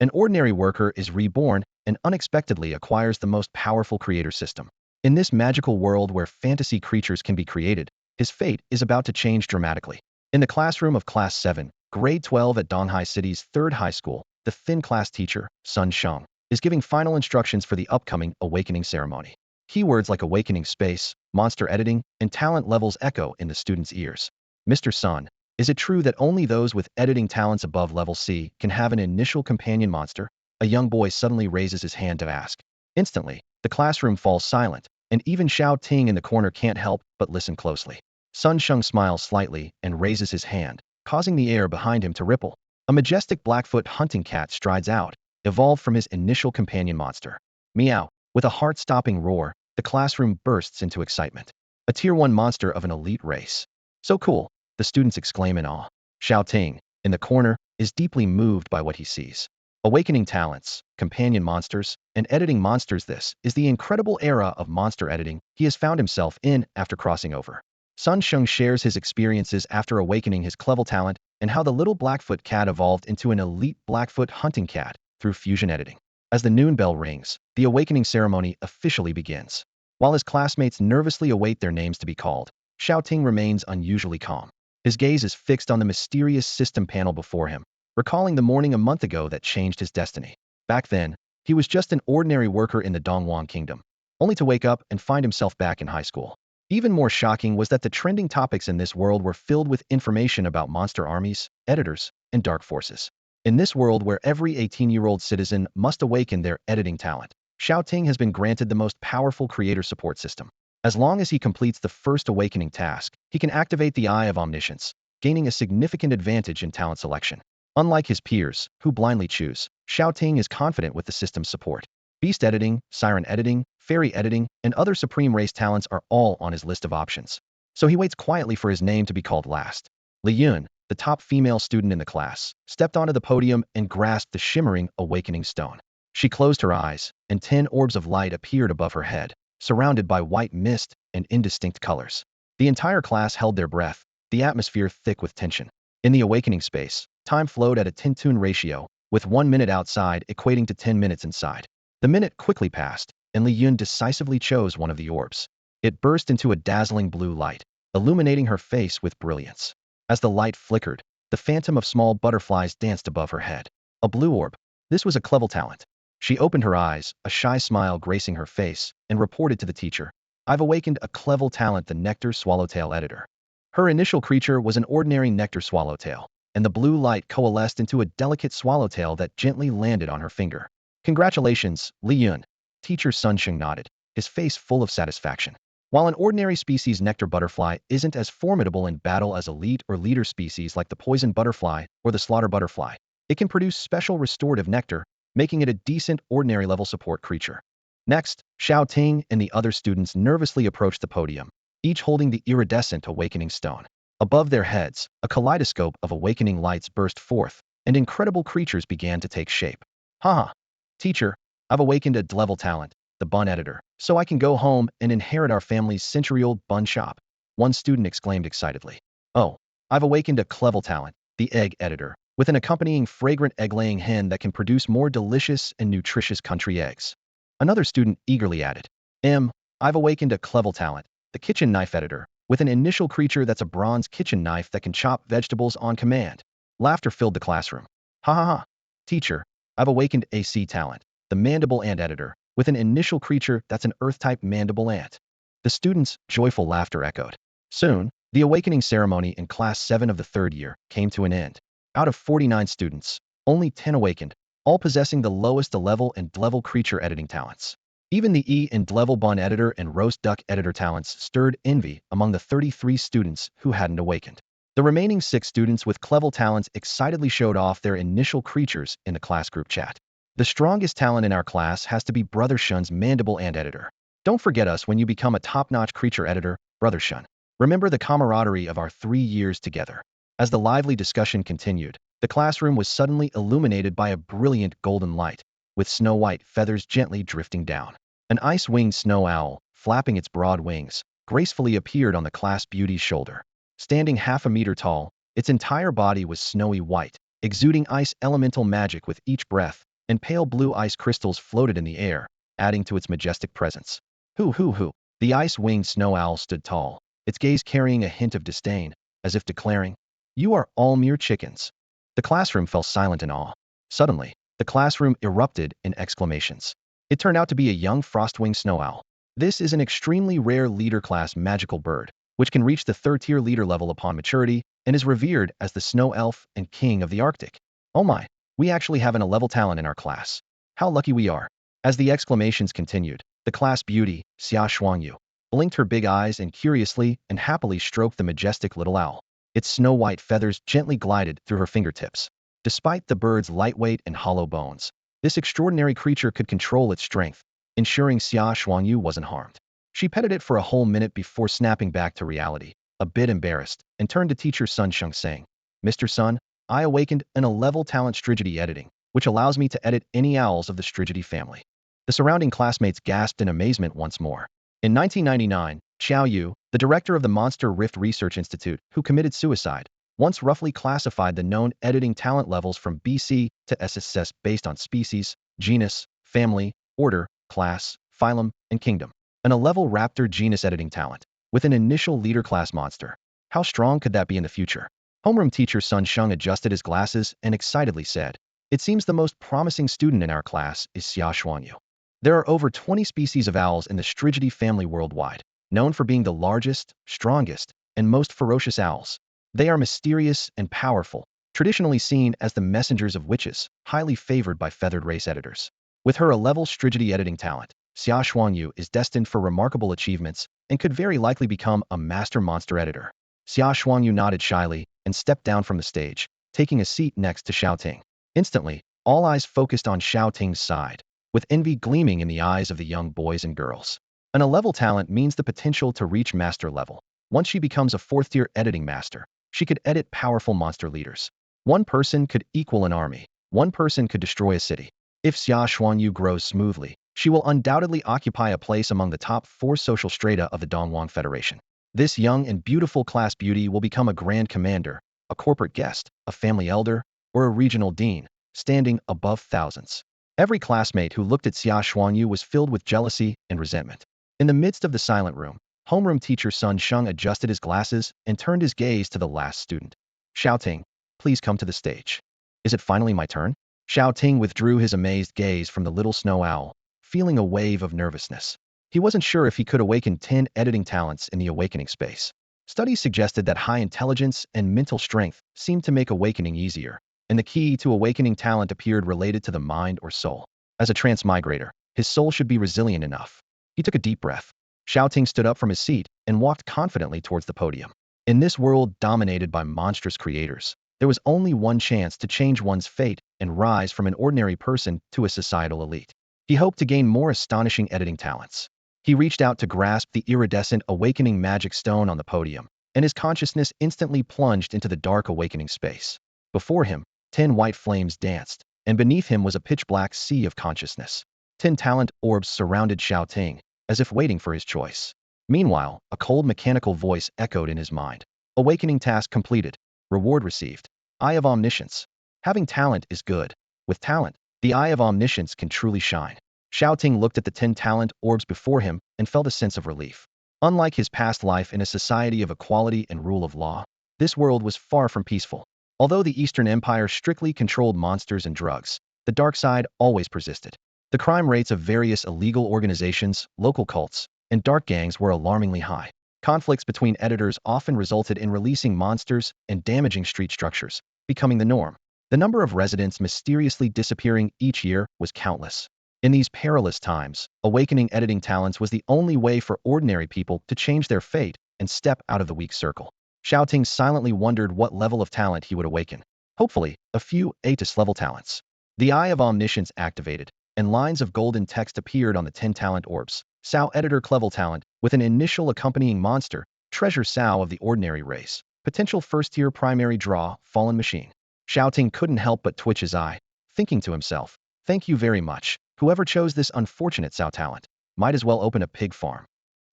An ordinary worker is reborn and unexpectedly acquires the most powerful creator system. In this magical world where fantasy creatures can be created, his fate is about to change dramatically. In the classroom of Class 7, Grade 12 at Donghai City's 3rd high school, the thin class teacher, Sun Sheng, is giving final instructions for the upcoming awakening ceremony. Keywords like awakening space, monster editing, and talent levels echo in the students' ears. Mr. Sun, is it true that only those with editing talents above level C can have an initial companion monster? A young boy suddenly raises his hand to ask. Instantly, the classroom falls silent, and even Xiao Ting in the corner can't help but listen closely. Sun Sheng smiles slightly and raises his hand, causing the air behind him to ripple. A majestic Blackfoot hunting cat strides out, evolved from his initial companion monster. Meow. With a heart-stopping roar, the classroom bursts into excitement. A Tier 1 monster of an elite race. So cool, the students exclaim in awe. Shao Ting, in the corner, is deeply moved by what he sees. Awakening talents, companion monsters, and editing monsters. This is the incredible era of monster editing he has found himself in after crossing over. Sun Sheng shares his experiences after awakening his clever talent and how the little Blackfoot cat evolved into an elite Blackfoot hunting cat through fusion editing. As the noon bell rings, the awakening ceremony officially begins. While his classmates nervously await their names to be called, Xiao Ting remains unusually calm. His gaze is fixed on the mysterious system panel before him, recalling the morning a month ago that changed his destiny. Back then, he was just an ordinary worker in the Dongwang Kingdom, only to wake up and find himself back in high school. Even more shocking was that the trending topics in this world were filled with information about monster armies, editors, and dark forces. In this world where every 18-year-old citizen must awaken their editing talent, Xiao Ting has been granted the most powerful creator support system. As long as he completes the first awakening task, he can activate the Eye of Omniscience, gaining a significant advantage in talent selection. Unlike his peers, who blindly choose, Xiao Ting is confident with the system's support. Beast editing, siren editing, fairy editing, and other supreme race talents are all on his list of options. So he waits quietly for his name to be called last. Li Yun, the top female student in the class, stepped onto the podium and grasped the shimmering awakening stone. She closed her eyes, and 10 orbs of light appeared above her head, surrounded by white mist and indistinct colors. The entire class held their breath, the atmosphere thick with tension. In the awakening space, time flowed at a 10-to-1 ratio, with 1 minute outside equating to 10 minutes inside. The minute quickly passed, and Li Yun decisively chose one of the orbs. It burst into a dazzling blue light, illuminating her face with brilliance. As the light flickered, the phantom of small butterflies danced above her head. A blue orb. This was a clever talent. She opened her eyes, a shy smile gracing her face, and reported to the teacher, "I've awakened a clever talent, the Nectar Swallowtail Editor." Her initial creature was an ordinary nectar swallowtail, and the blue light coalesced into a delicate swallowtail that gently landed on her finger. "Congratulations, Li Yun." Teacher Sun Sheng nodded, his face full of satisfaction. While an ordinary species nectar butterfly isn't as formidable in battle as elite or leader species like the poison butterfly or the slaughter butterfly, it can produce special restorative nectar, making it a decent ordinary level support creature. Next, Xiao Ting and the other students nervously approached the podium, each holding the iridescent awakening stone. Above their heads, a kaleidoscope of awakening lights burst forth, and incredible creatures began to take shape. Haha. Teacher, I've awakened a level talent, the bun editor, so I can go home and inherit our family's century-old bun shop. One student exclaimed excitedly. Oh, I've awakened a clever talent, the egg editor, with an accompanying fragrant egg-laying hen that can produce more delicious and nutritious country eggs. Another student eagerly added, I've awakened a clever talent, the kitchen knife editor, with an initial creature that's a bronze kitchen knife that can chop vegetables on command. Laughter filled the classroom. Ha ha ha. Teacher, I've awakened a sea talent, the mandible ant editor, with an initial creature that's an earth-type mandible ant. The students' joyful laughter echoed. Soon, the awakening ceremony in Class 7 of the 3rd year came to an end. Out of 49 students, only 10 awakened, all possessing the lowest level and level creature editing talents. Even the E and level bun editor and roast duck editor talents stirred envy among the 33 students who hadn't awakened. The remaining 6 students with clever talents excitedly showed off their initial creatures in the class group chat. The strongest talent in our class has to be Brother Shun's mandible ant editor. Don't forget us when you become a top-notch creature editor, Brother Shun. Remember the camaraderie of our 3 years together. As the lively discussion continued, the classroom was suddenly illuminated by a brilliant golden light, with snow-white feathers gently drifting down. An ice-winged snow owl, flapping its broad wings, gracefully appeared on the class beauty's shoulder. Standing half a meter tall, its entire body was snowy white, exuding ice elemental magic with each breath. and pale blue ice crystals floated in the air, adding to its majestic presence. Hoo hoo hoo. The ice-winged snow owl stood tall, its gaze carrying a hint of disdain, as if declaring, "You are all mere chickens." The classroom fell silent in awe. Suddenly, the classroom erupted in exclamations. It turned out to be a young frost-winged snow owl. This is an extremely rare leader-class magical bird, which can reach the third-tier leader level upon maturity and is revered as the snow elf and king of the Arctic. Oh my, we actually have an A-level talent in our class. How lucky we are. As the exclamations continued, the class beauty, Xiao Ting, blinked her big eyes and curiously and happily stroked the majestic little owl. Its snow-white feathers gently glided through her fingertips. Despite the bird's lightweight and hollow bones, this extraordinary creature could control its strength, ensuring Xiao Ting wasn't harmed. She petted it for a whole minute before snapping back to reality, a bit embarrassed, and turned to teacher Sun Sheng saying, "Mr. Sun, I awakened an A-level talent Strigety editing, which allows me to edit any owls of the Strigety family." The surrounding classmates gasped in amazement once more. In 1999, Xiao Yu, the director of the Monster Rift Research Institute, who committed suicide, once roughly classified the known editing talent levels from BC to SSS based on species, genus, family, order, class, phylum, and kingdom. An A-level Raptor genus editing talent, with an initial leader class monster. How strong could that be in the future? Homeroom teacher Sun Sheng adjusted his glasses and excitedly said, "It seems the most promising student in our class is Xiao Ting. There are over 20 species of owls in the Strigety family worldwide, known for being the largest, strongest, and most ferocious owls. They are mysterious and powerful, traditionally seen as the messengers of witches, highly favored by feathered race editors. With her A-level Strigety editing talent, Xiao Ting is destined for remarkable achievements and could very likely become a master monster editor." Xiao Ting nodded shyly and stepped down from the stage, taking a seat next to Shao Ting. Instantly, all eyes focused on Shao Ting's side, with envy gleaming in the eyes of the young boys and girls. An A-level talent means the potential to reach master level. Once she becomes a fourth-tier editing master, she could edit powerful monster leaders. One person could equal an army. One person could destroy a city. If Xiao Ting grows smoothly, she will undoubtedly occupy a place among the top 4 social strata of the Dongwang Federation. This young and beautiful class beauty will become a grand commander, a corporate guest, a family elder, or a regional dean, standing above thousands. Every classmate who looked at Xiao Ting was filled with jealousy and resentment. In the midst of the silent room, homeroom teacher Sun Sheng adjusted his glasses and turned his gaze to the last student. "Shao Ting, please come to the stage." "Is it finally my turn?" Shao Ting withdrew his amazed gaze from the little snow owl, feeling a wave of nervousness. He wasn't sure if he could awaken 10 editing talents in the awakening space. Studies suggested that high intelligence and mental strength seemed to make awakening easier, and the key to awakening talent appeared related to the mind or soul. As a transmigrator, his soul should be resilient enough. He took a deep breath. Shao Ting stood up from his seat and walked confidently towards the podium. In this world dominated by monstrous creators, there was only one chance to change one's fate and rise from an ordinary person to a societal elite. He hoped to gain more astonishing editing talents. He reached out to grasp the iridescent awakening magic stone on the podium, and his consciousness instantly plunged into the dark awakening space. Before him, 10 white flames danced, and beneath him was a pitch-black sea of consciousness. 10 talent orbs surrounded Shao Ting, as if waiting for his choice. Meanwhile, a cold mechanical voice echoed in his mind. "Awakening task completed. Reward received. Eye of Omniscience. Having talent is good. With talent, the Eye of Omniscience can truly shine." Shao Ting looked at the 10 talent orbs before him and felt a sense of relief. Unlike his past life in a society of equality and rule of law, this world was far from peaceful. Although the Eastern Empire strictly controlled monsters and drugs, the dark side always persisted. The crime rates of various illegal organizations, local cults, and dark gangs were alarmingly high. Conflicts between editors often resulted in releasing monsters and damaging street structures, becoming the norm. The number of residents mysteriously disappearing each year was countless. In these perilous times, awakening editing talents was the only way for ordinary people to change their fate and step out of the weak circle. Shao Ting silently wondered what level of talent he would awaken. Hopefully, a few A-level talents. The Eye of Omniscience activated, and lines of golden text appeared on the 10 talent orbs. Sao Editor Clevel talent, with an initial accompanying monster, Treasure Sao of the ordinary race. Potential first-tier primary draw, Fallen Machine. Shao Ting couldn't help but twitch his eye, thinking to himself, "Thank you very much. Whoever chose this unfortunate Sao talent might as well open a pig farm."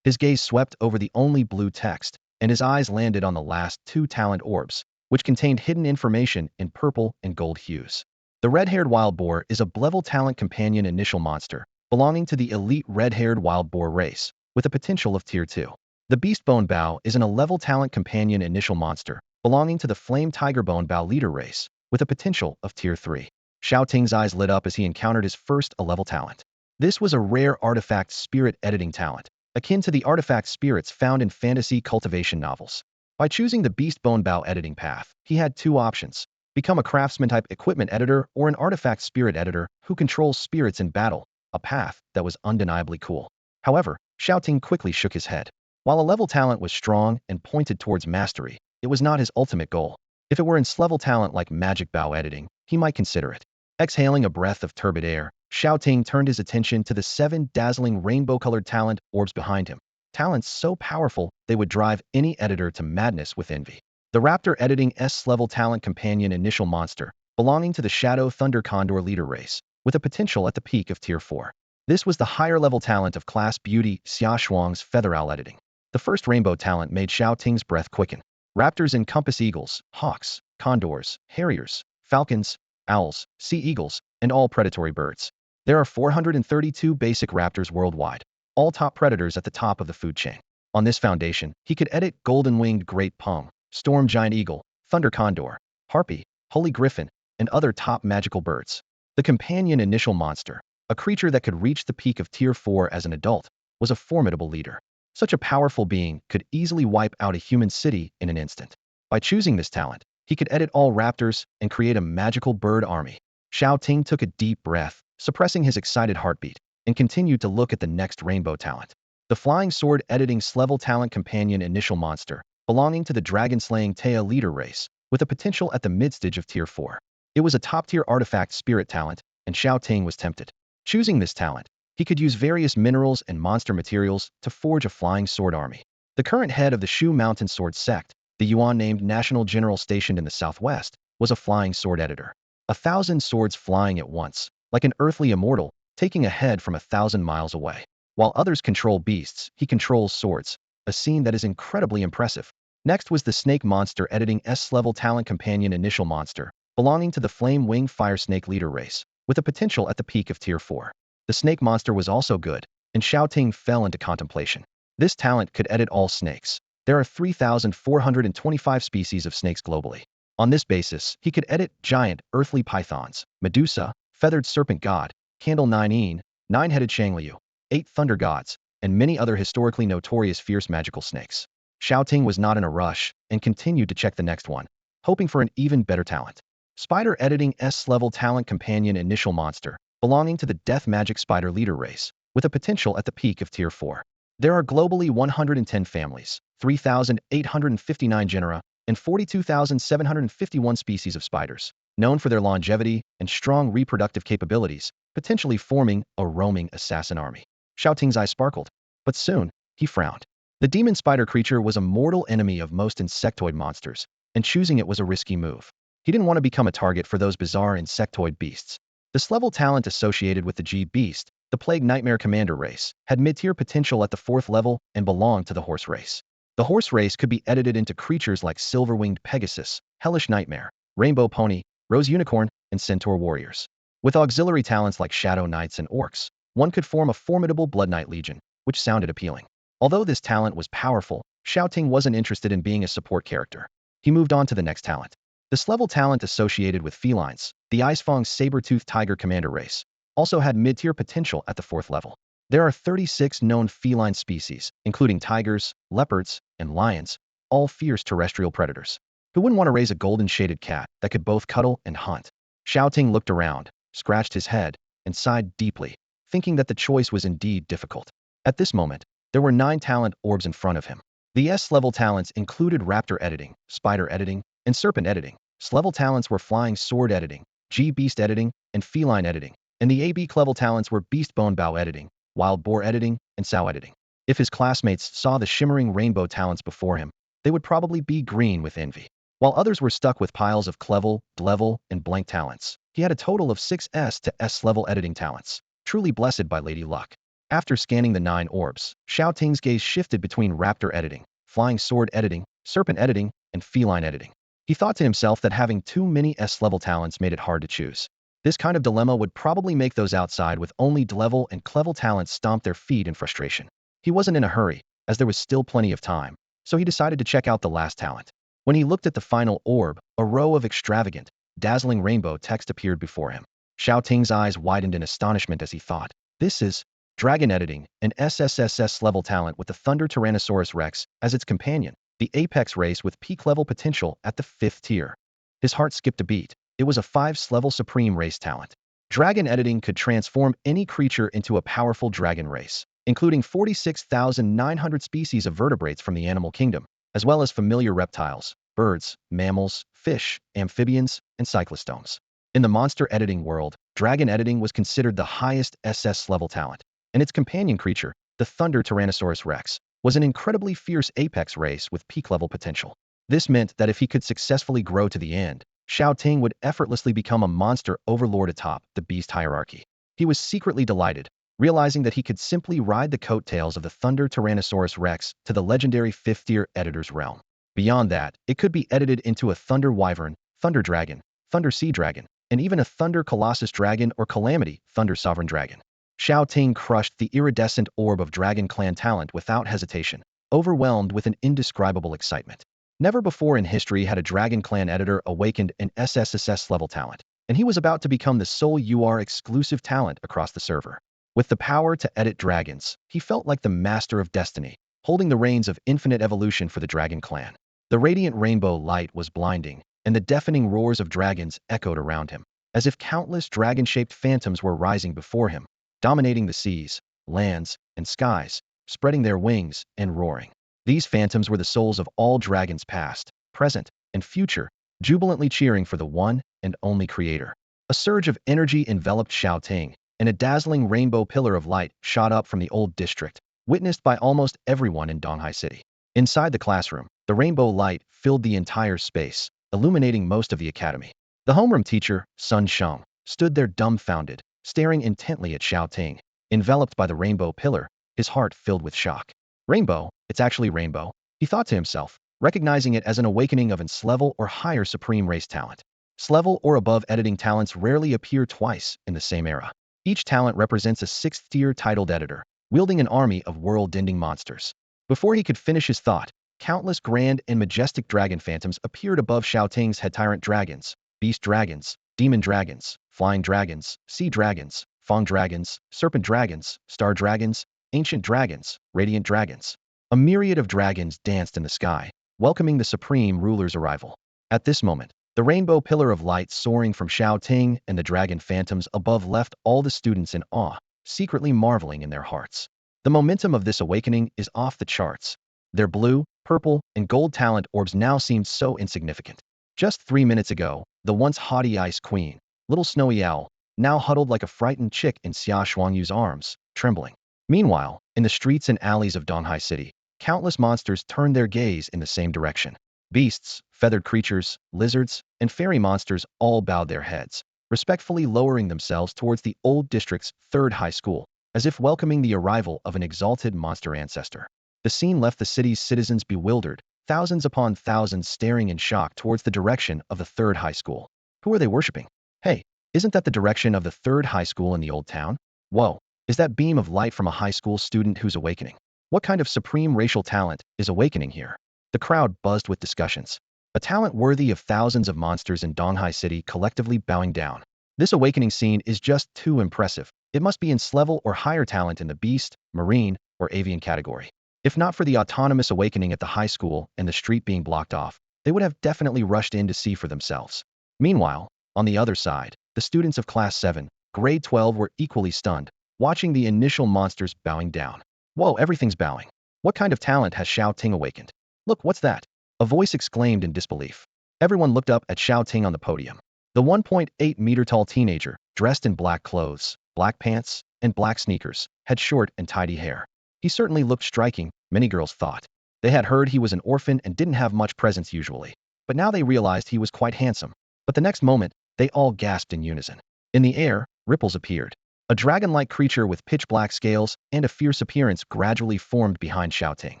His gaze swept over the only blue text, and his eyes landed on the last 2 talent orbs, which contained hidden information in purple and gold hues. The red-haired wild boar is a level talent companion initial monster, belonging to the elite red-haired wild boar race, with a potential of Tier 2. The beastbone bow is a level talent companion initial monster, belonging to the flame tiger bone bow leader race, with a potential of Tier 3. Xiao Ting's eyes lit up as he encountered his first A-level talent. This was a rare artifact spirit editing talent, akin to the artifact spirits found in fantasy cultivation novels. By choosing the beast bone bow editing path, he had two options: become a craftsman-type equipment editor or an artifact spirit editor who controls spirits in battle, a path that was undeniably cool. However, Xiao Ting quickly shook his head. While A-level talent was strong and pointed towards mastery, it was not his ultimate goal. If it were in S-level talent like magic bow editing, he might consider it. Exhaling a breath of turbid air, Xiao Ting turned his attention to the 7 dazzling rainbow-colored talent orbs behind him. Talents so powerful they would drive any editor to madness with envy. The Raptor Editing S-level talent companion initial monster, belonging to the Shadow Thunder Condor leader race, with a potential at the peak of Tier 4. This was the higher-level talent of class beauty Xia Shuang's Feather Owl Editing. The first rainbow talent made Xiao Ting's breath quicken. Raptors encompass eagles, hawks, condors, harriers, falcons, owls, sea eagles, and all predatory birds. There are 432 basic raptors worldwide, all top predators at the top of the food chain. On this foundation, he could edit golden-winged great pung, storm giant eagle, thunder condor, harpy, holy griffin, and other top magical birds. The companion initial monster, a creature that could reach the peak of Tier 4 as an adult, was a formidable leader. Such a powerful being could easily wipe out a human city in an instant. By choosing this talent, he could edit all raptors and create a magical bird army. Xiao Ting took a deep breath, suppressing his excited heartbeat, and continued to look at the next rainbow talent. The Flying Sword Editing S-level talent companion initial monster, belonging to the dragon-slaying Taya leader race, with a potential at the mid-stage of Tier 4. It was a top-tier artifact spirit talent, and Xiao Ting was tempted. Choosing this talent, he could use various minerals and monster materials to forge a flying sword army. The current head of the Shu Mountain Sword Sect, the Yuan-named National General stationed in the southwest, was a flying sword editor. 1,000 swords flying at once, like an earthly immortal, taking a head from 1,000 miles away. While others control beasts, he controls swords, a scene that is incredibly impressive. Next was the Snake Monster Editing S-level talent companion initial monster, belonging to the Flame Wing Fire Snake leader race, with a potential at the peak of Tier 4. The snake monster was also good, and Xiao Ting fell into contemplation. This talent could edit all snakes. There are 3,425 species of snakes globally. On this basis, he could edit giant, earthly pythons, Medusa, feathered serpent god, Candle 9-een, 9-headed Shangliu, 8 thunder gods, and many other historically notorious fierce magical snakes. Xiao Ting was not in a rush, and continued to check the next one, hoping for an even better talent. Spider Editing S-level talent companion initial monster, belonging to the Death Magic Spider leader race, with a potential at the peak of Tier 4. There are globally 110 families, 3,859 genera, and 42,751 species of spiders, known for their longevity and strong reproductive capabilities, potentially forming a roaming assassin army. Xiao Ting's eyes sparkled, but soon, he frowned. The demon spider creature was a mortal enemy of most insectoid monsters, and choosing it was a risky move. He didn't want to become a target for those bizarre insectoid beasts. This level talent associated with the G-Beast, the Plague Nightmare Commander race, had mid-tier potential at the 4th level and belonged to the Horse race. The Horse race could be edited into creatures like Silver-Winged Pegasus, Hellish Nightmare, Rainbow Pony, Rose Unicorn, and Centaur Warriors. With auxiliary talents like Shadow Knights and Orcs, one could form a formidable Blood Knight Legion, which sounded appealing. Although this talent was powerful, Xiao Ting wasn't interested in being a support character. He moved on to the next talent. This level talent associated with felines, the Icefang Saber-Toothed Tiger Commander race, also had mid-tier potential at the 4th level. There are 36 known feline species, including tigers, leopards, and lions, all fierce terrestrial predators. Who wouldn't want to raise a golden-shaded cat that could both cuddle and hunt? Xiao Ting looked around, scratched his head, and sighed deeply, thinking that the choice was indeed difficult. At this moment, there were 9 talent orbs in front of him. The S-level talents included Raptor Editing, Spider Editing, and Serpent Editing. S-level talents were Flying Sword Editing, G-Beast Editing, and Feline Editing, and the AB-level talents were Beastbone Bow Editing, Wild Boar Editing, and Sao Editing. If his classmates saw the shimmering rainbow talents before him, they would probably be green with envy. While others were stuck with piles of Clevel, Level, and Blank talents, he had a total of 6 S to S-level editing talents, truly blessed by Lady Luck. After scanning the 9 orbs, Xiao Ting's gaze shifted between Raptor Editing, Flying Sword Editing, Serpent Editing, and Feline Editing. He thought to himself that having too many S-level talents made it hard to choose. This kind of dilemma would probably make those outside with only level and clever talents stomp their feet in frustration. He wasn't in a hurry, as there was still plenty of time, so he decided to check out the last talent. When he looked at the final orb, a row of extravagant, dazzling rainbow text appeared before him. Xiao Ting's eyes widened in astonishment as he thought, "This is Dragon Editing, an SSSS-level talent with the Thunder Tyrannosaurus Rex as its companion, the apex race with peak-level potential at the 5th tier." His heart skipped a beat. It was a 5th-level supreme race talent. Dragon Editing could transform any creature into a powerful dragon race, including 46,900 species of vertebrates from the animal kingdom, as well as familiar reptiles, birds, mammals, fish, amphibians, and cyclostomes. In the monster editing world, Dragon Editing was considered the highest SS-level talent, and its companion creature, the Thunder Tyrannosaurus Rex, was an incredibly fierce apex race with peak-level potential. This meant that if he could successfully grow to the end, Xiao Ting would effortlessly become a monster overlord atop the beast hierarchy. He was secretly delighted, realizing that he could simply ride the coattails of the Thunder Tyrannosaurus Rex to the legendary 5th-tier editor's realm. Beyond that, it could be edited into a Thunder Wyvern, Thunder Dragon, Thunder Sea Dragon, and even a Thunder Colossus Dragon or Calamity, Thunder Sovereign Dragon. Shao Ting crushed the iridescent orb of Dragon Clan talent without hesitation, overwhelmed with an indescribable excitement. Never before in history had a Dragon Clan editor awakened an SSSS-level talent, and he was about to become the sole UR exclusive talent across the server. With the power to edit dragons, he felt like the master of destiny, holding the reins of infinite evolution for the Dragon Clan. The radiant rainbow light was blinding, and the deafening roars of dragons echoed around him, as if countless dragon-shaped phantoms were rising before him, dominating the seas, lands, and skies, spreading their wings and roaring. These phantoms were the souls of all dragons past, present, and future, jubilantly cheering for the one and only creator. A surge of energy enveloped Xiao Ting, and a dazzling rainbow pillar of light shot up from the old district, witnessed by almost everyone in Donghai City. Inside the classroom, the rainbow light filled the entire space, illuminating most of the academy. The homeroom teacher, Sun Sheng, stood there dumbfounded, staring intently at Xiao Ting, enveloped by the rainbow pillar, his heart filled with shock. Rainbow, it's actually rainbow, he thought to himself, recognizing it as an awakening of its level or higher supreme race talent. S-level or above editing talents rarely appear twice in the same era. Each talent represents a 6th-tier titled editor, wielding an army of world-ending monsters. Before he could finish his thought, countless grand and majestic dragon phantoms appeared above Xiao Ting's head. Tyrant dragons, beast dragons, demon dragons, flying dragons, sea dragons, fong dragons, serpent dragons, star dragons, ancient dragons, radiant dragons. A myriad of dragons danced in the sky, welcoming the supreme ruler's arrival. At this moment, the rainbow pillar of light soaring from Xiao Ting and the dragon phantoms above left all the students in awe, secretly marveling in their hearts. The momentum of this awakening is off the charts. Their blue, purple, and gold talent orbs now seemed so insignificant. Just 3 minutes ago, the once haughty Ice Queen, Little Snowy Owl, now huddled like a frightened chick in Xia Shuangyu's arms, trembling. Meanwhile, in the streets and alleys of Donghai City, countless monsters turned their gaze in the same direction. Beasts, feathered creatures, lizards, and fairy monsters all bowed their heads, respectfully lowering themselves towards the old district's 3rd high school, as if welcoming the arrival of an exalted monster ancestor. The scene left the city's citizens bewildered, thousands upon thousands staring in shock towards the direction of the 3rd high school. Who are they worshipping? Hey, isn't that the direction of the 3rd high school in the old town? Whoa, is that beam of light from a high school student who's awakening? What kind of supreme racial talent is awakening here? The crowd buzzed with discussions. A talent worthy of thousands of monsters in Donghai City collectively bowing down. This awakening scene is just too impressive. It must be in S-level or higher talent in the beast, marine, or avian category. If not for the autonomous awakening at the high school and the street being blocked off, they would have definitely rushed in to see for themselves. Meanwhile, on the other side, the students of Class 7, Grade 12 were equally stunned, watching the initial monsters bowing down. Whoa, everything's bowing. What kind of talent has Xiao Ting awakened? Look, what's that? A voice exclaimed in disbelief. Everyone looked up at Xiao Ting on the podium. The 1.8-meter-tall teenager, dressed in black clothes, black pants, and black sneakers, had short and tidy hair. He certainly looked striking, many girls thought. They had heard he was an orphan and didn't have much presence usually, but now they realized he was quite handsome. But the next moment, they all gasped in unison. In the air, ripples appeared. A dragon-like creature with pitch-black scales and a fierce appearance gradually formed behind Xiao Ting.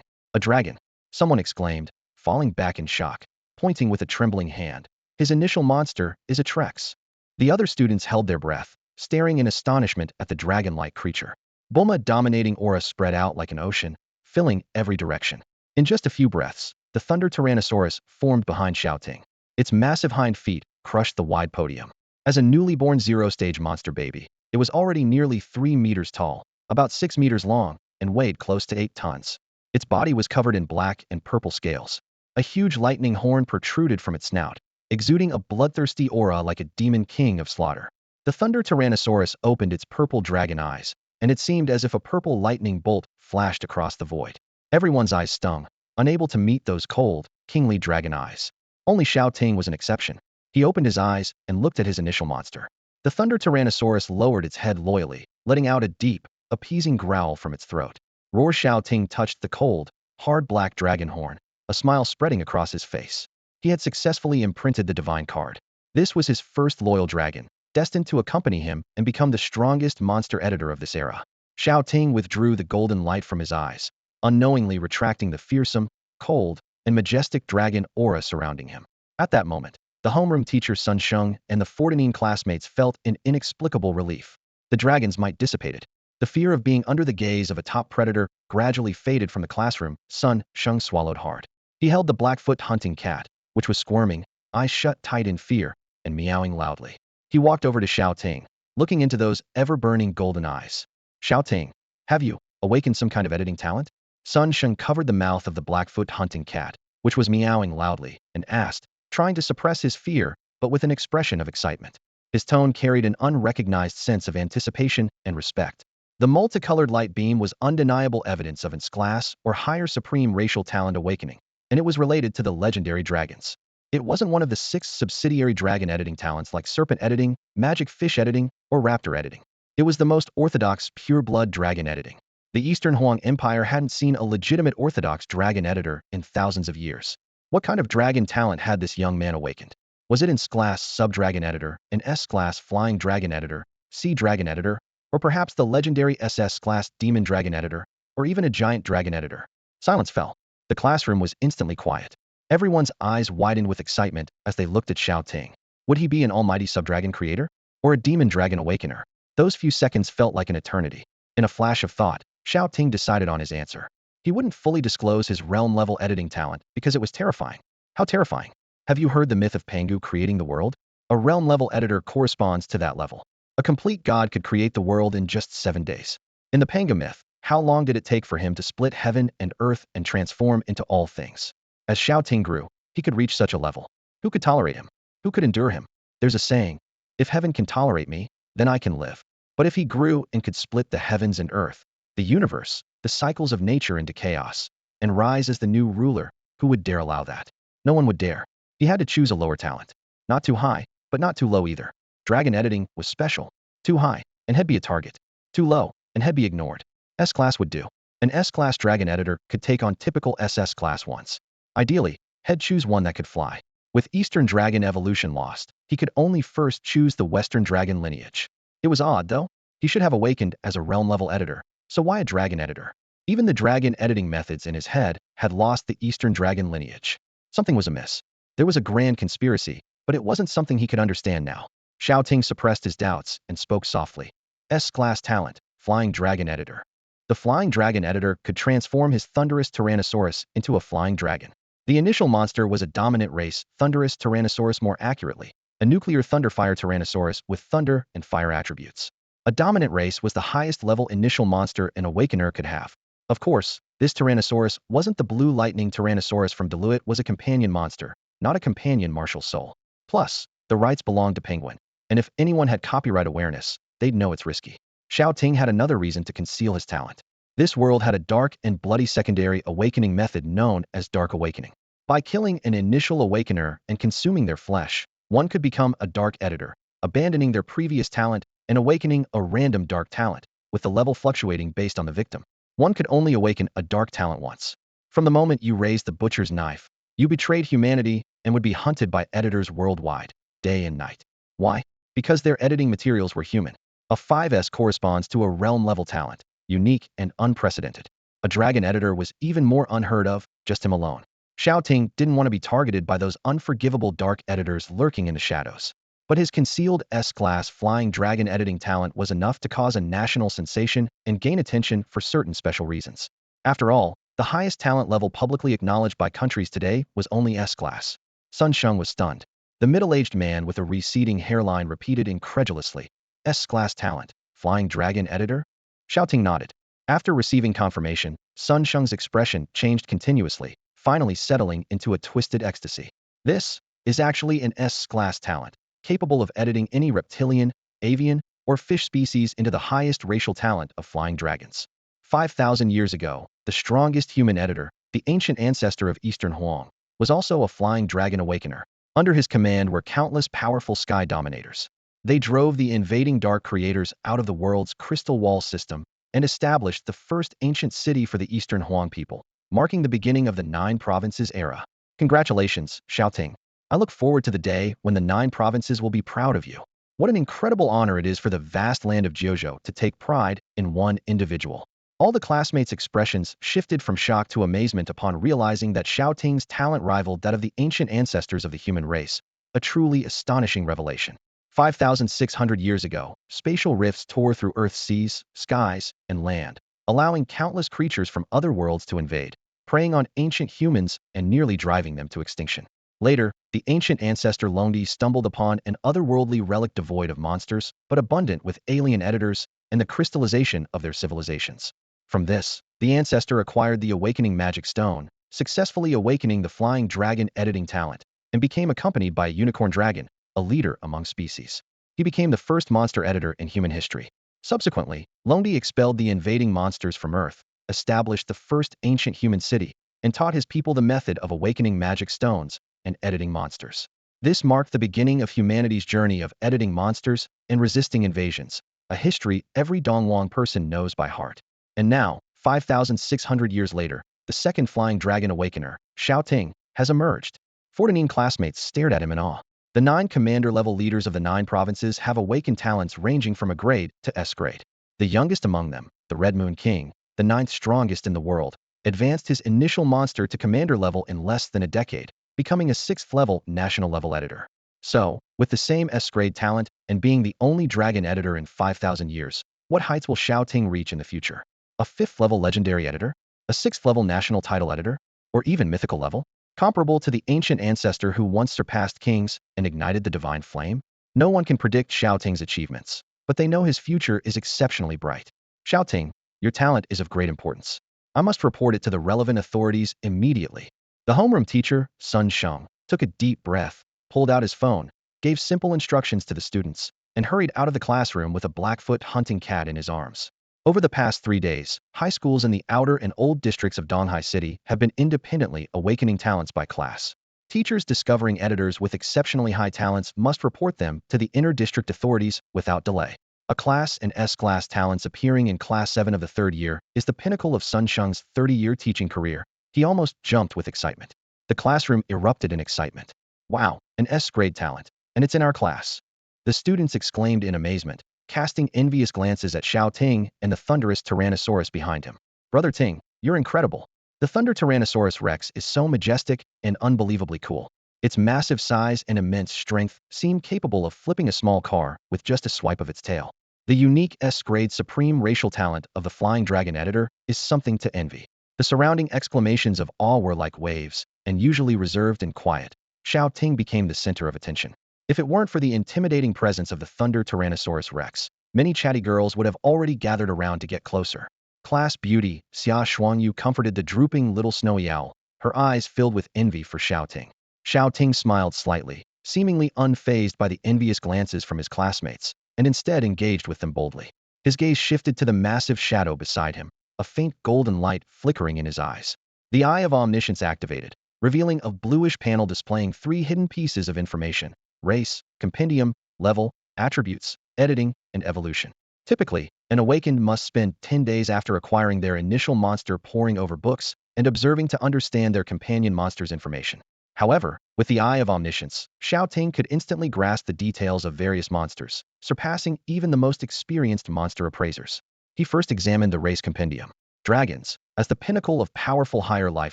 A dragon, someone exclaimed, falling back in shock, pointing with a trembling hand. His initial monster is a Trex. The other students held their breath, staring in astonishment at the dragon-like creature. Bulma's dominating aura spread out like an ocean, filling every direction. In just a few breaths, the Thunder Tyrannosaurus formed behind Xiao Ting. Its massive hind feet crushed the wide podium. As a newly born zero-stage monster baby, it was already nearly 3 meters tall, about 6 meters long, and weighed close to 8 tons. Its body was covered in black and purple scales. A huge lightning horn protruded from its snout, exuding a bloodthirsty aura like a demon king of slaughter. The Thunder Tyrannosaurus opened its purple dragon eyes, and it seemed as if a purple lightning bolt flashed across the void. Everyone's eyes stung, unable to meet those cold, kingly dragon eyes. Only Shao Ting was an exception. He opened his eyes and looked at his initial monster. The Thunder Tyrannosaurus lowered its head loyally, letting out a deep, appeasing growl from its throat. Roar Shao Ting touched the cold, hard black dragon horn, a smile spreading across his face. He had successfully imprinted the divine card. This was his first loyal dragon, destined to accompany him and become the strongest monster editor of this era. Shao Ting withdrew the golden light from his eyes, unknowingly retracting the fearsome, cold, and majestic dragon aura surrounding him. At that moment, the homeroom teacher Sun Sheng and the 14 classmates felt an inexplicable relief. The dragons might dissipated. The fear of being under the gaze of a top predator gradually faded from the classroom. Sun Sheng swallowed hard. He held the Blackfoot hunting cat, which was squirming, eyes shut tight in fear, and meowing loudly. He walked over to Shao Ting, looking into those ever-burning golden eyes. Shao Ting, have you awakened some kind of editing talent? Sun Sheng covered the mouth of the Blackfoot hunting cat, which was meowing loudly, and asked, trying to suppress his fear, but with an expression of excitement. His tone carried an unrecognized sense of anticipation and respect. The multicolored light beam was undeniable evidence of its class or higher supreme racial talent awakening, and it was related to the legendary dragons. It wasn't one of the 6 subsidiary dragon editing talents like Serpent Editing, Magic Fish Editing, or Raptor Editing. It was the most orthodox pure-blood dragon editing. The Eastern Huang Empire hadn't seen a legitimate orthodox dragon editor in thousands of years. What kind of dragon talent had this young man awakened? Was it an S-class sub-dragon editor, an S-class flying dragon editor, C-dragon editor, or perhaps the legendary SS-class demon dragon editor, or even a giant dragon editor? Silence fell. The classroom was instantly quiet. Everyone's eyes widened with excitement as they looked at Shao Ting. Would he be an almighty sub-dragon creator? Or a demon dragon awakener? Those few seconds felt like an eternity. In a flash of thought, Shao Ting decided on his answer. He wouldn't fully disclose his realm-level editing talent because it was terrifying. How terrifying? Have you heard the myth of Pangu creating the world? A realm-level editor corresponds to that level. A complete god could create the world in just 7 days. In the Pangu myth, how long did it take for him to split heaven and earth and transform into all things? As Shao Ting grew, he could reach such a level. Who could tolerate him? Who could endure him? There's a saying, if heaven can tolerate me, then I can live. But if he grew and could split the heavens and earth, the universe, the cycles of nature into chaos, and rise as the new ruler, who would dare allow that? No one would dare. He had to choose a lower talent. Not too high, but not too low either. Dragon editing was special. Too high, and he'd be a target. Too low, and he'd be ignored. S-class would do. An S-class dragon editor could take on typical SS-class ones. Ideally, he'd choose one that could fly. With Eastern Dragon evolution lost, he could only first choose the Western Dragon lineage. It was odd, though. He should have awakened as a realm-level editor. So why a dragon editor? Even the dragon editing methods in his head had lost the Eastern Dragon lineage. Something was amiss. There was a grand conspiracy, but it wasn't something he could understand now. Shao Ting suppressed his doubts and spoke softly. S-class talent, Flying Dragon Editor. The Flying Dragon Editor could transform his Thunderous Tyrannosaurus into a flying dragon. The initial monster was a dominant race, Thunderous Tyrannosaurus more accurately, a nuclear thunderfire Tyrannosaurus with thunder and fire attributes. A dominant race was the highest level initial monster an awakener could have. Of course, this Tyrannosaurus wasn't the blue lightning Tyrannosaurus from Deluit, was a companion monster, not a companion martial soul. Plus, the rights belonged to Penguin, and if anyone had copyright awareness, they'd know it's risky. Shao Ting had another reason to conceal his talent. This world had a dark and bloody secondary awakening method known as Dark Awakening. By killing an initial awakener and consuming their flesh, one could become a dark editor, abandoning their previous talent and awakening a random dark talent, with the level fluctuating based on the victim. One could only awaken a dark talent once. From the moment you raised the butcher's knife, you betrayed humanity and would be hunted by editors worldwide, day and night. Why? Because their editing materials were human. A 5S corresponds to a realm-level talent, unique and unprecedented. A dragon editor was even more unheard of, just him alone. Shao Ting didn't want to be targeted by those unforgivable dark editors lurking in the shadows. But his concealed S-class flying dragon editing talent was enough to cause a national sensation and gain attention for certain special reasons. After all, the highest talent level publicly acknowledged by countries today was only S-class. Sun Sheng was stunned. The middle-aged man with a receding hairline repeated incredulously, S-class talent, flying dragon editor? Xiao Ting nodded. After receiving confirmation, Sun Sheng's expression changed continuously, finally settling into a twisted ecstasy. This is actually an S-class talent, capable of editing any reptilian, avian, or fish species into the highest racial talent of flying dragons. 5,000 years ago, the strongest human editor, the ancient ancestor of Eastern Huang, was also a flying dragon awakener. Under his command were countless powerful sky dominators. They drove the invading dark creators out of the world's crystal wall system and established the first ancient city for the Eastern Huang people, marking the beginning of the Nine Provinces era. Congratulations, Shao Ting. I look forward to the day when the Nine Provinces will be proud of you. What an incredible honor it is for the vast land of Jiuzhou to take pride in one individual. All the classmates' expressions shifted from shock to amazement upon realizing that Shao Ting's talent rivaled that of the ancient ancestors of the human race, a truly astonishing revelation. 5,600 years ago, spatial rifts tore through Earth's seas, skies, and land, allowing countless creatures from other worlds to invade, preying on ancient humans and nearly driving them to extinction. Later, the ancient ancestor Longdi stumbled upon an otherworldly relic devoid of monsters, but abundant with alien editors and the crystallization of their civilizations. From this, the ancestor acquired the awakening magic stone, successfully awakening the flying dragon editing talent, and became accompanied by a unicorn dragon, a leader among species. He became the first monster editor in human history. Subsequently, Longdi expelled the invading monsters from Earth, established the first ancient human city, and taught his people the method of awakening magic stones and editing monsters. This marked the beginning of humanity's journey of editing monsters and resisting invasions, a history every Dongwang person knows by heart. And now, 5,600 years later, the second flying dragon awakener, Shao Ting, has emerged. 14 classmates stared at him in awe. The 9 commander-level leaders of the 9 provinces have awakened talents ranging from a grade to S grade. The youngest among them, the Red Moon King, the 9th strongest in the world, advanced his initial monster to commander level in less than a decade, becoming a 6th-level national-level editor. So, with the same S-grade talent and being the only dragon editor in 5,000 years, what heights will Shao Ting reach in the future? A 5th-level legendary editor? A 6th-level national title editor? Or even mythical level? Comparable to the ancient ancestor who once surpassed kings and ignited the divine flame? No one can predict Shao Ting's achievements, but they know his future is exceptionally bright. Shao Ting, your talent is of great importance. I must report it to the relevant authorities immediately. The homeroom teacher, Sun Sheng, took a deep breath, pulled out his phone, gave simple instructions to the students, and hurried out of the classroom with a Blackfoot hunting cat in his arms. Over the past 3 days, high schools in the outer and old districts of Donghai City have been independently awakening talents by class. Teachers discovering editors with exceptionally high talents must report them to the inter-district authorities without delay. A class and S-class talents appearing in Class 7 of the 3rd year is the pinnacle of Sun Sheng's 30-year teaching career. He almost jumped with excitement. The classroom erupted in excitement. Wow, an S-grade talent, and it's in our class. The students exclaimed in amazement, casting envious glances at Xiao Ting and the thunderous Tyrannosaurus behind him. Brother Ting, you're incredible. The Thunder Tyrannosaurus Rex is so majestic and unbelievably cool. Its massive size and immense strength seem capable of flipping a small car with just a swipe of its tail. The unique S-grade supreme racial talent of the Flying Dragon Editor is something to envy. The surrounding exclamations of awe were like waves, and usually reserved and quiet. Xiao Ting became the center of attention. If it weren't for the intimidating presence of the Thunder Tyrannosaurus Rex, many chatty girls would have already gathered around to get closer. Class beauty, Xia Shuangyu comforted the drooping little snowy owl, her eyes filled with envy for Xiao Ting. Xiao Ting smiled slightly, seemingly unfazed by the envious glances from his classmates, and instead engaged with them boldly. His gaze shifted to the massive shadow beside him, a faint golden light flickering in his eyes. The Eye of Omniscience activated, revealing a bluish panel displaying 3 hidden pieces of information: race, compendium, level, attributes, editing, and evolution. Typically, an awakened must spend 10 days after acquiring their initial monster poring over books and observing to understand their companion monster's information. However, with the Eye of Omniscience, Xiao Ting could instantly grasp the details of various monsters, surpassing even the most experienced monster appraisers. He first examined the race compendium. Dragons, as the pinnacle of powerful higher life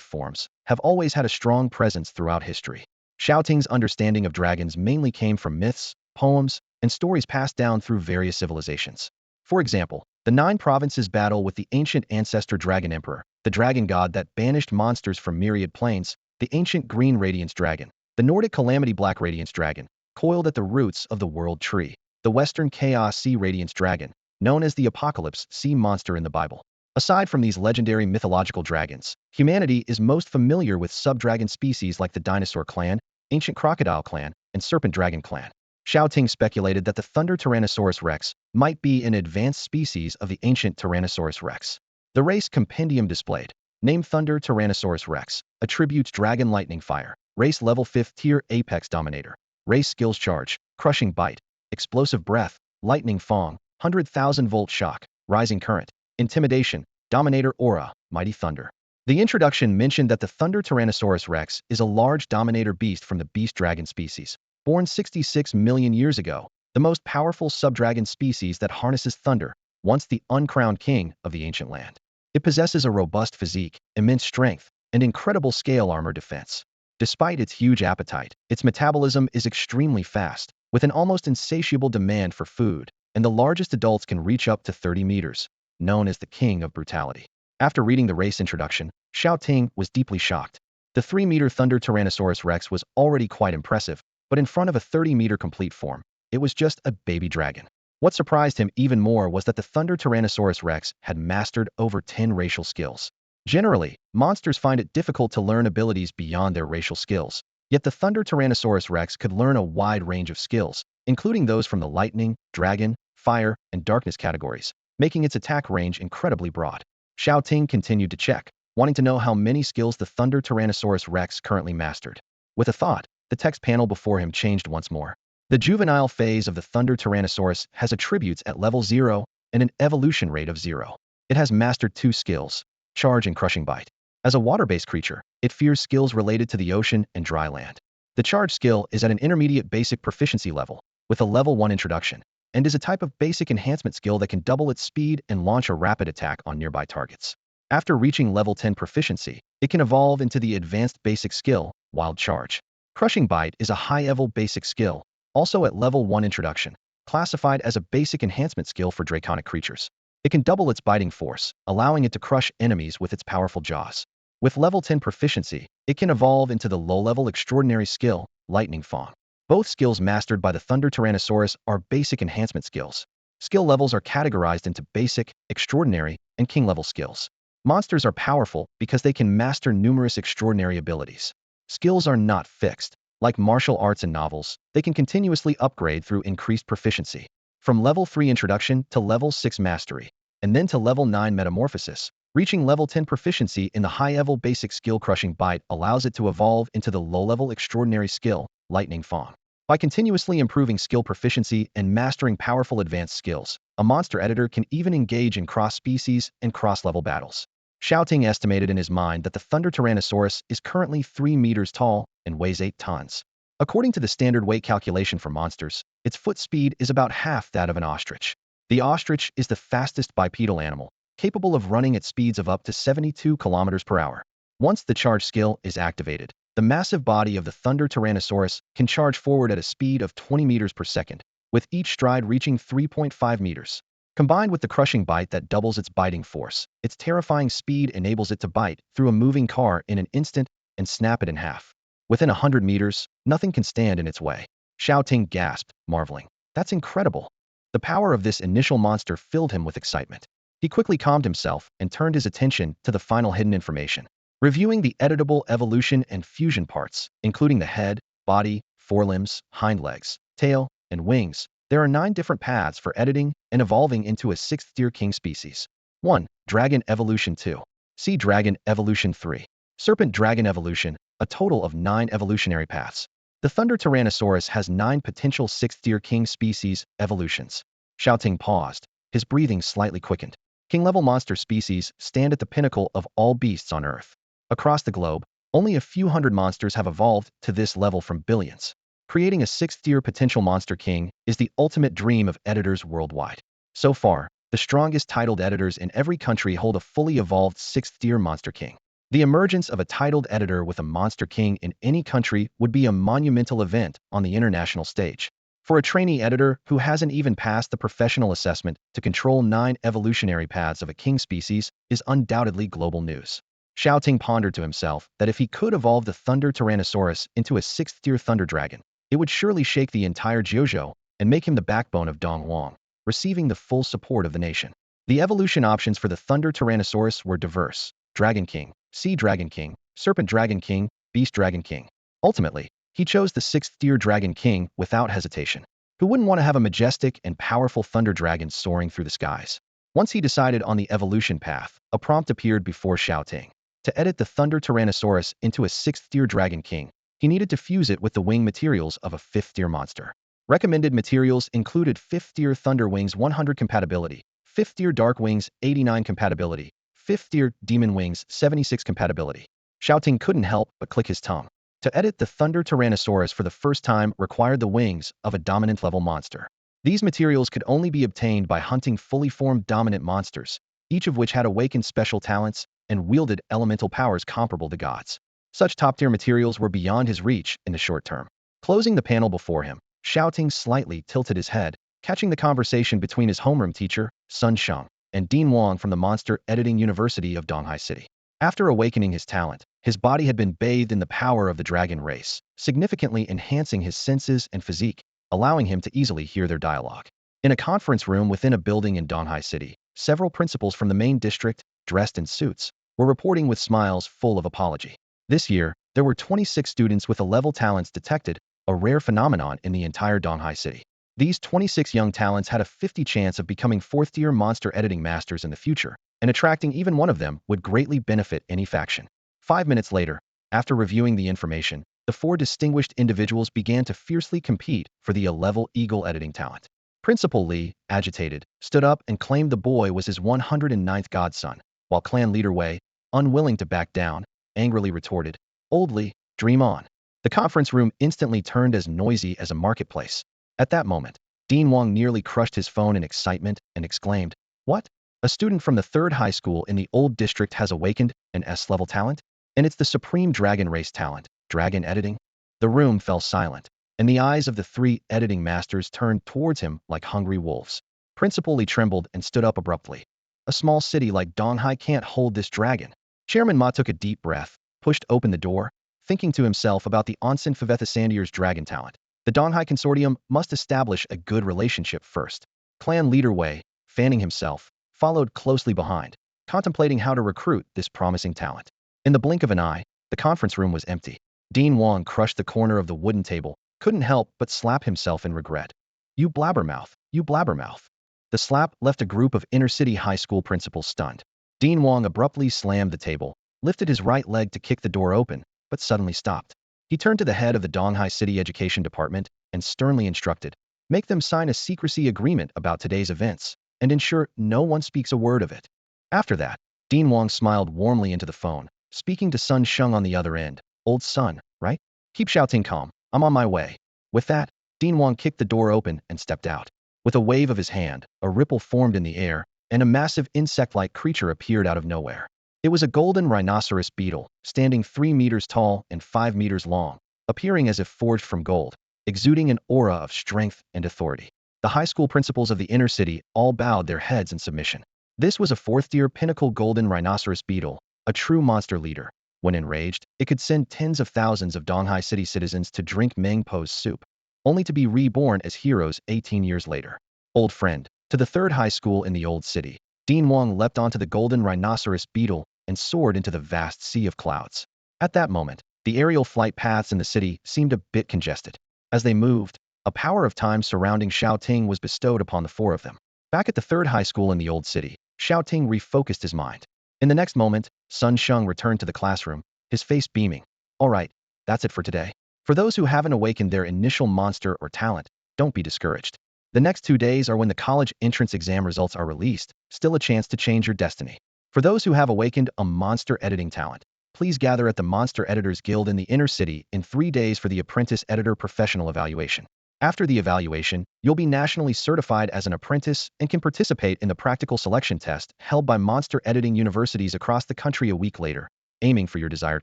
forms, have always had a strong presence throughout history. Xiao Ting's understanding of dragons mainly came from myths, poems, and stories passed down through various civilizations. For example, the Nine Provinces battle with the ancient ancestor dragon emperor, the dragon god that banished monsters from myriad planes, the ancient green radiance dragon, the Nordic calamity black radiance dragon, coiled at the roots of the world tree, the western chaos sea radiance dragon, known as the apocalypse sea monster in the Bible. Aside from these legendary mythological dragons, humanity is most familiar with sub-dragon species like the dinosaur clan, ancient crocodile clan, and serpent dragon clan. Xiao Ting speculated that the Thunder Tyrannosaurus rex might be an advanced species of the ancient Tyrannosaurus rex. The race compendium displayed, named Thunder Tyrannosaurus rex, attributes dragon lightning fire, race level 5th tier apex dominator, race skills charge, crushing bite, explosive breath, lightning fong, 100,000 volt shock, rising current, intimidation, dominator aura, mighty thunder. The introduction mentioned that the Thunder Tyrannosaurus rex is a large dominator beast from the beast dragon species, born 66 million years ago, the most powerful subdragon species that harnesses thunder, once the uncrowned king of the ancient land. It possesses a robust physique, immense strength, and incredible scale armor defense. Despite its huge appetite, its metabolism is extremely fast, with an almost insatiable demand for food, and the largest adults can reach up to 30 meters, known as the king of brutality. After reading the race introduction, Shao Ting was deeply shocked. The 3-meter Thunder Tyrannosaurus rex was already quite impressive, but in front of a 30-meter complete form, it was just a baby dragon. What surprised him even more was that the Thunder Tyrannosaurus rex had mastered over 10 racial skills. Generally, monsters find it difficult to learn abilities beyond their racial skills, yet the Thunder Tyrannosaurus rex could learn a wide range of skills, including those from the lightning, dragon, fire, and darkness categories, making its attack range incredibly broad. Shao Ting continued to check, wanting to know how many skills the Thunder Tyrannosaurus rex currently mastered. With a thought, the text panel before him changed once more. The juvenile phase of the Thunder Tyrannosaurus has attributes at level 0 and an evolution rate of 0. It has mastered 2 skills, charge and crushing bite. As a water-based creature, it fears skills related to the ocean and dry land. The charge skill is at an intermediate basic proficiency level, with a level 1 introduction, and is a type of basic enhancement skill that can double its speed and launch a rapid attack on nearby targets. After reaching level 10 proficiency, it can evolve into the advanced basic skill, Wild Charge. Crushing Bite is a high-level basic skill, also at level 1 introduction, classified as a basic enhancement skill for draconic creatures. It can double its biting force, allowing it to crush enemies with its powerful jaws. With level 10 proficiency, it can evolve into the low-level extraordinary skill, Lightning Fong. Both skills mastered by the Thunder Tyrannosaurus are basic enhancement skills. Skill levels are categorized into basic, extraordinary, and king-level skills. Monsters are powerful because they can master numerous extraordinary abilities. Skills are not fixed. Like martial arts and novels, they can continuously upgrade through increased proficiency. From level 3 introduction to level 6 mastery, and then to level 9 metamorphosis, reaching level 10 proficiency in the high-level basic skill Crushing Bite allows it to evolve into the low-level extraordinary skill, Lightning Fong. By continuously improving skill proficiency and mastering powerful advanced skills, a monster editor can even engage in cross-species and cross-level battles. Shao Ting estimated in his mind that the Thunder Tyrannosaurus is currently 3 meters tall and weighs 8 tons. According to the standard weight calculation for monsters, its foot speed is about half that of an ostrich. The ostrich is the fastest bipedal animal, capable of running at speeds of up to 72 kilometers per hour. Once the charge skill is activated, the massive body of the Thunder Tyrannosaurus can charge forward at a speed of 20 meters per second, with each stride reaching 3.5 meters. Combined with the crushing bite that doubles its biting force, its terrifying speed enables it to bite through a moving car in an instant and snap it in half. Within 100 meters, nothing can stand in its way. Shao Ting gasped, marveling. That's incredible. The power of this initial monster filled him with excitement. He quickly calmed himself and turned his attention to the final hidden information. Reviewing the editable evolution and fusion parts, including the head, body, forelimbs, hind legs, tail, and wings, there are 9 different paths for editing and evolving into a 6th-tier king species. 1. Dragon Evolution 2. Sea Dragon Evolution 3. Serpent Dragon Evolution, a total of 9 evolutionary paths. The Thunder Tyrannosaurus has 9 potential 6th-tier king species evolutions. Shao Ting paused, his breathing slightly quickened. King-level monster species stand at the pinnacle of all beasts on Earth. Across the globe, only a few hundred monsters have evolved to this level from billions. Creating a 6th-tier potential monster king is the ultimate dream of editors worldwide. So far, the strongest titled editors in every country hold a fully evolved 6th-tier monster king. The emergence of a titled editor with a monster king in any country would be a monumental event on the international stage. For a trainee editor who hasn't even passed the professional assessment to control 9 evolutionary paths of a king species is undoubtedly global news. Xiao Ting pondered to himself that if he could evolve the Thunder Tyrannosaurus into a 6th-tier thunder dragon, it would surely shake the entire Jiuzhou and make him the backbone of Donghuang, receiving the full support of the nation. The evolution options for the Thunder Tyrannosaurus were diverse: Dragon King, Sea Dragon King, Serpent Dragon King, Beast Dragon King. Ultimately, he chose the 6th-tier Dragon King without hesitation. Who wouldn't want to have a majestic and powerful thunder dragon soaring through the skies? Once he decided on the evolution path, a prompt appeared before Xiao Ting. To edit the Thunder Tyrannosaurus into a 6th-tier Dragon King, he needed to fuse it with the wing materials of a 5th-tier monster. Recommended materials included 5th-tier Thunder Wings 100 compatibility, 5th-tier Dark Wings 89 compatibility, 5th-tier Demon Wings 76 compatibility. Xiao Ting couldn't help but click his tongue. To edit the Thunder Tyrannosaurus for the first time required the wings of a dominant-level monster. These materials could only be obtained by hunting fully formed dominant monsters, each of which had awakened special talents and wielded elemental powers comparable to gods. Such top-tier materials were beyond his reach in the short term. Closing the panel before him, Xiao Ting slightly tilted his head, catching the conversation between his homeroom teacher, Sun Sheng, and Dean Wang from the Monster Editing University of Donghai City. After awakening his talent, his body had been bathed in the power of the dragon race, significantly enhancing his senses and physique, allowing him to easily hear their dialogue. In a conference room within a building in Donghai City, several principals from the main district, dressed in suits, were reporting with smiles full of apology. This year, there were 26 students with A-level talents detected, a rare phenomenon in the entire Donghai City. These 26 young talents had a 50 chance of becoming 4th-tier monster editing masters in the future, and attracting even one of them would greatly benefit any faction. 5 minutes later, after reviewing the information, the 4 distinguished individuals began to fiercely compete for the A-level Eagle editing talent. Principal Li, agitated, stood up and claimed the boy was his 109th godson, while clan leader Wei, unwilling to back down, angrily retorted, "Old Li, dream on." The conference room instantly turned as noisy as a marketplace. At that moment, Dean Wang nearly crushed his phone in excitement and exclaimed, "What? A student from the 3rd high school in the old district has awakened an S-level talent? And it's the supreme dragon race talent, dragon editing?" The room fell silent, and the eyes of the 3 editing masters turned towards him like hungry wolves. Principal Li trembled and stood up abruptly. "A small city like Donghai can't hold this dragon." Chairman Ma took a deep breath, pushed open the door, thinking to himself about the Onsen Favethasandier's dragon talent. The Donghai Consortium must establish a good relationship first. Clan leader Wei, fanning himself, followed closely behind, contemplating how to recruit this promising talent. In the blink of an eye, the conference room was empty. Dean Wang crushed the corner of the wooden table, couldn't help but slap himself in regret. "You blabbermouth, you blabbermouth." The slap left a group of inner-city high school principals stunned. Dean Wang abruptly slammed the table, lifted his right leg to kick the door open, but suddenly stopped. He turned to the head of the Donghai City Education Department and sternly instructed, "Make them sign a secrecy agreement about today's events, and ensure no one speaks a word of it." After that, Dean Wang smiled warmly into the phone, speaking to Sun Sheng on the other end. "Old Sun, right? Keep Xiao Ting calm. I'm on my way." With that, Dean Wang kicked the door open and stepped out. With a wave of his hand, a ripple formed in the air, and a massive insect-like creature appeared out of nowhere. It was a golden rhinoceros beetle, standing 3 meters tall and 5 meters long, appearing as if forged from gold, exuding an aura of strength and authority. The high school principals of the inner city all bowed their heads in submission. This was a 4th-tier pinnacle golden rhinoceros beetle, a true monster leader. When enraged, it could send tens of thousands of Donghai City citizens to drink Meng Po's soup, only to be reborn as heroes 18 years later. "Old friend." To the 3rd high school in the old city, Dean Wang leapt onto the golden rhinoceros beetle and soared into the vast sea of clouds. At that moment, the aerial flight paths in the city seemed a bit congested. As they moved, a power of time surrounding Shao Ting was bestowed upon the 4 of them. Back at the 3rd high school in the old city, Shao Ting refocused his mind. In the next moment, Sun Sheng returned to the classroom, his face beaming. "All right, that's it for today. For those who haven't awakened their initial monster or talent, don't be discouraged. The next 2 days are when the college entrance exam results are released, still a chance to change your destiny. For those who have awakened a monster editing talent, please gather at the Monster Editors Guild in the inner city in 3 days for the Apprentice Editor Professional Evaluation. After the evaluation, you'll be nationally certified as an apprentice and can participate in the practical selection test held by monster editing universities across the country a week later, aiming for your desired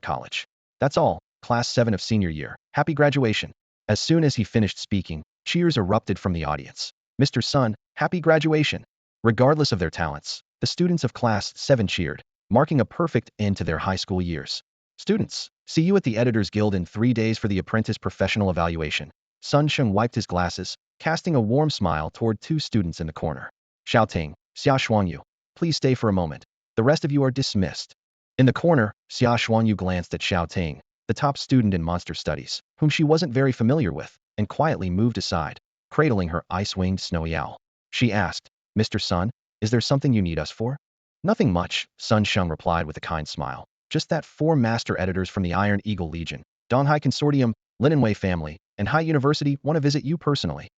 college. That's all, Class 7 of senior year. Happy graduation." As soon as he finished speaking, Cheers erupted from the audience. Mr. Sun, happy graduation! Regardless of their talents, the students of Class 7 cheered, marking a perfect end to their high school years. Students, see you at the Editors Guild in 3 days for the apprentice professional evaluation. Sun Sheng wiped his glasses, casting a warm smile toward 2 students in the corner. Xiao Ting, Xiao Shuangyu, please stay for a moment. The rest of you are dismissed. In the corner, Xiao Shuangyu glanced at Xiao Ting, the top student in monster studies, whom she wasn't very familiar with, and quietly moved aside, cradling her ice-winged snowy owl. She asked, Mr. Sun, is there something you need us for? Nothing much, Sun Sheng replied with a kind smile. Just that 4 master editors from the Iron Eagle Legion, Donghai Consortium, Linenwei family, and Hai University want to visit you personally.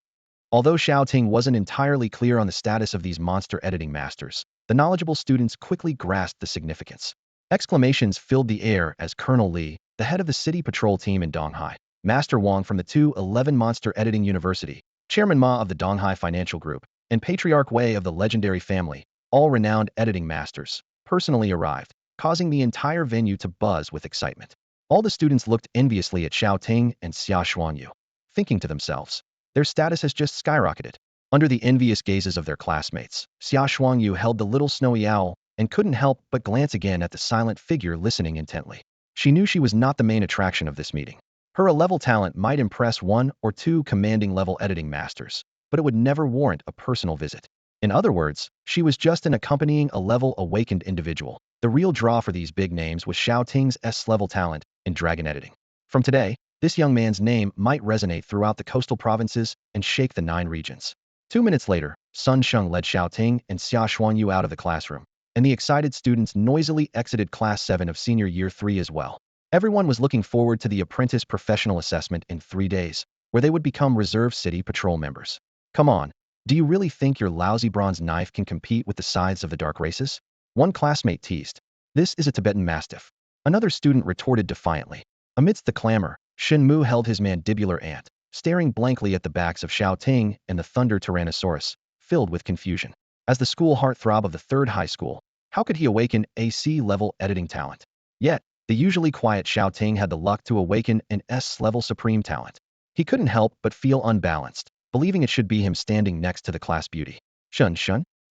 Although Shao Ting wasn't entirely clear on the status of these monster editing masters, the knowledgeable students quickly grasped the significance. Exclamations filled the air as Colonel Li, the head of the city patrol team in Donghai, Master Wang from the 211 Monster Editing University, Chairman Ma of the Donghai Financial Group, and Patriarch Wei of the legendary family, all renowned editing masters, personally arrived, causing the entire venue to buzz with excitement. All the students looked enviously at Xiao Ting and Xia Xuanyu, thinking to themselves, their status has just skyrocketed. Under the envious gazes of their classmates, Xia Xuanyu held the little snowy owl and couldn't help but glance again at the silent figure listening intently. She knew she was not the main attraction of this meeting. Her A-level talent might impress 1 or 2 commanding level editing masters, but it would never warrant a personal visit. In other words, she was just an accompanying A-level awakened individual. The real draw for these big names was Shao Ting's S-level talent in dragon editing. From today, this young man's name might resonate throughout the coastal provinces and shake the 9 regions. 2 minutes later, Sun Sheng led Xiao Ting and Xia Xuanyu out of the classroom, and the excited students noisily exited Class 7 of Senior Year 3 as well. Everyone was looking forward to the apprentice professional assessment in 3 days, where they would become reserve city patrol members. Come on, do you really think your lousy bronze knife can compete with the scythes of the dark races? One classmate teased. This is a Tibetan Mastiff. Another student retorted defiantly. Amidst the clamor, Shen Mu held his mandibular ant, staring blankly at the backs of Shao Ting and the Thunder Tyrannosaurus, filled with confusion. As the school heartthrob of the 3rd high school, how could he awaken a C-level editing talent? Yet, the usually quiet Shao Ting had the luck to awaken an S-level supreme talent. He couldn't help but feel unbalanced, believing it should be him standing next to the class beauty. Shun,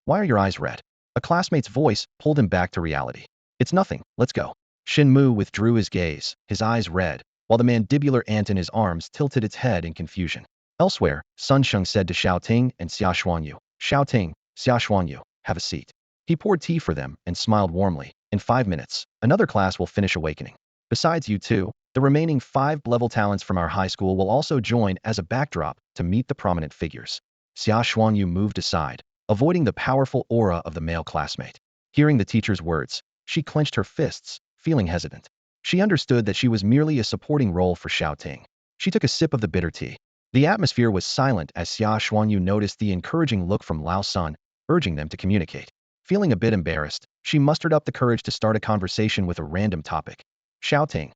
why are your eyes red? A classmate's voice pulled him back to reality. It's nothing, let's go. Shen Mu withdrew his gaze, his eyes red, while the mandibular ant in his arms tilted its head in confusion. Elsewhere, Sun Sheng said to Shao Ting and Xia Xuanyu, Shao Ting, Xia Xuanyu, have a seat. He poured tea for them and smiled warmly. In 5 minutes, another class will finish awakening. Besides you 2, the remaining 5 level talents from our high school will also join as a backdrop to meet the prominent figures. Xia Xuanyu moved aside, avoiding the powerful aura of the male classmate. Hearing the teacher's words, she clenched her fists, feeling hesitant. She understood that she was merely a supporting role for Shao Ting. She took a sip of the bitter tea. The atmosphere was silent as Xia Xuanyu noticed the encouraging look from Lao Sun, urging them to communicate. Feeling a bit embarrassed, she mustered up the courage to start a conversation with a random topic. Shao Ting,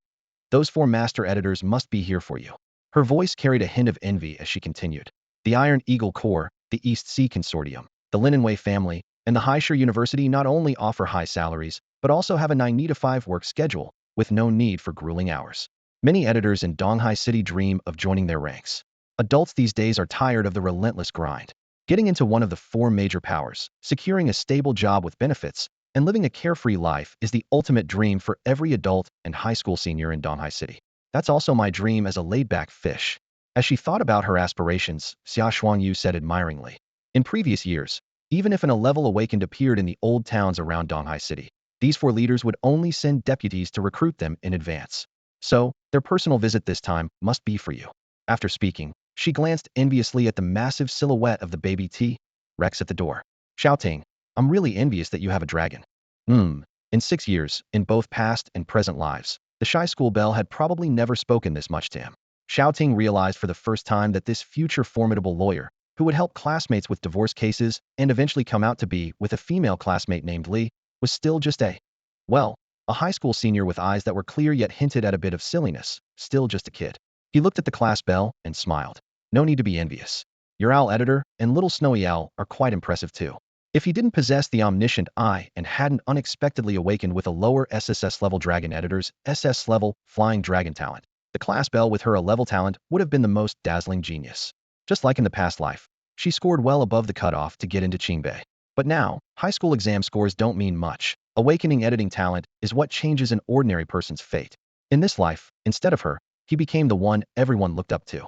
those 4 master editors must be here for you. Her voice carried a hint of envy as she continued. The Iron Eagle Corps, the East Sea Consortium, the Linenwei family, and the Haisher University not only offer high salaries, but also have a 9 to 5 work schedule, with no need for grueling hours. Many editors in Donghai City dream of joining their ranks. Adults these days are tired of the relentless grind. Getting into one of the 4 major powers, securing a stable job with benefits, and living a carefree life is the ultimate dream for every adult and high school senior in Donghai City. That's also my dream as a laid-back fish. As she thought about her aspirations, Xia Xuanyu said admiringly. In previous years, even if an A-level awakened appeared in the old towns around Donghai City, these 4 leaders would only send deputies to recruit them in advance. So, their personal visit this time must be for you. After speaking, she glanced enviously at the massive silhouette of the baby T-Rex at the door. Shao Ting, I'm really envious that you have a dragon. In 6 years, in both past and present lives, the shy school belle had probably never spoken this much to him. Shao Ting realized for the first time that this future formidable lawyer, who would help classmates with divorce cases and eventually come out to be with a female classmate named Li, was still just a high school senior with eyes that were clear yet hinted at a bit of silliness, still just a kid. He looked at the class belle and smiled. No need to be envious. Your owl editor and little snowy owl are quite impressive too. If he didn't possess the omniscient eye and hadn't unexpectedly awakened with a lower SSS level dragon editor's SS level flying dragon talent, the class belle with her A level talent would have been the most dazzling genius. Just like in the past life, she scored well above the cutoff to get into Qingbei. But now, high school exam scores don't mean much. Awakening editing talent is what changes an ordinary person's fate. In this life, instead of her, he became the one everyone looked up to.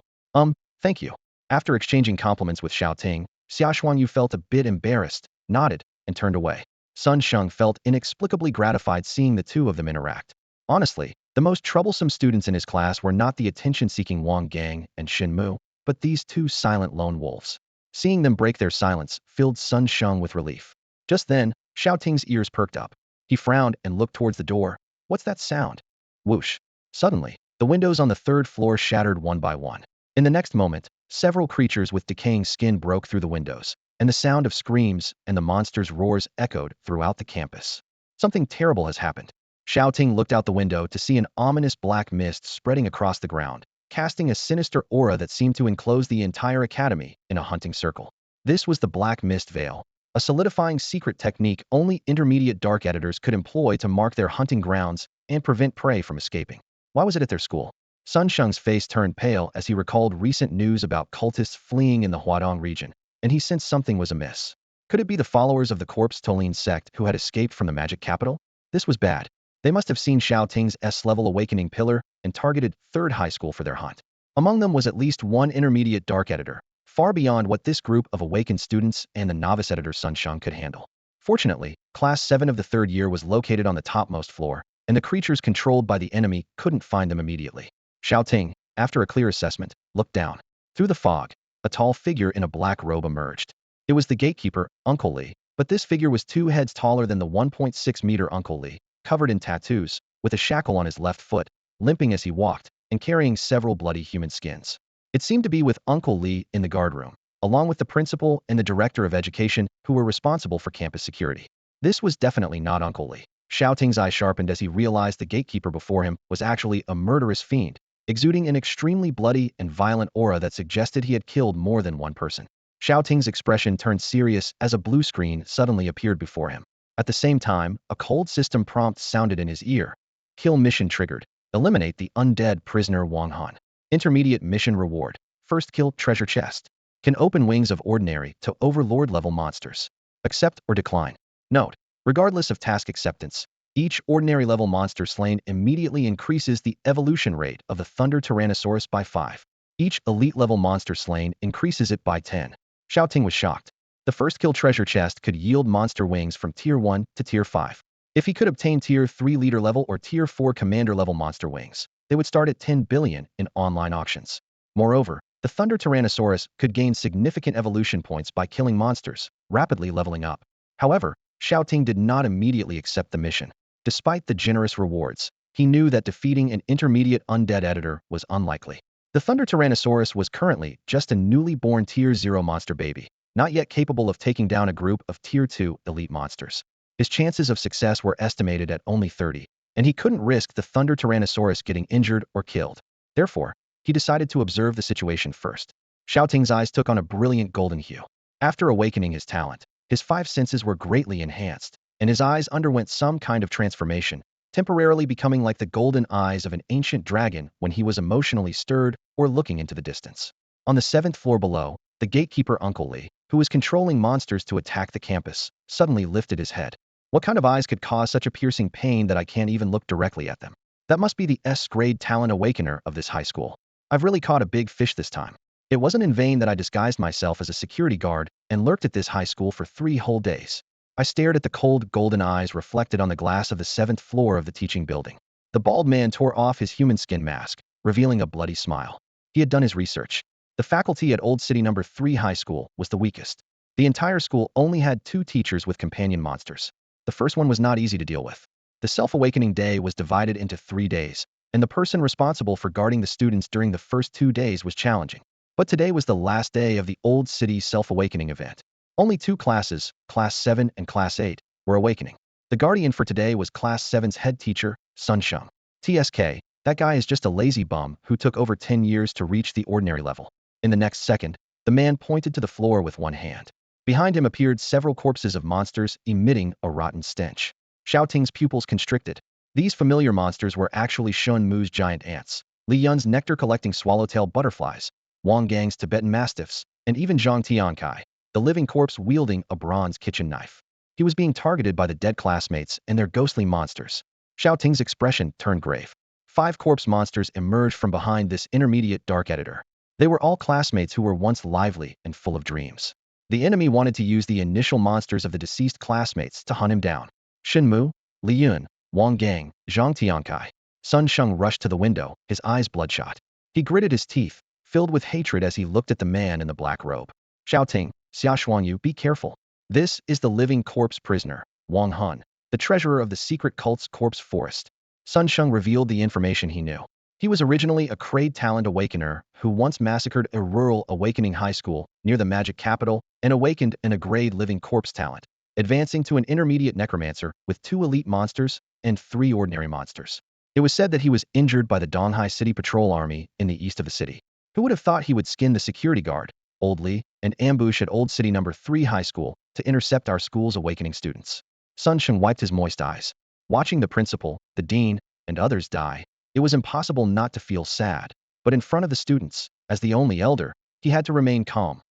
Thank you. After exchanging compliments with Xiao Ting, Xia Xuanyu felt a bit embarrassed, nodded, and turned away. Sun Sheng felt inexplicably gratified seeing the two of them interact. Honestly, the most troublesome students in his class were not the attention-seeking Wang Gang and Xin Mu, but these two silent lone wolves. Seeing them break their silence filled Sun Sheng with relief. Just then, Shao Ting's ears perked up. He frowned and looked towards the door. What's that sound? Whoosh. Suddenly, the windows on the third floor shattered one by one. In the next moment, several creatures with decaying skin broke through the windows, and the sound of screams and the monsters' roars echoed throughout the campus. Something terrible has happened. Shao Ting looked out the window to see an ominous black mist spreading across the ground, casting a sinister aura that seemed to enclose the entire academy in a hunting circle. This was the Black Mist Veil, a solidifying secret technique only intermediate dark editors could employ to mark their hunting grounds and prevent prey from escaping. Why was it at their school? Sun Sheng's face turned pale as he recalled recent news about cultists fleeing in the Huadong region, and he sensed something was amiss. Could it be the followers of the Corpse Tolene sect who had escaped from the magic capital? This was bad. They must have seen Shao Ting's S-level awakening pillar and targeted third high school for their hunt. Among them was at least one intermediate dark editor, far beyond what this group of awakened students and the novice editor Sun Sheng could handle. Fortunately, Class 7 of the third year was located on the topmost floor, and the creatures controlled by the enemy couldn't find them immediately. Shao Ting, after a clear assessment, looked down. Through the fog, a tall figure in a black robe emerged. It was the gatekeeper, Uncle Li, but this figure was 2 heads taller than the 1.6-meter Uncle Li, covered in tattoos, with a shackle on his left foot, limping as he walked, and carrying several bloody human skins. It seemed to be with Uncle Li in the guardroom, along with the principal and the director of education who were responsible for campus security. This was definitely not Uncle Li. Shao Ting's eye sharpened as he realized the gatekeeper before him was actually a murderous fiend, exuding an extremely bloody and violent aura that suggested he had killed more than one person. Shao Ting's expression turned serious as a blue screen suddenly appeared before him. At the same time, a cold system prompt sounded in his ear. Kill mission triggered. Eliminate the undead prisoner Wang Han. Intermediate mission reward. First kill treasure chest. Can open wings of ordinary to overlord level monsters. Accept or decline. Note, regardless of task acceptance, each ordinary level monster slain immediately increases the evolution rate of the Thunder Tyrannosaurus by 5. Each elite level monster slain increases it by 10. Shao Ting was shocked. The first kill treasure chest could yield monster wings from Tier 1 to Tier 5. If he could obtain Tier 3 leader level or Tier 4 commander level monster wings, they would start at 10 billion in online auctions. Moreover, the Thunder Tyrannosaurus could gain significant evolution points by killing monsters, rapidly leveling up. However, Shao Ting did not immediately accept the mission. Despite the generous rewards, he knew that defeating an intermediate undead editor was unlikely. The Thunder Tyrannosaurus was currently just a newly born Tier 0 monster baby, not yet capable of taking down a group of Tier 2 elite monsters. His chances of success were estimated at only 30, and he couldn't risk the Thunder Tyrannosaurus getting injured or killed. Therefore, he decided to observe the situation first. Shao Ting's eyes took on a brilliant golden hue. After awakening his talent, his 5 senses were greatly enhanced, and his eyes underwent some kind of transformation, temporarily becoming like the golden eyes of an ancient dragon when he was emotionally stirred or looking into the distance. On the 7th floor below, the gatekeeper Uncle Li, who was controlling monsters to attack the campus, suddenly lifted his head. What kind of eyes could cause such a piercing pain that I can't even look directly at them? That must be the S-grade talent awakener of this high school. I've really caught a big fish this time. It wasn't in vain that I disguised myself as a security guard and lurked at this high school for 3 whole days. I stared at the cold golden eyes reflected on the glass of the 7th floor of the teaching building. The bald man tore off his human skin mask, revealing a bloody smile. He had done his research. The faculty at Old City No. 3 High School was the weakest. The entire school only had 2 teachers with companion monsters. The first one was not easy to deal with. The self-awakening day was divided into 3 days, and the person responsible for guarding the students during the first 2 days was challenging. But today was the last day of the Old City self-awakening event. Only 2 classes, Class 7 and Class 8, were awakening. The guardian for today was Class 7's head teacher, Sun Sheng. TSK, that guy is just a lazy bum who took over 10 years to reach the ordinary level. In the next second, the man pointed to the floor with one hand. Behind him appeared several corpses of monsters emitting a rotten stench. Shao Ting's pupils constricted. These familiar monsters were actually Shun Mu's giant ants, Li Yun's nectar-collecting swallowtail butterflies, Wang Gang's Tibetan Mastiffs, and even Zhang Tiankai, the living corpse wielding a bronze kitchen knife. He was being targeted by the dead classmates and their ghostly monsters. Xiao Ting's expression turned grave. 5 corpse monsters emerged from behind this intermediate dark editor. They were all classmates who were once lively and full of dreams. The enemy wanted to use the initial monsters of the deceased classmates to hunt him down. Shen Mu, Li Yun, Wang Gang, Zhang Tiankai. Sun Sheng rushed to the window, his eyes bloodshot. He gritted his teeth, filled with hatred as he looked at the man in the black robe. Shao Ting, Xiaoshuangyu, be careful. This is the living corpse prisoner, Wang Han, the treasurer of the secret cult's corpse forest. Sun Sheng revealed the information he knew. He was originally a Crade talent awakener who once massacred a rural awakening high school near the magic capital and awakened an Grade living corpse talent, advancing to an intermediate necromancer with 2 elite monsters and 3 ordinary monsters. It was said that he was injured by the Donghai City Patrol Army in the east of the city. Who would have thought he would skin the security guard, Old Li, and ambush at Old City Number 3 High School to intercept our school's awakening students? Sun Sheng wiped his moist eyes. Watching the principal, the dean, and others die, it was impossible not to feel sad. But in front of the students, as the only elder, he had to remain calm.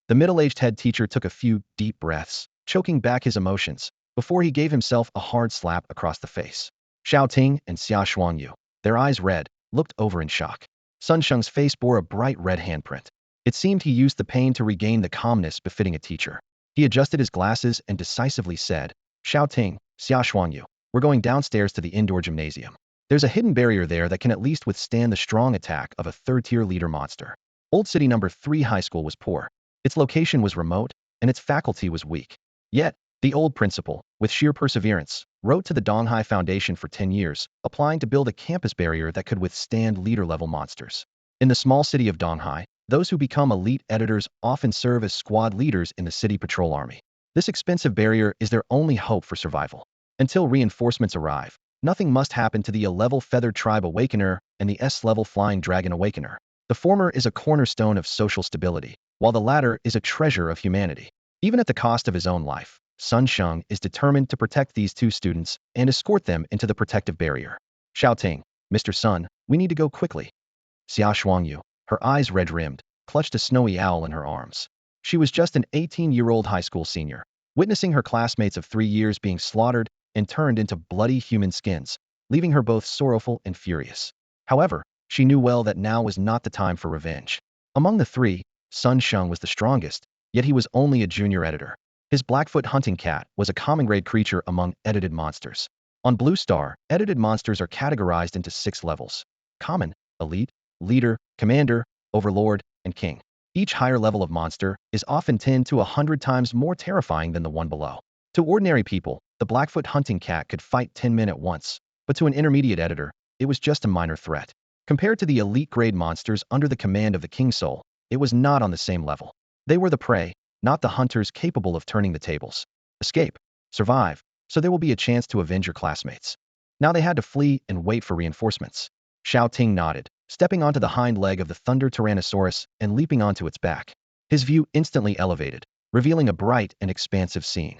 The middle-aged head teacher took a few deep breaths, choking back his emotions, before he gave himself a hard slap across the face. Shao Ting and Xia Shuangyu, their eyes red, looked over in shock. Sun Sheng's face bore a bright red handprint. It seemed he used the pain to regain the calmness befitting a teacher. He adjusted his glasses and decisively said, Shao Ting, Xia Shuangyu, we're going downstairs to the indoor gymnasium. There's a hidden barrier there that can at least withstand the strong attack of a 3rd-tier leader monster. Old City Number 3 High School was poor. Its location was remote, and its faculty was weak. Yet, the old principal, with sheer perseverance, wrote to the Donghai Foundation for 10 years, applying to build a campus barrier that could withstand leader-level monsters. In the small city of Donghai, those who become elite editors often serve as squad leaders in the city patrol army. This expensive barrier is their only hope for survival. Until reinforcements arrive, nothing must happen to the A-level Feathered Tribe Awakener and the S-level Flying Dragon Awakener. The former is a cornerstone of social stability, while the latter is a treasure of humanity. Even at the cost of his own life, Sun Sheng is determined to protect these 2 students and escort them into the protective barrier. Shao Ting, Mr. Sun, we need to go quickly. Xia Shuangyu, her eyes red-rimmed, clutched a snowy owl in her arms. She was just an 18-year-old high school senior, witnessing her classmates of 3 years being slaughtered and turned into bloody human skins, leaving her both sorrowful and furious. However, she knew well that now was not the time for revenge. Among the 3, Sun Sheng was the strongest, yet he was only a junior editor. His Blackfoot hunting cat was a common grade creature among edited monsters. On Blue Star, edited monsters are categorized into 6 levels: common, elite, leader, commander, overlord, and king. Each higher level of monster is often 10 to 100 times more terrifying than the one below. To ordinary people, the Blackfoot hunting cat could fight 10 men at once, but to an intermediate editor, it was just a minor threat. Compared to the elite grade monsters under the command of the King Soul, it was not on the same level. They were the prey, not the hunters capable of turning the tables. Escape, survive, so there will be a chance to avenge your classmates. Now they had to flee and wait for reinforcements. Xiao Ting nodded, stepping onto the hind leg of the Thunder Tyrannosaurus and leaping onto its back. His view instantly elevated, revealing a bright and expansive scene.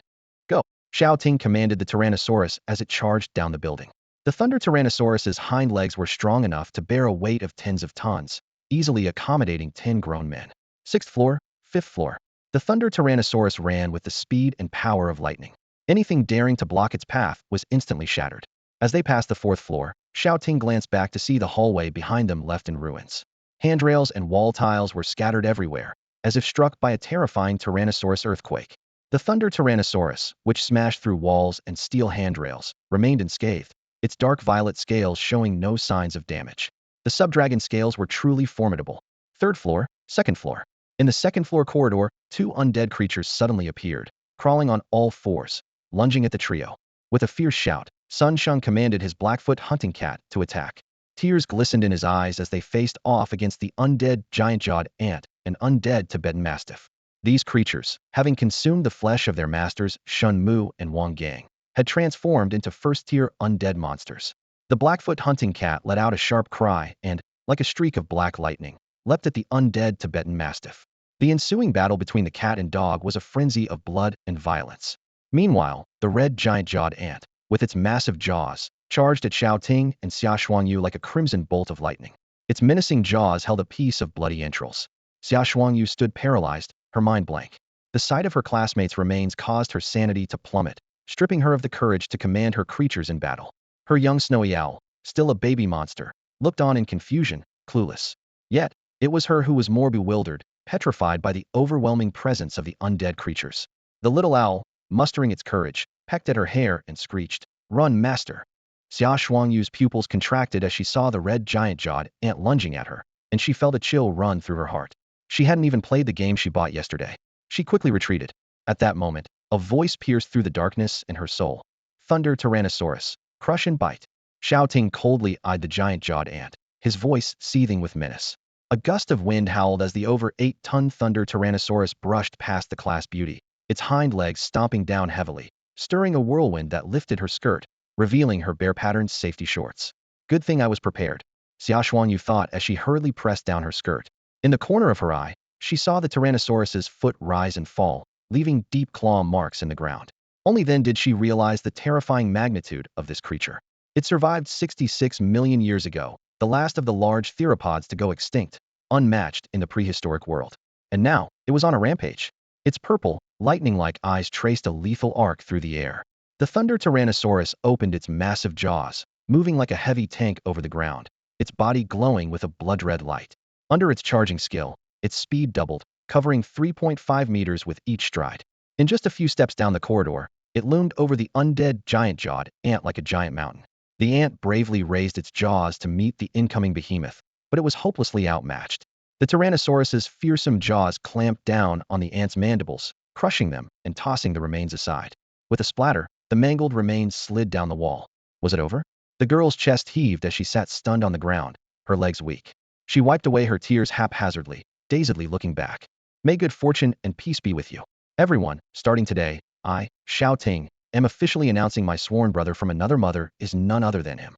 Go! Xiao Ting commanded the Tyrannosaurus as it charged down the building. The Thunder Tyrannosaurus's hind legs were strong enough to bear a weight of tens of tons, easily accommodating 10 grown men. 6th floor, 5th floor. The Thunder Tyrannosaurus ran with the speed and power of lightning. Anything daring to block its path was instantly shattered. As they passed the 4th floor, Xiao Ting glanced back to see the hallway behind them left in ruins. Handrails and wall tiles were scattered everywhere, as if struck by a terrifying Tyrannosaurus earthquake. The Thunder Tyrannosaurus, which smashed through walls and steel handrails, remained unscathed, its dark violet scales showing no signs of damage. The subdragon scales were truly formidable. 3rd floor, 2nd floor. In the 2nd floor corridor, 2 undead creatures suddenly appeared, crawling on all 4s, lunging at the trio. With a fierce shout, Sun Sheng commanded his Blackfoot hunting cat to attack. Tears glistened in his eyes as they faced off against the undead giant-jawed ant and undead Tibetan mastiff. These creatures, having consumed the flesh of their masters Shen Mu and Wang Gang, had transformed into 1st-tier undead monsters. The Blackfoot hunting cat let out a sharp cry and, like a streak of black lightning, leapt at the undead Tibetan mastiff. The ensuing battle between the cat and dog was a frenzy of blood and violence. Meanwhile, the red giant-jawed ant, with its massive jaws, charged at Xiao Ting and Xia Shuangyu like a crimson bolt of lightning. Its menacing jaws held a piece of bloody entrails. Xiao Yu stood paralyzed, her mind blank. The sight of her classmates' remains caused her sanity to plummet, stripping her of the courage to command her creatures in battle. Her young snowy owl, still a baby monster, looked on in confusion, clueless. Yet, it was her who was more bewildered, petrified by the overwhelming presence of the undead creatures. The little owl, mustering its courage, pecked at her hair and screeched, "Run, master!" Xiao Yu's pupils contracted as she saw the red giant-jawed ant lunging at her, and she felt a chill run through her heart. She hadn't even played the game she bought yesterday. She quickly retreated. At that moment, a voice pierced through the darkness in her soul. "Thunder Tyrannosaurus, crush and bite." Shao Ting coldly eyed the giant-jawed ant, his voice seething with menace. A gust of wind howled as the over 8-ton Thunder Tyrannosaurus brushed past the class beauty, its hind legs stomping down heavily, stirring a whirlwind that lifted her skirt, revealing her bare-patterned safety shorts. Good thing I was prepared, Xiao Yu thought as she hurriedly pressed down her skirt. In the corner of her eye, she saw the Tyrannosaurus's foot rise and fall, leaving deep claw marks in the ground. Only then did she realize the terrifying magnitude of this creature. It survived 66 million years ago, the last of the large theropods to go extinct, unmatched in the prehistoric world. And now, it was on a rampage. Its purple, lightning-like eyes traced a lethal arc through the air. The Thunder Tyrannosaurus opened its massive jaws, moving like a heavy tank over the ground, its body glowing with a blood-red light. Under its charging skill, its speed doubled, covering 3.5 meters with each stride. In just a few steps down the corridor, it loomed over the undead giant-jawed ant like a giant mountain. The ant bravely raised its jaws to meet the incoming behemoth, but it was hopelessly outmatched. The Tyrannosaurus's fearsome jaws clamped down on the ant's mandibles, crushing them and tossing the remains aside. With a splatter, the mangled remains slid down the wall. Was it over? The girl's chest heaved as she sat stunned on the ground, her legs weak. She wiped away her tears haphazardly, dazedly looking back. "May good fortune and peace be with you. Everyone, starting today, I, Shao Ting, am officially announcing my sworn brother from another mother is none other than him.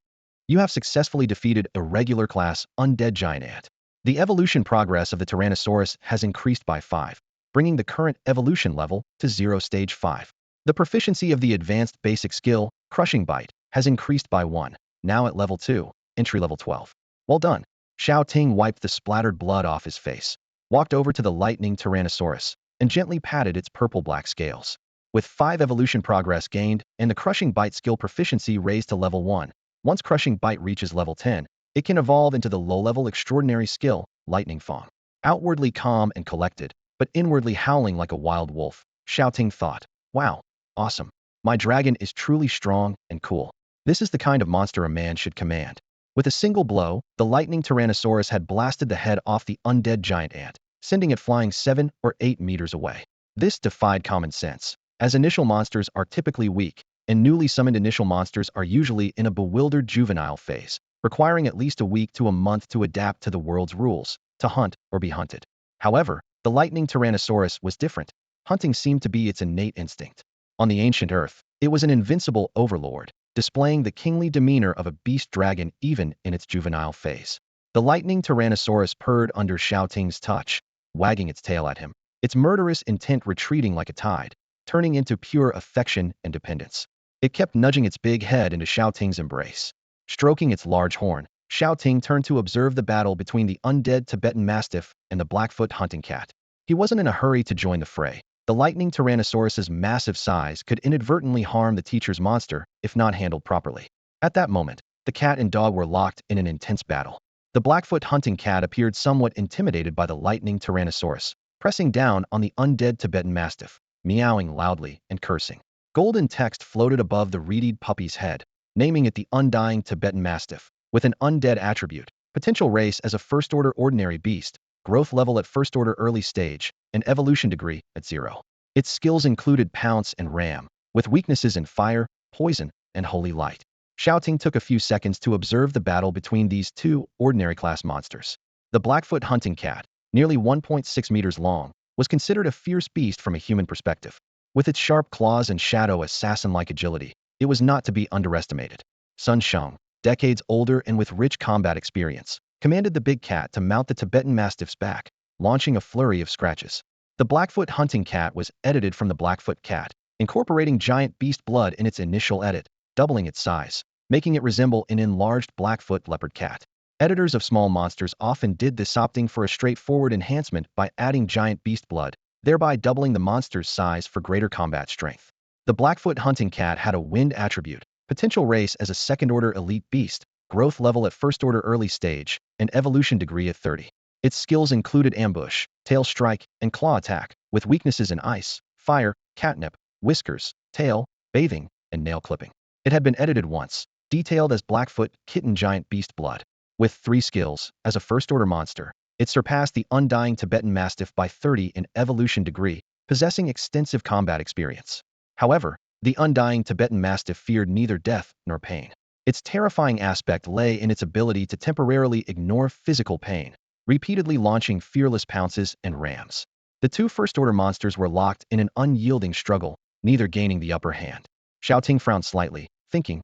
You have successfully defeated a regular class undead giant ant. The evolution progress of the Tyrannosaurus has increased by 5, bringing the current evolution level to 0 stage 5. The proficiency of the advanced basic skill, Crushing Bite, has increased by 1, now at level 2, entry level 12. Well done." Shao Ting wiped the splattered blood off his face, walked over to the lightning Tyrannosaurus, and gently patted its purple-black scales. With 5 evolution progress gained and the Crushing Bite skill proficiency raised to level 1, once Crushing Bite reaches level 10, it can evolve into the low-level extraordinary skill, Lightning Fang. Outwardly calm and collected, but inwardly howling like a wild wolf, Shao Ting thought, "Wow, awesome. My dragon is truly strong and cool. This is the kind of monster a man should command." With a single blow, the lightning Tyrannosaurus had blasted the head off the undead giant ant, sending it flying 7 or 8 meters away. This defied common sense, as initial monsters are typically weak, and newly summoned initial monsters are usually in a bewildered juvenile phase, requiring at least a week to a month to adapt to the world's rules, to hunt or be hunted. However, the lightning Tyrannosaurus was different. Hunting seemed to be its innate instinct. On the ancient Earth, it was an invincible overlord, displaying the kingly demeanor of a beast dragon even in its juvenile phase. The lightning Tyrannosaurus purred under Shao Ting's touch, wagging its tail at him, its murderous intent retreating like a tide, turning into pure affection and dependence. It kept nudging its big head into Shao Ting's embrace. Stroking its large horn, Shao Ting turned to observe the battle between the undead Tibetan Mastiff and the Blackfoot hunting cat. He wasn't in a hurry to join the fray. The lightning Tyrannosaurus's massive size could inadvertently harm the teacher's monster if not handled properly. At that moment, the cat and dog were locked in an intense battle. The Blackfoot hunting cat appeared somewhat intimidated by the lightning Tyrannosaurus, pressing down on the undead Tibetan Mastiff, meowing loudly and cursing. Golden text floated above the reedied puppy's head, naming it the undying Tibetan Mastiff, with an undead attribute, potential race as a first-order ordinary beast, growth level at first-order early stage, and evolution degree at 0. Its skills included Pounce and Ram, with weaknesses in fire, poison, and holy light. Shao Ting took a few seconds to observe the battle between these two ordinary-class monsters. The Blackfoot hunting cat, nearly 1.6 meters long, was considered a fierce beast from a human perspective. With its sharp claws and shadow assassin-like agility, it was not to be underestimated. Sun Shang, decades older and with rich combat experience, commanded the big cat to mount the Tibetan Mastiff's back, launching a flurry of scratches. The Blackfoot hunting cat was edited from the Blackfoot cat, incorporating giant beast blood in its initial edit, doubling its size, making it resemble an enlarged Blackfoot leopard cat. Editors of small monsters often did this, opting for a straightforward enhancement by adding giant beast blood, thereby doubling the monster's size for greater combat strength. The Blackfoot hunting cat had a wind attribute, potential race as a second-order elite beast, growth level at first-order early stage, and evolution degree at 30. Its skills included ambush, tail strike, and claw attack, with weaknesses in ice, fire, catnip, whiskers, tail, bathing, and nail clipping. It had been edited once, detailed as Blackfoot Kitten Giant Beast Blood. With 3 skills, as a first-order monster, it surpassed the undying Tibetan Mastiff by 30 in evolution degree, possessing extensive combat experience. However, the undying Tibetan Mastiff feared neither death nor pain. Its terrifying aspect lay in its ability to temporarily ignore physical pain, repeatedly launching fearless pounces and rams. The 2 first-order monsters were locked in an unyielding struggle, neither gaining the upper hand. Xiao Ting frowned slightly, thinking,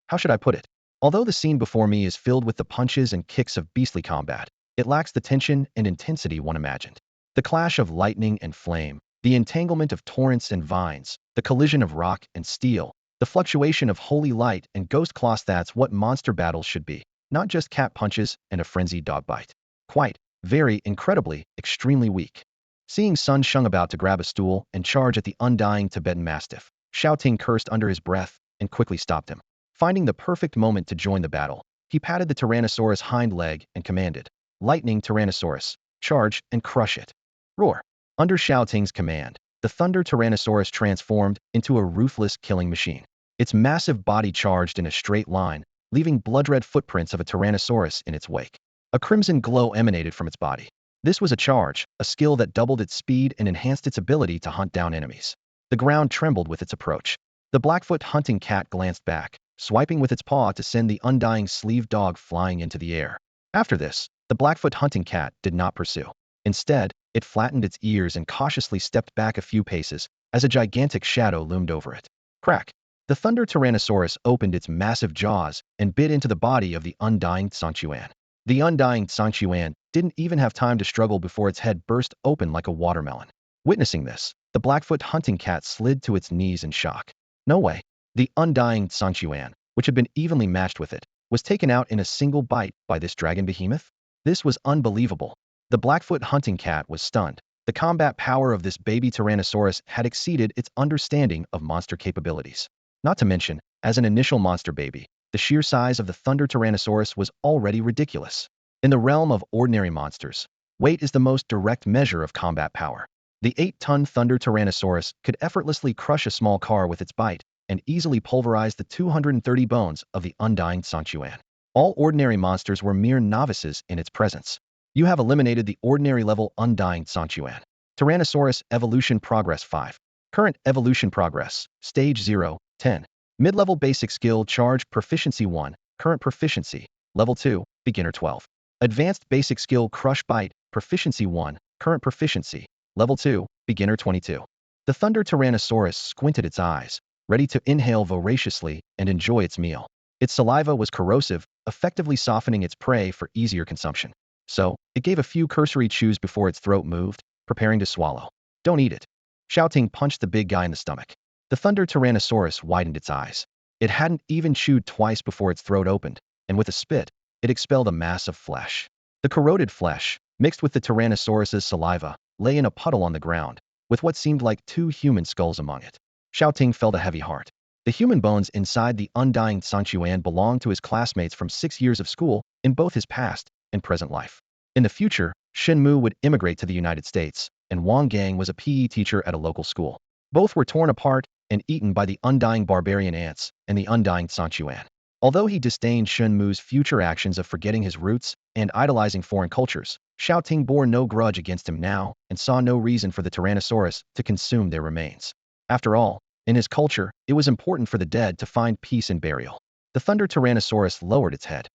how should I put it? Although the scene before me is filled with the punches and kicks of beastly combat, it lacks the tension and intensity one imagined. The clash of lightning and flame, the entanglement of torrents and vines, the collision of rock and steel, the fluctuation of holy light and ghost claws, that's what monster battles should be, not just cat punches and a frenzied dog bite. Quite, very, incredibly, extremely weak. Seeing Sun Sheng about to grab a stool and charge at the undying Tibetan Mastiff, Shao Ting cursed under his breath and quickly stopped him. Finding the perfect moment to join the battle, he patted the Tyrannosaurus' hind leg and commanded, "Lightning Tyrannosaurus, charge and crush it." Roar. Under Shao Ting's command, the Thunder Tyrannosaurus transformed into a ruthless killing machine. Its massive body charged in a straight line, leaving blood-red footprints of a Tyrannosaurus in its wake. A crimson glow emanated from its body. This was a charge, a skill that doubled its speed and enhanced its ability to hunt down enemies. The ground trembled with its approach. The Blackfoot hunting cat glanced back, swiping with its paw to send the undying sleeved dog flying into the air. After this, the Blackfoot hunting cat did not pursue. Instead, it flattened its ears and cautiously stepped back a few paces as a gigantic shadow loomed over it. Crack! The Thunder Tyrannosaurus opened its massive jaws and bit into the body of the undying Tsangchuan. The undying Tsangchuan didn't even have time to struggle before its head burst open like a watermelon. Witnessing this, the Blackfoot hunting cat slid to its knees in shock. No way. The undying Tsangchuan, which had been evenly matched with it, was taken out in a single bite by this dragon behemoth? This was unbelievable. The Blackfoot hunting cat was stunned. The combat power of this baby Tyrannosaurus had exceeded its understanding of monster capabilities. Not to mention, as an initial monster baby, the sheer size of the Thunder Tyrannosaurus was already ridiculous. In the realm of ordinary monsters, weight is the most direct measure of combat power. The 8-ton Thunder Tyrannosaurus could effortlessly crush a small car with its bite, and easily pulverize the 230 bones of the undying Tsangchuan. All ordinary monsters were mere novices in its presence. You have eliminated the ordinary level undying Tsangchuan. Tyrannosaurus Evolution Progress 5. Current Evolution Progress, Stage 0, 10. Mid-level Basic Skill Charge Proficiency 1, Current Proficiency, Level 2, Beginner 12. Advanced Basic Skill Crush Bite, Proficiency 1, Current Proficiency, Level 2, Beginner 22. The Thunder Tyrannosaurus squinted its eyes, ready to inhale voraciously and enjoy its meal. Its saliva was corrosive, effectively softening its prey for easier consumption. So, it gave a few cursory chews before its throat moved, preparing to swallow. Don't eat it. Xiao Ting punched the big guy in the stomach. The Thunder Tyrannosaurus widened its eyes. It hadn't even chewed twice before its throat opened, and with a spit, it expelled a mass of flesh. The corroded flesh, mixed with the Tyrannosaurus's saliva, lay in a puddle on the ground, with what seemed like 2 human skulls among it. Xiao Ting felt a heavy heart. The human bones inside the undying Tsangchuan belonged to his classmates from 6 years of school in both his past and present life. In the future, Shenmu would immigrate to the United States, and Wang Gang was a PE teacher at a local school. Both were torn apart and eaten by the undying barbarian ants and the undying Tsangchuan. Although he disdained Shenmu's future actions of forgetting his roots and idolizing foreign cultures, Xiao Ting bore no grudge against him now and saw no reason for the Tyrannosaurus to consume their remains. After all, in his culture, it was important for the dead to find peace and burial. The Thunder Tyrannosaurus lowered its head.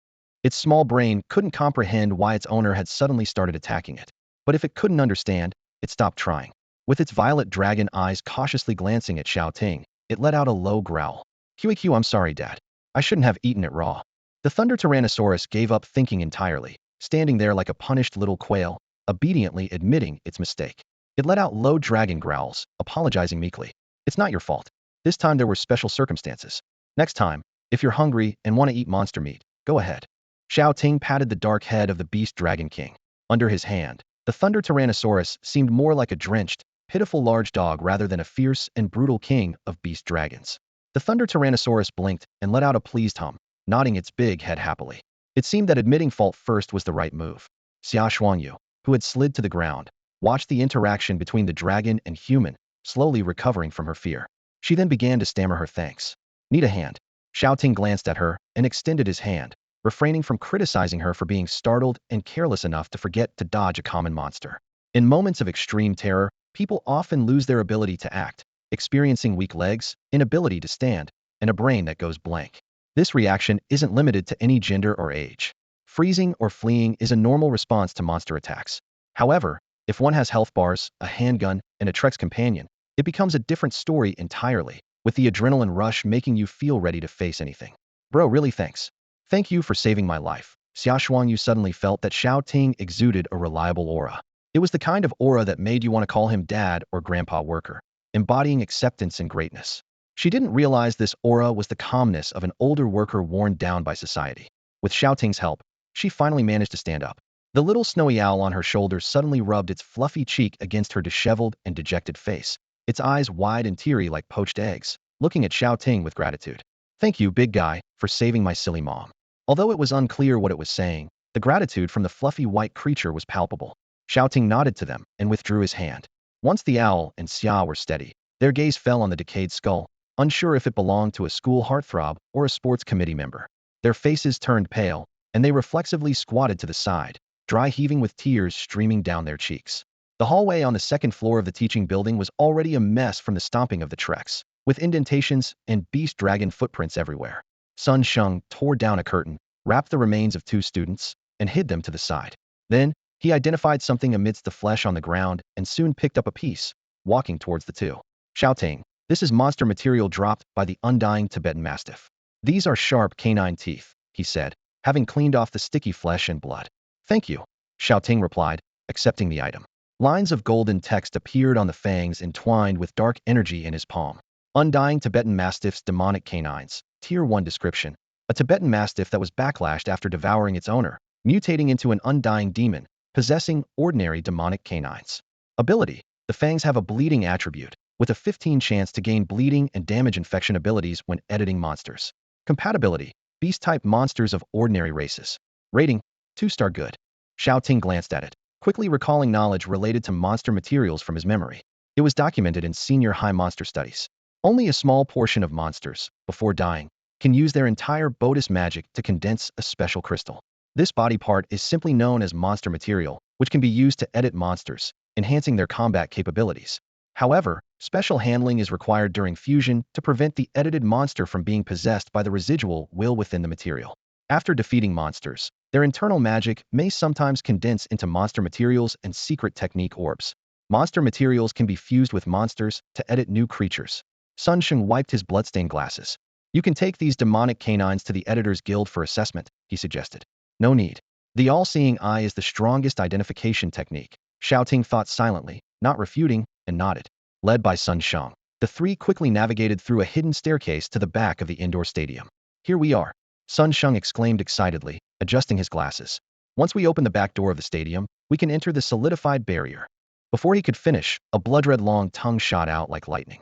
Its small brain couldn't comprehend why its owner had suddenly started attacking it. But if it couldn't understand, it stopped trying. With its violet dragon eyes cautiously glancing at Xiao Ting, it let out a low growl. "QQ, I'm sorry, Dad. I shouldn't have eaten it raw." The Thunder Tyrannosaurus gave up thinking entirely, standing there like a punished little quail, obediently admitting its mistake. It let out low dragon growls, apologizing meekly. "It's not your fault. This time there were special circumstances. Next time, if you're hungry and want to eat monster meat, go ahead." Xiao Ting patted the dark head of the beast dragon king. Under his hand, the Thunder Tyrannosaurus seemed more like a drenched, pitiful large dog rather than a fierce and brutal king of beast dragons. The Thunder Tyrannosaurus blinked and let out a pleased hum, nodding its big head happily. It seemed that admitting fault first was the right move. Xiao, who had slid to the ground, watched the interaction between the dragon and human, slowly recovering from her fear. She then began to stammer her thanks. Need a hand? Shao Ting glanced at her and extended his hand, refraining from criticizing her for being startled and careless enough to forget to dodge a common monster. In moments of extreme terror, people often lose their ability to act, experiencing weak legs, inability to stand, and a brain that goes blank. This reaction isn't limited to any gender or age. Freezing or fleeing is a normal response to monster attacks. However, if one has health bars, a handgun, and a Trex companion, it becomes a different story entirely, with the adrenaline rush making you feel ready to face anything. Bro, really thanks. Thank you for saving my life. Xiao suddenly felt that Shao Ting exuded a reliable aura. It was the kind of aura that made you want to call him dad or grandpa worker, embodying acceptance and greatness. She didn't realize this aura was the calmness of an older worker worn down by society. With Shao Ting's help, she finally managed to stand up. The little snowy owl on her shoulder suddenly rubbed its fluffy cheek against her disheveled and dejected face, its eyes wide and teary like poached eggs, looking at Shao Ting with gratitude. Thank you, big guy, for saving my silly mom. Although it was unclear what it was saying, the gratitude from the fluffy white creature was palpable. Shao Ting nodded to them and withdrew his hand. Once the owl and Xia were steady, their gaze fell on the decayed skull, unsure if it belonged to a school heartthrob or a sports committee member. Their faces turned pale, and they reflexively squatted to the side, dry heaving with tears streaming down their cheeks. The hallway on the second floor of the teaching building was already a mess from the stomping of the Trex, with indentations and beast dragon footprints everywhere. Sun Sheng tore down a curtain, wrapped the remains of two students, and hid them to the side. Then, he identified something amidst the flesh on the ground and soon picked up a piece, walking towards the two. Shao Ting, this is monster material dropped by the undying Tibetan Mastiff. These are sharp canine teeth, he said, having cleaned off the sticky flesh and blood. Thank you, Shao Ting replied, accepting the item. Lines of golden text appeared on the fangs entwined with dark energy in his palm. Undying Tibetan Mastiff's demonic canines. Tier 1 description. A Tibetan Mastiff that was backlashed after devouring its owner, mutating into an undying demon, possessing ordinary demonic canines. Ability. The fangs have a bleeding attribute, with a 15 chance to gain bleeding and damage infection abilities when editing monsters. Compatibility. Beast-type monsters of ordinary races. Rating. 2-star good. Shao Ting glanced at it, quickly recalling knowledge related to monster materials from his memory. It was documented in senior high monster studies. Only a small portion of monsters, before dying, can use their entire Bodis magic to condense a special crystal. This body part is simply known as monster material, which can be used to edit monsters, enhancing their combat capabilities. However, special handling is required during fusion to prevent the edited monster from being possessed by the residual will within the material. After defeating monsters, their internal magic may sometimes condense into monster materials and secret technique orbs. Monster materials can be fused with monsters to edit new creatures. Sun Sheng wiped his bloodstained glasses. You can take these demonic canines to the Editor's Guild for assessment, he suggested. No need. The all-seeing eye is the strongest identification technique. Shao Ting thought silently, not refuting, and nodded. Led by Sun Sheng, the three quickly navigated through a hidden staircase to the back of the indoor stadium. Here we are, Sun Sheng exclaimed excitedly, adjusting his glasses. Once we open the back door of the stadium, we can enter the solidified barrier. Before he could finish, a blood-red long tongue shot out like lightning.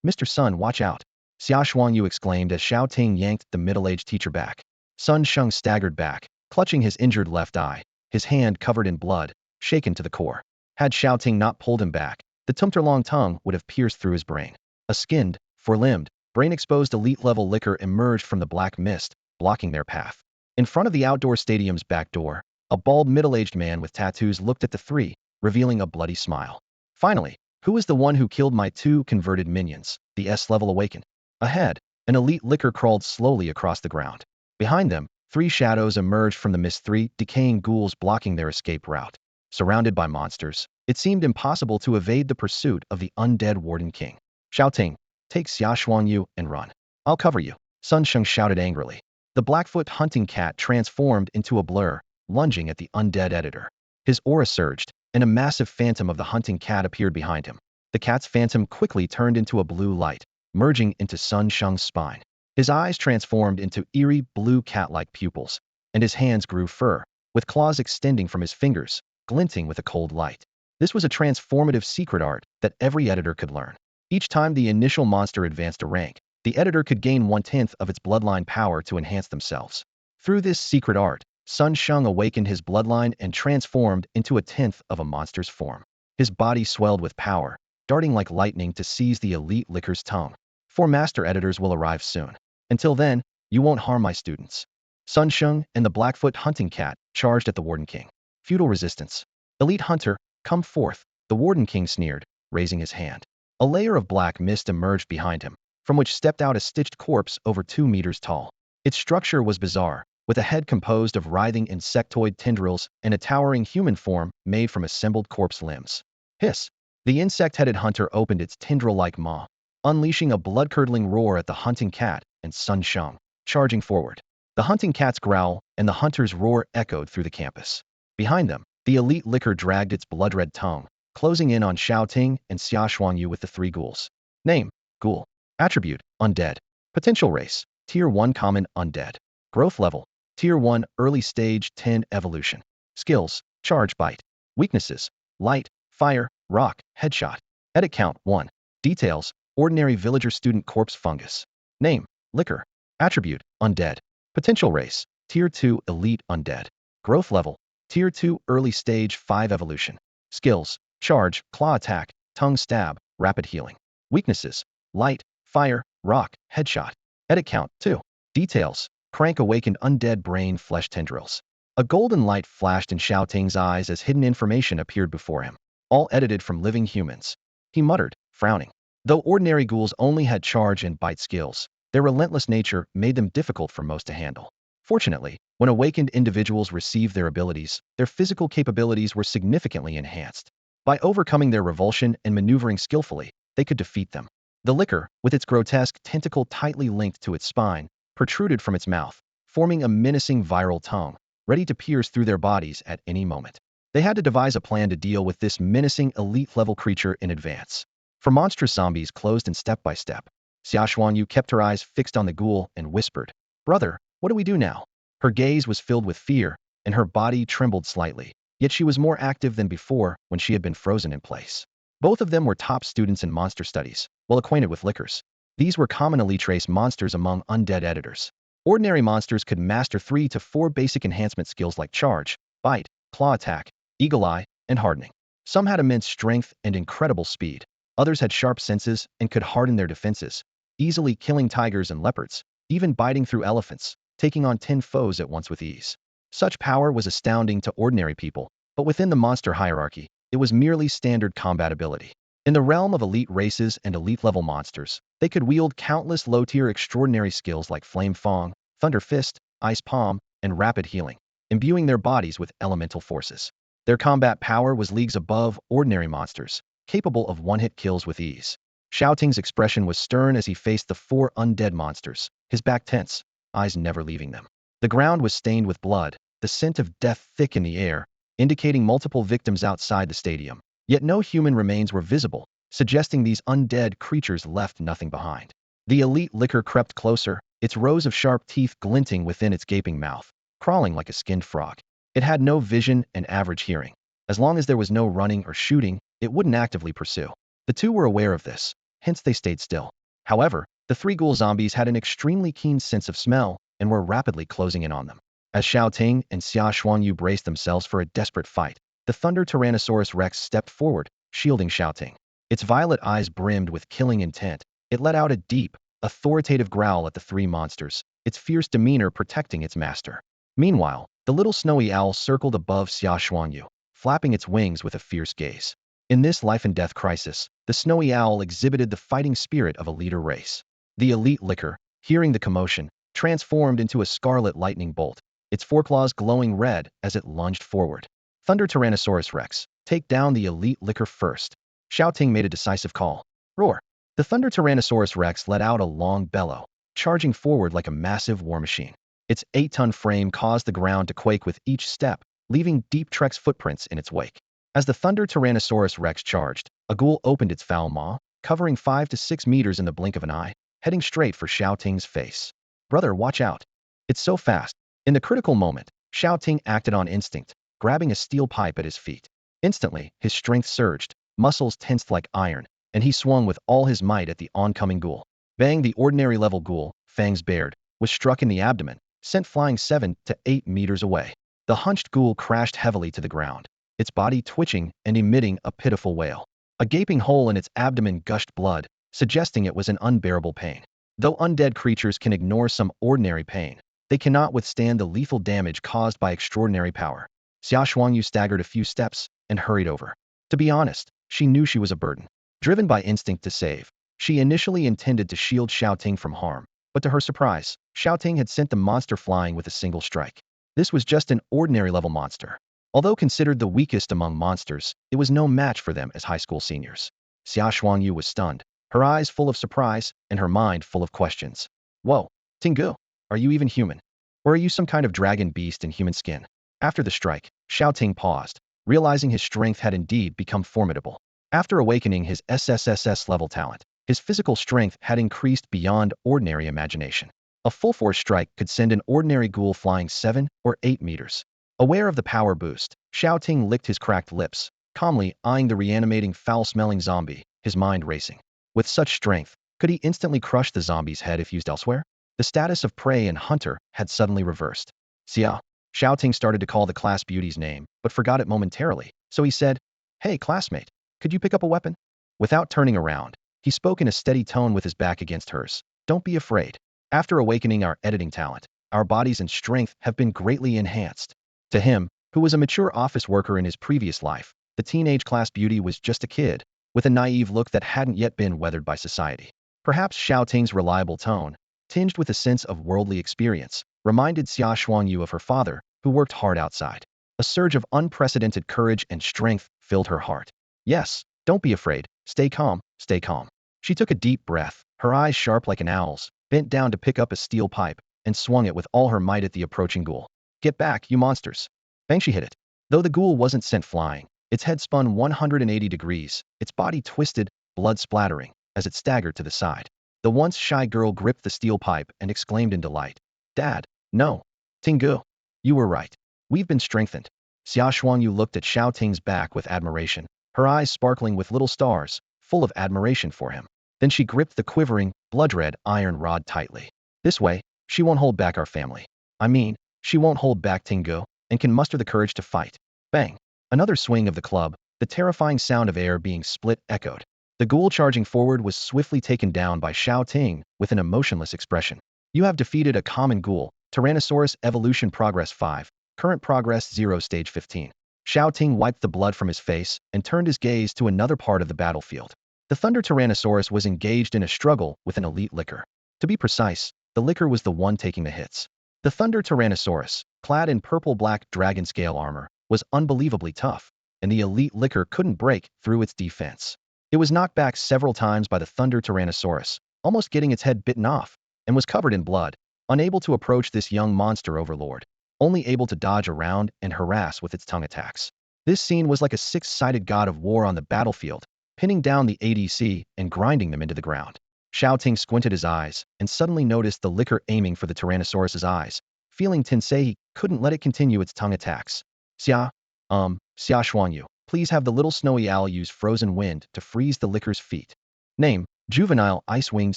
Mr. Sun, watch out, Xiao exclaimed as Shao Ting yanked the middle-aged teacher back. Sun Sheng staggered back, clutching his injured left eye, his hand covered in blood, shaken to the core. Had Shao Ting not pulled him back, the tumtor-long tongue would have pierced through his brain. A skinned, four-limbed, brain-exposed elite-level licker emerged from the black mist, blocking their path. In front of the outdoor stadium's back door, a bald middle-aged man with tattoos looked at the three, revealing a bloody smile. Finally, who is the one who killed my two converted minions, the S-level awaken? Ahead, an elite licker crawled slowly across the ground. Behind them, three shadows emerged from the mist, three decaying ghouls blocking their escape route. Surrounded by monsters, it seemed impossible to evade the pursuit of the undead Warden King. Shao Ting, take Xiao and run. I'll cover you, Sun Sheng shouted angrily. The Blackfoot hunting cat transformed into a blur, lunging at the undead editor. His aura surged, and a massive phantom of the hunting cat appeared behind him. The cat's phantom quickly turned into a blue light, merging into Sun Sheng's spine. His eyes transformed into eerie blue cat-like pupils, and his hands grew fur, with claws extending from his fingers, glinting with a cold light. This was a transformative secret art that every editor could learn. Each time the initial monster advanced a rank, the editor could gain 1/10 of its bloodline power to enhance themselves. Through this secret art, Sun Sheng awakened his bloodline and transformed into 1/10 of a monster's form. His body swelled with power, darting like lightning to seize the elite licker's tongue. 4 master editors will arrive soon. Until then, you won't harm my students. Sun Sheng and the Blackfoot hunting cat charged at the Warden King. Feudal resistance. Elite hunter, come forth, the Warden King sneered, raising his hand. A layer of black mist emerged behind him, from which stepped out a stitched corpse over 2 meters tall. Its structure was bizarre, with a head composed of writhing insectoid tendrils and a towering human form made from assembled corpse limbs. Hiss! The insect-headed hunter opened its tendril-like maw, unleashing a blood-curdling roar at the hunting cat and Sun Sheng, charging forward. The hunting cat's growl and the hunter's roar echoed through the campus. Behind them, the elite licker dragged its blood-red tongue, closing in on Xiao Ting and Xiao with the 3 ghouls. Name: Ghoul. Attribute: Undead. Potential race: Tier 1 Common Undead. Growth level: Tier 1 Early Stage 10 Evolution. Skills: Charge, Bite. Weaknesses: Light, Fire, Rock, Headshot. Edit count: 1. Details: Ordinary villager student corpse fungus. Name: Licker. Attribute: Undead. Potential race: Tier 2 Elite Undead. Growth level: Tier 2 Early Stage 5 Evolution. Skills: Charge, Claw Attack, Tongue Stab, Rapid Healing. Weaknesses: Light, Fire, Rock, Headshot. Edit count: 2. Details: Crank awakened undead brain flesh tendrils. A golden light flashed in Shao Ting's eyes as hidden information appeared before him, all edited from living humans. He muttered, frowning. Though ordinary ghouls only had charge and bite skills, their relentless nature made them difficult for most to handle. Fortunately, when awakened individuals received their abilities, their physical capabilities were significantly enhanced. By overcoming their revulsion and maneuvering skillfully, they could defeat them. The licker, with its grotesque tentacle tightly linked to its spine, protruded from its mouth, forming a menacing viral tongue, ready to pierce through their bodies at any moment. They had to devise a plan to deal with this menacing elite-level creature in advance. For monstrous zombies closed in step by step, Xiao kept her eyes fixed on the ghoul and whispered, "Brother, what do we do now?" Her gaze was filled with fear, and her body trembled slightly, yet she was more active than before when she had been frozen in place. Both of them were top students in monster studies, well acquainted with lickers. These were common elite race monsters among undead editors. Ordinary monsters could master 3 to 4 basic enhancement skills like Charge, Bite, Claw Attack, Eagle Eye, and Hardening. Some had immense strength and incredible speed. Others had sharp senses and could harden their defenses, easily killing tigers and leopards, even biting through elephants, taking on 10 foes at once with ease. Such power was astounding to ordinary people, but within the monster hierarchy, it was merely standard combat ability. In the realm of elite races and elite-level monsters, they could wield countless low-tier extraordinary skills like Flame Fang, Thunder Fist, Ice Palm, and Rapid Healing, imbuing their bodies with elemental forces. Their combat power was leagues above ordinary monsters, capable of one-hit kills with ease. Shao Ting's expression was stern as he faced the 4 undead monsters, his back tense, eyes never leaving them. The ground was stained with blood, the scent of death thick in the air, indicating multiple victims outside the stadium. Yet no human remains were visible, suggesting these undead creatures left nothing behind. The elite licker crept closer, its rows of sharp teeth glinting within its gaping mouth, crawling like a skinned frog. It had no vision and average hearing. As long as there was no running or shooting, it wouldn't actively pursue. The 2 were aware of this, hence they stayed still. However, the 3 ghoul zombies had an extremely keen sense of smell and were rapidly closing in on them. As Shao Ting and Xiao braced themselves for a desperate fight, the Thunder Tyrannosaurus Rex stepped forward, shielding Shao Ting. Its violet eyes brimmed with killing intent. It let out a deep, authoritative growl at the 3 monsters, its fierce demeanor protecting its master. Meanwhile, the little snowy owl circled above Xiao, flapping its wings with a fierce gaze. In this life-and-death crisis, the snowy owl exhibited the fighting spirit of a leader race. The elite licker, hearing the commotion, transformed into a scarlet lightning bolt, its foreclaws glowing red as it lunged forward. Thunder Tyrannosaurus Rex, take down the elite licker first. Shao Ting made a decisive call. Roar! The Thunder Tyrannosaurus Rex let out a long bellow, charging forward like a massive war machine. Its 8-ton frame caused the ground to quake with each step, leaving deep Trex footprints in its wake. As the Thunder Tyrannosaurus Rex charged, a ghoul opened its foul maw, covering 5 to 6 meters in the blink of an eye, heading straight for Xiao Ting's face. Brother, watch out. It's so fast. In the critical moment, Xiao Ting acted on instinct, grabbing a steel pipe at his feet. Instantly, his strength surged, muscles tensed like iron, and he swung with all his might at the oncoming ghoul. Bang! The ordinary level ghoul, fangs bared, was struck in the abdomen, sent flying 7 to 8 meters away. The hunched ghoul crashed heavily to the ground, its body twitching and emitting a pitiful wail. A gaping hole in its abdomen gushed blood, suggesting it was in unbearable pain. Though undead creatures can ignore some ordinary pain, they cannot withstand the lethal damage caused by extraordinary power. Xia Shuangyu staggered a few steps and hurried over. To be honest, she knew she was a burden. Driven by instinct to save, she initially intended to shield Xiao Ting from harm, but to her surprise, Xiao Ting had sent the monster flying with a single strike. This was just an ordinary level monster. Although considered the weakest among monsters, it was no match for them as high school seniors. Xia Shuangyu was stunned, her eyes full of surprise and her mind full of questions. Whoa, Tingu, are you even human? Or are you some kind of dragon beast in human skin? After the strike, Shao Ting paused, realizing his strength had indeed become formidable. After awakening his SSSS level talent, his physical strength had increased beyond ordinary imagination. A full-force strike could send an ordinary ghoul flying 7 or 8 meters. Aware of the power boost, Shao Ting licked his cracked lips, calmly eyeing the reanimating foul-smelling zombie, his mind racing. With such strength, could he instantly crush the zombie's head if used elsewhere? The status of prey and hunter had suddenly reversed. Shao Ting started to call the class beauty's name, but forgot it momentarily, so he said, "Hey, classmate, could you pick up a weapon?" Without turning around, he spoke in a steady tone with his back against hers. "Don't be afraid. After awakening our editing talent, our bodies and strength have been greatly enhanced." To him, who was a mature office worker in his previous life, the teenage class beauty was just a kid, with a naive look that hadn't yet been weathered by society. Perhaps Xiao Ting's reliable tone, tinged with a sense of worldly experience, reminded Xia Shuangyu of her father, who worked hard outside. A surge of unprecedented courage and strength filled her heart. "Yes, don't be afraid. Stay calm, stay calm." She took a deep breath, her eyes sharp like an owl's, bent down to pick up a steel pipe, and swung it with all her might at the approaching ghoul. "Get back, you monsters!" Bang! She hit it. Though the ghoul wasn't sent flying, its head spun 180 degrees, its body twisted, blood splattering, as it staggered to the side. The once shy girl gripped the steel pipe and exclaimed in delight. "Dad, no. Tingu, you were right. We've been strengthened." Xia Shuangyu looked at Xiao Ting's back with admiration, her eyes sparkling with little stars, full of admiration for him. Then she gripped the quivering, blood-red iron rod tightly. "This way, she won't hold back our family. I mean, she won't hold back Tingu, and can muster the courage to fight." Bang! Another swing of the club, the terrifying sound of air being split echoed. The ghoul charging forward was swiftly taken down by Shao Ting with an emotionless expression. "You have defeated a common ghoul, Tyrannosaurus Evolution Progress 5, Current Progress 0 Stage 15. Shao Ting wiped the blood from his face and turned his gaze to another part of the battlefield. The Thunder Tyrannosaurus was engaged in a struggle with an elite licker. To be precise, the licker was the one taking the hits. The Thunder Tyrannosaurus, clad in purple-black dragon scale armor, was unbelievably tough, and the elite licker couldn't break through its defense. It was knocked back several times by the Thunder Tyrannosaurus, almost getting its head bitten off, and was covered in blood, unable to approach this young monster overlord, only able to dodge around and harass with its tongue attacks. This scene was like a six-sided god of war on the battlefield, pinning down the ADC and grinding them into the ground. Shao Ting squinted his eyes and suddenly noticed the licker aiming for the Tyrannosaurus's eyes, feeling Tensei he couldn't let it continue its tongue attacks. Xia Shuangyu, please have the little snowy owl use frozen wind to freeze the licker's feet." Name, Juvenile Ice-Winged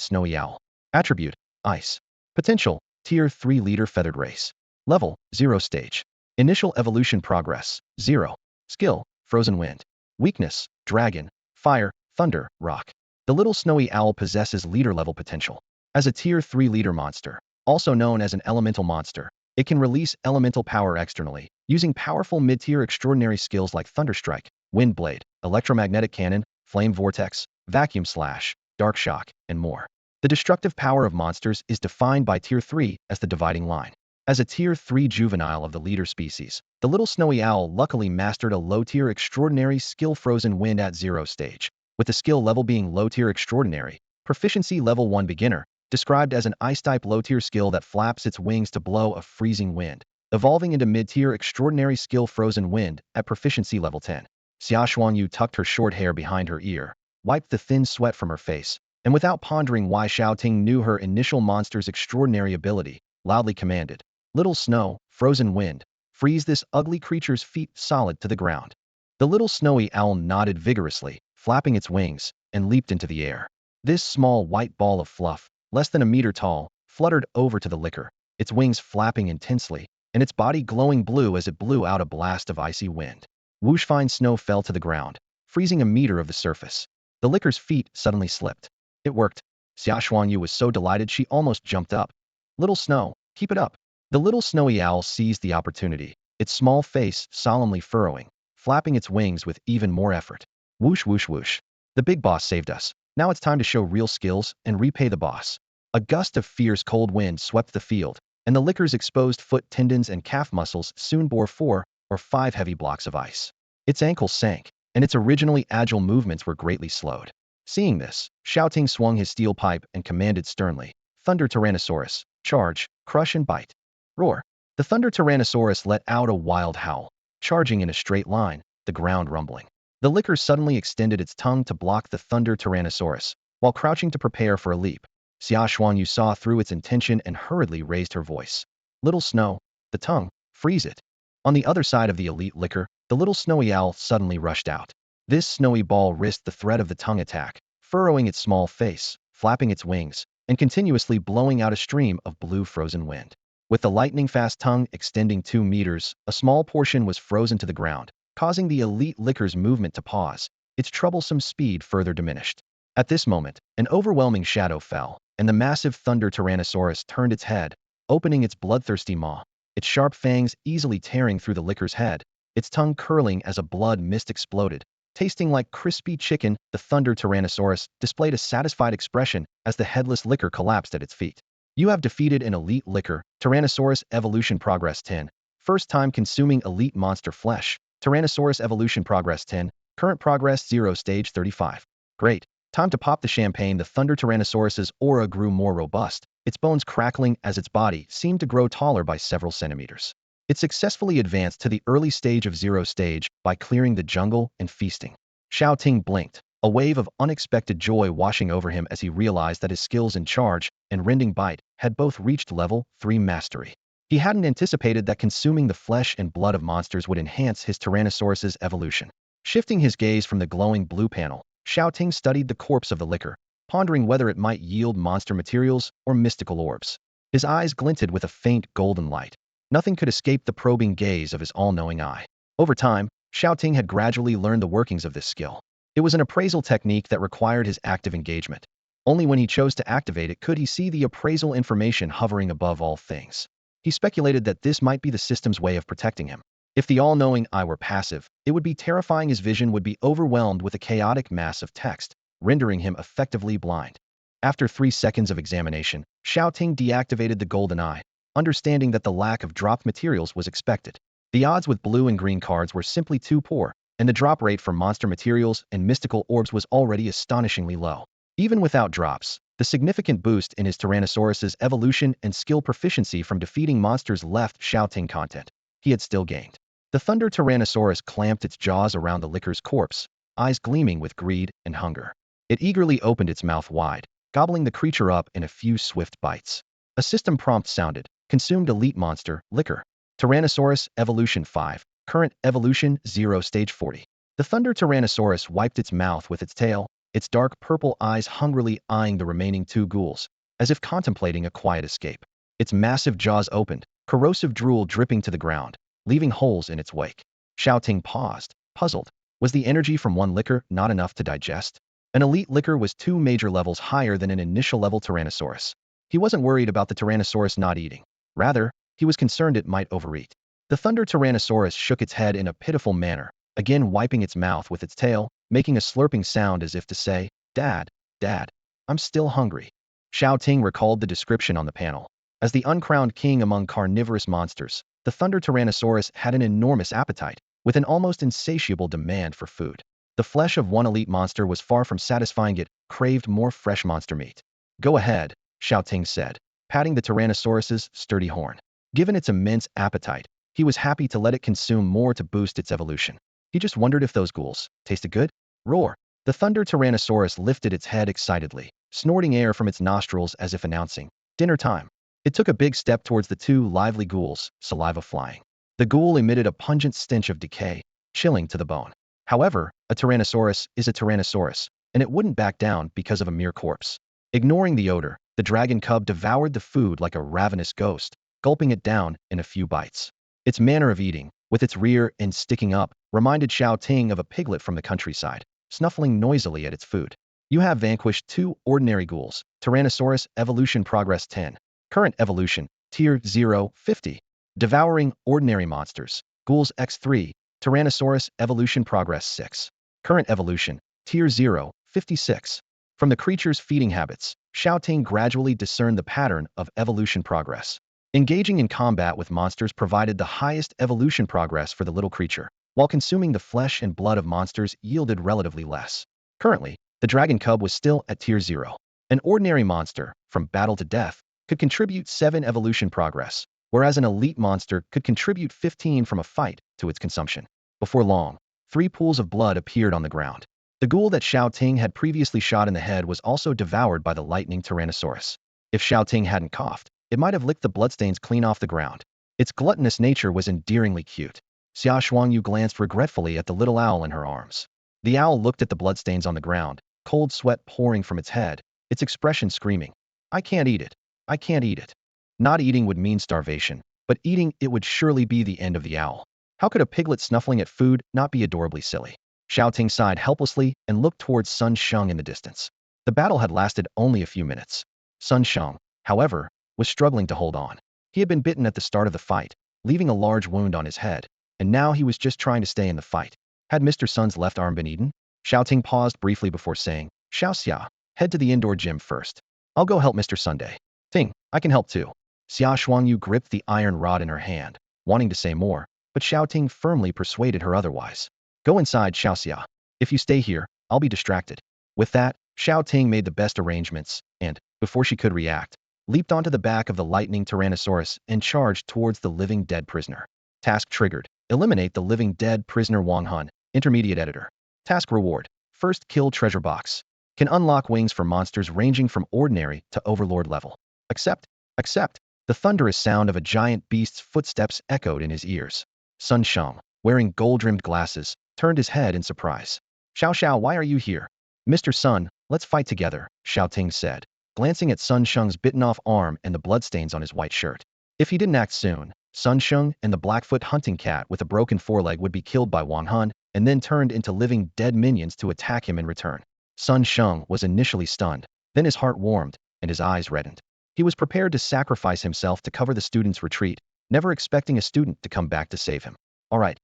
Snowy Owl. Attribute, Ice. Potential, Tier 3 Leader Feathered Race. Level, 0 Stage. Initial Evolution Progress, 0. Skill, Frozen Wind. Weakness, Dragon, Fire, Thunder, Rock. The little snowy owl possesses leader-level potential. As a Tier 3 leader monster, also known as an elemental monster, it can release elemental power externally, using powerful mid-tier extraordinary skills like Thunderstrike, Wind Blade, Electromagnetic Cannon, Flame Vortex, Vacuum Slash, Dark Shock, and more. The destructive power of monsters is defined by Tier 3 as the dividing line. As a Tier 3 juvenile of the leader species, the little snowy owl luckily mastered a low-tier extraordinary skill Frozen Wind at 0 Stage, with the skill level being low-tier extraordinary, proficiency level 1 beginner, described as an ice-type low-tier skill that flaps its wings to blow a freezing wind, evolving into mid-tier extraordinary skill Frozen Wind at proficiency level 10. Xia Shuangyu tucked her short hair behind her ear, wiped the thin sweat from her face, and without pondering why Shao Ting knew her initial monster's extraordinary ability, loudly commanded, Little snow, frozen wind, freeze this ugly creature's feet solid to the ground. The little snowy owl nodded vigorously, flapping its wings, and leaped into the air. This small white ball of fluff, less than a meter tall, fluttered over to the licker, its wings flapping intensely, and its body glowing blue as it blew out a blast of icy wind. Whoosh, fine snow fell to the ground, freezing a meter of the surface. The licker's feet suddenly slipped. It worked. Xiao was so delighted she almost jumped up. Little snow, keep it up. The little snowy owl seized the opportunity, its small face solemnly furrowing, flapping its wings with even more effort. Whoosh, whoosh, whoosh. The big boss saved us. Now it's time to show real skills and repay the boss. A gust of fierce cold wind swept the field, and the licker's exposed foot tendons and calf muscles soon bore 4 or 5 heavy blocks of ice. Its ankles sank, and its originally agile movements were greatly slowed. Seeing this, Shao Ting swung his steel pipe and commanded sternly, "Thunder Tyrannosaurus, charge, crush and bite." Roar. The Thunder Tyrannosaurus let out a wild howl, charging in a straight line, the ground rumbling. The licker suddenly extended its tongue to block the Thunder Tyrannosaurus, while crouching to prepare for a leap. Xiao saw through its intention and hurriedly raised her voice. "Little snow, the tongue, freeze it." On the other side of the elite licker, the little snowy owl suddenly rushed out. This snowy ball risked the threat of the tongue attack, furrowing its small face, flapping its wings, and continuously blowing out a stream of blue frozen wind. With the lightning-fast tongue extending 2 meters, a small portion was frozen to the ground, causing the elite licker's movement to pause, its troublesome speed further diminished. At this moment, an overwhelming shadow fell, and the massive Thunder Tyrannosaurus turned its head, opening its bloodthirsty maw, its sharp fangs easily tearing through the licker's head, its tongue curling as a blood mist exploded. Tasting like crispy chicken, the Thunder Tyrannosaurus displayed a satisfied expression as the headless licker collapsed at its feet. You have defeated an elite licker, Tyrannosaurus Evolution Progress 10. First time consuming elite monster flesh. Tyrannosaurus Evolution Progress 10. Current progress 0 stage 35. Great. Time to pop the champagne. The Thunder Tyrannosaurus's aura grew more robust, its bones crackling as its body seemed to grow taller by several centimeters. It successfully advanced to the early stage of 0 stage by clearing the jungle and feasting. Shao Ting blinked, a wave of unexpected joy washing over him as he realized that his skills in charge and rending bite had both reached level 3 mastery. He hadn't anticipated that consuming the flesh and blood of monsters would enhance his Tyrannosaurus's evolution. Shifting his gaze from the glowing blue panel, Shao Ting studied the corpse of the licker, pondering whether it might yield monster materials or mystical orbs. His eyes glinted with a faint golden light. Nothing could escape the probing gaze of his all-knowing eye. Over time, Shao Ting had gradually learned the workings of this skill. It was an appraisal technique that required his active engagement. Only when he chose to activate it could he see the appraisal information hovering above all things. He speculated that this might be the system's way of protecting him. If the all-knowing eye were passive, it would be terrifying. His vision would be overwhelmed with a chaotic mass of text, rendering him effectively blind. After 3 seconds of examination, Shao Ting deactivated the golden eye, understanding that the lack of dropped materials was expected. The odds with blue and green cards were simply too poor, and the drop rate for monster materials and mystical orbs was already astonishingly low. Even without drops, the significant boost in his Tyrannosaurus's evolution and skill proficiency from defeating monsters left Shao Ting content. He had still gained. The Thunder Tyrannosaurus clamped its jaws around the licker's corpse, eyes gleaming with greed and hunger. It eagerly opened its mouth wide, gobbling the creature up in a few swift bites. A system prompt sounded. Consumed elite monster, licker. Tyrannosaurus Evolution 5. Current evolution 0 stage 40. The Thunder Tyrannosaurus wiped its mouth with its tail, its dark purple eyes hungrily eyeing the remaining 2 ghouls, as if contemplating a quiet escape. Its massive jaws opened, corrosive drool dripping to the ground, leaving holes in its wake. Shao Ting paused, puzzled. Was the energy from one licker not enough to digest? An elite licker was 2 major levels higher than an initial level Tyrannosaurus. He wasn't worried about the Tyrannosaurus not eating. Rather, he was concerned it might overeat. The Thunder Tyrannosaurus shook its head in a pitiful manner, again wiping its mouth with its tail, making a slurping sound as if to say, "Dad, Dad, I'm still hungry." Shao Ting recalled the description on the panel. As the uncrowned king among carnivorous monsters, the Thunder Tyrannosaurus had an enormous appetite, with an almost insatiable demand for food. The flesh of one elite monster was far from satisfying it, craved more fresh monster meat. "Go ahead," Shao Ting said, patting the Tyrannosaurus's sturdy horn. Given its immense appetite, he was happy to let it consume more to boost its evolution. He just wondered if those ghouls tasted good. Roar! The Thunder Tyrannosaurus lifted its head excitedly, snorting air from its nostrils as if announcing, "Dinner time." It took a big step towards the two lively ghouls, saliva flying. The ghoul emitted a pungent stench of decay, chilling to the bone. However, a Tyrannosaurus is a Tyrannosaurus, and it wouldn't back down because of a mere corpse. Ignoring the odor, the dragon cub devoured the food like a ravenous ghost, gulping it down in a few bites. Its manner of eating, with its rear end sticking up, reminded Xiao Ting of a piglet from the countryside, snuffling noisily at its food. You have vanquished two ordinary ghouls. Tyrannosaurus Evolution Progress 10. Current Evolution, Tier 0, 50. Devouring ordinary monsters. Ghouls X3, Tyrannosaurus Evolution Progress 6. Current Evolution, Tier 0, 56. From the creature's feeding habits, Shao Ting gradually discerned the pattern of evolution progress. Engaging in combat with monsters provided the highest evolution progress for the little creature, while consuming the flesh and blood of monsters yielded relatively less. Currently, the dragon cub was still at Tier 0. An ordinary monster, from battle to death, could contribute 7 evolution progress, whereas an elite monster could contribute 15 from a fight to its consumption. Before long, 3 pools of blood appeared on the ground. The ghoul that Shao Ting had previously shot in the head was also devoured by the lightning Tyrannosaurus. If Shao Ting hadn't coughed, it might have licked the bloodstains clean off the ground. Its gluttonous nature was endearingly cute. Xia Shuangyu glanced regretfully at the little owl in her arms. The owl looked at the bloodstains on the ground, cold sweat pouring from its head, its expression screaming, "I can't eat it. I can't eat it." Not eating would mean starvation, but eating it would surely be the end of the owl. How could a piglet snuffling at food not be adorably silly? Shao Ting sighed helplessly and looked towards Sun Sheng in the distance. The battle had lasted only a few minutes. Sun Sheng, however, was struggling to hold on. He had been bitten at the start of the fight, leaving a large wound on his head, and now he was just trying to stay in the fight. Had Mr. Sun's left arm been eaten? Shao Ting paused briefly before saying, "Xiao Xia, head to the indoor gym first. I'll go help Mr. Sunday." "Ting, I can help too." Xia Shuangyu gripped the iron rod in her hand, wanting to say more, but Shao Ting firmly persuaded her otherwise. "Go inside, Xiao Xia. If you stay here, I'll be distracted." With that, Shao Ting made the best arrangements, and, before she could react, leaped onto the back of the lightning Tyrannosaurus and charged towards the living dead prisoner. Task triggered. Eliminate the living dead prisoner Wang Hun, Intermediate Editor. Task reward. First kill treasure box. Can unlock wings for monsters ranging from ordinary to overlord level. Accept. Accept. The thunderous sound of a giant beast's footsteps echoed in his ears. Sun Sheng, wearing gold-rimmed glasses, turned his head in surprise. "Xiao Xiao, why are you here?" "Mr. Sun, let's fight together," Shao Ting said, glancing at Sun Sheng's bitten-off arm and the bloodstains on his white shirt. If he didn't act soon, Sun Sheng and the Blackfoot hunting cat with a broken foreleg would be killed by Wang Hun and then turned into living dead minions to attack him in return. Sun Sheng was initially stunned, then his heart warmed and his eyes reddened. He was prepared to sacrifice himself to cover the student's retreat, never expecting a student to come back to save him. All right,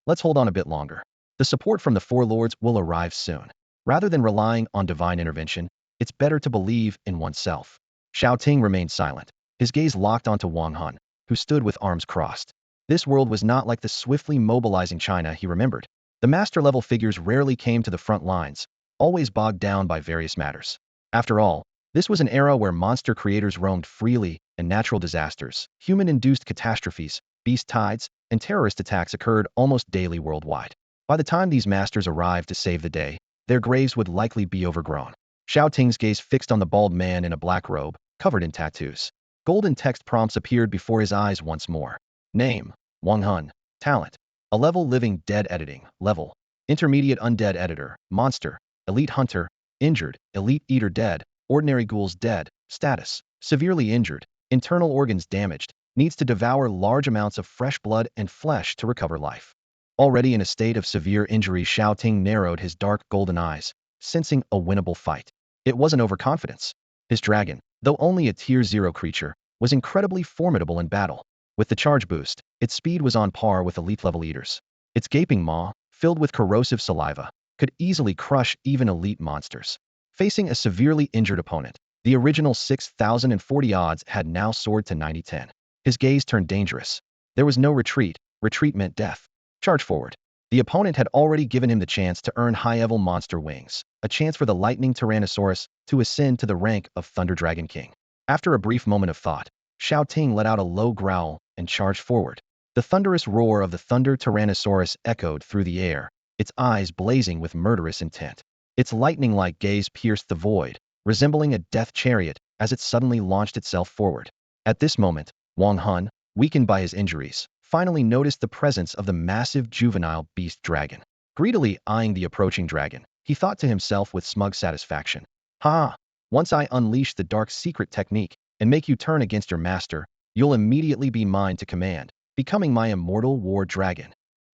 let's hold on a bit longer. The support from the four lords will arrive soon. Rather than relying on divine intervention, it's better to believe in oneself. Shao Ting remained silent, his gaze locked onto Wang Hun, who stood with arms crossed. This world was not like the swiftly mobilizing China he remembered. The master-level figures rarely came to the front lines, always bogged down by various matters. After all, this was an era where monster creators roamed freely, and natural disasters, human-induced catastrophes, beast tides, and terrorist attacks occurred almost daily worldwide. By the time these masters arrived to save the day, their graves would likely be overgrown. Shao Ting's gaze fixed on the bald man in a black robe, covered in tattoos. Golden text prompts appeared before his eyes once more. Name: Wang Hun. Talent: a level living dead editing. Level: intermediate undead editor. Monster: elite hunter. Injured: elite eater dead. Ordinary ghouls dead. Status: severely injured. Internal organs damaged. Needs to devour large amounts of fresh blood and flesh to recover life. Already in a state of severe injury, Shao Ting narrowed his dark golden eyes, sensing a winnable fight. It wasn't overconfidence. His dragon, though only a Tier 0 creature, was incredibly formidable in battle. With the charge boost, its speed was on par with elite-level eaters. Its gaping maw, filled with corrosive saliva, could easily crush even elite monsters. Facing a severely injured opponent, the original 6,040 odds had now soared to 90-10. His gaze turned dangerous. There was no retreat. Retreat meant death. Charge forward. The opponent had already given him the chance to earn high-level monster wings, a chance for the lightning Tyrannosaurus to ascend to the rank of Thunder Dragon King. After a brief moment of thought, Shao Ting let out a low growl and charged forward. The thunderous roar of the Thunder Tyrannosaurus echoed through the air, its eyes blazing with murderous intent. Its lightning-like gaze pierced the void, resembling a death chariot as it suddenly launched itself forward. At this moment, Wang Hun, weakened by his injuries, finally noticed the presence of the massive juvenile beast dragon. Greedily eyeing the approaching dragon, he thought to himself with smug satisfaction, "Ha! Once I unleash the dark secret technique and make you turn against your master, you'll immediately be mine to command, becoming my immortal war dragon.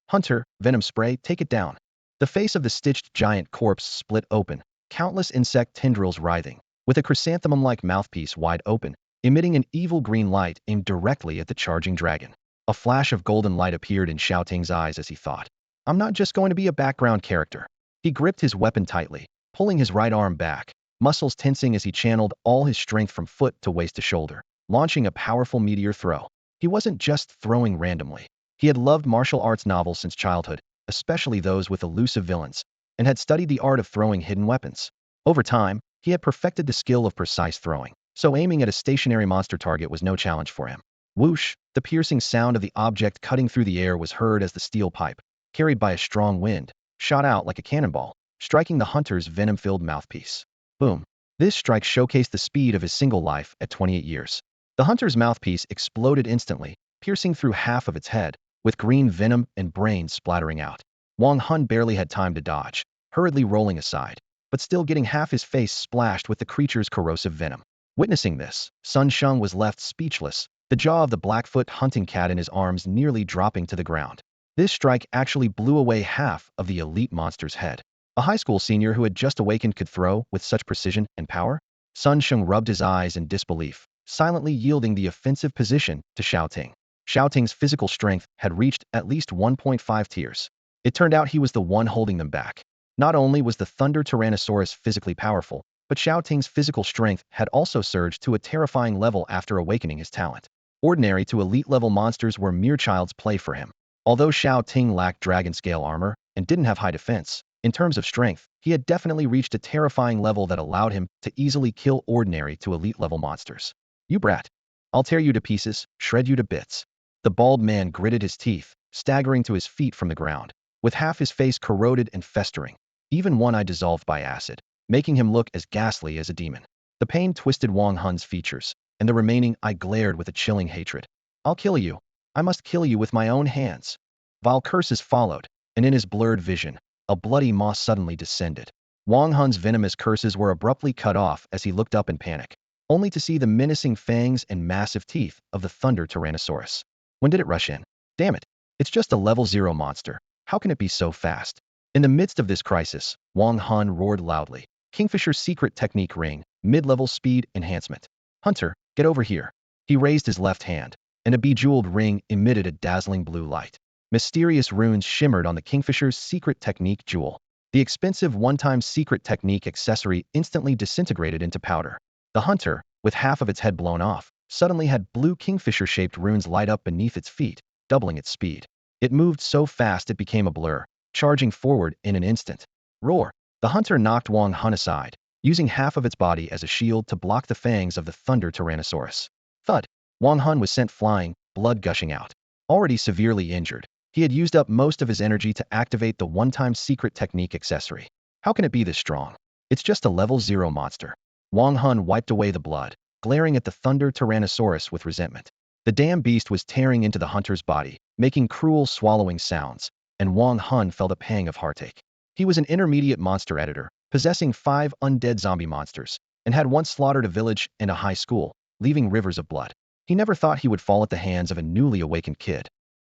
Hunter, venom spray, take it down." The face of the stitched giant corpse split open, countless insect tendrils writhing, with a chrysanthemum-like mouthpiece wide open, emitting an evil green light aimed directly at the charging dragon. A flash of golden light appeared in Xiao Ting's eyes as he thought, "I'm not just going to be a background character." He gripped his weapon tightly, pulling his right arm back, muscles tensing as he channeled all his strength from foot to waist to shoulder, launching a powerful meteor throw. He wasn't just throwing randomly. He had loved martial arts novels since childhood, especially those with elusive villains, and had studied the art of throwing hidden weapons. Over time, he had perfected the skill of precise throwing, so aiming at a stationary monster target was no challenge for him. Whoosh! The piercing sound of the object cutting through the air was heard as the steel pipe, carried by a strong wind, shot out like a cannonball, striking the hunter's venom-filled mouthpiece. Boom! This strike showcased the speed of his single life at 28 years. The hunter's mouthpiece exploded instantly, piercing through half of its head, with green venom and brains splattering out. Wang Hun barely had time to dodge, hurriedly rolling aside, but still getting half his face splashed with the creature's corrosive venom. Witnessing this, Sun Sheng was left speechless, the jaw of the Blackfoot hunting cat in his arms nearly dropping to the ground. This strike actually blew away half of the elite monster's head. A high school senior who had just awakened could throw with such precision and power? Sun Sheng rubbed his eyes in disbelief, silently yielding the offensive position to Shao Ting. Shao Ting's physical strength had reached at least 1.5 tiers. It turned out he was the one holding them back. Not only was the Thunder Tyrannosaurus physically powerful, but Shao Ting's physical strength had also surged to a terrifying level after awakening his talent. Ordinary to elite-level monsters were mere child's play for him. Although Shao Ting lacked dragon-scale armor and didn't have high defense, in terms of strength, he had definitely reached a terrifying level that allowed him to easily kill ordinary to elite-level monsters. "You brat. I'll tear you to pieces, shred you to bits." The bald man gritted his teeth, staggering to his feet from the ground, with half his face corroded and festering, even one eye dissolved by acid, making him look as ghastly as a demon. The pain twisted Wang Hun's features, and the remaining eye glared with a chilling hatred. "I'll kill you. I must kill you with my own hands." Vile curses followed, and in his blurred vision, a bloody maw suddenly descended. Wang Hun's venomous curses were abruptly cut off as he looked up in panic, only to see the menacing fangs and massive teeth of the Thunder Tyrannosaurus. When did it rush in? Damn it. It's just a level 0 monster. How can it be so fast? In the midst of this crisis, Wang Hun roared loudly. Kingfisher's secret technique ring, mid-level speed enhancement. "Hunter, get over here." He raised his left hand, and a bejeweled ring emitted a dazzling blue light. Mysterious runes shimmered on the Kingfisher's secret technique jewel. The expensive one-time secret technique accessory instantly disintegrated into powder. The hunter, with half of its head blown off, suddenly had blue kingfisher-shaped runes light up beneath its feet, doubling its speed. It moved so fast it became a blur, charging forward in an instant. Roar! The hunter knocked Wang Hun aside, using half of its body as a shield to block the fangs of the Thunder Tyrannosaurus. Thud! Wang Hun was sent flying, blood gushing out. Already severely injured, he had used up most of his energy to activate the one-time secret technique accessory. How can it be this strong? It's just a level 0 monster. Wang Hun wiped away the blood, glaring at the Thunder Tyrannosaurus with resentment. The damn beast was tearing into the hunter's body, making cruel swallowing sounds, and Wang Hun felt a pang of heartache. He was an intermediate monster editor, possessing 5 undead zombie monsters, and had once slaughtered a village and a high school, leaving rivers of blood. He never thought he would fall at the hands of a newly awakened kid.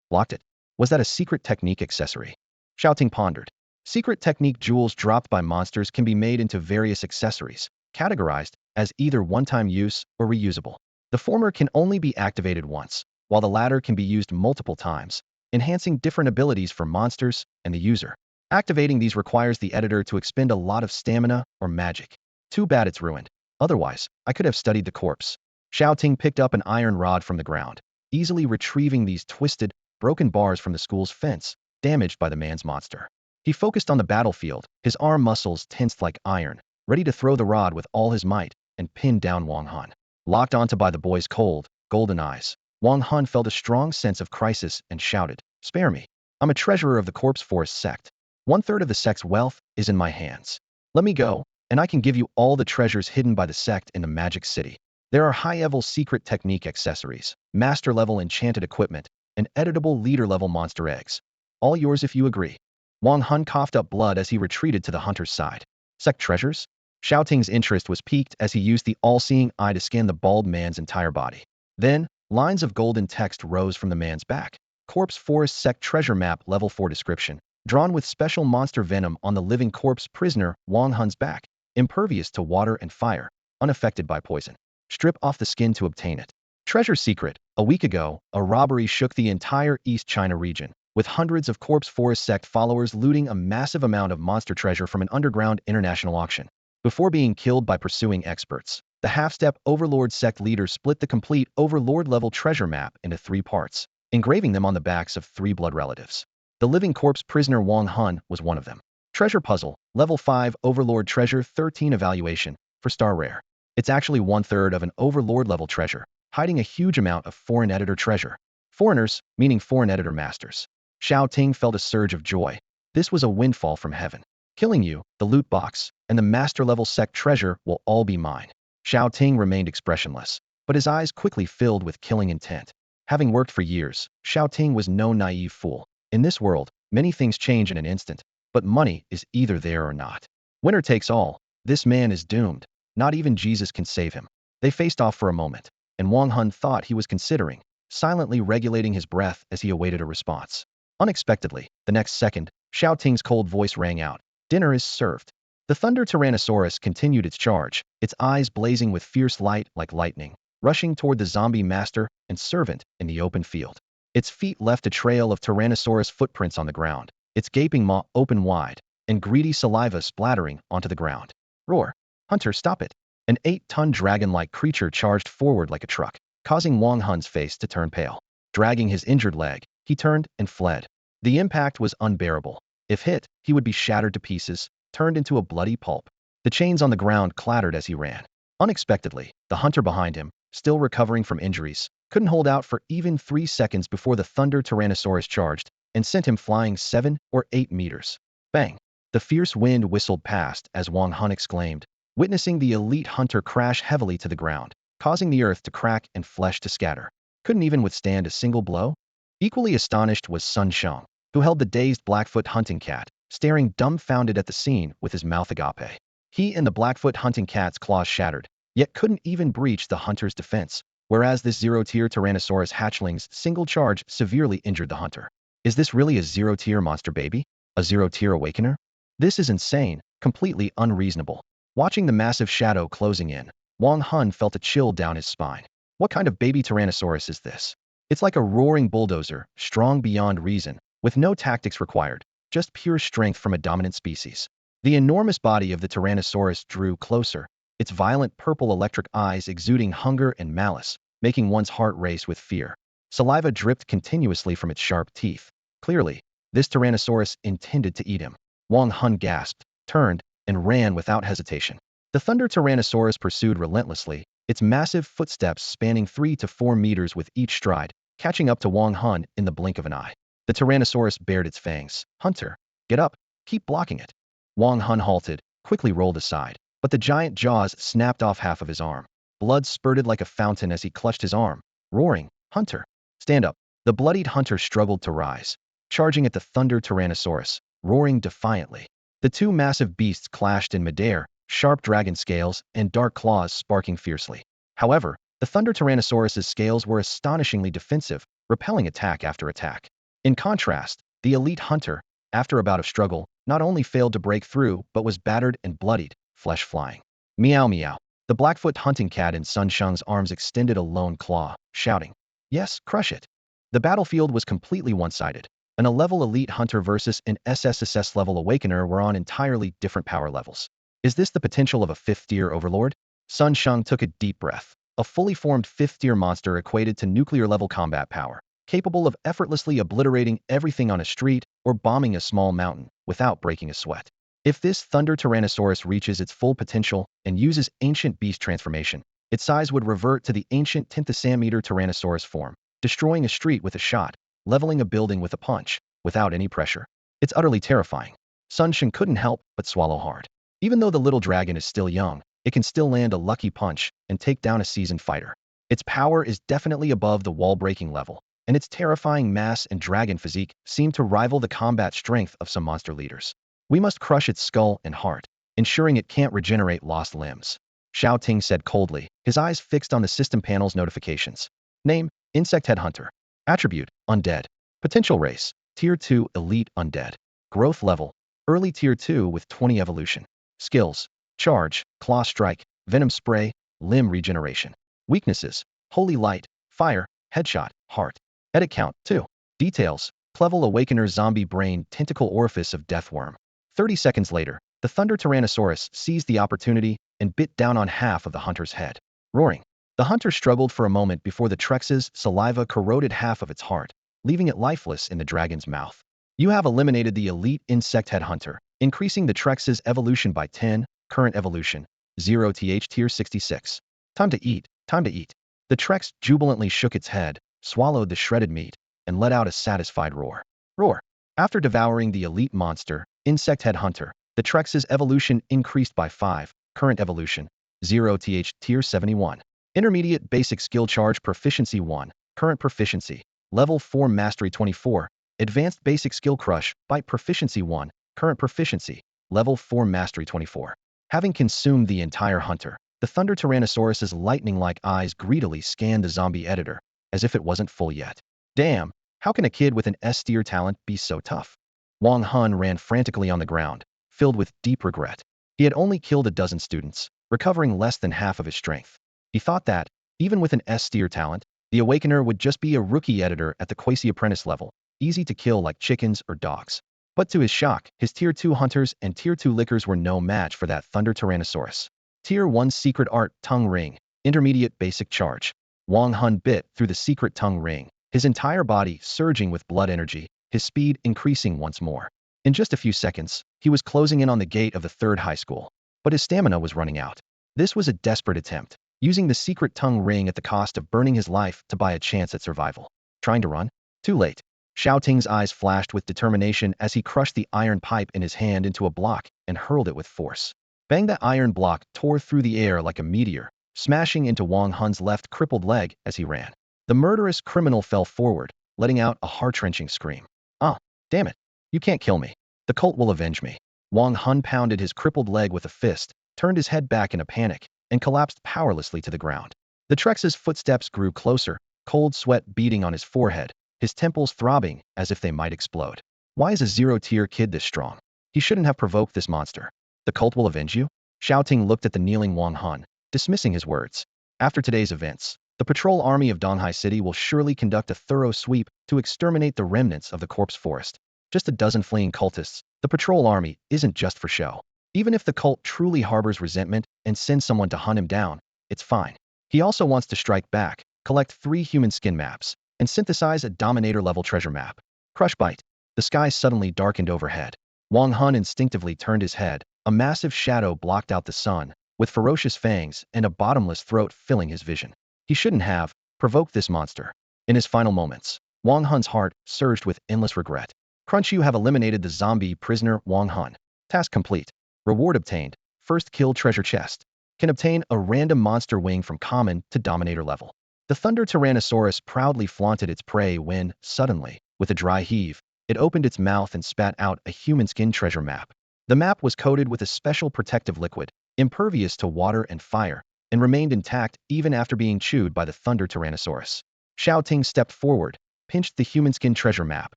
Blocked it. Was that a secret technique accessory? Shao Ting pondered. Secret technique jewels dropped by monsters can be made into various accessories, categorized as either one-time use or reusable. The former can only be activated once, while the latter can be used multiple times, enhancing different abilities for monsters and the user. Activating these requires the editor to expend a lot of stamina or magic. Too bad it's ruined. Otherwise, I could have studied the corpse. Shao Ting picked up an iron rod from the ground, easily retrieving these twisted, broken bars from the school's fence, damaged by the man's monster. He focused on the battlefield, his arm muscles tensed like iron, ready to throw the rod with all his might and pin down Wang Hun. Locked onto by the boy's cold, golden eyes, Wang Hun felt a strong sense of crisis and shouted, "Spare me. I'm a treasurer of the Corpse Forest sect. 1/3 of the sect's wealth is in my hands. Let me go, and I can give you all the treasures hidden by the sect in the Magic City." There are high-level secret technique accessories, master-level enchanted equipment, and editable leader-level monster eggs. All yours if you agree. Wang Hun coughed up blood as he retreated to the hunter's side. Sect treasures? Xiao Ting's interest was piqued as he used the all-seeing eye to scan the bald man's entire body. Then, lines of golden text rose from the man's back. Corpse Forest Sect Treasure Map Level 4 Description. Drawn with special monster venom on the living corpse prisoner Wang Hun's back. Impervious to water and fire. Unaffected by poison. Strip off the skin to obtain it. Treasure secret. A week ago, a robbery shook the entire East China region, with hundreds of Corpse Forest Sect followers looting a massive amount of monster treasure from an underground international auction. Before being killed by pursuing experts, the half-step Overlord Sect leader split the complete Overlord-level treasure map into 3 parts, engraving them on the backs of 3 blood relatives. The living corpse prisoner Wang Hun was one of them. Treasure puzzle, level 5 Overlord treasure 13 evaluation, for star rare. It's actually 1/3 of an Overlord-level treasure, hiding a huge amount of foreign editor treasure. Foreigners, meaning foreign editor masters. Shao Ting felt a surge of joy. This was a windfall from heaven. Killing you, the loot box, and the master-level sect treasure will all be mine. Shao Ting remained expressionless, but his eyes quickly filled with killing intent. Having worked for years, Shao Ting was no naive fool. In this world, many things change in an instant, but money is either there or not. Winner takes all. This man is doomed. Not even Jesus can save him. They faced off for a moment, and Wang Hun thought he was considering, silently regulating his breath as he awaited a response. Unexpectedly, the next second, Shao Ting's cold voice rang out. Dinner is served. The Thunder Tyrannosaurus continued its charge, its eyes blazing with fierce light like lightning, rushing toward the zombie master and servant in the open field. Its feet left a trail of Tyrannosaurus footprints on the ground, its gaping maw open wide, and greedy saliva splattering onto the ground. Roar! Hunter, stop it! An 8-ton dragon-like creature charged forward like a truck, causing Wang Hun's face to turn pale. Dragging his injured leg, he turned and fled. The impact was unbearable. If hit, he would be shattered to pieces, turned into a bloody pulp. The chains on the ground clattered as he ran. Unexpectedly, the hunter behind him, still recovering from injuries, couldn't hold out for even 3 seconds before the Thunder Tyrannosaurus charged and sent him flying 7 or 8 meters. Bang! The fierce wind whistled past as Wang Hun exclaimed, witnessing the elite hunter crash heavily to the ground, causing the earth to crack and flesh to scatter. Couldn't even withstand a single blow? Equally astonished was Sun Shang, who held the dazed Blackfoot hunting cat, staring dumbfounded at the scene with his mouth agape. He and the Blackfoot hunting cat's claws shattered, yet couldn't even breach the hunter's defense, whereas this 0-tier Tyrannosaurus hatchling's single charge severely injured the hunter. Is this really a 0-tier monster baby? A 0-tier awakener? This is insane, completely unreasonable. Watching the massive shadow closing in, Wang Hun felt a chill down his spine. What kind of baby Tyrannosaurus is this? It's like a roaring bulldozer, strong beyond reason, with no tactics required, just pure strength from a dominant species. The enormous body of the Tyrannosaurus drew closer, its violent purple electric eyes exuding hunger and malice, making one's heart race with fear. Saliva dripped continuously from its sharp teeth. Clearly, this Tyrannosaurus intended to eat him. Wang Hun gasped, turned, and ran without hesitation. The Thunder Tyrannosaurus pursued relentlessly, its massive footsteps spanning 3 to 4 meters with each stride, catching up to Wang Hun in the blink of an eye. The Tyrannosaurus bared its fangs. Hunter, get up, keep blocking it. Wang Hun halted, quickly rolled aside, but the giant jaws snapped off half of his arm. Blood spurted like a fountain as he clutched his arm, roaring, Hunter, stand up. The bloodied hunter struggled to rise, charging at the Thunder Tyrannosaurus, roaring defiantly. The 2 massive beasts clashed in midair, sharp dragon scales and dark claws sparking fiercely. However, the Thunder Tyrannosaurus's scales were astonishingly defensive, repelling attack after attack. In contrast, the elite hunter, after a bout of struggle, not only failed to break through but was battered and bloodied, flesh flying. Meow meow. The Blackfoot hunting cat in Sun Shang's arms extended a lone claw, shouting, yes, crush it. The battlefield was completely one-sided. An A-level elite hunter versus an SSSS level awakener were on entirely different power levels. Is this the potential of a 5th-tier overlord? Sun Shang took a deep breath. A fully formed 5th-tier monster equated to nuclear-level combat power, capable of effortlessly obliterating everything on a street or bombing a small mountain without breaking a sweat. If this Thunder Tyrannosaurus reaches its full potential and uses ancient beast transformation, its size would revert to the ancient 10th-meter Tyrannosaurus form, destroying a street with a shot, leveling a building with a punch, without any pressure. It's utterly terrifying. Sun Shang couldn't help but swallow hard. Even though the little dragon is still young, it can still land a lucky punch and take down a seasoned fighter. Its power is definitely above the wall-breaking level, and its terrifying mass and dragon physique seem to rival the combat strength of some monster leaders. We must crush its skull and heart, ensuring it can't regenerate lost limbs. Xiao Ting said coldly, his eyes fixed on the system panel's notifications. Name, Insect Headhunter. Attribute, Undead. Potential race, Tier 2 Elite Undead. Growth level, Early Tier 2 with 20 evolution. Skills, Charge, Claw Strike, Venom Spray, Limb Regeneration. Weaknesses, Holy Light, Fire, Headshot, Heart. Edit count, 2. Details, Clevel Awakener Zombie Brain Tentacle Orifice of Deathworm. 30 seconds later, the Thunder Tyrannosaurus seized the opportunity and bit down on half of the hunter's head. Roaring. The hunter struggled for a moment before the Trex's saliva corroded half of its heart, leaving it lifeless in the dragon's mouth. You have eliminated the elite insect headhunter, increasing the Trex's evolution by 10, current evolution, 0th tier 66. Time to eat, time to eat. The Trex jubilantly shook its head, swallowed the shredded meat, and let out a satisfied roar. Roar. After devouring the elite monster, insect headhunter, the Trex's evolution increased by 5, current evolution, 0th tier 71. Intermediate basic skill charge proficiency 1, current proficiency, level 4 mastery 24. Advanced basic skill crush, bite proficiency 1, current proficiency, level 4 mastery 24. Having consumed the entire hunter, the Thunder Tyrannosaurus's lightning-like eyes greedily scanned the zombie editor, as if it wasn't full yet. Damn, how can a kid with an S-tier talent be so tough? Wang Hun ran frantically on the ground, filled with deep regret. He had only killed a dozen students, recovering less than half of his strength. He thought that, even with an S-tier talent, the Awakener would just be a rookie editor at the quasi-apprentice level, easy to kill like chickens or dogs. But to his shock, his Tier 2 hunters and Tier 2 lickers were no match for that Thunder Tyrannosaurus. Tier 1 Secret Art Tongue Ring, Intermediate Basic Charge. Wang Hun bit through the secret tongue ring, his entire body surging with blood energy, his speed increasing once more. In just a few seconds, he was closing in on the gate of the third high school. But his stamina was running out. This was a desperate attempt, using the secret tongue ring at the cost of burning his life to buy a chance at survival. Trying to run? Too late. Shao Ting's eyes flashed with determination as he crushed the iron pipe in his hand into a block and hurled it with force. Bang! That iron block tore through the air like a meteor, smashing into Wang Hun's left crippled leg as he ran. The murderous criminal fell forward, letting out a heart-wrenching scream. Ah, damn it. You can't kill me. The cult will avenge me. Wang Hun pounded his crippled leg with a fist, turned his head back in a panic, and collapsed powerlessly to the ground. The Trex's footsteps grew closer, cold sweat beading on his forehead, his temples throbbing as if they might explode. Why is a zero-tier kid this strong? He shouldn't have provoked this monster. The cult will avenge you? Shao Ting looked at the kneeling Wang Hun, dismissing his words. After today's events, the patrol army of Donghai City will surely conduct a thorough sweep to exterminate the remnants of the corpse forest. Just a dozen fleeing cultists, the patrol army isn't just for show. Even if the cult truly harbors resentment and sends someone to hunt him down, it's fine. He also wants to strike back, collect 3 human skin maps, and synthesize a Dominator-level treasure map. Crush bite. The sky suddenly darkened overhead. Wang Hun instinctively turned his head. A massive shadow blocked out the sun, with ferocious fangs and a bottomless throat filling his vision. He shouldn't have provoked this monster. In his final moments, Wang Hun's heart surged with endless regret. Crunch, you have eliminated the zombie prisoner Wang Hun. Task complete. Reward obtained. First kill treasure chest. Can obtain a random monster wing from common to Dominator level. The Thunder Tyrannosaurus proudly flaunted its prey when, suddenly, with a dry heave, it opened its mouth and spat out a human skin treasure map. The map was coated with a special protective liquid, impervious to water and fire, and remained intact even after being chewed by the Thunder Tyrannosaurus. Shao Ting stepped forward, pinched the human skin treasure map,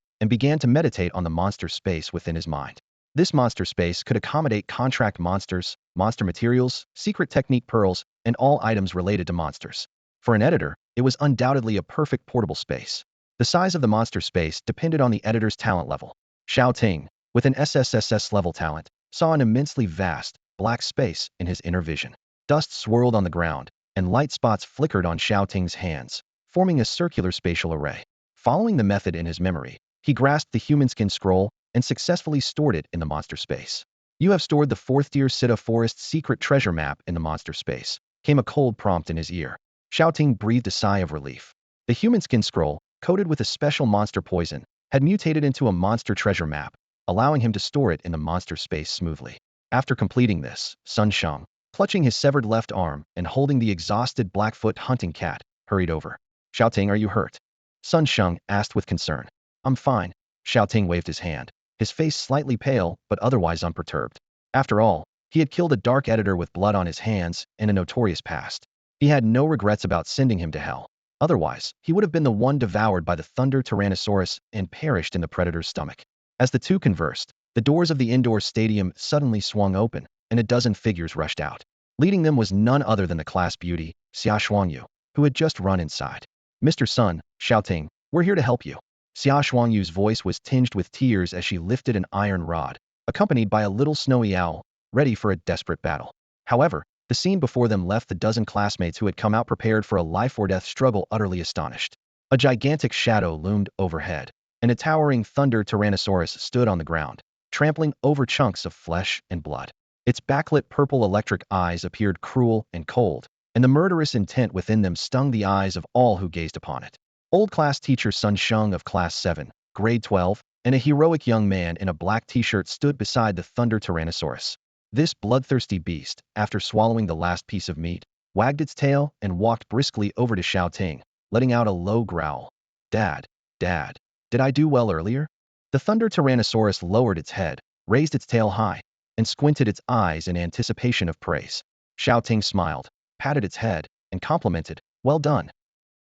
and began to meditate on the monster space within his mind. This monster space could accommodate contract monsters, monster materials, secret technique pearls, and all items related to monsters. For an editor, it was undoubtedly a perfect portable space. The size of the monster space depended on the editor's talent level. Xiao Ting, with an SSSSS-level talent, saw an immensely vast, black space in his inner vision. Dust swirled on the ground, and light spots flickered on Xiao Ting's hands, forming a circular spatial array. Following the method in his memory, he grasped the human skin scroll and successfully stored it in the monster space. You have stored the 4th-tier Siddha Forest secret treasure map in the monster space, came a cold prompt in his ear. Xiao Ting breathed a sigh of relief. The human skin scroll, coated with a special monster poison, had mutated into a monster treasure map, allowing him to store it in the monster space smoothly. After completing this, Sun Sheng, Clutching his severed left arm and holding the exhausted Blackfoot hunting cat, hurried over. Xiao Ting, are you hurt? Sun Sheng asked with concern. I'm fine. Xiao Ting waved his hand, his face slightly pale but otherwise unperturbed. After all, he had killed a dark editor with blood on his hands and a notorious past. He had no regrets about sending him to hell. Otherwise, he would have been the one devoured by the Thunder Tyrannosaurus and perished in the predator's stomach. As the two conversed, the doors of the indoor stadium suddenly swung open, and a dozen figures rushed out. Leading them was none other than the class beauty, Xia Yu, who had just run inside. Mr. Sun, Shao Ting, we're here to help you. Xia Yu's voice was tinged with tears as she lifted an iron rod, accompanied by a little snowy owl, ready for a desperate battle. However, the scene before them left the dozen classmates who had come out prepared for a life-or-death struggle utterly astonished. A gigantic shadow loomed overhead, and a towering Thunder Tyrannosaurus stood on the ground, trampling over chunks of flesh and blood. Its backlit purple electric eyes appeared cruel and cold, and the murderous intent within them stung the eyes of all who gazed upon it. Old class teacher Sun Sheng of Class 7, Grade 12, and a heroic young man in a black t-shirt stood beside the Thunder Tyrannosaurus. This bloodthirsty beast, after swallowing the last piece of meat, wagged its tail and walked briskly over to Xiao Ting, letting out a low growl. Dad, did I do well earlier? The Thunder Tyrannosaurus lowered its head, raised its tail high, and squinted its eyes in anticipation of praise. Xiao Ting smiled, patted its head, and complimented, well done.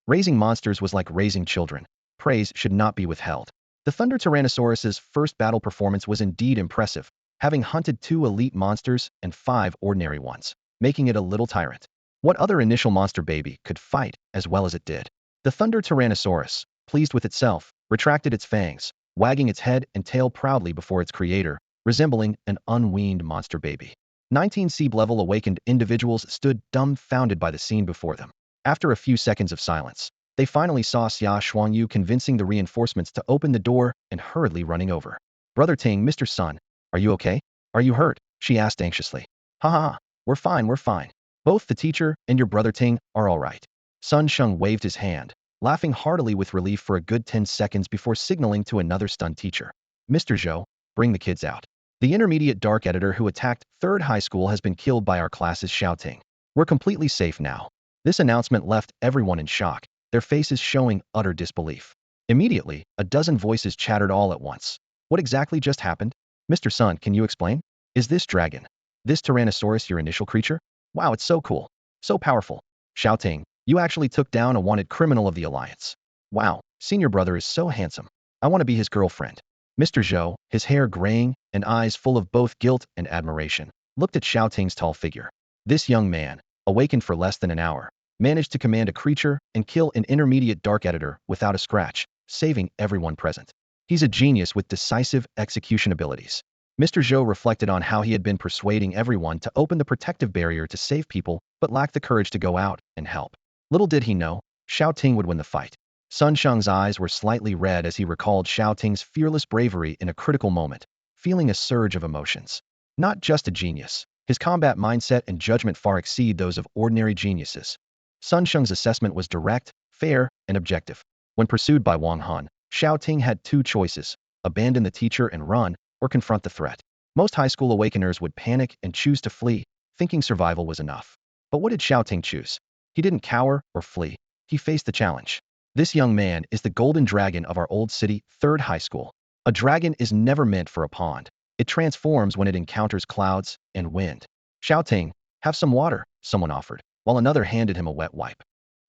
Raising monsters was like raising children. Praise should not be withheld. The Thunder Tyrannosaurus's first battle performance was indeed impressive, having hunted 2 elite monsters and 5 ordinary ones, making it a little tyrant. What other initial monster baby could fight as well as it did? The Thunder Tyrannosaurus, pleased with itself, retracted its fangs, wagging its head and tail proudly before its creator, resembling an unweaned monster baby. 19 SEEB-level awakened individuals stood dumbfounded by the scene before them. After a few seconds of silence, they finally saw Xia Yu convincing the reinforcements to open the door and hurriedly running over. Brother Ting, Mr. Sun, are you okay? Are you hurt? She asked anxiously. Ha ha ha, we're fine. Both the teacher and your brother Ting are all right. Sun Sheng waved his hand, laughing heartily with relief for a good 10 seconds before signaling to another stunned teacher. Mr. Zhou, bring the kids out. The intermediate dark editor who attacked 3rd high school has been killed by our class's Xiao Ting. We're completely safe now. This announcement left everyone in shock, their faces showing utter disbelief. Immediately, a dozen voices chattered all at once. What exactly just happened? Mr. Sun, can you explain? Is this dragon, this Tyrannosaurus your initial creature? Wow, it's so cool. So powerful. Shao Ting, you actually took down a wanted criminal of the Alliance. Wow, senior brother is so handsome. I want to be his girlfriend. Mr. Zhou, his hair graying and eyes full of both guilt and admiration, looked at Xiao Ting's tall figure. This young man, awakened for less than an hour, managed to command a creature and kill an intermediate dark editor without a scratch, saving everyone present. He's a genius with decisive execution abilities. Mr. Zhou reflected on how he had been persuading everyone to open the protective barrier to save people, but lacked the courage to go out and help. Little did he know, Xiao Ting would win the fight. Sun Sheng's eyes were slightly red as he recalled Xiao Ting's fearless bravery in a critical moment, feeling a surge of emotions. Not just a genius, his combat mindset and judgment far exceed those of ordinary geniuses. Sun Sheng's assessment was direct, fair, and objective. When pursued by Wang Han, Xiao Ting had 2 choices: abandon the teacher and run, or confront the threat. Most high school awakeners would panic and choose to flee, thinking survival was enough. But what did Xiao Ting choose? He didn't cower or flee. He faced the challenge. This young man is the golden dragon of our old city, 3rd high school. A dragon is never meant for a pond. It transforms when it encounters clouds and wind. Xiao Ting, have some water, someone offered, while another handed him a wet wipe.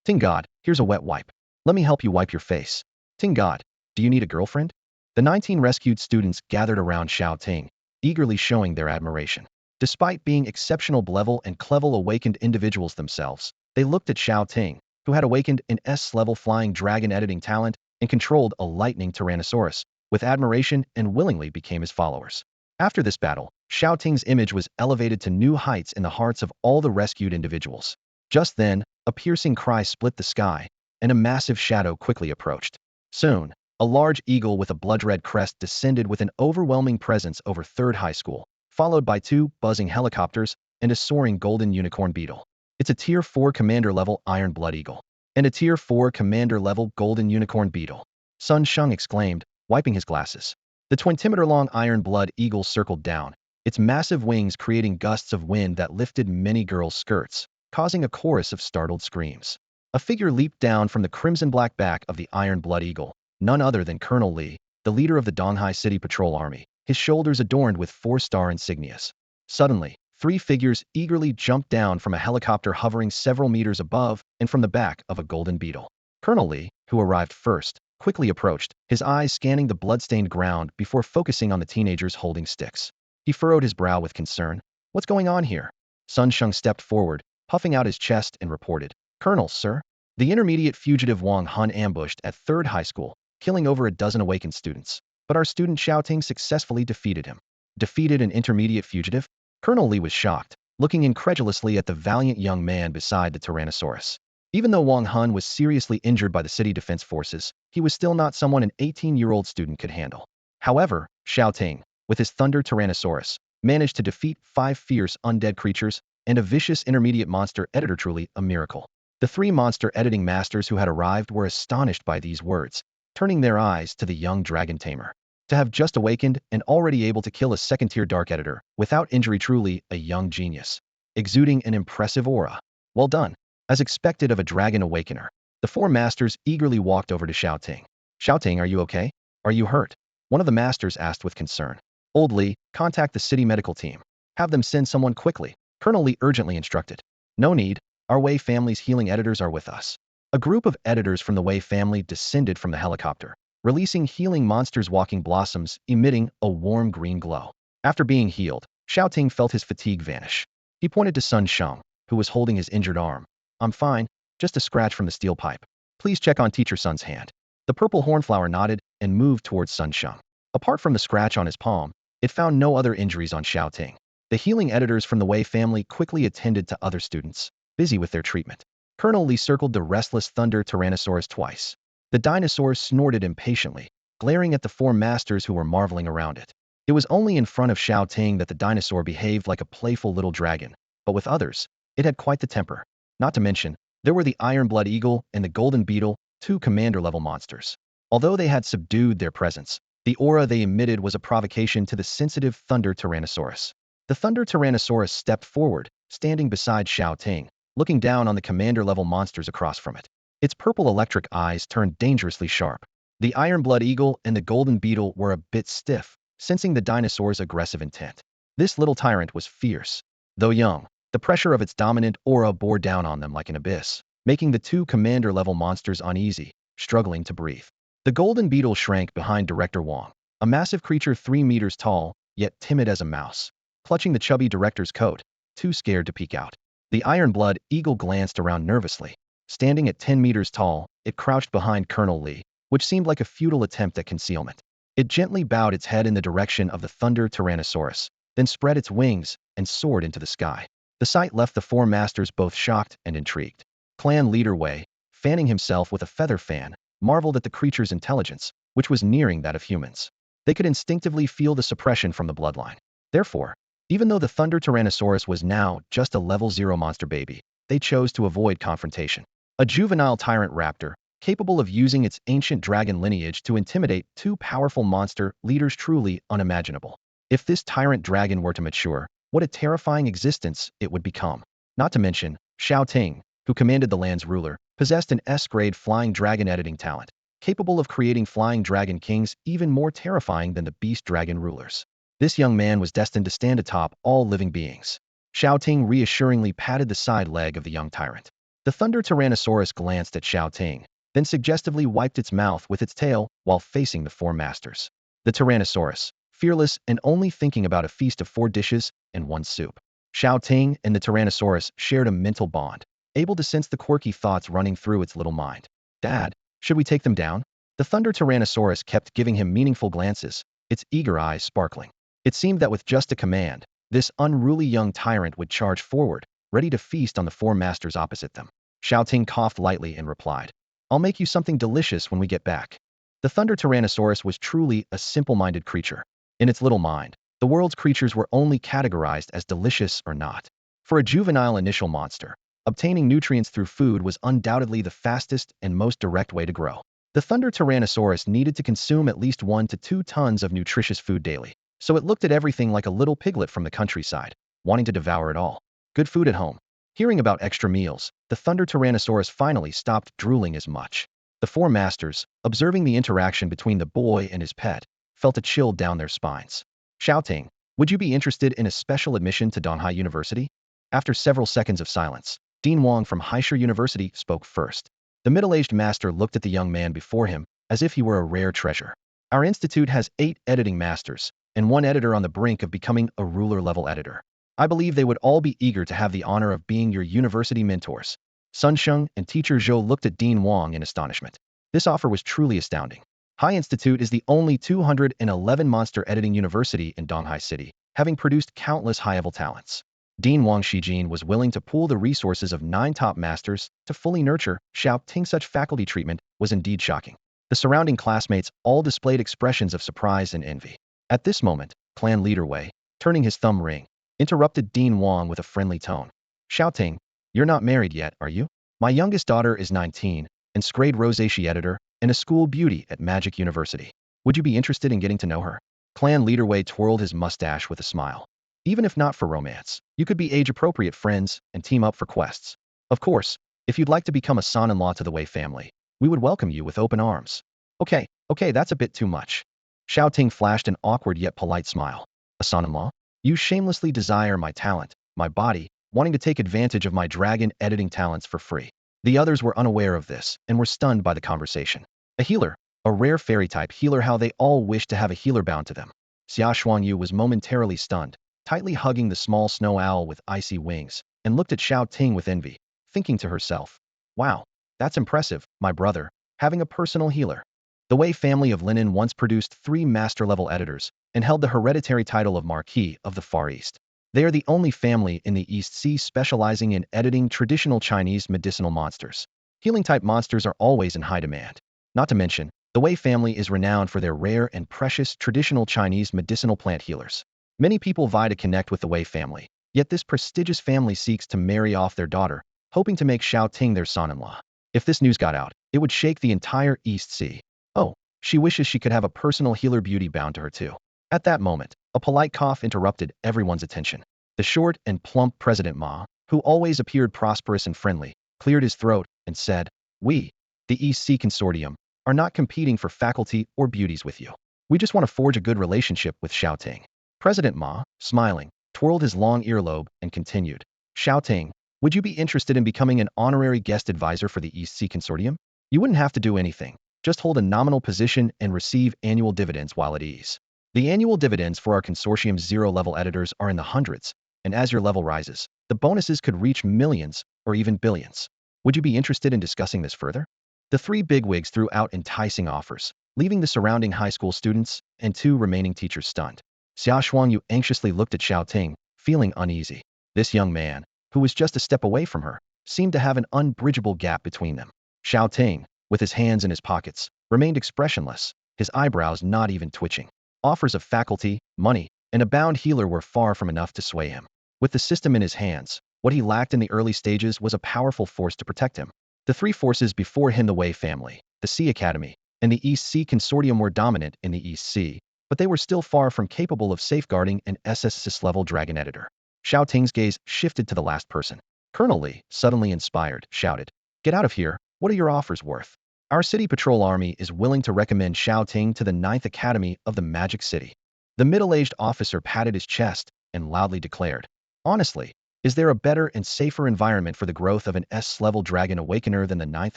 Ting God, here's a wet wipe. Let me help you wipe your face. Ting God, do you need a girlfriend? The 19 rescued students gathered around Xiao Ting, eagerly showing their admiration. Despite being exceptional level and clever awakened individuals themselves, they looked at Xiao Ting, who had awakened an S-level flying dragon editing talent and controlled a lightning Tyrannosaurus, with admiration and willingly became his followers. After this battle, Xiao Ting's image was elevated to new heights in the hearts of all the rescued individuals. Just then, a piercing cry split the sky, and a massive shadow quickly approached. Soon, a large eagle with a blood-red crest descended with an overwhelming presence over 3rd high school, followed by 2 buzzing helicopters and a soaring golden unicorn beetle. It's a Tier 4 Commander-level Iron Blood Eagle, and a Tier 4 Commander-level Golden Unicorn Beetle. Sun Sheng exclaimed, wiping his glasses. The 20-meter-long Iron Blood Eagle circled down, its massive wings creating gusts of wind that lifted many girls' skirts, causing a chorus of startled screams. A figure leaped down from the crimson-black back of the Iron Blood Eagle, none other than Colonel Li, the leader of the Donghai City Patrol Army, his shoulders adorned with 4-star insignias. Suddenly, 3 figures eagerly jumped down from a helicopter hovering several meters above and from the back of a golden beetle. Colonel Li, who arrived first, quickly approached, his eyes scanning the blood-stained ground before focusing on the teenagers holding sticks. He furrowed his brow with concern. What's going on here? Sun Sheng stepped forward, puffing out his chest and reported. Colonel, sir. The intermediate fugitive Wang Hun ambushed at 3rd High School, killing over a dozen awakened students. But our student Xiao Ting successfully defeated him. Defeated an intermediate fugitive? Colonel Li was shocked, looking incredulously at the valiant young man beside the Tyrannosaurus. Even though Wang Hun was seriously injured by the city defense forces, he was still not someone an 18-year-old student could handle. However, Xiao Ting, with his Thunder Tyrannosaurus, managed to defeat 5 fierce undead creatures and a vicious intermediate monster editor, truly a miracle. The 3 monster editing masters who had arrived were astonished by these words, turning their eyes to the young dragon tamer. To have just awakened and already able to kill a 2nd-tier dark editor without injury, truly a young genius, exuding an impressive aura. Well done. As expected of a dragon awakener, the 4 masters eagerly walked over to Xiao Ting. Xiao Ting, are you okay? Are you hurt? One of the masters asked with concern. Old Li, contact the city medical team. Have them send someone quickly, Colonel Li urgently instructed. No need, our Wei family's healing editors are with us. A group of editors from the Wei family descended from the helicopter, releasing healing monsters walking blossoms emitting a warm green glow. After being healed, Xiao Ting felt his fatigue vanish. He pointed to Sun Sheng, who was holding his injured arm. I'm fine, just a scratch from the steel pipe. Please check on Teacher Sun's hand. The purple hornflower nodded and moved towards Sun Sheng. Apart from the scratch on his palm, it found no other injuries on Xiao Ting. The healing editors from the Wei family quickly attended to other students, busy with their treatment. Colonel Li circled the restless Thunder Tyrannosaurus twice. The dinosaur snorted impatiently, glaring at the 4 masters who were marveling around it. It was only in front of Xiao Ting that the dinosaur behaved like a playful little dragon, but with others, it had quite the temper. Not to mention, there were the Iron Blood Eagle and the Golden Beetle, 2 commander-level monsters. Although they had subdued their presence, the aura they emitted was a provocation to the sensitive Thunder Tyrannosaurus. The Thunder Tyrannosaurus stepped forward, standing beside Xiao Ting, looking down on the commander-level monsters across from it. Its purple electric eyes turned dangerously sharp. The Iron Blood Eagle and the Golden Beetle were a bit stiff, sensing the dinosaur's aggressive intent. This little tyrant was fierce. Though young, the pressure of its dominant aura bore down on them like an abyss, making the 2 commander-level monsters uneasy, struggling to breathe. The Golden Beetle shrank behind Director Wang, a massive creature 3 meters tall, yet timid as a mouse, clutching the chubby director's coat, too scared to peek out. The Iron Blood Eagle glanced around nervously. Standing at 10 meters tall, it crouched behind Colonel Li, which seemed like a futile attempt at concealment. It gently bowed its head in the direction of the Thunder Tyrannosaurus, then spread its wings and soared into the sky. The sight left the 4 masters both shocked and intrigued. Clan leader Wei, fanning himself with a feather fan, marveled at the creature's intelligence, which was nearing that of humans. They could instinctively feel the suppression from the bloodline. Therefore, even though the Thunder Tyrannosaurus was now just a level 0 monster baby, they chose to avoid confrontation. A juvenile tyrant raptor, capable of using its ancient dragon lineage to intimidate 2 powerful monster leaders, truly unimaginable. If this tyrant dragon were to mature, what a terrifying existence it would become. Not to mention, Shao Ting, who commanded the land's ruler, possessed an S-grade flying dragon editing talent, capable of creating flying dragon kings even more terrifying than the beast dragon rulers. This young man was destined to stand atop all living beings. Shao Ting reassuringly patted the side leg of the young tyrant. The Thunder Tyrannosaurus glanced at Xiao Ting, then suggestively wiped its mouth with its tail while facing the 4 masters. The Tyrannosaurus, fearless and only thinking about a feast of 4 dishes and 1 soup. Xiao Ting and the Tyrannosaurus shared a mental bond, able to sense the quirky thoughts running through its little mind. Dad, should we take them down? The Thunder Tyrannosaurus kept giving him meaningful glances, its eager eyes sparkling. It seemed that with just a command, this unruly young tyrant would charge forward, ready to feast on the 4 masters opposite them. Xiao Ting coughed lightly and replied, I'll make you something delicious when we get back. The Thunder Tyrannosaurus was truly a simple-minded creature. In its little mind, the world's creatures were only categorized as delicious or not. For a juvenile initial monster, obtaining nutrients through food was undoubtedly the fastest and most direct way to grow. The Thunder Tyrannosaurus needed to consume at least 1 to 2 tons of nutritious food daily. so it looked at everything like a little piglet from the countryside, wanting to devour it all. Good food at home. Hearing about extra meals, the Thunder Tyrannosaurus finally stopped drooling as much. The four masters, observing the interaction between the boy and his pet, felt a chill down their spines. Xiao Ting, would you be interested in a special admission to Donghai University? After several seconds of silence, Dean Wang from Haisher University spoke first. The middle-aged master looked at the young man before him as if he were a rare treasure. Our institute has 8 editing masters, and 1 editor on the brink of becoming a ruler-level editor. I believe they would all be eager to have the honor of being your university mentors. Sun Sheng and teacher Zhou looked at Dean Wang in astonishment. This offer was truly astounding. Hai Institute is the only 211 monster editing university in Donghai City, having produced countless high-level talents. Dean Wang Shijin was willing to pool the resources of 9 top masters to fully nurture Xiao Ting. Such faculty treatment was indeed shocking. The surrounding classmates all displayed expressions of surprise and envy. At this moment, clan leader Wei, turning his thumb ring, interrupted Dean Wang with a friendly tone. Xiao Ting, you're not married yet, are you? My youngest daughter is 19, and grade Rosacea editor, and a school beauty at Magic University. Would you be interested in getting to know her? Clan leader Wei twirled his mustache with a smile. Even if not for romance, you could be age-appropriate friends and team up for quests. Of course, if you'd like to become a son-in-law to the Wei family, we would welcome you with open arms. Okay, that's a bit too much. Shao Ting flashed an awkward yet polite smile. A son-in-law? You shamelessly desire my talent, my body, wanting to take advantage of my dragon editing talents for free. The others were unaware of this and were stunned by the conversation. A healer, a rare fairy-type healer, how they all wished to have a healer bound to them. Xia Shuangyu was momentarily stunned, tightly hugging the small snow owl with icy wings, and looked at Shao Ting with envy, thinking to herself, wow, that's impressive, my brother, having a personal healer. The Wei family of Linen once produced 3 master-level editors and held the hereditary title of Marquis of the Far East. They are the only family in the East Sea specializing in editing traditional Chinese medicinal monsters. Healing-type monsters are always in high demand. Not to mention, the Wei family is renowned for their rare and precious traditional Chinese medicinal plant healers. Many people vie to connect with the Wei family, yet this prestigious family seeks to marry off their daughter, hoping to make Xiao Ting their son-in-law. If this news got out, it would shake the entire East Sea. Oh, she wishes she could have a personal healer beauty bound to her too. At that moment, a polite cough interrupted everyone's attention. The short and plump President Ma, who always appeared prosperous and friendly, cleared his throat and said, we, the East Sea Consortium, are not competing for faculty or beauties with you. We just want to forge a good relationship with Shao Ting. President Ma, smiling, twirled his long earlobe and continued, Shao Ting, would you be interested in becoming an honorary guest advisor for the East Sea Consortium? You wouldn't have to do anything, just hold a nominal position and receive annual dividends while at ease. The annual dividends for our consortium's 0-level editors are in the hundreds, and as your level rises, the bonuses could reach millions or even billions. Would you be interested in discussing this further? The 3 bigwigs threw out enticing offers, leaving the surrounding high school students and 2 remaining teachers stunned. Xia Shuangyu anxiously looked at Xiao Ting, feeling uneasy. This young man, who was just a step away from her, seemed to have an unbridgeable gap between them. Xiao Ting, with his hands in his pockets, remained expressionless, his eyebrows not even twitching. Offers of faculty, money, and a bound healer were far from enough to sway him. With the system in his hands, what he lacked in the early stages was a powerful force to protect him. The 3 forces before him, the Wei family, the Sea Academy, and the East Sea Consortium, were dominant in the East Sea, but they were still far from capable of safeguarding an SSSSS-level dragon editor. Shao Ting's gaze shifted to the last person. Colonel Li, suddenly inspired, shouted, get out of here, what are your offers worth? Our city patrol army is willing to recommend Shao Ting to the 9th Academy of the Magic City. The middle-aged officer patted his chest and loudly declared, honestly, is there a better and safer environment for the growth of an S-level dragon awakener than the 9th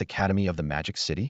Academy of the Magic City?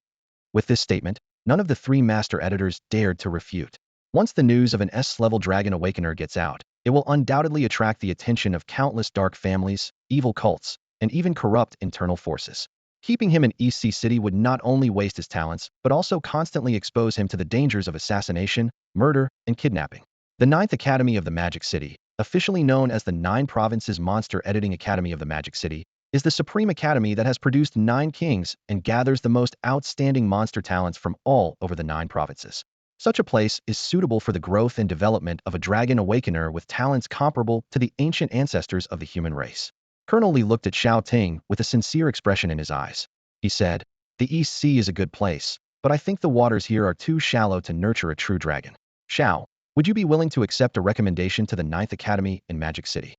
With this statement, none of the 3 master editors dared to refute. Once the news of an S-level dragon awakener gets out, it will undoubtedly attract the attention of countless dark families, evil cults, and even corrupt internal forces. Keeping him in East Sea City would not only waste his talents, but also constantly expose him to the dangers of assassination, murder, and kidnapping. The 9th Academy of the Magic City, officially known as the 9 Provinces Monster Editing Academy of the Magic City, is the supreme academy that has produced 9 kings and gathers the most outstanding monster talents from all over the 9 provinces. Such a place is suitable for the growth and development of a dragon awakener with talents comparable to the ancient ancestors of the human race. Colonel Li looked at Xiao Ting with a sincere expression in his eyes. He said, the East Sea is a good place, but I think the waters here are too shallow to nurture a true dragon. Xiao, Would you be willing to accept a recommendation to the Ninth Academy in Magic City?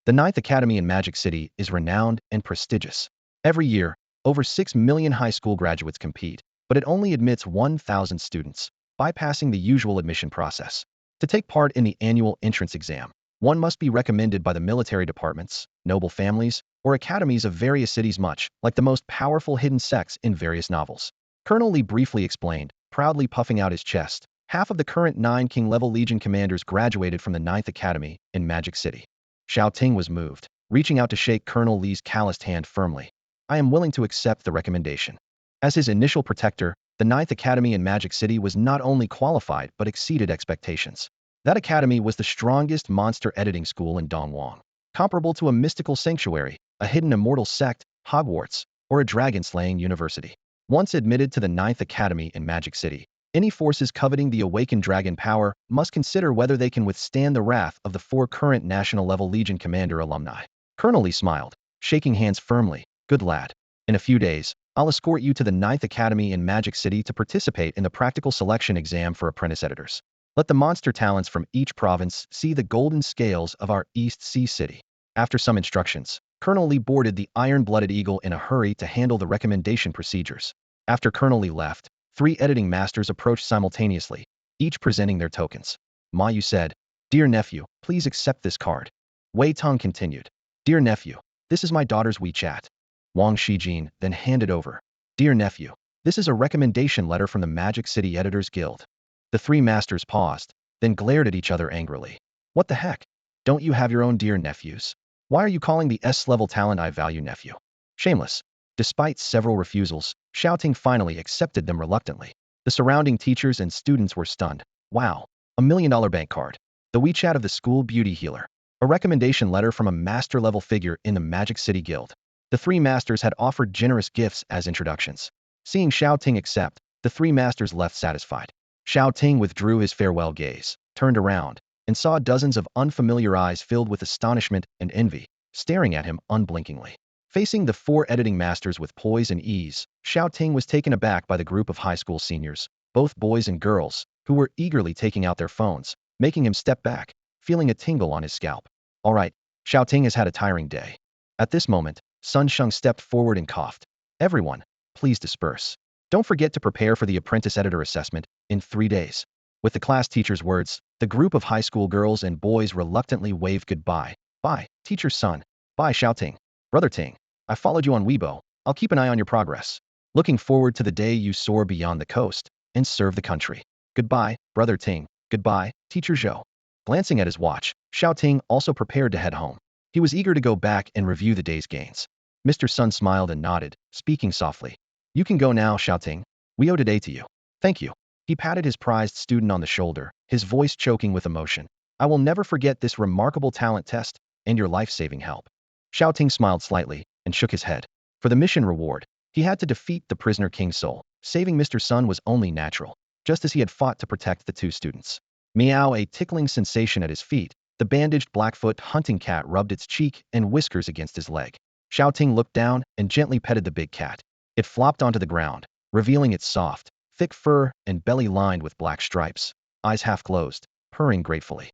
The Ninth Academy in Magic City is renowned and prestigious. Every year, over 6 million high school graduates compete, but it only admits 1,000 students, bypassing the usual admission process. To take part in the annual entrance exam, one must be recommended by the military departments, noble families, or academies of various cities, much like the most powerful hidden sects in various novels. Colonel Lee briefly explained, proudly puffing out his chest. Half of the current 9 King-level Legion commanders graduated from the Ninth Academy in Magic City. Xiao Ting was moved, reaching out to shake Colonel Lee's calloused hand firmly. I am willing to accept the recommendation. As his initial protector, the Ninth Academy in Magic City was not only qualified but exceeded expectations. That academy was the strongest monster editing school in Dongwang, comparable to a mystical sanctuary, a hidden immortal sect, Hogwarts, or a dragon-slaying university. Once admitted to the Ninth Academy in Magic City, any forces coveting the awakened dragon power must consider whether they can withstand the wrath of the 4 current national-level Legion Commander alumni. Colonel Lee smiled, shaking hands firmly. Good lad. In a few days, I'll escort you to the Ninth Academy in Magic City to participate in the practical selection exam for apprentice editors. Let the monster talents from each province see the golden scales of our East Sea City. After some instructions, Colonel Lee boarded the iron-blooded eagle in a hurry to handle the recommendation procedures. After Colonel Lee left, 3 editing masters approached simultaneously, each presenting their tokens. Ma Yu said, "Dear nephew, please accept this card." Wei Tong continued, "Dear nephew, this is my daughter's WeChat." Wang Shijin then handed over, "Dear nephew, this is a recommendation letter from the Magic City Editors Guild." The 3 masters paused, then glared at each other angrily. What the heck? Don't you have your own dear nephews? Why are you calling the S-level talent I value nephew? Shameless. Despite several refusals, Shao Ting finally accepted them reluctantly. The surrounding teachers and students were stunned. Wow, $1 million bank card. The WeChat of the school beauty healer. A recommendation letter from a master-level figure in the Magic City Guild. The 3 masters had offered generous gifts as introductions. Seeing Shao Ting accept, the 3 masters left satisfied. Shao Ting withdrew his farewell gaze, turned around, and saw dozens of unfamiliar eyes filled with astonishment and envy, staring at him unblinkingly. Facing the 4 editing masters with poise and ease, Shao Ting was taken aback by the group of high school seniors, both boys and girls, who were eagerly taking out their phones, making him step back, feeling a tingle on his scalp. All right, Shao Ting has had a tiring day. At this moment, Sun Sheng stepped forward and coughed. Everyone, please disperse. Don't forget to prepare for the apprentice editor assessment in 3 days. With the class teacher's words, the group of high school girls and boys reluctantly waved goodbye. Bye, teacher Sun. Bye, Shao Ting. Brother Ting. I followed you on Weibo. I'll keep an eye on your progress. Looking forward to the day you soar beyond the coast and serve the country. Goodbye, Brother Ting. Goodbye, Teacher Zhou. Glancing at his watch, Shao Ting also prepared to head home. He was eager to go back and review the day's gains. Mr. Sun smiled and nodded, speaking softly. You can go now, Shao Ting. We owe today to you. Thank you. He patted his prized student on the shoulder, his voice choking with emotion. I will never forget this remarkable talent test and your life-saving help. Shao Ting smiled slightly and shook his head. For the mission reward, he had to defeat the prisoner King's soul. Saving Mr. Sun was only natural, just as he had fought to protect the 2 students. Meow, a tickling sensation at his feet. The bandaged Blackfoot hunting cat rubbed its cheek and whiskers against his leg. Shao Ting looked down and gently petted the big cat. It flopped onto the ground, revealing its soft, thick fur and belly lined with black stripes, eyes half closed, purring gratefully.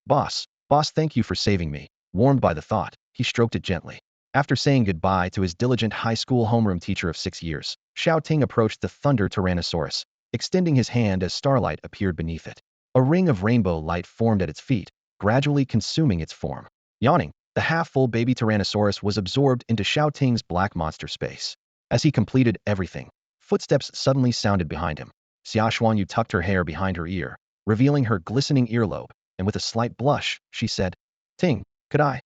Boss, thank you for saving me. Warmed by the thought, he stroked it gently. After saying goodbye to his diligent high school homeroom teacher of 6 years, Xiao Ting approached the Thunder Tyrannosaurus, extending his hand as starlight appeared beneath it. A ring of rainbow light formed at its feet, gradually consuming its form. Yawning, the half-full baby Tyrannosaurus was absorbed into Xiao Ting's black monster space. As he completed everything, footsteps suddenly sounded behind him. Xia Xuanyu tucked her hair behind her ear, revealing her glistening earlobe, and with a slight blush, she said, Ting, could I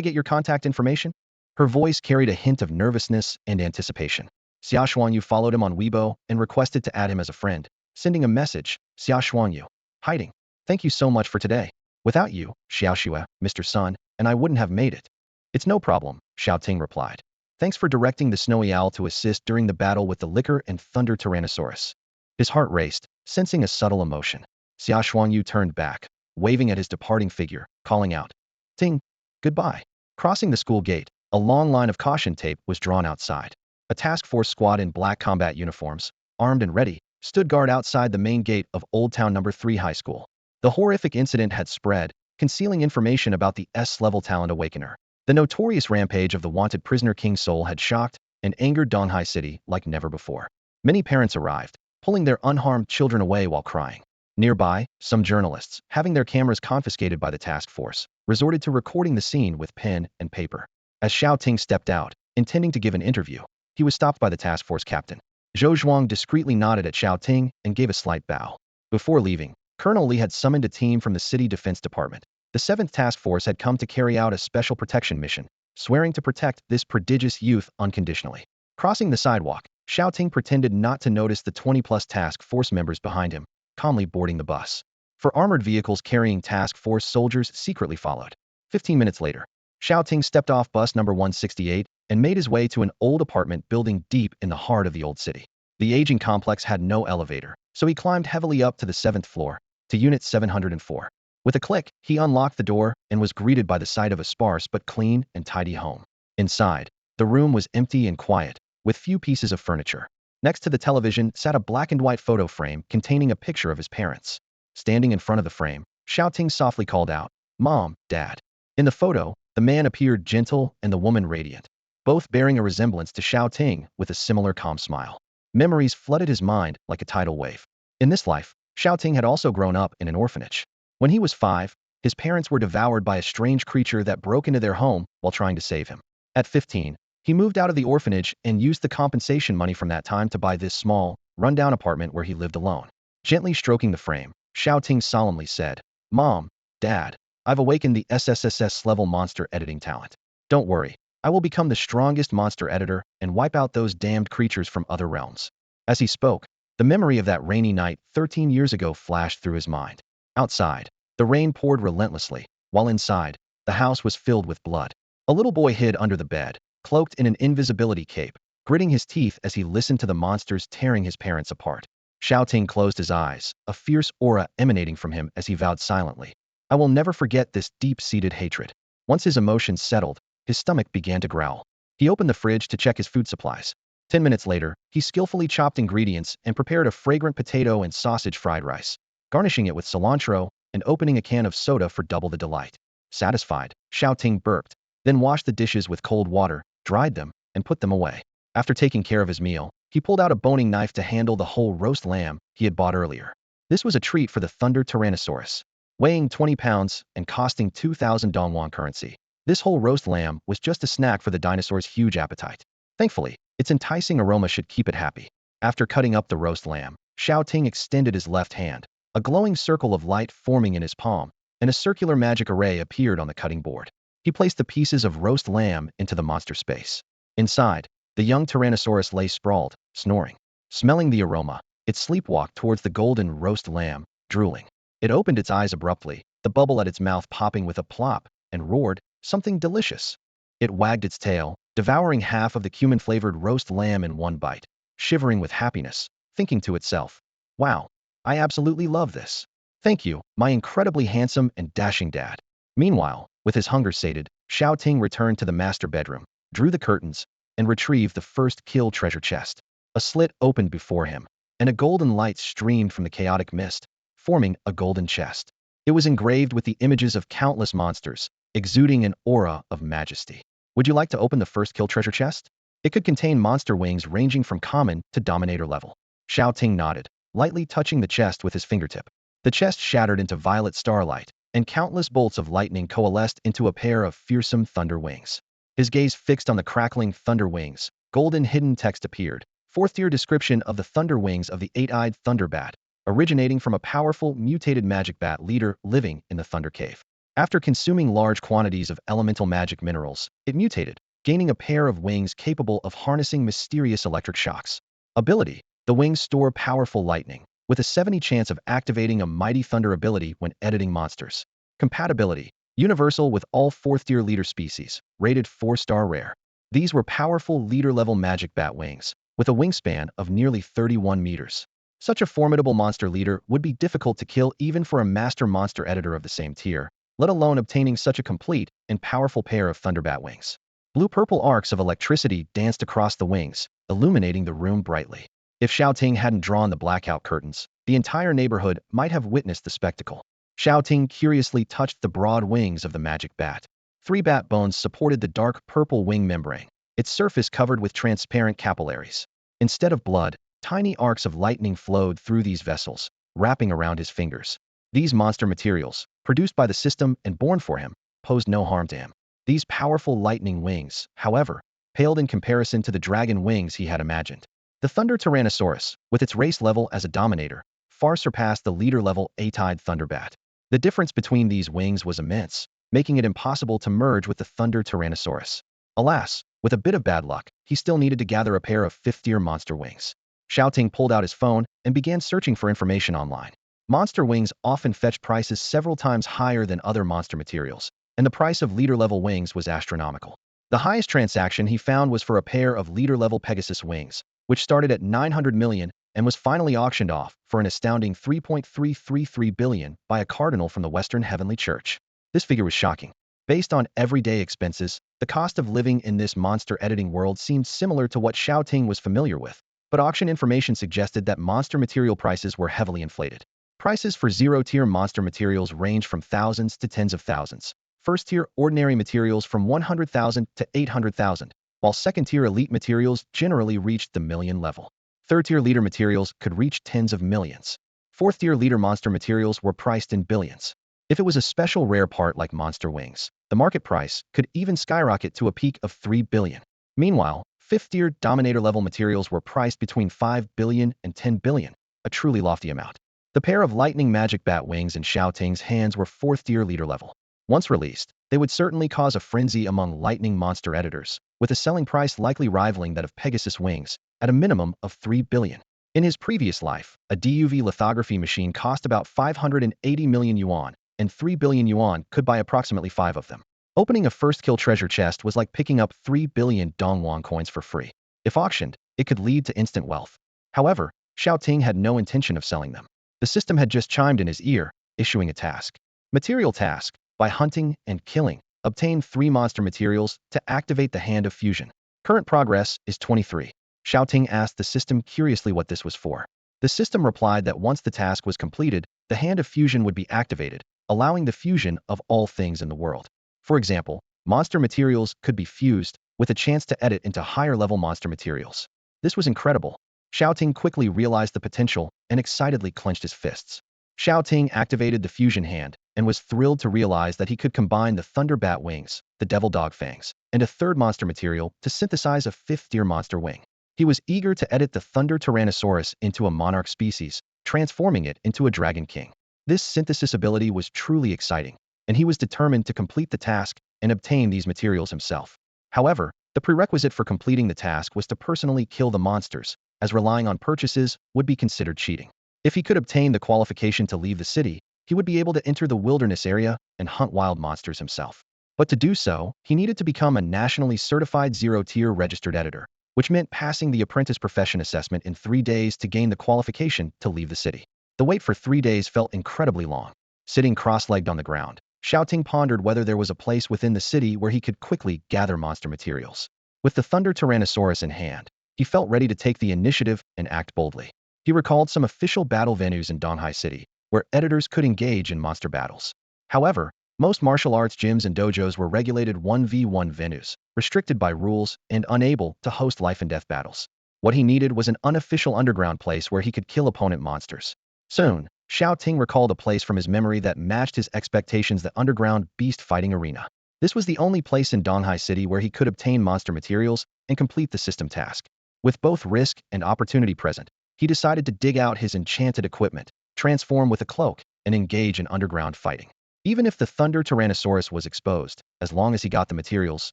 get your contact information? Her voice carried a hint of nervousness and anticipation. Xia Xuanyu followed him on Weibo and requested to add him as a friend, sending a message, Xia Xuanyu, hiding. Thank you so much for today. Without you, Xiaoxue, Mr. Sun, and I wouldn't have made it. It's no problem, Shao Ting replied. Thanks for directing the snowy owl to assist during the battle with the liquor and Thunder Tyrannosaurus. His heart raced, sensing a subtle emotion. Xia Xuanyu turned back, waving at his departing figure, calling out, Ting, goodbye. Crossing the school gate, a long line of caution tape was drawn outside. A task force squad in black combat uniforms, armed and ready, stood guard outside the main gate of Old Town No. 3 High School. The horrific incident had spread, concealing information about the S-level talent awakener. The notorious rampage of the wanted prisoner King Soul had shocked and angered Donghai City like never before. Many parents arrived, pulling their unharmed children away while crying. Nearby, some journalists, having their cameras confiscated by the task force, resorted to recording the scene with pen and paper. As Xiao Ting stepped out, intending to give an interview, he was stopped by the task force captain. Zhou Zhuang discreetly nodded at Xiao Ting and gave a slight bow. Before leaving, Colonel Li had summoned a team from the City Defense Department. The 7th Task Force had come to carry out a special protection mission, swearing to protect this prodigious youth unconditionally. Crossing the sidewalk, Shao Ting pretended not to notice the 20-plus task force members behind him, calmly boarding the bus. For armored vehicles carrying task force soldiers secretly followed. 15 minutes later, Shao Ting stepped off bus number 168 and made his way to an old apartment building deep in the heart of the old city. The aging complex had no elevator, so he climbed heavily up to the 7th floor, to Unit 704. With a click, he unlocked the door and was greeted by the sight of a sparse but clean and tidy home. Inside, the room was empty and quiet, with few pieces of furniture. Next to the television sat a black-and-white photo frame containing a picture of his parents. Standing in front of the frame, Shao Ting softly called out, "Mom, Dad." In the photo, the man appeared gentle and the woman radiant, both bearing a resemblance to Shao Ting with a similar calm smile. Memories flooded his mind like a tidal wave. In this life, Shao Ting had also grown up in an orphanage. When he was 5, his parents were devoured by a strange creature that broke into their home while trying to save him. At 15, he moved out of the orphanage and used the compensation money from that time to buy this small, run-down apartment where he lived alone. Gently stroking the frame, Shao Ting solemnly said, "Mom, Dad, I've awakened the SSSS-level monster editing talent. Don't worry, I will become the strongest monster editor and wipe out those damned creatures from other realms." As he spoke, the memory of that rainy night 13 years ago flashed through his mind. Outside, the rain poured relentlessly, while inside, the house was filled with blood. A little boy hid under the bed, cloaked in an invisibility cape, gritting his teeth as he listened to the monsters tearing his parents apart. Shao Ting closed his eyes, a fierce aura emanating from him as he vowed silently, "I will never forget this deep-seated hatred." Once his emotions settled, his stomach began to growl. He opened the fridge to check his food supplies. 10 minutes later, he skillfully chopped ingredients and prepared a fragrant potato and sausage fried rice, garnishing it with cilantro and opening a can of soda for double the delight. Satisfied, Shao Ting burped, then washed the dishes with cold water, dried them, and put them away. After taking care of his meal, he pulled out a boning knife to handle the whole roast lamb he had bought earlier. This was a treat for the Thunder Tyrannosaurus. Weighing 20 pounds and costing 2,000 Dongwon currency, this whole roast lamb was just a snack for the dinosaur's huge appetite. Thankfully, its enticing aroma should keep it happy. After cutting up the roast lamb, Shao Ting extended his left hand, a glowing circle of light forming in his palm, and a circular magic array appeared on the cutting board. He placed the pieces of roast lamb into the monster space. Inside, the young Tyrannosaurus lay sprawled, snoring. Smelling the aroma, it sleepwalked towards the golden roast lamb, drooling. It opened its eyes abruptly, the bubble at its mouth popping with a plop, and roared, "Something delicious." It wagged its tail, devouring half of the cumin-flavored roast lamb in one bite, shivering with happiness, thinking to itself, "Wow, I absolutely love this. Thank you, my incredibly handsome and dashing dad." Meanwhile, with his hunger sated, Shao Ting returned to the master bedroom, drew the curtains, and retrieved the first kill treasure chest. A slit opened before him, and a golden light streamed from the chaotic mist, forming a golden chest. It was engraved with the images of countless monsters, exuding an aura of majesty. "Would you like to open the first kill treasure chest? It could contain monster wings ranging from common to dominator level." Shao Ting nodded, lightly touching the chest with his fingertip. The chest shattered into violet starlight, and countless bolts of lightning coalesced into a pair of fearsome thunder wings. His gaze fixed on the crackling thunder wings. Golden hidden text appeared, fourth-tier description of the thunder wings of the eight-eyed thunder bat, originating from a powerful, mutated magic bat leader living in the Thunder Cave. After consuming large quantities of elemental magic minerals, it mutated, gaining a pair of wings capable of harnessing mysterious electric shocks. Ability: the wings store powerful lightning, with a 70 chance of activating a mighty thunder ability when editing monsters. Compatibility: universal with all fourth-tier leader species, rated 4-star rare. These were powerful leader-level magic bat wings, with a wingspan of nearly 31 meters. Such a formidable monster leader would be difficult to kill even for a master monster editor of the same tier, let alone obtaining such a complete and powerful pair of thunderbat wings. Blue-purple arcs of electricity danced across the wings, illuminating the room brightly. If Shao Ting hadn't drawn the blackout curtains, the entire neighborhood might have witnessed the spectacle. Xiao Ting curiously touched the broad wings of the magic bat. 3 bat bones supported the dark purple wing membrane, its surface covered with transparent capillaries. Instead of blood, tiny arcs of lightning flowed through these vessels, wrapping around his fingers. These monster materials, produced by the system and born for him, posed no harm to him. These powerful lightning wings, however, paled in comparison to the dragon wings he had imagined. The Thunder Tyrannosaurus, with its race level as a dominator, far surpassed the leader-level A-Tide Thunderbat. The difference between these wings was immense, making it impossible to merge with the Thunder Tyrannosaurus. Alas, with a bit of bad luck, he still needed to gather a pair of 5th-tier monster wings. Shao Ting pulled out his phone and began searching for information online. Monster wings often fetched prices several times higher than other monster materials, and the price of leader-level wings was astronomical. The highest transaction he found was for a pair of leader-level Pegasus wings, which started at 900 million and was finally auctioned off for an astounding 3.333 billion by a cardinal from the Western Heavenly Church. This figure was shocking. Based on everyday expenses, the cost of living in this monster editing world seemed similar to what Xiao Ting was familiar with, but auction information suggested that monster material prices were heavily inflated. Prices for 0-tier monster materials range from thousands to tens of thousands. First-tier ordinary materials from 100,000 to 800,000, while second-tier elite materials generally reached the million level. Third-tier leader materials could reach tens of millions. Fourth-tier leader monster materials were priced in billions. If it was a special rare part like monster wings, the market price could even skyrocket to a peak of 3 billion. Meanwhile, fifth-tier dominator-level materials were priced between 5 billion and 10 billion, a truly lofty amount. The pair of lightning magic bat wings in Xiao Ting's hands were 4th-tier leader level. Once released, they would certainly cause a frenzy among lightning monster editors, with a selling price likely rivaling that of Pegasus wings, at a minimum of 3 billion. In his previous life, a DUV lithography machine cost about 580 million yuan, and 3 billion yuan could buy approximately 5 of them. Opening a first kill treasure chest was like picking up 3 billion Dongwon coins for free. If auctioned, it could lead to instant wealth. However, Xiao Ting had no intention of selling them. The system had just chimed in his ear, issuing a task. Material task: by hunting and killing, obtain 3 monster materials to activate the Hand of Fusion. Current progress is 23. Xiao Ting asked the system curiously what this was for. The system replied that once the task was completed, the Hand of Fusion would be activated, allowing the fusion of all things in the world. For example, monster materials could be fused, with a chance to edit into higher-level monster materials. This was incredible. Xiao Ting quickly realized the potential and excitedly clenched his fists. Xiao Ting activated the fusion hand and was thrilled to realize that he could combine the thunder bat wings, the devil dog fangs, and a third monster material to synthesize a 5th-tier monster wing. He was eager to edit the Thunder Tyrannosaurus into a monarch species, transforming it into a dragon king. This synthesis ability was truly exciting, and he was determined to complete the task and obtain these materials himself. However, the prerequisite for completing the task was to personally kill the monsters, as relying on purchases would be considered cheating. If he could obtain the qualification to leave the city, he would be able to enter the wilderness area and hunt wild monsters himself. But to do so, he needed to become a nationally certified 0-tier registered editor, which meant passing the apprentice profession assessment in 3 days to gain the qualification to leave the city. The wait for 3 days felt incredibly long. Sitting cross-legged on the ground, Xiao Ting pondered whether there was a place within the city where he could quickly gather monster materials. With the Thunder Tyrannosaurus in hand, he felt ready to take the initiative and act boldly. He recalled some official battle venues in Donghai City, where editors could engage in monster battles. However, most martial arts gyms and dojos were regulated 1v1 venues, restricted by rules and unable to host life-and-death battles. What he needed was an unofficial underground place where he could kill opponent monsters. Soon, Xiao Ting recalled a place from his memory that matched his expectations: the underground beast fighting arena. This was the only place in Donghai City where he could obtain monster materials and complete the system task. With both risk and opportunity present, he decided to dig out his enchanted equipment, transform with a cloak, and engage in underground fighting. Even if the Thunder Tyrannosaurus was exposed, as long as he got the materials,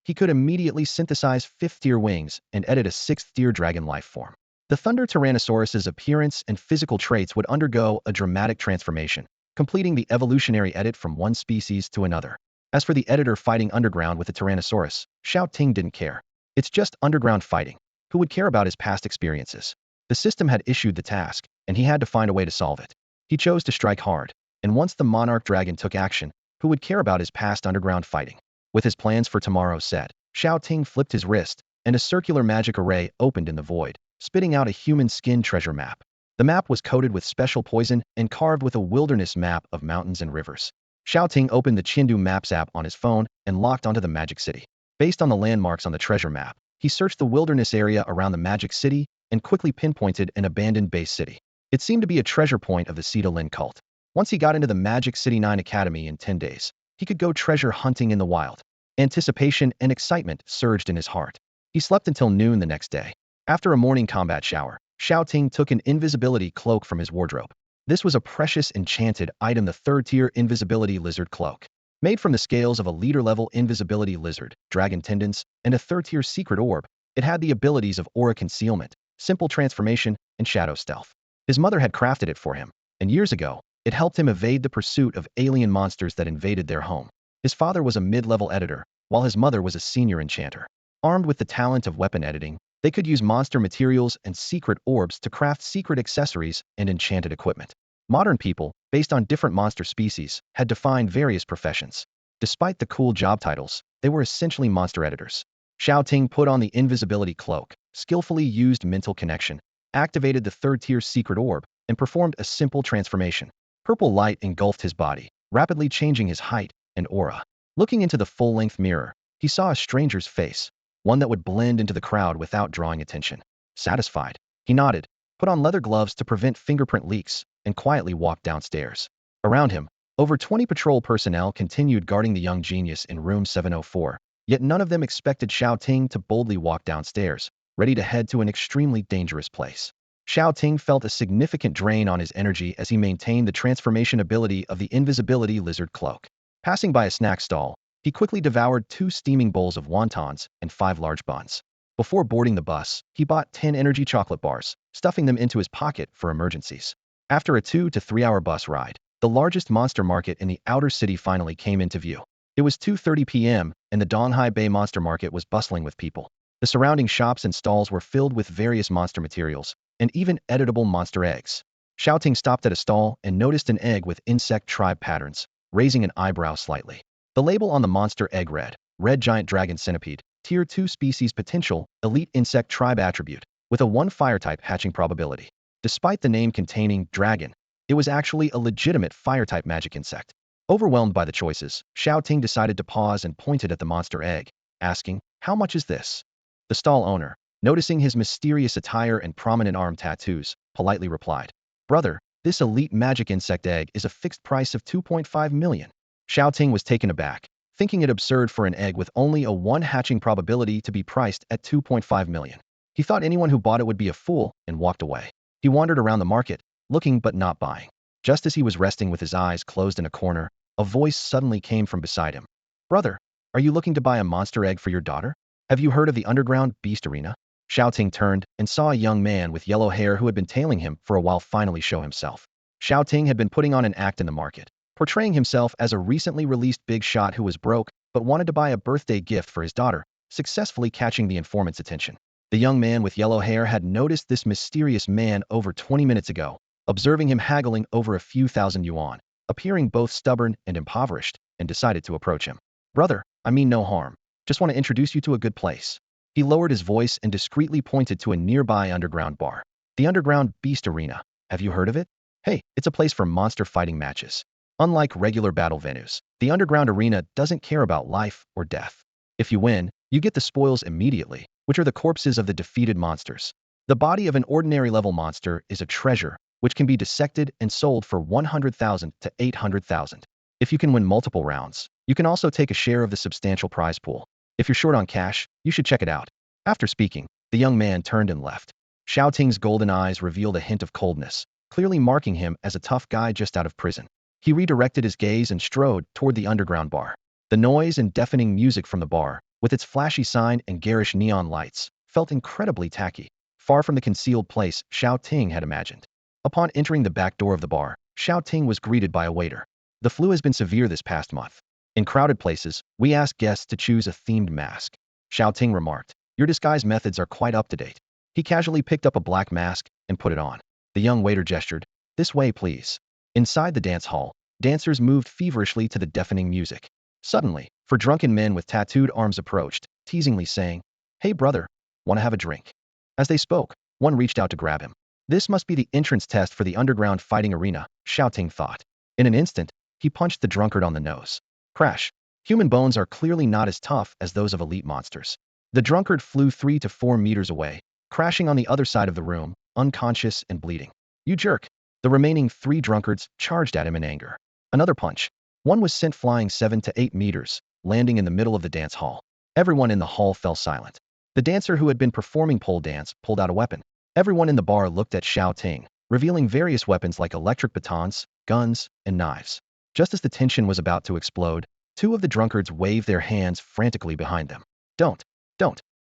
he could immediately synthesize 5th-tier wings and edit a 6th-tier dragon life form. The Thunder Tyrannosaurus's appearance and physical traits would undergo a dramatic transformation, completing the evolutionary edit from one species to another. As for the editor fighting underground with the Tyrannosaurus, Xiao Ting didn't care. It's just underground fighting. Who would care about his past experiences? The system had issued the task, and he had to find a way to solve it. He chose to strike hard, and once the monarch dragon took action, who would care about his past underground fighting? With his plans for tomorrow set, Xiao Ting flipped his wrist, and a circular magic array opened in the void, spitting out a human skin treasure map. The map was coated with special poison and carved with a wilderness map of mountains and rivers. Xiao Ting opened the Chindu Maps app on his phone and locked onto the Magic City. Based on the landmarks on the treasure map, he searched the wilderness area around the Magic City and quickly pinpointed an abandoned base city. It seemed to be a treasure point of the Cita Lin cult. Once he got into the Magic City 9 Academy in 10 days, he could go treasure hunting in the wild. Anticipation and excitement surged in his heart. He slept until noon the next day. After a morning combat shower, Shao Ting took an invisibility cloak from his wardrobe. This was a precious enchanted item, the third-tier invisibility lizard cloak. Made from the scales of a leader-level invisibility lizard, dragon tendons, and a third-tier secret orb, it had the abilities of aura concealment, simple transformation, and shadow stealth. His mother had crafted it for him, and years ago, it helped him evade the pursuit of alien monsters that invaded their home. His father was a mid-level editor, while his mother was a senior enchanter. Armed with the talent of weapon editing, they could use monster materials and secret orbs to craft secret accessories and enchanted equipment. Modern people, based on different monster species, had defined various professions. Despite the cool job titles, they were essentially monster editors. Shao Ting put on the invisibility cloak, skillfully used mental connection, activated the third-tier secret orb, and performed a simple transformation. Purple light engulfed his body, rapidly changing his height and aura. Looking into the full-length mirror, he saw a stranger's face, one that would blend into the crowd without drawing attention. Satisfied, he nodded, put on leather gloves to prevent fingerprint leaks, and quietly walked downstairs. Around him, over 20 patrol personnel continued guarding the young genius in room 704, yet none of them expected Xiao Ting to boldly walk downstairs, ready to head to an extremely dangerous place. Xiao Ting felt a significant drain on his energy as he maintained the transformation ability of the invisibility lizard cloak. Passing by a snack stall, he quickly devoured 2 steaming bowls of wontons and 5 large buns. Before boarding the bus, he bought 10 energy chocolate bars, stuffing them into his pocket for emergencies. After a 2 to 3 hour bus ride, the largest monster market in the outer city finally came into view. It was 2:30 p.m., and the Donghai Bay Monster Market was bustling with people. The surrounding shops and stalls were filled with various monster materials, and even editable monster eggs. Shao Ting stopped at a stall and noticed an egg with insect tribe patterns, raising an eyebrow slightly. The label on the monster egg read, Red Giant Dragon Centipede, Tier 2 Species Potential, Elite Insect Tribe Attribute, with a 1 fire-type hatching probability. Despite the name containing dragon, it was actually a legitimate fire-type magic insect. Overwhelmed by the choices, Shao Ting decided to pause and pointed at the monster egg, asking, "How much is this?" The stall owner, noticing his mysterious attire and prominent arm tattoos, politely replied, "Brother, this elite magic insect egg is a fixed price of 2.5 million. Shao Ting was taken aback, thinking it absurd for an egg with only a 1 hatching probability to be priced at 2.5 million. He thought anyone who bought it would be a fool and walked away. He wandered around the market, looking but not buying. Just as he was resting with his eyes closed in a corner, a voice suddenly came from beside him. "Brother, are you looking to buy a monster egg for your daughter? Have you heard of the underground beast arena?" Shao Ting turned and saw a young man with yellow hair who had been tailing him for a while finally show himself. Shao Ting had been putting on an act in the market, portraying himself as a recently released big shot who was broke but wanted to buy a birthday gift for his daughter, successfully catching the informant's attention. The young man with yellow hair had noticed this mysterious man over 20 minutes ago, observing him haggling over a few thousand yuan, appearing both stubborn and impoverished, and decided to approach him. "Brother, I mean no harm. Just want to introduce you to a good place." He lowered his voice and discreetly pointed to a nearby underground bar. "The underground beast arena. Have you heard of it? Hey, it's a place for monster fighting matches. Unlike regular battle venues, the underground arena doesn't care about life or death. If you win, you get the spoils immediately, which are the corpses of the defeated monsters. The body of an ordinary level monster is a treasure, which can be dissected and sold for 100,000 to 800,000. If you can win multiple rounds, you can also take a share of the substantial prize pool. If you're short on cash, you should check it out." After speaking, the young man turned and left. Xiao Ting's golden eyes revealed a hint of coldness, clearly marking him as a tough guy just out of prison. He redirected his gaze and strode toward the underground bar. The noise and deafening music from the bar, with its flashy sign and garish neon lights, felt incredibly tacky, far from the concealed place Xiao Ting had imagined. Upon entering the back door of the bar, Xiao Ting was greeted by a waiter. "The flu has been severe this past month. In crowded places, we ask guests to choose a themed mask," Xiao Ting remarked. "Your disguise methods are quite up to date." He casually picked up a black mask and put it on. The young waiter gestured, "This way, please." Inside the dance hall, dancers moved feverishly to the deafening music. Suddenly, four drunken men with tattooed arms approached, teasingly saying, "Hey brother, wanna have a drink?" As they spoke, one reached out to grab him. This must be the entrance test for the underground fighting arena, Xiao Ting thought. In an instant, he punched the drunkard on the nose. Crash. Human bones are clearly not as tough as those of elite monsters. The drunkard flew 3 to 4 meters away, crashing on the other side of the room, unconscious and bleeding. You jerk. The remaining 3 drunkards charged at him in anger. Another punch. One was sent flying 7 to 8 meters, landing in the middle of the dance hall. Everyone in the hall fell silent. The dancer who had been performing pole dance pulled out a weapon. Everyone in the bar looked at Xiao Ting, revealing various weapons like electric batons, guns, and knives. Just as the tension was about to explode, 2 of the drunkards waved their hands frantically behind them. Don't.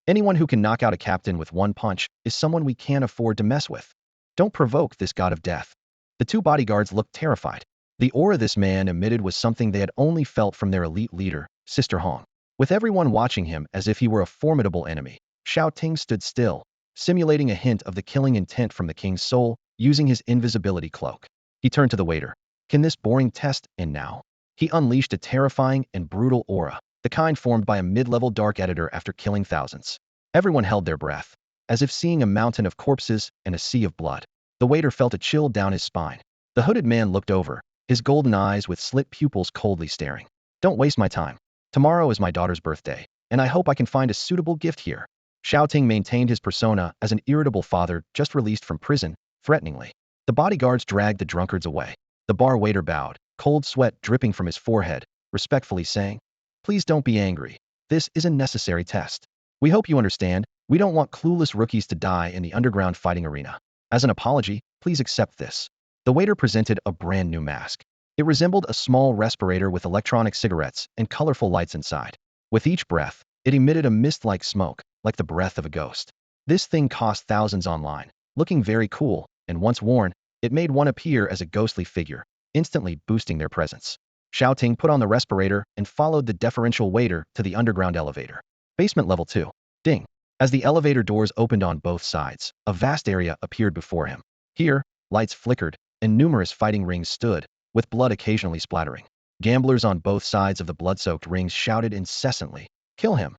Anyone who can knock out a captain with 1 punch is someone we can't afford to mess with. Don't provoke this god of death. The 2 bodyguards looked terrified. The aura this man emitted was something they had only felt from their elite leader, Sister Hong. With everyone watching him as if he were a formidable enemy, Xiao Ting stood still, simulating a hint of the killing intent from the king's soul, using his invisibility cloak. He turned to the waiter. Can this boring test end now? He unleashed a terrifying and brutal aura, the kind formed by a mid-level dark editor after killing thousands. Everyone held their breath, as if seeing a mountain of corpses and a sea of blood. The waiter felt a chill down his spine. The hooded man looked over, his golden eyes with slit pupils coldly staring. Don't waste my time. Tomorrow is my daughter's birthday, and I hope I can find a suitable gift here. Shao Ting maintained his persona as an irritable father just released from prison, threateningly. The bodyguards dragged the drunkards away. The bar waiter bowed, cold sweat dripping from his forehead, respectfully saying, Please don't be angry. This is a necessary test. We hope you understand, we don't want clueless rookies to die in the underground fighting arena. As an apology, please accept this. The waiter presented a brand new mask. It resembled a small respirator with electronic cigarettes and colorful lights inside. With each breath, it emitted a mist-like smoke, like the breath of a ghost. This thing cost thousands online, looking very cool, and once worn, it made one appear as a ghostly figure, instantly boosting their presence. Shao Ting put on the respirator and followed the deferential waiter to the underground elevator. Basement level 2. Ding. As the elevator doors opened on both sides, a vast area appeared before him. Here, lights flickered, and numerous fighting rings stood, with blood occasionally splattering. Gamblers on both sides of the blood-soaked rings shouted incessantly, Kill him.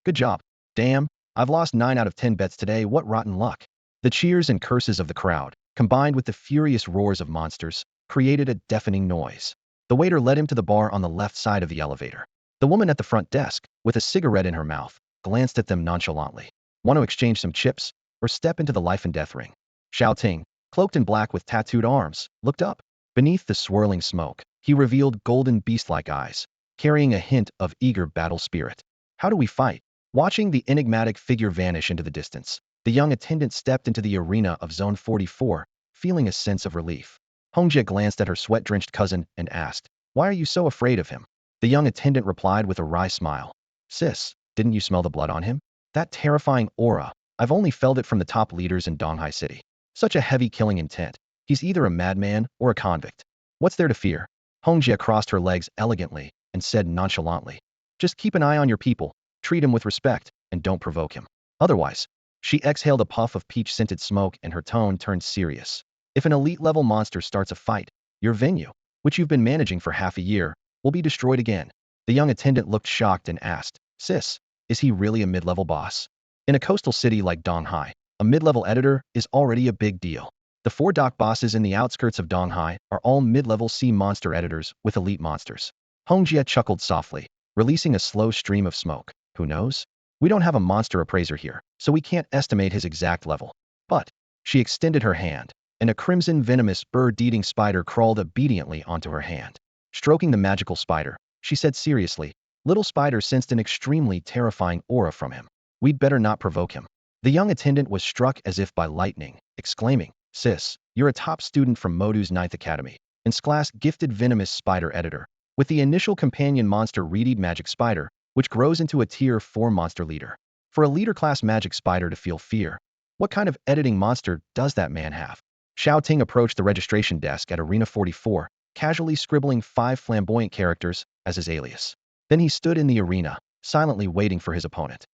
Good job. Damn, I've lost 9 out of 10 bets today, what rotten luck. The cheers and curses of the crowd, combined with the furious roars of monsters, created a deafening noise. The waiter led him to the bar on the left side of the elevator. The woman at the front desk, with a cigarette in her mouth, glanced at them nonchalantly. Want to exchange some chips, or step into the life and death ring? Shao Ting, cloaked in black with tattooed arms, looked up. Beneath the swirling smoke, he revealed golden beast-like eyes, carrying a hint of eager battle spirit. How do we fight? Watching the enigmatic figure vanish into the distance, the young attendant stepped into the arena of Zone 44, feeling a sense of relief. Hongjie glanced at her sweat-drenched cousin and asked, Why are you so afraid of him? The young attendant replied with a wry smile. Sis, didn't you smell the blood on him? That terrifying aura, I've only felt it from the top leaders in Donghai City. Such a heavy killing intent. He's either a madman or a convict. What's there to fear? Hongjie crossed her legs elegantly and said nonchalantly, Just keep an eye on your people, treat him with respect, and don't provoke him. Otherwise, she exhaled a puff of peach-scented smoke and her tone turned serious. If an elite-level monster starts a fight, your venue, which you've been managing for half a year, will be destroyed again. The young attendant looked shocked and asked, Sis, is he really a mid-level boss? In a coastal city like Donghai, a mid-level editor is already a big deal. The 4 dock bosses in the outskirts of Donghai are all mid-level sea monster editors with elite monsters. Hongjie chuckled softly, releasing a slow stream of smoke. Who knows? We don't have a monster appraiser here, so we can't estimate his exact level. But, she extended her hand, and a crimson venomous bird-eating spider crawled obediently onto her hand. Stroking the magical spider, she said seriously, Little Spider sensed an extremely terrifying aura from him. We'd better not provoke him. The young attendant was struck as if by lightning, exclaiming, Sis, you're a top student from Modu's 9th Academy, and class gifted venomous spider editor, with the initial companion monster Reedied Magic Spider, which grows into a Tier 4 monster leader. For a leader-class magic spider to feel fear, what kind of editing monster does that man have? Shao Ting approached the registration desk at Arena 44, casually scribbling 5 flamboyant characters as his alias. Then he stood in the arena, silently waiting for his opponent.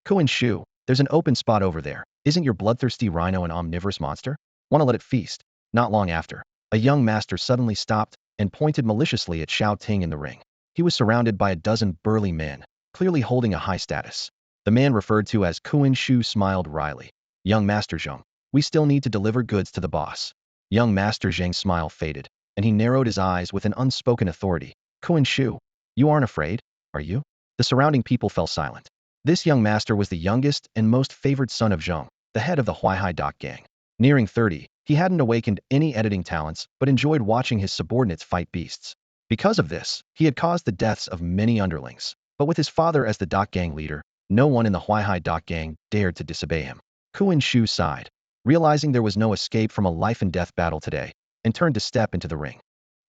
Kuan Shu, there's an open spot over there. Isn't your bloodthirsty rhino an omnivorous monster? Want to let it feast? Not long after, a young master suddenly stopped and pointed maliciously at Xiao Ting in the ring. He was surrounded by a dozen burly men, clearly holding a high status. The man referred to as Kuan Shu smiled wryly. Young Master Zhong, We still need to deliver goods to the boss. Young Master Zhang's smile faded, and he narrowed his eyes with an unspoken authority. Kuan Shu, you aren't afraid, are you? The surrounding people fell silent. This young master was the youngest and most favored son of Zhang, the head of the Huaihai Dock gang. Nearing 30, he hadn't awakened any editing talents but enjoyed watching his subordinates fight beasts. Because of this, he had caused the deaths of many underlings. But with his father as the dock gang leader, no one in the Huaihai Dock gang dared to disobey him. Kuan Shu sighed, realizing there was no escape from a life-and-death battle today, and turned to step into the ring.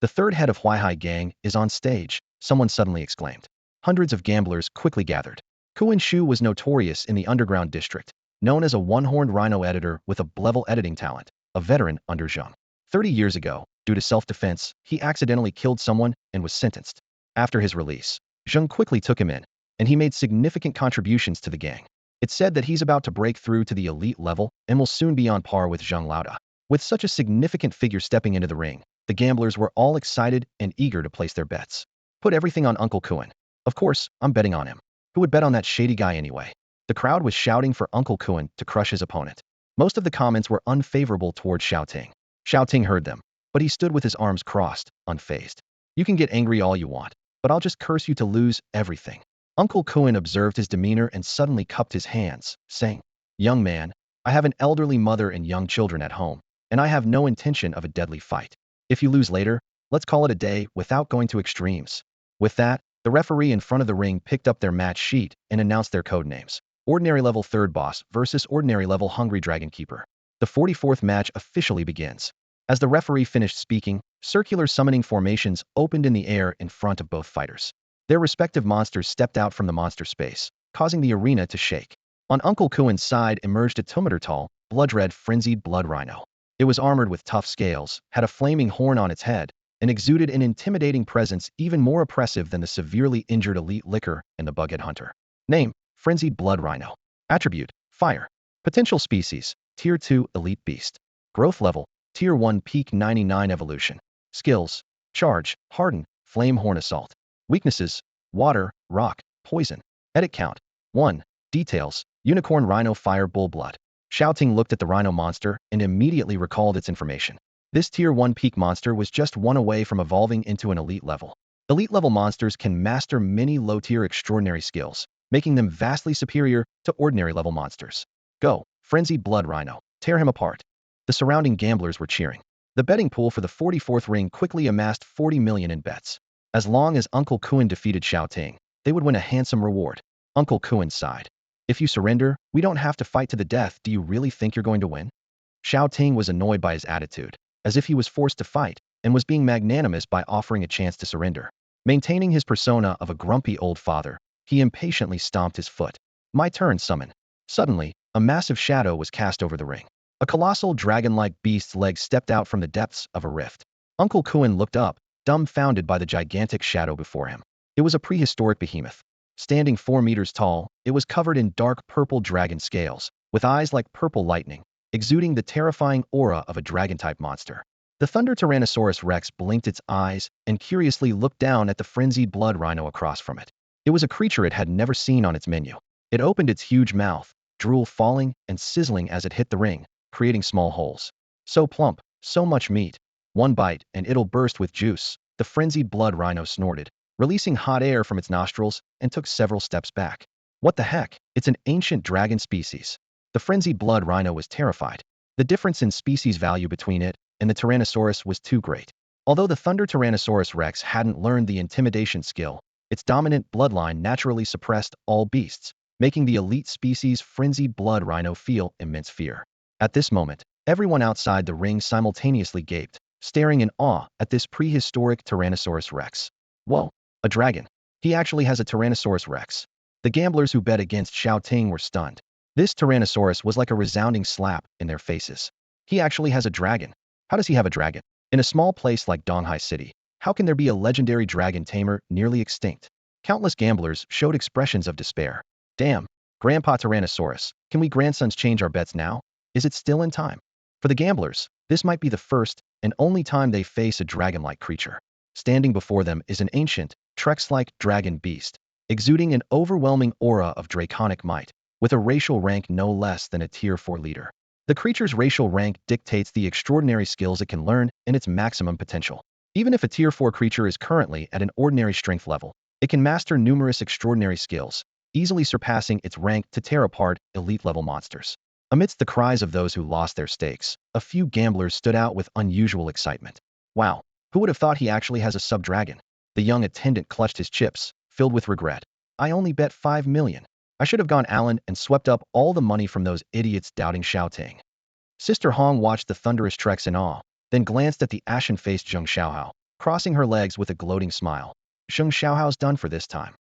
The third head of Huaihai gang is on stage, someone suddenly exclaimed. Hundreds of gamblers quickly gathered. Kuan Shu was notorious in the underground district, known as a one-horned rhino editor with a level editing talent, a veteran under Zhang. 30 years ago, due to self-defense, he accidentally killed someone and was sentenced. After his release, Zhang quickly took him in, and he made significant contributions to the gang. It's said that he's about to break through to the elite level and will soon be on par with Zhang Laoda. With such a significant figure stepping into the ring, the gamblers were all excited and eager to place their bets. Put everything on Uncle Kuan. Of course, I'm betting on him. Who would bet on that shady guy anyway? The crowd was shouting for Uncle Kuan to crush his opponent. Most of the comments were unfavorable towards Xiao Ting. Xiao Ting heard them, but he stood with his arms crossed, unfazed. You can get angry all you want, but I'll just curse you to lose everything. Uncle Kuan observed his demeanor and suddenly cupped his hands, saying, Young man, I have an elderly mother and young children at home, and I have no intention of a deadly fight. If you lose later, let's call it a day without going to extremes. With that, the referee in front of the ring picked up their match sheet and announced their code names. Ordinary level third boss versus ordinary level hungry dragon keeper. The 44th match officially begins. As the referee finished speaking, circular summoning formations opened in the air in front of both fighters. Their respective monsters stepped out from the monster space, causing the arena to shake. On Uncle Kuan's side emerged a 2-meter tall, blood-red frenzied blood rhino. It was armored with tough scales, had a flaming horn on its head, and exuded an intimidating presence even more oppressive than the severely injured elite licker and the bughead hunter. Name, Frenzied Blood Rhino. Attribute, Fire. Potential species, Tier 2 Elite Beast. Growth level, Tier 1 Peak 99 Evolution. Skills, Charge, Harden, Flame Horn Assault. Weaknesses, Water, Rock, Poison. Edit count, 1. Details, Unicorn Rhino Fire Bull Blood. Shao Ting looked at the rhino monster and immediately recalled its information. This Tier 1 peak monster was just one away from evolving into an elite level. Elite level monsters can master many low-tier extraordinary skills, making them vastly superior to ordinary level monsters. Go, Frenzied Blood Rhino, tear him apart. The surrounding gamblers were cheering. The betting pool for the 44th ring quickly amassed 40 million in bets. As long as Uncle Kuan defeated Xiao Ting, they would win a handsome reward. Uncle Kuan sighed. If you surrender, we don't have to fight to the death. Do you really think you're going to win? Xiao Ting was annoyed by his attitude, as if he was forced to fight, and was being magnanimous by offering a chance to surrender. Maintaining his persona of a grumpy old father, he impatiently stomped his foot. My turn, summon. Suddenly, a massive shadow was cast over the ring. A colossal dragon-like beast's legs stepped out from the depths of a rift. Uncle Kuan looked up, dumbfounded by the gigantic shadow before him. It was a prehistoric behemoth. Standing 4 meters tall, it was covered in dark purple dragon scales, with eyes like purple lightning, exuding the terrifying aura of a dragon-type monster. The Thunder Tyrannosaurus Rex blinked its eyes and curiously looked down at the frenzied blood rhino across from it. It was a creature it had never seen on its menu. It opened its huge mouth, drool falling and sizzling as it hit the ring, creating small holes. So plump, so much meat. One bite and it'll burst with juice, the frenzied blood rhino snorted, releasing hot air from its nostrils, and took several steps back. What the heck? It's an ancient dragon species. The frenzied blood rhino was terrified. The difference in species value between it and the Tyrannosaurus was too great. Although the Thunder Tyrannosaurus Rex hadn't learned the intimidation skill, its dominant bloodline naturally suppressed all beasts, making the elite species frenzied blood rhino feel immense fear. At this moment, everyone outside the ring simultaneously gaped, staring in awe at this prehistoric Tyrannosaurus Rex. Whoa, a dragon. He actually has a Tyrannosaurus Rex. The gamblers who bet against Xiao Ting were stunned. This Tyrannosaurus was like a resounding slap in their faces. He actually has a dragon. How does he have a dragon? In a small place like Donghai City, how can there be a legendary dragon tamer nearly extinct? Countless gamblers showed expressions of despair. Damn, Grandpa Tyrannosaurus, can we grandsons change our bets now? Is it still in time? For the gamblers, this might be the first and only time they face a dragon-like creature. Standing before them is an ancient, Trex-like dragon beast, exuding an overwhelming aura of draconic might, with a racial rank no less than a Tier 4 leader. The creature's racial rank dictates the extraordinary skills it can learn and its maximum potential. Even if a Tier 4 creature is currently at an ordinary strength level, it can master numerous extraordinary skills, easily surpassing its rank to tear apart elite-level monsters. Amidst the cries of those who lost their stakes, a few gamblers stood out with unusual excitement. Wow, who would have thought he actually has a sub-dragon? The young attendant clutched his chips, filled with regret. I only bet 5 million. I should have gone Allen and swept up all the money from those idiots doubting Xiao Ting. Sister Hong watched the thunderous treks in awe, then glanced at the ashen-faced Zheng Xiaohao, crossing her legs with a gloating smile. Zheng Xiaohao's done for this time.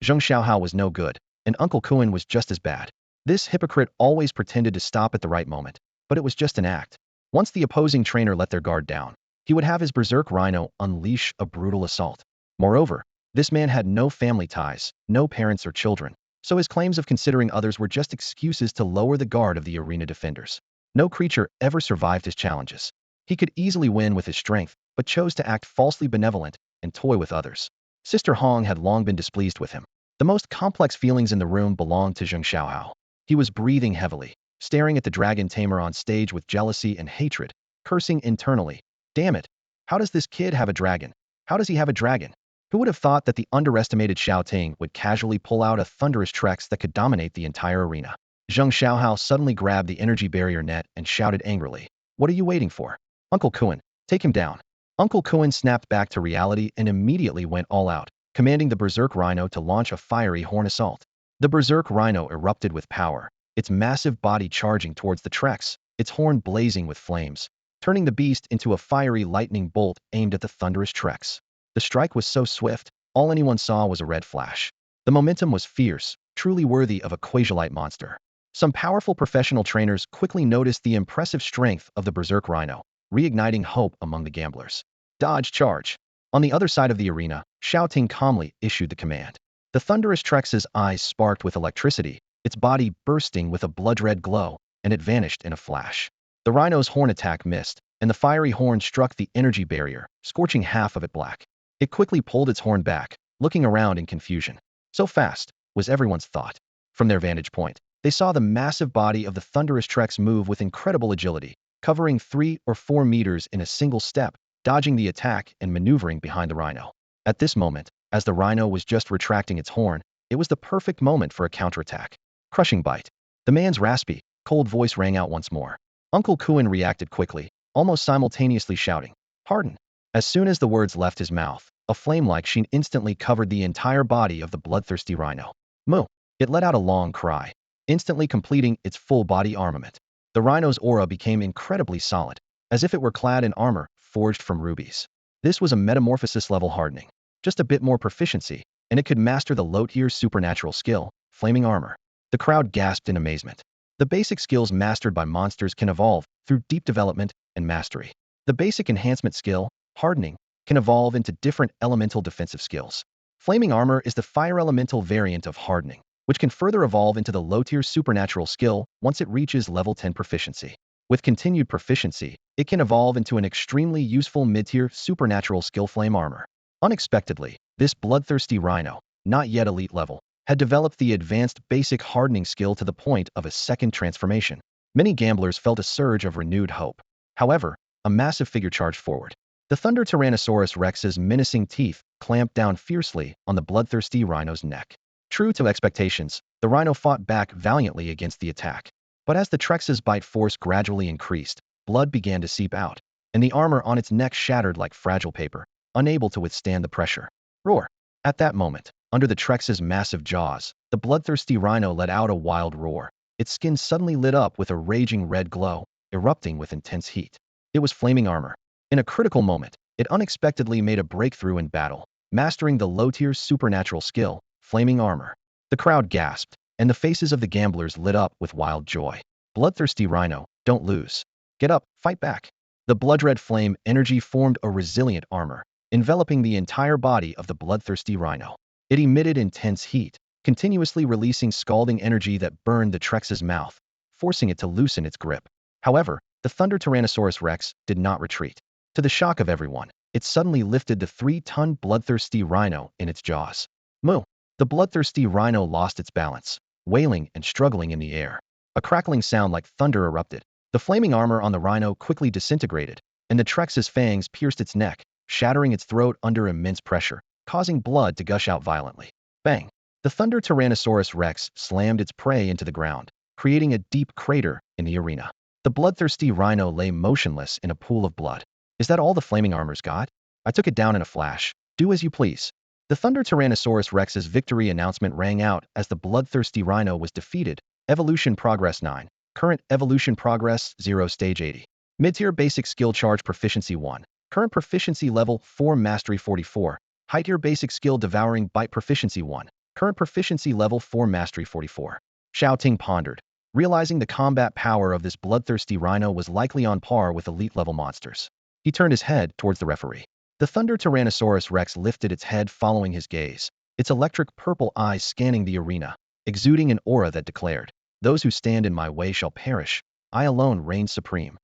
Zheng Xiaohao was no good, and Uncle Kuan was just as bad. This hypocrite always pretended to stop at the right moment, but it was just an act. Once the opposing trainer let their guard down, he would have his berserk rhino unleash a brutal assault. Moreover, this man had no family ties, no parents or children, so his claims of considering others were just excuses to lower the guard of the arena defenders. No creature ever survived his challenges. He could easily win with his strength, but chose to act falsely benevolent and toy with others. Sister Hong had long been displeased with him. The most complex feelings in the room belonged to Zheng Xiaohao. He was breathing heavily, staring at the dragon tamer on stage with jealousy and hatred, cursing internally. Damn it! How does this kid have a dragon? How does he have a dragon? Who would have thought that the underestimated Shao Ting would casually pull out a thunderous Trex that could dominate the entire arena? Zheng Xiaohao suddenly grabbed the energy barrier net and shouted angrily. What are you waiting for? Uncle Kuan, take him down. Uncle Kuan snapped back to reality and immediately went all out, commanding the berserk rhino to launch a fiery horn assault. The berserk rhino erupted with power, its massive body charging towards the Trex, its horn blazing with flames, turning the beast into a fiery lightning bolt aimed at the thunderous Trex. The strike was so swift, all anyone saw was a red flash. The momentum was fierce, truly worthy of a quasiolite monster. Some powerful professional trainers quickly noticed the impressive strength of the berserk rhino, reigniting hope among the gamblers. Dodge charge. On the other side of the arena, Shao Ting calmly issued the command. The thunderous Trex's eyes sparked with electricity, its body bursting with a blood-red glow, and it vanished in a flash. The rhino's horn attack missed, and the fiery horn struck the energy barrier, scorching half of it black. It quickly pulled its horn back, looking around in confusion. So fast, was everyone's thought. From their vantage point, they saw the massive body of the thunderous Trex move with incredible agility, covering 3 or 4 meters in a single step, dodging the attack and maneuvering behind the rhino. At this moment, as the rhino was just retracting its horn, it was the perfect moment for a counterattack. Crushing bite. The man's raspy, cold voice rang out once more. Uncle Kuan reacted quickly, almost simultaneously shouting, "Pardon." As soon as the words left his mouth, a flame-like sheen instantly covered the entire body of the bloodthirsty rhino. Moo! It let out a long cry, instantly completing its full-body armament. The rhino's aura became incredibly solid, as if it were clad in armor forged from rubies. This was a metamorphosis-level hardening. Just a bit more proficiency, and it could master the low-tier supernatural skill, flaming armor. The crowd gasped in amazement. The basic skills mastered by monsters can evolve through deep development and mastery. The basic enhancement skill, hardening, can evolve into different elemental defensive skills. Flaming armor is the fire elemental variant of hardening, which can further evolve into the low-tier supernatural skill once it reaches level 10 proficiency. With continued proficiency, it can evolve into an extremely useful mid-tier supernatural skill flame armor. Unexpectedly, this bloodthirsty rhino, not yet elite level, had developed the advanced basic hardening skill to the point of a second transformation. Many gamblers felt a surge of renewed hope. However, a massive figure charged forward. The Thunder Tyrannosaurus Rex's menacing teeth clamped down fiercely on the bloodthirsty rhino's neck. True to expectations, the rhino fought back valiantly against the attack. But as the Trex's bite force gradually increased, blood began to seep out, and the armor on its neck shattered like fragile paper, unable to withstand the pressure. Roar! At that moment, under the Trex's massive jaws, the bloodthirsty rhino let out a wild roar. Its skin suddenly lit up with a raging red glow, erupting with intense heat. It was flaming armor. In a critical moment, it unexpectedly made a breakthrough in battle, mastering the low-tier supernatural skill, flaming armor. The crowd gasped, and the faces of the gamblers lit up with wild joy. Bloodthirsty rhino, don't lose. Get up, fight back. The blood-red flame energy formed a resilient armor, enveloping the entire body of the bloodthirsty rhino. It emitted intense heat, continuously releasing scalding energy that burned the Trex's mouth, forcing it to loosen its grip. However, the Thunder Tyrannosaurus Rex did not retreat. To the shock of everyone, it suddenly lifted the 3-ton bloodthirsty rhino in its jaws. Moo! The bloodthirsty rhino lost its balance, wailing and struggling in the air. A crackling sound like thunder erupted, The flaming armor on the rhino quickly disintegrated, and the Trex's fangs pierced its neck, shattering its throat under immense pressure, causing blood to gush out violently. Bang! The Thunder Tyrannosaurus Rex slammed its prey into the ground, creating a deep crater in the arena. The bloodthirsty rhino lay motionless in a pool of blood. Is that all the flaming armor's got? I took it down in a flash. Do as you please. The Thunder Tyrannosaurus Rex's victory announcement rang out as the bloodthirsty rhino was defeated. Evolution Progress 9. Current Evolution Progress 0 Stage 80. Mid-tier Basic Skill Charge Proficiency 1. Current Proficiency Level 4 Mastery 44. High-tier Basic Skill Devouring Bite Proficiency 1. Current Proficiency Level 4 Mastery 44. Xiao Ting pondered, realizing the combat power of this bloodthirsty rhino was likely on par with elite-level monsters. He turned his head towards the referee. The Thunder Tyrannosaurus Rex lifted its head following his gaze, its electric purple eyes scanning the arena, exuding an aura that declared, "Those who stand in my way shall perish. I alone reign supreme."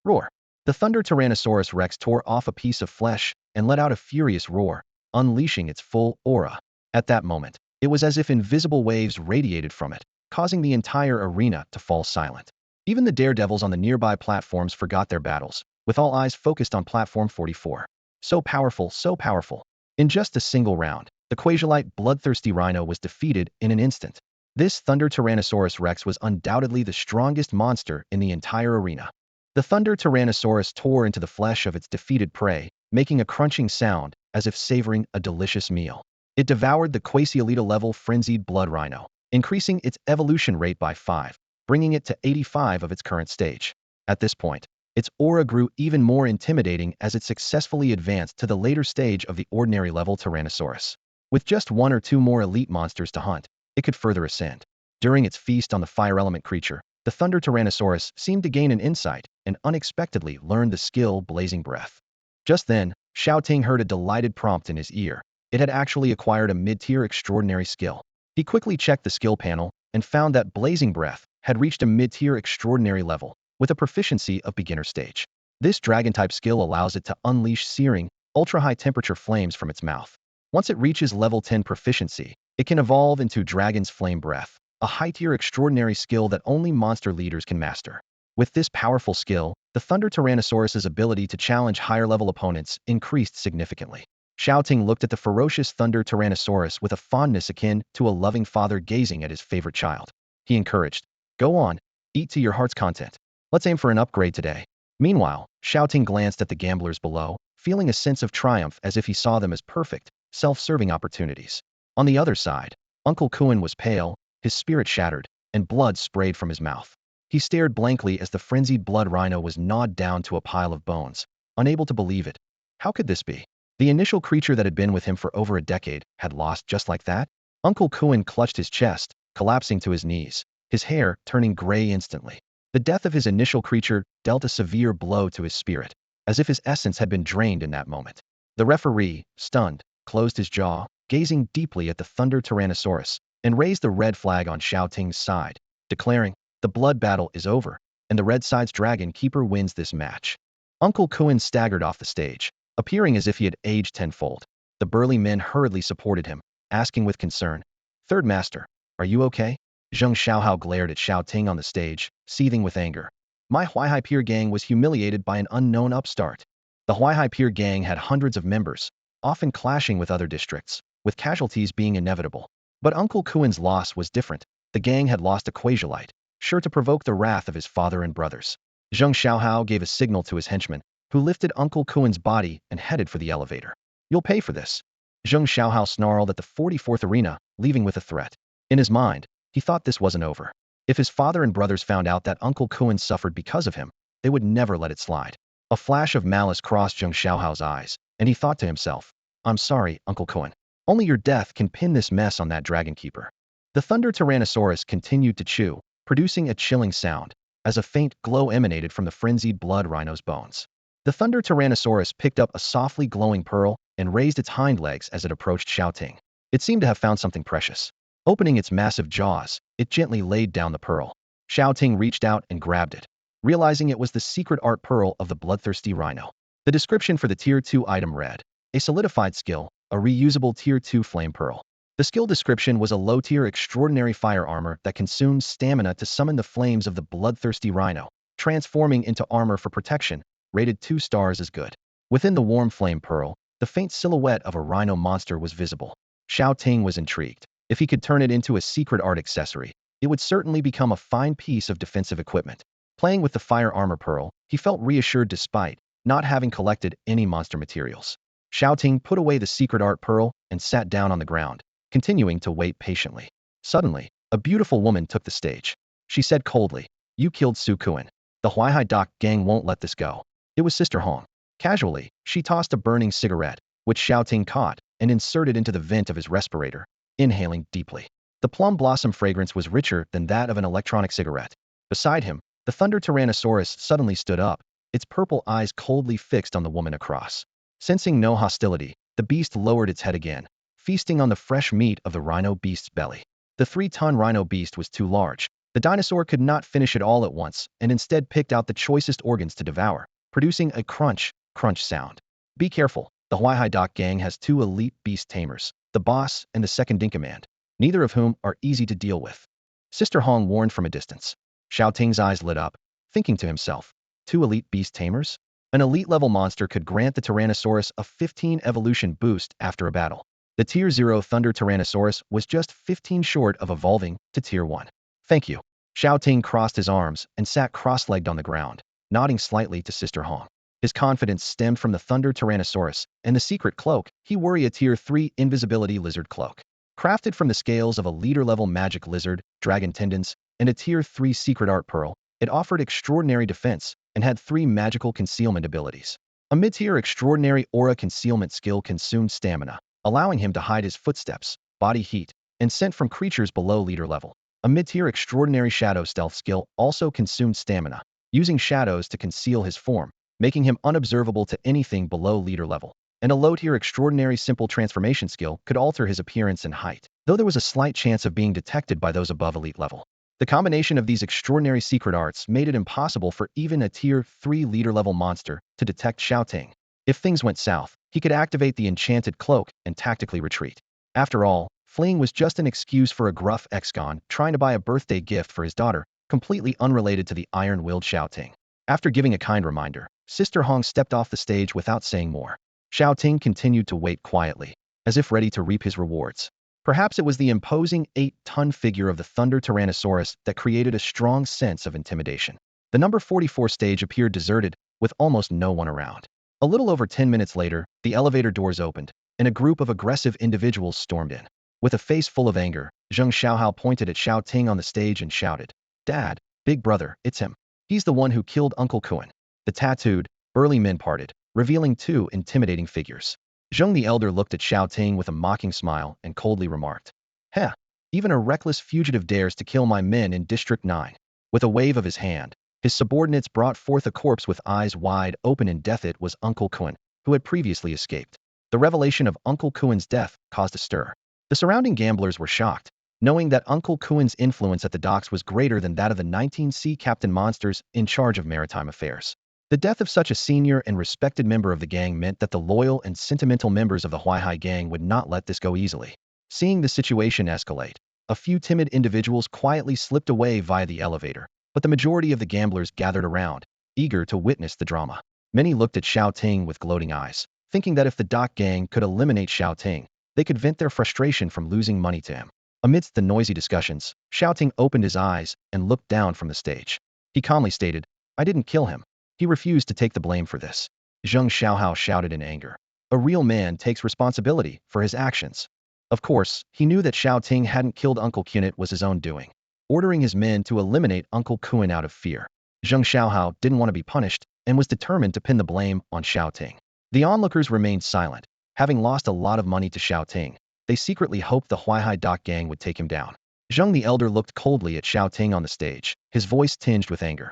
Roar! The Thunder Tyrannosaurus Rex tore off a piece of flesh and let out a furious roar, unleashing its full aura. At that moment, it was as if invisible waves radiated from it, causing the entire arena to fall silent. Even the daredevils on the nearby platforms forgot their battles, with all eyes focused on platform 44. So powerful, so powerful. In just a single round, the Quasiolite bloodthirsty rhino was defeated in an instant. This Thunder Tyrannosaurus Rex was undoubtedly the strongest monster in the entire arena. The Thunder Tyrannosaurus tore into the flesh of its defeated prey, making a crunching sound as if savoring a delicious meal. It devoured the Quasiolita-level frenzied blood rhino, increasing its evolution rate by 5, bringing it to 85 of its current stage. At this point, its aura grew even more intimidating as it successfully advanced to the later stage of the ordinary level Tyrannosaurus. With just one or two more elite monsters to hunt, it could further ascend. During its feast on the fire element creature, the Thunder Tyrannosaurus seemed to gain an insight and unexpectedly learned the skill Blazing Breath. Just then, Shao Ting heard a delighted prompt in his ear. It had actually acquired a mid-tier extraordinary skill. He quickly checked the skill panel and found that Blazing Breath had reached a mid-tier extraordinary level, with a proficiency of beginner stage. This dragon-type skill allows it to unleash searing, ultra-high temperature flames from its mouth. Once it reaches level 10 proficiency, it can evolve into Dragon's Flame Breath, a high-tier extraordinary skill that only monster leaders can master. With this powerful skill, the Thunder Tyrannosaurus's ability to challenge higher-level opponents increased significantly. Shao Ting looked at the ferocious Thunder Tyrannosaurus with a fondness akin to a loving father gazing at his favorite child. He encouraged, "Go on, eat to your heart's content. Let's aim for an upgrade today." Meanwhile, Shao Ting glanced at the gamblers below, feeling a sense of triumph as if he saw them as perfect, self-serving opportunities. On the other side, Uncle Kuan was pale, his spirit shattered, and blood sprayed from his mouth. He stared blankly as the frenzied blood rhino was gnawed down to a pile of bones, unable to believe it. How could this be? The initial creature that had been with him for over a decade had lost just like that? Uncle Kuan clutched his chest, collapsing to his knees, his hair turning gray instantly. The death of his initial creature dealt a severe blow to his spirit, as if his essence had been drained in that moment. The referee, stunned, closed his jaw, gazing deeply at the Thunder Tyrannosaurus, and raised the red flag on Shao Ting's side, declaring, "The blood battle is over, and the red side's dragon keeper wins this match." Uncle Kuan staggered off the stage, appearing as if he had aged tenfold. The burly men hurriedly supported him, asking with concern, "Third Master, are you okay?" Zheng Xiaohao glared at Shao Ting on the stage, seething with anger. My Huaihai Pier gang was humiliated by an unknown upstart. The Huaihai Pier gang had hundreds of members, often clashing with other districts, with casualties being inevitable. But Uncle Kuan's loss was different. The gang had lost a Quasiolite, sure to provoke the wrath of his father and brothers. Zheng Xiaohao gave a signal to his henchmen, who lifted Uncle Kuan's body and headed for the elevator. "You'll pay for this." Zheng Xiaohao snarled at the 44th arena, leaving with a threat. In his mind, he thought this wasn't over. If his father and brothers found out that Uncle Kuan suffered because of him, they would never let it slide. A flash of malice crossed Zheng Xiaohao's eyes, and he thought to himself, "I'm sorry, Uncle Kuan. Only your death can pin this mess on that dragon keeper." The Thunder Tyrannosaurus continued to chew, producing a chilling sound, as a faint glow emanated from the frenzied blood rhino's bones. The Thunder Tyrannosaurus picked up a softly glowing pearl and raised its hind legs as it approached Shao Ting. It seemed to have found something precious. Opening its massive jaws, it gently laid down the pearl. Shao Ting reached out and grabbed it, realizing it was the secret art pearl of the bloodthirsty rhino. The description for the Tier 2 item read, "A solidified skill, a reusable Tier 2 flame pearl." The skill description was a low-tier extraordinary fire armor that consumes stamina to summon the flames of the bloodthirsty rhino, transforming into armor for protection, rated 2 stars as good. Within the warm flame pearl, the faint silhouette of a rhino monster was visible. Xiao Ting was intrigued. If he could turn it into a secret art accessory, it would certainly become a fine piece of defensive equipment. Playing with the fire armor pearl, he felt reassured despite not having collected any monster materials. Xiao Ting put away the secret art pearl and sat down on the ground, continuing to wait patiently. Suddenly, a beautiful woman took the stage. She said coldly, "You killed Su Kuan. The Huaihai Doc gang won't let this go." It was Sister Hong. Casually, she tossed a burning cigarette, which Xiao Ting caught and inserted into the vent of his respirator, inhaling deeply. The plum blossom fragrance was richer than that of an electronic cigarette. Beside him, the Thunder Tyrannosaurus suddenly stood up, its purple eyes coldly fixed on the woman across. Sensing no hostility, the beast lowered its head again, feasting on the fresh meat of the rhino beast's belly. The 3-ton rhino beast was too large. The dinosaur could not finish it all at once and instead picked out the choicest organs to devour, producing a crunch sound. Be careful, the Huaihai Doc gang has 2 elite beast tamers, the boss and the second-in-command, neither of whom are easy to deal with. Sister Hong warned from a distance. Xiao Ting's eyes lit up, thinking to himself, 2 elite beast tamers? An elite-level monster could grant the Tyrannosaurus a 15 evolution boost after a battle. The Tier 0 Thunder Tyrannosaurus was just 15 short of evolving to Tier 1. Thank you. Xiao Ting crossed his arms and sat cross-legged on the ground, nodding slightly to Sister Hong. His confidence stemmed from the Thunder Tyrannosaurus and the secret cloak. He wore a Tier 3 invisibility lizard cloak. Crafted from the scales of a leader-level magic lizard, dragon tendons, and a Tier 3 secret art pearl, it offered extraordinary defense and had 3 magical concealment abilities. A mid-tier extraordinary aura concealment skill consumed stamina, allowing him to hide his footsteps, body heat, and scent from creatures below leader level. A mid-tier extraordinary shadow stealth skill also consumed stamina, using shadows to conceal his form, making him unobservable to anything below leader level. And a low-tier extraordinary simple transformation skill could alter his appearance and height, though there was a slight chance of being detected by those above elite level. The combination of these extraordinary secret arts made it impossible for even a Tier 3 leader-level monster to detect Xiao Ting. If things went south, he could activate the enchanted cloak and tactically retreat. After all, fleeing was just an excuse for a gruff ex-con trying to buy a birthday gift for his daughter, completely unrelated to the iron-willed Xiao Ting. After giving a kind reminder, Sister Hong stepped off the stage without saying more. Xiao Ting continued to wait quietly, as if ready to reap his rewards. Perhaps it was the imposing 8-ton figure of the Thunder Tyrannosaurus that created a strong sense of intimidation. The number 44 stage appeared deserted, with almost no one around. A little over 10 minutes later, the elevator doors opened, and a group of aggressive individuals stormed in. With a face full of anger, Zheng Xiaohao pointed at Xiao Ting on the stage and shouted, "Dad, big brother, it's him. He's the one who killed Uncle Kuan." The tattooed, burly men parted, revealing 2 intimidating figures. Zheng the Elder looked at Xiao Ting with a mocking smile and coldly remarked, "Heh, even a reckless fugitive dares to kill my men in District 9. With a wave of his hand, his subordinates brought forth a corpse with eyes wide open in death. It was Uncle Kuan, who had previously escaped. The revelation of Uncle Kuan's death caused a stir. The surrounding gamblers were shocked, knowing that Uncle Kuan's influence at the docks was greater than that of the 19 sea captain monsters in charge of maritime affairs. The death of such a senior and respected member of the gang meant that the loyal and sentimental members of the Huaihai gang would not let this go easily. Seeing the situation escalate, a few timid individuals quietly slipped away via the elevator, but the majority of the gamblers gathered around, eager to witness the drama. Many looked at Xiao Ting with gloating eyes, thinking that if the dock gang could eliminate Xiao Ting, they could vent their frustration from losing money to him. Amidst the noisy discussions, Xiao Ting opened his eyes and looked down from the stage. He calmly stated, "I didn't kill him." He refused to take the blame for this. Zheng Xiaohao shouted in anger. A real man takes responsibility for his actions. Of course, he knew that Xiao Ting hadn't killed Uncle Kuan. It was his own doing, ordering his men to eliminate Uncle Kuan out of fear. Zheng Xiaohao didn't want to be punished and was determined to pin the blame on Xiao Ting. The onlookers remained silent. Having lost a lot of money to Xiao Ting, they secretly hoped the Huaihai Dock gang would take him down. Zheng the Elder looked coldly at Xiao Ting on the stage, his voice tinged with anger.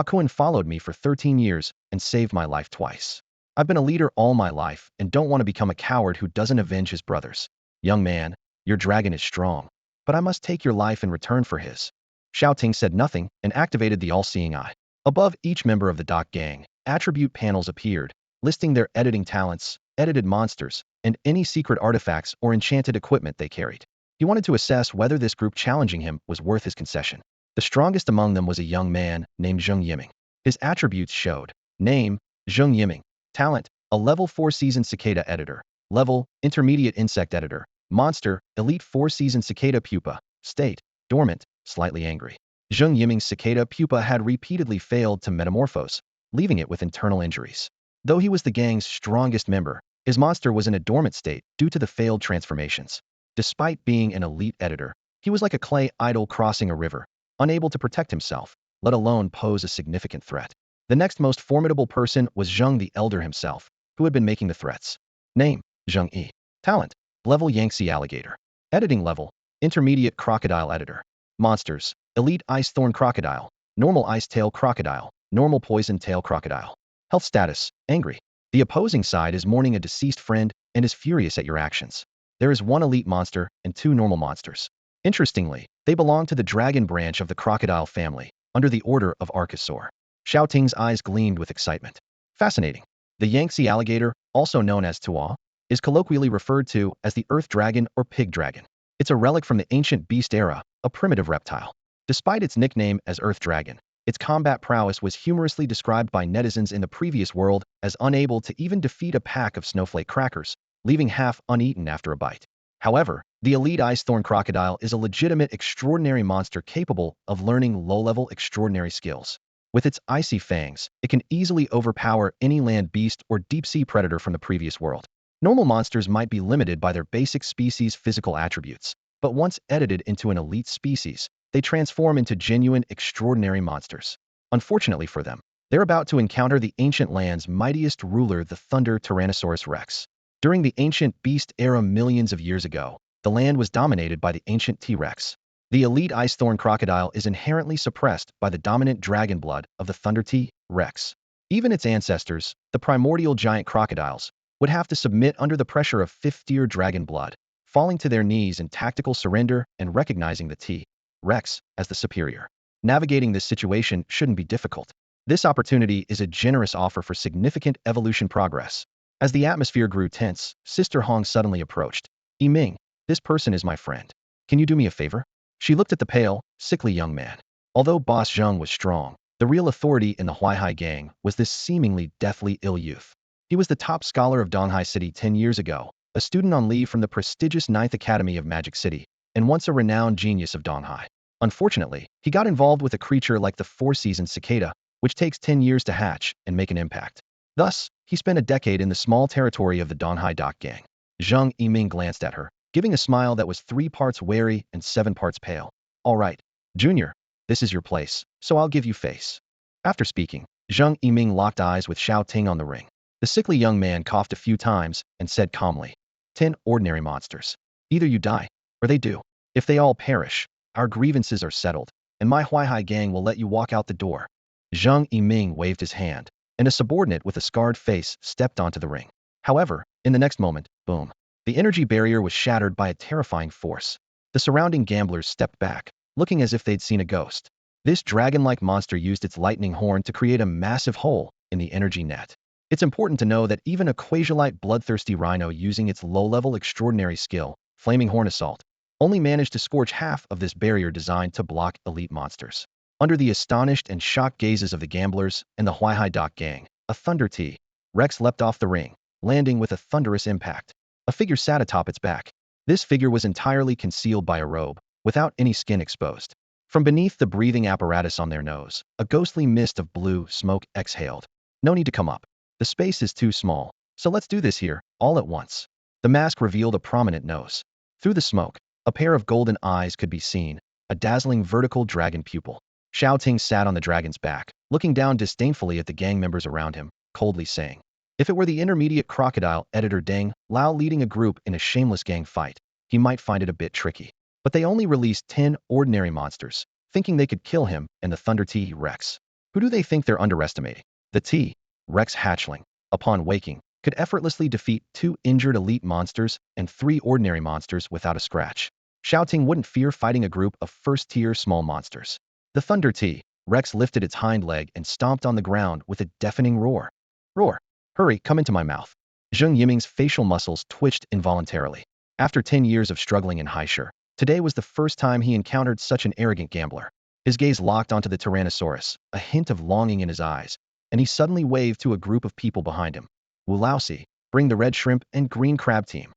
"Kuan followed me for 13 years and saved my life twice. I've been a leader all my life and don't want to become a coward who doesn't avenge his brothers. Young man, your dragon is strong, but I must take your life in return for his." Xiao Ting said nothing and activated the all-seeing eye. Above each member of the dock gang, attribute panels appeared, listing their editing talents, edited monsters, and any secret artifacts or enchanted equipment they carried. He wanted to assess whether this group challenging him was worth his concession. The strongest among them was a young man named Zheng Yiming. His attributes showed: name, Zheng Yiming; talent, a level 4 seasoned cicada editor; level, intermediate insect editor; monster, elite 4 seasoned cicada pupa; state, dormant, slightly angry. Zheng Yiming's cicada pupa had repeatedly failed to metamorphose, leaving it with internal injuries. Though he was the gang's strongest member, his monster was in a dormant state due to the failed transformations. Despite being an elite editor, he was like a clay idol crossing a river, unable to protect himself, let alone pose a significant threat. The next most formidable person was Zheng the Elder himself, who had been making the threats. Name, Zheng Yi. Talent, level Yangtze alligator. Editing level, intermediate crocodile editor. Monsters, elite ice thorn crocodile, normal ice tail crocodile, normal poison tail crocodile. Health status, angry. The opposing side is mourning a deceased friend and is furious at your actions. There is 1 elite monster and 2 normal monsters. Interestingly, they belong to the dragon branch of the crocodile family, under the order of Archosaur. Xiao Ting's eyes gleamed with excitement. Fascinating. The Yangtze alligator, also known as Tua, is colloquially referred to as the earth dragon or pig dragon. It's a relic from the ancient beast era, a primitive reptile. Despite its nickname as earth dragon, its combat prowess was humorously described by netizens in the previous world as unable to even defeat a pack of snowflake crackers, leaving half uneaten after a bite. However, the elite ice thorn crocodile is a legitimate extraordinary monster capable of learning low-level extraordinary skills. With its icy fangs, it can easily overpower any land beast or deep-sea predator from the previous world. Normal monsters might be limited by their basic species' physical attributes, but once edited into an elite species, they transform into genuine extraordinary monsters. Unfortunately for them, they're about to encounter the ancient land's mightiest ruler, the Thunder Tyrannosaurus Rex. During the ancient beast era millions of years ago, the land was dominated by the ancient T-Rex. The elite ice thorn crocodile is inherently suppressed by the dominant dragon blood of the Thunder T-Rex. Even its ancestors, the primordial giant crocodiles, would have to submit under the pressure of fifth-tier dragon blood, falling to their knees in tactical surrender and recognizing the T-Rex as the superior. Navigating this situation shouldn't be difficult. This opportunity is a generous offer for significant evolution progress. As the atmosphere grew tense, Sister Hong suddenly approached. Yiming, this person is my friend. Can you do me a favor? She looked at the pale, sickly young man. Although Boss Zheng was strong, the real authority in the Huaihai gang was this seemingly deathly ill youth. He was the top scholar of Donghai City 10 years ago, a student on leave from the prestigious Ninth Academy of Magic City, and once a renowned genius of Donghai. Unfortunately, he got involved with a creature like the 4-seasoned cicada, which takes 10 years to hatch and make an impact. Thus, he spent a decade in the small territory of the Donghai Dock gang. Zheng Yiming glanced at her, giving a smile that was 3 parts wary and 7 parts pale. All right, Junior, this is your place, so I'll give you face. After speaking, Zheng Yiming locked eyes with Shao Ting on the ring. The sickly young man coughed a few times and said calmly, 10 ordinary monsters. Either you die, or they do. If they all perish, our grievances are settled, and my Huaihai gang will let you walk out the door. Zheng Yiming waved his hand, and a subordinate with a scarred face stepped onto the ring. However, in the next moment, boom. The energy barrier was shattered by a terrifying force. The surrounding gamblers stepped back, looking as if they'd seen a ghost. This dragon-like monster used its lightning horn to create a massive hole in the energy net. It's important to know that even a quasiolite bloodthirsty rhino using its low-level extraordinary skill, Flaming Horn Assault, only managed to scorch half of this barrier designed to block elite monsters. Under the astonished and shocked gazes of the gamblers and the Huaihai Dock gang, a Thunder T-Rex leapt off the ring, landing with a thunderous impact. A figure sat atop its back. This figure was entirely concealed by a robe, without any skin exposed. From beneath the breathing apparatus on their nose, a ghostly mist of blue smoke exhaled. No need to come up. The space is too small, so let's do this here, all at once. The mask revealed a prominent nose. Through the smoke, a pair of golden eyes could be seen, a dazzling vertical dragon pupil. Shao Ting sat on the dragon's back, looking down disdainfully at the gang members around him, coldly saying, if it were the intermediate crocodile editor Deng Lao leading a group in a shameless gang fight, he might find it a bit tricky. But they only released 10 ordinary monsters, thinking they could kill him and the Thunder T-Rex. Who do they think they're underestimating? The T-Rex hatchling, upon waking, could effortlessly defeat 2 injured elite monsters and 3 ordinary monsters without a scratch. Shao Ting wouldn't fear fighting a group of first-tier small monsters. The Thunder T-Rex lifted its hind leg and stomped on the ground with a deafening roar. Roar! Hurry, come into my mouth. Zheng Yiming's facial muscles twitched involuntarily. After 10 years of struggling in Haishur, today was the first time he encountered such an arrogant gambler. His gaze locked onto the Tyrannosaurus, a hint of longing in his eyes, and he suddenly waved to a group of people behind him. Wu Laosi, bring the red shrimp and green crab team.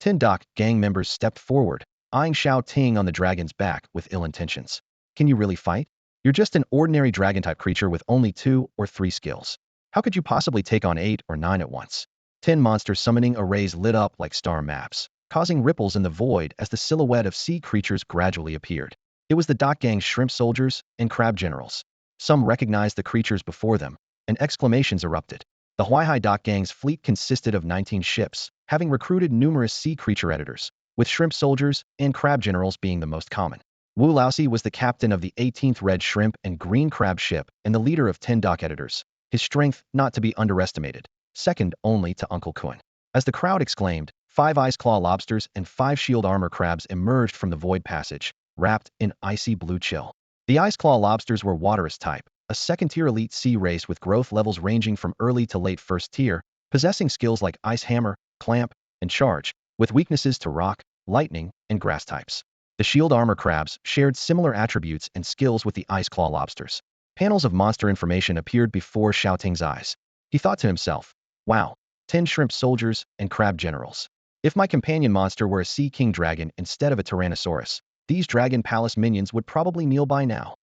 10 dock gang members stepped forward, eyeing Xiao Ting on the dragon's back with ill intentions. Can you really fight? You're just an ordinary dragon-type creature with only 2 or 3 skills. How could you possibly take on 8 or 9 at once? 10 monster summoning arrays lit up like star maps, causing ripples in the void as the silhouette of sea creatures gradually appeared. It was the dock gang's shrimp soldiers and crab generals. Some recognized the creatures before them, and exclamations erupted. The Huaihai dock gang's fleet consisted of 19 ships, having recruited numerous sea creature editors, with shrimp soldiers and crab generals being the most common. Wu Laosi was the captain of the 18th red shrimp and green crab ship and the leader of 10 dock editors, his strength not to be underestimated, second only to Uncle Kun. As the crowd exclaimed, 5 ice claw lobsters and 5 shield armor crabs emerged from the void passage, wrapped in icy blue chill. The ice claw lobsters were Waterous type, a second-tier elite sea race with growth levels ranging from early to late first tier, possessing skills like ice hammer, clamp, and charge, with weaknesses to rock, lightning, and grass types. The shield armor crabs shared similar attributes and skills with the ice claw lobsters. Panels of monster information appeared before Xiao Ting's eyes. He thought to himself, wow, 10 shrimp soldiers and crab generals. If my companion monster were a sea king dragon instead of a Tyrannosaurus, these dragon palace minions would probably kneel by now.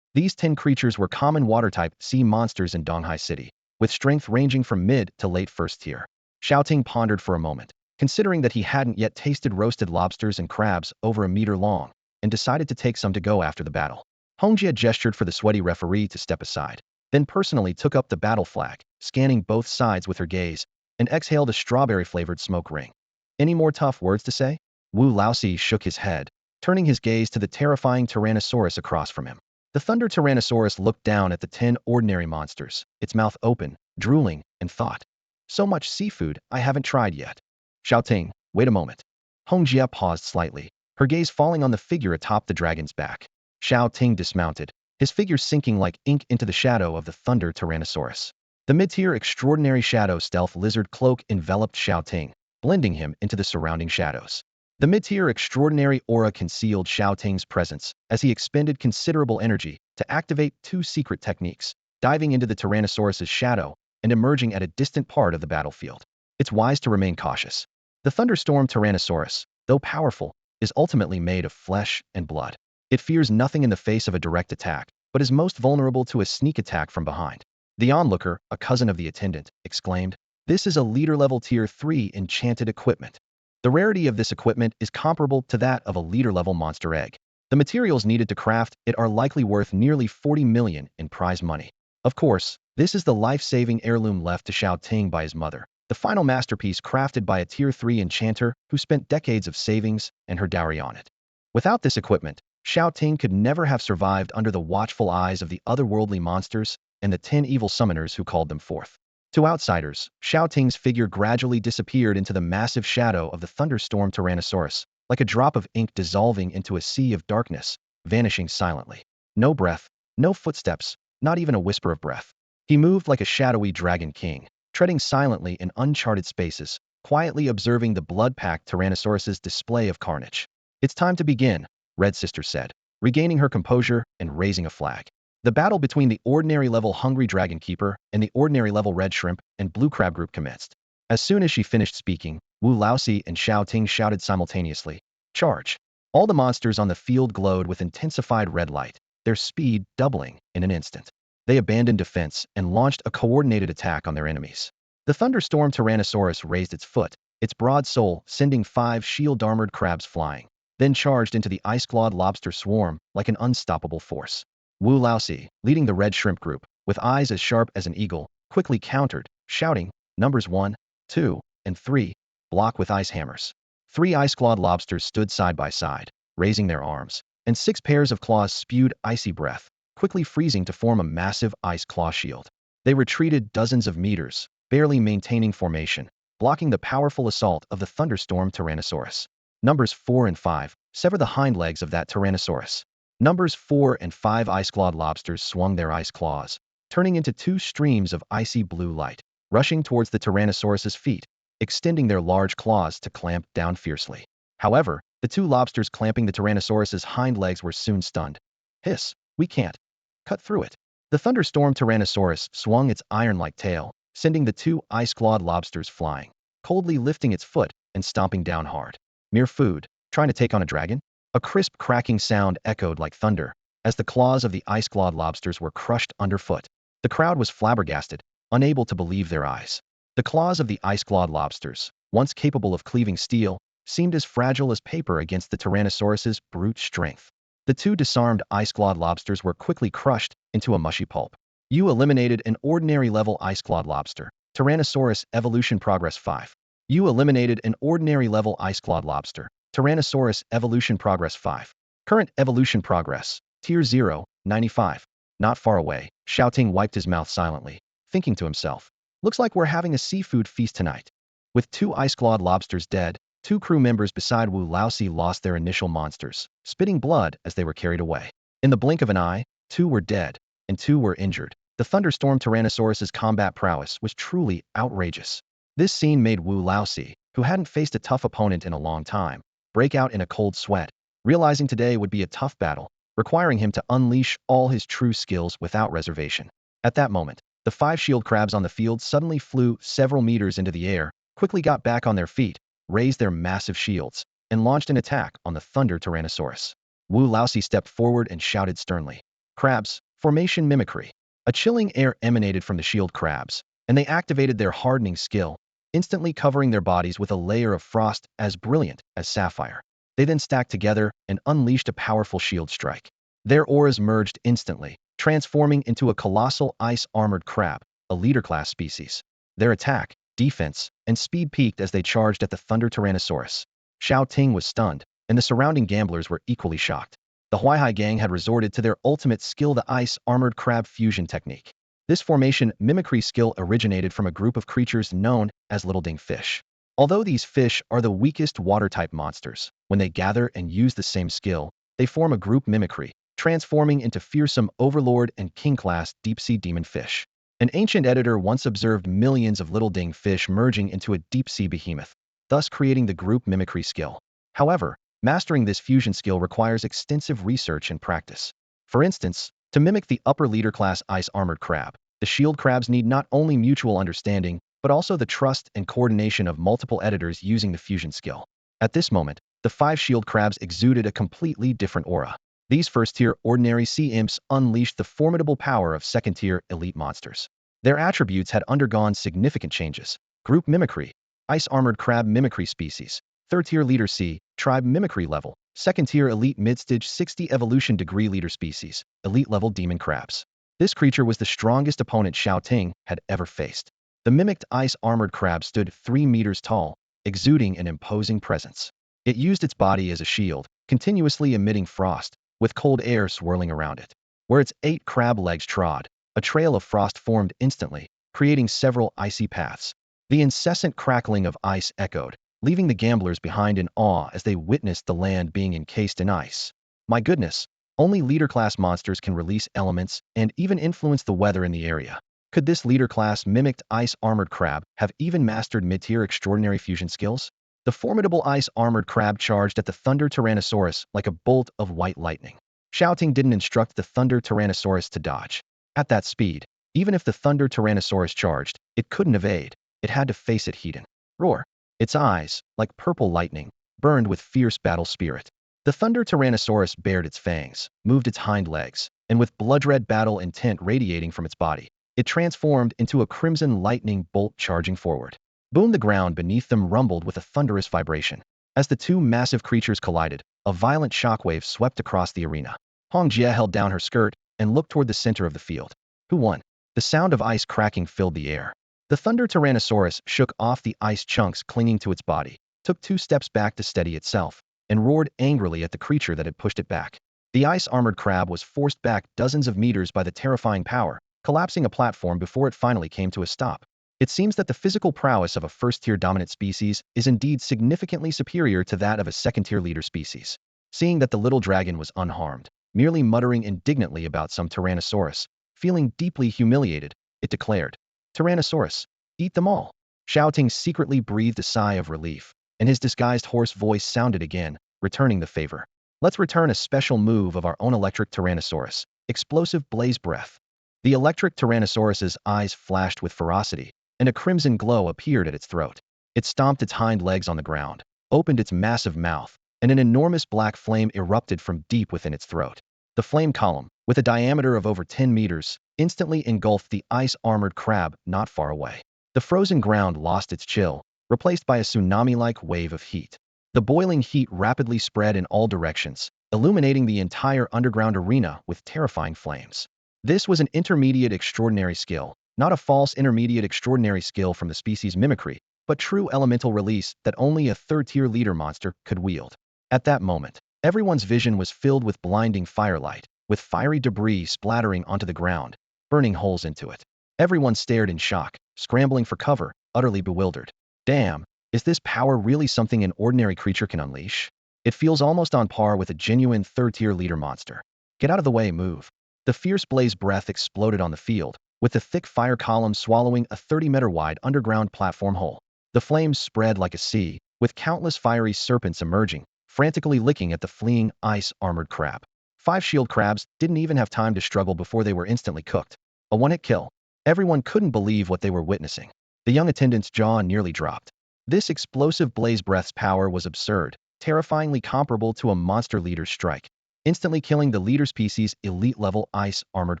These 10 creatures were common water-type sea monsters in Donghai City, with strength ranging from mid to late first tier. Shao Ting pondered for a moment, considering that he hadn't yet tasted roasted lobsters and crabs over a meter long, and decided to take some to go after the battle. Hongjia gestured for the sweaty referee to step aside, then personally took up the battle flag, scanning both sides with her gaze, and exhaled a strawberry-flavored smoke ring. Any more tough words to say? Wu Laosi shook his head, turning his gaze to the terrifying Tyrannosaurus across from him. The Thunder Tyrannosaurus looked down at the 10 ordinary monsters, its mouth open, drooling, and thought, so much seafood I haven't tried yet. Xiao Ting, wait a moment. Hongjia paused slightly, her gaze falling on the figure atop the dragon's back. Xiao Ting dismounted, his figure sinking like ink into the shadow of the Thunder Tyrannosaurus. The mid-tier extraordinary shadow stealth lizard cloak enveloped Xiao Ting, blending him into the surrounding shadows. The mid-tier extraordinary aura concealed Xiao Ting's presence as he expended considerable energy to activate 2 secret techniques, diving into the Tyrannosaurus's shadow and emerging at a distant part of the battlefield. It's wise to remain cautious. The thunderstorm Tyrannosaurus, though powerful, is ultimately made of flesh and blood. It fears nothing in the face of a direct attack, but is most vulnerable to a sneak attack from behind. The onlooker, a cousin of the attendant, exclaimed, "This is a leader-level Tier 3 enchanted equipment. The rarity of this equipment is comparable to that of a leader-level monster egg. The materials needed to craft it are likely worth nearly 40 million in prize money. Of course, this is the life-saving heirloom left to Shao Ting by his mother, the final masterpiece crafted by a Tier 3 enchanter who spent decades of savings and her dowry on it. Without this equipment, Shao Ting could never have survived under the watchful eyes of the otherworldly monsters and the 10 evil summoners who called them forth. To outsiders, Xiao Ting's figure gradually disappeared into the massive shadow of the thunderstorm Tyrannosaurus, like a drop of ink dissolving into a sea of darkness, vanishing silently. No breath, no footsteps, not even a whisper of breath. He moved like a shadowy dragon king, treading silently in uncharted spaces, quietly observing the blood-packed Tyrannosaurus's display of carnage. It's time to begin, Red Sister said, regaining her composure and raising a flag. The battle between the ordinary-level Hungry Dragon Keeper and the ordinary-level Red Shrimp and Blue Crab group commenced. As soon as she finished speaking, Wu Laosi and Xiao Ting shouted simultaneously, "Charge!" All the monsters on the field glowed with intensified red light, their speed doubling in an instant. They abandoned defense and launched a coordinated attack on their enemies. The thunderstorm Tyrannosaurus raised its foot, its broad soul sending 5 shield-armored crabs flying, then charged into the ice-clawed lobster swarm like an unstoppable force. Wu Laosi, leading the red shrimp group, with eyes as sharp as an eagle, quickly countered, shouting, "Numbers 1, 2, and 3, block with ice hammers." 3 ice-clawed lobsters stood side by side, raising their arms, and 6 pairs of claws spewed icy breath, quickly freezing to form a massive ice claw shield. They retreated dozens of meters, barely maintaining formation, blocking the powerful assault of the thunderstorm Tyrannosaurus. Numbers 4 and 5, sever the hind legs of that Tyrannosaurus. Numbers 4 and 5 ice-clawed lobsters swung their ice claws, turning into 2 streams of icy blue light, rushing towards the Tyrannosaurus's feet, extending their large claws to clamp down fiercely. However, the 2 lobsters clamping the Tyrannosaurus's hind legs were soon stunned. Hiss! We can't. Cut through it. The thunderstorm Tyrannosaurus swung its iron-like tail, sending the two ice-clawed lobsters flying, coldly lifting its foot and stomping down hard. Mere food, trying to take on a dragon? A crisp cracking sound echoed like thunder, as the claws of the ice-clawed lobsters were crushed underfoot. The crowd was flabbergasted, unable to believe their eyes. The claws of the ice-clawed lobsters, once capable of cleaving steel, seemed as fragile as paper against the Tyrannosaurus's brute strength. The two disarmed ice-clawed lobsters were quickly crushed into a mushy pulp. You eliminated an ordinary level ice-clawed lobster. Tyrannosaurus Evolution Progress 5. You eliminated an ordinary level ice-clawed lobster. Tyrannosaurus Evolution Progress 5. Current evolution progress. Tier 0, 95. Not far away, Xiao Ting wiped his mouth silently, thinking to himself, looks like we're having a seafood feast tonight. With two ice-clawed lobsters dead, two crew members beside Wu Laosi lost their initial monsters, spitting blood as they were carried away. In the blink of an eye, two were dead, and two were injured. The thunderstorm Tyrannosaurus's combat prowess was truly outrageous. This scene made Wu Laosi, who hadn't faced a tough opponent in a long time, break out in a cold sweat, realizing today would be a tough battle, requiring him to unleash all his true skills without reservation. At that moment, the 5 shield crabs on the field suddenly flew several meters into the air, quickly got back on their feet, raised their massive shields, and launched an attack on the Thunder Tyrannosaurus. Wu Laosi stepped forward and shouted sternly, "Crabs, formation mimicry." A chilling air emanated from the shield crabs, and they activated their hardening skill, instantly covering their bodies with a layer of frost as brilliant as sapphire. They then stacked together and unleashed a powerful shield strike. Their auras merged instantly, transforming into a colossal ice-armored crab, a leader-class species. Their attack, defense, and speed peaked as they charged at the Thunder Tyrannosaurus. Shao Ting was stunned, and the surrounding gamblers were equally shocked. The Huaihai gang had resorted to their ultimate skill, the ice-armored crab fusion technique. This formation mimicry skill originated from a group of creatures known as little ding fish. Although these fish are the weakest water-type monsters, when they gather and use the same skill, they form a group mimicry, transforming into fearsome overlord and king-class deep-sea demon fish. An ancient editor once observed millions of little ding fish merging into a deep-sea behemoth, thus creating the group mimicry skill. However, mastering this fusion skill requires extensive research and practice. For instance, to mimic the upper leader-class ice-armored crab, the shield crabs need not only mutual understanding, but also the trust and coordination of multiple editors using the fusion skill. At this moment, the 5 shield crabs exuded a completely different aura. These first-tier ordinary sea imps unleashed the formidable power of second-tier elite monsters. Their attributes had undergone significant changes. Group mimicry, ice-armored crab mimicry species, 3rd-tier leader sea, tribe mimicry level, 2nd-tier elite mid-stage 60 evolution degree leader species, elite-level demon crabs. This creature was the strongest opponent Xiao Ting had ever faced. The mimicked ice-armored crab stood 3 meters tall, exuding an imposing presence. It used its body as a shield, continuously emitting frost, with cold air swirling around it. Where its 8 crab legs trod, a trail of frost formed instantly, creating several icy paths. The incessant crackling of ice echoed, leaving the gamblers behind in awe as they witnessed the land being encased in ice. My goodness, only leader-class monsters can release elements and even influence the weather in the area. Could this leader-class mimicked ice-armored crab have even mastered mid-tier extraordinary fusion skills? The formidable ice-armored crab charged at the Thunder Tyrannosaurus like a bolt of white lightning. Shao Ting didn't instruct the Thunder Tyrannosaurus to dodge. At that speed, even if the Thunder Tyrannosaurus charged, it couldn't evade. It had to face it head-on. Roar. Its eyes, like purple lightning, burned with fierce battle spirit. The Thunder Tyrannosaurus bared its fangs, moved its hind legs, and with blood-red battle intent radiating from its body, it transformed into a crimson lightning bolt charging forward. Boom! The ground beneath them rumbled with a thunderous vibration. As the two massive creatures collided, a violent shockwave swept across the arena. Hong Jie held down her skirt and looked toward the center of the field. Who won? The sound of ice cracking filled the air. The Thunder Tyrannosaurus shook off the ice chunks clinging to its body, took 2 steps back to steady itself, and roared angrily at the creature that had pushed it back. The ice-armored crab was forced back dozens of meters by the terrifying power, collapsing a platform before it finally came to a stop. It seems that the physical prowess of a first-tier dominant species is indeed significantly superior to that of a second-tier leader species. Seeing that the little dragon was unharmed, merely muttering indignantly about some Tyrannosaurus, feeling deeply humiliated, it declared, "Tyrannosaurus, eat them all." Shao Ting secretly breathed a sigh of relief, and his disguised hoarse voice sounded again, returning the favor. "Let's return a special move of our own electric Tyrannosaurus. explosive blaze breath. The electric Tyrannosaurus's eyes flashed with ferocity, and a crimson glow appeared at its throat. It stomped its hind legs on the ground, opened its massive mouth, and an enormous black flame erupted from deep within its throat. The flame column, with a diameter of over 10 meters, instantly engulfed the ice-armored crab not far away. The frozen ground lost its chill, replaced by a tsunami-like wave of heat. The boiling heat rapidly spread in all directions, illuminating the entire underground arena with terrifying flames. This was an intermediate extraordinary skill, not a false intermediate extraordinary skill from the species mimicry, but true elemental release that only a third-tier leader monster could wield. At that moment, everyone's vision was filled with blinding firelight, with fiery debris splattering onto the ground, burning holes into it. Everyone stared in shock, scrambling for cover, utterly bewildered. Damn, is this power really something an ordinary creature can unleash? It feels almost on par with a genuine third-tier leader monster. Get out of the way, move. The fierce blaze breath exploded on the field, with the thick fire column swallowing a 30-meter-wide underground platform hole. The flames spread like a sea, with countless fiery serpents emerging, frantically licking at the fleeing, ice-armored crab. 5 shield crabs didn't even have time to struggle before they were instantly cooked. A one-hit kill. Everyone couldn't believe what they were witnessing. The young attendant's jaw nearly dropped. This explosive blaze breath's power was absurd, terrifyingly comparable to a monster leader's strike, instantly killing the leader species' elite-level ice-armored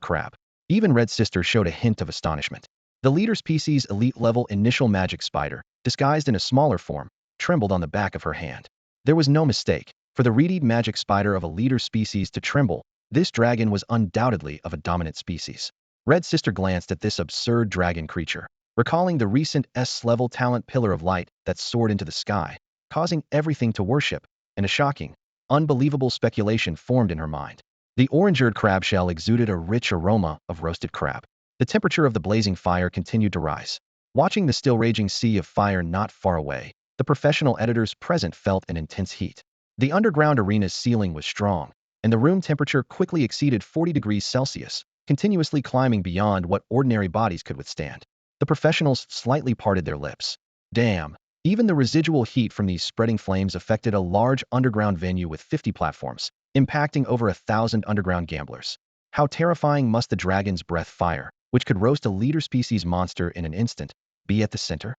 crab. Even Red Sister showed a hint of astonishment. The leader species' elite-level initial magic spider, disguised in a smaller form, trembled on the back of her hand. There was no mistake. For the reedied magic spider of a leader species to tremble, this dragon was undoubtedly of a dominant species. Red Sister glanced at this absurd dragon creature, recalling the recent S-level talent Pillar of Light that soared into the sky, causing everything to worship, and a shocking, unbelievable speculation formed in her mind. The orange-eared crab shell exuded a rich aroma of roasted crab. The temperature of the blazing fire continued to rise. Watching the still raging sea of fire not far away, the professional editors present felt an intense heat. The underground arena's ceiling was strong, and the room temperature quickly exceeded 40 degrees Celsius, continuously climbing beyond what ordinary bodies could withstand. The professionals slightly parted their lips. Damn, even the residual heat from these spreading flames affected a large underground venue with 50 platforms, impacting over 1,000 underground gamblers. How terrifying must the dragon's breath fire, which could roast a leader species monster in an instant, be at the center?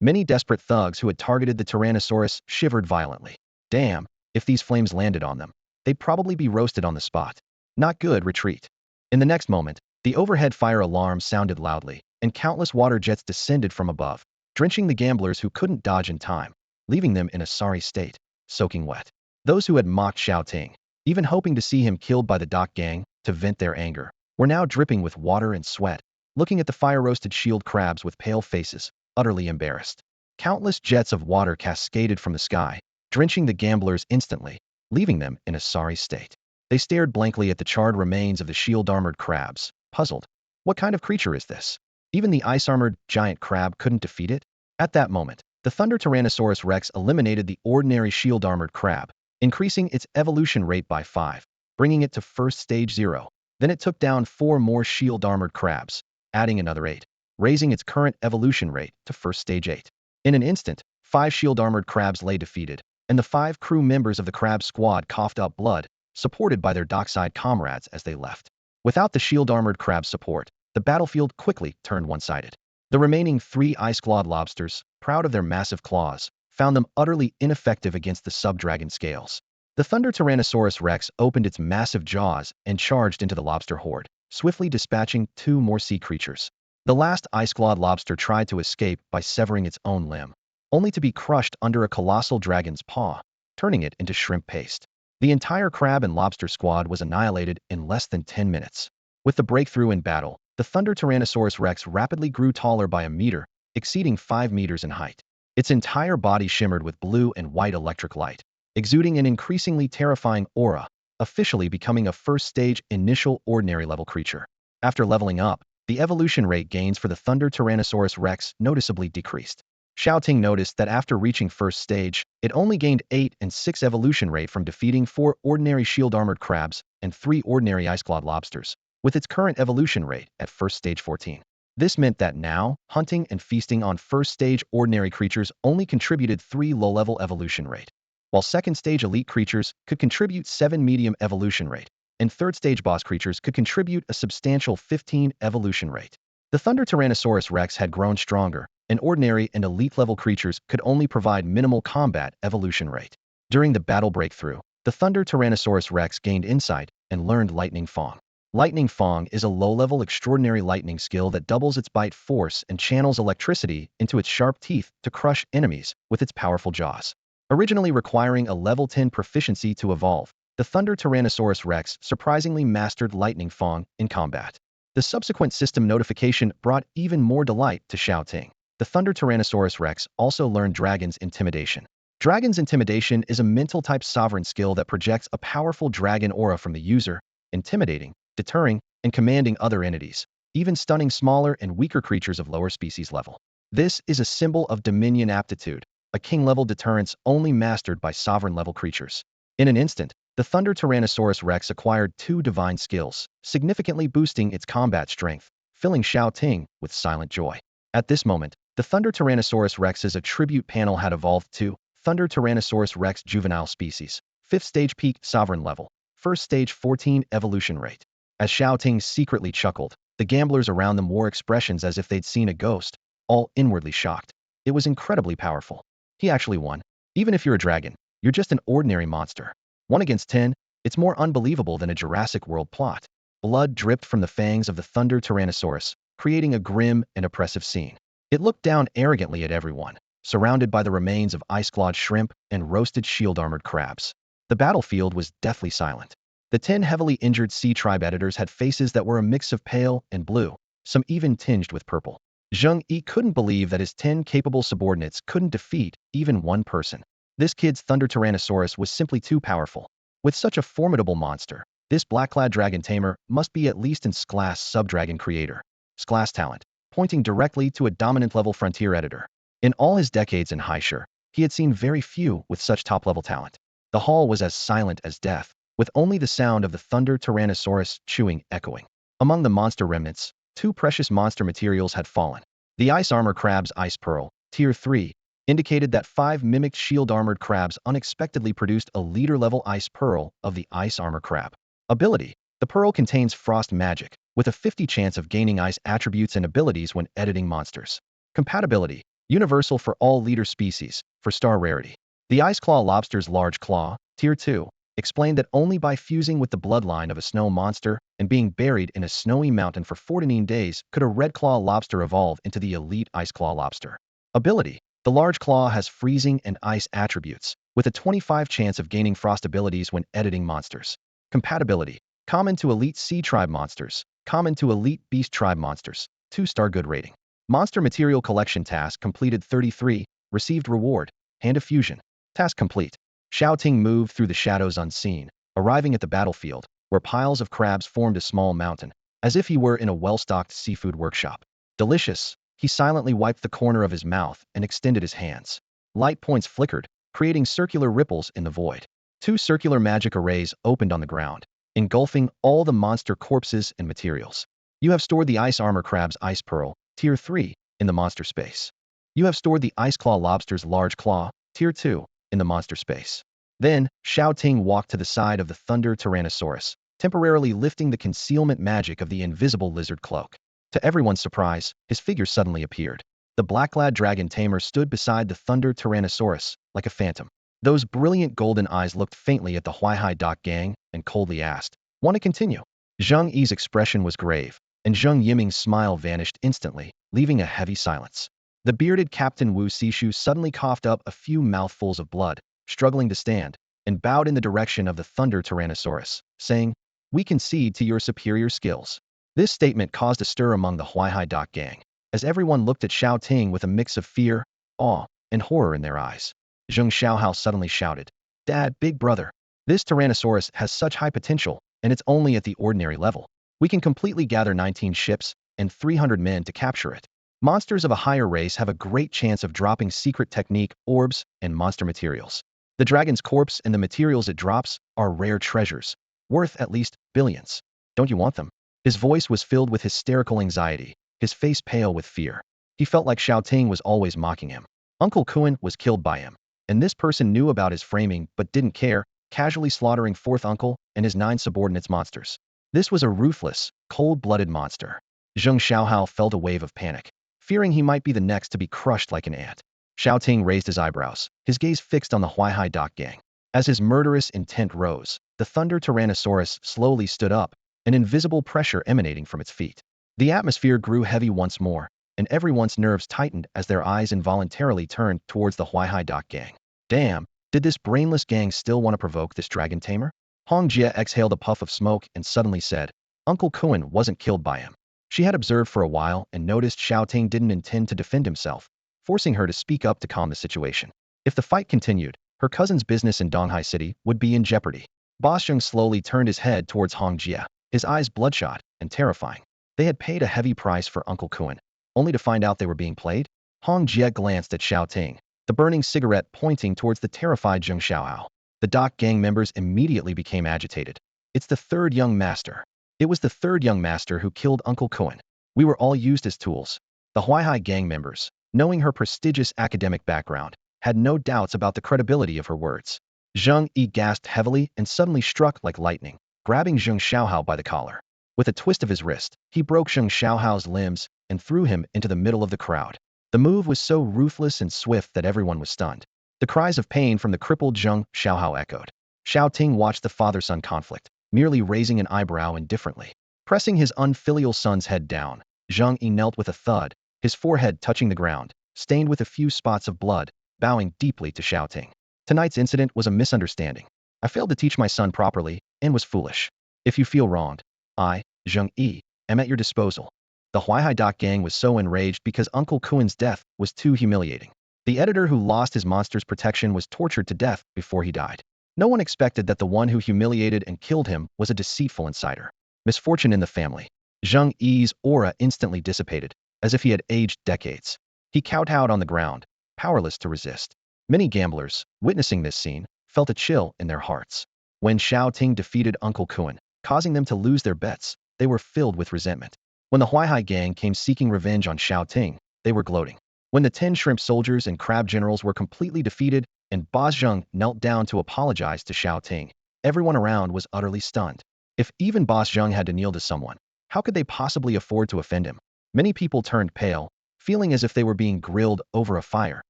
Many desperate thugs who had targeted the Tyrannosaurus shivered violently. Damn, if these flames landed on them, they'd probably be roasted on the spot. Not good, retreat. In the next moment, the overhead fire alarm sounded loudly, and countless water jets descended from above, drenching the gamblers who couldn't dodge in time, leaving them in a sorry state, soaking wet. Those who had mocked Xiao Ting, even hoping to see him killed by the dock gang to vent their anger, were now dripping with water and sweat, looking at the fire-roasted shield crabs with pale faces, utterly embarrassed. Countless jets of water cascaded from the sky, drenching the gamblers instantly, leaving them in a sorry state. They stared blankly at the charred remains of the shield-armored crabs, puzzled. What kind of creature is this? Even the ice-armored giant crab couldn't defeat it? At that moment, the Thunder Tyrannosaurus Rex eliminated the ordinary shield-armored crab, increasing its evolution rate by 5, bringing it to first stage 0. Then it took down 4 more shield-armored crabs, adding another 8, raising its current evolution rate to first stage 8. In an instant, 5 shield-armored crabs lay defeated, and the 5 crew members of the crab squad coughed up blood, supported by their dockside comrades as they left. Without the shield-armored crab support, the battlefield quickly turned one-sided. The remaining 3 ice-clawed lobsters, proud of their massive claws, found them utterly ineffective against the sub-dragon scales. The Thunder Tyrannosaurus Rex opened its massive jaws and charged into the lobster horde, swiftly dispatching 2 more sea creatures. The last ice-clawed lobster tried to escape by severing its own limb, only to be crushed under a colossal dragon's paw, turning it into shrimp paste. The entire crab and lobster squad was annihilated in less than 10 minutes. With the breakthrough in battle, the Thunder Tyrannosaurus Rex rapidly grew taller by a meter, exceeding 5 meters in height. Its entire body shimmered with blue and white electric light, exuding an increasingly terrifying aura, officially becoming a first-stage initial ordinary-level creature. After leveling up, the evolution rate gains for the Thunder Tyrannosaurus Rex noticeably decreased. Shao Ting noticed that after reaching first stage, it only gained 8 and 6 evolution rate from defeating 4 ordinary shield-armored crabs and 3 ordinary ice-clawed lobsters, with its current evolution rate at first stage 14. This meant that now, hunting and feasting on first stage ordinary creatures only contributed 3 low-level evolution rate, while second stage elite creatures could contribute 7 medium evolution rate. and third-stage boss creatures could contribute a substantial 15 evolution rate. The Thunder Tyrannosaurus Rex had grown stronger, and ordinary and elite-level creatures could only provide minimal combat evolution rate. During the battle breakthrough, the Thunder Tyrannosaurus Rex gained insight and learned Lightning Fang. Lightning Fang is a low-level extraordinary lightning skill that doubles its bite force and channels electricity into its sharp teeth to crush enemies with its powerful jaws. Originally requiring a level 10 proficiency to evolve, the Thunder Tyrannosaurus Rex surprisingly mastered Lightning Fang in combat. The subsequent system notification brought even more delight to Xiao Ting. The Thunder Tyrannosaurus Rex also learned Dragon's Intimidation. Dragon's Intimidation is a mental-type sovereign skill that projects a powerful dragon aura from the user, intimidating, deterring, and commanding other entities, even stunning smaller and weaker creatures of lower species level. This is a symbol of dominion aptitude, a king-level deterrence only mastered by sovereign-level creatures. In an instant, the Thunder Tyrannosaurus Rex acquired 2 divine skills, significantly boosting its combat strength, filling Shao Ting with silent joy. At this moment, the Thunder Tyrannosaurus Rex's attribute panel had evolved to Thunder Tyrannosaurus Rex Juvenile Species, 5th stage peak sovereign level, 1st stage 14 evolution rate. As Xiao Ting secretly chuckled, the gamblers around them wore expressions as if they'd seen a ghost, all inwardly shocked. It was incredibly powerful. He actually won. Even if you're a dragon, you're just an ordinary monster. 1 against 10, it's more unbelievable than a Jurassic World plot. Blood dripped from the fangs of the Thunder Tyrannosaurus, creating a grim and oppressive scene. It looked down arrogantly at everyone, surrounded by the remains of ice-clawed shrimp and roasted shield-armored crabs. The battlefield was deathly silent. The 10 heavily injured Sea Tribe editors had faces that were a mix of pale and blue, some even tinged with purple. Zheng Yi couldn't believe that his 10 capable subordinates couldn't defeat even one person. This kid's Thunder Tyrannosaurus was simply too powerful. With such a formidable monster, this black-clad dragon tamer must be at least an S-class sub-dragon creator. S-class talent, pointing directly to a dominant-level frontier editor. In all his decades in Haishur, he had seen very few with such top-level talent. The hall was as silent as death, with only the sound of the Thunder Tyrannosaurus chewing echoing. Among the monster remnants, 2 precious monster materials had fallen. The Ice Armor Crab's Ice Pearl, Tier 3, indicated that 5 mimicked shield-armored crabs unexpectedly produced a leader-level Ice Pearl of the Ice Armor Crab. Ability: the pearl contains Frost Magic, with a 50 chance of gaining ice attributes and abilities when editing monsters. Compatibility: universal for all leader species, for star rarity. The Ice Claw Lobster's Large Claw, Tier 2, explained that only by fusing with the bloodline of a snow monster and being buried in a snowy mountain for 14 days could a Red Claw Lobster evolve into the elite Ice Claw Lobster. Ability: the Large Claw has freezing and ice attributes, with a 25 chance of gaining frost abilities when editing monsters. Compatibility: common to elite Sea Tribe monsters, common to elite Beast Tribe monsters, 2-star good rating. Monster Material Collection Task completed 33, received reward, Hand of Fusion. Task complete. Xiao Ting moved through the shadows unseen, arriving at the battlefield, where piles of crabs formed a small mountain, as if he were in a well-stocked seafood workshop. Delicious. He silently wiped the corner of his mouth and extended his hands. Light points flickered, creating circular ripples in the void. 2 circular magic arrays opened on the ground, engulfing all the monster corpses and materials. You have stored the Ice Armor Crab's Ice Pearl, Tier 3, in the monster space. You have stored the Ice Claw Lobster's Large Claw, Tier 2, in the monster space. Then, Xiao Ting walked to the side of the Thunder Tyrannosaurus, temporarily lifting the concealment magic of the invisible lizard cloak. To everyone's surprise, his figure suddenly appeared. The black-clad dragon tamer stood beside the Thunder Tyrannosaurus, like a phantom. Those brilliant golden eyes looked faintly at the Huaihai Dock gang and coldly asked, "Want to continue?" Zheng Yi's expression was grave, and Zheng Yiming's smile vanished instantly, leaving a heavy silence. The bearded Captain Wu Sishu suddenly coughed up a few mouthfuls of blood, struggling to stand, and bowed in the direction of the Thunder Tyrannosaurus, saying, "We concede to your superior skills." This statement caused a stir among the Huaihai Dock gang, as everyone looked at Xiao Ting with a mix of fear, awe, and horror in their eyes. Zheng Xiaohao suddenly shouted, "Dad, big brother, this Tyrannosaurus has such high potential, and it's only at the ordinary level. We can completely gather 19 ships and 300 men to capture it. Monsters of a higher race have a great chance of dropping secret technique, orbs, and monster materials. The dragon's corpse and the materials it drops are rare treasures, worth at least billions. Don't you want them?" His voice was filled with hysterical anxiety, his face pale with fear. He felt like Xiao Ting was always mocking him. Uncle Kuan was killed by him, and this person knew about his framing but didn't care, casually slaughtering fourth uncle and his 9 subordinates monsters. This was a ruthless, cold-blooded monster. Zheng Xiaohao felt a wave of panic, fearing he might be the next to be crushed like an ant. Xiao Ting raised his eyebrows, his gaze fixed on the Huaihai dock gang. As his murderous intent rose, the Thunder Tyrannosaurus slowly stood up, an invisible pressure emanating from its feet. The atmosphere grew heavy once more, and everyone's nerves tightened as their eyes involuntarily turned towards the Huaihai dock gang. Damn, did this brainless gang still want to provoke this dragon tamer? Hong Jie exhaled a puff of smoke and suddenly said, Uncle Kuan wasn't killed by him. She had observed for a while and noticed Xiao Ting didn't intend to defend himself, forcing her to speak up to calm the situation. If the fight continued, her cousin's business in Donghai City would be in jeopardy. Boss Zheng slowly turned his head towards Hong Jie, his eyes bloodshot and terrifying. They had paid a heavy price for Uncle Kuan, only to find out they were being played. Hong Jie glanced at Xiao Ting, the burning cigarette pointing towards the terrified Zheng Xiaohao. The dock gang members immediately became agitated. It's the third young master. It was the third young master who killed Uncle Kuan. We were all used as tools. The Huaihai gang members, knowing her prestigious academic background, had no doubts about the credibility of her words. Zheng Yi gasped heavily and suddenly struck like lightning, grabbing Zheng Xiaohao by the collar. With a twist of his wrist, he broke Zheng Xiaohao's limbs and threw him into the middle of the crowd. The move was so ruthless and swift that everyone was stunned. The cries of pain from the crippled Zheng Xiaohao echoed. Xiao Ting watched the father-son conflict, merely raising an eyebrow indifferently. Pressing his unfilial son's head down, Zheng Yi knelt with a thud, his forehead touching the ground, stained with a few spots of blood, bowing deeply to Xiao Ting. Tonight's incident was a misunderstanding. I failed to teach my son properly and was foolish. If you feel wronged, I, Zheng Yi, am at your disposal. The Huaihai dock gang was so enraged because Uncle Kuan's death was too humiliating. The editor who lost his monster's protection was tortured to death before he died. No one expected that the one who humiliated and killed him was a deceitful insider. Misfortune in the family. Zheng Yi's aura instantly dissipated, as if he had aged decades. He kowtowed on the ground, powerless to resist. Many gamblers, witnessing this scene, felt a chill in their hearts. When Shao Ting defeated Uncle Kuan, causing them to lose their bets, they were filled with resentment. When the Huaihai gang came seeking revenge on Xiao Ting, they were gloating. When the 10 shrimp soldiers and crab generals were completely defeated, and Boss Zheng knelt down to apologize to Xiao Ting, everyone around was utterly stunned. If even Boss Zheng had to kneel to someone, how could they possibly afford to offend him? Many people turned pale, feeling as if they were being grilled over a fire,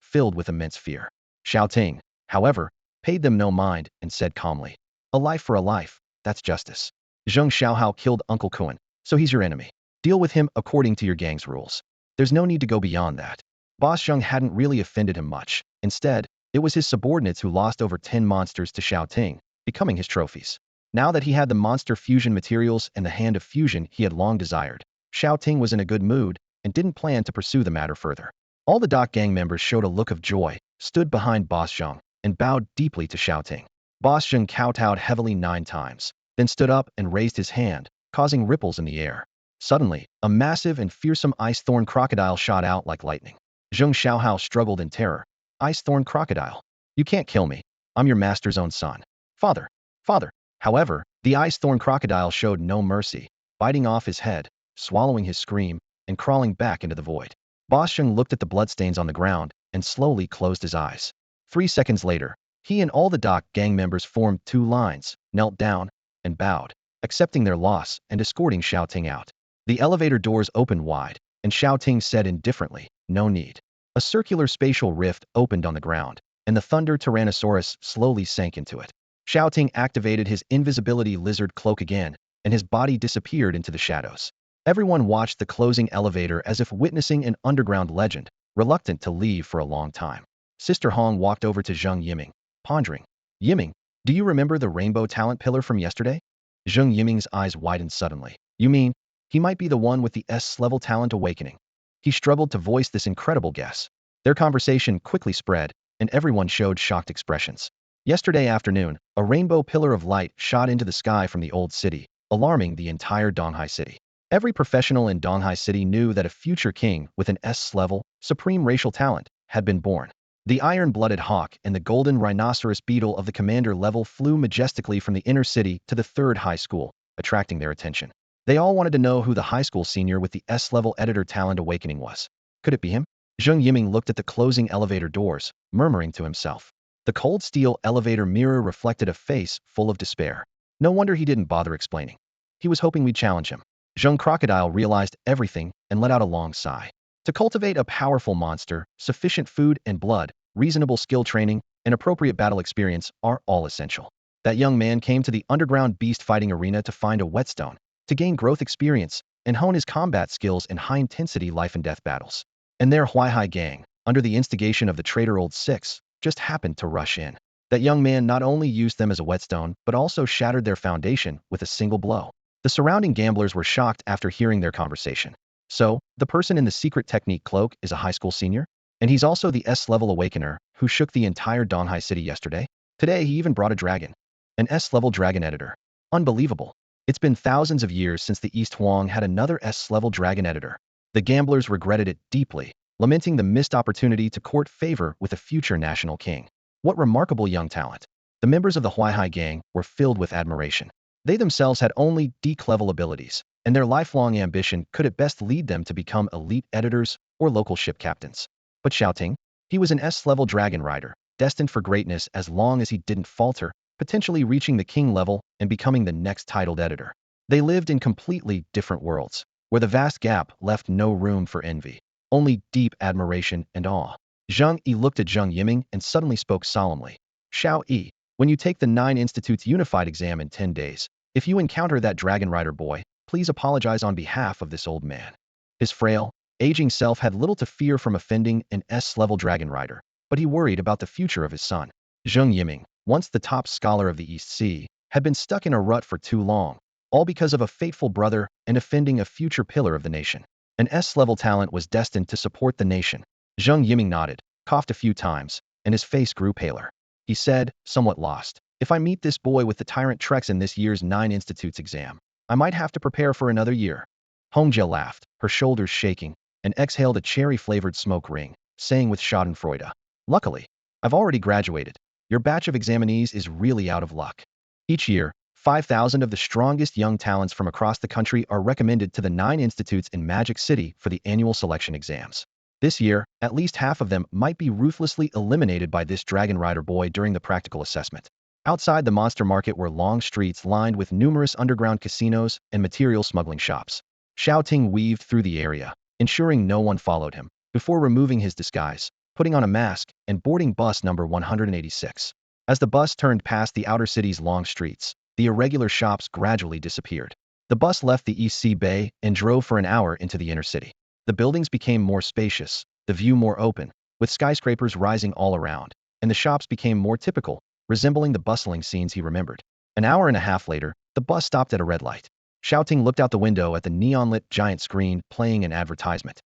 filled with immense fear. Xiao Ting, however, paid them no mind and said calmly, a life for a life, that's justice. Zheng Xiaohao killed Uncle Kuan, so he's your enemy. Deal with him according to your gang's rules. There's no need to go beyond that. Boss Zheng hadn't really offended him much. Instead, it was his subordinates who lost over 10 monsters to Xiao Ting, becoming his trophies. Now that he had the monster fusion materials and the hand of fusion he had long desired, Xiao Ting was in a good mood and didn't plan to pursue the matter further. All the dock gang members showed a look of joy, stood behind Boss Zheng, and bowed deeply to Xiao Ting. Boss Zheng kowtowed heavily 9 times, then stood up and raised his hand, causing ripples in the air. Suddenly, a massive and fearsome ice-thorn crocodile shot out like lightning. Zheng Xiaohao struggled in terror. Ice-thorn crocodile. You can't kill me. I'm your master's own son. Father. Father. However, the ice-thorn crocodile showed no mercy, biting off his head, swallowing his scream, and crawling back into the void. Boss Zheng looked at the bloodstains on the ground and slowly closed his eyes. 3 seconds later, he and all the dock gang members formed 2 lines, knelt down, and bowed, accepting their loss and escorting Xiao Ting out. The elevator doors opened wide, and Xiao Ting said indifferently, no need. A circular spatial rift opened on the ground, and the Thunder Tyrannosaurus slowly sank into it. Xiao Ting activated his invisibility lizard cloak again, and his body disappeared into the shadows. Everyone watched the closing elevator as if witnessing an underground legend, reluctant to leave for a long time. Sister Hong walked over to Zheng Yiming, pondering. Yiming, do you remember the rainbow talent pillar from yesterday? Zheng Yiming's eyes widened suddenly. You mean, he might be the one with the S-level talent awakening? He struggled to voice this incredible guess. Their conversation quickly spread, and everyone showed shocked expressions. Yesterday afternoon, a rainbow pillar of light shot into the sky from the old city, alarming the entire Donghai City. Every professional in Donghai City knew that a future king with an S-level, supreme racial talent, had been born. The iron-blooded hawk and the golden rhinoceros beetle of the commander level flew majestically from the inner city to the 3rd high school, attracting their attention. They all wanted to know who the high school senior with the S-level editor talent awakening was. Could it be him? Zheng Yiming looked at the closing elevator doors, murmuring to himself. The cold steel elevator mirror reflected a face full of despair. No wonder he didn't bother explaining. He was hoping we'd challenge him. Zheng Crocodile realized everything and let out a long sigh. To cultivate a powerful monster, sufficient food and blood, reasonable skill training, and appropriate battle experience are all essential. That young man came to the underground beast fighting arena to find a whetstone, to gain growth experience, and hone his combat skills in high-intensity life-and-death battles. And their Huaihai gang, under the instigation of the traitor Old Six, just happened to rush in. That young man not only used them as a whetstone, but also shattered their foundation with a single blow. The surrounding gamblers were shocked after hearing their conversation. So, the person in the secret technique cloak is a high school senior? And he's also the S-level awakener who shook the entire Donghai city yesterday? Today he even brought a dragon. An S-level dragon editor. Unbelievable. It's been thousands of years since the East Huang had another S-level dragon editor. The gamblers regretted it deeply, lamenting the missed opportunity to court favor with a future national king. What remarkable young talent. The members of the Huaihai gang were filled with admiration. They themselves had only D-level abilities, and their lifelong ambition could at best lead them to become elite editors or local ship captains. But Xiao Ting? He was an S-level dragon rider, destined for greatness as long as he didn't falter, potentially reaching the king level and becoming the next titled editor. They lived in completely different worlds, where the vast gap left no room for envy, only deep admiration and awe. Zhang Yi looked at Zheng Yiming and suddenly spoke solemnly. Shao Yi, when you take the 9 Institute's unified exam in 10 days, if you encounter that dragon rider boy, please apologize on behalf of this old man. His frail, aging self had little to fear from offending an S-level dragon rider, but he worried about the future of his son. Zheng Yiming, once the top scholar of the East Sea, had been stuck in a rut for too long, all because of a fateful brother and offending a future pillar of the nation. An S-level talent was destined to support the nation. Zheng Yiming nodded, coughed a few times, and his face grew paler. He said, somewhat lost, if I meet this boy with the tyrant treks in this year's 9 Institutes exam, I might have to prepare for another year. Hongjia laughed, her shoulders shaking, and exhaled a cherry-flavored smoke ring, saying with schadenfreude, luckily, I've already graduated. Your batch of examinees is really out of luck. Each year, 5,000 of the strongest young talents from across the country are recommended to the 9 institutes in Magic City for the annual selection exams. This year, at least half of them might be ruthlessly eliminated by this dragon rider boy during the practical assessment. Outside the monster market were long streets lined with numerous underground casinos and material smuggling shops. Shao Ting weaved through the area, ensuring no one followed him, before removing his disguise, putting on a mask, and boarding bus number 186. As the bus turned past the outer city's long streets, the irregular shops gradually disappeared. The bus left the East Sea Bay and drove for an hour into the inner city. The buildings became more spacious, the view more open, with skyscrapers rising all around, and the shops became more typical, resembling the bustling scenes he remembered. An hour and a half later, the bus stopped at a red light. Shao Ting looked out the window at the neon-lit giant screen playing an advertisement.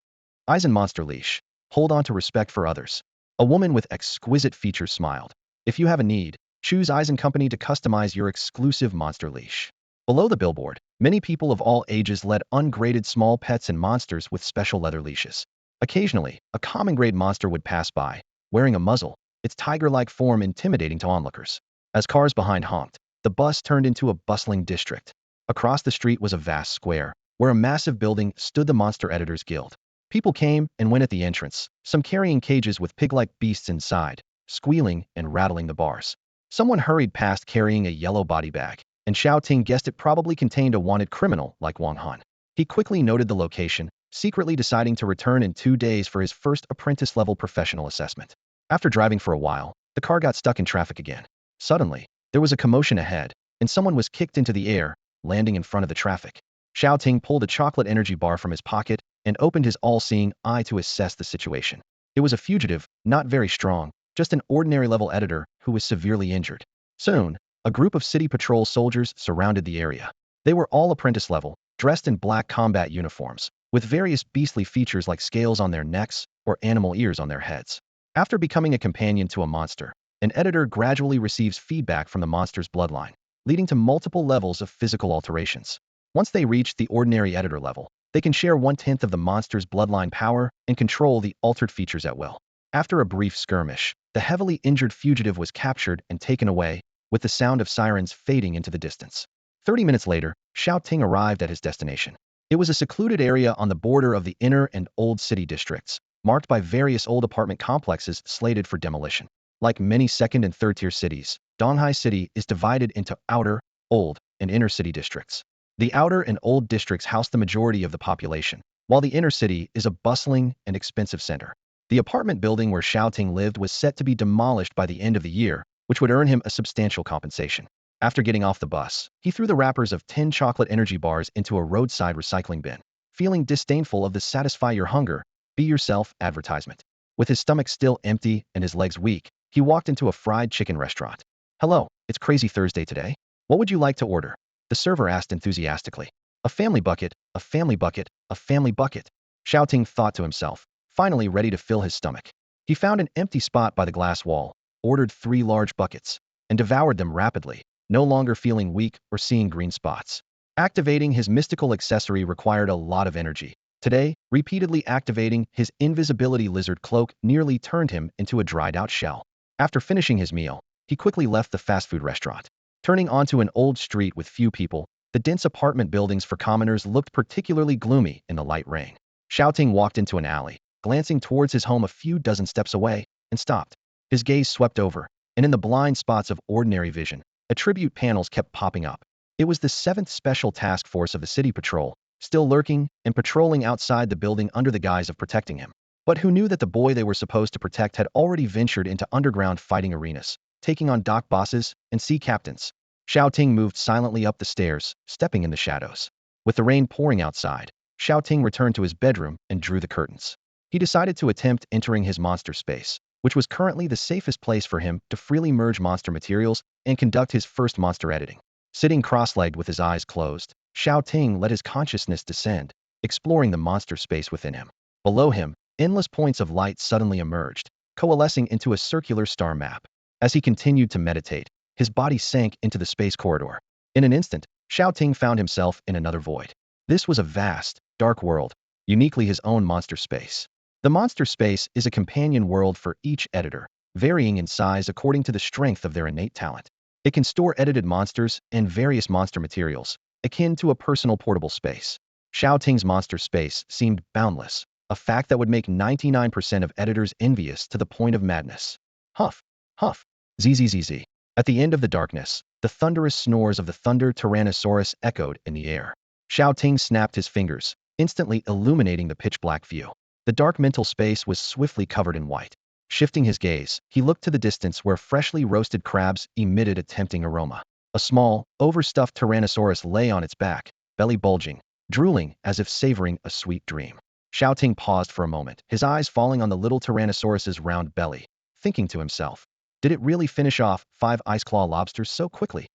Eisen Monster Leash. Hold on to respect for others. A woman with exquisite features smiled. If you have a need, choose Eisen Company to customize your exclusive monster leash. Below the billboard, many people of all ages led ungraded small pets and monsters with special leather leashes. Occasionally, a common-grade monster would pass by, wearing a muzzle, its tiger-like form intimidating to onlookers. As cars behind honked, the bus turned into a bustling district. Across the street was a vast square, where a massive building stood the Monster Editors Guild. People came and went at the entrance, some carrying cages with pig-like beasts inside, squealing and rattling the bars. Someone hurried past carrying a yellow body bag, and Xiao Ting guessed it probably contained a wanted criminal like Wang Han. He quickly noted the location, secretly deciding to return in 2 days for his first apprentice-level professional assessment. After driving for a while, the car got stuck in traffic again. Suddenly, there was a commotion ahead, and someone was kicked into the air, landing in front of the traffic. Xiao Ting pulled a chocolate energy bar from his pocket and opened his all-seeing eye to assess the situation. It was a fugitive, not very strong, just an ordinary-level editor who was severely injured. Soon, a group of city patrol soldiers surrounded the area. They were all apprentice-level, dressed in black combat uniforms, with various beastly features like scales on their necks or animal ears on their heads. After becoming a companion to a monster, an editor gradually receives feedback from the monster's bloodline, leading to multiple levels of physical alterations. Once they reach the ordinary editor level, they can share 1/10 of the monster's bloodline power and control the altered features at will. After a brief skirmish, the heavily injured fugitive was captured and taken away, with the sound of sirens fading into the distance. 30 minutes later, Shao Ting arrived at his destination. It was a secluded area on the border of the inner and old city districts, marked by various old apartment complexes slated for demolition. Like many second and third tier cities, Donghai City is divided into outer, old, and inner city districts. The outer and old districts house the majority of the population, while the inner city is a bustling and expensive center. The apartment building where Xiao Ting lived was set to be demolished by the end of the year, which would earn him a substantial compensation. After getting off the bus, he threw the wrappers of 10 chocolate energy bars into a roadside recycling bin, feeling disdainful of the satisfy your hunger, be yourself advertisement. With his stomach still empty and his legs weak, he walked into a fried chicken restaurant. Hello, it's Crazy Thursday today. What would you like to order? The server asked enthusiastically. A family bucket, a family bucket, a family bucket. Shao Ting thought to himself, finally ready to fill his stomach. He found an empty spot by the glass wall, ordered 3 large buckets, and devoured them rapidly, no longer feeling weak or seeing green spots. Activating his mystical accessory required a lot of energy. Today, repeatedly activating his invisibility lizard cloak nearly turned him into a dried-out shell. After finishing his meal, he quickly left the fast food restaurant. Turning onto an old street with few people, the dense apartment buildings for commoners looked particularly gloomy in the light rain. Shao Ting walked into an alley, glancing towards his home a few dozen steps away, and stopped. His gaze swept over, and in the blind spots of ordinary vision, attribute panels kept popping up. It was the 7th Special Task Force of the City Patrol, still lurking and patrolling outside the building under the guise of protecting him. But who knew that the boy they were supposed to protect had already ventured into underground fighting arenas, taking on dock bosses and sea captains. Xiao Ting moved silently up the stairs, stepping in the shadows. With the rain pouring outside, Xiao Ting returned to his bedroom and drew the curtains. He decided to attempt entering his monster space, which was currently the safest place for him to freely merge monster materials and conduct his first monster editing. Sitting cross-legged with his eyes closed, Xiao Ting let his consciousness descend, exploring the monster space within him. Below him, endless points of light suddenly emerged, coalescing into a circular star map. As he continued to meditate, his body sank into the space corridor. In an instant, Xiao Ting found himself in another void. This was a vast, dark world, uniquely his own monster space. The monster space is a companion world for each editor, varying in size according to the strength of their innate talent. It can store edited monsters and various monster materials, akin to a personal portable space. Xiao Ting's monster space seemed boundless, a fact that would make 99% of editors envious to the point of madness. Huff, huff, zzz. At the end of the darkness, the thunderous snores of the Thunder Tyrannosaurus echoed in the air. Xiao Ting snapped his fingers, instantly illuminating the pitch-black view. The dark mental space was swiftly covered in white. Shifting his gaze, he looked to the distance where freshly roasted crabs emitted a tempting aroma. A small, overstuffed Tyrannosaurus lay on its back, belly bulging, drooling as if savoring a sweet dream. Xiao Ting paused for a moment, his eyes falling on the little Tyrannosaurus's round belly, thinking to himself, did it really finish off 5 ice claw lobsters so quickly?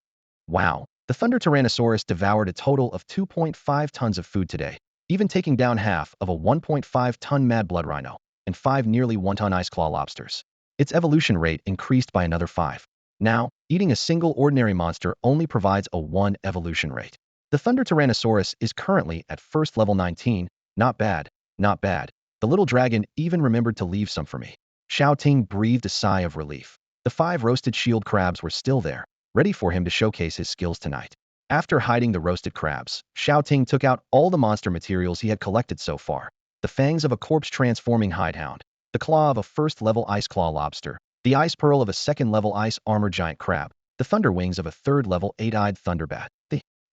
Wow, the Thunder Tyrannosaurus devoured a total of 2.5 tons of food today, even taking down half of a 1.5-ton mad blood rhino and 5 nearly 1-ton ice claw lobsters. Its evolution rate increased by another 5. Now, eating a single ordinary monster only provides a 1 evolution rate. The Thunder Tyrannosaurus is currently at first level 19. Not bad, not bad. The little dragon even remembered to leave some for me. Shao Ting breathed a sigh of relief. The 5 roasted shield crabs were still there, ready for him to showcase his skills tonight. After hiding the roasted crabs, Xiao Ting took out all the monster materials he had collected so far. The fangs of a corpse-transforming hidehound, the claw of a first-level ice claw lobster, the ice pearl of a second-level ice armor giant crab, the thunder wings of a third-level 8-eyed thunderbat.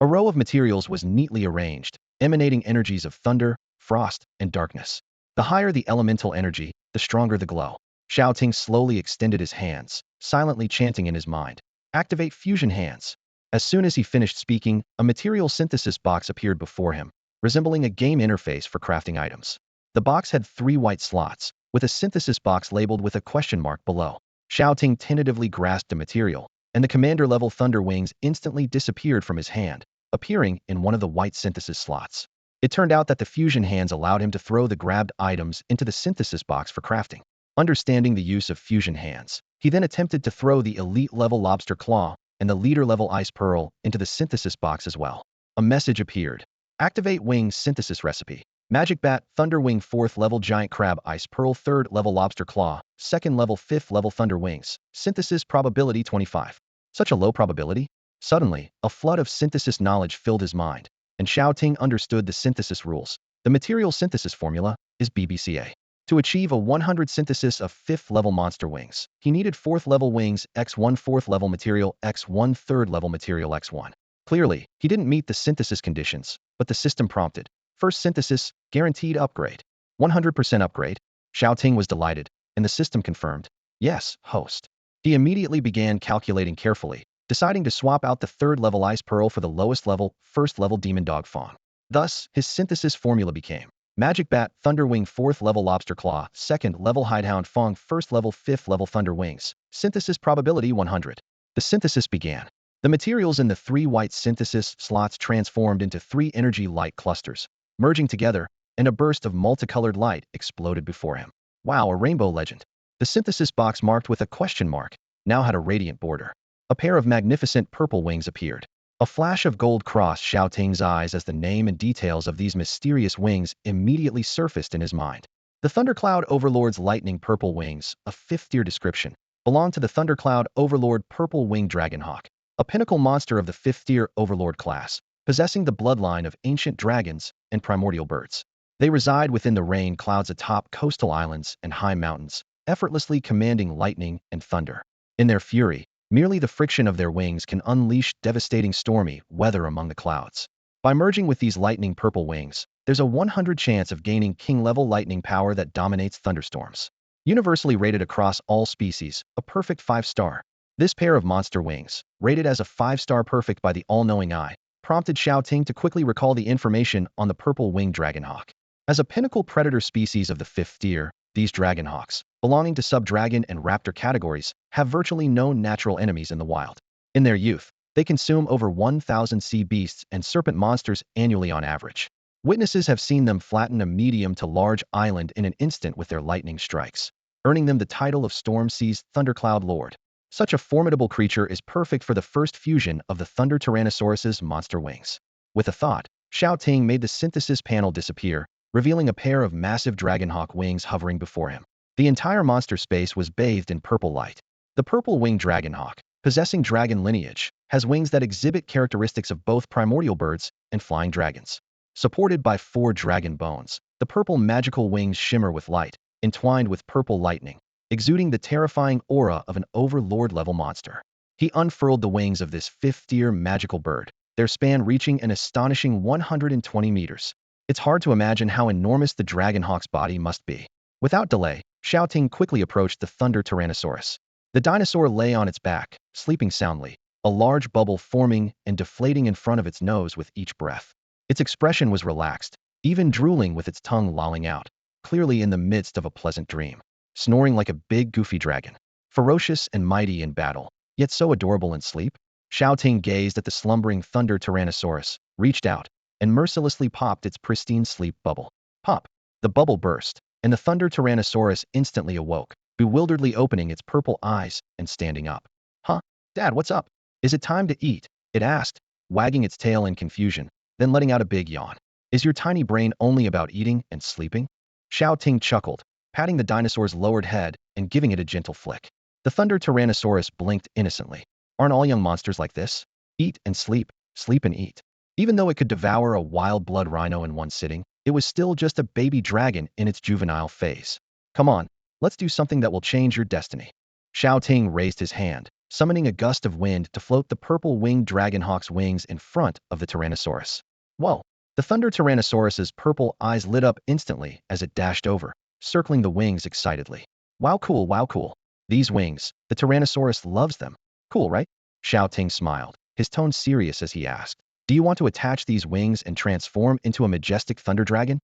A row of materials was neatly arranged, emanating energies of thunder, frost, and darkness. The higher the elemental energy, the stronger the glow. Xiao Ting slowly extended his hands, silently chanting in his mind, activate fusion hands. As soon as he finished speaking, a material synthesis box appeared before him, resembling a game interface for crafting items. The box had 3 white slots, with a synthesis box labeled with a question mark below. Xiao Ting tentatively grasped the material, and the commander-level thunder wings instantly disappeared from his hand, appearing in one of the white synthesis slots. It turned out that the fusion hands allowed him to throw the grabbed items into the synthesis box for crafting. Understanding the use of fusion hands, he then attempted to throw the elite-level lobster claw and the leader-level ice pearl into the synthesis box as well. A message appeared. Activate wing synthesis recipe. Magic bat, thunder wing 4th level giant crab ice pearl 3rd level lobster claw, 2nd level 5th level thunder wings. Synthesis probability 25. Such a low probability? Suddenly, a flood of synthesis knowledge filled his mind, and Xiao Ting understood the synthesis rules. The material synthesis formula is BBCA. To achieve a 100 synthesis of 5th level monster wings, he needed 4th level wings x1 4th level material x1 3rd level material x1. Clearly, he didn't meet the synthesis conditions, but the system prompted. First synthesis, guaranteed upgrade. 100% upgrade. Xiao Ting was delighted, and the system confirmed. Yes, host. He immediately began calculating carefully, deciding to swap out the 3rd level ice pearl for the lowest level, 1st level demon dog fawn. Thus, his synthesis formula became Magic Bat, Thunder Wing 4th level Lobster Claw, 2nd level Hidehound Fong 1st level 5th level Thunder Wings. Synthesis probability 100. The synthesis began. The materials in the 3 white synthesis slots transformed into 3 energy light clusters, merging together, and a burst of multicolored light exploded before him. Wow, a rainbow legend. The synthesis box marked with a question mark now had a radiant border. A pair of magnificent purple wings appeared. A flash of gold crossed Xiao Ting's eyes as the name and details of these mysterious wings immediately surfaced in his mind. The Thundercloud Overlord's lightning purple wings, a 5th-tier description, belong to the Thundercloud Overlord Purple Winged Dragonhawk, a pinnacle monster of the 5th-tier Overlord class, possessing the bloodline of ancient dragons and primordial birds. They reside within the rain clouds atop coastal islands and high mountains, effortlessly commanding lightning and thunder. In their fury, merely the friction of their wings can unleash devastating stormy weather among the clouds. By merging with these lightning purple wings, there's a 100 chance of gaining king-level lightning power that dominates thunderstorms. Universally rated across all species, a perfect 5-star. This pair of monster wings, rated as a 5-star perfect by the all-knowing eye, prompted Xiao Ting to quickly recall the information on the purple-winged dragonhawk. As a pinnacle predator species of the 5th tier, these dragonhawks, belonging to sub-dragon and raptor categories, have virtually no natural enemies in the wild. In their youth, they consume over 1,000 sea beasts and serpent monsters annually on average. Witnesses have seen them flatten a medium to large island in an instant with their lightning strikes, earning them the title of Storm Sea's Thundercloud Lord. Such a formidable creature is perfect for the first fusion of the Thunder Tyrannosaurus's monster wings. With a thought, Xiao Ting made the synthesis panel disappear, revealing a pair of massive dragonhawk wings hovering before him. The entire monster space was bathed in purple light. The purple-winged dragonhawk, possessing dragon lineage, has wings that exhibit characteristics of both primordial birds and flying dragons. Supported by 4 dragon bones, the purple magical wings shimmer with light, entwined with purple lightning, exuding the terrifying aura of an overlord-level monster. He unfurled the wings of this 5th-tier magical bird, their span reaching an astonishing 120 meters. It's hard to imagine how enormous the dragonhawk's body must be. Without delay, Xiao Ting quickly approached the Thunder Tyrannosaurus. The dinosaur lay on its back, sleeping soundly, a large bubble forming and deflating in front of its nose with each breath. Its expression was relaxed, even drooling with its tongue lolling out, clearly in the midst of a pleasant dream. Snoring like a big goofy dragon. Ferocious and mighty in battle, yet so adorable in sleep. Xiao Ting gazed at the slumbering Thunder Tyrannosaurus, reached out, and mercilessly popped its pristine sleep bubble. Pop! The bubble burst, and the Thunder Tyrannosaurus instantly awoke, bewilderedly opening its purple eyes and standing up. Huh? Dad, what's up? Is it time to eat? It asked, wagging its tail in confusion, then letting out a big yawn. Is your tiny brain only about eating and sleeping? Xiao Ting chuckled, patting the dinosaur's lowered head and giving it a gentle flick. The Thunder Tyrannosaurus blinked innocently. Aren't all young monsters like this? Eat and sleep and eat. Even though it could devour a wild blood rhino in one sitting, it was still just a baby dragon in its juvenile phase. Come on, let's do something that will change your destiny. Xiao Ting raised his hand, summoning a gust of wind to float the purple-winged dragonhawk's wings in front of the Tyrannosaurus. Whoa! The Thunder Tyrannosaurus's purple eyes lit up instantly as it dashed over, circling the wings excitedly. Wow cool. These wings, the Tyrannosaurus loves them. Cool, right? Xiao Ting smiled, his tone serious as he asked. Do you want to attach these wings and transform into a majestic thunder dragon?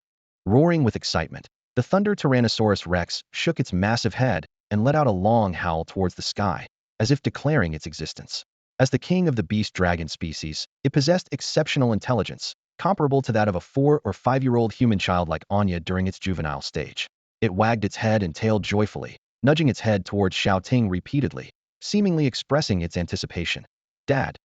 Roaring with excitement, the Thunder Tyrannosaurus Rex shook its massive head and let out a long howl towards the sky, as if declaring its existence. As the king of the beast dragon species, it possessed exceptional intelligence, comparable to that of a 4- or 5-year-old human child like Anya during its juvenile stage. It wagged its head and tailed joyfully, nudging its head towards Xiao Ting repeatedly, seemingly expressing its anticipation. Dad,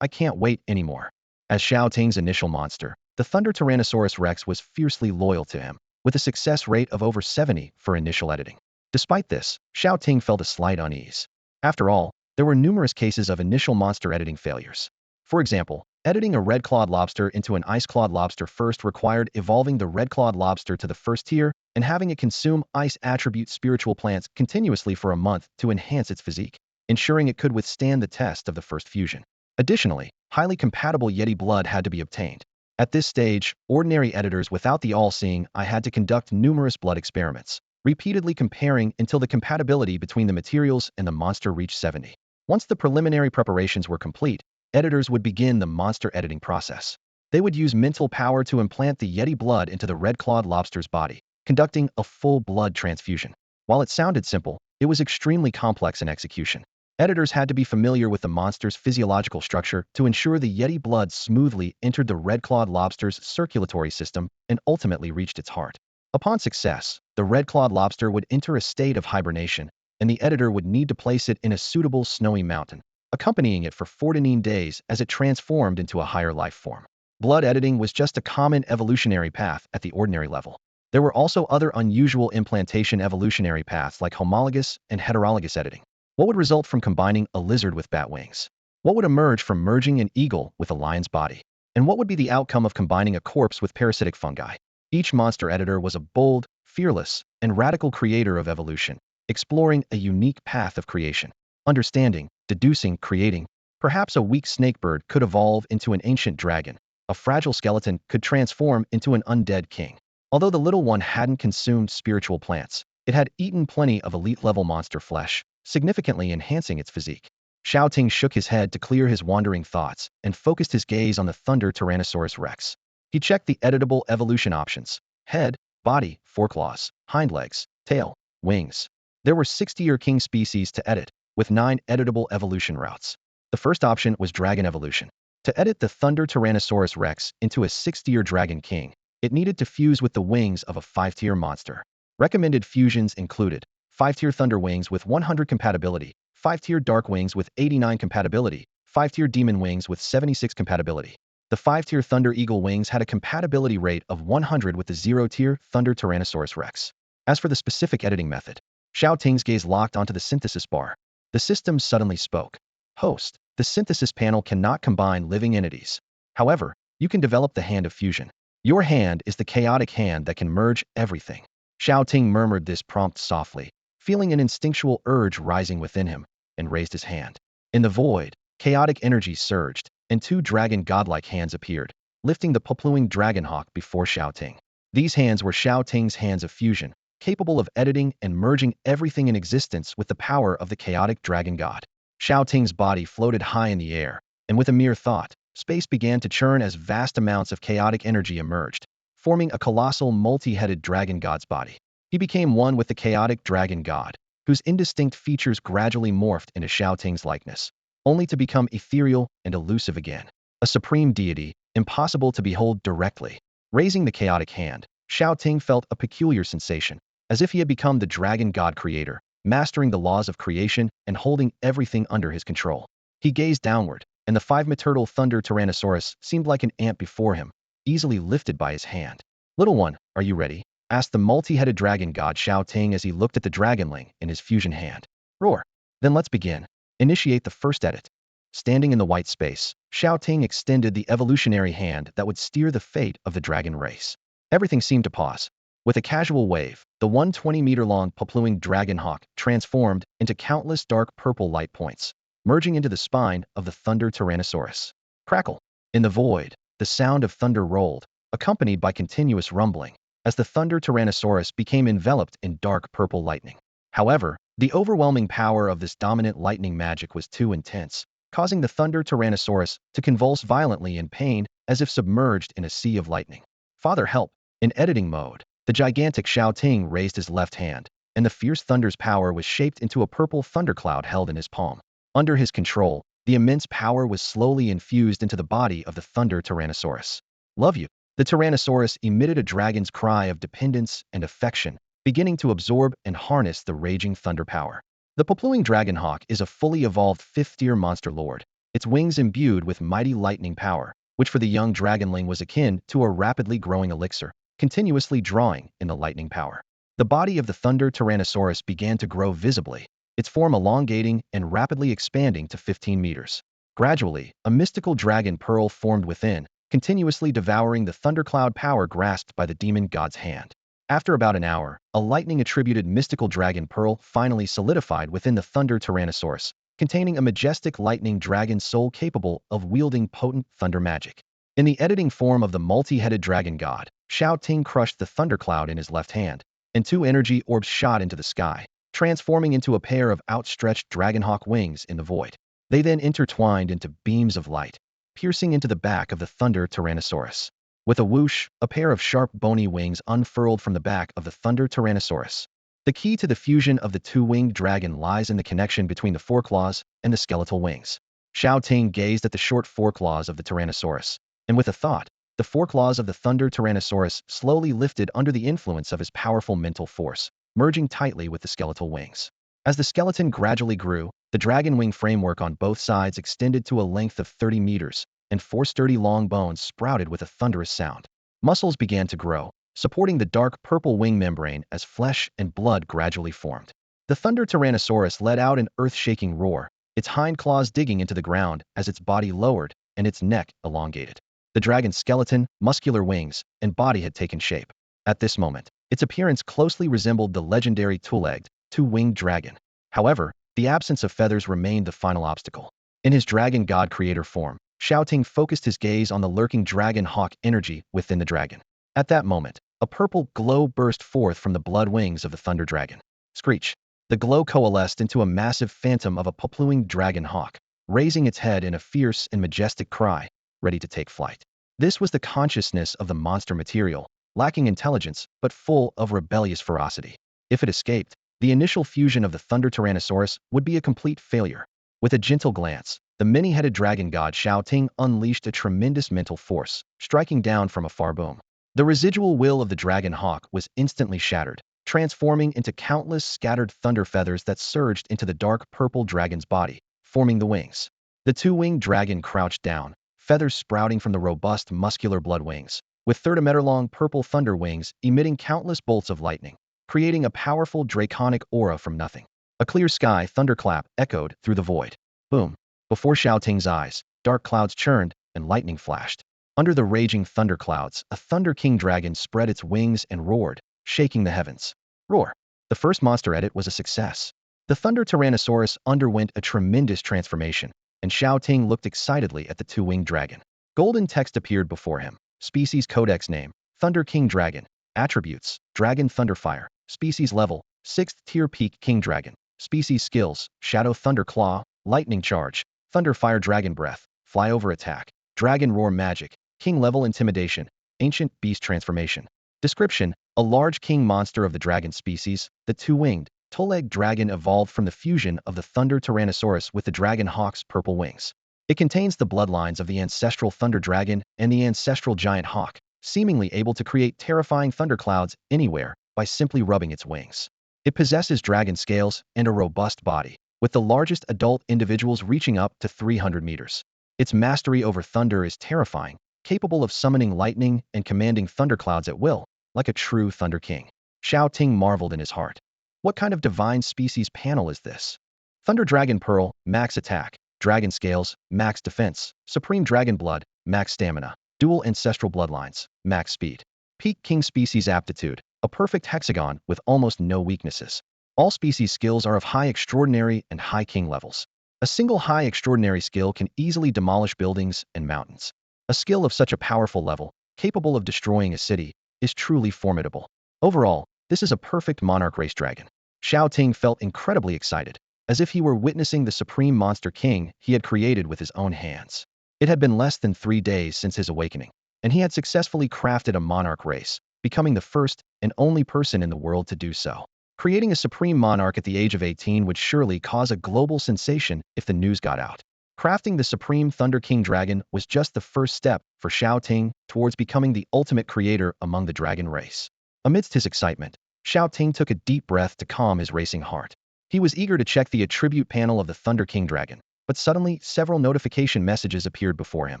I can't wait anymore. As Xiao Ting's initial monster, the Thunder Tyrannosaurus Rex was fiercely loyal to him, with a success rate of over 70 for initial editing. Despite this, Xiao Ting felt a slight unease. After all, there were numerous cases of initial monster editing failures. For example, Editing a red-clawed lobster into an ice-clawed lobster first required evolving the red-clawed lobster to the first tier and having it consume ice attribute spiritual plants continuously for a month to enhance its physique, ensuring it could withstand the test of the first fusion. Additionally, highly compatible Yeti blood had to be obtained. At this stage, ordinary editors without the all-seeing eye had to conduct numerous blood experiments, repeatedly comparing until the compatibility between the materials and the monster reached 70. Once the preliminary preparations were complete, editors would begin the monster editing process. They would use mental power to implant the Yeti blood into the red-clawed lobster's body, conducting a full blood transfusion. While it sounded simple, it was extremely complex in execution. Editors had to be familiar with the monster's physiological structure to ensure the Yeti blood smoothly entered the red-clawed lobster's circulatory system and ultimately reached its heart. Upon success, the red-clawed lobster would enter a state of hibernation, and the editor would need to place it in a suitable snowy mountain, accompanying it for 14 days as it transformed into a higher life form. Blood editing was just a common evolutionary path at the ordinary level. There were also other unusual implantation evolutionary paths like homologous and heterologous editing. What would result from combining a lizard with bat wings? What would emerge from merging an eagle with a lion's body? And what would be the outcome of combining a corpse with parasitic fungi? Each monster editor was a bold, fearless, and radical creator of evolution, exploring a unique path of creation. Understanding, deducing, creating. Perhaps a weak snakebird could evolve into an ancient dragon. A fragile skeleton could transform into an undead king. Although the little one hadn't consumed spiritual plants, it had eaten plenty of elite-level monster flesh, significantly enhancing its physique. Xiao Ting shook his head to clear his wandering thoughts and focused his gaze on the Thunder Tyrannosaurus Rex. He checked the editable evolution options: head, body, foreclaws, hind legs, tail, wings. There were 60-year king species to edit, with 9 editable evolution routes. The first option was dragon evolution. To edit the Thunder Tyrannosaurus Rex into a 60-year dragon king, it needed to fuse with the wings of a 5-tier monster. Recommended fusions included 5-tier Thunder Wings with 100 compatibility, 5-tier Dark Wings with 89 compatibility, 5-tier Demon Wings with 76 compatibility. The 5-tier Thunder Eagle Wings had a compatibility rate of 100 with the 0-tier Thunder Tyrannosaurus Rex. As for the specific editing method, Shao Ting's gaze locked onto the synthesis bar. The system suddenly spoke. Host, the synthesis panel cannot combine living entities. However, you can develop the hand of fusion. Your hand is the chaotic hand that can merge everything. Shao Ting murmured this prompt softly, feeling an instinctual urge rising within him, and raised his hand. In the void, chaotic energy surged, and 2 dragon godlike hands appeared, lifting the popluing dragonhawk before Shao Ting. These hands were Shao Ting's hands of fusion, capable of editing and merging everything in existence with the power of the chaotic dragon god. Shao Ting's body floated high in the air, and with a mere thought, space began to churn as vast amounts of chaotic energy emerged, forming a colossal multi-headed dragon god's body. He became one with the chaotic dragon god, whose indistinct features gradually morphed into Shao Ting's likeness, only to become ethereal and elusive again. A supreme deity, impossible to behold directly. Raising the chaotic hand, Shao Ting felt a peculiar sensation, as if he had become the dragon god creator, mastering the laws of creation and holding everything under his control. He gazed downward, and the 5-meter Thunder Tyrannosaurus seemed like an ant before him, easily lifted by his hand. "Little one, are you ready?" asked the multi-headed dragon god Shao Ting as he looked at the dragonling in his fusion hand. "Roar. Then let's begin. Initiate the first edit." Standing in the white space, Shao Ting extended the evolutionary hand that would steer the fate of the dragon race. Everything seemed to pause. With a casual wave, the 120-meter-long popluing dragonhawk transformed into countless dark purple light points, merging into the spine of the Thunder Tyrannosaurus. Crackle. In the void, the sound of thunder rolled, accompanied by continuous rumbling, as the Thunder Tyrannosaurus became enveloped in dark purple lightning. However, the overwhelming power of this dominant lightning magic was too intense, causing the Thunder Tyrannosaurus to convulse violently in pain as if submerged in a sea of lightning. "Father, help!" In editing mode, the gigantic Shao Ting raised his left hand, and the fierce thunder's power was shaped into a purple thundercloud held in his palm. Under his control, the immense power was slowly infused into the body of the Thunder Tyrannosaurus. "Love you." The Tyrannosaurus emitted a dragon's cry of dependence and affection, beginning to absorb and harness the raging thunder power. The popluing dragonhawk is a fully evolved 5th-tier monster lord, its wings imbued with mighty lightning power, which for the young dragonling was akin to a rapidly growing elixir, continuously drawing in the lightning power. The body of the Thunder Tyrannosaurus began to grow visibly, its form elongating and rapidly expanding to 15 meters. Gradually, a mystical dragon pearl formed within, continuously devouring the thundercloud power grasped by the demon god's hand. After about an hour, a lightning-attributed mystical dragon pearl finally solidified within the Thunder Tyrannosaurus, containing a majestic lightning dragon soul capable of wielding potent thunder magic. In the editing form of the multi-headed dragon god, Xiao Ting crushed the thundercloud in his left hand, and two energy orbs shot into the sky, transforming into a pair of outstretched dragonhawk wings in the void. They then intertwined into beams of light, piercing into the back of the Thunder Tyrannosaurus. With a whoosh, a pair of sharp bony wings unfurled from the back of the Thunder Tyrannosaurus. The key to the fusion of the two-winged dragon lies in the connection between the foreclaws and the skeletal wings. Shao Ting gazed at the short foreclaws of the Tyrannosaurus, and with a thought, the foreclaws of the Thunder Tyrannosaurus slowly lifted under the influence of his powerful mental force, merging tightly with the skeletal wings. As the skeleton gradually grew, the dragon wing framework on both sides extended to a length of 30 meters, and four sturdy long bones sprouted with a thunderous sound. Muscles began to grow, supporting the dark purple wing membrane as flesh and blood gradually formed. The Thunder Tyrannosaurus let out an earth-shaking roar, its hind claws digging into the ground as its body lowered and its neck elongated. The dragon's skeleton, muscular wings, and body had taken shape. At this moment, its appearance closely resembled the legendary two-legged, two-winged dragon. However, the absence of feathers remained the final obstacle. In his dragon god creator form, Xiao Ting focused his gaze on the lurking dragon hawk energy within the dragon. At that moment, a purple glow burst forth from the blood wings of the thunder dragon. Screech! The glow coalesced into a massive phantom of a purple-winged dragon hawk, raising its head in a fierce and majestic cry, ready to take flight. This was the consciousness of the monster material, lacking intelligence but full of rebellious ferocity. If it escaped, the initial fusion of the Thunder Tyrannosaurus would be a complete failure. With a gentle glance, the many-headed dragon god Shao Ting unleashed a tremendous mental force, striking down from a far boom. The residual will of the dragon hawk was instantly shattered, transforming into countless scattered thunder feathers that surged into the dark purple dragon's body, forming the wings. The two-winged dragon crouched down, feathers sprouting from the robust muscular blood wings, with 30-meter-long purple thunder wings emitting countless bolts of lightning, creating a powerful draconic aura from nothing. A clear sky thunderclap echoed through the void. Boom! Before Xiao Ting's eyes, dark clouds churned and lightning flashed. Under the raging thunderclouds, a Thunder King dragon spread its wings and roared, shaking the heavens. Roar! The first monster edit was a success. The Thunder Tyrannosaurus underwent a tremendous transformation, and Xiao Ting looked excitedly at the two-winged dragon. Golden text appeared before him. Species Codex name, Thunder King Dragon. Attributes, Dragon Thunderfire. Species level, 6th tier Peak King Dragon. Species skills, Shadow Thunder Claw, Lightning Charge, Thunderfire Dragon Breath, Flyover Attack, Dragon Roar Magic, King level Intimidation, Ancient Beast Transformation. Description: a large king monster of the dragon species, the two-winged, two-legged dragon evolved from the fusion of the Thunder Tyrannosaurus with the dragon hawk's purple wings. It contains the bloodlines of the ancestral thunder dragon and the ancestral giant hawk, seemingly able to create terrifying thunderclouds anywhere by simply rubbing its wings. It possesses dragon scales and a robust body, with the largest adult individuals reaching up to 300 meters. Its mastery over thunder is terrifying, capable of summoning lightning and commanding thunderclouds at will, like a true Thunder King. Shao Ting marveled in his heart. What kind of divine species panel is this? Thunder Dragon Pearl, max attack. Dragon Scales, max defense. Supreme Dragon Blood, max stamina. Dual Ancestral Bloodlines, max speed. Peak King Species Aptitude, a perfect hexagon with almost no weaknesses. All species skills are of high extraordinary and high king levels. A single high extraordinary skill can easily demolish buildings and mountains. A skill of such a powerful level, capable of destroying a city, is truly formidable. Overall, this is a perfect monarch race dragon. Shao Ting felt incredibly excited, as if he were witnessing the supreme monster king he had created with his own hands. It had been less than 3 days since his awakening, and he had successfully crafted a monarch race, becoming the first and only person in the world to do so. Creating a supreme monarch at the age of 18 would surely cause a global sensation if the news got out. Crafting the Supreme Thunder King Dragon was just the first step for Xiao Ting towards becoming the ultimate creator among the dragon race. Amidst his excitement, Xiao Ting took a deep breath to calm his racing heart. He was eager to check the attribute panel of the Thunder King Dragon, but suddenly several notification messages appeared before him.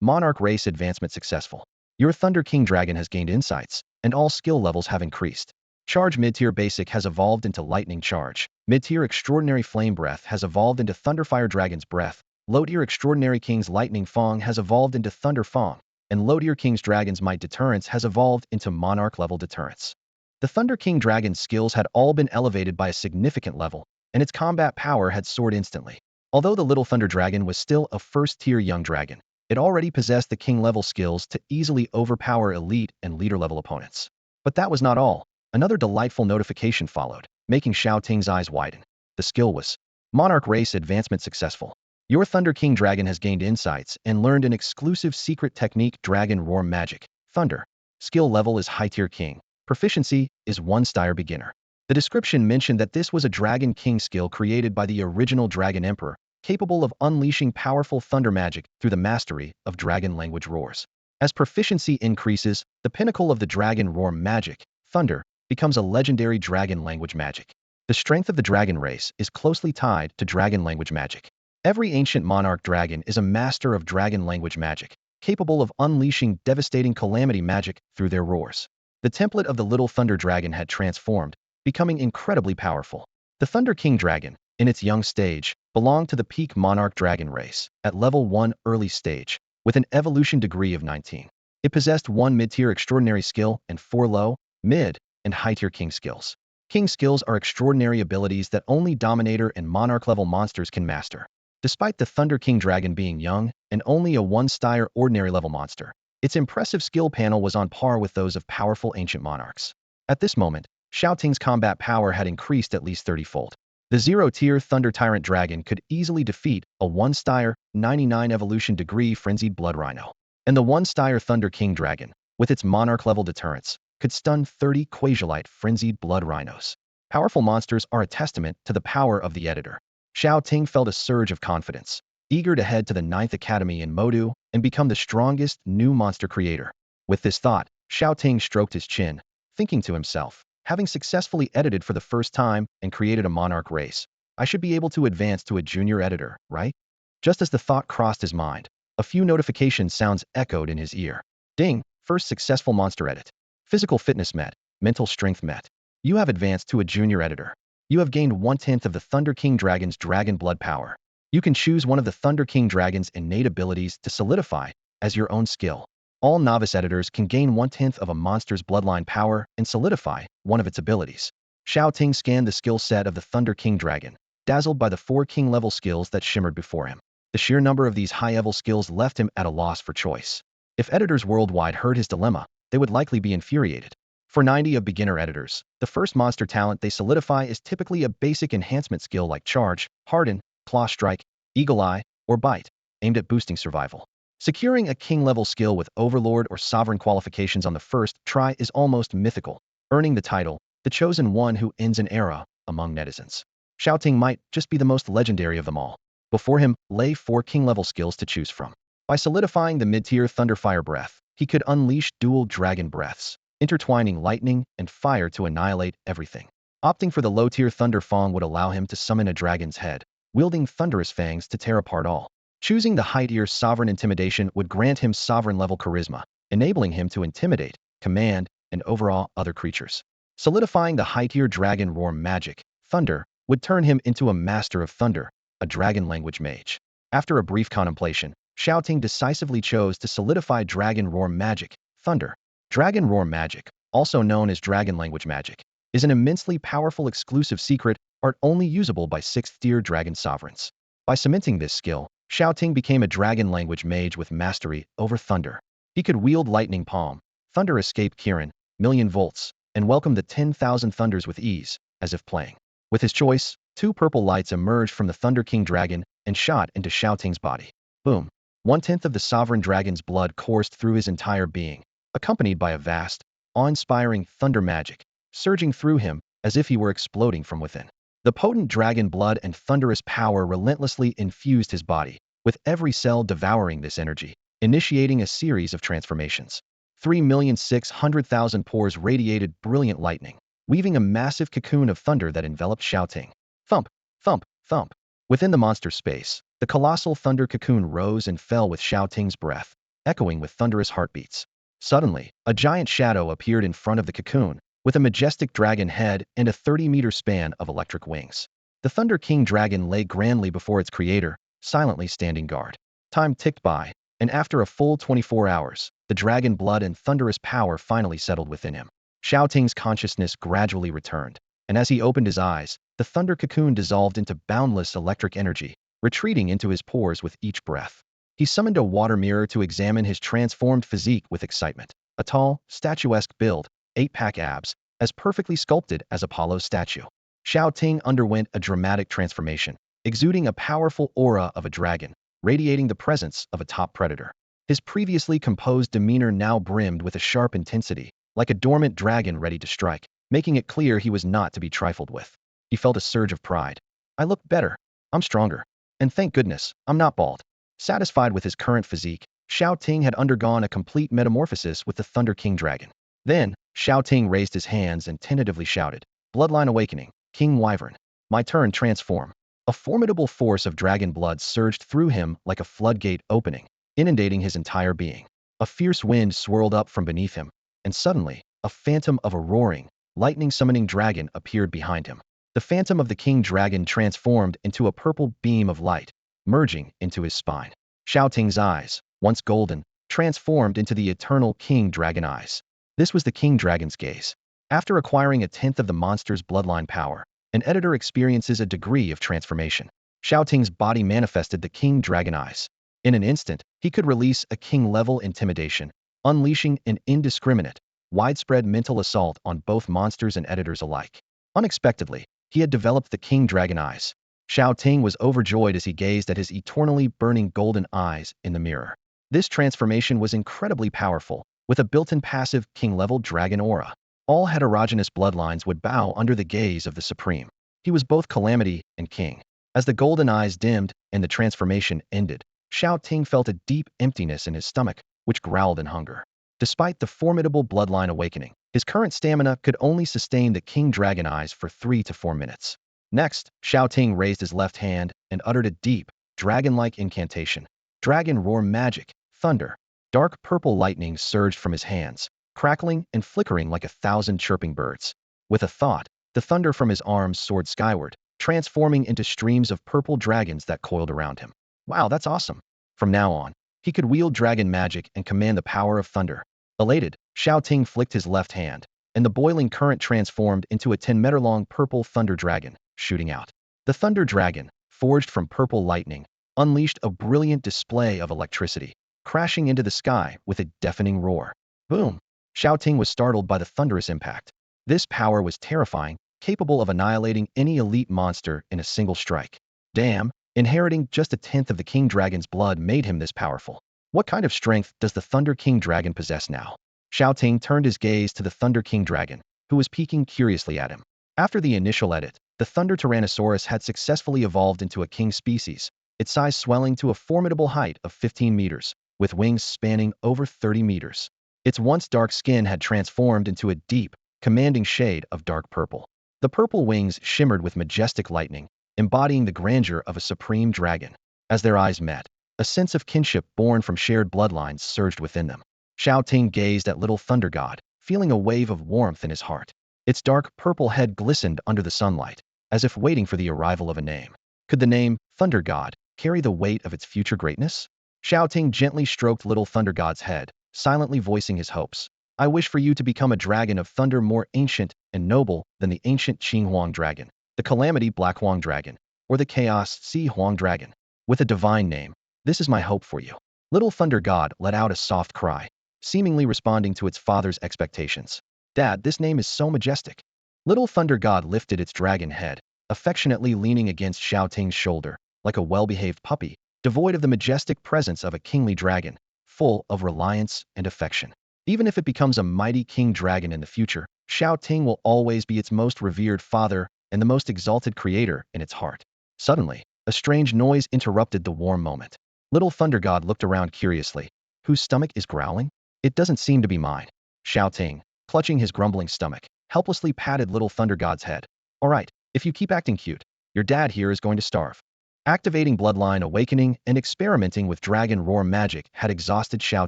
Monarch race advancement successful. Your Thunder King Dragon has gained insights, and all skill levels have increased. Charge Mid-Tier Basic has evolved into Lightning Charge. Mid-Tier Extraordinary Flame Breath has evolved into Thunderfire Dragon's Breath. Low-tier Extraordinary King's Lightning Fong has evolved into Thunder Fong, and Low-tier King's Dragon's Might Deterrence has evolved into Monarch-level Deterrence. The Thunder King Dragon's skills had all been elevated by a significant level, and its combat power had soared instantly. Although the Little Thunder Dragon was still a first-tier young dragon, it already possessed the king-level skills to easily overpower elite and leader-level opponents. But that was not all. Another delightful notification followed, making Xiao Ting's eyes widen. The skill was Monarch Race Advancement Successful. Your Thunder King Dragon has gained insights and learned an exclusive secret technique, Dragon Roar Magic, Thunder. Skill level is High-Tier King. Proficiency is 1-star Beginner. The description mentioned that this was a Dragon King skill created by the original Dragon Emperor, capable of unleashing powerful thunder magic through the mastery of dragon language roars. As proficiency increases, the pinnacle of the Dragon Roar Magic, Thunder, becomes a legendary dragon language magic. The strength of the dragon race is closely tied to dragon language magic. Every ancient monarch dragon is a master of dragon language magic, capable of unleashing devastating calamity magic through their roars. The template of the Little Thunder Dragon had transformed, becoming incredibly powerful. The Thunder King Dragon, in its young stage, belonged to the peak monarch dragon race, at level 1 early stage, with an evolution degree of 19. It possessed 1 mid-tier extraordinary skill and 4 low, mid, and high-tier king skills. King skills are extraordinary abilities that only Dominator and Monarch-level monsters can master. Despite the Thunder King Dragon being young and only a 1-star ordinary-level monster, its impressive skill panel was on par with those of powerful ancient monarchs. At this moment, Shao Ting's combat power had increased at least 30-fold. The 0-tier Thunder Tyrant Dragon could easily defeat a 1-star, 99 evolution degree Frenzied Blood Rhino. And the 1-star Thunder King Dragon, with its Monarch-level deterrence, could stun 30 Quasiolite Frenzied Blood Rhinos. Powerful monsters are a testament to the power of the editor. Xiao Ting felt a surge of confidence, eager to head to the 9th Academy in Modu and become the strongest new monster creator. With this thought, Xiao Ting stroked his chin, thinking to himself, having successfully edited for the first time and created a monarch race, I should be able to advance to a junior editor, right? Just as the thought crossed his mind, a few notification sounds echoed in his ear. Ding, first successful monster edit. Physical fitness met, mental strength met. You have advanced to a junior editor. You have gained 1/10 of the Thunder King Dragon's Dragon Blood power. You can choose one of the Thunder King Dragon's innate abilities to solidify as your own skill. All novice editors can gain 1/10 of a monster's bloodline power and solidify one of its abilities. Shao Ting scanned the skill set of the Thunder King Dragon, dazzled by the 4 king-level skills that shimmered before him. The sheer number of these high-level skills left him at a loss for choice. If editors worldwide heard his dilemma, they would likely be infuriated. For 90 of beginner editors, the first monster talent they solidify is typically a basic enhancement skill like Charge, Harden, Claw Strike, Eagle Eye, or Bite, aimed at boosting survival. Securing a king-level skill with Overlord or Sovereign qualifications on the first try is almost mythical, earning the title, the chosen one who ends an era, among netizens. Shao Ting might just be the most legendary of them all. Before him lay 4 king-level skills to choose from. By solidifying the mid-tier Thunderfire Breath, he could unleash dual Dragon Breaths, intertwining lightning and fire to annihilate everything. Opting for the low-tier Thunder Fong would allow him to summon a dragon's head, wielding thunderous fangs to tear apart all. Choosing the high-tier Sovereign Intimidation would grant him sovereign-level charisma, enabling him to intimidate, command, and overawe other creatures. Solidifying the high-tier Dragon Roar Magic, Thunder, would turn him into a Master of Thunder, a dragon language mage. After a brief contemplation, Xiao Ting decisively chose to solidify Dragon Roar Magic, Thunder. Dragon Roar Magic, also known as Dragon Language Magic, is an immensely powerful exclusive secret art only usable by 6th-tier Dragon Sovereigns. By cementing this skill, Xiao Ting became a Dragon Language Mage with mastery over Thunder. He could wield Lightning Palm, Thunder Escape Kirin, Million Volts, and welcome the 10,000 Thunders with ease, as if playing. With his choice, 2 purple lights emerged from the Thunder King Dragon and shot into Xiao Ting's body. Boom. 1/10 of the Sovereign Dragon's blood coursed through his entire being, accompanied by a vast, awe-inspiring thunder magic, surging through him as if he were exploding from within. The potent dragon blood and thunderous power relentlessly infused his body, with every cell devouring this energy, initiating a series of transformations. 3,600,000 pores radiated brilliant lightning, weaving a massive cocoon of thunder that enveloped Xiao Ting. Thump, thump, thump. Within the monster space, the colossal thunder cocoon rose and fell with Xiao Ting's breath, echoing with thunderous heartbeats. Suddenly, a giant shadow appeared in front of the cocoon, with a majestic dragon head and a 30-meter span of electric wings. The Thunder King Dragon lay grandly before its creator, silently standing guard. Time ticked by, and after a full 24 hours, the dragon blood and thunderous power finally settled within him. Xiao Ting's consciousness gradually returned, and as he opened his eyes, the thunder cocoon dissolved into boundless electric energy, retreating into his pores with each breath. He summoned a water mirror to examine his transformed physique with excitement. A tall, statuesque build, 8-pack abs, as perfectly sculpted as Apollo's statue. Shao Ting underwent a dramatic transformation, exuding a powerful aura of a dragon, radiating the presence of a top predator. His previously composed demeanor now brimmed with a sharp intensity, like a dormant dragon ready to strike, making it clear he was not to be trifled with. He felt a surge of pride. I look better. I'm stronger. And thank goodness, I'm not bald. Satisfied with his current physique, Shao Ting had undergone a complete metamorphosis with the Thunder King Dragon. Then, Shao Ting raised his hands and tentatively shouted, "Bloodline awakening, King Wyvern. My turn, transform." A formidable force of dragon blood surged through him like a floodgate opening, inundating his entire being. A fierce wind swirled up from beneath him, and suddenly, a phantom of a roaring, lightning-summoning dragon appeared behind him. The phantom of the king dragon transformed into a purple beam of light, merging into his spine. Shao Ting's eyes, once golden, transformed into the eternal king dragon eyes. This was the king dragon's gaze. After acquiring a tenth of the monster's bloodline power, an editor experiences a degree of transformation. Shao Ting's body manifested the king dragon eyes. In an instant, he could release a king-level intimidation, unleashing an indiscriminate, widespread mental assault on both monsters and editors alike. Unexpectedly, he had developed the king dragon eyes. Shao Ting was overjoyed as he gazed at his eternally burning golden eyes in the mirror. This transformation was incredibly powerful, with a built-in passive king-level dragon aura. All heterogeneous bloodlines would bow under the gaze of the supreme. He was both calamity and king. As the golden eyes dimmed and the transformation ended, Shao Ting felt a deep emptiness in his stomach, which growled in hunger. Despite the formidable bloodline awakening, his current stamina could only sustain the king dragon eyes for 3 to 4 minutes. Next, Shao Ting raised his left hand and uttered a deep, dragon-like incantation. Dragon roar magic, thunder. Dark purple lightning surged from his hands, crackling and flickering like 1,000 chirping birds. With a thought, the thunder from his arms soared skyward, transforming into streams of purple dragons that coiled around him. Wow, that's awesome. From now on, he could wield dragon magic and command the power of thunder. Elated, Shao Ting flicked his left hand, and the boiling current transformed into a 10-meter-long purple thunder dragon, shooting out. The thunder dragon, forged from purple lightning, unleashed a brilliant display of electricity, crashing into the sky with a deafening roar. Boom! Shao Ting was startled by the thunderous impact. This power was terrifying, capable of annihilating any elite monster in a single strike. Damn, inheriting just a tenth of the king dragon's blood made him this powerful. What kind of strength does the Thunder King Dragon possess now? Shao Ting turned his gaze to the Thunder King Dragon, who was peeking curiously at him. After the initial edit, the Thunder Tyrannosaurus had successfully evolved into a king species, its size swelling to a formidable height of 15 meters, with wings spanning over 30 meters. Its once dark skin had transformed into a deep, commanding shade of dark purple. The purple wings shimmered with majestic lightning, embodying the grandeur of a supreme dragon. As their eyes met, a sense of kinship born from shared bloodlines surged within them. Shao Ting gazed at little Thunder God, feeling a wave of warmth in his heart. Its dark purple head glistened under the sunlight, as if waiting for the arrival of a name. Could the name, Thunder God, carry the weight of its future greatness? Shao Ting gently stroked little Thunder God's head, silently voicing his hopes. I wish for you to become a dragon of thunder more ancient and noble than the ancient Qing Huang dragon, the Calamity Black Huang dragon, or the Chaos Sea Huang dragon. With a divine name, this is my hope for you. Little Thunder God let out a soft cry, seemingly responding to its father's expectations. Dad, this name is so majestic. Little Thunder God lifted its dragon head, affectionately leaning against Shao Ting's shoulder, like a well-behaved puppy, devoid of the majestic presence of a kingly dragon, full of reliance and affection. Even if it becomes a mighty king dragon in the future, Shao Ting will always be its most revered father and the most exalted creator in its heart. Suddenly, a strange noise interrupted the warm moment. Little Thunder God looked around curiously. Whose stomach is growling? It doesn't seem to be mine. Shao Ting, clutching his grumbling stomach, helplessly patted Little Thunder God's head. All right, if you keep acting cute, your dad here is going to starve. Activating bloodline awakening and experimenting with dragon roar magic had exhausted Shao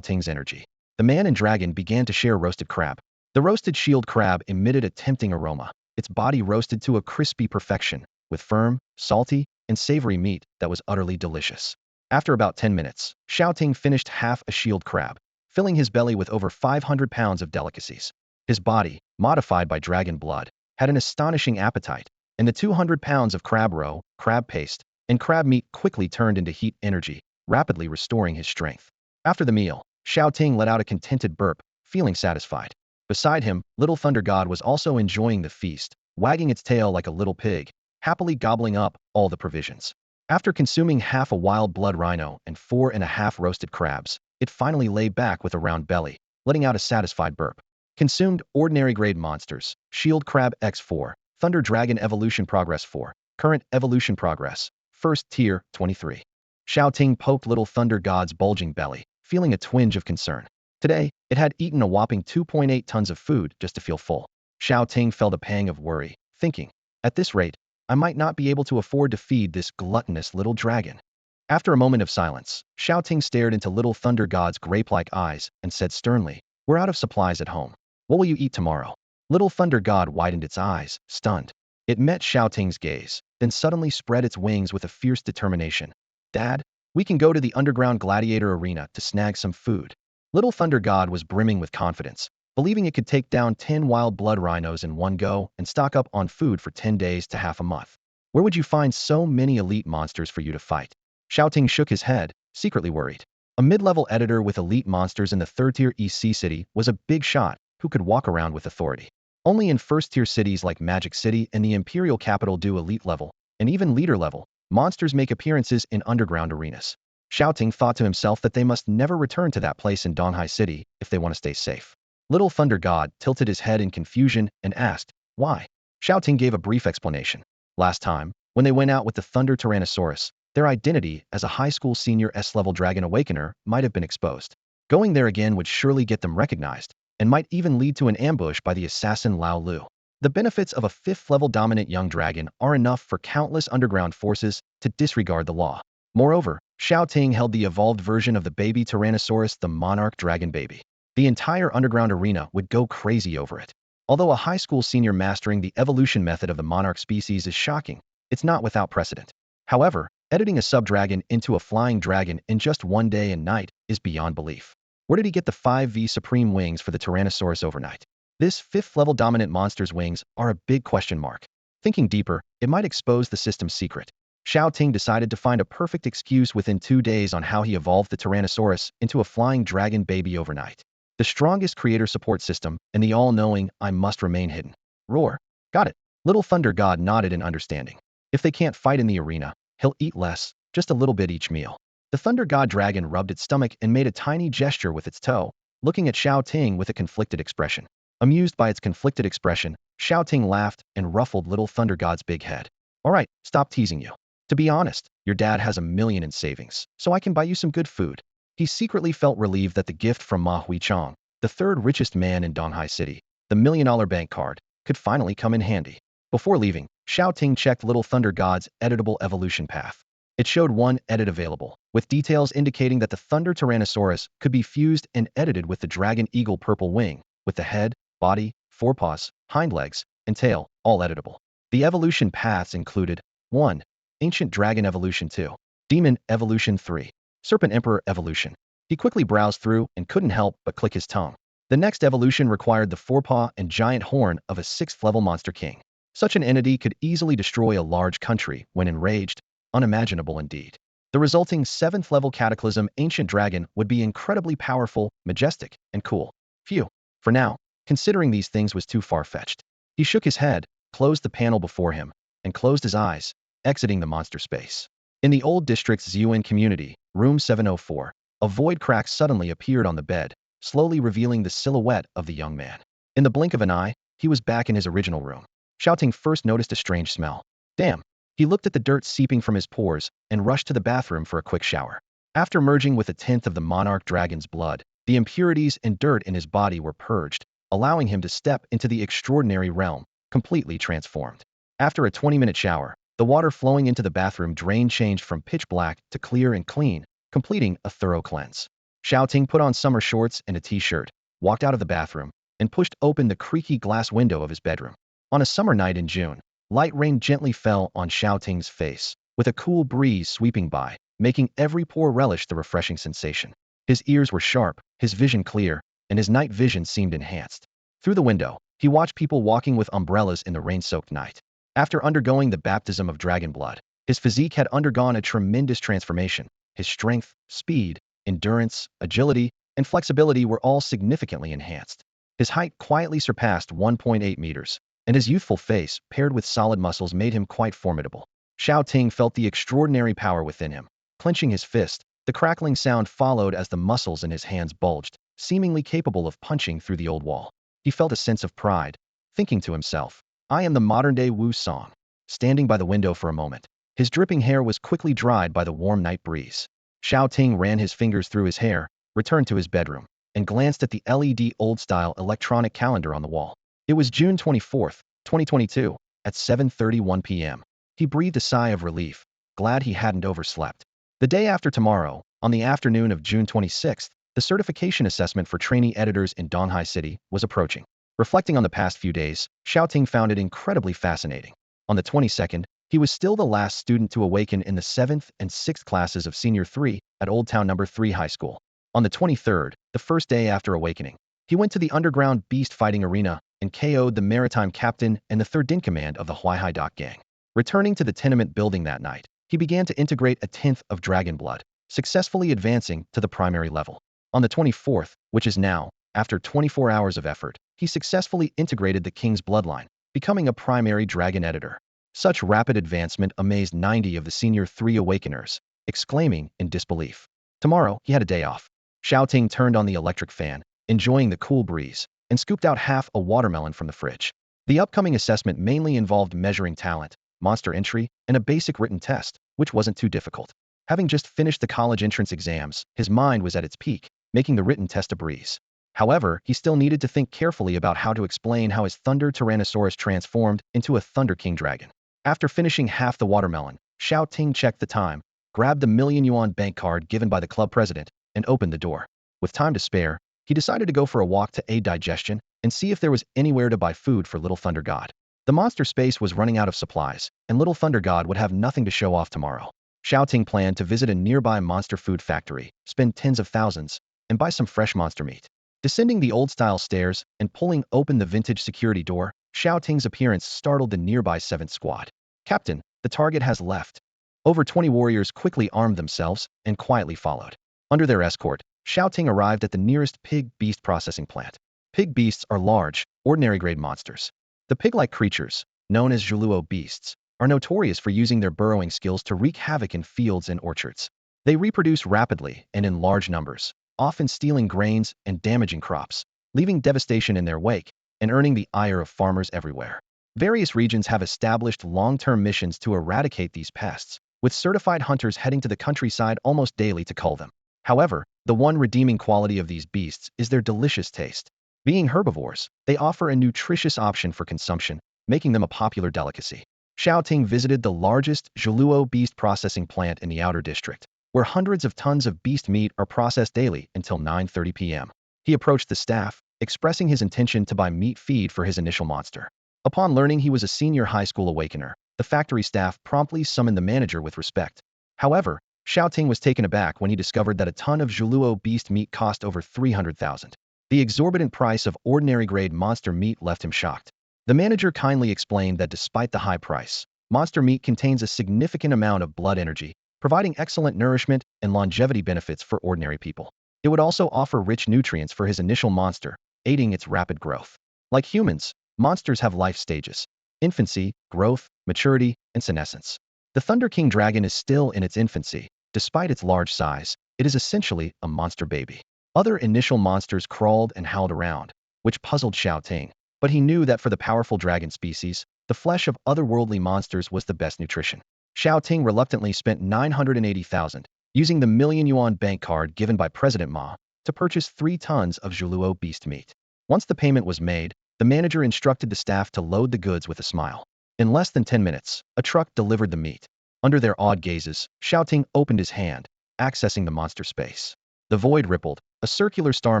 Ting's energy. The man and dragon began to share roasted crab. The roasted shield crab emitted a tempting aroma, its body roasted to a crispy perfection, with firm, salty, and savory meat that was utterly delicious. After about 10 minutes, Xiao Ting finished half a shield crab, filling his belly with over 500 pounds of delicacies. His body, modified by dragon blood, had an astonishing appetite, and the 200 pounds of crab roe, crab paste, and crab meat quickly turned into heat energy, rapidly restoring his strength. After the meal, Xiao Ting let out a contented burp, feeling satisfied. Beside him, Little Thunder God was also enjoying the feast, wagging its tail like a little pig, happily gobbling up all the provisions. After consuming half a wild blood rhino and 4.5 roasted crabs, it finally lay back with a round belly, letting out a satisfied burp. Consumed ordinary grade monsters, Shield Crab X4, Thunder Dragon Evolution Progress 4, Current Evolution Progress, First Tier 23. Shao Ting poked Little Thunder God's bulging belly, feeling a twinge of concern. Today, it had eaten a whopping 2.8 tons of food just to feel full. Shao Ting felt a pang of worry, thinking, at this rate, I might not be able to afford to feed this gluttonous little dragon. After a moment of silence, Xiao Ting stared into Little Thunder God's grape-like eyes and said sternly, we're out of supplies at home. What will you eat tomorrow? Little Thunder God widened its eyes, stunned. It met Xiao Ting's gaze, then suddenly spread its wings with a fierce determination. Dad, we can go to the underground gladiator arena to snag some food. Little Thunder God was brimming with confidence, believing it could take down 10 wild blood rhinos in one go and stock up on food for 10 days to half a month. Where would you find so many elite monsters for you to fight? Xiao Ting shook his head, secretly worried. A mid-level editor with elite monsters in the third-tier EC city was a big shot who could walk around with authority. Only in first-tier cities like Magic City and the Imperial Capital do elite level, and even leader level, monsters make appearances in underground arenas. Xiao Ting thought to himself that they must never return to that place in Donghai City if they want to stay safe. Little Thunder God tilted his head in confusion and asked, why? Xiao Ting gave a brief explanation. Last time, when they went out with the Thunder Tyrannosaurus, their identity as a high school senior S-level dragon awakener might have been exposed. Going there again would surely get them recognized, and might even lead to an ambush by the assassin Lao Lu. The benefits of a 5th-level dominant young dragon are enough for countless underground forces to disregard the law. Moreover, Xiao Ting held the evolved version of the baby Tyrannosaurus, the monarch dragon baby. The entire underground arena would go crazy over it. Although a high school senior mastering the evolution method of the monarch species is shocking, it's not without precedent. However, editing a sub-dragon into a flying dragon in just one day and night is beyond belief. Where did he get the 5V Supreme Wings for the Tyrannosaurus overnight? This 5th-level dominant monster's wings are a big question mark. Thinking deeper, it might expose the system's secret. Xiao Ting decided to find a perfect excuse within 2 days on how he evolved the Tyrannosaurus into a flying dragon baby overnight. The strongest creator support system, and the all-knowing I must remain hidden. Roar. Got it. Little Thunder God nodded in understanding. If they can't fight in the arena, he'll eat less, just a little bit each meal. The Thunder God dragon rubbed its stomach and made a tiny gesture with its toe, looking at Xiao Ting with a conflicted expression. Amused by its conflicted expression, Xiao Ting laughed and ruffled Little Thunder God's big head. All right, stop teasing you. To be honest, your dad has $1 million in savings, so I can buy you some good food. He secretly felt relieved that the gift from Ma Huichang, the third richest man in Donghai City, the $1 million bank card, could finally come in handy. Before leaving, Xiao Ting checked Little Thunder God's editable evolution path. It showed one edit available, with details indicating that the Thunder Tyrannosaurus could be fused and edited with the Dragon Eagle Purple Wing, with the head, body, forepaws, hind legs, and tail, all editable. The evolution paths included 1. Ancient Dragon Evolution 2. Demon Evolution 3. Serpent Emperor Evolution. He quickly browsed through and couldn't help but click his tongue. The next evolution required the forepaw and giant horn of a 6th-level monster king. Such an entity could easily destroy a large country when enraged, unimaginable indeed. The resulting 7th-level cataclysm ancient dragon would be incredibly powerful, majestic, and cool. Phew. For now, considering these things was too far-fetched. He shook his head, closed the panel before him, and closed his eyes, exiting the monster space. In the old district's Ziyuan community, room 704, a void crack suddenly appeared on the bed, slowly revealing the silhouette of the young man. In the blink of an eye, he was back in his original room. Xiao Ting first noticed a strange smell. Damn. He looked at the dirt seeping from his pores and rushed to the bathroom for a quick shower. After merging with 1/10 of the monarch dragon's blood, the impurities and dirt in his body were purged, allowing him to step into the extraordinary realm, completely transformed. After a 20-minute shower, the water flowing into the bathroom drain changed from pitch black to clear and clean, completing a thorough cleanse. Xiao Ting put on summer shorts and a t-shirt, walked out of the bathroom, and pushed open the creaky glass window of his bedroom. On a summer night in June, light rain gently fell on Xiao Ting's face, with a cool breeze sweeping by, making every pore relish the refreshing sensation. His ears were sharp, his vision clear, and his night vision seemed enhanced. Through the window, he watched people walking with umbrellas in the rain-soaked night. After undergoing the baptism of dragon blood, his physique had undergone a tremendous transformation. His strength, speed, endurance, agility, and flexibility were all significantly enhanced. His height quietly surpassed 1.8 meters, and his youthful face, paired with solid muscles, made him quite formidable. Xiao Ting felt the extraordinary power within him. Clenching his fist, the crackling sound followed as the muscles in his hands bulged, seemingly capable of punching through the old wall. He felt a sense of pride, thinking to himself, I am the modern-day Wu Song. Standing by the window for a moment, his dripping hair was quickly dried by the warm night breeze. Shao Ting ran his fingers through his hair, returned to his bedroom, and glanced at the LED old-style electronic calendar on the wall. It was June 24, 2022, at 7:31 p.m. He breathed a sigh of relief, glad he hadn't overslept. The day after tomorrow, on the afternoon of June 26th, the certification assessment for trainee editors in Donghai City was approaching. Reflecting on the past few days, Xiao Ting found it incredibly fascinating. On the 22nd, he was still the last student to awaken in the 7th and 6th classes of Senior 3 at Old Town No. 3 High School. On the 23rd, the first day after awakening, he went to the underground beast fighting arena and KO'd the maritime captain and the third-in-command of the Huaihai Dock gang. Returning to the tenement building that night, he began to integrate a 10th of dragon blood, successfully advancing to the primary level. On the 24th, which is now, after 24 hours of effort, he successfully integrated the king's bloodline, becoming a primary dragon editor. Such rapid advancement amazed 90 of the Senior 3 awakeners, exclaiming in disbelief. Tomorrow, he had a day off. Shao Ting turned on the electric fan, enjoying the cool breeze, and scooped out half a watermelon from the fridge. The upcoming assessment mainly involved measuring talent, monster entry, and a basic written test, which wasn't too difficult. Having just finished the college entrance exams, his mind was at its peak, making the written test a breeze. However, he still needed to think carefully about how to explain how his Thunder Tyrannosaurus transformed into a Thunder King dragon. After finishing half the watermelon, Xiao Ting checked the time, grabbed the million-yuan bank card given by the club president, and opened the door. With time to spare, he decided to go for a walk to aid digestion and see if there was anywhere to buy food for Little Thunder God. The monster space was running out of supplies, and Little Thunder God would have nothing to show off tomorrow. Shao Ting planned to visit a nearby monster food factory, spend tens of thousands, and buy some fresh monster meat. Descending the old-style stairs and pulling open the vintage security door, Xiao Ting's appearance startled the nearby 7th squad. Captain, the target has left. Over 20 warriors quickly armed themselves and quietly followed. Under their escort, Xiao Ting arrived at the nearest pig beast processing plant. Pig beasts are large, ordinary-grade monsters. The pig-like creatures, known as Zhuluo beasts, are notorious for using their burrowing skills to wreak havoc in fields and orchards. They reproduce rapidly and in large numbers, often stealing grains and damaging crops, leaving devastation in their wake and earning the ire of farmers everywhere. Various regions have established long-term missions to eradicate these pests, with certified hunters heading to the countryside almost daily to cull them. However, the one redeeming quality of these beasts is their delicious taste. Being herbivores, they offer a nutritious option for consumption, making them a popular delicacy. Xiao Ting visited the largest Zhuluo beast processing plant in the outer district, where hundreds of tons of beast meat are processed daily until 9:30 p.m. He approached the staff, expressing his intention to buy meat feed for his initial monster. Upon learning he was a senior high school awakener, the factory staff promptly summoned the manager with respect. However, Xiao Ting was taken aback when he discovered that a ton of Zhuluo beast meat cost over 300,000. The exorbitant price of ordinary-grade monster meat left him shocked. The manager kindly explained that despite the high price, monster meat contains a significant amount of blood energy, providing excellent nourishment and longevity benefits for ordinary people. It would also offer rich nutrients for his initial monster, aiding its rapid growth. Like humans, monsters have life stages: infancy, growth, maturity, and senescence. The Thunder King dragon is still in its infancy. Despite its large size, it is essentially a monster baby. Other initial monsters crawled and howled around, which puzzled Xiao Ting, but he knew that for the powerful dragon species, the flesh of otherworldly monsters was the best nutrition. Xiao Ting reluctantly spent 980,000, using the million-yuan bank card given by President Ma, to purchase 3 tons of Zhuluo beast meat. Once the payment was made, the manager instructed the staff to load the goods with a smile. In less than 10 minutes, a truck delivered the meat. Under their awed gazes, Xiao Ting opened his hand, accessing the monster space. The void rippled, a circular star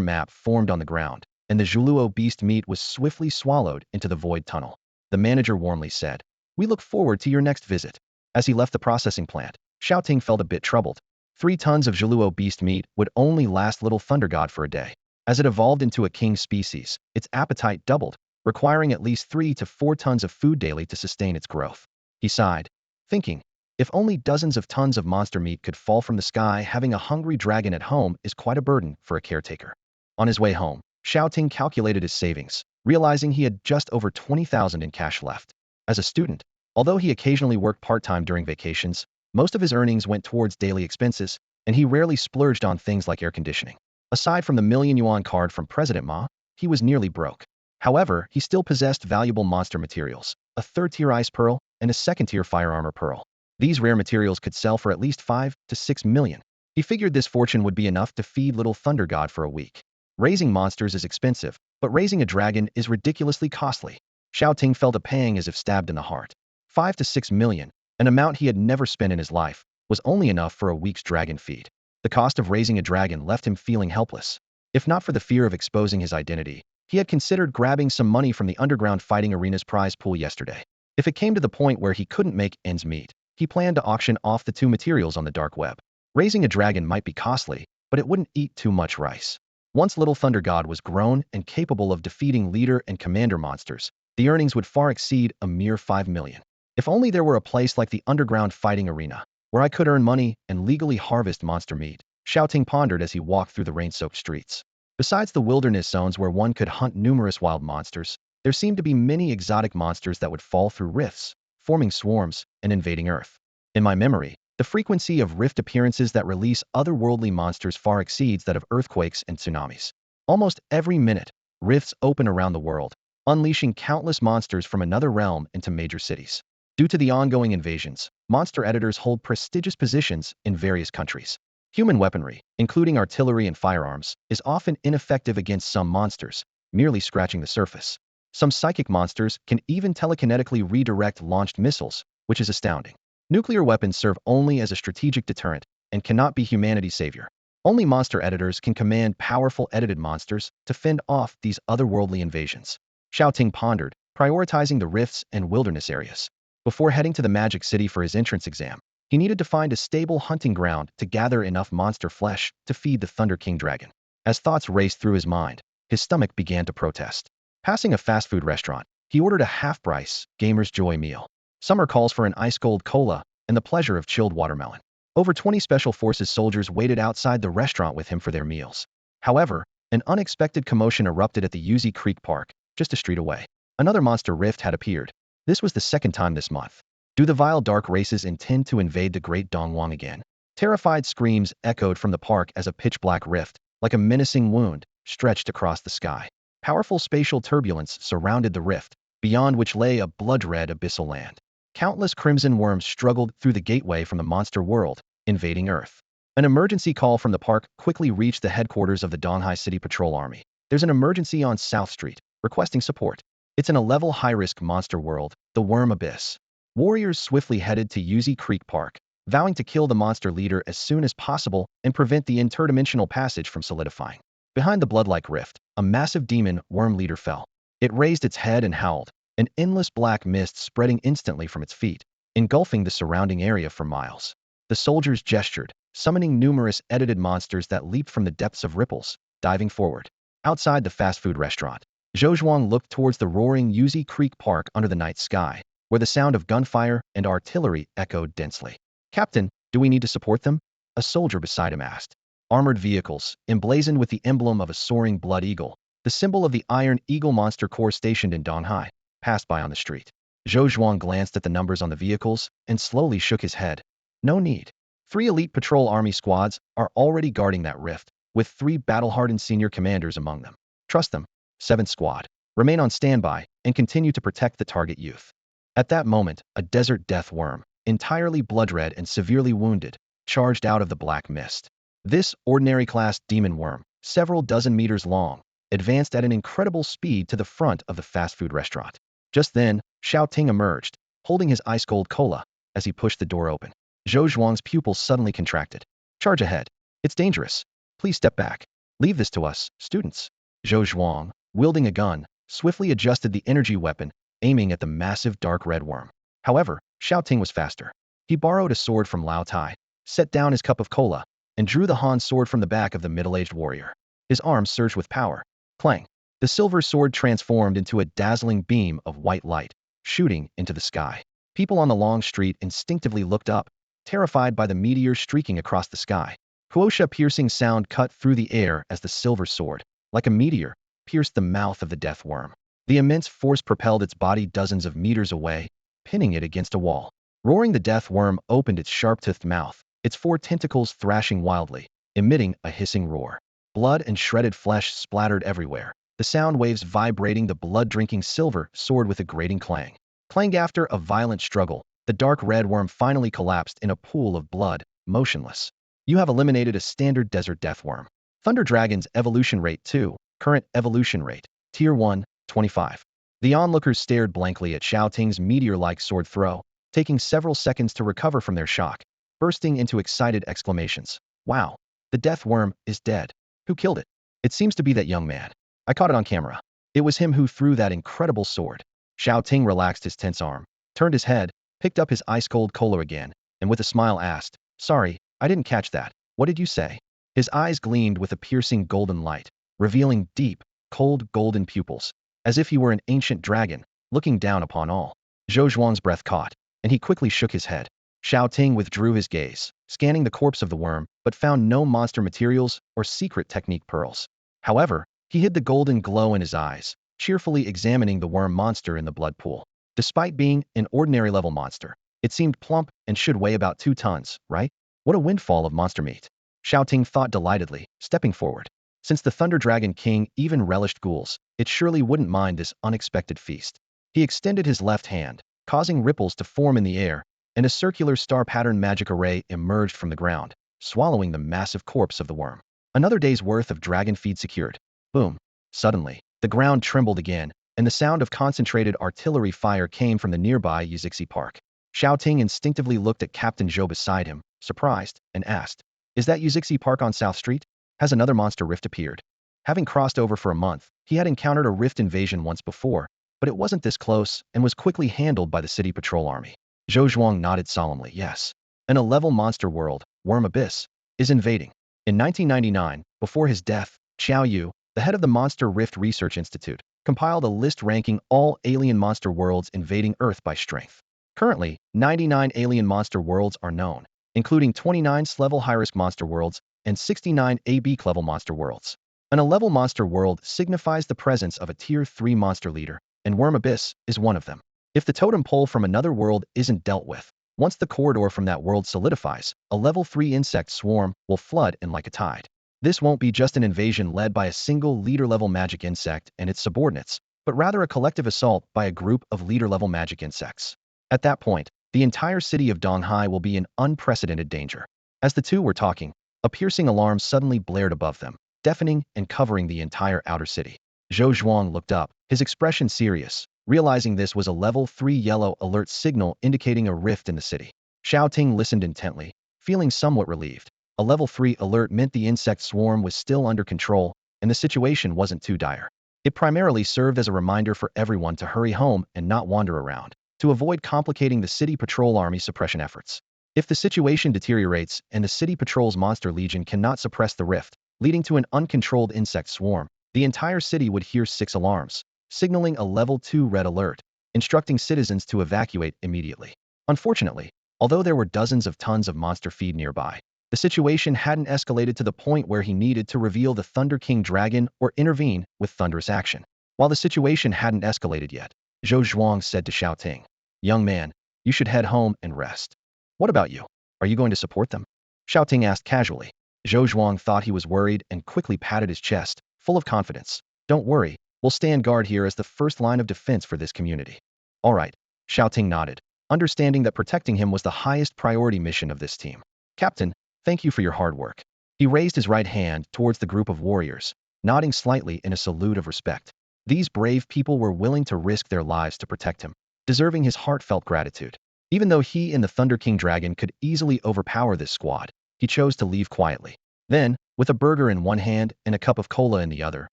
map formed on the ground, and the Zhuluo beast meat was swiftly swallowed into the void tunnel. The manager warmly said, "We look forward to your next visit." As he left the processing plant, Xiao Ting felt a bit troubled. 3 tons of Zhiluo beast meat would only last little Thunder God for a day. As it evolved into a king species, its appetite doubled, requiring at least 3 to 4 tons of food daily to sustain its growth. He sighed, thinking, if only dozens of tons of monster meat could fall from the sky, having a hungry dragon at home is quite a burden for a caretaker. On his way home, Xiao Ting calculated his savings, realizing he had just over 20,000 in cash left. As a student, although he occasionally worked part-time during vacations, most of his earnings went towards daily expenses, and he rarely splurged on things like air conditioning. Aside from the million-yuan card from President Ma, he was nearly broke. However, he still possessed valuable monster materials, a third-tier ice pearl and a second-tier fire armor pearl. These rare materials could sell for at least 5 to 6 million. He figured this fortune would be enough to feed little Thunder God for a week. Raising monsters is expensive, but raising a dragon is ridiculously costly. Shao Ting felt a pang as if stabbed in the heart. 5 to 6 million, an amount he had never spent in his life, was only enough for a week's dragon feed. The cost of raising a dragon left him feeling helpless. If not for the fear of exposing his identity, he had considered grabbing some money from the underground fighting arena's prize pool yesterday. If it came to the point where he couldn't make ends meet, he planned to auction off the 2 materials on the dark web. Raising a dragon might be costly, but it wouldn't eat too much rice. Once little Thunder God was grown and capable of defeating leader and commander monsters, the earnings would far exceed a mere 5 million. If only there were a place like the underground fighting arena, where I could earn money and legally harvest monster meat, Xiao Ting pondered as he walked through the rain-soaked streets. Besides the wilderness zones where one could hunt numerous wild monsters, there seemed to be many exotic monsters that would fall through rifts, forming swarms and invading Earth. In my memory, the frequency of rift appearances that release otherworldly monsters far exceeds that of earthquakes and tsunamis. Almost every minute, rifts open around the world, unleashing countless monsters from another realm into major cities. Due to the ongoing invasions, monster editors hold prestigious positions in various countries. Human weaponry, including artillery and firearms, is often ineffective against some monsters, merely scratching the surface. Some psychic monsters can even telekinetically redirect launched missiles, which is astounding. Nuclear weapons serve only as a strategic deterrent and cannot be humanity's savior. Only monster editors can command powerful edited monsters to fend off these otherworldly invasions. Xiao Ting pondered, prioritizing the rifts and wilderness areas. Before heading to the Magic City for his entrance exam, he needed to find a stable hunting ground to gather enough monster flesh to feed the Thunder King dragon. As thoughts raced through his mind, his stomach began to protest. Passing a fast food restaurant, he ordered a half-price Gamer's Joy meal. Summer calls for an ice-cold cola and the pleasure of chilled watermelon. Over 20 Special Forces soldiers waited outside the restaurant with him for their meals. However, an unexpected commotion erupted at the Yuzi Creek Park, just a street away. Another monster rift had appeared. This was the second time this month. Do the vile dark races intend to invade the Great Dongwang again? Terrified screams echoed from the park as a pitch-black rift, like a menacing wound, stretched across the sky. Powerful spatial turbulence surrounded the rift, beyond which lay a blood-red abyssal land. Countless crimson worms struggled through the gateway from the monster world, invading Earth. An emergency call from the park quickly reached the headquarters of the Donghai City Patrol Army. There's an emergency on South Street, requesting support. It's in a level high-risk monster world, the Worm Abyss. Warriors swiftly headed to Yuzi Creek Park, vowing to kill the monster leader as soon as possible and prevent the interdimensional passage from solidifying. Behind the blood-like rift, a massive demon worm leader fell. It raised its head and howled, an endless black mist spreading instantly from its feet, engulfing the surrounding area for miles. The soldiers gestured, summoning numerous edited monsters that leaped from the depths of ripples, diving forward. Outside the fast food restaurant, Zhou Zhuang looked towards the roaring Yuzi Creek Park under the night sky, where the sound of gunfire and artillery echoed densely. Captain, do we need to support them? A soldier beside him asked. Armored vehicles, emblazoned with the emblem of a soaring blood eagle, the symbol of the Iron Eagle Monster Corps stationed in Donghai, passed by on the street. Zhou Zhuang glanced at the numbers on the vehicles and slowly shook his head. No need. 3 elite patrol army squads are already guarding that rift, with 3 battle-hardened senior commanders among them. Trust them. 7th Squad. Remain on standby and continue to protect the target youth. At that moment, a desert death worm, entirely blood-red and severely wounded, charged out of the black mist. This ordinary-class demon worm, several dozen meters long, advanced at an incredible speed to the front of the fast food restaurant. Just then, Xiao Ting emerged, holding his ice-cold cola, as he pushed the door open. Zhou Zhuang's pupils suddenly contracted. Charge ahead. It's dangerous. Please step back. Leave this to us, students. Zhou Zhuang, wielding a gun, swiftly adjusted the energy weapon, aiming at the massive dark red worm. However, Xiao Ting was faster. He borrowed a sword from Lao Tai, set down his cup of cola, and drew the Han sword from the back of the middle-aged warrior. His arms surged with power. Clang! The silver sword transformed into a dazzling beam of white light, shooting into the sky. People on the long street instinctively looked up, terrified by the meteor streaking across the sky. Quosha-piercing sound cut through the air as the silver sword, like a meteor, pierced the mouth of the death worm. The immense force propelled its body dozens of meters away, pinning it against a wall. Roaring, the death worm opened its sharp-toothed mouth, its 4 tentacles thrashing wildly, emitting a hissing roar. Blood and shredded flesh splattered everywhere, the sound waves vibrating the blood-drinking silver sword with a grating clang. Clang! After a violent struggle, the dark red worm finally collapsed in a pool of blood, motionless. You have eliminated a standard desert death worm. Thunder Dragon's evolution rate 2, current evolution rate, Tier 1, 25. The onlookers stared blankly at Xiao Ting's meteor-like sword throw, taking several seconds to recover from their shock, bursting into excited exclamations. Wow, the death worm is dead. Who killed it? It seems to be that young man. I caught it on camera. It was him who threw that incredible sword. Xiao Ting relaxed his tense arm, turned his head, picked up his ice-cold cola again, and with a smile asked, "Sorry, I didn't catch that. What did you say?" His eyes gleamed with a piercing golden light, revealing deep, cold golden pupils, as if he were an ancient dragon, looking down upon all. Zhou Zhuang's breath caught, and he quickly shook his head. Xiao Ting withdrew his gaze, scanning the corpse of the worm, but found no monster materials or secret technique pearls. However, he hid the golden glow in his eyes, cheerfully examining the worm monster in the blood pool. Despite being an ordinary level monster, it seemed plump and should weigh about 2 tons, right? What a windfall of monster meat. Shao Ting thought delightedly, stepping forward. Since the Thunder Dragon King even relished ghouls, it surely wouldn't mind this unexpected feast. He extended his left hand, causing ripples to form in the air, and a circular star-pattern magic array emerged from the ground, swallowing the massive corpse of the worm. Another day's worth of dragon feed secured. Boom. Suddenly, the ground trembled again, and the sound of concentrated artillery fire came from the nearby Yuzixi Park. Shao Ting instinctively looked at Captain Zhou beside him, surprised, and asked, "Is that Yuzixi Park on South Street? Has another monster rift appeared?" Having crossed over for a month, he had encountered a rift invasion once before, but it wasn't this close and was quickly handled by the city patrol army. Zhou Zhuang nodded solemnly. Yes. An 11 monster world, Worm Abyss, is invading. In 1999, before his death, Qiao Yu, the head of the Monster Rift Research Institute, compiled a list ranking all alien monster worlds invading Earth by strength. Currently, 99 alien monster worlds are known, including 29 S-level high-risk monster worlds and 69 A-B-level monster worlds. An A-level monster world signifies the presence of a Tier 3 monster leader, and Worm Abyss is one of them. If the totem pole from another world isn't dealt with, once the corridor from that world solidifies, a level 3 insect swarm will flood in like a tide. This won't be just an invasion led by a single leader-level magic insect and its subordinates, but rather a collective assault by a group of leader-level magic insects. At that point, the entire city of Donghai will be in unprecedented danger. As the two were talking, a piercing alarm suddenly blared above them, deafening and covering the entire outer city. Zhou Zhuang looked up, his expression serious, realizing this was a level 3 yellow alert signal indicating a rift in the city. Shao Ting listened intently, feeling somewhat relieved. A level 3 alert meant the insect swarm was still under control, and the situation wasn't too dire. It primarily served as a reminder for everyone to hurry home and not wander around, to avoid complicating the city patrol army suppression efforts. If the situation deteriorates and the city patrol's monster legion cannot suppress the rift, leading to an uncontrolled insect swarm, the entire city would hear 6 alarms, signaling a level 2 red alert, instructing citizens to evacuate immediately. Unfortunately, although there were dozens of tons of monster feed nearby, the situation hadn't escalated to the point where he needed to reveal the Thunder King Dragon or intervene with thunderous action. While the situation hadn't escalated yet, Zhou Zhuang said to Xiao Ting, "Young man, you should head home and rest. What about you? Are you going to support them?" Xiao Ting asked casually. Zhou Zhuang thought he was worried and quickly patted his chest, full of confidence. "Don't worry, we'll stand guard here as the first line of defense for this community." "All right," Xiao Ting nodded, understanding that protecting him was the highest priority mission of this team. "Captain, thank you for your hard work." He raised his right hand towards the group of warriors, nodding slightly in a salute of respect. These brave people were willing to risk their lives to protect him, deserving his heartfelt gratitude. Even though he and the Thunder King Dragon could easily overpower this squad, he chose to leave quietly. Then, with a burger in one hand and a cup of cola in the other,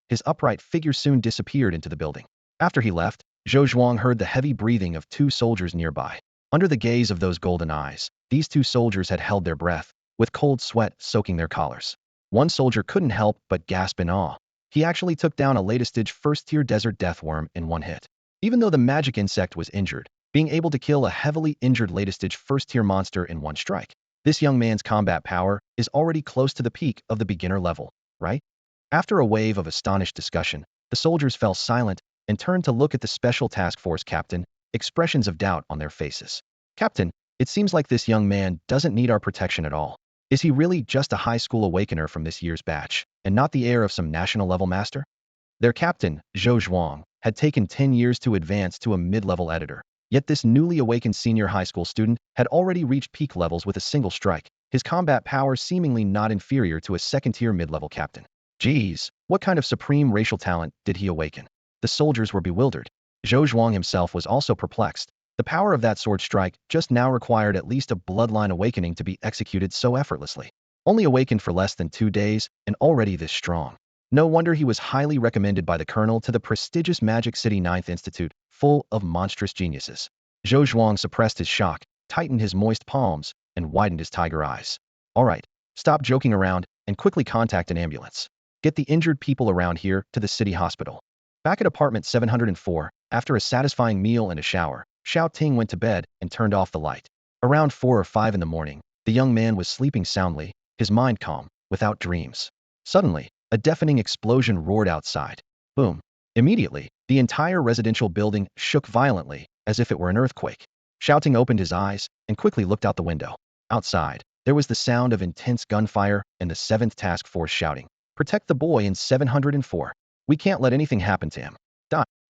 his upright figure soon disappeared into the building. After he left, Zhou Zhuang heard the heavy breathing of 2 soldiers nearby. Under the gaze of those golden eyes, these two soldiers had held their breath, with cold sweat soaking their collars. One soldier couldn't help but gasp in awe. He actually took down a late-stage first-tier desert deathworm in one hit. Even though the magic insect was injured, being able to kill a heavily injured latest-stage first-tier monster in one strike. This young man's combat power is already close to the peak of the beginner level, right? After a wave of astonished discussion, the soldiers fell silent and turned to look at the Special Task Force captain, expressions of doubt on their faces. Captain, it seems like this young man doesn't need our protection at all. Is he really just a high school awakener from this year's batch, and not the heir of some national-level master? Their captain, Zhou Zhuang, had taken 10 years to advance to a mid-level editor. Yet this newly awakened senior high school student had already reached peak levels with a single strike, his combat power seemingly not inferior to a second-tier mid-level captain. Geez, what kind of supreme racial talent did he awaken? The soldiers were bewildered. Zhou Zhuang himself was also perplexed. The power of that sword strike just now required at least a bloodline awakening to be executed so effortlessly. Only awakened for less than 2 days, and already this strong. No wonder he was highly recommended by the colonel to the prestigious Magic City 9th Institute, full of monstrous geniuses. Zhou Zhuang suppressed his shock, tightened his moist palms, and widened his tiger eyes. All right, stop joking around and quickly contact an ambulance. Get the injured people around here to the city hospital. Back at apartment 704, after a satisfying meal and a shower, Xiao Ting went to bed and turned off the light. Around 4 or 5 in the morning, the young man was sleeping soundly, his mind calm, without dreams. Suddenly, a deafening explosion roared outside. Boom. Immediately, the entire residential building shook violently, as if it were an earthquake. Xiao Ting opened his eyes and quickly looked out the window. Outside, there was the sound of intense gunfire and the 7th Task Force shouting, "Protect the boy in 704. We can't let anything happen to him."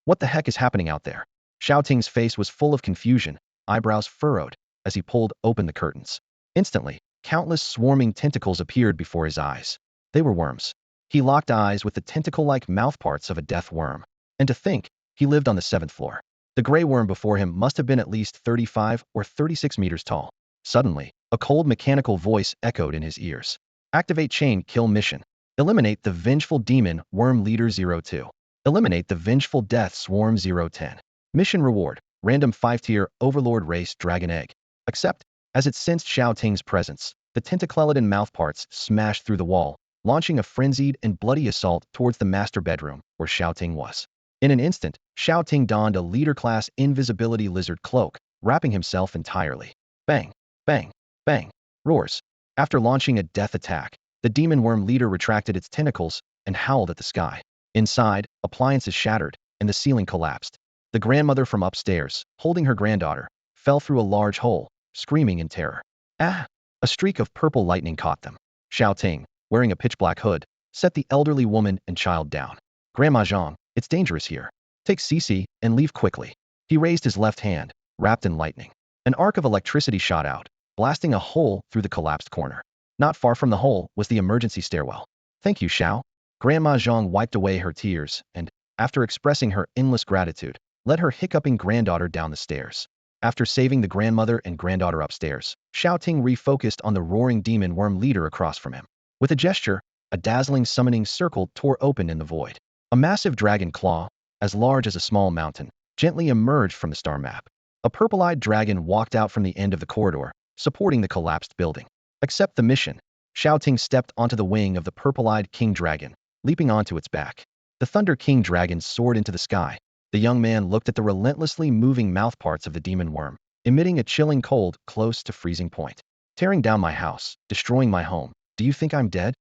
What the heck is happening out there? Xiao Ting's face was full of confusion, eyebrows furrowed, as he pulled open the curtains. Instantly, countless swarming tentacles appeared before his eyes. They were worms. He locked eyes with the tentacle-like mouthparts of a death worm. And to think, he lived on the 7th floor. The gray worm before him must have been at least 35 or 36 meters tall. Suddenly, a cold mechanical voice echoed in his ears. Activate chain kill mission. Eliminate the vengeful demon worm leader 02. Eliminate the vengeful death swarm 010. Mission reward, random 5-tier overlord race dragon egg. Accept. As it sensed Xiao Ting's presence, the tentaclelidon mouthparts smashed through the wall, launching a frenzied and bloody assault towards the master bedroom where Xiao Ting was. In an instant, Xiao Ting donned a leader-class invisibility lizard cloak, wrapping himself entirely. Bang, bang, bang, roars. After launching a death attack, the demon worm leader retracted its tentacles and howled at the sky. Inside, appliances shattered, and the ceiling collapsed. The grandmother from upstairs, holding her granddaughter, fell through a large hole, screaming in terror. Ah! A streak of purple lightning caught them. Shao Ting, wearing a pitch-black hood, set the elderly woman and child down. Grandma Zhang, it's dangerous here. Take Cece and leave quickly. He raised his left hand, wrapped in lightning. An arc of electricity shot out, blasting a hole through the collapsed corner. Not far from the hole was the emergency stairwell. Thank you, Xiao. Grandma Zhang wiped away her tears and, after expressing her endless gratitude, led her hiccuping granddaughter down the stairs. After saving the grandmother and granddaughter upstairs, Xiao Ting refocused on the roaring demon worm leader across from him. With a gesture, a dazzling summoning circle tore open in the void. A massive dragon claw, as large as a small mountain, gently emerged from the star map. A purple-eyed dragon walked out from the end of the corridor, supporting the collapsed building. Accept the mission. Xiao Ting stepped onto the wing of the purple-eyed king dragon, leaping onto its back. The Thunder King dragon soared into the sky. The young man looked at the relentlessly moving mouthparts of the demon worm, emitting a chilling cold close to freezing point. Tearing down my house, destroying my home. Do you think I'm dead?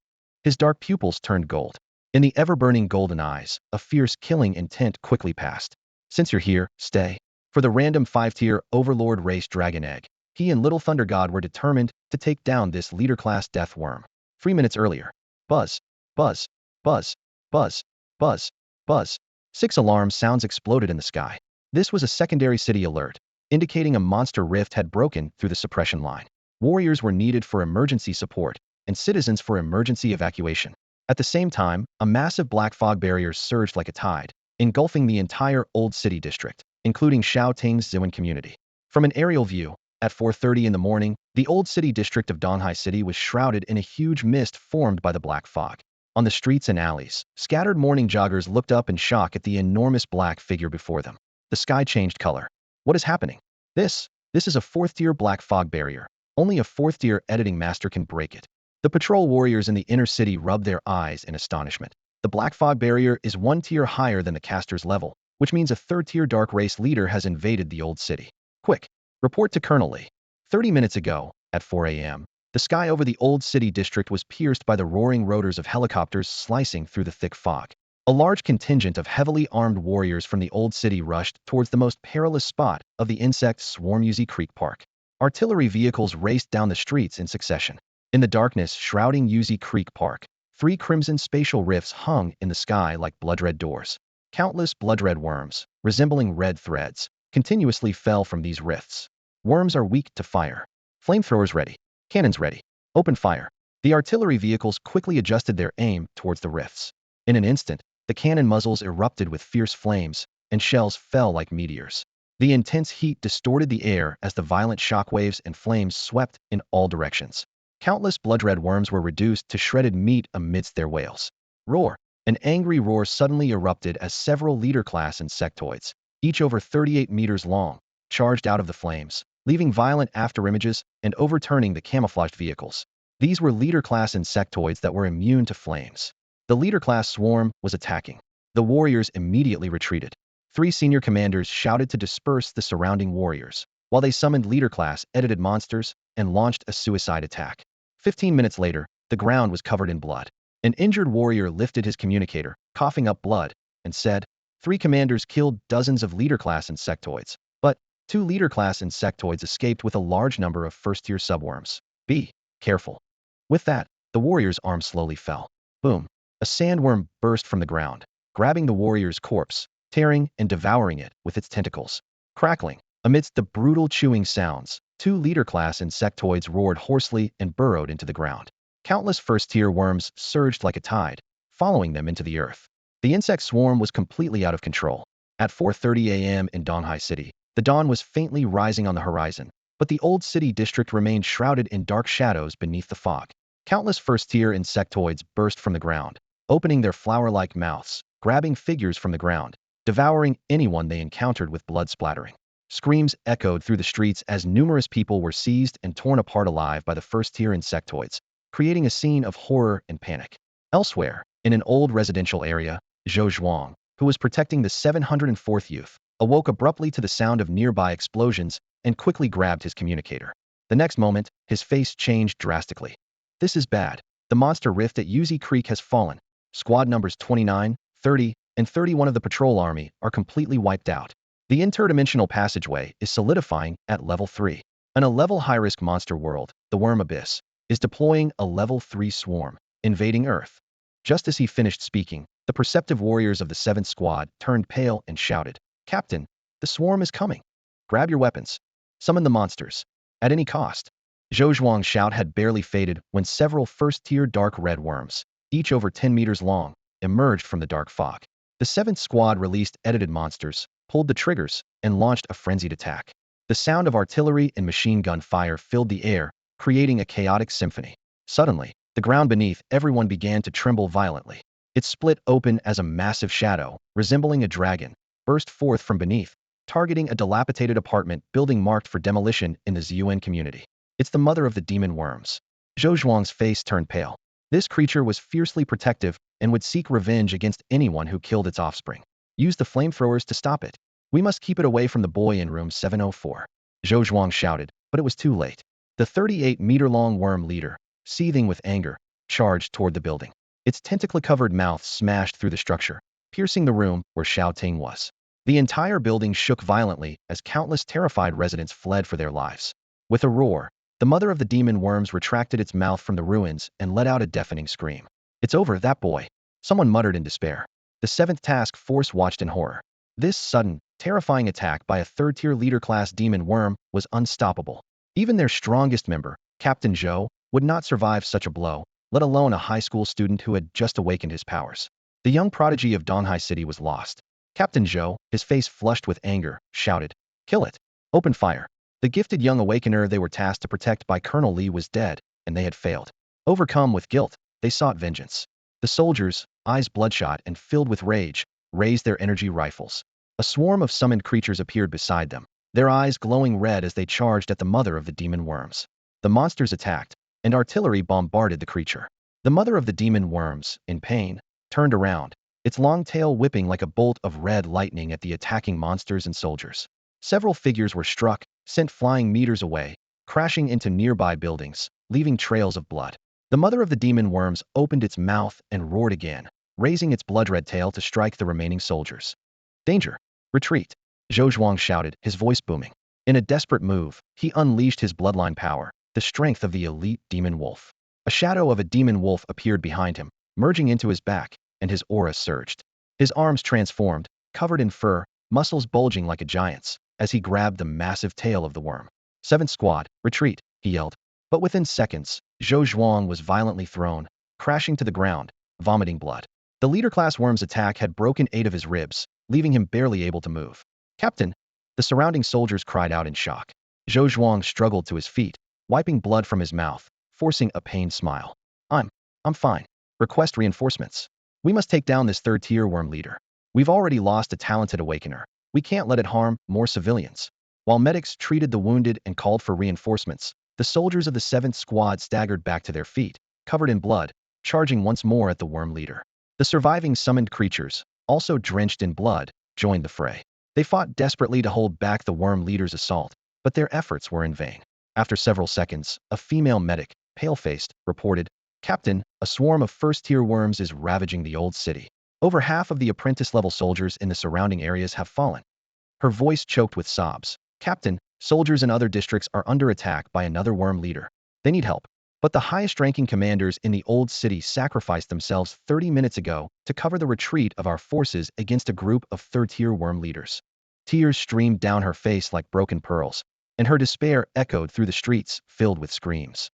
His dark pupils turned gold. In the ever-burning golden eyes, a fierce killing intent quickly passed. Since you're here, stay. For the random 5-tier overlord race dragon egg, he and Little Thunder God were determined to take down this leader-class death worm. 3 minutes earlier. Buzz, buzz, buzz, buzz, buzz, buzz. 6 alarm sounds exploded in the sky. This was a secondary city alert, indicating a monster rift had broken through the suppression line. Warriors were needed for emergency support, and citizens for emergency evacuation. At the same time, a massive black fog barrier surged like a tide, engulfing the entire Old City district, including Shao Ting's Ziwen community. From an aerial view, at 4:30 in the morning, the Old City district of Donghai City was shrouded in a huge mist formed by the black fog. On the streets and alleys, scattered morning joggers looked up in shock at the enormous black figure before them. The sky changed color. What is happening? This This is a 4th-tier black fog barrier. Only a 4th-tier editing master can break it. The patrol warriors in the inner city rub their eyes in astonishment. The black fog barrier is 1 tier higher than the caster's level, which means a 3rd-tier dark race leader has invaded the old city. Quick! Report to Colonel Lee. 30 minutes ago, at 4 a.m., the sky over the old city district was pierced by the roaring rotors of helicopters slicing through the thick fog. A large contingent of heavily armed warriors from the old city rushed towards the most perilous spot of the insect swarm Uzi Creek Park. Artillery vehicles raced down the streets in succession. In the darkness shrouding Uzi Creek Park, 3 crimson spatial rifts hung in the sky like blood-red doors. Countless blood-red worms, resembling red threads, continuously fell from these rifts. Worms are weak to fire. Flamethrowers ready. Cannons ready. Open fire. The artillery vehicles quickly adjusted their aim towards the rifts. In an instant, the cannon muzzles erupted with fierce flames, and shells fell like meteors. The intense heat distorted the air as the violent shockwaves and flames swept in all directions. Countless blood-red worms were reduced to shredded meat amidst their wails. Roar! An angry roar suddenly erupted as several leader-class insectoids, each over 38 meters long, charged out of the flames, leaving violent afterimages and overturning the camouflaged vehicles. These were leader-class insectoids that were immune to flames. The leader-class swarm was attacking. The warriors immediately retreated. 3 senior commanders shouted to disperse the surrounding warriors, while they summoned leader-class edited monsters and launched a suicide attack. 15 minutes later, the ground was covered in blood. An injured warrior lifted his communicator, coughing up blood, and said, 3 commanders killed dozens of leader-class insectoids, but 2 leader-class insectoids escaped with a large number of 1st-tier subworms. Be careful. With that, the warrior's arm slowly fell. Boom. A sandworm burst from the ground, grabbing the warrior's corpse, tearing and devouring it with its tentacles. Crackling. Amidst the brutal chewing sounds, 2 leader-class insectoids roared hoarsely and burrowed into the ground. Countless 1st-tier worms surged like a tide, following them into the earth. The insect swarm was completely out of control. At 4:30 a.m. in Donghai City, the dawn was faintly rising on the horizon, but the old city district remained shrouded in dark shadows beneath the fog. Countless 1st-tier insectoids burst from the ground, opening their flower-like mouths, grabbing figures from the ground, devouring anyone they encountered with blood splattering. Screams echoed through the streets as numerous people were seized and torn apart alive by the 1st-tier insectoids, creating a scene of horror and panic. Elsewhere, in an old residential area, Zhou Zhuang, who was protecting the 704th youth, awoke abruptly to the sound of nearby explosions and quickly grabbed his communicator. The next moment, his face changed drastically. This is bad. The monster rift at Uzi Creek has fallen. Squad numbers 29, 30, and 31 of the patrol army are completely wiped out. The interdimensional passageway is solidifying at level 3. In a level high-risk monster world, the Worm Abyss is deploying a level 3 swarm, invading Earth. Just as he finished speaking, the perceptive warriors of the 7th squad turned pale and shouted, "Captain, the swarm is coming. Grab your weapons. Summon the monsters. At any cost." Zhou Zhuang's shout had barely faded when several 1st-tier dark red worms, each over 10 meters long, emerged from the dark fog. The 7th squad released edited monsters, pulled the triggers, and launched a frenzied attack. The sound of artillery and machine gun fire filled the air, creating a chaotic symphony. Suddenly, the ground beneath everyone began to tremble violently. It split open as a massive shadow, resembling a dragon, burst forth from beneath, targeting a dilapidated apartment building marked for demolition in the Ziyuan community. It's the mother of the demon worms. Zhou Zhuang's face turned pale. This creature was fiercely protective and would seek revenge against anyone who killed its offspring. Use the flamethrowers to stop it. We must keep it away from the boy in room 704. Zhou Zhuang shouted, but it was too late. The 38-meter-long worm leader, seething with anger, charged toward the building. Its tentacle-covered mouth smashed through the structure, piercing the room where Xiao Ting was. The entire building shook violently as countless terrified residents fled for their lives. With a roar, the mother of the demon worms retracted its mouth from the ruins and let out a deafening scream. "It's over, that boy," someone muttered in despair. The 7th task force watched in horror. This sudden, terrifying attack by a 3rd-tier leader-class demon worm was unstoppable. Even their strongest member, Captain Zhou, would not survive such a blow, let alone a high school student who had just awakened his powers. The young prodigy of Donghai City was lost. Captain Zhou, his face flushed with anger, shouted, "Kill it! Open fire!" The gifted young awakener they were tasked to protect by Colonel Lee was dead, and they had failed. Overcome with guilt, they sought vengeance. The soldiers, eyes bloodshot and filled with rage, raised their energy rifles. A swarm of summoned creatures appeared beside them, their eyes glowing red as they charged at the mother of the demon worms. The monsters attacked, and artillery bombarded the creature. The mother of the demon worms, in pain, turned around, its long tail whipping like a bolt of red lightning at the attacking monsters and soldiers. Several figures were struck, sent flying meters away, crashing into nearby buildings, leaving trails of blood. The mother of the demon worms opened its mouth and roared again, raising its blood-red tail to strike the remaining soldiers. Danger! Retreat! Zhou Zhuang shouted, his voice booming. In a desperate move, he unleashed his bloodline power, the strength of the elite demon wolf. A shadow of a demon wolf appeared behind him, merging into his back, and his aura surged. His arms transformed, covered in fur, muscles bulging like a giant's, as he grabbed the massive tail of the worm. Seventh Squad, retreat, he yelled. But within seconds, Zhou Zhuang was violently thrown, crashing to the ground, vomiting blood. The leader-class worm's attack had broken 8 of his ribs, leaving him barely able to move. Captain! The surrounding soldiers cried out in shock. Zhou Zhuang struggled to his feet, wiping blood from his mouth, forcing a pained smile. I'm fine. Request reinforcements. We must take down this third-tier worm leader. We've already lost a talented awakener. We can't let it harm more civilians. While medics treated the wounded and called for reinforcements, the soldiers of the 7th Squad staggered back to their feet, covered in blood, charging once more at the worm leader. The surviving summoned creatures, also drenched in blood, joined the fray. They fought desperately to hold back the worm leader's assault, but their efforts were in vain. After several seconds, a female medic, pale-faced, reported, Captain, a swarm of first-tier worms is ravaging the old city. Over half of the apprentice-level soldiers in the surrounding areas have fallen. Her voice choked with sobs. Captain, soldiers in other districts are under attack by another worm leader. They need help. But the highest-ranking commanders in the old city sacrificed themselves 30 minutes ago to cover the retreat of our forces against a group of third-tier worm leaders. Tears streamed down her face like broken pearls, and her despair echoed through the streets, filled with screams.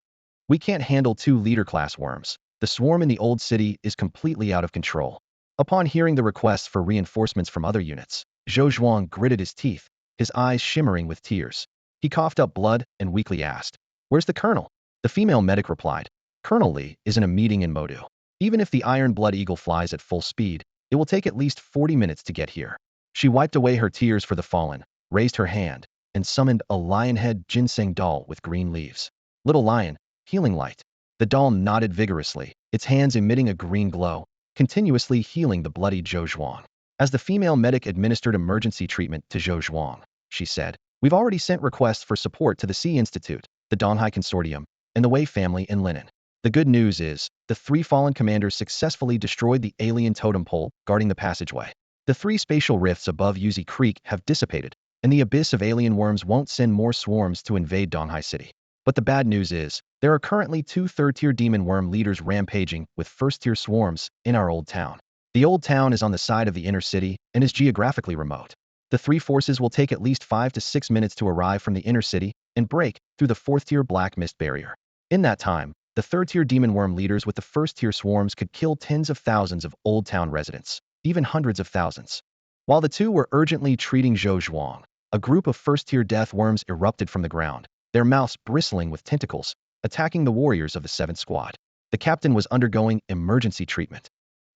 We can't handle 2 leader-class worms. The swarm in the old city is completely out of control. Upon hearing the requests for reinforcements from other units, Zhou Zhuang gritted his teeth, his eyes shimmering with tears. He coughed up blood and weakly asked, Where's the colonel? The female medic replied, Colonel Li is in a meeting in Modu. Even if the Iron Blood Eagle flies at full speed, it will take at least 40 minutes to get here. She wiped away her tears for the fallen, raised her hand, and summoned a lion-head ginseng doll with green leaves. Little lion, healing light. The doll nodded vigorously, its hands emitting a green glow, continuously healing the bloodied Zhou Zhuang. As the female medic administered emergency treatment to Zhou Zhuang, she said, We've already sent requests for support to the Sea Institute, the Donghai Consortium, and the Wei family in Linen. The good news is, the 3 fallen commanders successfully destroyed the alien totem pole guarding the passageway. The 3 spatial rifts above Yuzi Creek have dissipated, and the abyss of alien worms won't send more swarms to invade Donghai City. But the bad news is, there are currently 2 third-tier demon worm leaders rampaging with first-tier swarms in our old town. The old town is on the side of the inner city and is geographically remote. The 3 forces will take at least 5 to 6 minutes to arrive from the inner city and break through the 4th-tier black mist barrier. In that time, the 3rd-tier demon worm leaders with the 1st-tier swarms could kill tens of thousands of old town residents, even hundreds of thousands. While the 2 were urgently treating Zhou Zhuang, a group of 1st-tier death worms erupted from the ground, their mouths bristling with tentacles, attacking the warriors of the 7th Squad. The captain was undergoing emergency treatment.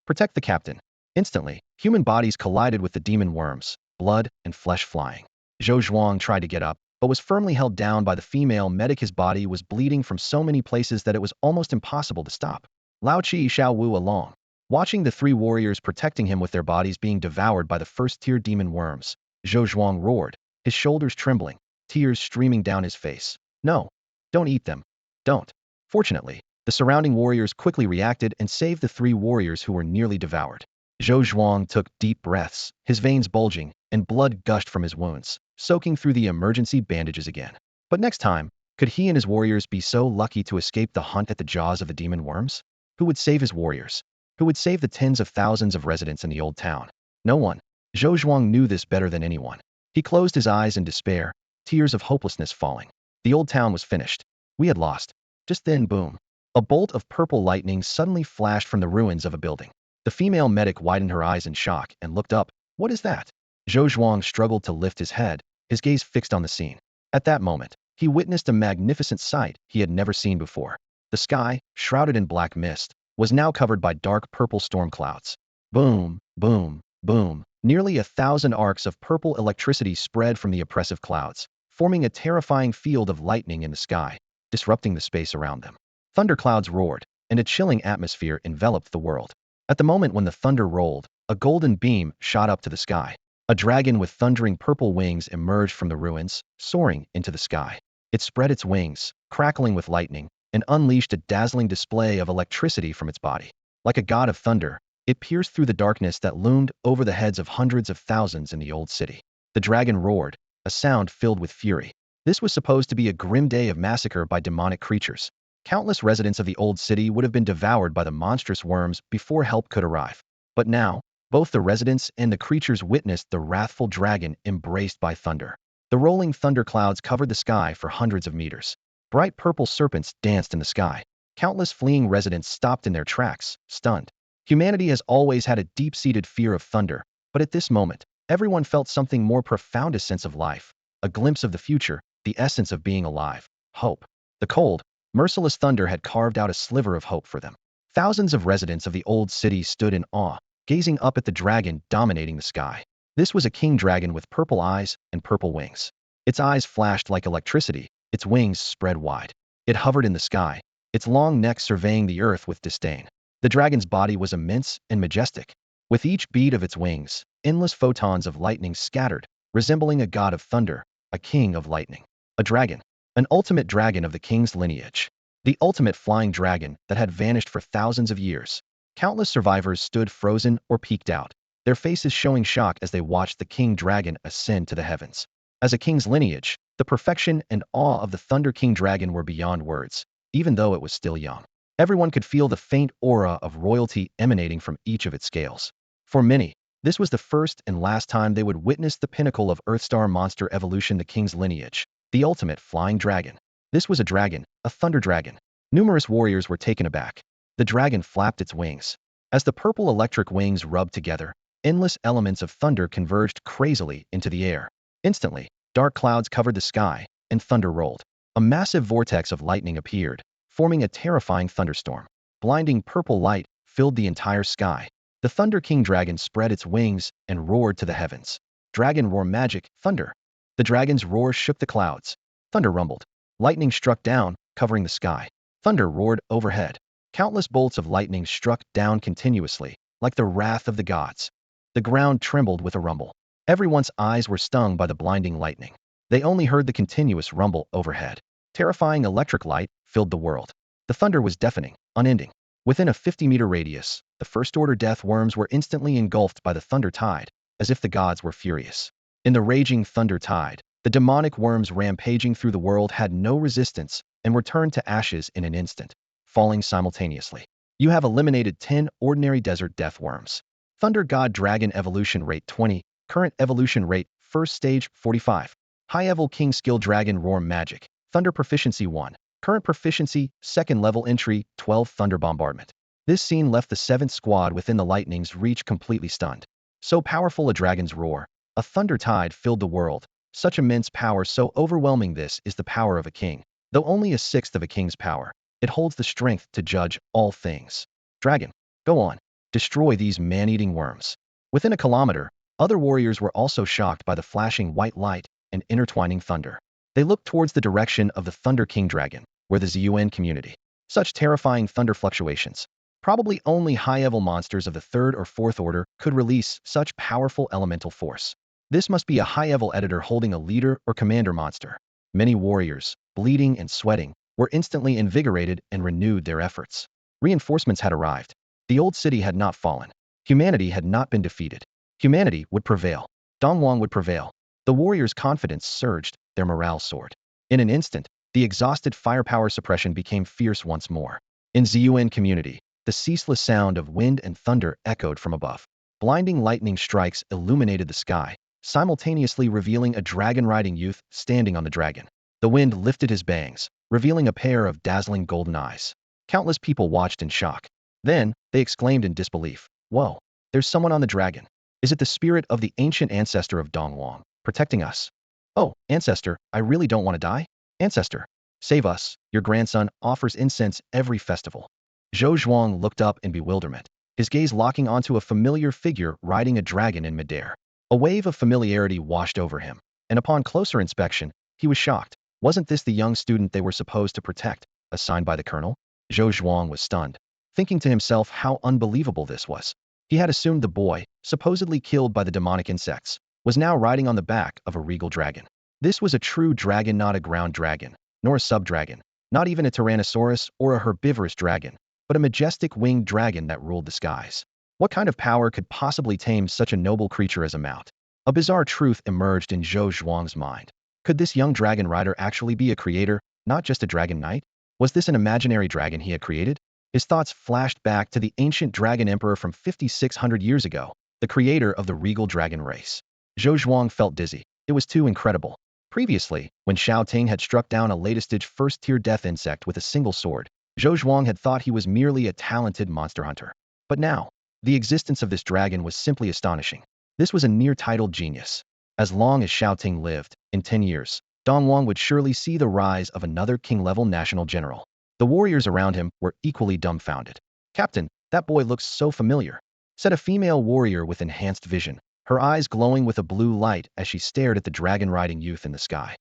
Protect the captain. Instantly, human bodies collided with the demon worms, blood and flesh flying. Zhou Zhuang tried to get up, but was firmly held down by the female medic. His body was bleeding from so many places that it was almost impossible to stop. Lao Qi Xiao Wu along, watching the 3 warriors protecting him with their bodies being devoured by the 1st-tier demon worms. Zhou Zhuang roared, his shoulders trembling, tears streaming down his face. No, don't eat them. Don't. Fortunately, the surrounding warriors quickly reacted and saved the 3 warriors who were nearly devoured. Zhou Zhuang took deep breaths, his veins bulging, and blood gushed from his wounds, soaking through the emergency bandages again. But next time, could he and his warriors be so lucky to escape the hunt at the jaws of the demon worms? Who would save his warriors? Who would save the tens of thousands of residents in the old town? No one. Zhou Zhuang knew this better than anyone. He closed his eyes in despair, tears of hopelessness falling. The old town was finished. We had lost. Just then, boom. A bolt of purple lightning suddenly flashed from the ruins of a building. The female medic widened her eyes in shock and looked up. What is that? Zhou Zhuang struggled to lift his head, his gaze fixed on the scene. At that moment, he witnessed a magnificent sight he had never seen before. The sky, shrouded in black mist, was now covered by dark purple storm clouds. Boom, boom, boom. Nearly 1,000 arcs of purple electricity spread from the oppressive clouds, forming a terrifying field of lightning in the sky, disrupting the space around them. Thunderclouds roared, and a chilling atmosphere enveloped the world. At the moment when the thunder rolled, a golden beam shot up to the sky. A dragon with thundering purple wings emerged from the ruins, soaring into the sky. It spread its wings, crackling with lightning, and unleashed a dazzling display of electricity from its body. Like a god of thunder, it pierced through the darkness that loomed over the heads of hundreds of thousands in the old city. The dragon roared, a sound filled with fury. This was supposed to be a grim day of massacre by demonic creatures. Countless residents of the old city would have been devoured by the monstrous worms before help could arrive. But now, both the residents and the creatures witnessed the wrathful dragon embraced by thunder. The rolling thunderclouds covered the sky for hundreds of meters. Bright purple serpents danced in the sky. Countless fleeing residents stopped in their tracks, stunned. Humanity has always had a deep-seated fear of thunder, but at this moment, everyone felt something more profound, a sense of life, a glimpse of the future, the essence of being alive, hope. The cold, merciless thunder had carved out a sliver of hope for them. Thousands of residents of the old city stood in awe, gazing up at the dragon dominating the sky. This was a king dragon with purple eyes and purple wings. Its eyes flashed like electricity, its wings spread wide. It hovered in the sky, its long neck surveying the earth with disdain. The dragon's body was immense and majestic. With each beat of its wings, endless photons of lightning scattered, resembling a god of thunder, a king of lightning. A dragon. An ultimate dragon of the king's lineage. The ultimate flying dragon that had vanished for thousands of years. Countless survivors stood frozen or peeked out, their faces showing shock as they watched the king dragon ascend to the heavens. As a king's lineage, the perfection and awe of the Thunder King dragon were beyond words, even though it was still young. Everyone could feel the faint aura of royalty emanating from each of its scales. For many, this was the first and last time they would witness the pinnacle of Earthstar monster evolution, the king's lineage, the ultimate flying dragon. This was a dragon, a thunder dragon. Numerous warriors were taken aback. The dragon flapped its wings. As the purple electric wings rubbed together, endless elements of thunder converged crazily into the air. Instantly, dark clouds covered the sky, and thunder rolled. A massive vortex of lightning appeared, forming a terrifying thunderstorm. Blinding purple light filled the entire sky. The Thunder King dragon spread its wings and roared to the heavens. Dragon roar magic, thunder. The dragon's roar shook the clouds. Thunder rumbled. Lightning struck down, covering the sky. Thunder roared overhead. Countless bolts of lightning struck down continuously, like the wrath of the gods. The ground trembled with a rumble. Everyone's eyes were stung by the blinding lightning. They only heard the continuous rumble overhead. Terrifying electric light filled the world. The thunder was deafening, unending. Within a 50-meter radius, the first-order death worms were instantly engulfed by the thunder tide, as if the gods were furious. In the raging thunder tide, the demonic worms rampaging through the world had no resistance and were turned to ashes in an instant, falling simultaneously. You have eliminated 10 ordinary desert death worms. Thunder God Dragon Evolution Rate 20, Current Evolution Rate, First Stage 45. High Evel King Skill Dragon Roar Magic, Thunder Proficiency 1. Current Proficiency, Second Level Entry, 12 Thunder Bombardment. This scene left the 7th squad within the lightning's reach completely stunned. So powerful a dragon's roar, a thunder tide filled the world. Such immense power, so overwhelming. This is the power of a king. Though only a sixth of a king's power, it holds the strength to judge all things. Dragon, go on. Destroy these man-eating worms. Within a kilometer, other warriors were also shocked by the flashing white light and intertwining thunder. They looked towards the direction of the Thunder King dragon, where the ZUN community. Such terrifying thunder fluctuations. Probably only high-level monsters of the 3rd or 4th order could release such powerful elemental force. This must be a high-level editor holding a leader or commander monster. Many warriors, bleeding and sweating, were instantly invigorated and renewed their efforts. Reinforcements had arrived. The old city had not fallen. Humanity had not been defeated. Humanity would prevail. Dongwang would prevail. The warriors' confidence surged, their morale soared. In an instant, the exhausted firepower suppression became fierce once more. In ZUN community, the ceaseless sound of wind and thunder echoed from above. Blinding lightning strikes illuminated the sky, simultaneously revealing a dragon-riding youth standing on the dragon. The wind lifted his bangs, revealing a pair of dazzling golden eyes. Countless people watched in shock. Then, they exclaimed in disbelief, "Whoa, there's someone on the dragon. Is it the spirit of the ancient ancestor of Dongwang, protecting us? Oh, ancestor, I really don't want to die? Ancestor, save us, your grandson offers incense every festival." Zhou Zhuang looked up in bewilderment. his gaze locking onto a familiar figure riding a dragon in midair. A wave of familiarity washed over him, and upon closer inspection, he was shocked. Wasn't this the young student they were supposed to protect, assigned by the colonel? Zhou Zhuang was stunned, thinking to himself how unbelievable this was. He had assumed the boy, supposedly killed by the demonic insects, was now riding on the back of a regal dragon. This was a true dragon, not a ground dragon, nor a sub-dragon, not even a Tyrannosaurus or a herbivorous dragon, but a majestic winged dragon that ruled the skies. What kind of power could possibly tame such a noble creature as a mount? A bizarre truth emerged in Zhou Zhuang's mind. Could this young dragon rider actually be a creator, not just a dragon knight? Was this an imaginary dragon he had created? His thoughts flashed back to the ancient dragon emperor from 5,600 years ago, the creator of the regal dragon race. Zhou Zhuang felt dizzy. It was too incredible. Previously, when Xiao Ting had struck down a latest-stage first-tier death insect with a single sword, Zhou Zhuang had thought he was merely a talented monster hunter. But now, the existence of this dragon was simply astonishing. This was a near-titled genius. As long as Xiao Ting lived, in 10 years, Dongwang would surely see the rise of another king-level national general. The warriors around him were equally dumbfounded. "Captain, that boy looks so familiar," said a female warrior with enhanced vision, her eyes glowing with a blue light as she stared at the dragon-riding youth in the sky.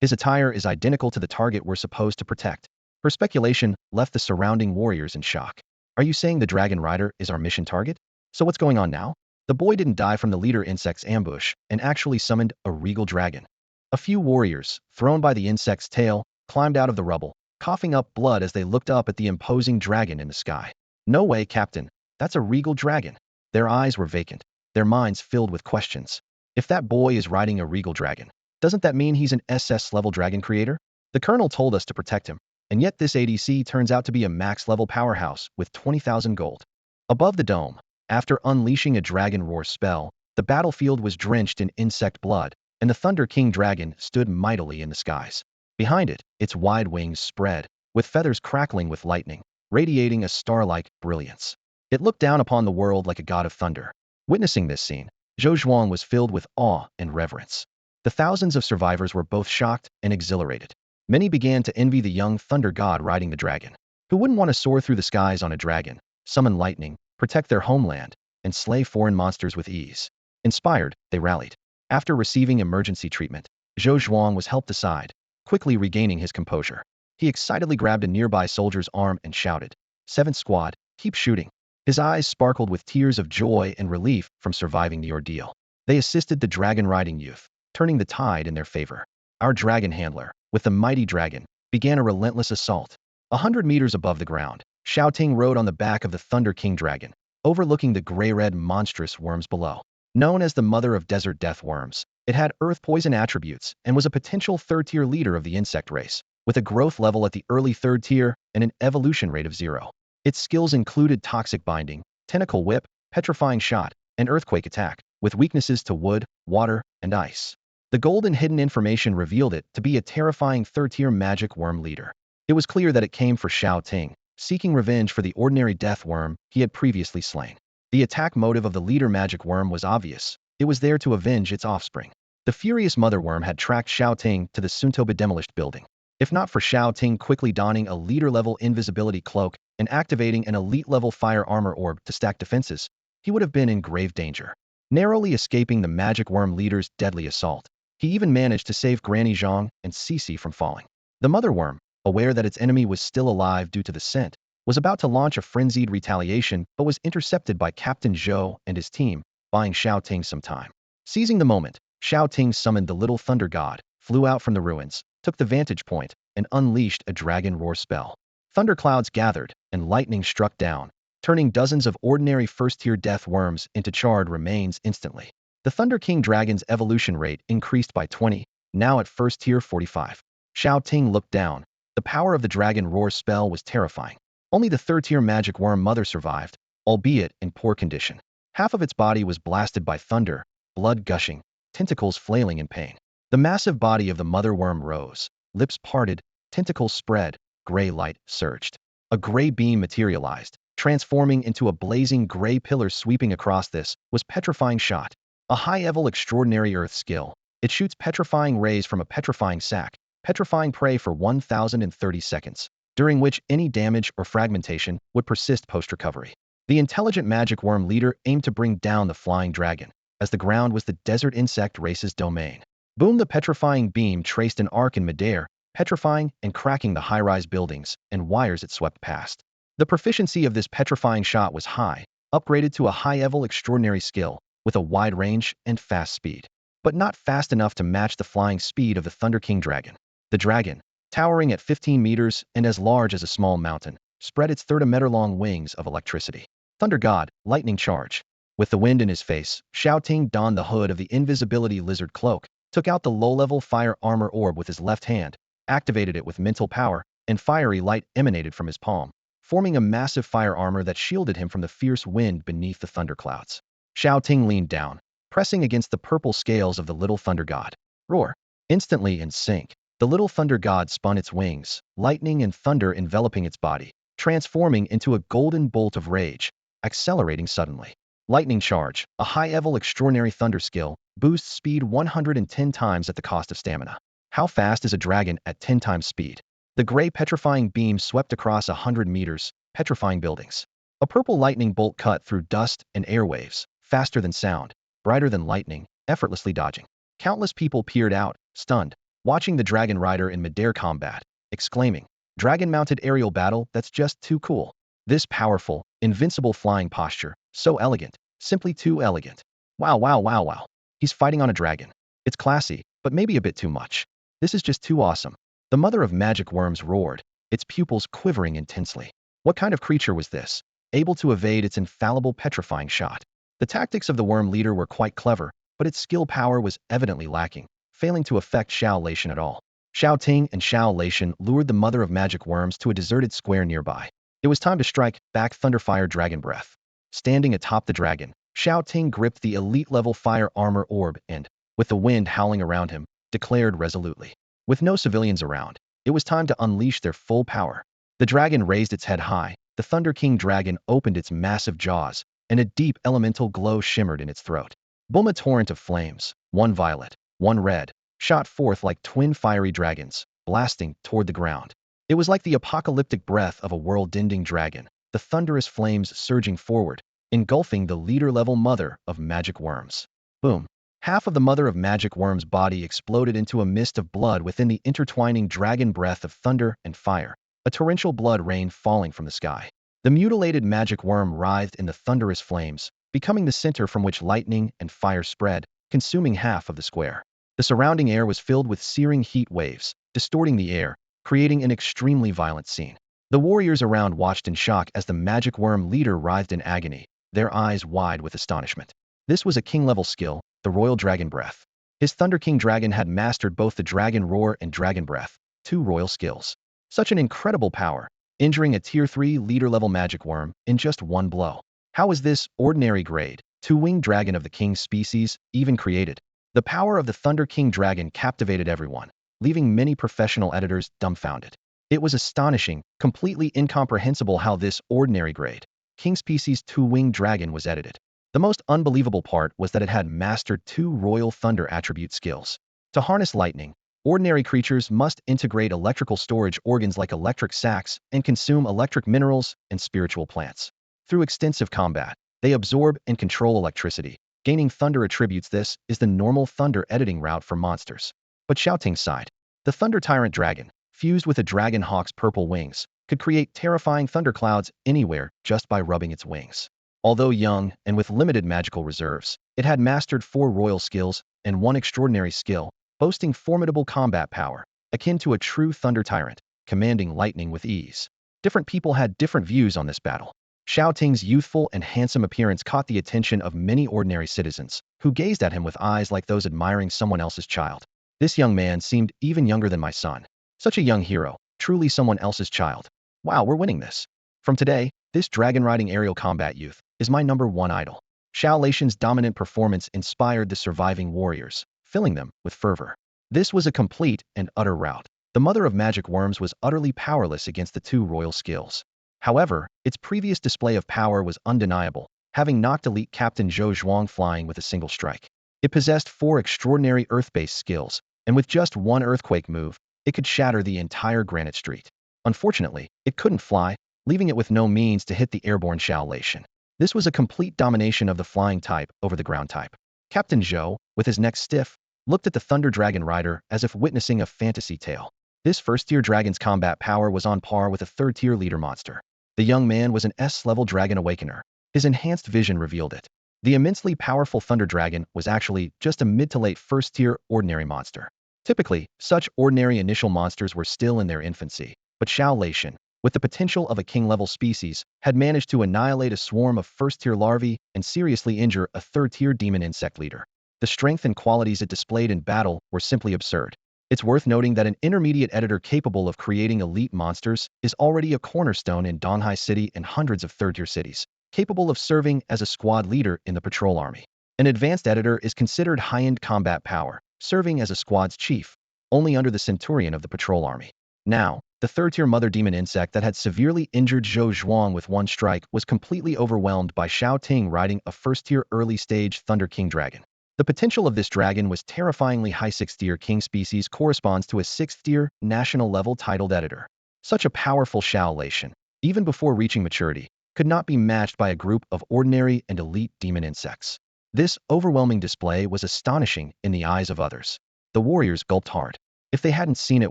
"His attire is identical to the target we're supposed to protect." Her speculation left the surrounding warriors in shock. "Are you saying the dragon rider is our mission target? So what's going on now?" The boy didn't die from the leader insect's ambush and actually summoned a regal dragon. A few warriors, thrown by the insect's tail, climbed out of the rubble, coughing up blood as they looked up at the imposing dragon in the sky. "No way, Captain. That's a regal dragon." Their eyes were vacant, their minds filled with questions. If that boy is riding a regal dragon, doesn't that mean he's an SS-level dragon creator? The colonel told us to protect him, and yet this ADC turns out to be a max-level powerhouse with 20,000 gold. Above the dome, after unleashing a dragon roar spell, the battlefield was drenched in insect blood, and the Thunder King dragon stood mightily in the skies. Behind it, its wide wings spread, with feathers crackling with lightning, radiating a star-like brilliance. It looked down upon the world like a god of thunder. Witnessing this scene, Zhou Zhuang was filled with awe and reverence. The thousands of survivors were both shocked and exhilarated. Many began to envy the young thunder god riding the dragon. Who wouldn't want to soar through the skies on a dragon, summon lightning, protect their homeland, and slay foreign monsters with ease? Inspired, they rallied. After receiving emergency treatment, Zhou Zhuang was helped aside, quickly regaining his composure. He excitedly grabbed a nearby soldier's arm and shouted, "7th Squad, keep shooting." His eyes sparkled with tears of joy and relief from surviving the ordeal. They assisted the dragon-riding youth, turning the tide in their favor. Our dragon handler, with the mighty dragon, began a relentless assault. 100 meters above the ground, Shao Ting rode on the back of the Thunder King dragon, overlooking the gray-red monstrous worms below. Known as the mother of desert death worms, it had earth poison attributes and was a potential third-tier leader of the insect race, with a growth level at the early third tier and an evolution rate of 0. Its skills included toxic binding, tentacle whip, petrifying shot, and earthquake attack, with weaknesses to wood, water, and ice. The golden hidden information revealed it to be a terrifying third-tier magic worm leader. It was clear that it came for Shao Ting, seeking revenge for the ordinary death worm he had previously slain. The attack motive of the leader magic worm was obvious. It was there to avenge its offspring. The furious mother worm had tracked Shao Ting to the Suntoba demolished building. If not for Shao Ting quickly donning a leader-level invisibility cloak and activating an elite-level fire armor orb to stack defenses, he would have been in grave danger. Narrowly escaping the magic worm leader's deadly assault, he even managed to save Granny Zhang and Cece from falling. The mother worm, aware that its enemy was still alive due to the scent, was about to launch a frenzied retaliation but was intercepted by Captain Zhou and his team, buying Xiao Ting some time. Seizing the moment, Xiao Ting summoned the little thunder god, flew out from the ruins, took the vantage point, and unleashed a dragon roar spell. Thunderclouds gathered, and lightning struck down, turning dozens of ordinary first-tier death worms into charred remains instantly. The Thunder King dragon's evolution rate increased by 20, now at first tier 45. Xiao Ting looked down. The power of the dragon roar spell was terrifying. Only the third-tier magic worm mother survived, albeit in poor condition. Half of its body was blasted by thunder, blood gushing, tentacles flailing in pain. The massive body of the mother worm rose, lips parted, tentacles spread, gray light surged. A gray beam materialized, transforming into a blazing gray pillar sweeping across this was petrifying shot. A high-level extraordinary earth skill. It shoots petrifying rays from a petrifying sack, petrifying prey for 1,030 seconds, during which any damage or fragmentation would persist post-recovery. The intelligent magic worm leader aimed to bring down the flying dragon, as the ground was the desert insect race's domain. Boom! The petrifying beam traced an arc in midair, petrifying and cracking the high-rise buildings and wires it swept past. The proficiency of this petrifying shot was high, upgraded to a high-level extraordinary skill, with a wide range and fast speed. But not fast enough to match the flying speed of the Thunder King dragon. The dragon, towering at 15 meters and as large as a small mountain, spread its 30-meter-long wings of electricity. Thunder God, lightning charge. With the wind in his face, Xiao Ting donned the hood of the invisibility lizard cloak, took out the low-level fire armor orb with his left hand, activated it with mental power, and fiery light emanated from his palm, forming a massive fire armor that shielded him from the fierce wind beneath the thunderclouds. Xiao Ting leaned down, pressing against the purple scales of the little thunder god. Roar! Instantly in sync, the little thunder god spun its wings, lightning and thunder enveloping its body, transforming into a golden bolt of rage, accelerating suddenly. Lightning charge, a high-level extraordinary thunder skill, boosts speed 110 times at the cost of stamina. How fast is a dragon at 10 times speed? The gray petrifying beam swept across 100 meters, petrifying buildings. A purple lightning bolt cut through dust and airwaves, faster than sound, brighter than lightning, effortlessly dodging. Countless people peered out, stunned, watching the dragon rider in midair combat, exclaiming, "Dragon-mounted aerial battle, that's just too cool. This powerful, invincible flying posture, so elegant, simply too elegant. Wow, wow, wow, wow. He's fighting on a dragon. It's classy, but maybe a bit too much. This is just too awesome." The mother of magic worms roared, its pupils quivering intensely. What kind of creature was this, able to evade its infallible petrifying shot? The tactics of the worm leader were quite clever, but its skill power was evidently lacking, failing to affect Xiao Laishan at all. Shao Ting and Xiao Laishan lured the mother of magic worms to a deserted square nearby. It was time to strike back Thunderfire Dragon Breath. Standing atop the dragon, Xiao Ting gripped the elite-level fire armor orb and, with the wind howling around him, declared resolutely. With no civilians around, it was time to unleash their full power. The dragon raised its head high, the Thunder King dragon opened its massive jaws, and a deep elemental glow shimmered in its throat. Boom! A torrent of flames, one violet, one red, shot forth like twin fiery dragons, blasting toward the ground. It was like the apocalyptic breath of a world-ending dragon, the thunderous flames surging forward, engulfing the leader-level mother of magic worms. Boom! Half of the mother of magic worm's body exploded into a mist of blood within the intertwining dragon breath of thunder and fire, a torrential blood rain falling from the sky. The mutilated magic worm writhed in the thunderous flames, becoming the center from which lightning and fire spread, consuming half of the square. The surrounding air was filled with searing heat waves, distorting the air, creating an extremely violent scene. The warriors around watched in shock as the magic worm leader writhed in agony, their eyes wide with astonishment. This was a king-level skill, the Royal Dragon Breath. His Thunder King dragon had mastered both the Dragon Roar and Dragon Breath, two royal skills. Such an incredible power, injuring a Tier 3 leader-level magic worm in just one blow. How was this ordinary grade, two-winged dragon of the king's species, even created? The power of the Thunder King dragon captivated everyone, leaving many professional editors dumbfounded. It was astonishing, completely incomprehensible how this ordinary grade, king species two-winged dragon was edited. The most unbelievable part was that it had mastered two royal thunder attribute skills. To harness lightning, ordinary creatures must integrate electrical storage organs like electric sacs and consume electric minerals and spiritual plants. Through extensive combat, they absorb and control electricity, gaining thunder attributes. This is the normal thunder editing route for monsters. But Shao Ting's side, the Thunder Tyrant dragon, fused with a dragon hawk's purple wings, could create terrifying thunderclouds anywhere just by rubbing its wings. Although young and with limited magical reserves, it had mastered 4 royal skills and 1 extraordinary skill, boasting formidable combat power, akin to a true thunder tyrant, commanding lightning with ease. Different people had different views on this battle. Xiao Ting's youthful and handsome appearance caught the attention of many ordinary citizens, who gazed at him with eyes like those admiring someone else's child. This young man seemed even younger than my son. Such a young hero, truly someone else's child. Wow, we're winning this. From today, this dragon-riding aerial combat youth is my #1 idol. Xiao Laishan's dominant performance inspired the surviving warriors, filling them with fervor. This was a complete and utter rout. The mother of magic worms was utterly powerless against the 2 royal skills. However, its previous display of power was undeniable, having knocked elite Captain Zhou Zhuang flying with a single strike. It possessed 4 extraordinary earth-based skills, and with just 1 earthquake move, it could shatter the entire granite street. Unfortunately, it couldn't fly, leaving it with no means to hit the airborne Xiao Laishan. This was a complete domination of the flying type over the ground type. Captain Zhou, with his neck stiff, looked at the Thunder Dragon rider as if witnessing a fantasy tale. This first-tier dragon's combat power was on par with a third-tier leader monster. The young man was an S-level dragon awakener. His enhanced vision revealed it. The immensely powerful Thunder Dragon was actually just a mid to late first-tier ordinary monster. Typically, such ordinary initial monsters were still in their infancy, but Xiao Ting, with the potential of a king-level species, had managed to annihilate a swarm of first-tier larvae and seriously injure a third-tier demon insect leader. The strength and qualities it displayed in battle were simply absurd. It's worth noting that an intermediate editor capable of creating elite monsters is already a cornerstone in Donghai City and hundreds of third-tier cities, capable of serving as a squad leader in the patrol army. An advanced editor is considered high-end combat power, serving as a squad's chief, only under the centurion of the patrol army. Now, the third-tier mother demon insect that had severely injured Zhou Zhuang with one strike was completely overwhelmed by Shao Ting riding a first-tier early-stage Thunder King dragon. The potential of this dragon was terrifyingly high. 6th-tier king species corresponds to a 6th-tier, national-level titled editor. Such a powerful Xiao Ting, even before reaching maturity, could not be matched by a group of ordinary and elite demon insects. This overwhelming display was astonishing in the eyes of others. The warriors gulped hard. If they hadn't seen it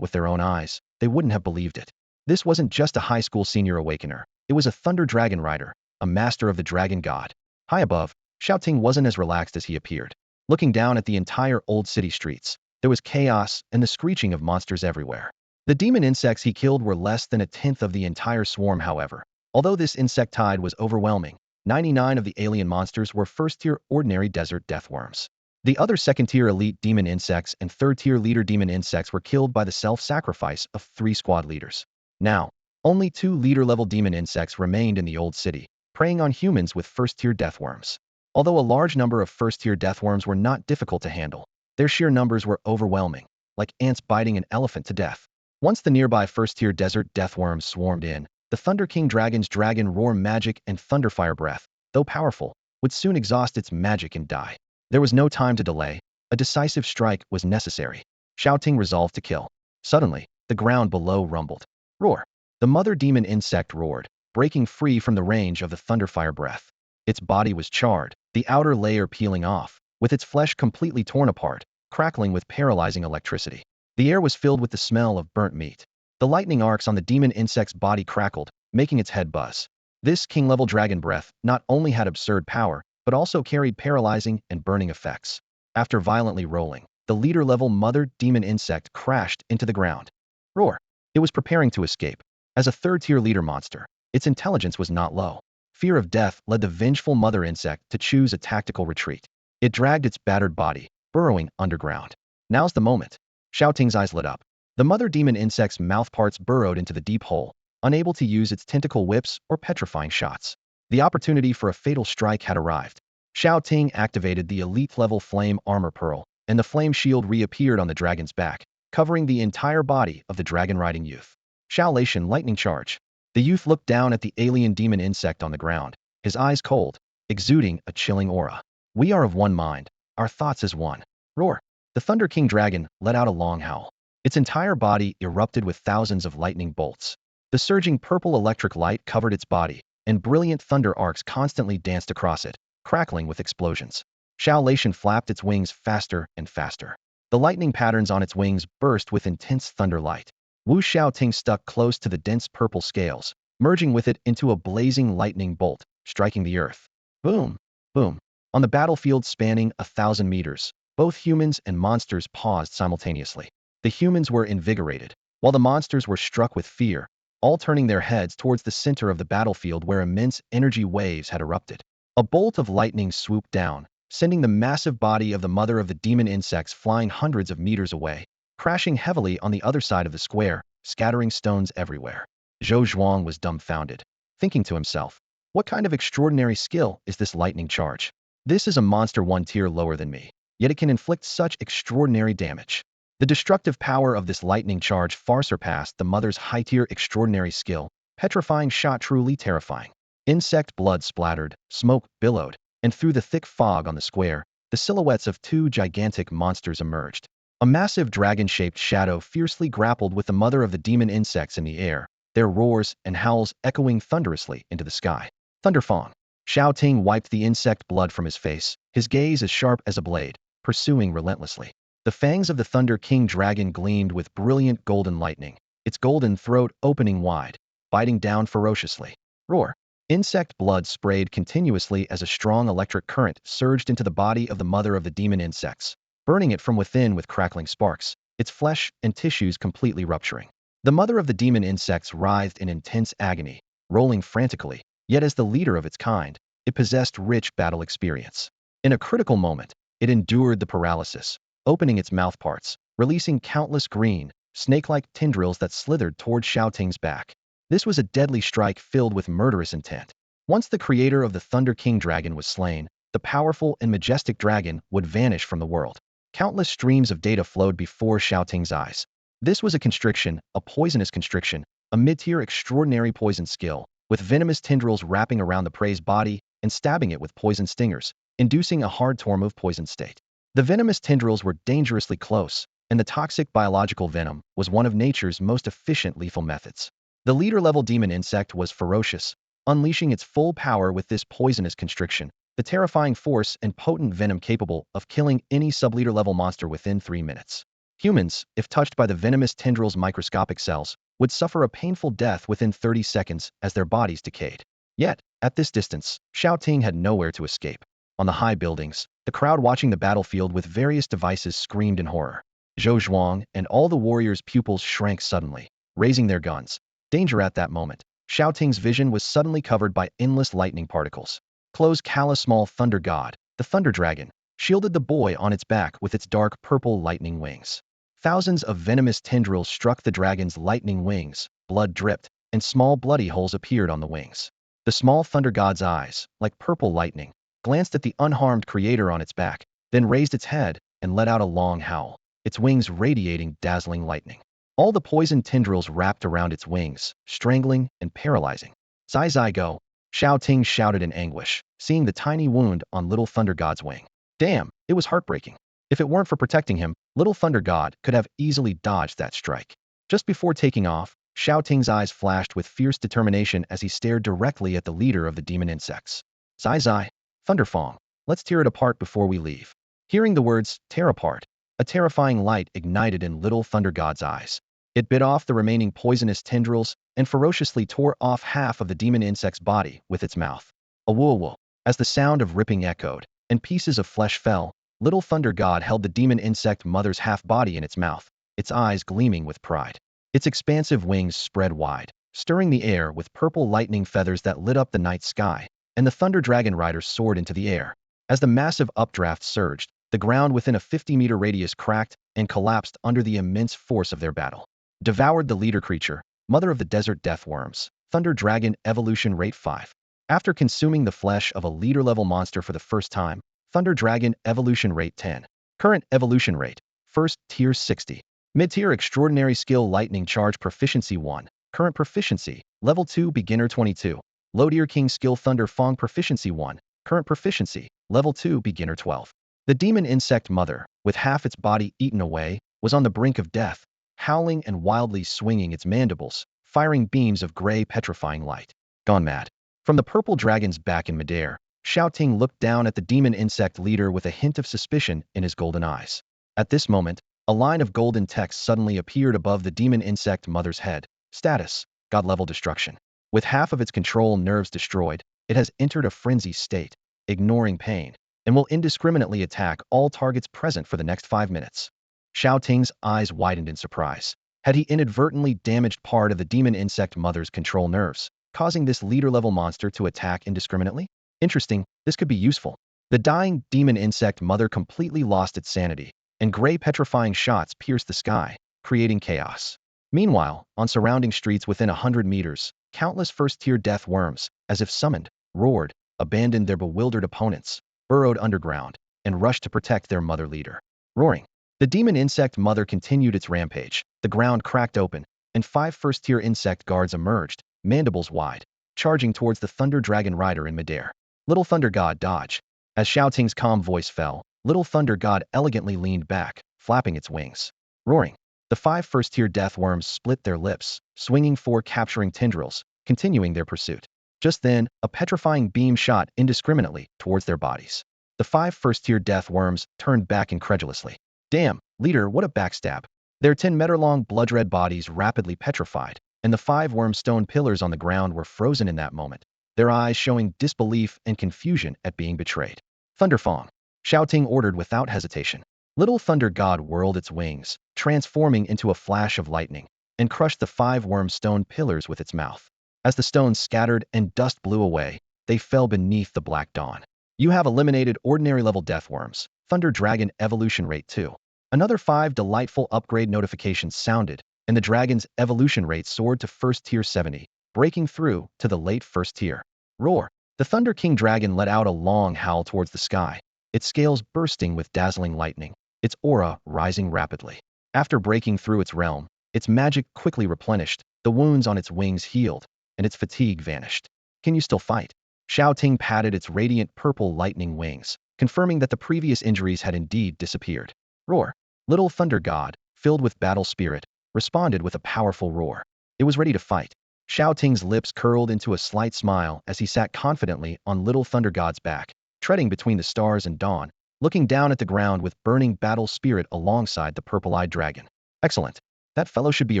with their own eyes, they wouldn't have believed it. This wasn't just a high school senior awakener. It was a Thunder Dragon rider, a master of the dragon god. High above, Xiao Ting wasn't as relaxed as he appeared. Looking down at the entire old city streets, there was chaos and the screeching of monsters everywhere. The demon insects he killed were less than a tenth of the entire swarm, however. Although this insect tide was overwhelming, 99 of the alien monsters were first-tier ordinary desert deathworms. The other second-tier elite demon insects and third-tier leader demon insects were killed by the self-sacrifice of 3 squad leaders. Now, only 2 leader-level demon insects remained in the old city, preying on humans with first-tier deathworms. Although a large number of first-tier deathworms were not difficult to handle, their sheer numbers were overwhelming, like ants biting an elephant to death. Once the nearby first-tier desert deathworms swarmed in, the Thunder King Dragon's dragon roar magic and thunderfire breath, though powerful, would soon exhaust its magic and die. There was no time to delay. A decisive strike was necessary. Shao Ting resolved to kill. Suddenly, the ground below rumbled. Roar! The mother demon insect roared, breaking free from the range of the thunderfire breath. Its body was charred, the outer layer peeling off, with its flesh completely torn apart, crackling with paralyzing electricity. The air was filled with the smell of burnt meat. The lightning arcs on the demon insect's body crackled, making its head buzz. This king-level dragon breath not only had absurd power, but also carried paralyzing and burning effects. After violently rolling, the leader-level mother demon insect crashed into the ground. Roar! It was preparing to escape. As a third-tier leader monster, its intelligence was not low. Fear of death led the vengeful mother insect to choose a tactical retreat. It dragged its battered body, burrowing underground. Now's the moment. Xiao Ting's eyes lit up. The mother demon insect's mouthparts burrowed into the deep hole, unable to use its tentacle whips or petrifying shots. The opportunity for a fatal strike had arrived. Xiao Ting activated the elite-level flame armor pearl, and the flame shield reappeared on the dragon's back, covering the entire body of the dragon-riding youth. Xiao Ting lightning charge. The youth looked down at the alien demon insect on the ground, his eyes cold, exuding a chilling aura. We are of one mind, our thoughts as one. Roar! The Thunder King dragon let out a long howl. Its entire body erupted with thousands of lightning bolts. The surging purple electric light covered its body, and brilliant thunder arcs constantly danced across it, crackling with explosions. Xiao Ting flapped its wings faster and faster. The lightning patterns on its wings burst with intense thunder light. Wu Xiao Ting stuck close to the dense purple scales, merging with it into a blazing lightning bolt, striking the earth. Boom! Boom! On the battlefield spanning 1,000 meters, both humans and monsters paused simultaneously. The humans were invigorated, while the monsters were struck with fear, all turning their heads towards the center of the battlefield where immense energy waves had erupted. A bolt of lightning swooped down, sending the massive body of the mother of the demon insects flying hundreds of meters away, crashing heavily on the other side of the square, scattering stones everywhere. Zhou Zhuang was dumbfounded, thinking to himself, what kind of extraordinary skill is this lightning charge? This is a monster 1 tier lower than me, yet it can inflict such extraordinary damage. The destructive power of this lightning charge far surpassed the mother's high-tier extraordinary skill, petrifying shot truly terrifying. Insect blood splattered, smoke billowed, and through the thick fog on the square, the silhouettes of 2 gigantic monsters emerged. A massive dragon-shaped shadow fiercely grappled with the mother of the demon insects in the air, their roars and howls echoing thunderously into the sky. Thunderfang. Xiao Ting wiped the insect blood from his face, his gaze as sharp as a blade, pursuing relentlessly. The fangs of the Thunder King dragon gleamed with brilliant golden lightning, its golden throat opening wide, biting down ferociously. Roar! Insect blood sprayed continuously as a strong electric current surged into the body of the mother of the demon insects, burning it from within with crackling sparks, its flesh and tissues completely rupturing. The mother of the demon insects writhed in intense agony, rolling frantically, yet as the leader of its kind, it possessed rich battle experience. In a critical moment, it endured the paralysis, opening its mouth parts, releasing countless green, snake-like tendrils that slithered toward Xiao Ting's back. This was a deadly strike filled with murderous intent. Once the creator of the Thunder King dragon was slain, the powerful and majestic dragon would vanish from the world. Countless streams of data flowed before Xiao Ting's eyes. This was a constriction, a poisonous constriction, a mid-tier extraordinary poison skill, with venomous tendrils wrapping around the prey's body and stabbing it with poison stingers, inducing a hard to remove poison state. The venomous tendrils were dangerously close, and the toxic biological venom was one of nature's most efficient lethal methods. The leader-level demon insect was ferocious, unleashing its full power with this poisonous constriction, the terrifying force and potent venom capable of killing any sub-leader-level monster within 3 minutes. Humans, if touched by the venomous tendrils' microscopic cells, would suffer a painful death within 30 seconds as their bodies decayed. Yet, at this distance, Xiao Ting had nowhere to escape. On the high buildings, the crowd watching the battlefield with various devices screamed in horror. Zhou Zhuang and all the warriors' pupils shrank suddenly, raising their guns. Danger at that moment. Xiao Ting's vision was suddenly covered by endless lightning particles. Close callous small thunder god, the thunder dragon, shielded the boy on its back with its dark purple lightning wings. Thousands of venomous tendrils struck the dragon's lightning wings, blood dripped, and small bloody holes appeared on the wings. The small thunder god's eyes, like purple lightning, glanced at the unharmed creator on its back, then raised its head and let out a long howl, its wings radiating dazzling lightning. All the poison tendrils wrapped around its wings, strangling and paralyzing. Zai Zai go! Xiao Ting shouted in anguish, seeing the tiny wound on Little Thunder God's wing. Damn, it was heartbreaking. If it weren't for protecting him, Little Thunder God could have easily dodged that strike. Just before taking off, Xiao Ting's eyes flashed with fierce determination as he stared directly at the leader of the demon insects. Zai Zai, Thunderfang, let's tear it apart before we leave. Hearing the words, tear apart, a terrifying light ignited in Little Thunder God's eyes. It bit off the remaining poisonous tendrils and ferociously tore off half of the demon insect's body with its mouth. A woo-woo. As the sound of ripping echoed, and pieces of flesh fell, Little Thunder God held the demon insect mother's half-body in its mouth, its eyes gleaming with pride. Its expansive wings spread wide, stirring the air with purple lightning feathers that lit up the night sky, and the Thunder Dragon riders soared into the air. As the massive updraft surged, the ground within a 50-meter radius cracked and collapsed under the immense force of their battle. Devoured the leader creature, mother of the desert death worms, Thunder Dragon Evolution Rate 5. After consuming the flesh of a leader-level monster for the first time, Thunder Dragon Evolution Rate 10. Current Evolution Rate. First Tier 60. Mid-Tier Extraordinary Skill Lightning Charge Proficiency 1. Current Proficiency. Level 2 Beginner 22. Low-Tier King Skill Thunder Fang Proficiency 1. Current Proficiency. Level 2 Beginner 12. The demon insect mother, with half its body eaten away, was on the brink of death, howling and wildly swinging its mandibles, firing beams of gray petrifying light. Gone mad. From the purple dragon's back in midair, Xiao Ting looked down at the demon insect leader with a hint of suspicion in his golden eyes. At this moment, a line of golden text suddenly appeared above the demon insect mother's head. Status: God-level destruction. With half of its control nerves destroyed, it has entered a frenzy state, ignoring pain, and will indiscriminately attack all targets present for the next 5 minutes. Xiao Ting's eyes widened in surprise. Had he inadvertently damaged part of the demon insect mother's control nerves, causing this leader-level monster to attack indiscriminately? Interesting, this could be useful. The dying demon insect mother completely lost its sanity, and gray petrifying shots pierced the sky, creating chaos. Meanwhile, on surrounding streets within 100 meters, countless first-tier death worms, as if summoned, roared, abandoned their bewildered opponents, burrowed underground, and rushed to protect their mother leader. Roaring. The demon insect mother continued its rampage. The ground cracked open, and 5 first-tier insect guards emerged, mandibles wide, charging towards the Thunder Dragon rider in midair. Little Thunder God dodge. As Xiao Ting's calm voice fell, Little Thunder God elegantly leaned back, flapping its wings. Roaring. The 5 first-tier death worms split their lips, swinging 4 capturing tendrils, continuing their pursuit. Just then, a petrifying beam shot indiscriminately towards their bodies. The 5 first-tier death worms turned back incredulously. Damn, leader, what a backstab. Their 10-meter-long blood-red bodies rapidly petrified, and the 5 worm stone pillars on the ground were frozen in that moment, their eyes showing disbelief and confusion at being betrayed. Thunderfang, Xiao Ting ordered without hesitation. Little Thunder God whirled its wings, transforming into a flash of lightning, and crushed the 5 worm stone pillars with its mouth. As the stones scattered and dust blew away, they fell beneath the black dawn. You have eliminated ordinary level death worms. Thunder Dragon Evolution Rate 2. Another 5 delightful upgrade notifications sounded, and the dragon's evolution rate soared to first tier 70, breaking through to the late first tier. Roar! The Thunder King Dragon let out a long howl towards the sky, its scales bursting with dazzling lightning, its aura rising rapidly. After breaking through its realm, its magic quickly replenished, the wounds on its wings healed, and its fatigue vanished. Can you still fight? Shao Ting patted its radiant purple lightning wings, confirming that the previous injuries had indeed disappeared. Roar! Little Thunder God, filled with battle spirit, responded with a powerful roar. It was ready to fight. Shao Ting's lips curled into a slight smile as he sat confidently on Little Thunder God's back, treading between the stars and dawn, looking down at the ground with burning battle spirit alongside the purple-eyed dragon. Excellent. That fellow should be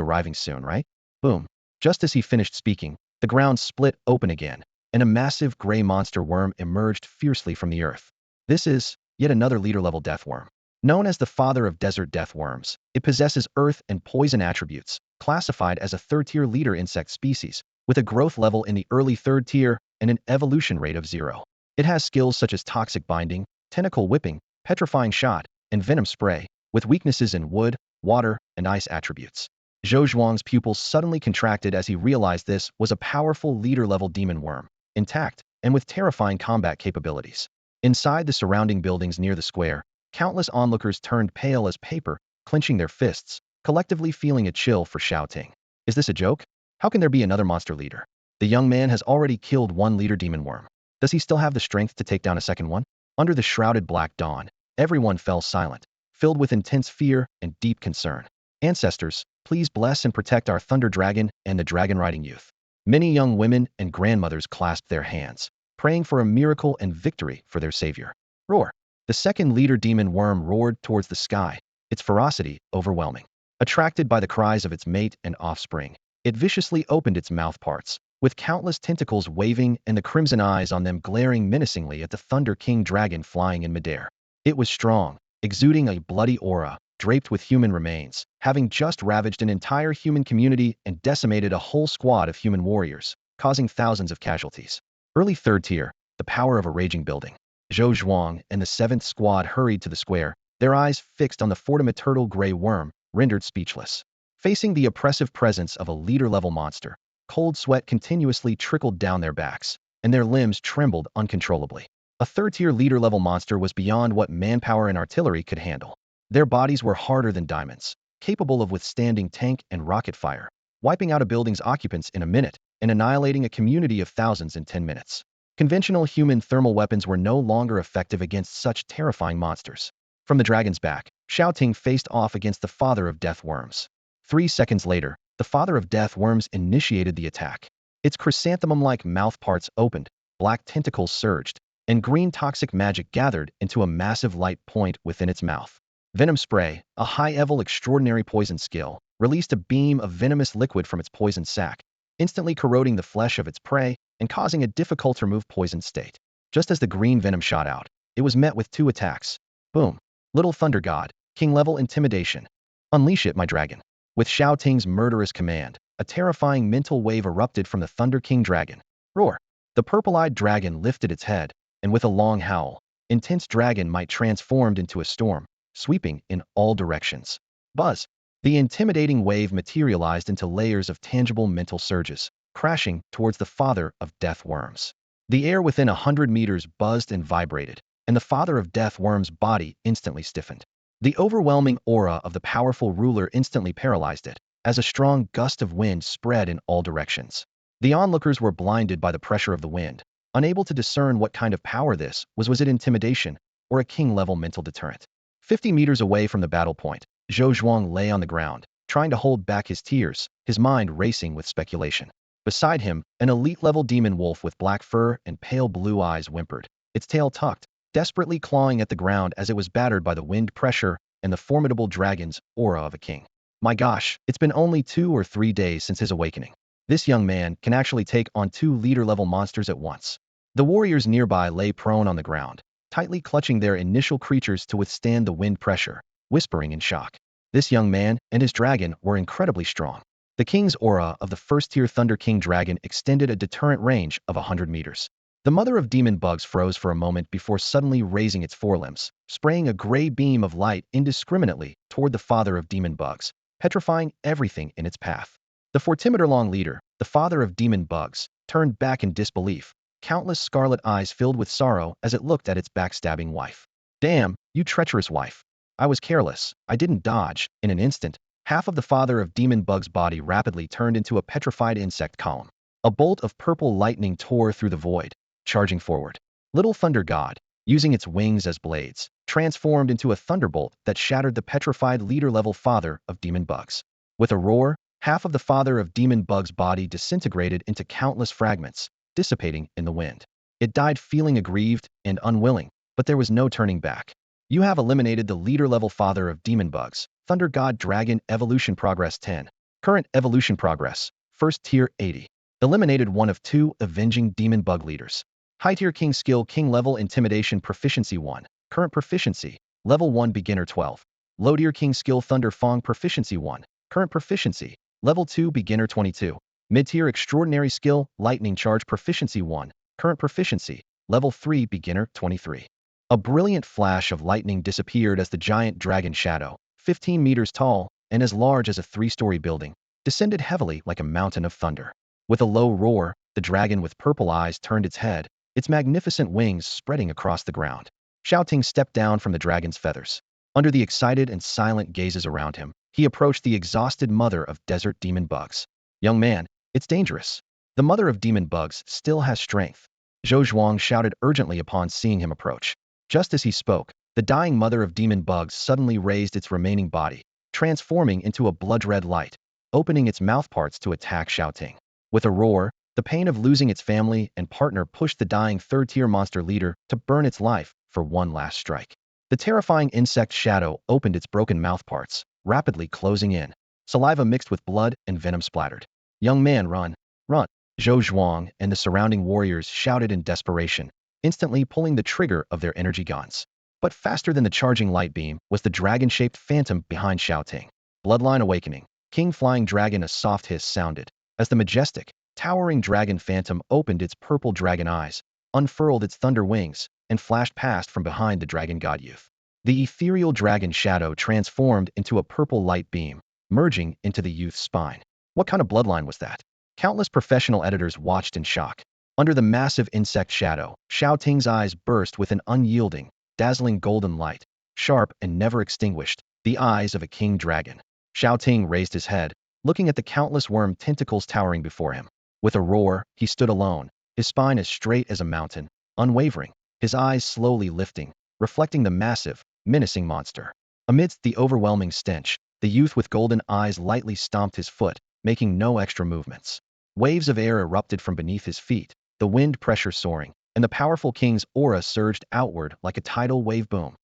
arriving soon, right? Boom. Just as he finished speaking, the ground split open again, and a massive gray monster worm emerged fiercely from the earth. This is yet another leader-level death worm. Known as the father of desert death worms, it possesses earth and poison attributes, classified as a third-tier leader insect species, with a growth level in the early third tier and an evolution rate of 0. It has skills such as toxic binding, tentacle whipping, petrifying shot, and venom spray, with weaknesses in wood, water, and ice attributes. Zhou Zhuang's pupils suddenly contracted as he realized this was a powerful leader-level demon worm, intact, and with terrifying combat capabilities. Inside the surrounding buildings near the square, countless onlookers turned pale as paper, clenching their fists, collectively feeling a chill for Shao Ting. Is this a joke? How can there be another monster leader? The young man has already killed one leader demon worm. Does he still have the strength to take down a second one? Under the shrouded black dawn, everyone fell silent, filled with intense fear and deep concern. Ancestors, please bless and protect our Thunder Dragon and the dragon-riding youth. Many young women and grandmothers clasped their hands, praying for a miracle and victory for their savior. Roar! The second leader demon worm roared towards the sky, its ferocity overwhelming. Attracted by the cries of its mate and offspring, it viciously opened its mouth parts, with countless tentacles waving and the crimson eyes on them glaring menacingly at the Thunder King Dragon flying in midair. It was strong, exuding a bloody aura, draped with human remains, having just ravaged an entire human community and decimated a whole squad of human warriors, causing thousands of casualties. Early third tier, the power of a raging building. Zhou Zhuang and the 7th squad hurried to the square, their eyes fixed on the turtle gray worm, rendered speechless. Facing the oppressive presence of a leader-level monster, cold sweat continuously trickled down their backs, and their limbs trembled uncontrollably. A third-tier leader-level monster was beyond what manpower and artillery could handle. Their bodies were harder than diamonds, capable of withstanding tank and rocket fire, wiping out a building's occupants in a minute, and annihilating a community of thousands in 10 minutes. Conventional human thermal weapons were no longer effective against such terrifying monsters. From the dragon's back, Shao Ting faced off against the father of death worms. 3 seconds later, the father of death worms initiated the attack. Its chrysanthemum-like mouth parts opened, black tentacles surged, and green toxic magic gathered into a massive light point within its mouth. Venom Spray, a high-level extraordinary poison skill, released a beam of venomous liquid from its poison sac, instantly corroding the flesh of its prey and causing a difficult-to-remove poison state. Just as the green venom shot out, it was met with 2 attacks. Boom! Little Thunder God, King-level intimidation. Unleash it, my dragon. With Shao Ting's murderous command, a terrifying mental wave erupted from the Thunder King Dragon. Roar! The purple-eyed dragon lifted its head, and with a long howl, intense dragon might transformed into a storm, sweeping in all directions. Buzz! The intimidating wave materialized into layers of tangible mental surges, crashing towards the father of death worms. The air within 100 meters buzzed and vibrated, and the father of death worms' body instantly stiffened. The overwhelming aura of the powerful ruler instantly paralyzed it, as a strong gust of wind spread in all directions. The onlookers were blinded by the pressure of the wind, unable to discern what kind of power this was. Was it intimidation, or a king-level mental deterrent? 50 meters away from the battle point, Zhou Zhuang lay on the ground, trying to hold back his tears, his mind racing with speculation. Beside him, an elite-level demon wolf with black fur and pale blue eyes whimpered, its tail tucked, desperately clawing at the ground as it was battered by the wind pressure and the formidable dragon's aura of a king. My gosh, it's been only 2 or 3 days since his awakening. This young man can actually take on 2 leader-level monsters at once. The warriors nearby lay prone on the ground, tightly clutching their initial creatures to withstand the wind pressure, whispering in shock. This young man and his dragon were incredibly strong. The king's aura of the first-tier Thunder King dragon extended a deterrent range of 100 meters. The mother of demon bugs froze for a moment before suddenly raising its forelimbs, spraying a gray beam of light indiscriminately toward the father of demon bugs, petrifying everything in its path. The 40-meter-long leader, the father of demon bugs, turned back in disbelief, countless scarlet eyes filled with sorrow as it looked at its backstabbing wife. Damn, you treacherous wife. I was careless. I didn't dodge. In an instant, half of the father of demon bug's body rapidly turned into a petrified insect column. A bolt of purple lightning tore through the void, charging forward. Little Thunder God, using its wings as blades, transformed into a thunderbolt that shattered the petrified leader-level father of demon bugs. With a roar, half of the father of demon bug's body disintegrated into countless fragments, dissipating in the wind. It died feeling aggrieved and unwilling, but there was no turning back. You have eliminated the leader-level father of demon bugs. Thunder God Dragon Evolution Progress 10. Current Evolution Progress. First Tier 80. Eliminated 1 of 2 Avenging Demon Bug Leaders. High Tier King Skill King Level Intimidation Proficiency 1. Current Proficiency. Level 1 Beginner 12. Low Tier King Skill Thunder Fong Proficiency 1. Current Proficiency. Level 2 Beginner 22. Mid-Tier Extraordinary Skill Lightning Charge Proficiency 1. Current Proficiency. Level 3 Beginner 23. A brilliant flash of lightning disappeared as the giant dragon shadow, 15 meters tall and as large as a 3-story building, descended heavily like a mountain of thunder. With a low roar, the dragon with purple eyes turned its head, its magnificent wings spreading across the ground. Xiao Ting stepped down from the dragon's feathers. Under the excited and silent gazes around him, he approached the exhausted mother of desert demon bugs. Young man, it's dangerous. The mother of demon bugs still has strength. Zhou Zhuang shouted urgently upon seeing him approach. Just as he spoke, the dying mother of demon bugs suddenly raised its remaining body, transforming into a blood-red light, opening its mouthparts to attack Xiao Ting. With a roar, the pain of losing its family and partner pushed the dying third-tier monster leader to burn its life for one last strike. The terrifying insect shadow opened its broken mouthparts, rapidly closing in. Saliva mixed with blood and venom splattered. Young man, run, run. Zhou Zhuang and the surrounding warriors shouted in desperation, instantly pulling the trigger of their energy guns. But faster than the charging light beam was the dragon-shaped phantom behind Shao Ting. Bloodline awakening. King Flying Dragon. A soft hiss sounded as the majestic, towering dragon phantom opened its purple dragon eyes, unfurled its thunder wings, and flashed past from behind the dragon god youth. The ethereal dragon shadow transformed into a purple light beam, merging into the youth's spine. What kind of bloodline was that? Countless professional editors watched in shock. Under the massive insect shadow, Shao Ting's eyes burst with an unyielding, dazzling golden light, sharp and never extinguished, the eyes of a king dragon. Shao Ting raised his head, looking at the countless worm tentacles towering before him. With a roar, he stood alone, his spine as straight as a mountain, unwavering, his eyes slowly lifting, reflecting the massive, menacing monster. Amidst the overwhelming stench, the youth with golden eyes lightly stomped his foot, making no extra movements. Waves of air erupted from beneath his feet, the wind pressure soaring, and the powerful king's aura surged outward like a tidal wave boom.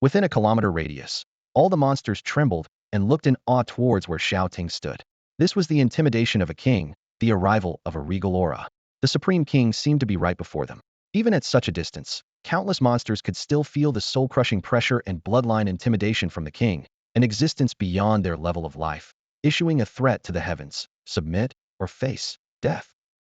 Within a kilometer radius, all the monsters trembled and looked in awe towards where Shao Ting stood. This was the intimidation of a king, the arrival of a regal aura. The Supreme King seemed to be right before them. Even at such a distance, countless monsters could still feel the soul-crushing pressure and bloodline intimidation from the king, an existence beyond their level of life, issuing a threat to the heavens: submit or face death.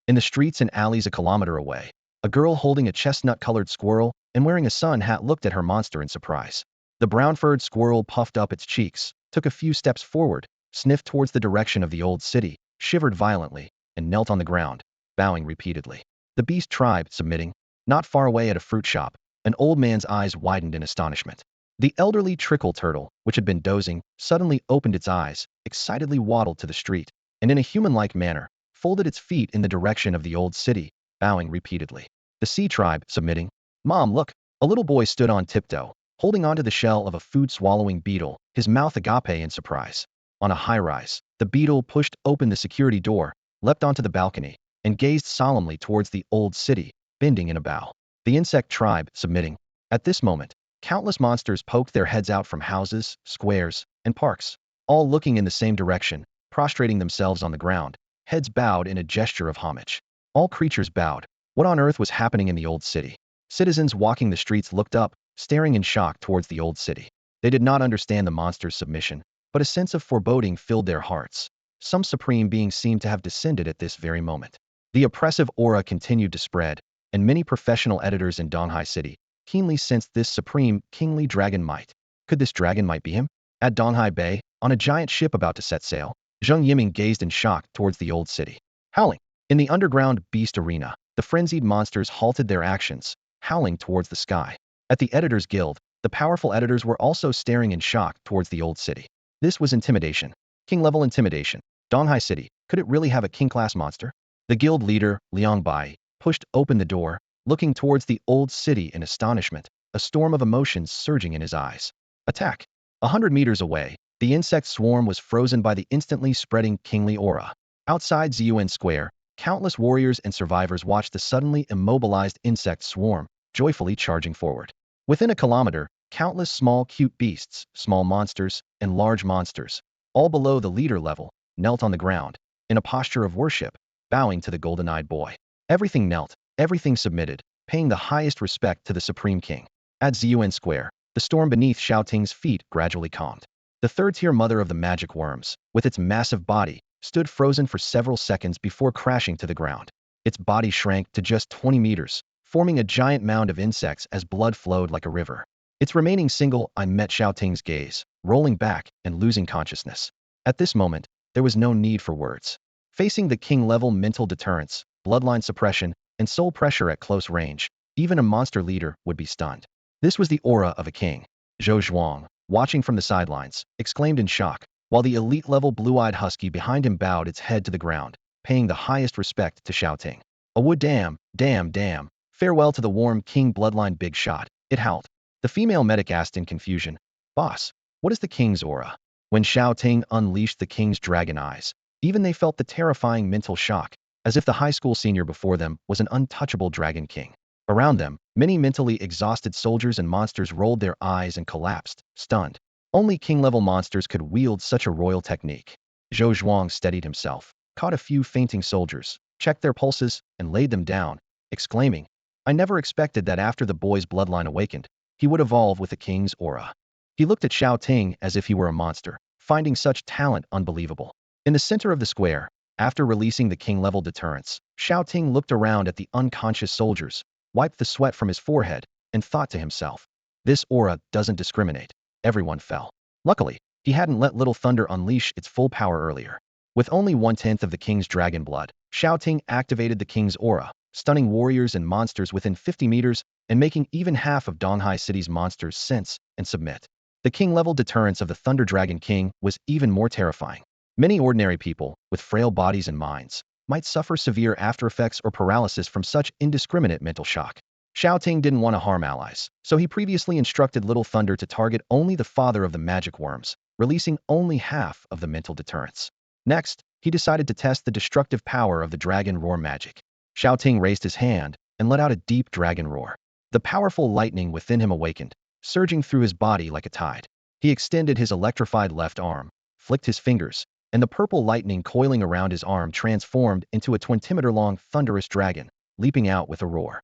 In the streets and alleys a kilometer away, a girl holding a chestnut-colored squirrel and wearing a sun hat looked at her monster in surprise. The brown-furred squirrel puffed up its cheeks, took a few steps forward, sniffed towards the direction of the old city, shivered violently, and knelt on the ground, bowing repeatedly. The beast tribe, submitting. Not far away at a fruit shop, an old man's eyes widened in astonishment. The elderly trickle turtle, which had been dozing, suddenly opened its eyes, excitedly waddled to the street, and in a human-like manner, folded its feet in the direction of the old city, bowing repeatedly. The sea tribe, submitting. Mom, look! A little boy stood on tiptoe, holding onto the shell of a food-swallowing beetle, his mouth agape in surprise. On a high-rise, the beetle pushed open the security door, leapt onto the balcony, and gazed solemnly towards the old city, bending in a bow. The insect tribe, submitting. At this moment, countless monsters poked their heads out from houses, squares, and parks, all looking in the same direction, prostrating themselves on the ground, heads bowed in a gesture of homage. All creatures bowed. What on earth was happening in the old city? Citizens walking the streets looked up, staring in shock towards the old city. They did not understand the monster's submission, but a sense of foreboding filled their hearts. Some supreme being seemed to have descended at this very moment. The oppressive aura continued to spread, and many professional editors in Donghai City keenly sensed this supreme, kingly dragon might. Could this dragon might be him? At Donghai Bay, on a giant ship about to set sail, Zheng Yiming gazed in shock towards the old city. Howling. In the underground beast arena, the frenzied monsters halted their actions, howling towards the sky. At the Editors Guild, the powerful editors were also staring in shock towards the old city. This was intimidation. King-level intimidation. Donghai City, could it really have a king-class monster? The guild leader, Liang Bai, pushed open the door, looking towards the old city in astonishment, a storm of emotions surging in his eyes. Attack! 100 meters away, the insect swarm was frozen by the instantly spreading kingly aura. Outside Ziyuan Square, countless warriors and survivors watched the suddenly immobilized insect swarm, joyfully charging forward. Within a kilometer, countless small cute beasts, small monsters, and large monsters, all below the leader level, knelt on the ground, in a posture of worship, bowing to the golden-eyed boy. Everything knelt, everything submitted, paying the highest respect to the Supreme King. At Ziyuan Square, the storm beneath Xiao Ting's feet gradually calmed. The third-tier mother of the magic worms, with its massive body, stood frozen for several seconds before crashing to the ground. Its body shrank to just 20 meters, forming a giant mound of insects as blood flowed like a river. Its remaining single eye met Xiao Ting's gaze, rolling back and losing consciousness. At this moment, there was no need for words. Facing the king-level mental deterrence, bloodline suppression, and soul pressure at close range, even a monster leader would be stunned. This was the aura of a king. Zhou Zhuang, watching from the sidelines, exclaimed in shock, while the elite-level blue-eyed husky behind him bowed its head to the ground, paying the highest respect to Shao Ting. "Oh would damn. Farewell to the warm king bloodline big shot," it howled. The female medic asked in confusion, "Boss, what is the king's aura?" When Shao Ting unleashed the king's dragon eyes, even they felt the terrifying mental shock, as if the high school senior before them was an untouchable dragon king. Around them, many mentally exhausted soldiers and monsters rolled their eyes and collapsed, stunned. Only king-level monsters could wield such a royal technique. Zhou Zhuang steadied himself, caught a few fainting soldiers, checked their pulses, and laid them down, exclaiming, "I never expected that after the boy's bloodline awakened, he would evolve with the king's aura." He looked at Shao Ting as if he were a monster, finding such talent unbelievable. In the center of the square, after releasing the king-level deterrence, Shao Ting looked around at the unconscious soldiers, wiped the sweat from his forehead, and thought to himself, "This aura doesn't discriminate." Everyone fell. Luckily, he hadn't let Little Thunder unleash its full power earlier. With only 1/10 of the king's dragon blood, Shao Ting activated the king's aura, stunning warriors and monsters within 50 meters and making even half of Donghai City's monsters sense and submit. The king-level deterrence of the Thunder Dragon King was even more terrifying. Many ordinary people, with frail bodies and minds, might suffer severe aftereffects or paralysis from such indiscriminate mental shock. Shao Ting didn't want to harm allies, so he previously instructed Little Thunder to target only the father of the magic worms, releasing only half of the mental deterrence. Next, he decided to test the destructive power of the dragon roar magic. Shao Ting raised his hand and let out a deep dragon roar. The powerful lightning within him awakened, surging through his body like a tide. He extended his electrified left arm, flicked his fingers, and the purple lightning coiling around his arm transformed into a 20-meter-long thunderous dragon, leaping out with a roar.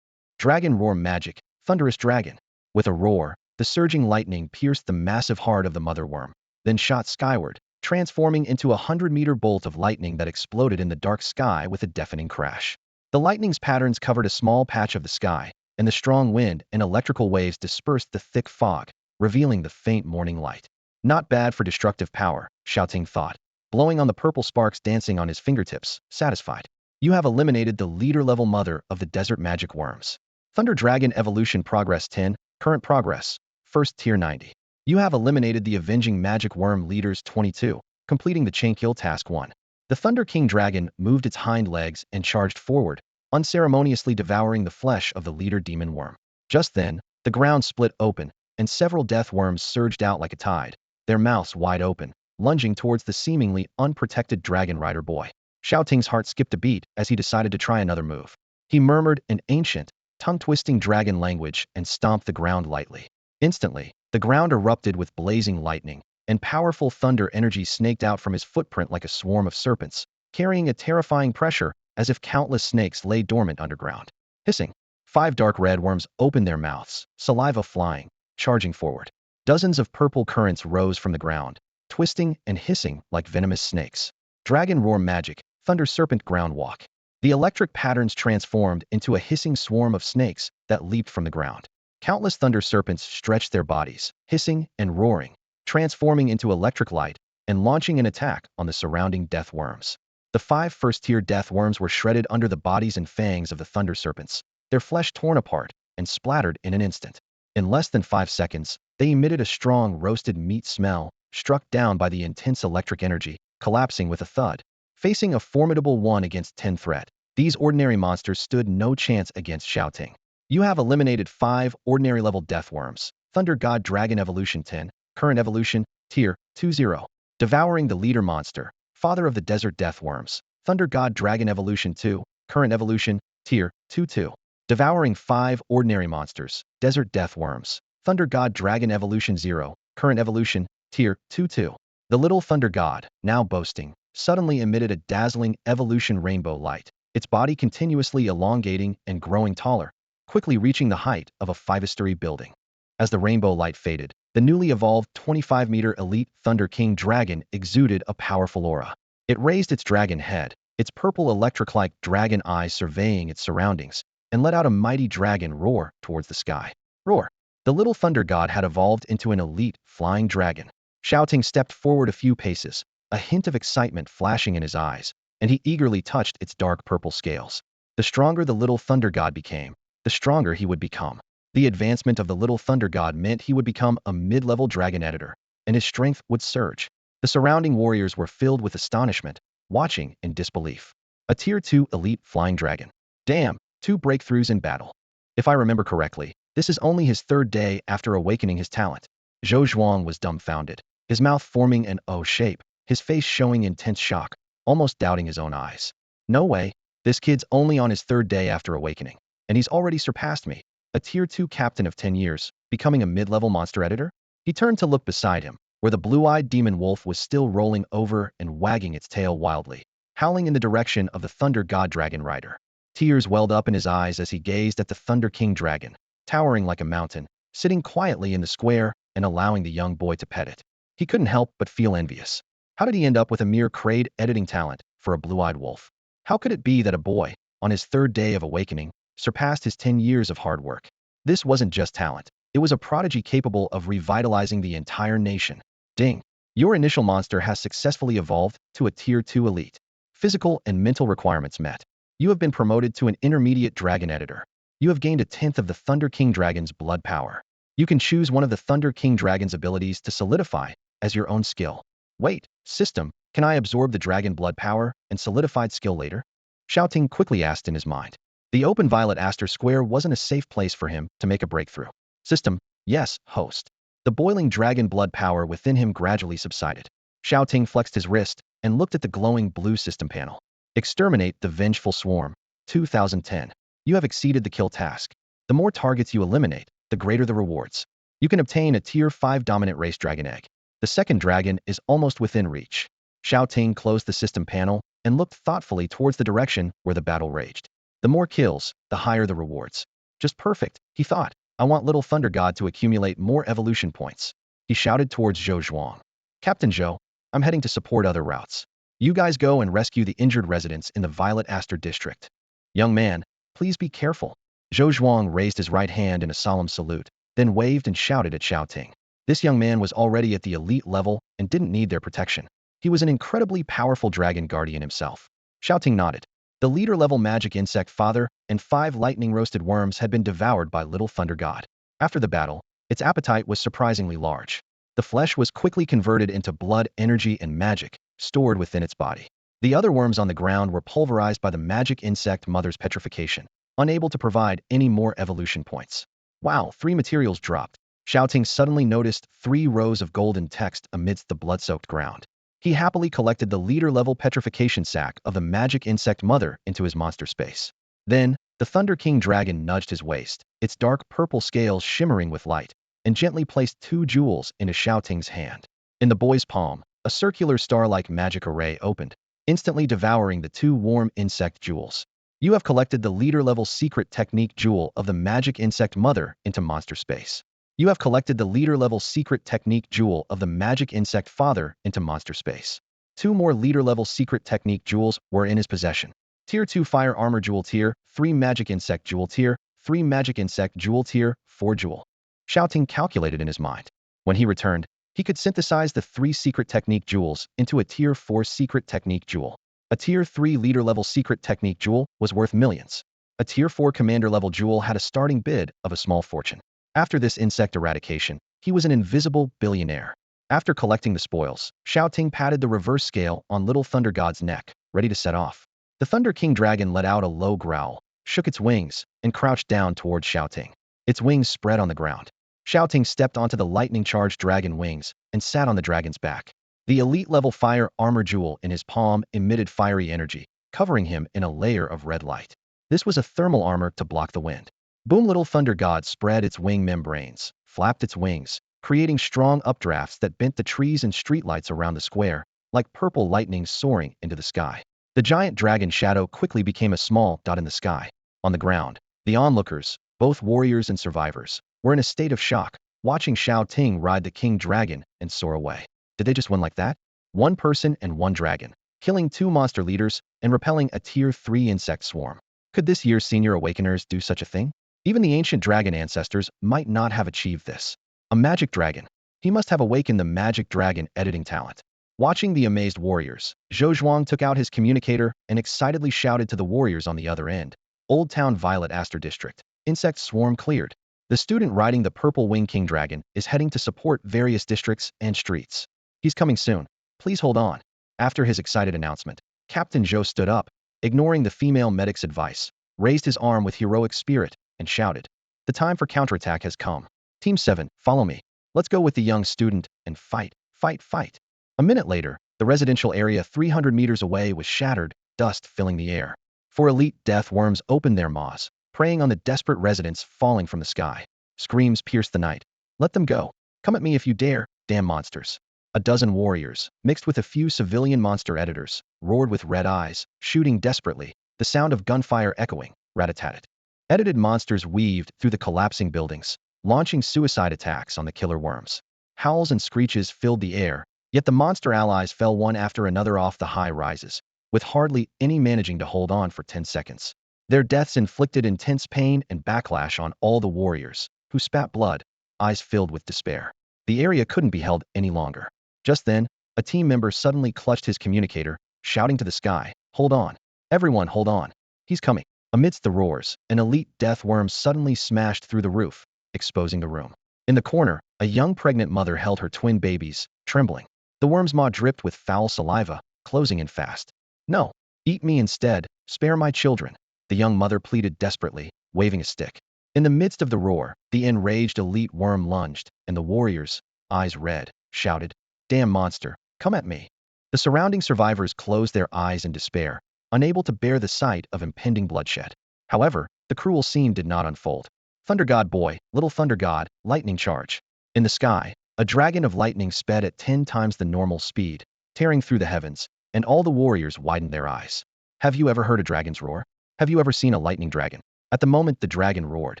Dragon roar magic, thunderous dragon. With a roar, the surging lightning pierced the massive heart of the mother worm, then shot skyward, transforming into a 100-meter bolt of lightning that exploded in the dark sky with a deafening crash. The lightning's patterns covered a small patch of the sky, and the strong wind and electrical waves dispersed the thick fog, revealing the faint morning light. Not bad for destructive power, Shao Ting thought, blowing on the purple sparks dancing on his fingertips, satisfied. You have eliminated the leader-level mother of the desert magic worms. Thunder Dragon Evolution Progress 10, Current Progress, First Tier 90. You have eliminated the Avenging Magic Worm Leaders 22, completing the Chain Kill Task 1. The Thunder King Dragon moved its hind legs and charged forward, unceremoniously devouring the flesh of the leader demon worm. Just then, the ground split open, and several death worms surged out like a tide, their mouths wide open, lunging towards the seemingly unprotected dragon rider boy. Xiao Ting's heart skipped a beat as he decided to try another move. He murmured an ancient, tongue-twisting dragon language and stomped the ground lightly. Instantly, the ground erupted with blazing lightning, and powerful thunder energy snaked out from his footprint like a swarm of serpents, carrying a terrifying pressure as if countless snakes lay dormant underground. Hissing, 5 dark red worms opened their mouths, saliva flying, charging forward. Dozens of purple currents rose from the ground, twisting and hissing like venomous snakes. Dragon roar magic, thunder serpent ground walk. The electric patterns transformed into a hissing swarm of snakes that leaped from the ground. Countless thunder serpents stretched their bodies, hissing and roaring, transforming into electric light and launching an attack on the surrounding death worms. The 5 first-tier death worms were shredded under the bodies and fangs of the thunder serpents, their flesh torn apart and splattered in an instant. In less than 5 seconds, they emitted a strong roasted meat smell, struck down by the intense electric energy, collapsing with a thud. Facing a formidable 1-against-10 threat, these ordinary monsters stood no chance against Shao Ting. You have eliminated 5 ordinary-level death worms. Thunder God Dragon Evolution 10, Current Evolution, Tier 2-0. Devouring the leader monster, Father of the Desert Death Worms. Thunder God Dragon Evolution 2, Current Evolution, Tier 2-2. Devouring 5 ordinary monsters, Desert Death Worms. Thunder God Dragon Evolution 0, Current Evolution, Tier 2-2. The little Thunder God, now boasting, suddenly emitted a dazzling evolution rainbow light, its body continuously elongating and growing taller, quickly reaching the height of a 5-story building. As the rainbow light faded, the newly evolved 25-meter elite Thunder King dragon exuded a powerful aura. It raised its dragon head, its purple electric-like dragon eyes surveying its surroundings, and let out a mighty dragon roar towards the sky. Roar! The little Thunder God had evolved into an elite flying dragon. Shao Ting stepped forward a few paces, a hint of excitement flashing in his eyes, and he eagerly touched its dark purple scales. The stronger the little Thunder God became, the stronger he would become. The advancement of the little Thunder God meant he would become a mid-level Dragon Editor, and his strength would surge. The surrounding warriors were filled with astonishment, watching in disbelief. A Tier 2 elite flying dragon. Damn, 2 breakthroughs in battle. If I remember correctly, this is only his 3rd day after awakening his talent. Zhou Zhuang was dumbfounded, his mouth forming an O shape, his face showing intense shock, almost doubting his own eyes. No way, this kid's only on his 3rd day after awakening, and he's already surpassed me. A Tier 2 captain of 10 years, becoming a mid-level monster editor? He turned to look beside him, where the blue-eyed demon wolf was still rolling over and wagging its tail wildly, howling in the direction of the Thunder God Dragon Rider. Tears welled up in his eyes as he gazed at the Thunder King Dragon, towering like a mountain, sitting quietly in the square and allowing the young boy to pet it. He couldn't help but feel envious. How did he end up with a mere crade editing talent for a blue-eyed wolf? How could it be that a boy, on his 3rd day of awakening, surpassed his 10 years of hard work? This wasn't just talent. It was a prodigy capable of revitalizing the entire nation. Ding! Your initial monster has successfully evolved to a Tier 2 elite. Physical and mental requirements met. You have been promoted to an intermediate Dragon Editor. You have gained a 10th of the Thunder King Dragon's blood power. You can choose one of the Thunder King Dragon's abilities to solidify as your own skill. Wait, system, can I absorb the dragon blood power and solidified skill later? Shao Ting quickly asked in his mind. The open violet aster square wasn't a safe place for him to make a breakthrough. System, yes, host. The boiling dragon blood power within him gradually subsided. Shao Ting flexed his wrist and looked at the glowing blue system panel. Exterminate the vengeful swarm. 2010. You have exceeded the kill task. The more targets you eliminate, the greater the rewards. You can obtain a Tier 5 dominant race dragon egg. The second dragon is almost within reach. Shao Ting closed the system panel and looked thoughtfully towards the direction where the battle raged. The more kills, the higher the rewards. Just perfect, he thought. I want little Thunder God to accumulate more evolution points. He shouted towards Zhou Zhuang. Captain Zhou, I'm heading to support other routes. You guys go and rescue the injured residents in the Violet Aster district. Young man, please be careful. Zhou Zhuang raised his right hand in a solemn salute, then waved and shouted at Shao Ting. This young man was already at the elite level and didn't need their protection. He was an incredibly powerful dragon guardian himself. Shao Ting nodded. The leader-level magic insect father and 5 lightning-roasted worms had been devoured by little Thunder God. After the battle, its appetite was surprisingly large. The flesh was quickly converted into blood, energy, and magic, stored within its body. The other worms on the ground were pulverized by the magic insect mother's petrification, unable to provide any more evolution points. Wow, 3 materials dropped. Shao Ting suddenly noticed 3 rows of golden text amidst the blood-soaked ground. He happily collected the leader-level petrification sac of the magic insect mother into his monster space. Then, the Thunder King dragon nudged his waist, its dark purple scales shimmering with light, and gently placed 2 jewels into Xiao Ting's hand. In the boy's palm, a circular star-like magic array opened, instantly devouring the 2 warm insect jewels. You have collected the leader-level secret technique jewel of the magic insect mother into monster space. You have collected the leader-level secret technique jewel of the magic insect father into monster space. 2 more leader-level secret technique jewels were in his possession. Tier 2 Fire Armor Jewel Tier, 3 Magic Insect Jewel Tier, 3 Magic Insect Jewel Tier, 4 Jewel. Shao Ting calculated in his mind. When he returned, he could synthesize the 3 secret technique jewels into a Tier 4 secret technique jewel. A Tier 3 leader-level secret technique jewel was worth millions. A Tier 4 commander-level jewel had a starting bid of a small fortune. After this insect eradication, he was an invisible billionaire. After collecting the spoils, Shao Ting patted the reverse scale on Little Thunder God's neck, ready to set off. The Thunder King dragon let out a low growl, shook its wings, and crouched down towards Xiao Ting. Its wings spread on the ground. Xiao Ting stepped onto the lightning-charged dragon wings and sat on the dragon's back. The elite-level fire armor jewel in his palm emitted fiery energy, covering him in a layer of red light. This was a thermal armor to block the wind. Boom! Little Thunder God spread its wing membranes, flapped its wings, creating strong updrafts that bent the trees and streetlights around the square, like purple lightning soaring into the sky. The giant dragon shadow quickly became a small dot in the sky. On the ground, the onlookers, both warriors and survivors, were in a state of shock, watching Shao Ting ride the king dragon and soar away. Did they just win like that? 1 person and 1 dragon, killing 2 monster leaders and repelling a Tier 3 insect swarm. Could this year's senior awakeners do such a thing? Even the ancient dragon ancestors might not have achieved this. A magic dragon. He must have awakened the magic dragon editing talent. Watching the amazed warriors, Zhou Zhuang took out his communicator and excitedly shouted to the warriors on the other end. Old Town Violet Aster District. Insect swarm cleared. The student riding the purple wing king dragon is heading to support various districts and streets. He's coming soon. Please hold on. After his excited announcement, Captain Zhou stood up, ignoring the female medic's advice, raised his arm with heroic spirit, and shouted, "The time for counterattack has come. Team 7, follow me. Let's go with the young student and fight, fight, fight." A minute later, the residential area 300 meters away was shattered, dust filling the air. 4 elite death worms opened their maws, preying on the desperate residents falling from the sky. Screams pierced the night. "Let them go. Come at me if you dare, damn monsters." A dozen warriors, mixed with a few civilian monster editors, roared with red eyes, shooting desperately, the sound of gunfire echoing, rat-a-tat-tat. Edited monsters weaved through the collapsing buildings, launching suicide attacks on the killer worms. Howls and screeches filled the air, yet the monster allies fell one after another off the high rises, with hardly any managing to hold on for 10 seconds. Their deaths inflicted intense pain and backlash on all the warriors, who spat blood, eyes filled with despair. The area couldn't be held any longer. Just then, a team member suddenly clutched his communicator, shouting to the sky, "Hold on. Everyone hold on. He's coming." Amidst the roars, an elite death worm suddenly smashed through the roof, exposing the room. In the corner, a young pregnant mother held her twin babies, trembling. The worm's maw dripped with foul saliva, closing in fast. "No, eat me instead, spare my children," the young mother pleaded desperately, waving a stick. In the midst of the roar, the enraged elite worm lunged, and the warriors, eyes red, shouted, "Damn monster, come at me." The surrounding survivors closed their eyes in despair, unable to bear the sight of impending bloodshed. However, the cruel scene did not unfold. Thunder God boy, Little Thunder God, lightning charge. In the sky, a dragon of lightning sped at 10 times the normal speed, tearing through the heavens, and all the warriors widened their eyes. Have you ever heard a dragon's roar? Have you ever seen a lightning dragon? At the moment the dragon roared,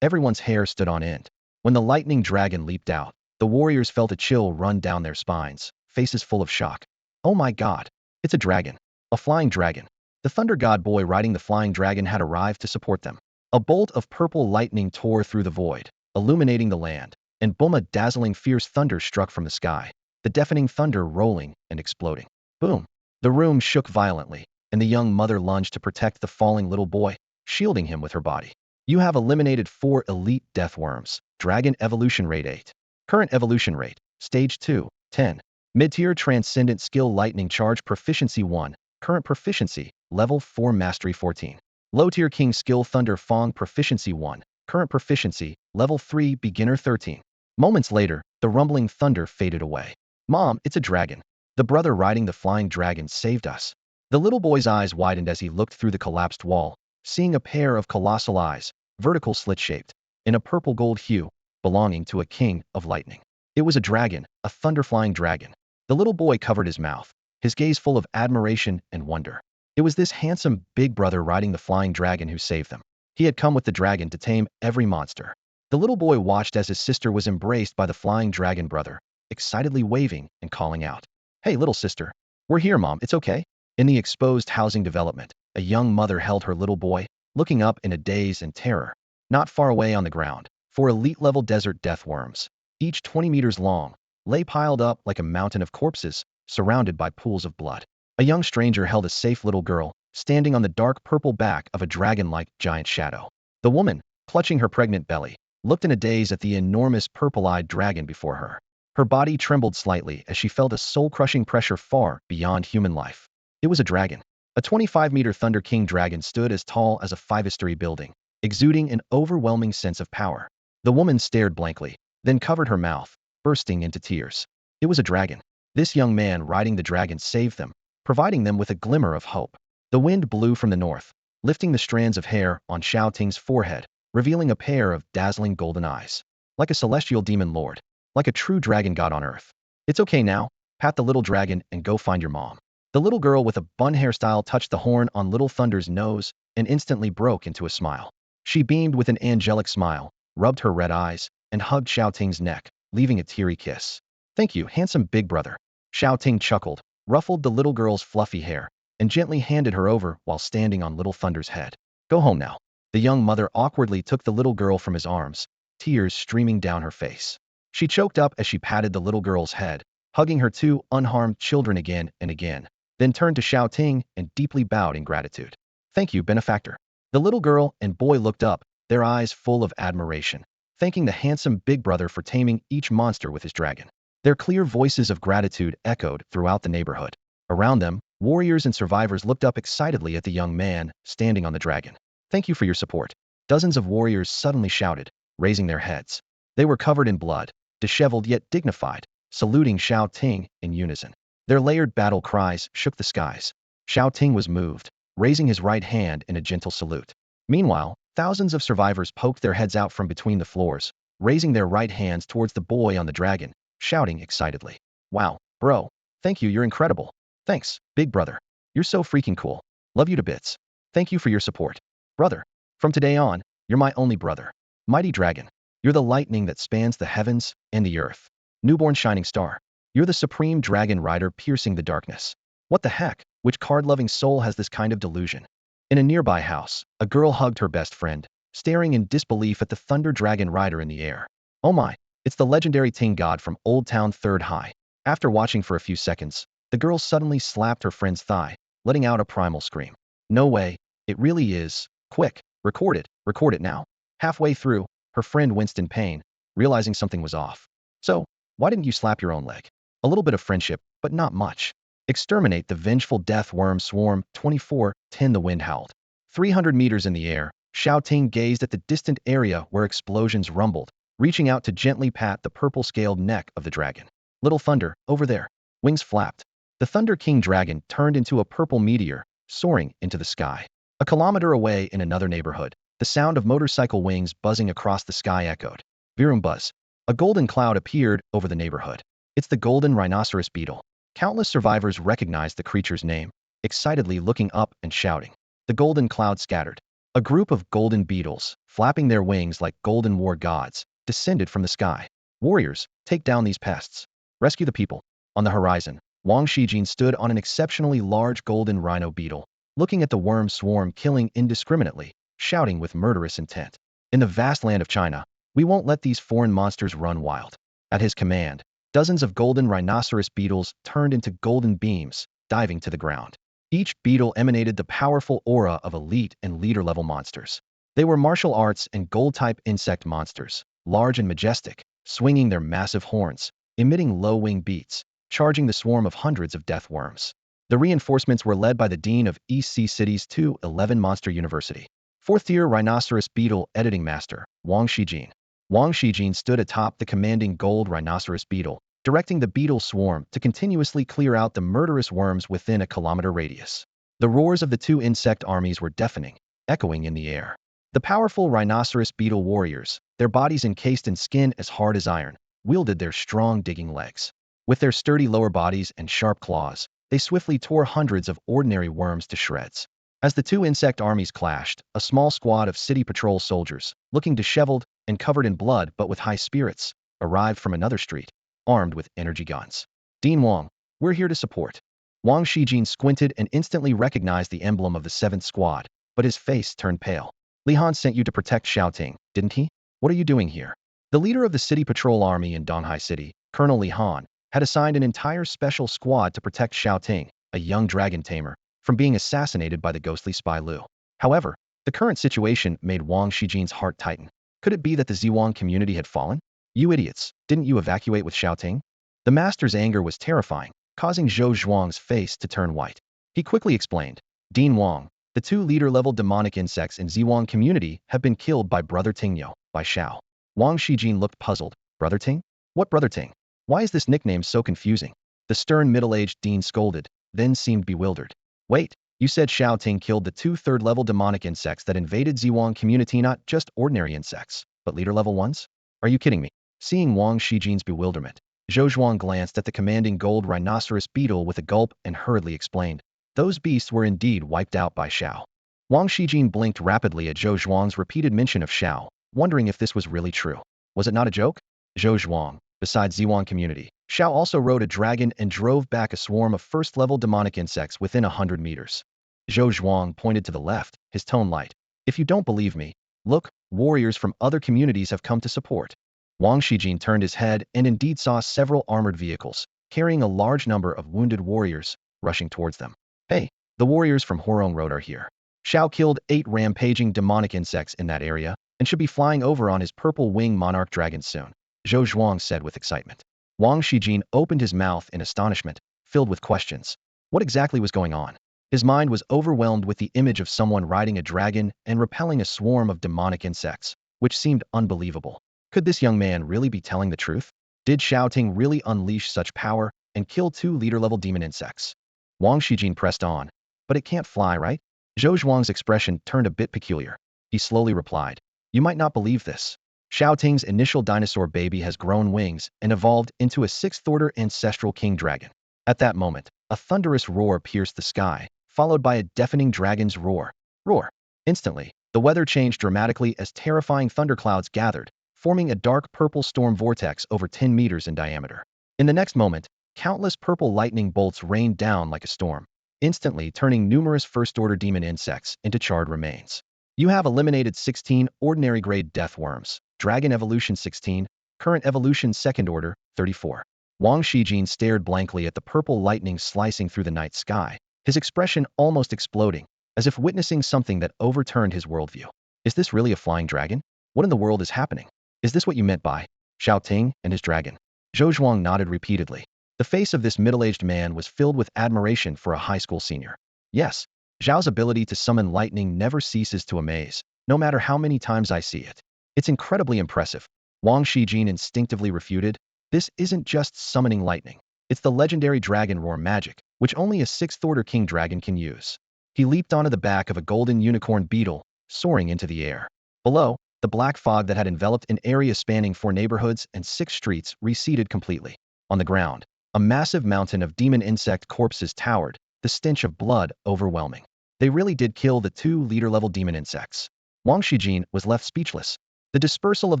everyone's hair stood on end. When the lightning dragon leaped out, the warriors felt a chill run down their spines, faces full of shock. Oh my god, it's a dragon. A flying dragon. The Thunder God boy riding the flying dragon had arrived to support them. A bolt of purple lightning tore through the void, illuminating the land, and boom, a dazzling fierce thunder struck from the sky, the deafening thunder rolling and exploding. Boom! The room shook violently, and the young mother lunged to protect the falling little boy, shielding him with her body. You have eliminated 4 elite death worms. Dragon evolution rate 8. Current evolution rate, stage 2, 10. Mid-tier transcendent skill lightning charge proficiency 1. Current proficiency, level 4 mastery 14. Low-tier king skill thunder fong proficiency 1. Current proficiency, level 3 beginner 13. Moments later, the rumbling thunder faded away. "Mom, it's a dragon." The brother riding the flying dragon saved us." The little boy's eyes widened as he looked through the collapsed wall, seeing a pair of colossal eyes, vertical slit-shaped, in a purple-gold hue, belonging to a king of lightning. It was a dragon, a thunder-flying dragon. The little boy covered his mouth, his gaze full of admiration and wonder. It was this handsome big brother riding the flying dragon who saved them. He had come with the dragon to tame every monster. The little boy watched as his sister was embraced by the flying dragon brother, excitedly waving and calling out, "Hey, little sister. We're here, Mom. It's okay." In the exposed housing development, a young mother held her little boy, looking up in a daze and terror. Not far away on the ground, 4 elite-level desert death worms, each 20 meters long, lay piled up like a mountain of corpses, surrounded by pools of blood. A young stranger held a safe little girl, standing on the dark purple back of a dragon-like giant shadow. The woman, clutching her pregnant belly, looked in a daze at the enormous purple-eyed dragon before her. Her body trembled slightly as she felt a soul-crushing pressure far beyond human life. It was a dragon. A 25-meter Thunder King dragon stood as tall as a 5-story building, exuding an overwhelming sense of power. The woman stared blankly, then covered her mouth, bursting into tears. It was a dragon. This young man riding the dragon saved them, providing them with a glimmer of hope. The wind blew from the north, lifting the strands of hair on Xiao Ting's forehead, revealing a pair of dazzling golden eyes. Like a celestial demon lord, like a true dragon god on earth. "It's okay now. Pat the little dragon and go find your mom." The little girl with a bun hairstyle touched the horn on Little Thunder's nose and instantly broke into a smile. She beamed with an angelic smile, rubbed her red eyes, and hugged Shao Ting's neck, leaving a teary kiss. "Thank you, handsome big brother." Shao Ting chuckled, ruffled the little girl's fluffy hair, and gently handed her over while standing on Little Thunder's head. "Go home now." The young mother awkwardly took the little girl from his arms, tears streaming down her face. She choked up as she patted the little girl's head, hugging her 2 unharmed children again and again, then turned to Shao Ting and deeply bowed in gratitude. "Thank you, benefactor." The little girl and boy looked up, their eyes full of admiration, thanking the handsome big brother for taming each monster with his dragon. Their clear voices of gratitude echoed throughout the neighborhood. Around them, warriors and survivors looked up excitedly at the young man standing on the dragon. "Thank you for your support." Dozens of warriors suddenly shouted, raising their heads. They were covered in blood, disheveled yet dignified, saluting Shao Ting in unison. Their layered battle cries shook the skies. Shao Ting was moved, raising his right hand in a gentle salute. Meanwhile, thousands of survivors poked their heads out from between the floors, raising their right hands towards the boy on the dragon, shouting excitedly, "Wow, bro. Thank you, you're incredible. Thanks, big brother. You're so freaking cool. Love you to bits. Thank you for your support. Brother. From today on, you're my only brother. Mighty dragon. You're the lightning that spans the heavens and the earth. Newborn shining star. You're the supreme dragon rider piercing the darkness." What the heck? Which card-loving soul has this kind of delusion? In a nearby house, a girl hugged her best friend, staring in disbelief at the thunder dragon rider in the air. "Oh my, it's the legendary Ting god from Old Town Third High." After watching for a few seconds, the girl suddenly slapped her friend's thigh, letting out a primal scream. "No way, it really is. Quick, record it now." Halfway through, her friend winced in pain, realizing something was off. "So, why didn't you slap your own leg?" "A little bit of friendship, but not much." Exterminate the vengeful death worm swarm. 24:10 The wind howled. 300 meters in the air, Shao Ting gazed at the distant area where explosions rumbled, reaching out to gently pat the purple-scaled neck of the dragon. "Little Thunder, over there." Wings flapped. The Thunder King dragon turned into a purple meteor, soaring into the sky. A kilometer away in another neighborhood, the sound of motorcycle wings buzzing across the sky echoed. Virum buzz. A golden cloud appeared over the neighborhood. "It's the golden rhinoceros beetle." Countless survivors recognized the creature's name, excitedly looking up and shouting. The golden cloud scattered. A group of golden beetles, flapping their wings like golden war gods, descended from the sky. "Warriors, take down these pests. Rescue the people." On the horizon, Wang Shijin stood on an exceptionally large golden rhino beetle, looking at the worm swarm killing indiscriminately, shouting with murderous intent. "In the vast land of China, we won't let these foreign monsters run wild." At his command, dozens of golden rhinoceros beetles turned into golden beams, diving to the ground. Each beetle emanated the powerful aura of elite and leader-level monsters. They were martial arts and gold-type insect monsters, large and majestic, swinging their massive horns, emitting low-wing beats, charging the swarm of hundreds of death worms. The reinforcements were led by the Dean of East Sea City's 211 Monster University. Fourth-year Rhinoceros Beetle Editing Master, Wang Shijin. Wang Shijin stood atop the commanding gold rhinoceros beetle, directing the beetle swarm to continuously clear out the murderous worms within a kilometer radius. The roars of the two insect armies were deafening, echoing in the air. The powerful rhinoceros beetle warriors, their bodies encased in skin as hard as iron, wielded their strong digging legs. With their sturdy lower bodies and sharp claws, they swiftly tore hundreds of ordinary worms to shreds. As the two insect armies clashed, a small squad of city patrol soldiers, looking disheveled and covered in blood but with high spirits, arrived from another street, armed with energy guns. Dean Wang, we're here to support. Wang Shijin squinted and instantly recognized the emblem of the 7th Squad, but his face turned pale. Li Han sent you to protect Xiao Ting, didn't he? What are you doing here? The leader of the city patrol army in Donghai City, Colonel Li Han, had assigned an entire special squad to protect Xiao Ting, a young dragon tamer, from being assassinated by the ghostly spy Lu. However, the current situation made Wang Shijin's heart tighten. Could it be that the Zhuang community had fallen? You idiots, didn't you evacuate with Shao Ting? The master's anger was terrifying, causing Zhou Zhuang's face to turn white. He quickly explained, Dean Wang, the 2 leader-level demonic insects in Zhuang community have been killed by Brother Tingyou, by Shao. Wang Shijin looked puzzled. Brother Ting? What Brother Ting? Why is this nickname so confusing? The stern middle-aged Dean scolded, then seemed bewildered. Wait, you said Shao Ting killed the 2 third-level demonic insects that invaded Zhuang community, not just ordinary insects, but leader-level ones? Are you kidding me? Seeing Wang Shijin's bewilderment, Zhou Zhuang glanced at the commanding gold rhinoceros beetle with a gulp and hurriedly explained, those beasts were indeed wiped out by Shao. Wang Shijin blinked rapidly at Zhou Zhuang's repeated mention of Shao, wondering if this was really true. Was it not a joke? Zhou Zhuang, besides Zhuang community, Shao also rode a dragon and drove back a swarm of first-level demonic insects within 100 meters. Zhou Zhuang pointed to the left, his tone light. If you don't believe me, look, warriors from other communities have come to support. Wang Shijin turned his head and indeed saw several armored vehicles, carrying a large number of wounded warriors, rushing towards them. Hey, the warriors from Horong Road are here. Shao killed 8 rampaging demonic insects in that area, and should be flying over on his purple wing monarch dragon soon, Zhou Zhuang said with excitement. Wang Shijin opened his mouth in astonishment, filled with questions. What exactly was going on? His mind was overwhelmed with the image of someone riding a dragon and repelling a swarm of demonic insects, which seemed unbelievable. Could this young man really be telling the truth? Did Shao Ting really unleash such power and kill 2 leader-level demon insects? Wang Shijin pressed on. But it can't fly, right? Zhou Zhuang's expression turned a bit peculiar. He slowly replied, you might not believe this. Shao Ting's initial dinosaur baby has grown wings and evolved into a 6th-order ancestral king dragon. At that moment, a thunderous roar pierced the sky, followed by a deafening dragon's roar. Roar. Instantly, the weather changed dramatically as terrifying thunderclouds gathered, forming a dark purple storm vortex over 10 meters in diameter. In the next moment, countless purple lightning bolts rained down like a storm, instantly turning numerous first-order demon insects into charred remains. You have eliminated 16 ordinary-grade death worms, Dragon Evolution 16, Current Evolution 2nd Order, 34. Wang Shijin stared blankly at the purple lightning slicing through the night sky, his expression almost exploding, as if witnessing something that overturned his worldview. Is this really a flying dragon? What in the world is happening? Is this what you meant by Shao Ting and his dragon? Zhou Zhuang nodded repeatedly. The face of this middle-aged man was filled with admiration for a high school senior. Yes, Zhao's ability to summon lightning never ceases to amaze, no matter how many times I see it. It's incredibly impressive. Wang Shijin instinctively refuted, this isn't just summoning lightning. It's the legendary dragon roar magic, which only a 6th-order king dragon can use. He leaped onto the back of a golden unicorn beetle, soaring into the air. Below, the black fog that had enveloped an area spanning 4 neighborhoods and 6 streets receded completely. On the ground, a massive mountain of demon insect corpses towered, the stench of blood overwhelming. They really did kill the 2 leader-level demon insects. Wang Shijin was left speechless. The dispersal of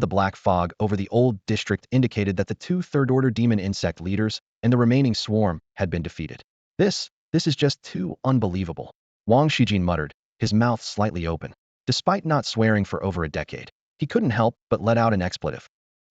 the black fog over the old district indicated that the 2 third-order demon insect leaders and the remaining swarm had been defeated. This is just too unbelievable. Wang Shijin muttered, his mouth slightly open. Despite not swearing for over a decade, he couldn't help but let out an expletive.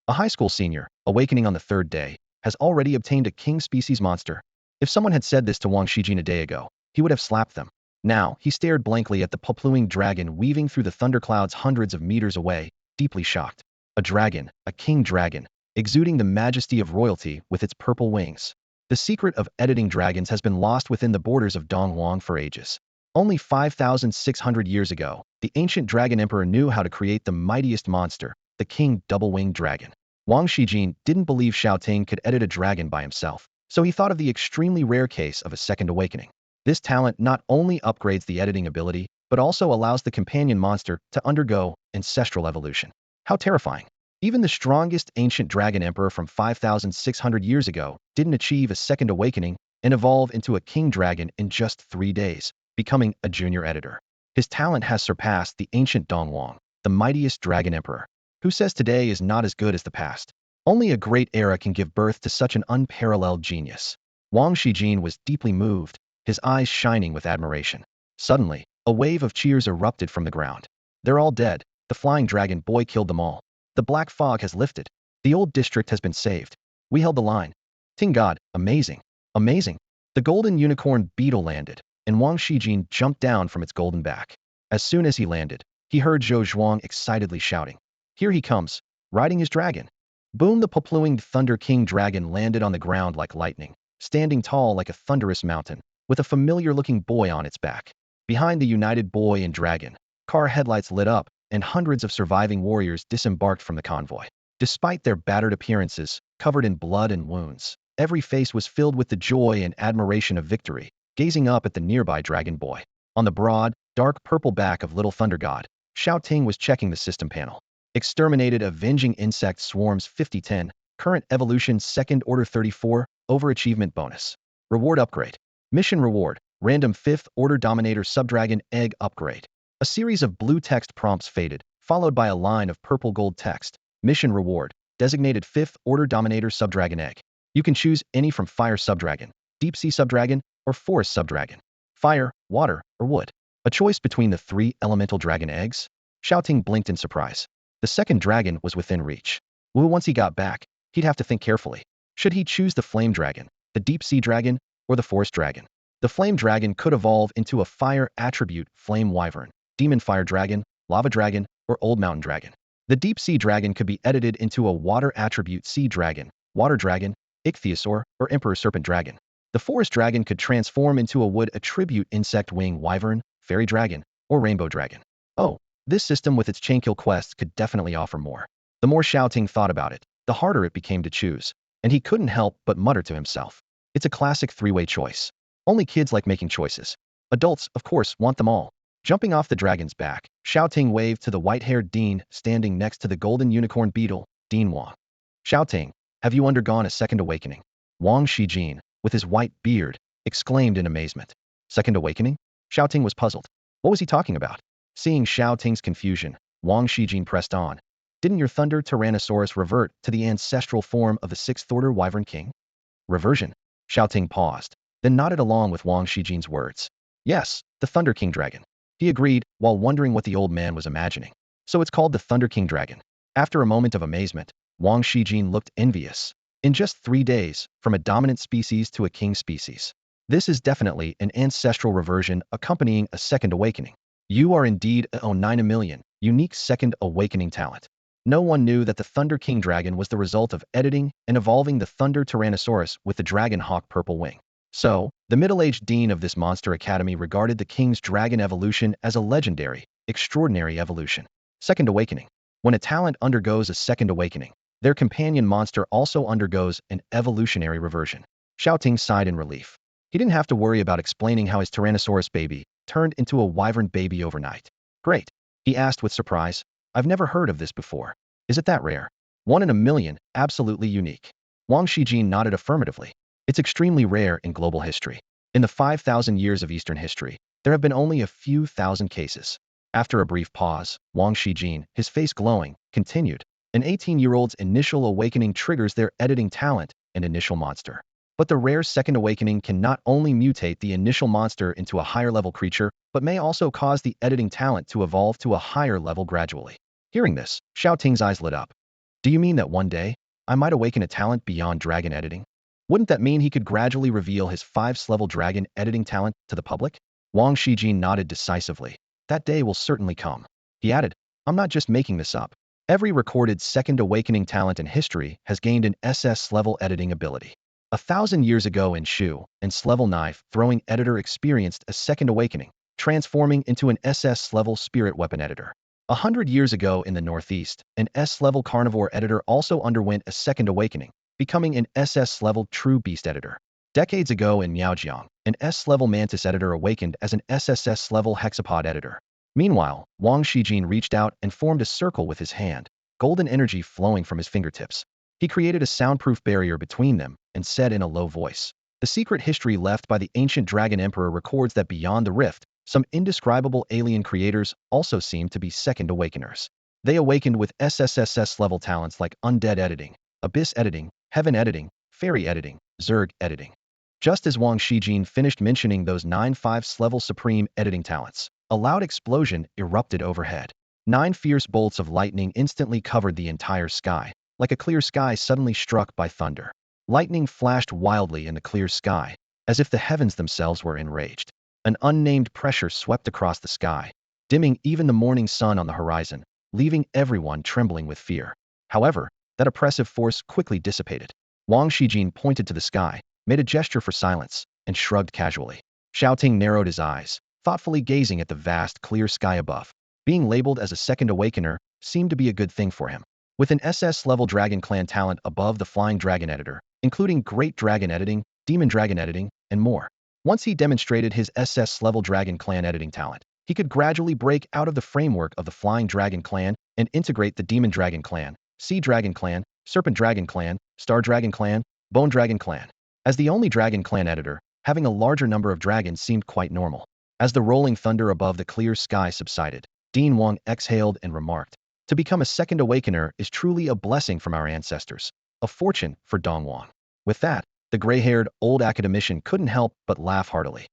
A high school senior, awakening on the 3rd day, has already obtained a king species monster. If someone had said this to Wang Shijin a day ago, he would have slapped them. Now, he stared blankly at the purpling dragon weaving through the thunderclouds hundreds of meters away, deeply shocked. A dragon, a king dragon, exuding the majesty of royalty with its purple wings. The secret of editing dragons has been lost within the borders of Donghuang for ages. Only 5,600 years ago, the ancient dragon emperor knew how to create the mightiest monster, the king double-winged dragon. Wang Shijin didn't believe Xiao Ting could edit a dragon by himself, so he thought of the extremely rare case of a second awakening. This talent not only upgrades the editing ability, but also allows the companion monster to undergo ancestral evolution. How terrifying! Even the strongest ancient dragon emperor from 5,600 years ago didn't achieve a second awakening and evolve into a king dragon in just 3 days, becoming a junior editor. His talent has surpassed the ancient Dongwang, the mightiest dragon emperor, who says today is not as good as the past. Only a great era can give birth to such an unparalleled genius. Wang Shijin was deeply moved, his eyes shining with admiration. Suddenly, a wave of cheers erupted from the ground. They're all dead. The flying dragon boy killed them all. The black fog has lifted. The old district has been saved. We held the line. Ting God, amazing. Amazing. The golden unicorn beetle landed, and Wang Shijin jumped down from its golden back. As soon as he landed, he heard Zhou Zhuang excitedly shouting, "Here he comes, riding his dragon." Boom! The plumed Thunder King dragon landed on the ground like lightning, standing tall like a thunderous mountain, with a familiar-looking boy on its back. Behind the united boy and dragon, car headlights lit up, and hundreds of surviving warriors disembarked from the convoy. Despite their battered appearances, covered in blood and wounds, every face was filled with the joy and admiration of victory, gazing up at the nearby dragon boy. On the broad, dark purple back of Little Thunder God, Shao Ting was checking the system panel. Exterminated avenging insect swarms 5010, current evolution second order 34, overachievement bonus. Reward upgrade. Mission reward, random 5th order dominator subdragon egg upgrade. A series of blue text prompts faded, followed by a line of purple gold text. Mission reward, designated 5th order dominator subdragon egg. You can choose any from fire subdragon, deep sea subdragon, or forest subdragon. Fire, water, or wood. A choice between the 3 elemental dragon eggs? Shao Ting blinked in surprise. The second dragon was within reach. Once he got back, he'd have to think carefully. Should he choose the flame dragon, the deep sea dragon, or the forest dragon? The flame dragon could evolve into a fire attribute flame wyvern, demon fire dragon, lava dragon, or old mountain dragon. The deep sea dragon could be edited into a water attribute sea dragon, water dragon, ichthyosaur, or emperor serpent dragon. The forest dragon could transform into a wood attribute insect wing wyvern, fairy dragon, or rainbow dragon. Oh, this system with its chainkill quests could definitely offer more. The more Shao Ting thought about it, the harder it became to choose, and he couldn't help but mutter to himself. It's a classic 3-way choice. Only kids like making choices. Adults, of course, want them all. Jumping off the dragon's back, Shao Ting waved to the white-haired Dean standing next to the golden unicorn beetle, Dean Wang. "Shao Ting, have you undergone a second awakening?" Wang Shijin, with his white beard, exclaimed in amazement. Second awakening? Shao Ting was puzzled. What was he talking about? Seeing Shao Ting's confusion, Wang Shijin pressed on. "Didn't your Thunder Tyrannosaurus revert to the ancestral form of the 6th order Wyvern King?" Reversion? Shao Ting paused, then nodded along with Wang Shijin's words. "Yes, the Thunder King Dragon." He agreed, while wondering what the old man was imagining. "So it's called the Thunder King Dragon." After a moment of amazement, Wang Shijin looked envious. In just 3 days, from a dominant species to a king species. This is definitely an ancestral reversion accompanying a second awakening. You are indeed a 9 million, unique second awakening talent. No one knew that the Thunder King Dragon was the result of editing and evolving the Thunder Tyrannosaurus with the Dragon Hawk purple wing. So, the middle-aged dean of this monster academy regarded the King's Dragon evolution as a legendary, extraordinary evolution. Second awakening. When a talent undergoes a second awakening, their companion monster also undergoes an evolutionary reversion. Shao Ting sighed in relief. He didn't have to worry about explaining how his Tyrannosaurus baby turned into a wyvern baby overnight. Great, he asked with surprise. I've never heard of this before. Is it that rare? 1 in a million, absolutely unique. Wang Shijin nodded affirmatively. It's extremely rare in global history. In the 5,000 years of Eastern history, there have been only a few thousand cases. After a brief pause, Wang Shijin, his face glowing, continued. An 18-year-old's initial awakening triggers their editing talent and initial monster. But the rare second awakening can not only mutate the initial monster into a higher-level creature, but may also cause the editing talent to evolve to a higher level gradually. Hearing this, Shao Ting's eyes lit up. Do you mean that one day, I might awaken a talent beyond dragon editing? Wouldn't that mean he could gradually reveal his 5th-level dragon editing talent to the public? Wang Shijin nodded decisively. That day will certainly come. He added, I'm not just making this up. Every recorded second awakening talent in history has gained an SS-level editing ability. 1,000 years ago in Shu, an S-level knife-throwing editor experienced a second awakening, transforming into an SS-level spirit weapon editor. 100 years ago in the Northeast, an S-level carnivore editor also underwent a second awakening, becoming an SS-level true beast editor. Decades ago in Miaojiang, an S-level mantis editor awakened as an SSSS-level hexapod editor. Meanwhile, Wang Shijin reached out and formed a circle with his hand, golden energy flowing from his fingertips. He created a soundproof barrier between them and said in a low voice, "The secret history left by the ancient dragon emperor records that beyond the rift, some indescribable alien creators also seem to be second awakeners. They awakened with SSSS-level talents like undead editing, abyss editing, heaven editing, fairy editing, zerg editing." Just as Wang Shijin finished mentioning those 9 5th-level supreme editing talents, a loud explosion erupted overhead. 9 fierce bolts of lightning instantly covered the entire sky, like a clear sky suddenly struck by thunder. Lightning flashed wildly in the clear sky, as if the heavens themselves were enraged. An unnamed pressure swept across the sky, dimming even the morning sun on the horizon, leaving everyone trembling with fear. However, that oppressive force quickly dissipated. Wang Shijin pointed to the sky, made a gesture for silence, and shrugged casually. Xiao Ting narrowed his eyes, thoughtfully gazing at the vast, clear sky above. Being labeled as a second awakener seemed to be a good thing for him. With an SS-level Dragon Clan talent above the Flying Dragon Editor, including Great Dragon Editing, Demon Dragon Editing, and more. Once he demonstrated his SS-level Dragon Clan editing talent, he could gradually break out of the framework of the Flying Dragon Clan and integrate the Demon Dragon Clan, Sea Dragon Clan, Serpent Dragon Clan, Star Dragon Clan, Bone Dragon Clan. As the only Dragon Clan editor, having a larger number of dragons seemed quite normal. As the rolling thunder above the clear sky subsided, Dean Wang exhaled and remarked, "To become a second awakener is truly a blessing from our ancestors, a fortune for Dong Wang." With that, the gray-haired, old academician couldn't help but laugh heartily.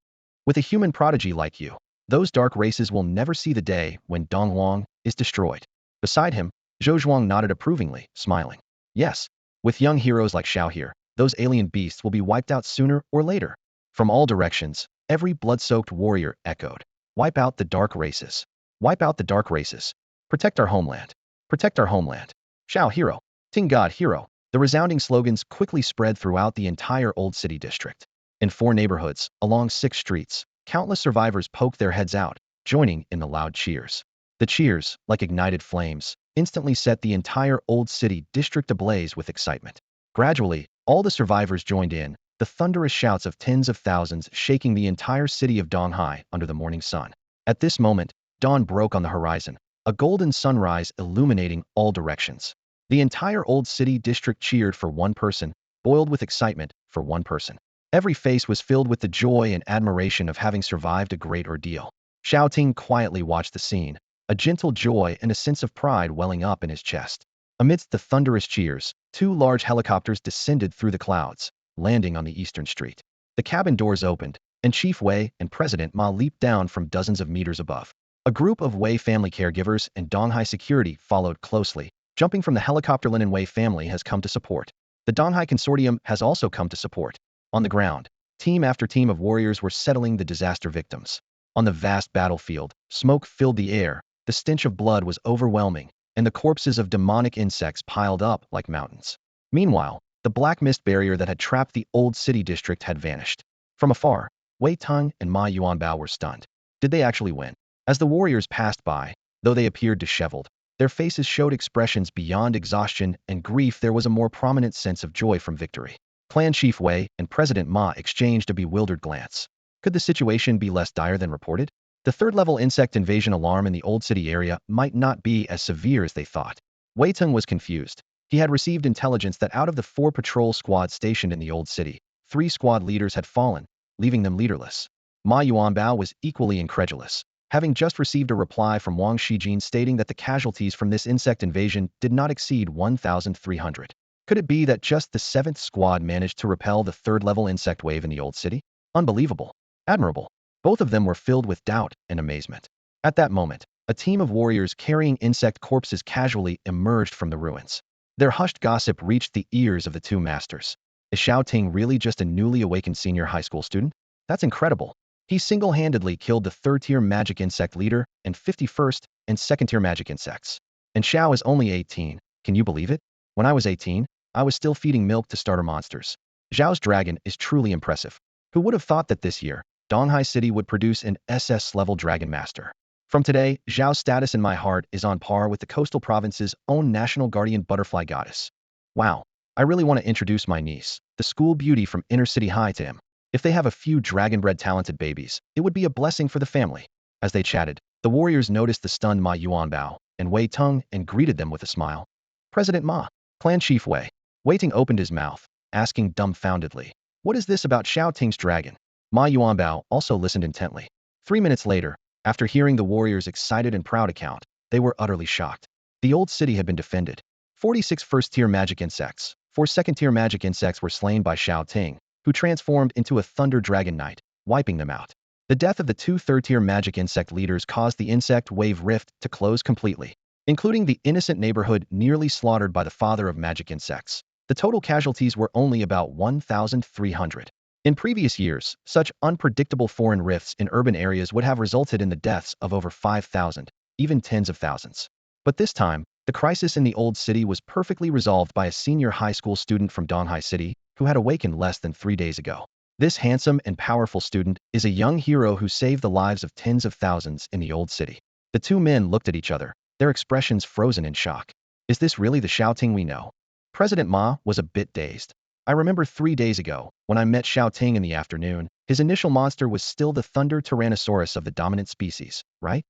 "With a human prodigy like you, those dark races will never see the day when Dong Wang is destroyed." Beside him, Zhou Zhuang nodded approvingly, smiling. "Yes, with young heroes like Xiao here, those alien beasts will be wiped out sooner or later." From all directions, every blood-soaked warrior echoed, "Wipe out the dark races. Wipe out the dark races. Protect our homeland. Protect our homeland. Xiao hero. Ting God hero." The resounding slogans quickly spread throughout the entire Old City district. In 4 neighborhoods, along 6 streets, countless survivors poked their heads out, joining in the loud cheers. The cheers, like ignited flames, instantly set the entire Old City district ablaze with excitement. Gradually, all the survivors joined in, the thunderous shouts of tens of thousands shaking the entire city of Donghai under the morning sun. At this moment, dawn broke on the horizon, a golden sunrise illuminating all directions. The entire Old City district cheered for one person, boiled with excitement for one person. Every face was filled with the joy and admiration of having survived a great ordeal. Shao Ting quietly watched the scene, a gentle joy and a sense of pride welling up in his chest. Amidst the thunderous cheers, 2 large helicopters descended through the clouds, landing on the eastern street. The cabin doors opened, and Chief Wei and President Ma leaped down from dozens of meters above. A group of Wei family caregivers and Donghai security followed closely. Jumping from the helicopter, Lin and Wei family has come to support. The Donghai Consortium has also come to support. On the ground, team after team of warriors were settling the disaster victims. On the vast battlefield, smoke filled the air, the stench of blood was overwhelming, and the corpses of demonic insects piled up like mountains. Meanwhile, the black mist barrier that had trapped the Old City district had vanished. From afar, Wei Tung and Ma Yuanbao were stunned. Did they actually win? As the warriors passed by, though they appeared disheveled, their faces showed expressions beyond exhaustion and grief. There was a more prominent sense of joy from victory. Clan Chief Wei and President Ma exchanged a bewildered glance. Could the situation be less dire than reported? The third-level insect invasion alarm in the Old City area might not be as severe as they thought. Wei Tung was confused. He had received intelligence that out of the 4 patrol squads stationed in the Old City, 3 squad leaders had fallen, leaving them leaderless. Ma Yuanbao was equally incredulous, having just received a reply from Wang Shijin stating that the casualties from this insect invasion did not exceed 1,300. Could it be that just the 7th squad managed to repel the 3rd-level insect wave in the Old City? Unbelievable. Admirable. Both of them were filled with doubt and amazement. At that moment, a team of warriors carrying insect corpses casually emerged from the ruins. Their hushed gossip reached the ears of the 2 masters. Is Xiao Ting really just a newly awakened senior high school student? That's incredible. He single-handedly killed the 3rd-tier magic insect leader and 51st and 2nd-tier magic insects. And Xiao is only 18. Can you believe it? When I was 18, I was still feeding milk to starter monsters. Xiao's dragon is truly impressive. Who would have thought that this year, Donghai City would produce an SS-level dragon master? From today, Zhao's status in my heart is on par with the coastal province's own national guardian butterfly goddess. Wow, I really want to introduce my niece, the school beauty from Inner City High, to him. If they have a few dragon-bred talented babies, it would be a blessing for the family. As they chatted, the warriors noticed the stunned Ma Yuanbao and Wei Tung and greeted them with a smile. President Ma, Clan Chief Wei. Wei Ting opened his mouth, asking dumbfoundedly, "What is this about Xiao Ting's dragon?" Ma Yuanbao also listened intently. 3 minutes later, after hearing the warriors' excited and proud account, they were utterly shocked. The old city had been defended. 46 first-tier magic insects, 4 second-tier magic insects were slain by Shao Ting, who transformed into a thunder dragon knight, wiping them out. The death of the 2 third-tier magic insect leaders caused the insect wave rift to close completely, including the innocent neighborhood nearly slaughtered by the father of magic insects. The total casualties were only about 1,300. In previous years, such unpredictable foreign rifts in urban areas would have resulted in the deaths of over 5,000, even tens of thousands. But this time, the crisis in the old city was perfectly resolved by a senior high school student from Donghai City who had awakened less than 3 days ago. This handsome and powerful student is a young hero who saved the lives of tens of thousands in the old city. The two men looked at each other, their expressions frozen in shock. Is this really the Shao Ting we know? President Ma was a bit dazed. I remember 3 days ago, when I met Shao Ting in the afternoon, his initial monster was still the Thunder Tyrannosaurus of the dominant species, right?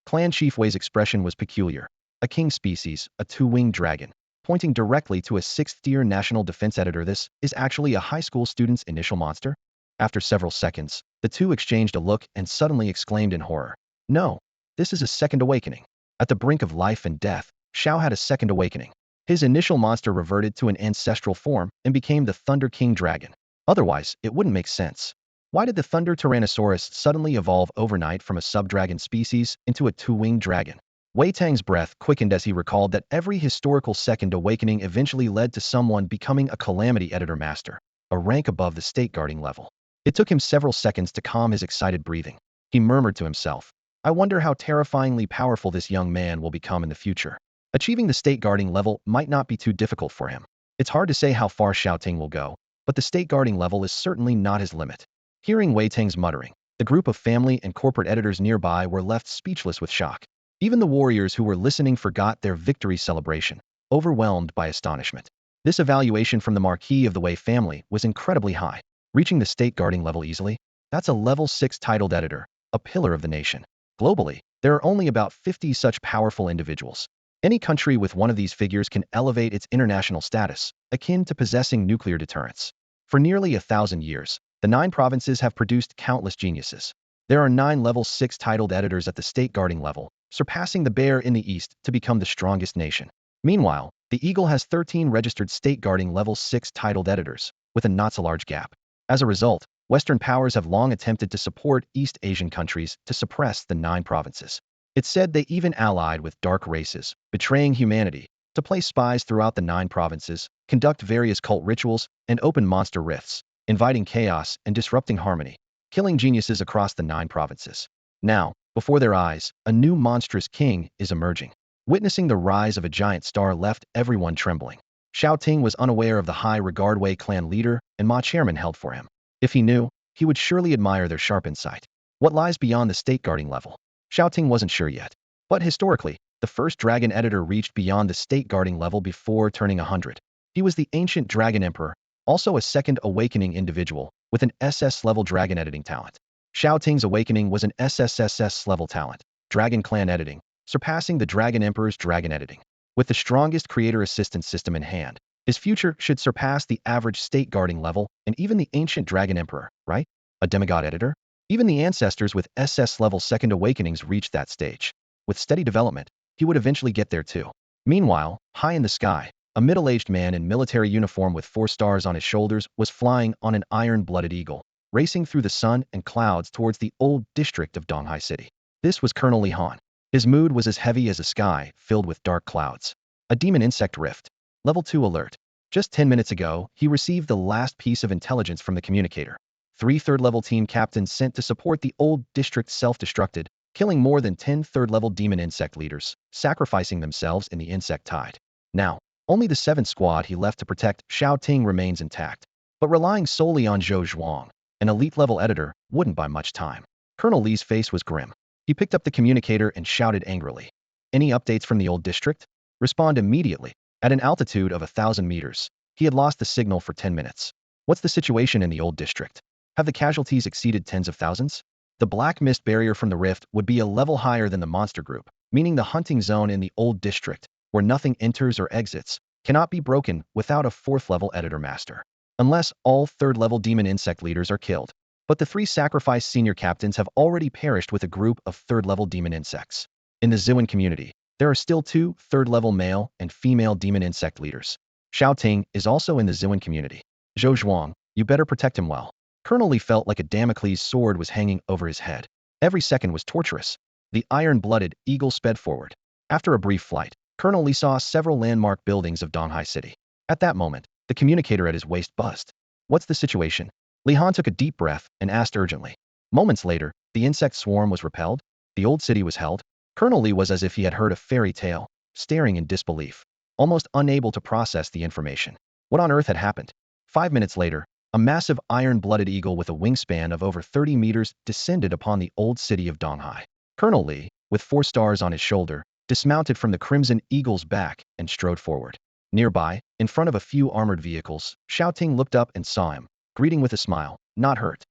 Clan Chief Wei's expression was peculiar. A king species, a 2-winged dragon, pointing directly to a 6th-tier national defense editor. This is actually a high school student's initial monster? After several seconds, the two exchanged a look and suddenly exclaimed in horror. No, this is a second awakening. At the brink of life and death, Shao had a second awakening. His initial monster reverted to an ancestral form and became the Thunder King Dragon. Otherwise, it wouldn't make sense. Why did the Thunder Tyrannosaurus suddenly evolve overnight from a sub-dragon species into a 2-winged dragon? Wei Tang's breath quickened as he recalled that every historical second awakening eventually led to someone becoming a Calamity Editor Master, a rank above the state guarding level. It took him several seconds to calm his excited breathing. He murmured to himself, "I wonder how terrifyingly powerful this young man will become in the future." Achieving the state guarding level might not be too difficult for him. It's hard to say how far Shao Ting will go, but the state guarding level is certainly not his limit. Hearing Wei Tang's muttering, the group of family and corporate editors nearby were left speechless with shock. Even the warriors who were listening forgot their victory celebration, overwhelmed by astonishment. This evaluation from the Marquis of the Wei family was incredibly high. Reaching the state guarding level easily? That's a level 6 titled editor, a pillar of the nation. Globally, there are only about 50 such powerful individuals. Any country with one of these figures can elevate its international status, akin to possessing nuclear deterrence. For nearly 1,000 years, the 9 provinces have produced countless geniuses. There are 9 level 6 titled editors at the state guarding level, surpassing the bear in the east to become the strongest nation. Meanwhile, the eagle has 13 registered state guarding level 6 titled editors, with a not so large gap. As a result, Western powers have long attempted to support East Asian countries to suppress the 9 provinces. It's said they even allied with dark races, betraying humanity, to place spies throughout the 9 provinces, conduct various cult rituals, and open monster rifts, inviting chaos and disrupting harmony, killing geniuses across the 9 provinces. Now, before their eyes, a new monstrous king is emerging. Witnessing the rise of a giant star left everyone trembling. Shao Ting was unaware of the high regard Wei clan leader and Ma chairman held for him. If he knew, he would surely admire their sharp insight. What lies beyond the state guarding level? Shao Ting wasn't sure yet. But historically, the first dragon editor reached beyond the state guarding level before turning 100. He was the ancient dragon emperor, also a second awakening individual, with an SS-level dragon editing talent. Shao Ting's awakening was an SSSSS-level talent, dragon clan editing, surpassing the dragon emperor's dragon editing. With the strongest creator assistance system in hand, his future should surpass the average state guarding level and even the ancient dragon emperor, right? A demigod editor? Even the ancestors with SS-level second awakenings reached that stage. With steady development, he would eventually get there too. Meanwhile, high in the sky, a middle-aged man in military uniform with 4 stars on his shoulders was flying on an iron-blooded eagle, racing through the sun and clouds towards the old district of Donghai City. This was Colonel Li Han. His mood was as heavy as a sky filled with dark clouds. A demon insect rift. Level 2 alert. Just 10 minutes ago, he received the last piece of intelligence from the communicator. 3 third-level team captains sent to support the old district self-destructed, killing more than 10 third-level demon insect leaders, sacrificing themselves in the insect tide. Now, only the 7th squad he left to protect Shao Ting remains intact. But relying solely on Zhou Zhuang, an elite-level editor, wouldn't buy much time. Colonel Li's face was grim. He picked up the communicator and shouted angrily. Any updates from the old district? Respond immediately. At an altitude of 1,000 meters, he had lost the signal for 10 minutes. What's the situation in the old district? Have the casualties exceeded tens of thousands? The black mist barrier from the rift would be a level higher than the monster group, meaning the hunting zone in the old district, where nothing enters or exits, cannot be broken without a 4th-level editor master. Unless all 3rd-level demon insect leaders are killed. But the 3 sacrificed senior captains have already perished with a group of 3rd-level demon insects. In the Ziwan community, there are still 2 3rd-level male and female demon insect leaders. Xiao Ting is also in the Ziwan community. Zhou Zhuang, you better protect him well. Colonel Li felt like a Damocles sword was hanging over his head. Every second was torturous. The iron-blooded eagle sped forward. After a brief flight, Colonel Li saw several landmark buildings of Donghai City. At that moment, the communicator at his waist buzzed. What's the situation? Li Han took a deep breath and asked urgently. Moments later, the insect swarm was repelled. The old city was held. Colonel Li was as if he had heard a fairy tale, staring in disbelief, almost unable to process the information. What on earth had happened? 5 minutes later, a massive iron-blooded eagle with a wingspan of over 30 meters descended upon the old city of Donghai. Colonel Li, with 4 stars on his shoulder, dismounted from the crimson eagle's back and strode forward. Nearby, in front of a few armored vehicles, Shao Ting looked up and saw him, greeting with a smile, not hurt.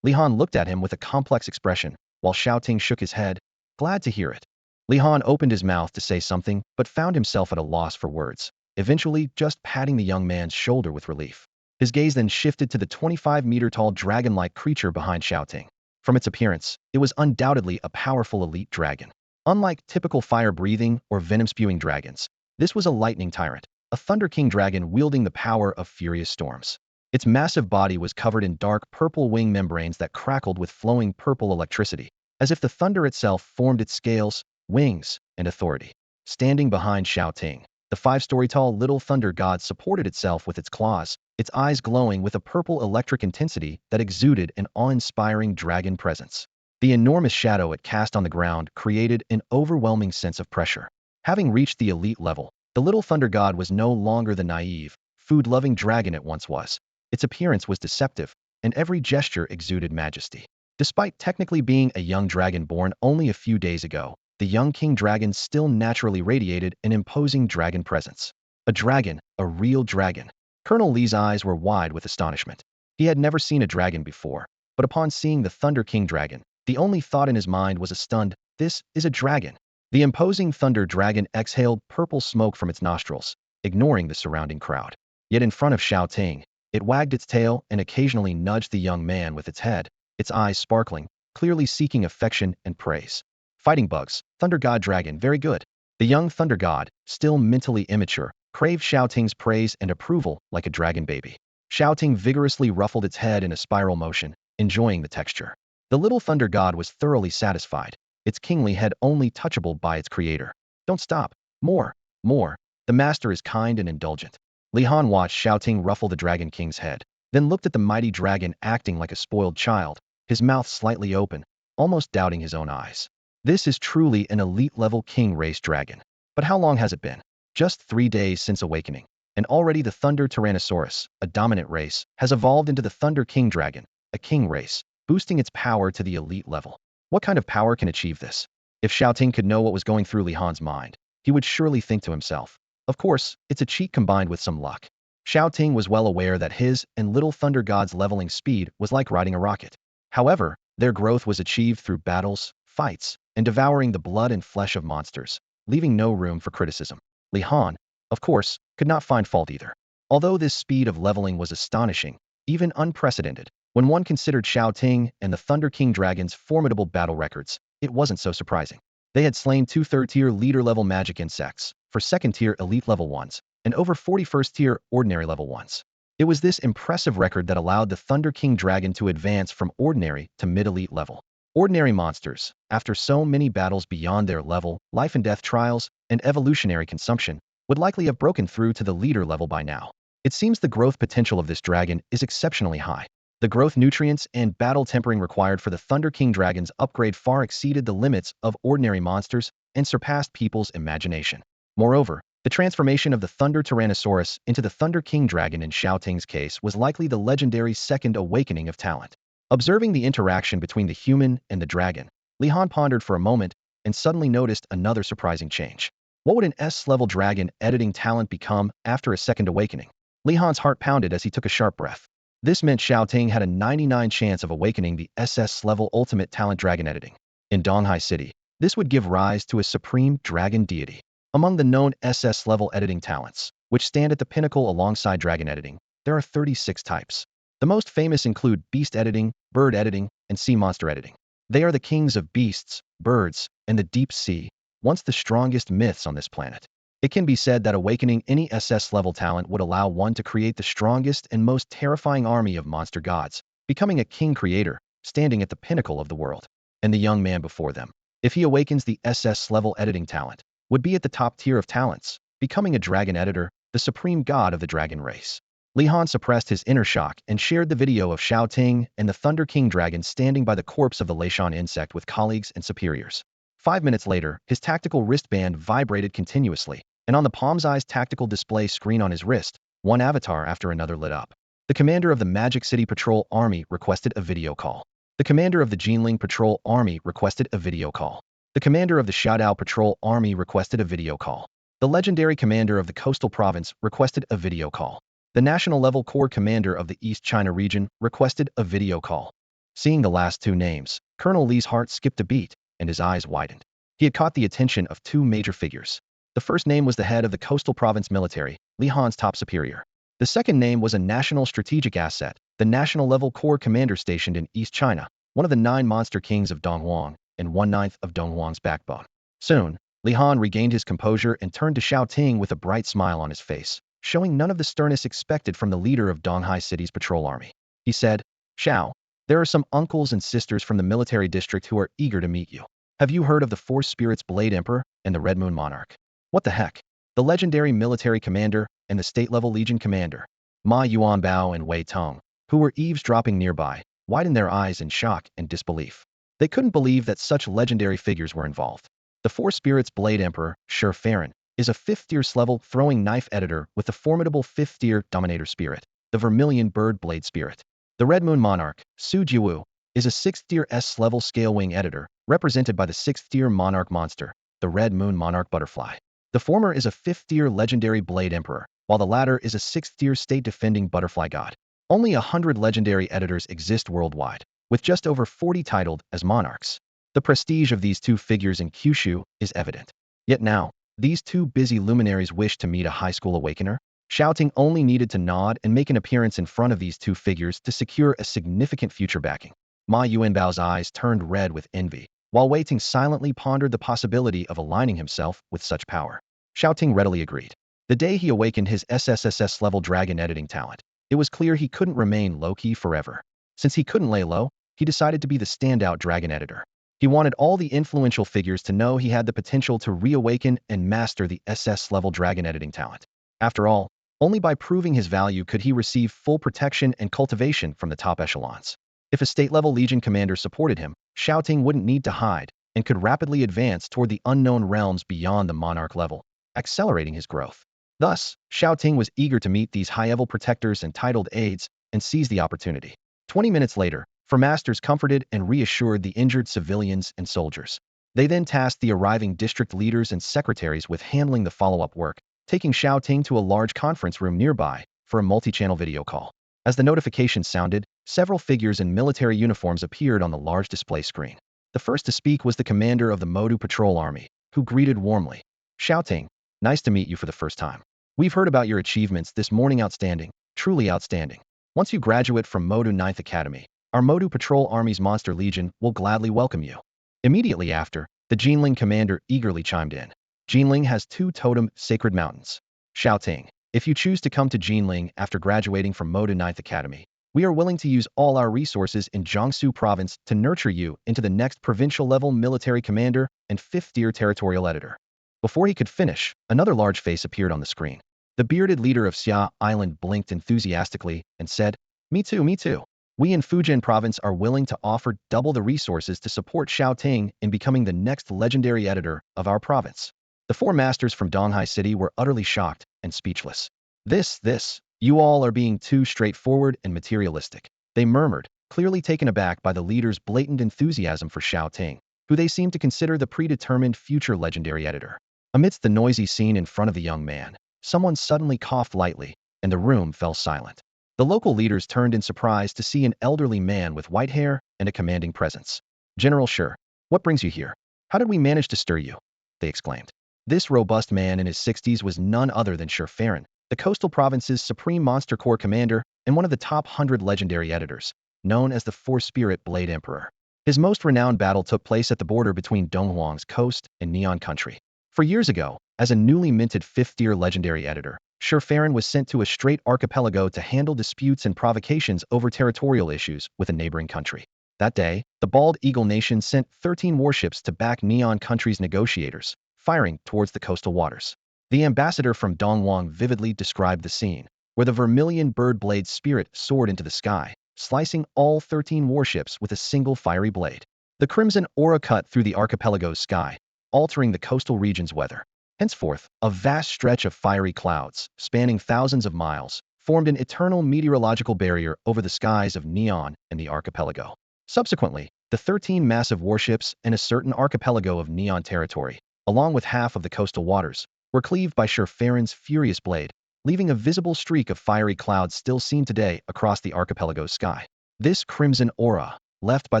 Li Han looked at him with a complex expression, while Shao Ting shook his head, glad to hear it. Li Han opened his mouth to say something, but found himself at a loss for words, eventually just patting the young man's shoulder with relief. His gaze then shifted to the 25-meter-tall dragon-like creature behind Xiao Ting. From its appearance, it was undoubtedly a powerful elite dragon. Unlike typical fire-breathing or venom-spewing dragons, this was a lightning tyrant, a Thunder King dragon wielding the power of furious storms. Its massive body was covered in dark purple wing membranes that crackled with flowing purple electricity, as if the thunder itself formed its scales, wings, and authority. Standing behind Xiao Ting, the 5-story-tall little thunder god supported itself with its claws, its eyes glowing with a purple electric intensity that exuded an awe-inspiring dragon presence. The enormous shadow it cast on the ground created an overwhelming sense of pressure. Having reached the elite level, the little thunder god was no longer the naive, food-loving dragon it once was. Its appearance was deceptive, and every gesture exuded majesty. Despite technically being a young dragon born only a few days ago, the young king dragon still naturally radiated an imposing dragon presence. A dragon, a real dragon. Colonel Li's eyes were wide with astonishment. He had never seen a dragon before, but upon seeing the Thunder King dragon, the only thought in his mind was a stunned, "This is a dragon." The imposing thunder dragon exhaled purple smoke from its nostrils, ignoring the surrounding crowd. Yet in front of Shao Ting, it wagged its tail and occasionally nudged the young man with its head, its eyes sparkling, clearly seeking affection and praise. Fighting bugs, Thunder God Dragon, very good. The young Thunder God, still mentally immature, craved Shao Ting's praise and approval like a dragon baby. Shao Ting vigorously ruffled its head in a spiral motion, enjoying the texture. The little Thunder God was thoroughly satisfied, its kingly head only touchable by its creator. Don't stop. More. More. The master is kind and indulgent. Li Han watched Shao Ting ruffle the Dragon King's head, then looked at the mighty dragon acting like a spoiled child, his mouth slightly open, almost doubting his own eyes. This is truly an elite-level king race dragon. But how long has it been? Just 3 days since awakening, and already the Thunder Tyrannosaurus, a dominant race, has evolved into the Thunder King dragon, a king race, boosting its power to the elite level. What kind of power can achieve this? If Xiao Ting could know what was going through Li Han's mind, he would surely think to himself, of course, it's a cheat combined with some luck. Xiao Ting was well aware that his and Little Thunder God's leveling speed was like riding a rocket. However, their growth was achieved through battles, fights, and devouring the blood and flesh of monsters, leaving no room for criticism. Li Han, of course, could not find fault either. Although this speed of leveling was astonishing, even unprecedented, when one considered Xiao Ting and the Thunder King Dragon's formidable battle records, it wasn't so surprising. They had slain 2 third-tier leader-level magic insects, for second-tier elite-level ones, and over 40 first-tier ordinary-level ones. It was this impressive record that allowed the Thunder King Dragon to advance from ordinary to mid-elite level. Ordinary monsters, after so many battles beyond their level, life and death trials, and evolutionary consumption, would likely have broken through to the leader level by now. It seems the growth potential of this dragon is exceptionally high. The growth nutrients and battle tempering required for the Thunder King Dragon's upgrade far exceeded the limits of ordinary monsters and surpassed people's imagination. Moreover, the transformation of the Thunder Tyrannosaurus into the Thunder King Dragon in Xiao Ting's case was likely the legendary second awakening of talent. Observing the interaction between the human and the dragon, Li Han pondered for a moment and suddenly noticed another surprising change. What would an S-level dragon editing talent become after a second awakening? Li Han's heart pounded as he took a sharp breath. This meant Xiao Ting had a 99 chance of awakening the SS-level ultimate talent dragon editing. In Donghai City, this would give rise to a supreme dragon deity. Among the known SS-level editing talents, which stand at the pinnacle alongside dragon editing, there are 36 types. The most famous include beast editing, bird editing, and sea monster editing. They are the kings of beasts, birds, and the deep sea, once the strongest myths on this planet. It can be said that awakening any SS-level talent would allow one to create the strongest and most terrifying army of monster gods, becoming a king creator, standing at the pinnacle of the world. And the young man before them, if he awakens the SS-level editing talent, would be at the top tier of talents, becoming a dragon editor, the supreme god of the dragon race. Li Han suppressed his inner shock and shared the video of Shao Ting and the Thunder King dragon standing by the corpse of the Leishan insect with colleagues and superiors. 5 minutes later, his tactical wristband vibrated continuously, and on the palm's eyes tactical display screen on his wrist, one avatar after another lit up. The commander of the Magic City Patrol Army requested a video call. The commander of the Jinling Patrol Army requested a video call. The commander of the Xiaodao Patrol Army requested a video call. The legendary commander of the Coastal Province requested a video call. The National-Level Corps commander of the East China region requested a video call. Seeing the last two names, Colonel Li's heart skipped a beat, and his eyes widened. He had caught the attention of two major figures. The first name was the head of the Coastal Province military, Li Han's top superior. The second name was a national strategic asset, the National-Level Corps commander stationed in East China, one of the 9 monster kings of Donghuang, and 1/9 of Donghuang's backbone. Soon, Li Han regained his composure and turned to Xiao Ting with a bright smile on his face, showing none of the sternness expected from the leader of Donghai City's patrol army. He said, "Xiao, there are some uncles and sisters from the military district who are eager to meet you. Have you heard of the Four Spirits Blade Emperor and the Red Moon Monarch?" "What the heck?" The legendary military commander and the state-level legion commander, Ma Yuanbao and Wei Tong, who were eavesdropping nearby, widened their eyes in shock and disbelief. They couldn't believe that such legendary figures were involved. The Four Spirits Blade Emperor, Shi Farron, is a 5th-tier level throwing knife editor with the formidable 5th-tier Dominator Spirit, the Vermilion Bird Blade Spirit. The Red Moon Monarch, Su Jiwu, is a 6th-tier S-level Scale Wing editor, represented by the 6th-tier Monarch Monster, the Red Moon Monarch Butterfly. The former is a 5th-tier Legendary Blade Emperor, while the latter is a 6th-tier State-Defending Butterfly God. Only 100 legendary editors exist worldwide, with just over 40 titled as monarchs. The prestige of these two figures in Kyushu is evident. Yet now, these two busy luminaries wished to meet a high school awakener. Xiao Ting only needed to nod and make an appearance in front of these two figures to secure a significant future backing. Ma Yuanbao's eyes turned red with envy, while Wei Ting silently pondered the possibility of aligning himself with such power. Xiao Ting readily agreed. The day he awakened his SSSS-level dragon editing talent, it was clear he couldn't remain low-key forever. Since he couldn't lay low, he decided to be the standout dragon editor. He wanted all the influential figures to know he had the potential to reawaken and master the SS-level dragon editing talent. After all, only by proving his value could he receive full protection and cultivation from the top echelons. If a state-level legion commander supported him, Xiao Ting wouldn't need to hide and could rapidly advance toward the unknown realms beyond the monarch level, accelerating his growth. Thus, Xiao Ting was eager to meet these high-level protectors and titled aides and seize the opportunity. 20 minutes later, Four Masters comforted and reassured the injured civilians and soldiers. They then tasked the arriving district leaders and secretaries with handling the follow-up work, taking Xiao Ting to a large conference room nearby for a multi-channel video call. As the notification sounded, several figures in military uniforms appeared on the large display screen. The first to speak was the commander of the Modu Patrol Army, who greeted warmly. "Xiao Ting, nice to meet you for the first time. We've heard about your achievements this morning. Outstanding, truly outstanding. Once you graduate from Modu 9th Academy, our Modu Patrol Army's Monster Legion will gladly welcome you." Immediately after, the Jinling commander eagerly chimed in. "Jinling has 2 totem sacred mountains. Xiao Ting, if you choose to come to Jinling after graduating from Modu 9th Academy, we are willing to use all our resources in Jiangsu province to nurture you into the next provincial-level military commander and 5th-tier territorial editor." Before he could finish, another large face appeared on the screen. The bearded leader of Xia Island blinked enthusiastically and said, Me too, me too. We in Fujian province are willing to offer double the resources to support Xiao Ting in becoming the next legendary editor of our province." The 4 masters from Donghai City were utterly shocked and speechless. This, you all are being too straightforward and materialistic," they murmured, clearly taken aback by the leader's blatant enthusiasm for Xiao Ting, who they seemed to consider the predetermined future legendary editor. Amidst the noisy scene in front of the young man, someone suddenly coughed lightly, and the room fell silent. The local leaders turned in surprise to see an elderly man with white hair and a commanding presence. "General Sure, what brings you here? How did we manage to stir you?" they exclaimed. This robust man in his 60s was none other than Shao Ting, the coastal province's supreme monster corps commander and one of the top 100 legendary editors, known as the Four-Spirit Blade Emperor. His most renowned battle took place at the border between Donghuang's coast and Neon Country. 4 years ago, as a newly minted 5th-tier legendary editor, Shao Ting was sent to a strait archipelago to handle disputes and provocations over territorial issues with a neighboring country. That day, the Bald Eagle Nation sent 13 warships to back Neon Country's negotiators, firing towards the coastal waters. The ambassador from Donghuang vividly described the scene, where the vermilion bird blade spirit soared into the sky, slicing all 13 warships with a single fiery blade. The crimson aura cut through the archipelago's sky, altering the coastal region's weather. Henceforth, a vast stretch of fiery clouds, spanning thousands of miles, formed an eternal meteorological barrier over the skies of Neon and the archipelago. Subsequently, the 13 massive warships and a certain archipelago of Neon territory, along with half of the coastal waters, were cleaved by Shao Ting's furious blade, leaving a visible streak of fiery clouds still seen today across the archipelago's sky. This crimson aura, left by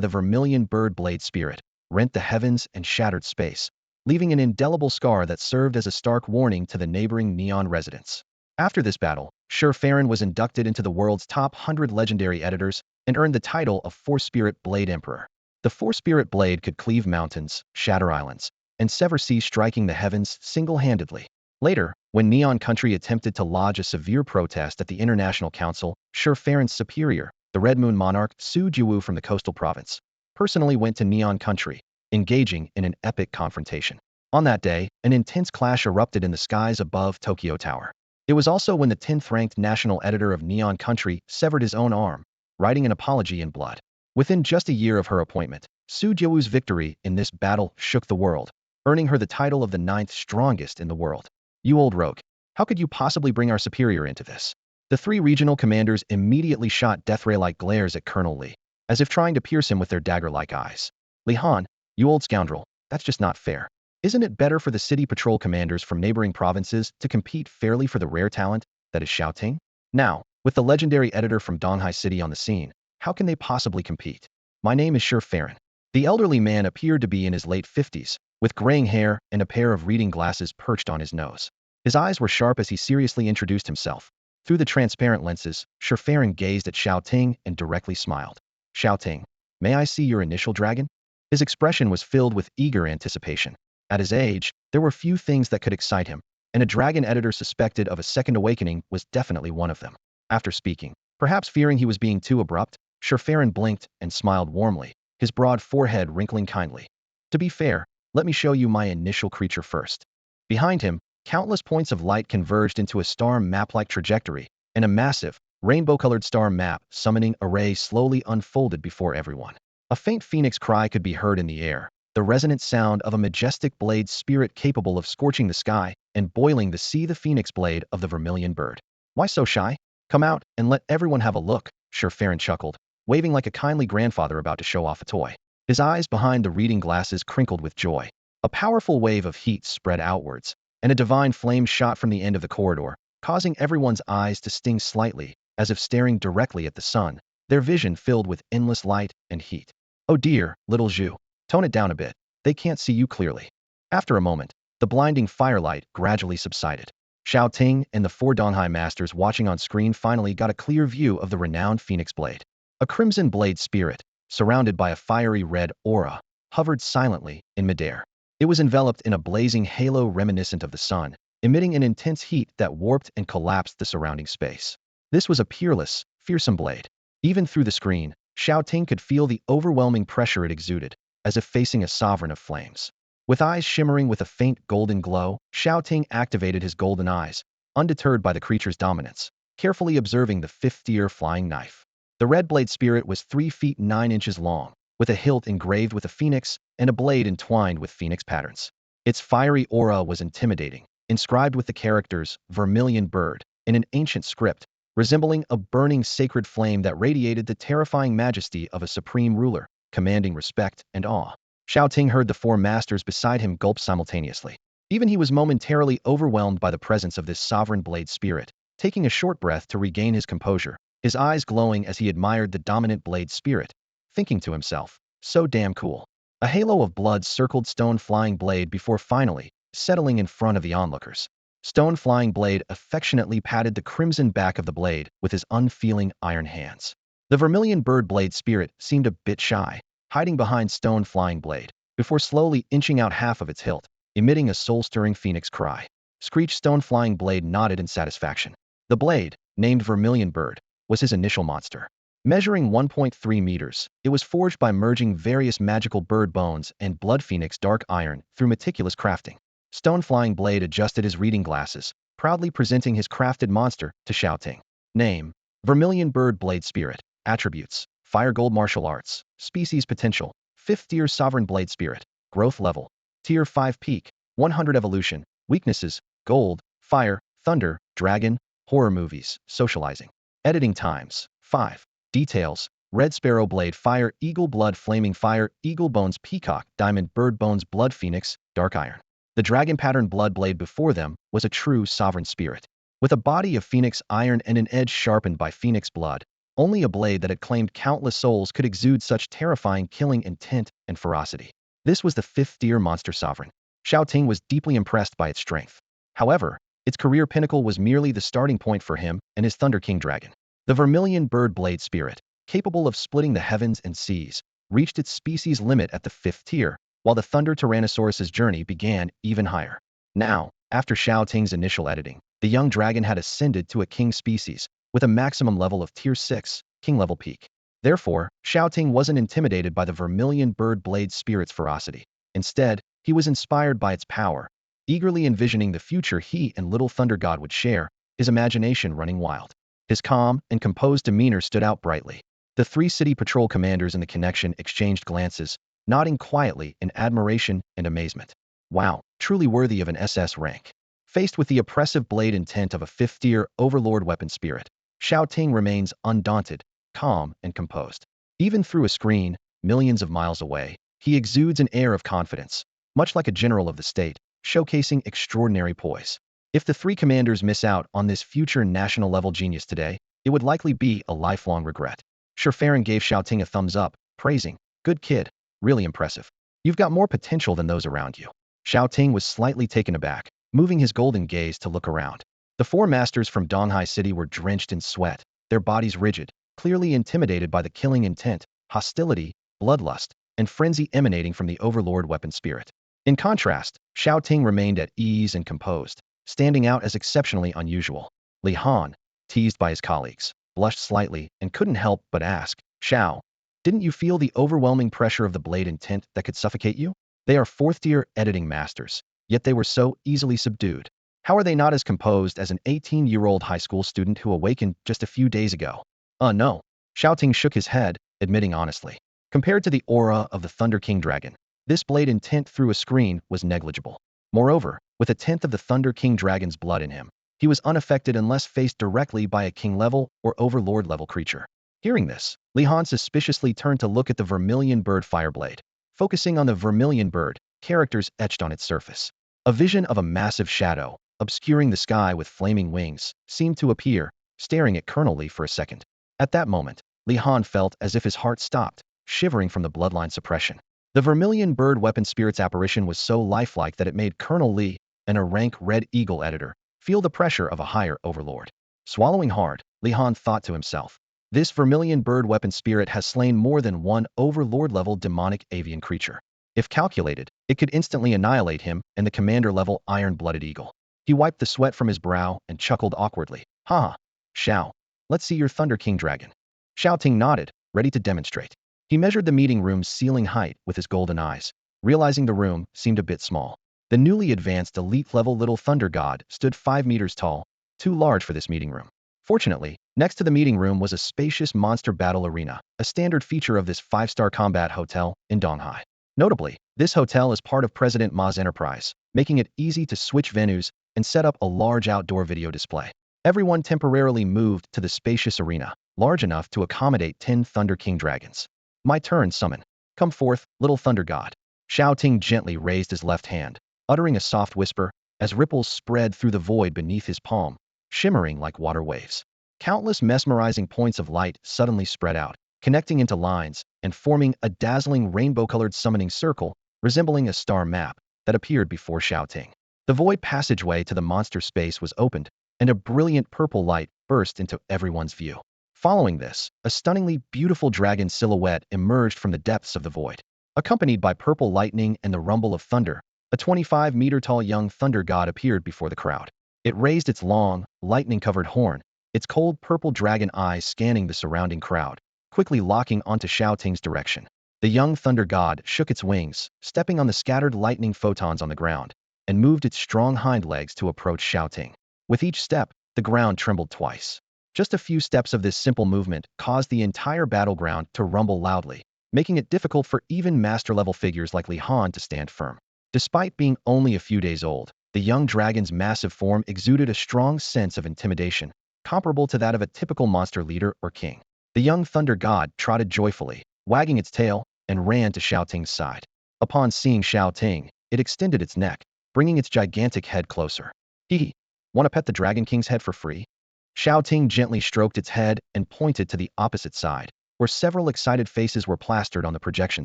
the vermilion bird blade spirit, rent the heavens and shattered space, leaving an indelible scar that served as a stark warning to the neighboring Neon residents. After this battle, Shao Ting was inducted into the world's top 100 legendary editors and earned the title of Four-Spirit Blade Emperor. The Four-Spirit Blade could cleave mountains, shatter islands, and sever seas, striking the heavens single-handedly. Later, when Neon Country attempted to lodge a severe protest at the International Council, Shao Ting's superior, the Red Moon Monarch Su Jiwu from the coastal province, personally went to Neon Country, engaging in an epic confrontation. On that day, an intense clash erupted in the skies above Tokyo Tower. It was also when the 10th-ranked national editor of Neon Country severed his own arm, writing an apology in blood. Within just a year of her appointment, Su Jiwu's victory in this battle shook the world, earning her the title of the 9th strongest in the world. "You old rogue, how could you possibly bring our superior into this?" The 3 regional commanders immediately shot death-ray-like glares at Colonel Li, as if trying to pierce him with their dagger-like eyes. "Li Han, you old scoundrel, that's just not fair. Isn't it better for the city patrol commanders from neighboring provinces to compete fairly for the rare talent that is Xiao Ting? Now, with the legendary editor from Donghai City on the scene, how can they possibly compete? My name is Shao Ting." The elderly man appeared to be in his late 50s, with graying hair and a pair of reading glasses perched on his nose. His eyes were sharp as he seriously introduced himself. Through the transparent lenses, Shao Ting gazed at Xiao Ting and directly smiled. "Xiao Ting, may I see your initial dragon?" His expression was filled with eager anticipation. At his age, there were few things that could excite him, and a dragon editor suspected of a second awakening was definitely one of them. After speaking, perhaps fearing he was being too abrupt, Shao Ting blinked and smiled warmly, his broad forehead wrinkling kindly. "To be fair, let me show you my initial creature first." Behind him, countless points of light converged into a star map-like trajectory, and a massive, rainbow-colored star map summoning array slowly unfolded before everyone. A faint phoenix cry could be heard in the air, the resonant sound of a majestic blade spirit capable of scorching the sky and boiling the sea. The phoenix blade of the vermilion bird. "Why so shy? Come out and let everyone have a look," Shao Ting chuckled, waving like a kindly grandfather about to show off a toy. His eyes behind the reading glasses crinkled with joy. A powerful wave of heat spread outwards, and a divine flame shot from the end of the corridor, causing everyone's eyes to sting slightly, as if staring directly at the sun, their vision filled with endless light and heat. "Oh dear, little Zhu. Tone it down a bit. They can't see you clearly." After a moment, the blinding firelight gradually subsided. Shao Ting and the 4 Donghai masters watching on screen finally got a clear view of the renowned Phoenix Blade. A crimson blade spirit, surrounded by a fiery red aura, hovered silently in midair. It was enveloped in a blazing halo reminiscent of the sun, emitting an intense heat that warped and collapsed the surrounding space. This was a peerless, fearsome blade. Even through the screen, Shao Ting could feel the overwhelming pressure it exuded, as if facing a sovereign of flames. With eyes shimmering with a faint golden glow, Shao Ting activated his golden eyes, undeterred by the creature's dominance, carefully observing the 5th-tier flying knife. The red blade spirit was 3 feet 9 inches long, with a hilt engraved with a phoenix and a blade entwined with phoenix patterns. Its fiery aura was intimidating, inscribed with the characters "Vermilion Bird" in an ancient script, resembling a burning sacred flame that radiated the terrifying majesty of a supreme ruler, commanding respect and awe. Xiao Ting heard the four masters beside him gulp simultaneously. Even he was momentarily overwhelmed by the presence of this sovereign blade spirit, taking a short breath to regain his composure, his eyes glowing as he admired the dominant blade spirit, thinking to himself, so damn cool. A halo of blood circled Stone Flying Blade before finally settling in front of the onlookers. Stone Flying Blade affectionately patted the crimson back of the blade with his unfeeling iron hands. The Vermilion Bird Blade spirit seemed a bit shy, hiding behind Stone Flying Blade, before slowly inching out half of its hilt, emitting a soul-stirring phoenix cry. Screech Stone Flying Blade nodded in satisfaction. The blade, named Vermilion Bird, was his initial monster. Measuring 1.3 meters, it was forged by merging various magical bird bones and blood phoenix dark iron through meticulous crafting. Stone Flying Blade adjusted his reading glasses, proudly presenting his crafted monster to Shao Ting. Name: Vermilion Bird Blade Spirit. Attributes: Fire Gold Martial Arts. Species Potential: 5th Tier Sovereign Blade Spirit. Growth Level: Tier 5 Peak, 100 Evolution. Weaknesses: Gold, Fire, Thunder, Dragon, Horror Movies, Socializing. Editing Times: 5. Details: Red Sparrow Blade Fire Eagle Blood Flaming Fire Eagle Bones Peacock Diamond Bird Bones Blood Phoenix Dark Iron. The dragon pattern blood blade before them was a true sovereign spirit. With a body of phoenix iron and an edge sharpened by phoenix blood, only a blade that had claimed countless souls could exude such terrifying killing intent and ferocity. This was the 5th tier monster sovereign. Shao Ting was deeply impressed by its strength. However, its career pinnacle was merely the starting point for him and his Thunder King dragon. The Vermilion Bird Blade spirit, capable of splitting the heavens and seas, reached its species limit at the 5th tier, while the Thunder Tyrannosaurus's journey began even higher. Now, after Shao Ting's initial editing, the young dragon had ascended to a king species, with a maximum level of Tier 6, king level peak. Therefore, Shao Ting wasn't intimidated by the Vermilion Bird Blade spirit's ferocity. Instead, he was inspired by its power, eagerly envisioning the future he and Little Thunder God would share, his imagination running wild. His calm and composed demeanor stood out brightly. The 3 city patrol commanders in the connection exchanged glances, nodding quietly in admiration and amazement. Wow, truly worthy of an SS rank. Faced with the oppressive blade intent of a 5th tier overlord weapon spirit, Shao Ting remains undaunted, calm, and composed. Even through a screen, millions of miles away, he exudes an air of confidence, much like a general of the state, showcasing extraordinary poise. If the 3 commanders miss out on this future national-level genius today, it would likely be a lifelong regret. Sherfarin gave Shao Ting a thumbs up, praising, "Good kid. Really impressive. You've got more potential than those around you." Shao Ting was slightly taken aback, moving his golden gaze to look around. The 4 masters from Donghai City were drenched in sweat, their bodies rigid, clearly intimidated by the killing intent, hostility, bloodlust, and frenzy emanating from the overlord weapon spirit. In contrast, Shao Ting remained at ease and composed, standing out as exceptionally unusual. Li Han, teased by his colleagues, blushed slightly and couldn't help but ask, "Shao, didn't you feel the overwhelming pressure of the blade intent that could suffocate you?" They are 4th-tier editing masters, yet they were so easily subdued. How are they not as composed as an 18-year-old high school student who awakened just a few days ago? No. Shao Ting shook his head, admitting honestly. Compared to the aura of the Thunder King dragon, this blade intent through a screen was negligible. Moreover, with a tenth of the Thunder King dragon's blood in him, he was unaffected unless faced directly by a king-level or overlord-level creature. Hearing this, Li Han suspiciously turned to look at the Vermilion Bird Fireblade, focusing on the Vermilion Bird characters etched on its surface. A vision of a massive shadow, obscuring the sky with flaming wings, seemed to appear, staring at Colonel Li for a second. At that moment, Li Han felt as if his heart stopped, shivering from the bloodline suppression. The Vermilion Bird weapon spirit's apparition was so lifelike that it made Colonel Li, and a rank Red Eagle editor, feel the pressure of a higher overlord. Swallowing hard, Li Han thought to himself, this Vermilion Bird weapon spirit has slain more than one overlord-level demonic avian creature. If calculated, it could instantly annihilate him and the commander-level iron-blooded eagle. He wiped the sweat from his brow and chuckled awkwardly. "Ha! Shao, let's see your Thunder King dragon." Shao Ting nodded, ready to demonstrate. He measured the meeting room's ceiling height with his golden eyes, realizing the room seemed a bit small. The newly advanced elite-level Little Thunder God stood 5 meters tall, too large for this meeting room. Fortunately, next to the meeting room was a spacious monster battle arena, a standard feature of this 5-star combat hotel in Donghai. Notably, this hotel is part of President Ma's enterprise, making it easy to switch venues and set up a large outdoor video display. Everyone temporarily moved to the spacious arena, large enough to accommodate 10 Thunder King dragons. "My turn, summon. Come forth, Little Thunder God." Xiao Ting gently raised his left hand, uttering a soft whisper as ripples spread through the void beneath his palm, shimmering like water waves. Countless mesmerizing points of light suddenly spread out, connecting into lines and forming a dazzling rainbow-colored summoning circle resembling a star map that appeared before Shao Ting. The void passageway to the monster space was opened, and a brilliant purple light burst into everyone's view. Following this, a stunningly beautiful dragon silhouette emerged from the depths of the void. Accompanied by purple lightning and the rumble of thunder, a 25-meter-tall young thunder god appeared before the crowd. It raised its long, lightning-covered horn, its cold purple dragon eyes scanning the surrounding crowd, quickly locking onto Shao Ting's direction. The young thunder god shook its wings, stepping on the scattered lightning photons on the ground, and moved its strong hind legs to approach Shao Ting. With each step, the ground trembled twice. Just a few steps of this simple movement caused the entire battleground to rumble loudly, making it difficult for even master-level figures like Li Han to stand firm. Despite being only a few days old, the young dragon's massive form exuded a strong sense of intimidation, comparable to that of a typical monster leader or king. The young thunder god trotted joyfully, wagging its tail, and ran to Shao Ting's side. Upon seeing Shao Ting, it extended its neck, bringing its gigantic head closer. Hee, want to pet the Dragon King's head for free? Shao Ting gently stroked its head and pointed to the opposite side, where several excited faces were plastered on the projection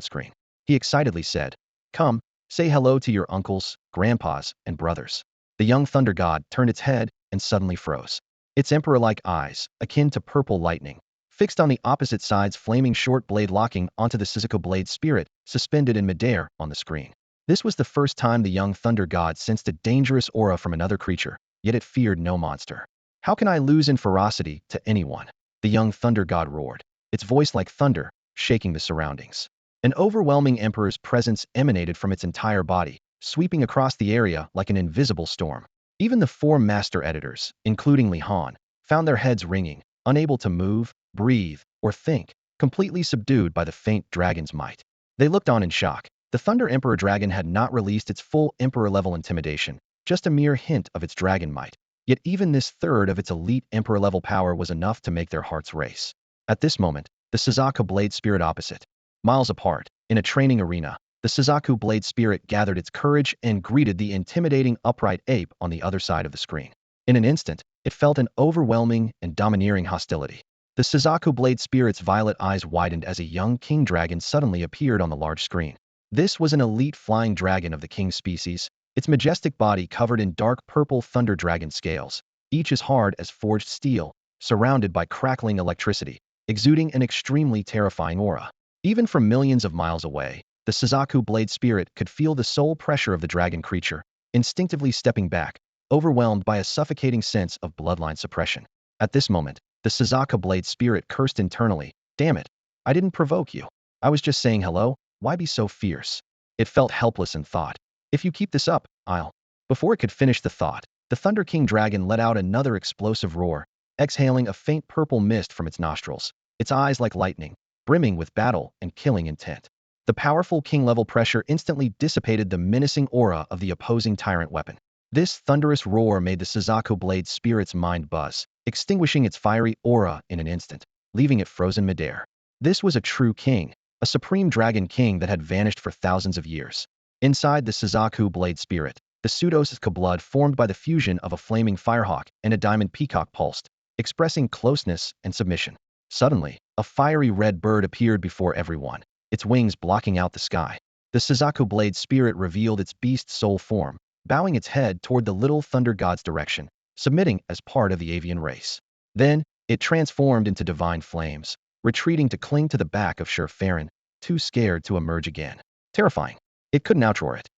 screen. He excitedly said, "Come, say hello to your uncles, grandpas, and brothers." The young thunder god turned its head and suddenly froze. Its emperor-like eyes, akin to purple lightning, fixed on the opposite side's flaming short blade locking onto the Suzaku blade spirit suspended in midair on the screen. This was the first time the young thunder god sensed a dangerous aura from another creature, yet it feared no monster. "How can I lose in ferocity to anyone?" the young thunder god roared, its voice like thunder, shaking the surroundings. An overwhelming emperor's presence emanated from its entire body, sweeping across the area like an invisible storm. Even the four master editors, including Li Han, found their heads ringing, unable to move, breathe, or think, completely subdued by the faint dragon's might. They looked on in shock. The Thunder Emperor Dragon had not released its full Emperor-level intimidation, just a mere hint of its dragon might. Yet even this third of its elite Emperor-level power was enough to make their hearts race. At this moment, the Suzaku Blade Spirit opposite. Miles apart, in a training arena, the Suzaku Blade Spirit gathered its courage and greeted the intimidating upright ape on the other side of the screen. In an instant, it felt an overwhelming and domineering hostility. The Suzaku Blade Spirit's violet eyes widened as a young king dragon suddenly appeared on the large screen. This was an elite flying dragon of the king species, its majestic body covered in dark purple thunder dragon scales, each as hard as forged steel, surrounded by crackling electricity, exuding an extremely terrifying aura. Even from millions of miles away, the Suzaku Blade Spirit could feel the soul pressure of the dragon creature, instinctively stepping back, overwhelmed by a suffocating sense of bloodline suppression. At this moment, the Suzaku Blade Spirit cursed internally. "Damn it, I didn't provoke you. I was just saying hello, why be so fierce?" It felt helpless and thought, "If you keep this up, I'll..." Before it could finish the thought, the Thunder King Dragon let out another explosive roar, exhaling a faint purple mist from its nostrils, its eyes like lightning, brimming with battle and killing intent. The powerful king-level pressure instantly dissipated the menacing aura of the opposing tyrant weapon. This thunderous roar made the Suzaku Blade Spirit's mind buzz, extinguishing its fiery aura in an instant, leaving it frozen midair. This was a true king, a supreme dragon king that had vanished for thousands of years. Inside the Suzaku Blade Spirit, the pseudo-Suzaku blood formed by the fusion of a flaming firehawk and a diamond peacock pulsed, expressing closeness and submission. Suddenly, a fiery red bird appeared before everyone, its wings blocking out the sky. The Suzaku Blade Spirit revealed its beast soul form, bowing its head toward the little thunder god's direction, submitting as part of the avian race. Then, it transformed into divine flames, retreating to cling to the back of Sher Farron, too scared to emerge again. Terrifying. It couldn't outroar it.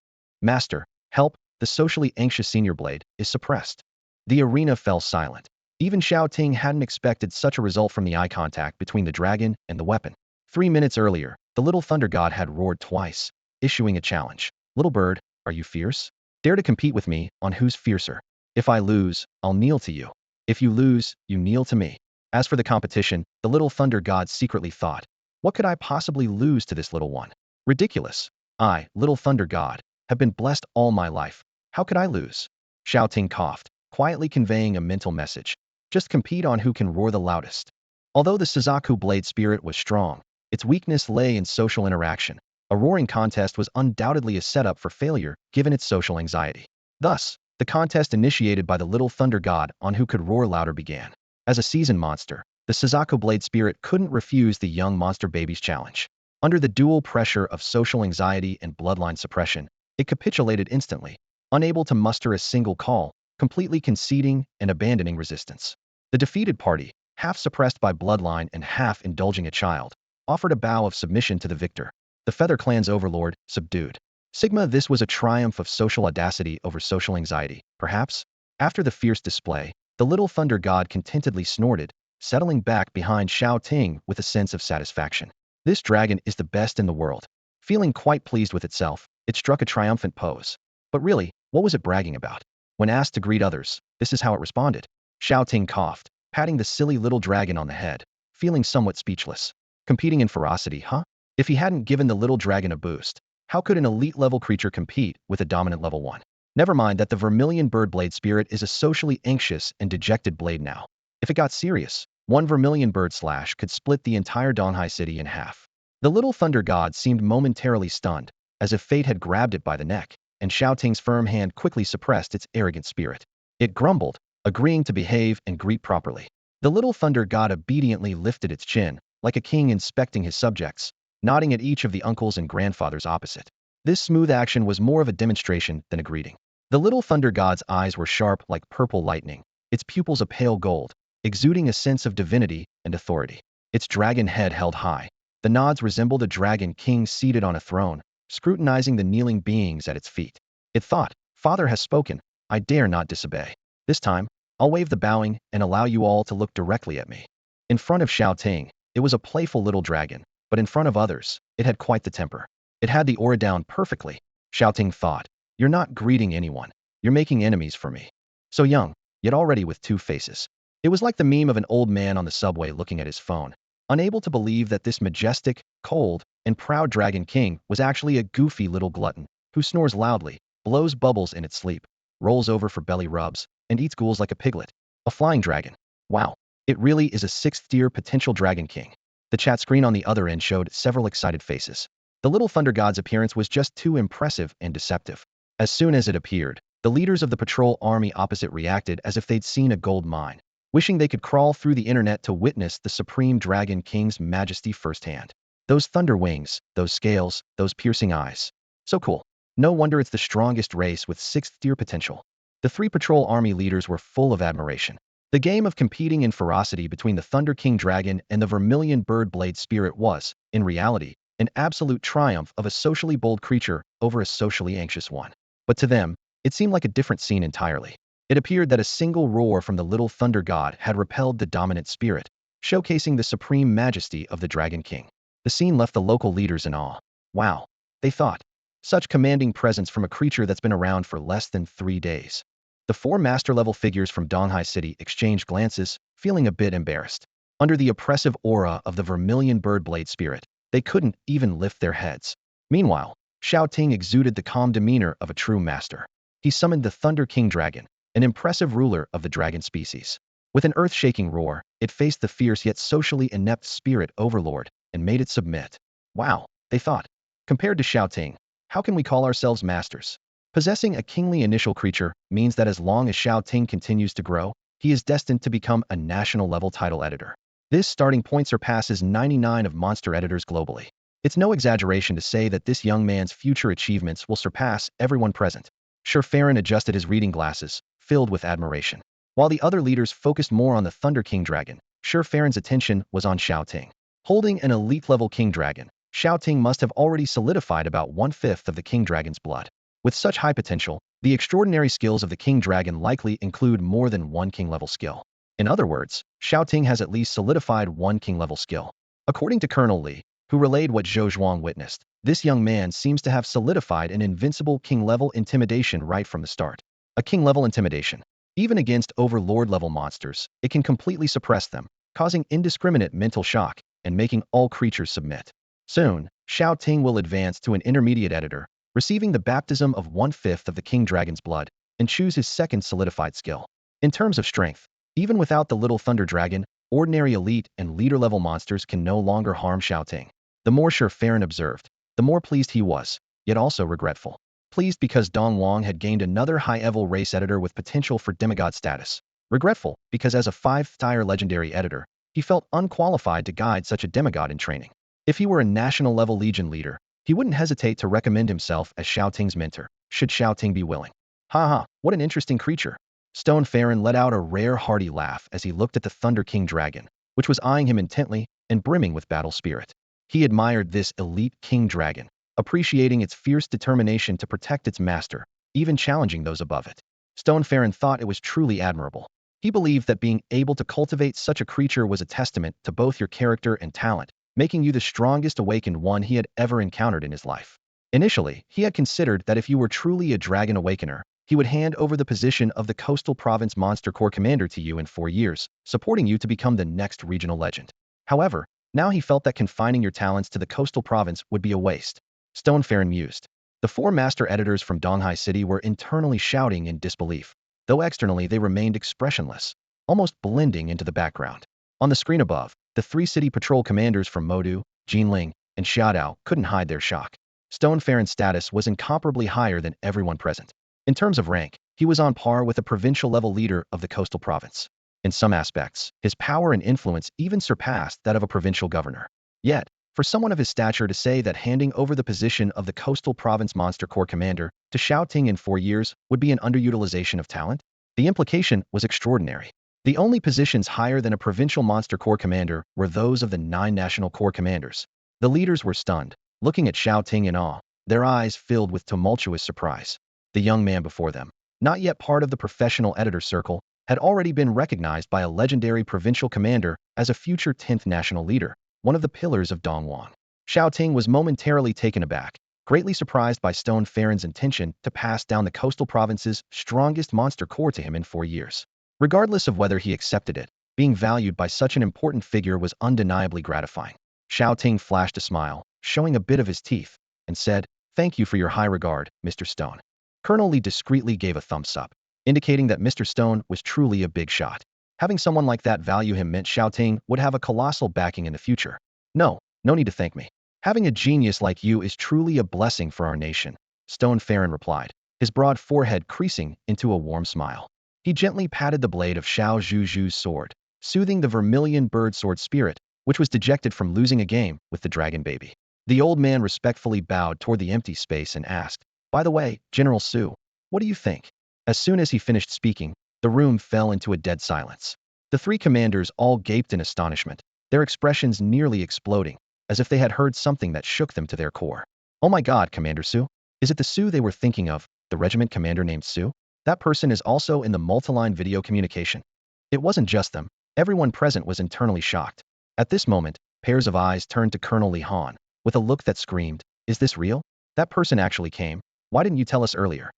"Master, help, the socially anxious senior blade is suppressed." The arena fell silent. Even Shao Ting hadn't expected such a result from the eye contact between the dragon and the weapon. 3 minutes earlier, the little thunder god had roared twice, issuing a challenge. "Little bird, are you fierce? Dare to compete with me on who's fiercer. If I lose, I'll kneel to you. If you lose, you kneel to me." As for the competition, the little thunder god secretly thought, "What could I possibly lose to this little one? Ridiculous. I, little thunder god, have been blessed all my life. How could I lose?" Shao Ting coughed, quietly conveying a mental message. Just compete on who can roar the loudest. Although the Suzaku Blade Spirit was strong, its weakness lay in social interaction. A roaring contest was undoubtedly a setup for failure given its social anxiety. Thus, the contest initiated by the little thunder god on who could roar louder began. As a seasoned monster, the Suzaku Blade Spirit couldn't refuse the young monster baby's challenge. Under the dual pressure of social anxiety and bloodline suppression, it capitulated instantly, unable to muster a single call, completely conceding and abandoning resistance. The defeated party, half suppressed by bloodline and half indulging a child, offered a bow of submission to the victor. The Feather Clan's overlord, subdued. Sigma, this was a triumph of social audacity over social anxiety, perhaps? After the fierce display, the little thunder god contentedly snorted, settling back behind Xiao Ting with a sense of satisfaction. This dragon is the best in the world. Feeling quite pleased with itself, it struck a triumphant pose. But really, what was it bragging about? When asked to greet others, this is how it responded. Shao Ting coughed, patting the silly little dragon on the head, feeling somewhat speechless. Competing in ferocity, huh? If he hadn't given the little dragon a boost, how could an elite-level creature compete with a dominant level 1? Never mind that the Vermilion Bird Blade Spirit is a socially anxious and dejected blade now. If it got serious, one Vermilion Bird slash could split the entire Donghai city in half. The little thunder god seemed momentarily stunned, as if fate had grabbed it by the neck, and Shao Ting's firm hand quickly suppressed its arrogant spirit. It grumbled, agreeing to behave and greet properly. The little thunder god obediently lifted its chin, like a king inspecting his subjects, nodding at each of the uncles and grandfathers opposite. This smooth action was more of a demonstration than a greeting. The little thunder god's eyes were sharp like purple lightning, its pupils a pale gold, exuding a sense of divinity and authority. Its dragon head held high. The nods resembled a dragon king seated on a throne, scrutinizing the kneeling beings at its feet. It thought, Father has spoken, I dare not disobey. This time, I'll waive the bowing and allow you all to look directly at me. In front of Shao Ting, it was a playful little dragon, but in front of others, it had quite the temper. It had the aura down perfectly. Shao Ting thought, you're not greeting anyone. You're making enemies for me. So young, yet already with two faces. It was like the meme of an old man on the subway looking at his phone, unable to believe that this majestic, cold, and proud dragon king was actually a goofy little glutton who snores loudly, blows bubbles in its sleep, rolls over for belly rubs, and eats ghouls like a piglet. A flying dragon. Wow, it really is a sixth-tier potential dragon king. The chat screen on the other end showed several excited faces. The little thunder god's appearance was just too impressive and deceptive. As soon as it appeared, the leaders of the patrol army opposite reacted as if they'd seen a gold mine, wishing they could crawl through the internet to witness the Supreme Dragon King's majesty firsthand. Those thunder wings, those scales, those piercing eyes. So cool. No wonder it's the strongest race with sixth-tier potential. The three patrol army leaders were full of admiration. The game of competing in ferocity between the Thunder King Dragon and the Vermilion Bird Blade Spirit was, in reality, an absolute triumph of a socially bold creature over a socially anxious one. But to them, it seemed like a different scene entirely. It appeared that a single roar from the little thunder god had repelled the dominant spirit, showcasing the supreme majesty of the Dragon King. The scene left the local leaders in awe. Wow, they thought. Such commanding presence from a creature that's been around for less than 3 days. The four master-level figures from Donghai City exchanged glances, feeling a bit embarrassed. Under the oppressive aura of the Vermilion Bird Blade Spirit, they couldn't even lift their heads. Meanwhile, Shao Ting exuded the calm demeanor of a true master. He summoned the Thunder King Dragon, an impressive ruler of the dragon species. With an earth-shaking roar, it faced the fierce yet socially inept spirit overlord and made it submit. Wow, they thought. Compared to Shao Ting, how can we call ourselves masters? Possessing a kingly initial creature means that as long as Xiao Ting continues to grow, he is destined to become a national-level title editor. This starting point surpasses 99 of monster editors globally. It's no exaggeration to say that this young man's future achievements will surpass everyone present. Farron adjusted his reading glasses, filled with admiration. While the other leaders focused more on the Thunder King Dragon, Farron's attention was on Xiao Ting. Holding an elite-level King Dragon, Xiao Ting must have already solidified about 1/5 of the King Dragon's blood. With such high potential, the extraordinary skills of the King Dragon likely include more than one King-level skill. In other words, Xiao Ting has at least solidified one King-level skill. According to Colonel Li, who relayed what Zhou Zhuang witnessed, this young man seems to have solidified an invincible King-level intimidation right from the start. A King-level intimidation. Even against Overlord-level monsters, it can completely suppress them, causing indiscriminate mental shock and making all creatures submit. Soon, Xiao Ting will advance to an intermediate editor, receiving the baptism of 1/5 of the King Dragon's blood, and choose his second solidified skill. In terms of strength, even without the Little Thunder Dragon, ordinary elite and leader-level monsters can no longer harm Xiao Ting. The more Farron observed, the more pleased he was, yet also regretful. Pleased because Dong Wang had gained another high-level race editor with potential for demigod status. Regretful because as a 5th-tier legendary editor, he felt unqualified to guide such a demigod in training. If he were a national-level Legion leader, he wouldn't hesitate to recommend himself as Xiao Ting's mentor, should Xiao Ting be willing. Haha, what an interesting creature. Stone Farron let out a rare hearty laugh as he looked at the Thunder King dragon, which was eyeing him intently and brimming with battle spirit. He admired this elite king dragon, appreciating its fierce determination to protect its master, even challenging those above it. Stone Farron thought it was truly admirable. He believed that being able to cultivate such a creature was a testament to both your character and talent, making you the strongest awakened one he had ever encountered in his life. Initially, he had considered that if you were truly a dragon awakener, he would hand over the position of the Coastal Province Monster Corps commander to you in 4 years, supporting you to become the next regional legend. However, now he felt that confining your talents to the Coastal Province would be a waste. Stone Farron mused. The 4 master editors from Donghai City were internally shouting in disbelief, though externally they remained expressionless, almost blending into the background. On the screen above, the 3 city patrol commanders from Modu, Jinling, and Xiaodao couldn't hide their shock. Stone Farron's status was incomparably higher than everyone present. In terms of rank, he was on par with a provincial-level leader of the coastal province. In some aspects, his power and influence even surpassed that of a provincial governor. Yet, for someone of his stature to say that handing over the position of the Coastal Province Monster Corps commander to Shao Ting in 4 years would be an underutilization of talent, the implication was extraordinary. The only positions higher than a provincial Monster Corps commander were those of the 9 National Corps commanders. The leaders were stunned, looking at Shao Ting in awe, their eyes filled with tumultuous surprise. The young man before them, not yet part of the professional editor circle, had already been recognized by a legendary provincial commander as a future 10th national leader, one of the pillars of Dongwang. Shao Ting was momentarily taken aback, greatly surprised by Stone Farron's intention to pass down the coastal province's strongest monster corps to him in 4 years. Regardless of whether he accepted it, being valued by such an important figure was undeniably gratifying. Shao Ting flashed a smile, showing a bit of his teeth, and said, "Thank you for your high regard, Mr. Stone." Colonel Lee discreetly gave a thumbs up, indicating that Mr. Stone was truly a big shot. Having someone like that value him meant Xiao Ting would have a colossal backing in the future. No need to thank me. Having a genius like you is truly a blessing for our nation, Stone Farron replied, his broad forehead creasing into a warm smile. He gently patted the blade of Xiao Zhuzhu's sword, soothing the vermilion bird sword spirit, which was dejected from losing a game with the dragon baby. The old man respectfully bowed toward the empty space and asked, "By the way, General Su, what do you think?" As soon as he finished speaking, the room fell into a dead silence. The 3 commanders all gaped in astonishment, their expressions nearly exploding, as if they had heard something that shook them to their core. "Oh my God, Commander Su? Is it the Su they were thinking of, the regiment commander named Su? That person is also in the multi-line video communication." It wasn't just them. Everyone present was internally shocked. At this moment, pairs of eyes turned to Colonel Li Han, with a look that screamed, "Is this real? That person actually came. Why didn't you tell us earlier?"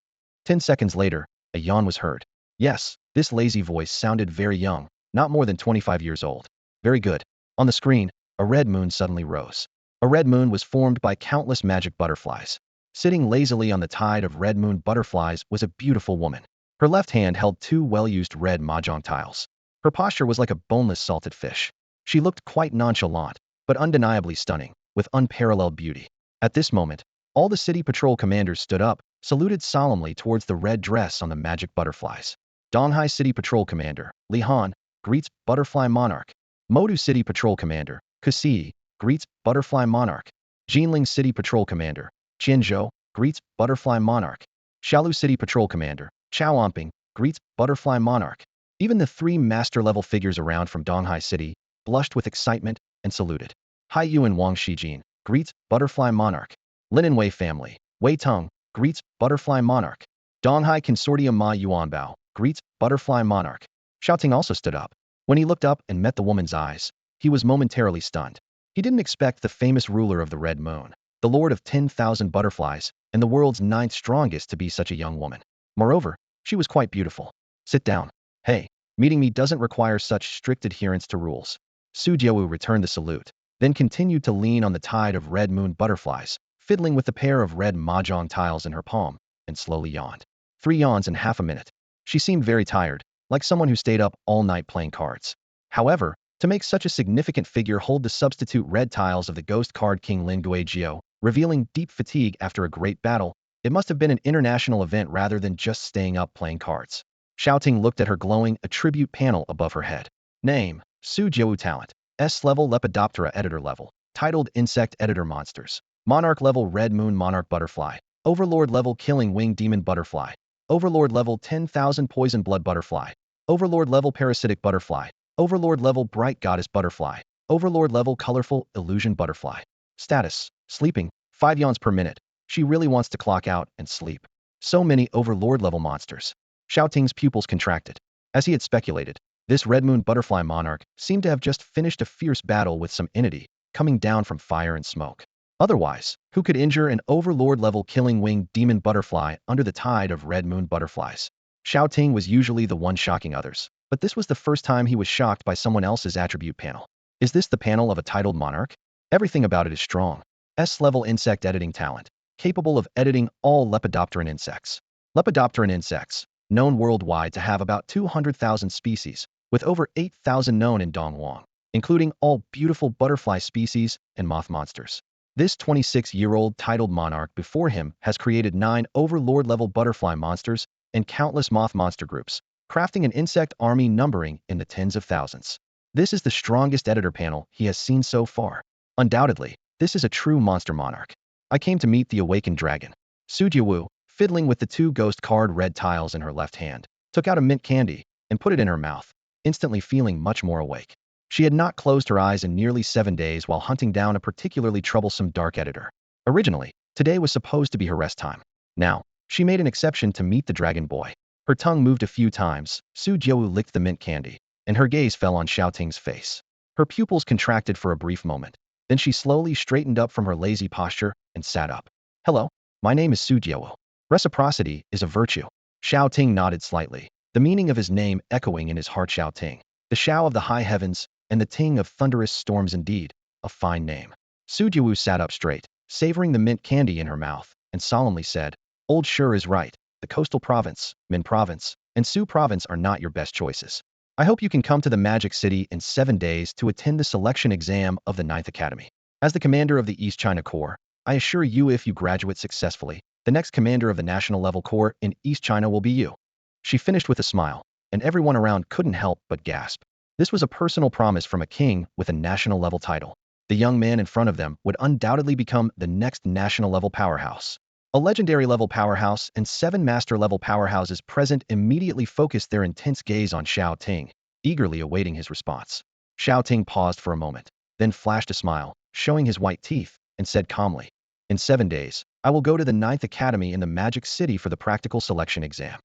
10 seconds later, a yawn was heard. Yes, this lazy voice sounded very young, not more than 25 years old. Very good. On the screen, a red moon suddenly rose. A red moon was formed by countless magic butterflies. Sitting lazily on the tide of red moon butterflies was a beautiful woman. Her left hand held 2 well-used red mahjong tiles. Her posture was like a boneless salted fish. She looked quite nonchalant, but undeniably stunning, with unparalleled beauty. At this moment, all the city patrol commanders stood up, saluted solemnly towards the red dress on the magic butterflies. Donghai City Patrol Commander, Li Han, greets Butterfly Monarch. Modu City Patrol Commander, Concealing, greets Butterfly Monarch. Jinling City Patrol Commander, Qianzhou, greets Butterfly Monarch. Shalu City Patrol Commander, Chao Amping, greets Butterfly Monarch. Even the 3 master-level figures around from Donghai City blushed with excitement and saluted. Hai Yu and Wang Shijin, greets Butterfly Monarch. Linen Wei family, Wei Tong, greets Butterfly Monarch. Donghai Consortium Ma Yuanbao, greets Butterfly Monarch. Shao Ting also stood up. When he looked up and met the woman's eyes, he was momentarily stunned. He didn't expect the famous ruler of the Red Moon, the lord of 10,000 butterflies, and the world's 9th strongest to be such a young woman. Moreover, she was quite beautiful. "Sit down. Hey, meeting me doesn't require such strict adherence to rules." Su Jiawu returned the salute, then continued to lean on the tide of red moon butterflies, fiddling with the pair of red mahjong tiles in her palm, and slowly yawned. 3 yawns in half a minute. She seemed very tired, like someone who stayed up all night playing cards. However, to make such a significant figure hold the substitute red tiles of the ghost card King Lin Guizhou, revealing deep fatigue after a great battle. It must have been an international event rather than just staying up playing cards. Xiao Ting looked at her glowing attribute panel above her head. Name: Su Jiu Talent. S level Lepidoptera Editor level. Titled Insect Editor Monsters. Monarch level Red Moon Monarch Butterfly. Overlord level Killing Wing Demon Butterfly. Overlord level 10,000 Poison Blood Butterfly. Overlord level Parasitic Butterfly. Overlord level Bright Goddess Butterfly. Overlord level Colorful Illusion Butterfly. Status: sleeping, 5 yawns per minute. She really wants to clock out and sleep. So many Overlord level monsters. Xiao Ting's pupils contracted. As he had speculated, this Red Moon Butterfly Monarch seemed to have just finished a fierce battle with some entity coming down from fire and smoke. Otherwise, who could injure an Overlord-level Killing Wing Demon Butterfly under the tide of Red Moon Butterflies? Shao Ting was usually the one shocking others, but this was the first time he was shocked by someone else's attribute panel. Is this the panel of a titled monarch? Everything about it is strong. S-level insect editing talent, capable of editing all lepidopteran insects. Lepidopteran insects, known worldwide to have about 200,000 species, with over 8,000 known in Dongwang, including all beautiful butterfly species and moth monsters. This 26-year-old titled monarch before him has created 9 overlord-level butterfly monsters and countless moth monster groups, crafting an insect army numbering in the tens of thousands. This is the strongest editor panel he has seen so far. Undoubtedly, this is a true monster monarch. I came to meet the awakened dragon. Su Jiwu, fiddling with the 2 ghost card red tiles in her left hand, took out a mint candy and put it in her mouth, instantly feeling much more awake. She had not closed her eyes in nearly 7 days while hunting down a particularly troublesome dark editor. Originally, today was supposed to be her rest time. Now, she made an exception to meet the dragon boy. Her tongue moved a few times, Su Jiu licked the mint candy, and her gaze fell on Xiao Ting's face. Her pupils contracted for a brief moment. Then she slowly straightened up from her lazy posture and sat up. Hello, my name is Su Jiu. Reciprocity is a virtue. Xiao Ting nodded slightly, the meaning of his name echoing in his heart. Xiao Ting, the Xiao of the high heavens, and the Ting of thunderous storms. Indeed, a fine name. Su Jiu sat up straight, savoring the mint candy in her mouth, and solemnly said, Old Sure is right. The coastal province, Min province, and Su province are not your best choices. I hope you can come to the Magic City in 7 days to attend the selection exam of the 9th Academy. As the commander of the East China Corps, I assure you if you graduate successfully, the next commander of the National Level Corps in East China will be you. She finished with a smile, and everyone around couldn't help but gasp. This was a personal promise from a king with a national level title. The young man in front of them would undoubtedly become the next national level powerhouse. A legendary level powerhouse and 7 master level powerhouses present immediately focused their intense gaze on Xiao Ting, eagerly awaiting his response. Xiao Ting paused for a moment, then flashed a smile, showing his white teeth, and said calmly, In 7 days, I will go to the 9th Academy in the Magic City for the practical selection exam.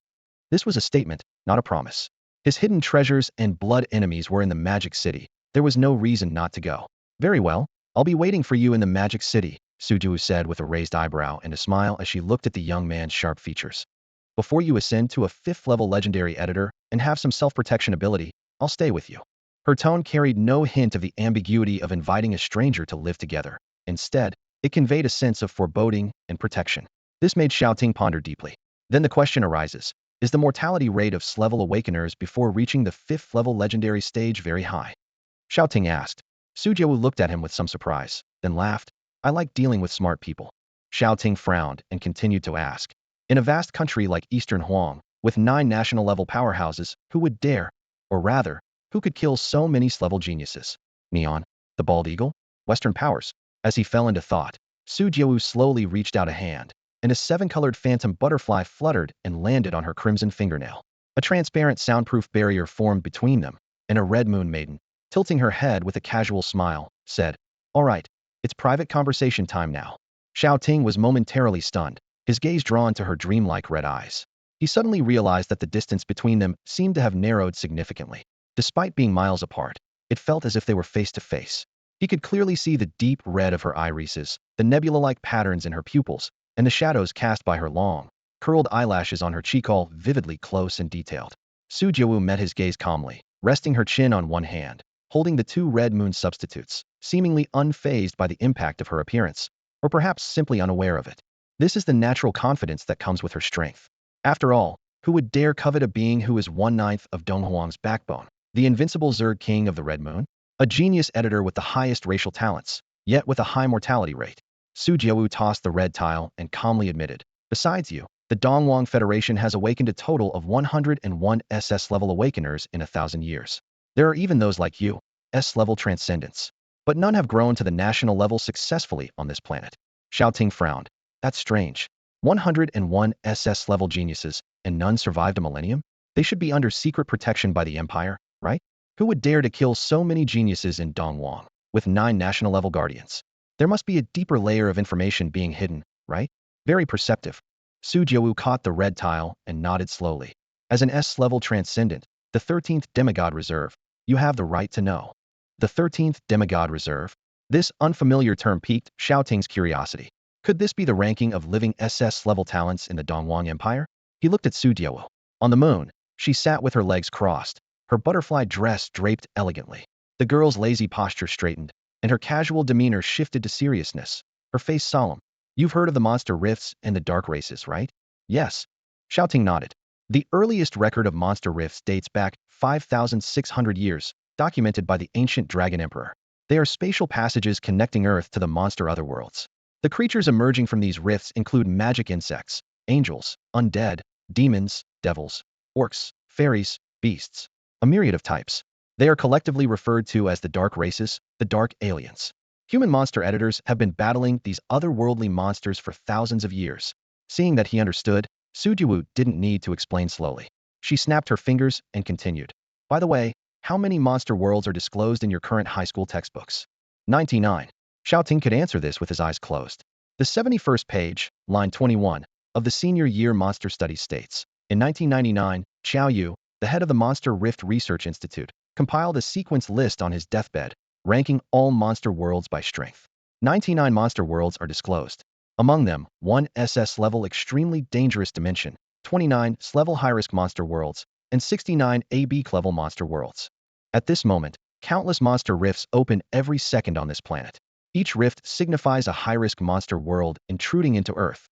This was a statement, not a promise. His hidden treasures and blood enemies were in the Magic City. There was no reason not to go. Very well, I'll be waiting for you in the Magic City, Su Jiu said with a raised eyebrow and a smile as she looked at the young man's sharp features. Before you ascend to a 5th-level legendary editor and have some self-protection ability, I'll stay with you. Her tone carried no hint of the ambiguity of inviting a stranger to live together. Instead, it conveyed a sense of foreboding and protection. This made Xiao Ting ponder deeply. Then the question arises, is the mortality rate of S-level awakeners before reaching the 5th-level legendary stage very high? Xiao Ting asked. Su Jiu looked at him with some surprise, then laughed. I like dealing with smart people. Xiao Ting frowned and continued to ask. In a vast country like Eastern Huang, with 9 national-level powerhouses, who would dare, or rather, who could kill so many S-level geniuses? Neon, the bald eagle, Western powers. As he fell into thought, Su Jiu slowly reached out a hand, and a 7-colored phantom butterfly fluttered and landed on her crimson fingernail. A transparent soundproof barrier formed between them, and a red moon maiden, tilting her head with a casual smile, said, All right, it's private conversation time now. Xiao Ting was momentarily stunned, his gaze drawn to her dreamlike red eyes. He suddenly realized that the distance between them seemed to have narrowed significantly. Despite being miles apart, it felt as if they were face to face. He could clearly see the deep red of her irises, the nebula-like patterns in her pupils, and the shadows cast by her long, curled eyelashes on her cheek, all vividly close and detailed. Su Jiu met his gaze calmly, resting her chin on one hand, holding the 2 red moon substitutes, seemingly unfazed by the impact of her appearance, or perhaps simply unaware of it. This is the natural confidence that comes with her strength. After all, who would dare covet a being who is 1/9 of Donghuang's backbone, the invincible Zerg King of the Red Moon? A genius editor with the highest racial talents, yet with a high mortality rate. Su Jiawu tossed the red tile and calmly admitted, "Besides you, the Dongwang Federation has awakened a total of 101 SS-level awakeners in 1,000 years. There are even those like you, S-level transcendents. But none have grown to the national level successfully on this planet." Xiao Ting frowned. "That's strange. 101 SS-level geniuses, and none survived a millennium? They should be under secret protection by the Empire, right? Who would dare to kill so many geniuses in Dongwang, with 9 national-level guardians? There must be a deeper layer of information being hidden, right? Very perceptive." Su Jiawu caught the red tile and nodded slowly. "As an S-level transcendent, the 13th demigod reserve, you have the right to know." The 13th demigod reserve? This unfamiliar term piqued Shao Ting's curiosity. Could this be the ranking of living SS-level talents in the Dongwang Empire? He looked at Su Jiawu. On the moon, she sat with her legs crossed, her butterfly dress draped elegantly. The girl's lazy posture straightened, and her casual demeanor shifted to seriousness, her face solemn. "You've heard of the monster rifts and the dark races, right?" "Yes." Shao Ting nodded. "The earliest record of monster rifts dates back 5,600 years, documented by the ancient Dragon Emperor. They are spatial passages connecting Earth to the monster otherworlds. The creatures emerging from these rifts include magic insects, angels, undead, demons, devils, orcs, fairies, beasts, a myriad of types. They are collectively referred to as the dark races, the dark aliens. Human monster editors have been battling these otherworldly monsters for thousands of years." Seeing that he understood, Su Jiawu didn't need to explain slowly. She snapped her fingers and continued. "By the way, how many monster worlds are disclosed in your current high school textbooks?" 99. Xiao Ting could answer this with his eyes closed. The 71st page, line 21, of the senior year monster studies states, "In 1999, Xiao Yu, the head of the Monster Rift Research Institute, compiled a sequence list on his deathbed, ranking all monster worlds by strength. 99 monster worlds are disclosed. Among them, 1 SS-level extremely dangerous dimension, 29 S-level high-risk monster worlds, and 69 AB-level monster worlds. At this moment, countless monster rifts open every second on this planet. Each rift signifies a high-risk monster world intruding into Earth."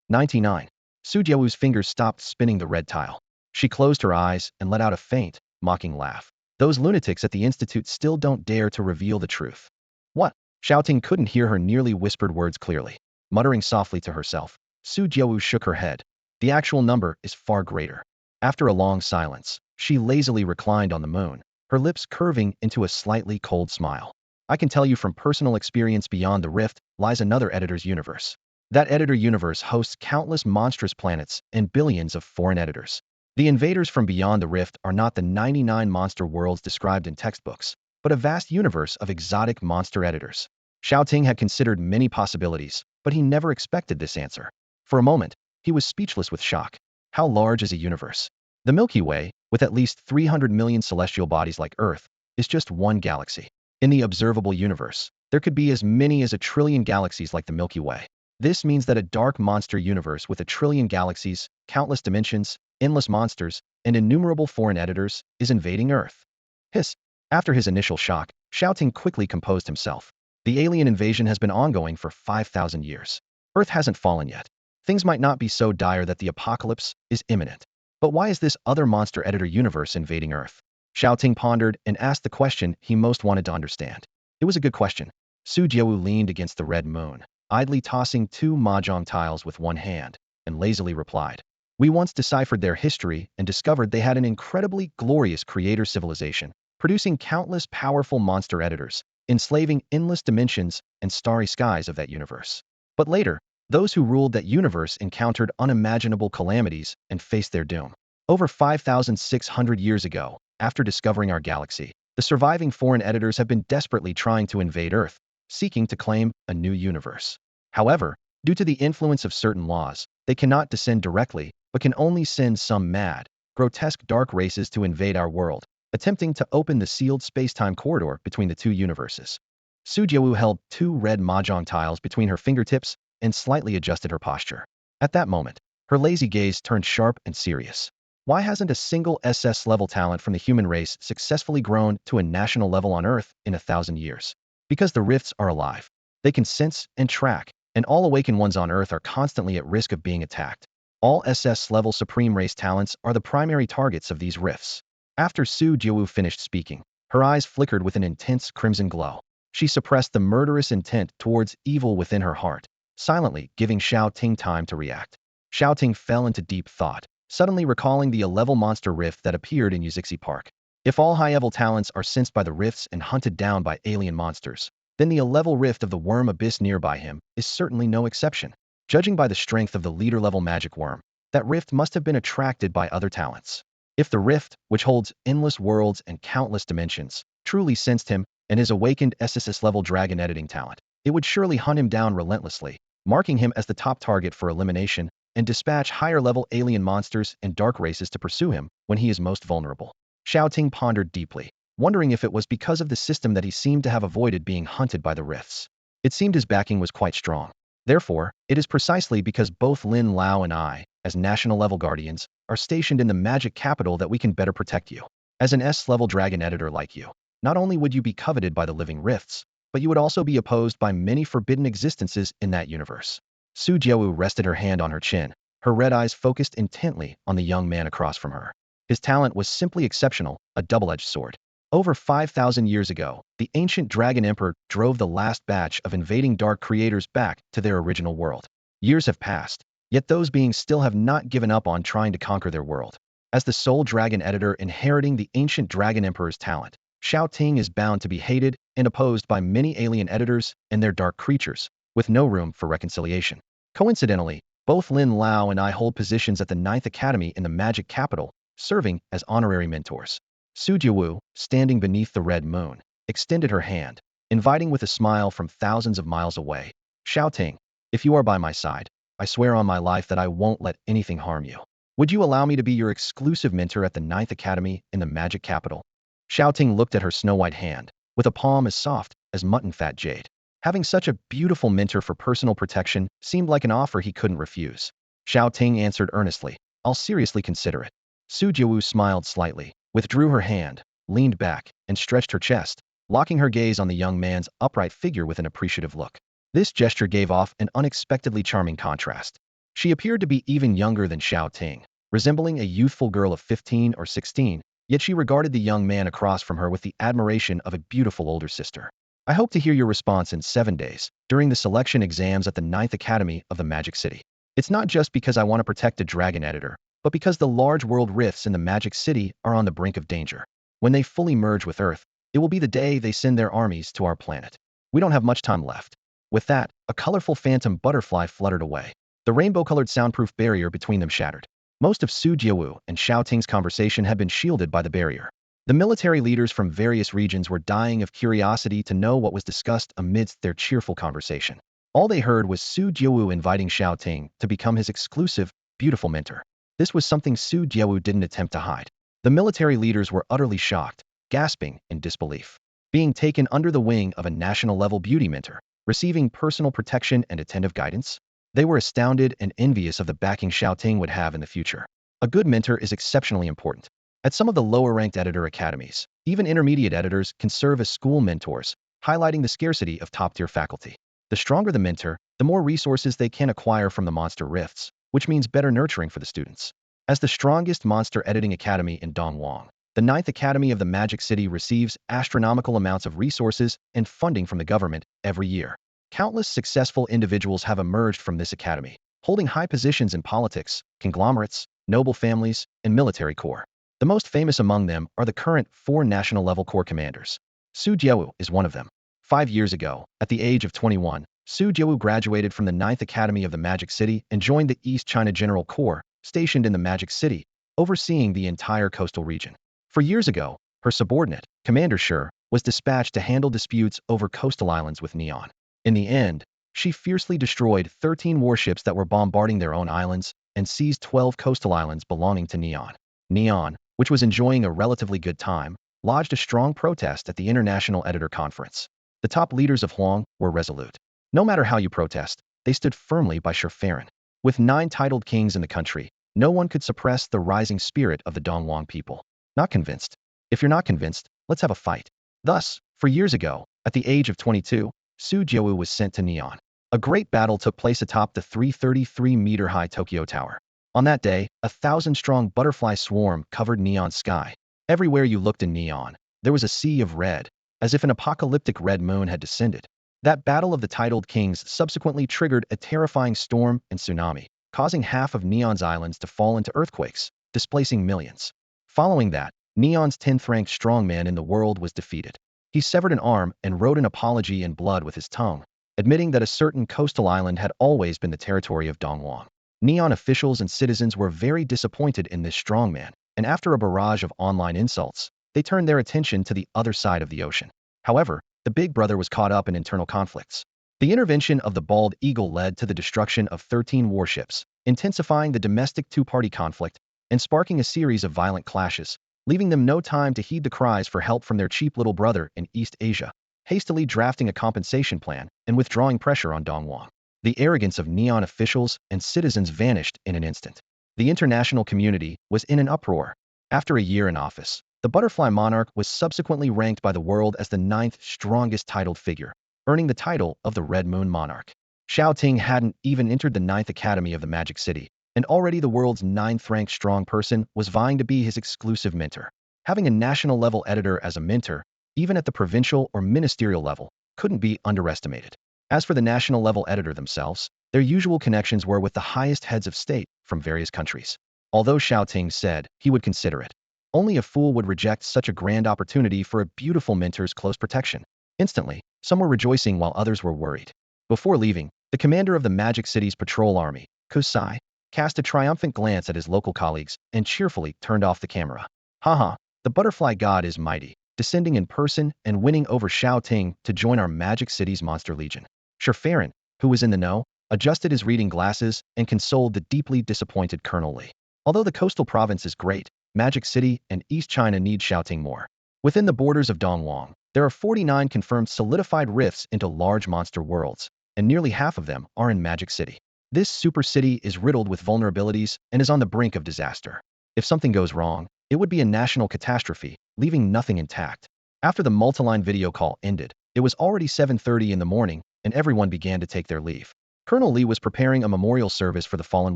99. Su Jiawu's fingers stopped spinning the red tile. She closed her eyes and let out a faint, mocking laugh. "Those lunatics at the Institute still don't dare to reveal the truth." "What?" Xiao Ting couldn't hear her nearly whispered words clearly. Muttering softly to herself, Su Jiawu shook her head. "The actual number is far greater." After a long silence, she lazily reclined on the moon, her lips curving into a slightly cold smile. "I can tell you from personal experience, beyond the rift lies another editor's universe. That editor universe hosts countless monstrous planets and billions of foreign editors. The invaders from beyond the rift are not the 99 monster worlds described in textbooks, but a vast universe of exotic monster editors." Xiao Ting had considered many possibilities, but he never expected this answer. For a moment, he was speechless with shock. How large is a universe? The Milky Way, with at least 300 million celestial bodies like Earth, is just one galaxy. In the observable universe, there could be as many as 1 trillion galaxies like the Milky Way. This means that a dark monster universe with 1 trillion galaxies, countless dimensions, endless monsters, and innumerable foreign editors is invading Earth. Hiss. After his initial shock, Xiao Ting quickly composed himself. The alien invasion has been ongoing for 5,000 years. Earth hasn't fallen yet. Things might not be so dire that the apocalypse is imminent. But why is this other monster editor universe invading Earth? Xiao Ting pondered and asked the question he most wanted to understand. It was a good question. Su Jiawu leaned against the red moon, idly tossing 2 mahjong tiles with one hand, and lazily replied, "We once deciphered their history and discovered they had an incredibly glorious creator civilization, producing countless powerful monster editors, enslaving endless dimensions and starry skies of that universe. But later, those who ruled that universe encountered unimaginable calamities and faced their doom. Over 5,600 years ago, after discovering our galaxy, the surviving foreign editors have been desperately trying to invade Earth, seeking to claim a new universe. However, due to the influence of certain laws, they cannot descend directly, but can only send some mad, grotesque dark races to invade our world, attempting to open the sealed space-time corridor between the 2 universes." Su Jiawu held 2 red mahjong tiles between her fingertips and slightly adjusted her posture. At that moment, her lazy gaze turned sharp and serious. Why hasn't a single SS-level talent from the human race successfully grown to a national level on Earth in 1,000 years? Because the rifts are alive. They can sense and track, and all awakened ones on Earth are constantly at risk of being attacked. All SS-level supreme race talents are the primary targets of these rifts. After Su Jiawu finished speaking, her eyes flickered with an intense crimson glow. She suppressed the murderous intent towards evil within her heart, silently giving Xiao Ting time to react. Xiao Ting fell into deep thought, suddenly recalling the 11 monster rift that appeared in Uzixi Park. If all high-level talents are sensed by the rifts and hunted down by alien monsters, then the 11 rift of the worm abyss nearby him is certainly no exception. Judging by the strength of the leader-level magic worm, that rift must have been attracted by other talents. If the rift, which holds endless worlds and countless dimensions, truly sensed him and his awakened SSS-level dragon editing talent, it would surely hunt him down relentlessly, marking him as the top target for elimination and dispatch higher-level alien monsters and dark races to pursue him when he is most vulnerable. Shao Ting pondered deeply, wondering if it was because of the system that he seemed to have avoided being hunted by the rifts. It seemed his backing was quite strong. Therefore, it is precisely because both Lin Lao and I, as national-level guardians, are stationed in the magic capital that we can better protect you. As an S-level dragon editor like you, not only would you be coveted by the living rifts, but you would also be opposed by many forbidden existences in that universe. Su Jiawu rested her hand on her chin, her red eyes focused intently on the young man across from her. His talent was simply exceptional, a double-edged sword. Over 5,000 years ago, the ancient Dragon Emperor drove the last batch of invading dark creators back to their original world. Years have passed, yet those beings still have not given up on trying to conquer their world. As the sole dragon editor inheriting the ancient Dragon Emperor's talent, Shao Ting is bound to be hated and opposed by many alien editors and their dark creatures, with no room for reconciliation. Coincidentally, both Lin Lao and I hold positions at the 9th Academy in the Magic Capital, serving as honorary mentors. Su Jiawu, standing beneath the red moon, extended her hand, inviting with a smile from thousands of miles away. Shao Ting, if you are by my side, I swear on my life that I won't let anything harm you. Would you allow me to be your exclusive mentor at the 9th Academy in the Magic Capital? Shao Ting looked at her snow-white hand, with a palm as soft as mutton-fat jade. Having such a beautiful mentor for personal protection seemed like an offer he couldn't refuse. Shao Ting answered earnestly, I'll seriously consider it. Su Jiawu smiled slightly, withdrew her hand, leaned back, and stretched her chest, locking her gaze on the young man's upright figure with an appreciative look. This gesture gave off an unexpectedly charming contrast. She appeared to be even younger than Xiao Ting, resembling a youthful girl of 15 or 16, yet she regarded the young man across from her with the admiration of a beautiful older sister. I hope to hear your response in 7 days, during the selection exams at the 9th Academy of the Magic City. It's not just because I want to protect a dragon editor, but because the large world rifts in the Magic City are on the brink of danger. When they fully merge with Earth, it will be the day they send their armies to our planet. We don't have much time left. With that, a colorful phantom butterfly fluttered away. The rainbow-colored soundproof barrier between them shattered. Most of Su Jiawu and Shao Ting's conversation had been shielded by the barrier. The military leaders from various regions were dying of curiosity to know what was discussed amidst their cheerful conversation. All they heard was Su Jiawu inviting Shao Ting to become his exclusive, beautiful mentor. This was something Su Jiawu didn't attempt to hide. The military leaders were utterly shocked, gasping in disbelief. Being taken under the wing of a national-level beauty mentor, receiving personal protection and attentive guidance, they were astounded and envious of the backing Shao Ting would have in the future. A good mentor is exceptionally important. At some of the lower-ranked editor academies, even intermediate editors can serve as school mentors, highlighting the scarcity of top-tier faculty. The stronger the mentor, the more resources they can acquire from the monster rifts, which means better nurturing for the students. As the strongest monster editing academy in Dongwang, the 9th Academy of the Magic City receives astronomical amounts of resources and funding from the government every year. Countless successful individuals have emerged from this academy, holding high positions in politics, conglomerates, noble families, and military corps. The most famous among them are the current 4 national-level corps commanders. Su Jiawu is one of them. 5 years ago, at the age of 21, Su Jiawu graduated from the 9th Academy of the Magic City and joined the East China General Corps, stationed in the Magic City, overseeing the entire coastal region. 4 years ago, her subordinate, Commander Shi, was dispatched to handle disputes over coastal islands with Neon. In the end, she fiercely destroyed 13 warships that were bombarding their own islands and seized 12 coastal islands belonging to Neon. Neon, which was enjoying a relatively good time, lodged a strong protest at the International Editor Conference. The top leaders of Huang were resolute. No matter how you protest, they stood firmly by Shi Farron. With 9 titled kings in the country, no one could suppress the rising spirit of the Dongwang people. Not convinced? If you're not convinced, let's have a fight. Thus, 4 years ago, at the age of 22, Su Jiawu was sent to Neon. A great battle took place atop the 333-meter-high Tokyo Tower. On that day, a 1,000-strong butterfly swarm covered Neon's sky. Everywhere you looked in Neon, there was a sea of red, as if an apocalyptic red moon had descended. That battle of the titled kings subsequently triggered a terrifying storm and tsunami, causing half of Neon's islands to fall into earthquakes, displacing millions. Following that, Neon's 10th-ranked strongman in the world was defeated. He severed an arm and wrote an apology in blood with his tongue, admitting that a certain coastal island had always been the territory of Dongwang. Neon officials and citizens were very disappointed in this strongman, and after a barrage of online insults, they turned their attention to the other side of the ocean. However, the big brother was caught up in internal conflicts. The intervention of the Bald Eagle led to the destruction of 13 warships, intensifying the domestic two-party conflict and sparking a series of violent clashes, leaving them no time to heed the cries for help from their cheap little brother in East Asia, hastily drafting a compensation plan and withdrawing pressure on Dongwang. The arrogance of Neon officials and citizens vanished in an instant. The international community was in an uproar. After a year in office, the Butterfly Monarch was subsequently ranked by the world as the 9th strongest titled figure, earning the title of the Red Moon Monarch. Xiao Ting hadn't even entered the 9th Academy of the Magic City, and already the world's 9th-ranked strong person was vying to be his exclusive mentor. Having a national-level editor as a mentor, even at the provincial or ministerial level, couldn't be underestimated. As for the national-level editor themselves, their usual connections were with the highest heads of state from various countries. Although Shao Ting said he would consider it, only a fool would reject such a grand opportunity for a beautiful mentor's close protection. Instantly, some were rejoicing while others were worried. Before leaving, the commander of the Magic City's patrol army, Kusai, cast a triumphant glance at his local colleagues and cheerfully turned off the camera. Haha, the butterfly god is mighty, descending in person and winning over Shao Ting to join our Magic City's Monster Legion. Sherfarin, who was in the know, adjusted his reading glasses and consoled the deeply disappointed Colonel Li. Although the coastal province is great, Magic City and East China need Shao Ting more. Within the borders of Dongwang, there are 49 confirmed solidified rifts into large monster worlds, and nearly half of them are in Magic City. This super city is riddled with vulnerabilities and is on the brink of disaster. If something goes wrong, it would be a national catastrophe, leaving nothing intact. After the multi-line video call ended, it was already 7:30 in the morning, and everyone began to take their leave. Colonel Li was preparing a memorial service for the fallen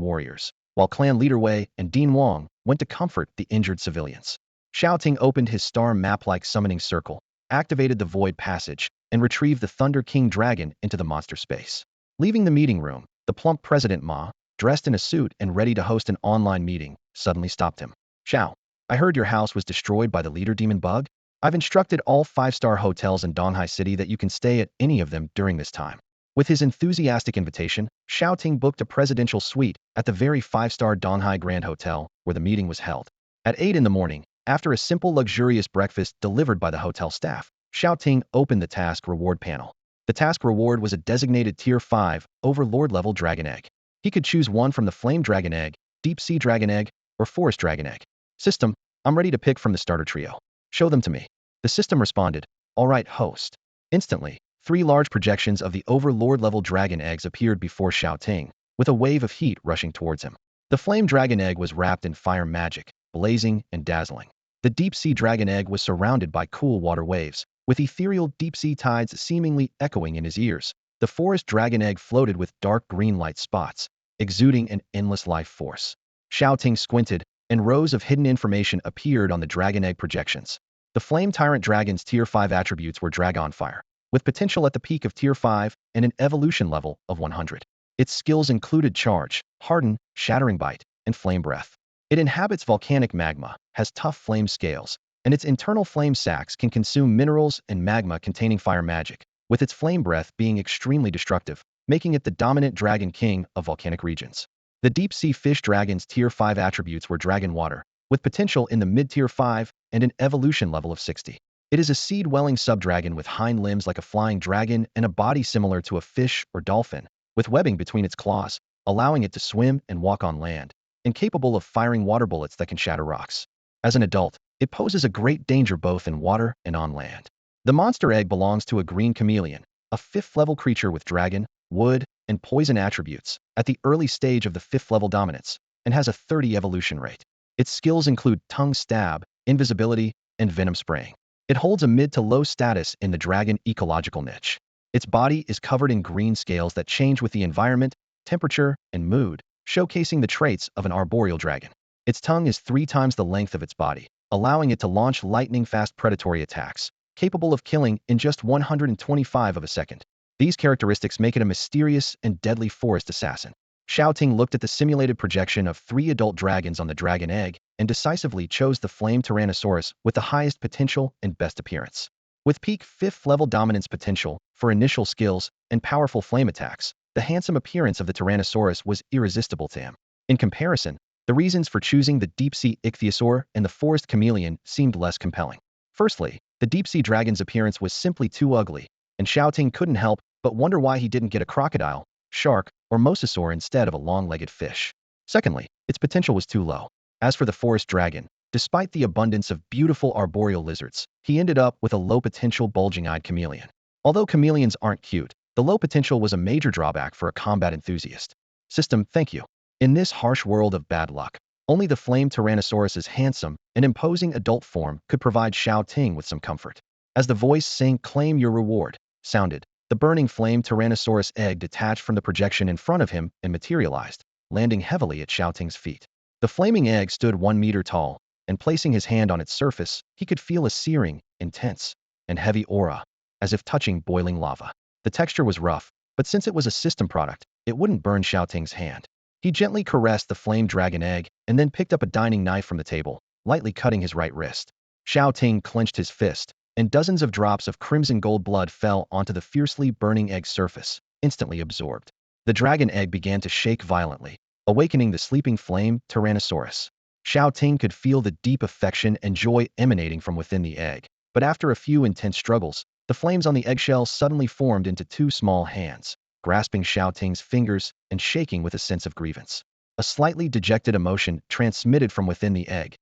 warriors, while clan leader Wei and Dean Wang went to comfort the injured civilians. Shao Ting opened his star map-like summoning circle, activated the void passage, and retrieved the Thunder King dragon into the monster space. Leaving the meeting room, the plump President Ma, dressed in a suit and ready to host an online meeting, suddenly stopped him. Shao, I heard your house was destroyed by the leader demon bug? I've instructed all 5-star hotels in Donghai City that you can stay at any of them during this time. With his enthusiastic invitation, Shao Ting booked a presidential suite at the very 5-star Donghai Grand Hotel, where the meeting was held. At 8 in the morning, after a simple luxurious breakfast delivered by the hotel staff, Shao Ting opened the task reward panel. The task reward was a designated Tier 5 Overlord-level Dragon Egg. He could choose one from the Flame Dragon Egg, Deep Sea Dragon Egg, or Forest Dragon Egg. System, I'm ready to pick from the starter trio. Show them to me. The system responded, all right, host. Instantly, 3 large projections of the Overlord-level Dragon Eggs appeared before Shao Ting, with a wave of heat rushing towards him. The Flame Dragon Egg was wrapped in fire magic, blazing and dazzling. The Deep Sea Dragon Egg was surrounded by cool water waves, with ethereal deep-sea tides seemingly echoing in his ears. The Forest Dragon Egg floated with dark green light spots, exuding an endless life force. Shao Ting squinted, and rows of hidden information appeared on the Dragon Egg projections. The Flame Tyrant Dragon's Tier 5 attributes were Dragon Fire, with potential at the peak of Tier 5 and an evolution level of 100. Its skills included Charge, Harden, Shattering Bite, and Flame Breath. It inhabits volcanic magma, has tough flame scales, and its internal flame sacs can consume minerals and magma containing fire magic, with its flame breath being extremely destructive, making it the dominant dragon king of volcanic regions. The deep-sea fish dragon's Tier 5 attributes were Dragon Water, with potential in the mid-Tier 5 and an evolution level of 60. It is a sea-dwelling subdragon with hind limbs like a flying dragon and a body similar to a fish or dolphin, with webbing between its claws, allowing it to swim and walk on land, and capable of firing water bullets that can shatter rocks. As an adult, it poses a great danger both in water and on land. The monster egg belongs to a green chameleon, a 5th-level creature with dragon, wood, and poison attributes, at the early stage of the 5th-level dominance, and has a 30 evolution rate. Its skills include tongue stab, invisibility, and venom spraying. It holds a mid to low status in the dragon ecological niche. Its body is covered in green scales that change with the environment, temperature, and mood, showcasing the traits of an arboreal dragon. Its tongue is 3 times the length of its body, allowing it to launch lightning-fast predatory attacks, capable of killing in just 125 of a second. These characteristics make it a mysterious and deadly forest assassin. Xiao Ting looked at the simulated projection of 3 adult dragons on the dragon egg and decisively chose the flame Tyrannosaurus with the highest potential and best appearance. With peak 5th level dominance potential for initial skills and powerful flame attacks, the handsome appearance of the Tyrannosaurus was irresistible to him. In comparison, the reasons for choosing the deep-sea ichthyosaur and the forest chameleon seemed less compelling. Firstly, the deep-sea dragon's appearance was simply too ugly, and Xiao Ting couldn't help but wonder why he didn't get a crocodile, shark, or mosasaur instead of a long-legged fish. Secondly, its potential was too low. As for the forest dragon, despite the abundance of beautiful arboreal lizards, he ended up with a low-potential bulging-eyed chameleon. Although chameleons aren't cute, the low potential was a major drawback for a combat enthusiast. System, thank you. In this harsh world of bad luck, only the flame Tyrannosaurus's handsome and imposing adult form could provide Xiao Ting with some comfort. As the voice saying "claim your reward" sounded, the burning flame Tyrannosaurus egg detached from the projection in front of him and materialized, landing heavily at Xiao Ting's feet. The flaming egg stood 1 meter tall, and placing his hand on its surface, he could feel a searing, intense, and heavy aura, as if touching boiling lava. The texture was rough, but since it was a system product, it wouldn't burn Xiao Ting's hand. He gently caressed the flame dragon egg and then picked up a dining knife from the table, lightly cutting his right wrist. Xiao Ting clenched his fist, and dozens of drops of crimson gold blood fell onto the fiercely burning egg's surface, instantly absorbed. The dragon egg began to shake violently, awakening the sleeping flame Tyrannosaurus. Xiao Ting could feel the deep affection and joy emanating from within the egg, but after a few intense struggles, the flames on the eggshell suddenly formed into 2 small hands, grasping Xiao Ting's fingers and shaking with a sense of grievance. A slightly dejected emotion transmitted from within the egg.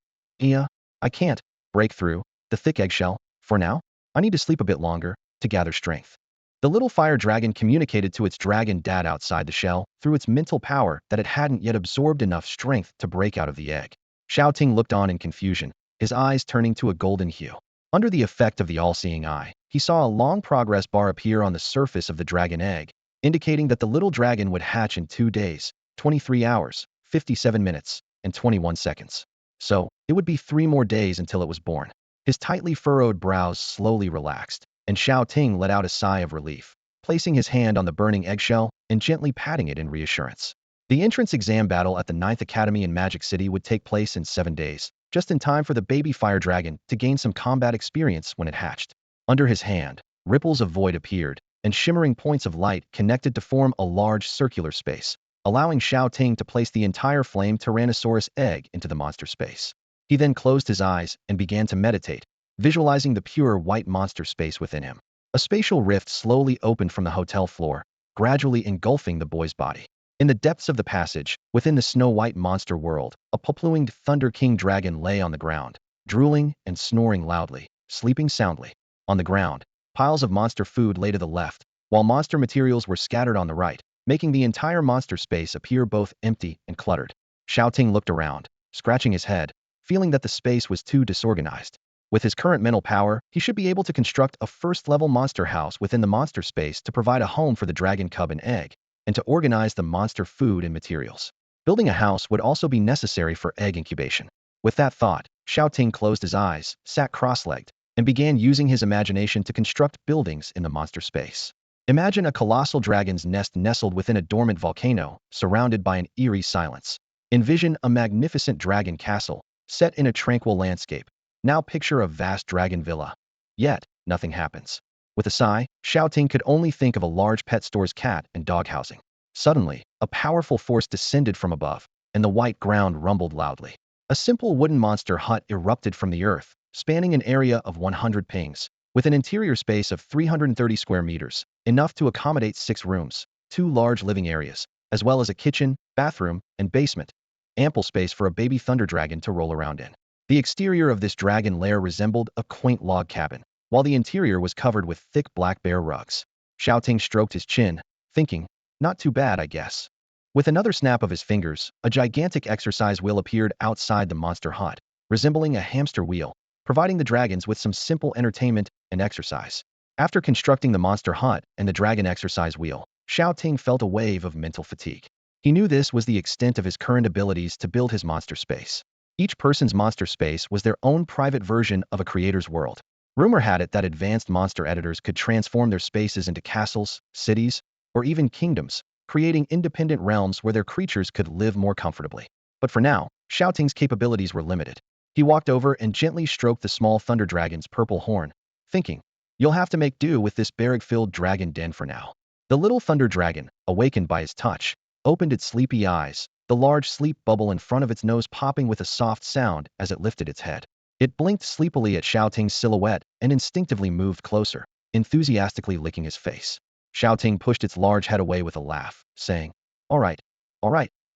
I can't break through the thick eggshell. For now, I need to sleep a bit longer to gather strength. The little fire dragon communicated to its dragon dad outside the shell through its mental power that it hadn't yet absorbed enough strength to break out of the egg. Xiao Ting looked on in confusion, his eyes turning to a golden hue. Under the effect of the all-seeing eye, he saw a long progress bar appear on the surface of the dragon egg, indicating that the little dragon would hatch in 2 days, 23 hours, 57 minutes, and 21 seconds. So, it would be 3 more days until it was born. His tightly furrowed brows slowly relaxed, and Xiao Ting let out a sigh of relief, placing his hand on the burning eggshell and gently patting it in reassurance. The entrance exam battle at the 9th Academy in Magic City would take place in 7 days, just in time for the baby fire dragon to gain some combat experience when it hatched. Under his hand, ripples of void appeared, and shimmering points of light connected to form a large circular space, allowing Xiao Ting to place the entire flame Tyrannosaurus egg into the monster space. He then closed his eyes and began to meditate, visualizing the pure white monster space within him. A spatial rift slowly opened from the hotel floor, gradually engulfing the boy's body. In the depths of the passage, within the snow-white monster world, a purple-winged Thunder King dragon lay on the ground, drooling and snoring loudly, sleeping soundly. On the ground, piles of monster food lay to the left, while monster materials were scattered on the right, making the entire monster space appear both empty and cluttered. Xiao Ting looked around, scratching his head, feeling that the space was too disorganized. With his current mental power, he should be able to construct a first-level monster house within the monster space to provide a home for the dragon cub and egg, and to organize the monster food and materials. Building a house would also be necessary for egg incubation. With that thought, Xiao Ting closed his eyes, sat cross-legged, and began using his imagination to construct buildings in the monster space. Imagine a colossal dragon's nest nestled within a dormant volcano, surrounded by an eerie silence. Envision a magnificent dragon castle, set in a tranquil landscape. Now picture a vast dragon villa. Yet, nothing happens. With a sigh, Xiao Ting could only think of a large pet store's cat and dog housing. Suddenly, a powerful force descended from above, and the white ground rumbled loudly. A simple wooden monster hut erupted from the earth, spanning an area of 100 pings, with an interior space of 330 square meters, enough to accommodate 6 rooms, 2 large living areas, as well as a kitchen, bathroom, and basement. Ample space for a baby thunder dragon to roll around in. The exterior of this dragon lair resembled a quaint log cabin, while the interior was covered with thick black bear rugs. Xiao Ting stroked his chin, thinking, not too bad, I guess. With another snap of his fingers, a gigantic exercise wheel appeared outside the monster hut, resembling a hamster wheel, providing the dragons with some simple entertainment and exercise. After constructing the monster hut and the dragon exercise wheel, Xiao Ting felt a wave of mental fatigue. He knew this was the extent of his current abilities to build his monster space. Each person's monster space was their own private version of a creator's world. Rumor had it that advanced monster editors could transform their spaces into castles, cities, or even kingdoms, creating independent realms where their creatures could live more comfortably. But for now, Xiao Ting's capabilities were limited. He walked over and gently stroked the small thunder dragon's purple horn, thinking, "You'll have to make do with this barrack-filled dragon den for now." The little thunder dragon, awakened by his touch, opened its sleepy eyes, the large sleep bubble in front of its nose popping with a soft sound as it lifted its head. It blinked sleepily at Shao Ting's silhouette and instinctively moved closer, enthusiastically licking his face. Shao Ting pushed its large head away with a laugh, saying, all right,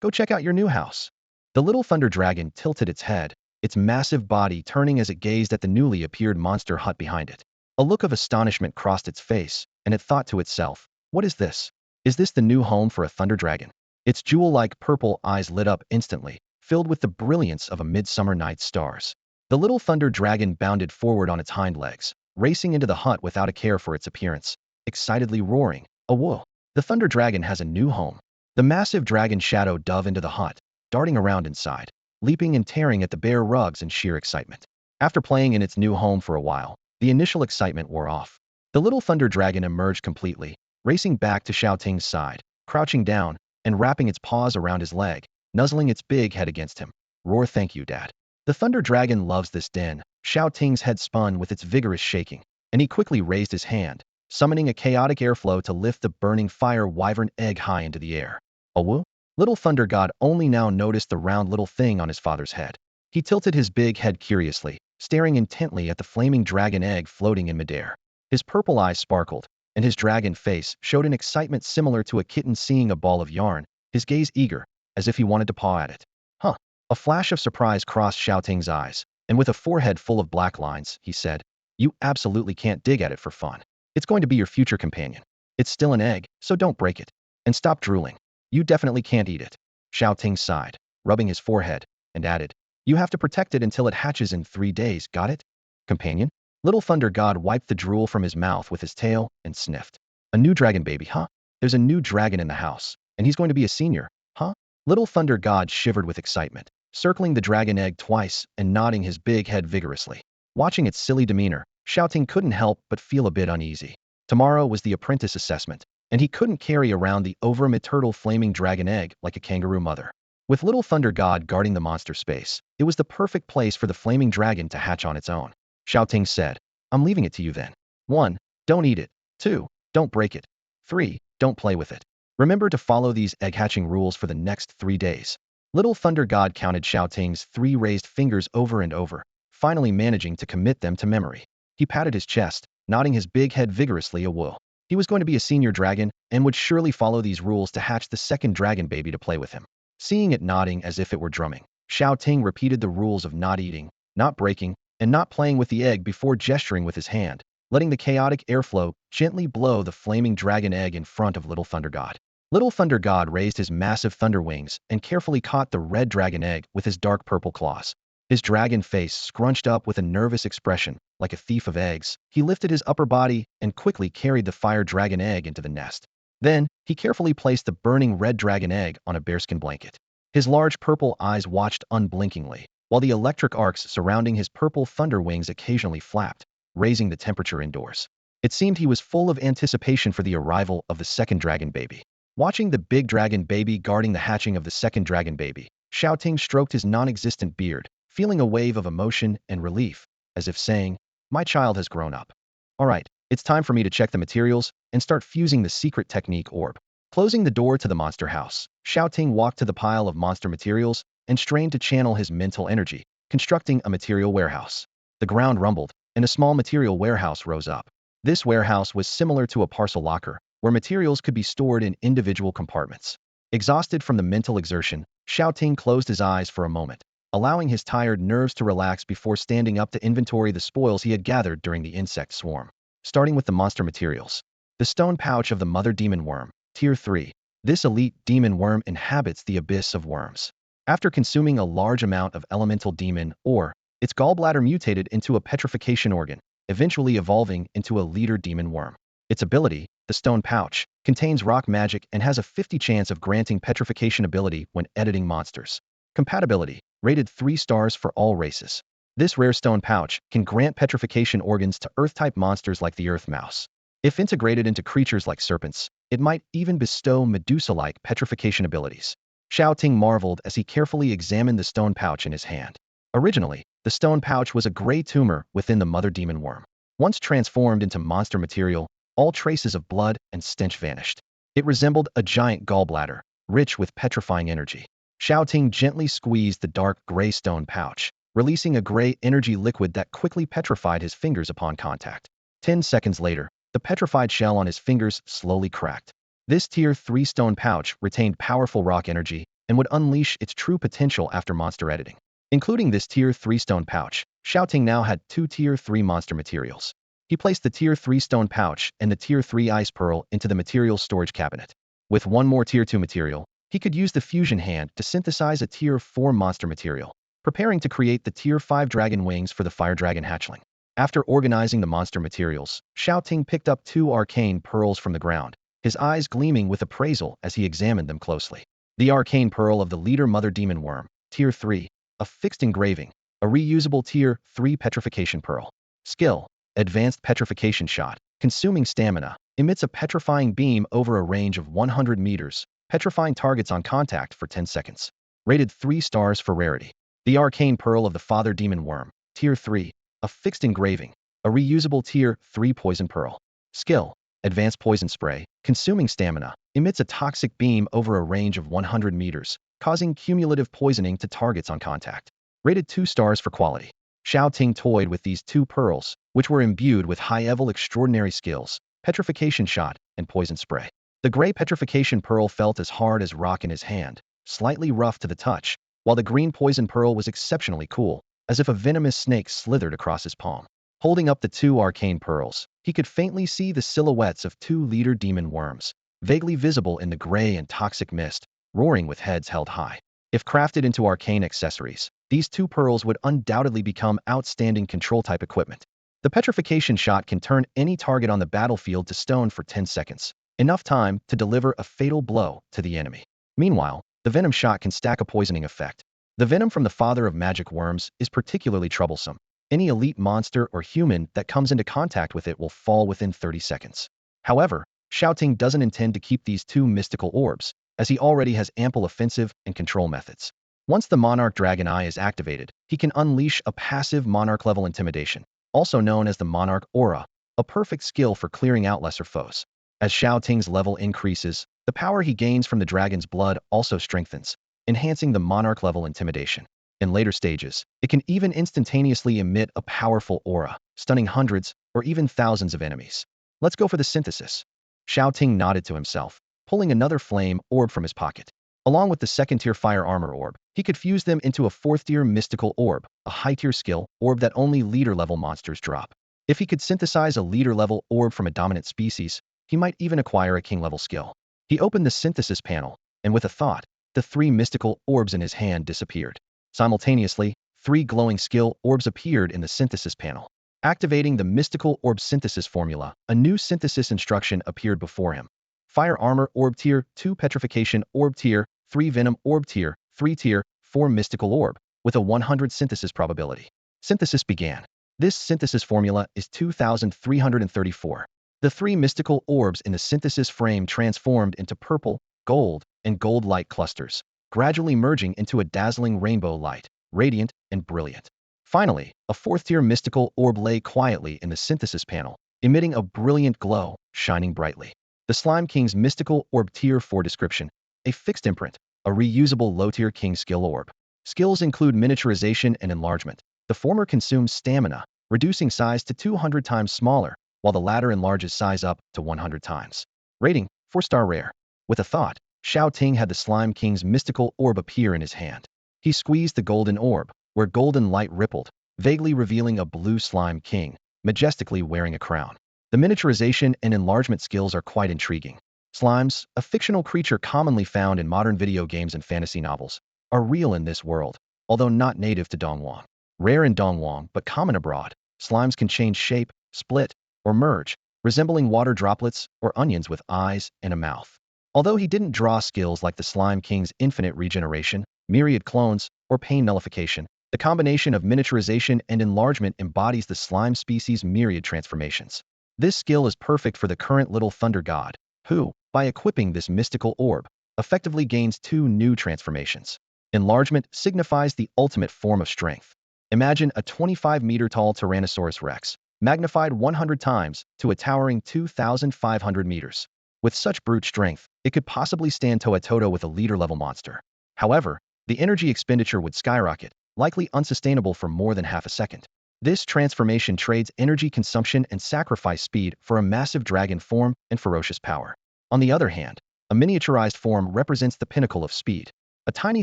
go check out your new house." The little thunder dragon tilted its head, its massive body turning as it gazed at the newly appeared monster hut behind it. A look of astonishment crossed its face, and it thought to itself, "What is this? Is this the new home for a thunder dragon?" Its jewel-like purple eyes lit up instantly, filled with the brilliance of a midsummer night's stars. The little thunder dragon bounded forward on its hind legs, racing into the hut without a care for its appearance, excitedly roaring, "Awoo! The thunder dragon has a new home." The massive dragon shadow dove into the hut, darting around inside, leaping and tearing at the bare rugs in sheer excitement. After playing in its new home for a while, the initial excitement wore off. The little thunder dragon emerged completely, racing back to Shao Ting's side, crouching down, and wrapping its paws around his leg, nuzzling its big head against him. "Roar, thank you, Dad." The thunder dragon loves this den. Shao Ting's head spun with its vigorous shaking, and he quickly raised his hand, summoning a chaotic airflow to lift the burning fire wyvern egg high into the air. "Awoo?" Little thunder god only now noticed the round little thing on his father's head. He tilted his big head curiously, staring intently at the flaming dragon egg floating in midair. His purple eyes sparkled, and his dragon face showed an excitement similar to a kitten seeing a ball of yarn, his gaze eager, as if he wanted to paw at it. "Huh." A flash of surprise crossed Shao Ting's eyes, and with a forehead full of black lines, he said, "You absolutely can't dig at it for fun. It's going to be your future companion. It's still an egg, so don't break it. And stop drooling. You definitely can't eat it." Shao Ting sighed, rubbing his forehead, and added, "You have to protect it until it hatches in 3 days, got it? Companion?" Little thunder god wiped the drool from his mouth with his tail and sniffed. "A new dragon baby, huh? There's a new dragon in the house, and he's going to be a senior, huh?" Little thunder god shivered with excitement, circling the dragon egg twice and nodding his big head vigorously. Watching its silly demeanor, Shao Ting couldn't help but feel a bit uneasy. Tomorrow was the apprentice assessment, and he couldn't carry around the over-maternal flaming dragon egg like a kangaroo mother. With little thunder god guarding the monster space, it was the perfect place for the flaming dragon to hatch on its own. Shao Ting said, "I'm leaving it to you then. 1. Don't eat it. 2. Don't break it. 3. Don't play with it. Remember to follow these egg hatching rules for the next 3 days." Little thunder god counted Shao Ting's 3 raised fingers over and over, finally managing to commit them to memory. He patted his chest, nodding his big head vigorously awoo. He was going to be a senior dragon and would surely follow these rules to hatch the second dragon baby to play with him. Seeing it nodding as if it were drumming, Shao Ting repeated the rules of not eating, not breaking, and not playing with the egg before gesturing with his hand, letting the chaotic airflow gently blow the flaming dragon egg in front of Little Thunder God. Little Thunder God raised his massive thunder wings and carefully caught the red dragon egg with his dark purple claws. His dragon face scrunched up with a nervous expression, like a thief of eggs. He lifted his upper body and quickly carried the fire dragon egg into the nest. Then, he carefully placed the burning red dragon egg on a bearskin blanket. His large purple eyes watched unblinkingly, while the electric arcs surrounding his purple thunder wings occasionally flapped, raising the temperature indoors. It seemed he was full of anticipation for the arrival of the second dragon baby. Watching the big dragon baby guarding the hatching of the second dragon baby, Shao Ting stroked his non-existent beard, feeling a wave of emotion and relief, as if saying, "My child has grown up. All right, it's time for me to check the materials and start fusing the secret technique orb." Closing the door to the monster house, Shao Ting walked to the pile of monster materials and strained to channel his mental energy, constructing a material warehouse. The ground rumbled, and a small material warehouse rose up. This warehouse was similar to a parcel locker, where materials could be stored in individual compartments. Exhausted from the mental exertion, Shao Ting closed his eyes for a moment, allowing his tired nerves to relax before standing up to inventory the spoils he had gathered during the insect swarm. Starting with the monster materials. The stone pouch of the mother demon worm, Tier 3. This elite demon worm inhabits the abyss of worms. After consuming a large amount of elemental demon ore, its gallbladder mutated into a petrification organ, eventually evolving into a leader demon worm. Its ability, the stone pouch, contains rock magic and has a 50 chance of granting petrification ability when editing monsters. Compatibility, rated 3 stars for all races. This rare stone pouch can grant petrification organs to Earth-type monsters like the Earth Mouse. If integrated into creatures like serpents, it might even bestow Medusa-like petrification abilities. Xiao Ting marveled as he carefully examined the stone pouch in his hand. Originally, the stone pouch was a gray tumor within the mother demon worm. Once transformed into monster material, all traces of blood and stench vanished. It resembled a giant gallbladder, rich with petrifying energy. Shao Ting gently squeezed the dark gray stone pouch, releasing a gray energy liquid that quickly petrified his fingers upon contact. 10 seconds later, the petrified shell on his fingers slowly cracked. This Tier 3 stone pouch retained powerful rock energy and would unleash its true potential after monster editing. Including this Tier 3 stone pouch, Shao Ting now had 2 Tier 3 monster materials. He placed the Tier 3 stone pouch and the Tier 3 ice pearl into the materials storage cabinet. With one more Tier 2 material, he could use the fusion hand to synthesize a Tier 4 monster material, preparing to create the Tier 5 dragon wings for the fire dragon hatchling. After organizing the monster materials, Shao Ting picked up 2 arcane pearls from the ground, his eyes gleaming with appraisal as he examined them closely. The arcane pearl of the leader mother demon worm, Tier 3, a fixed engraving, a reusable Tier 3 petrification pearl. Skill: Advanced petrification shot, consuming stamina, emits a petrifying beam over a range of 100 meters, petrifying targets on contact for 10 seconds. Rated 3 stars for rarity. The arcane pearl of the father demon worm, Tier 3, a fixed engraving, a reusable Tier 3 poison pearl. Skill: Advanced poison spray, consuming stamina, emits a toxic beam over a range of 100 meters, causing cumulative poisoning to targets on contact. Rated 2 stars for quality. Shao Ting toyed with these 2 pearls, which were imbued with high-level extraordinary skills, petrification shot, and poison spray. The gray petrification pearl felt as hard as rock in his hand, slightly rough to the touch, while the green poison pearl was exceptionally cool, as if a venomous snake slithered across his palm. Holding up the 2 arcane pearls, he could faintly see the silhouettes of 2 leader demon worms, vaguely visible in the gray and toxic mist, roaring with heads held high. If crafted into arcane accessories, these 2 pearls would undoubtedly become outstanding control-type equipment. The petrification shot can turn any target on the battlefield to stone for 10 seconds, enough time to deliver a fatal blow to the enemy. Meanwhile, the venom shot can stack a poisoning effect. The venom from the father of magic worms is particularly troublesome. Any elite monster or human that comes into contact with it will fall within 30 seconds. However, Shao Ting doesn't intend to keep these 2 mystical orbs, as he already has ample offensive and control methods. Once the Monarch Dragon Eye is activated, he can unleash a passive Monarch-level intimidation, also known as the Monarch Aura, a perfect skill for clearing out lesser foes. As Shao Ting's level increases, the power he gains from the dragon's blood also strengthens, enhancing the Monarch-level intimidation. In later stages, it can even instantaneously emit a powerful aura, stunning hundreds or even thousands of enemies. Let's go for the synthesis. Shao Ting nodded to himself, pulling another flame orb from his pocket. Along with the 2nd-tier fire armor orb, he could fuse them into a 4th-tier mystical orb, a high-tier skill orb that only leader-level monsters drop. If he could synthesize a leader-level orb from a dominant species, he might even acquire a king-level skill. He opened the synthesis panel, and with a thought, the 3 mystical orbs in his hand disappeared. Simultaneously, 3 glowing skill orbs appeared in the synthesis panel. Activating the mystical orb synthesis formula, a new synthesis instruction appeared before him. Fire armor orb Tier 2 petrification orb Tier 3 venom orb Tier 3 Tier 4 mystical orb, with a 100 synthesis probability. Synthesis began. This synthesis formula is 2334. The 3 mystical orbs in the synthesis frame transformed into purple, gold, and gold light clusters, gradually merging into a dazzling rainbow light, radiant and brilliant. Finally, a 4th-tier mystical orb lay quietly in the synthesis panel, emitting a brilliant glow, shining brightly. The Slime King's mystical orb Tier 4 description: a fixed imprint, a reusable low-tier king skill orb. Skills include miniaturization and enlargement. The former consumes stamina, reducing size to 200 times smaller, while the latter enlarges size up to 100 times. Rating: 4-star rare. With a thought, Shao Ting had the Slime King's mystical orb appear in his hand. He squeezed the golden orb, where golden light rippled, vaguely revealing a blue Slime King, majestically wearing a crown. The miniaturization and enlargement skills are quite intriguing. Slimes, a fictional creature commonly found in modern video games and fantasy novels, are real in this world, although not native to Dongwon. Rare in Dongwon but common abroad, slimes can change shape, split, or merge, resembling water droplets or onions with eyes and a mouth. Although he didn't draw skills like the Slime King's infinite regeneration, myriad clones, or pain nullification, The combination of miniaturization and enlargement embodies the slime species' myriad transformations. This skill is perfect for the current little thunder god, who, by equipping this mystical orb, effectively gains two new transformations. Enlargement signifies the ultimate form of strength. Imagine a 25-meter-tall Tyrannosaurus Rex, magnified 100 times to a towering 2,500 meters. With such brute strength, it could possibly stand toe-to-toe with a leader-level monster. However, the energy expenditure would skyrocket, likely unsustainable for more than half a second. This transformation trades energy consumption and sacrifice speed for a massive dragon form and ferocious power. On the other hand, a miniaturized form represents the pinnacle of speed. A tiny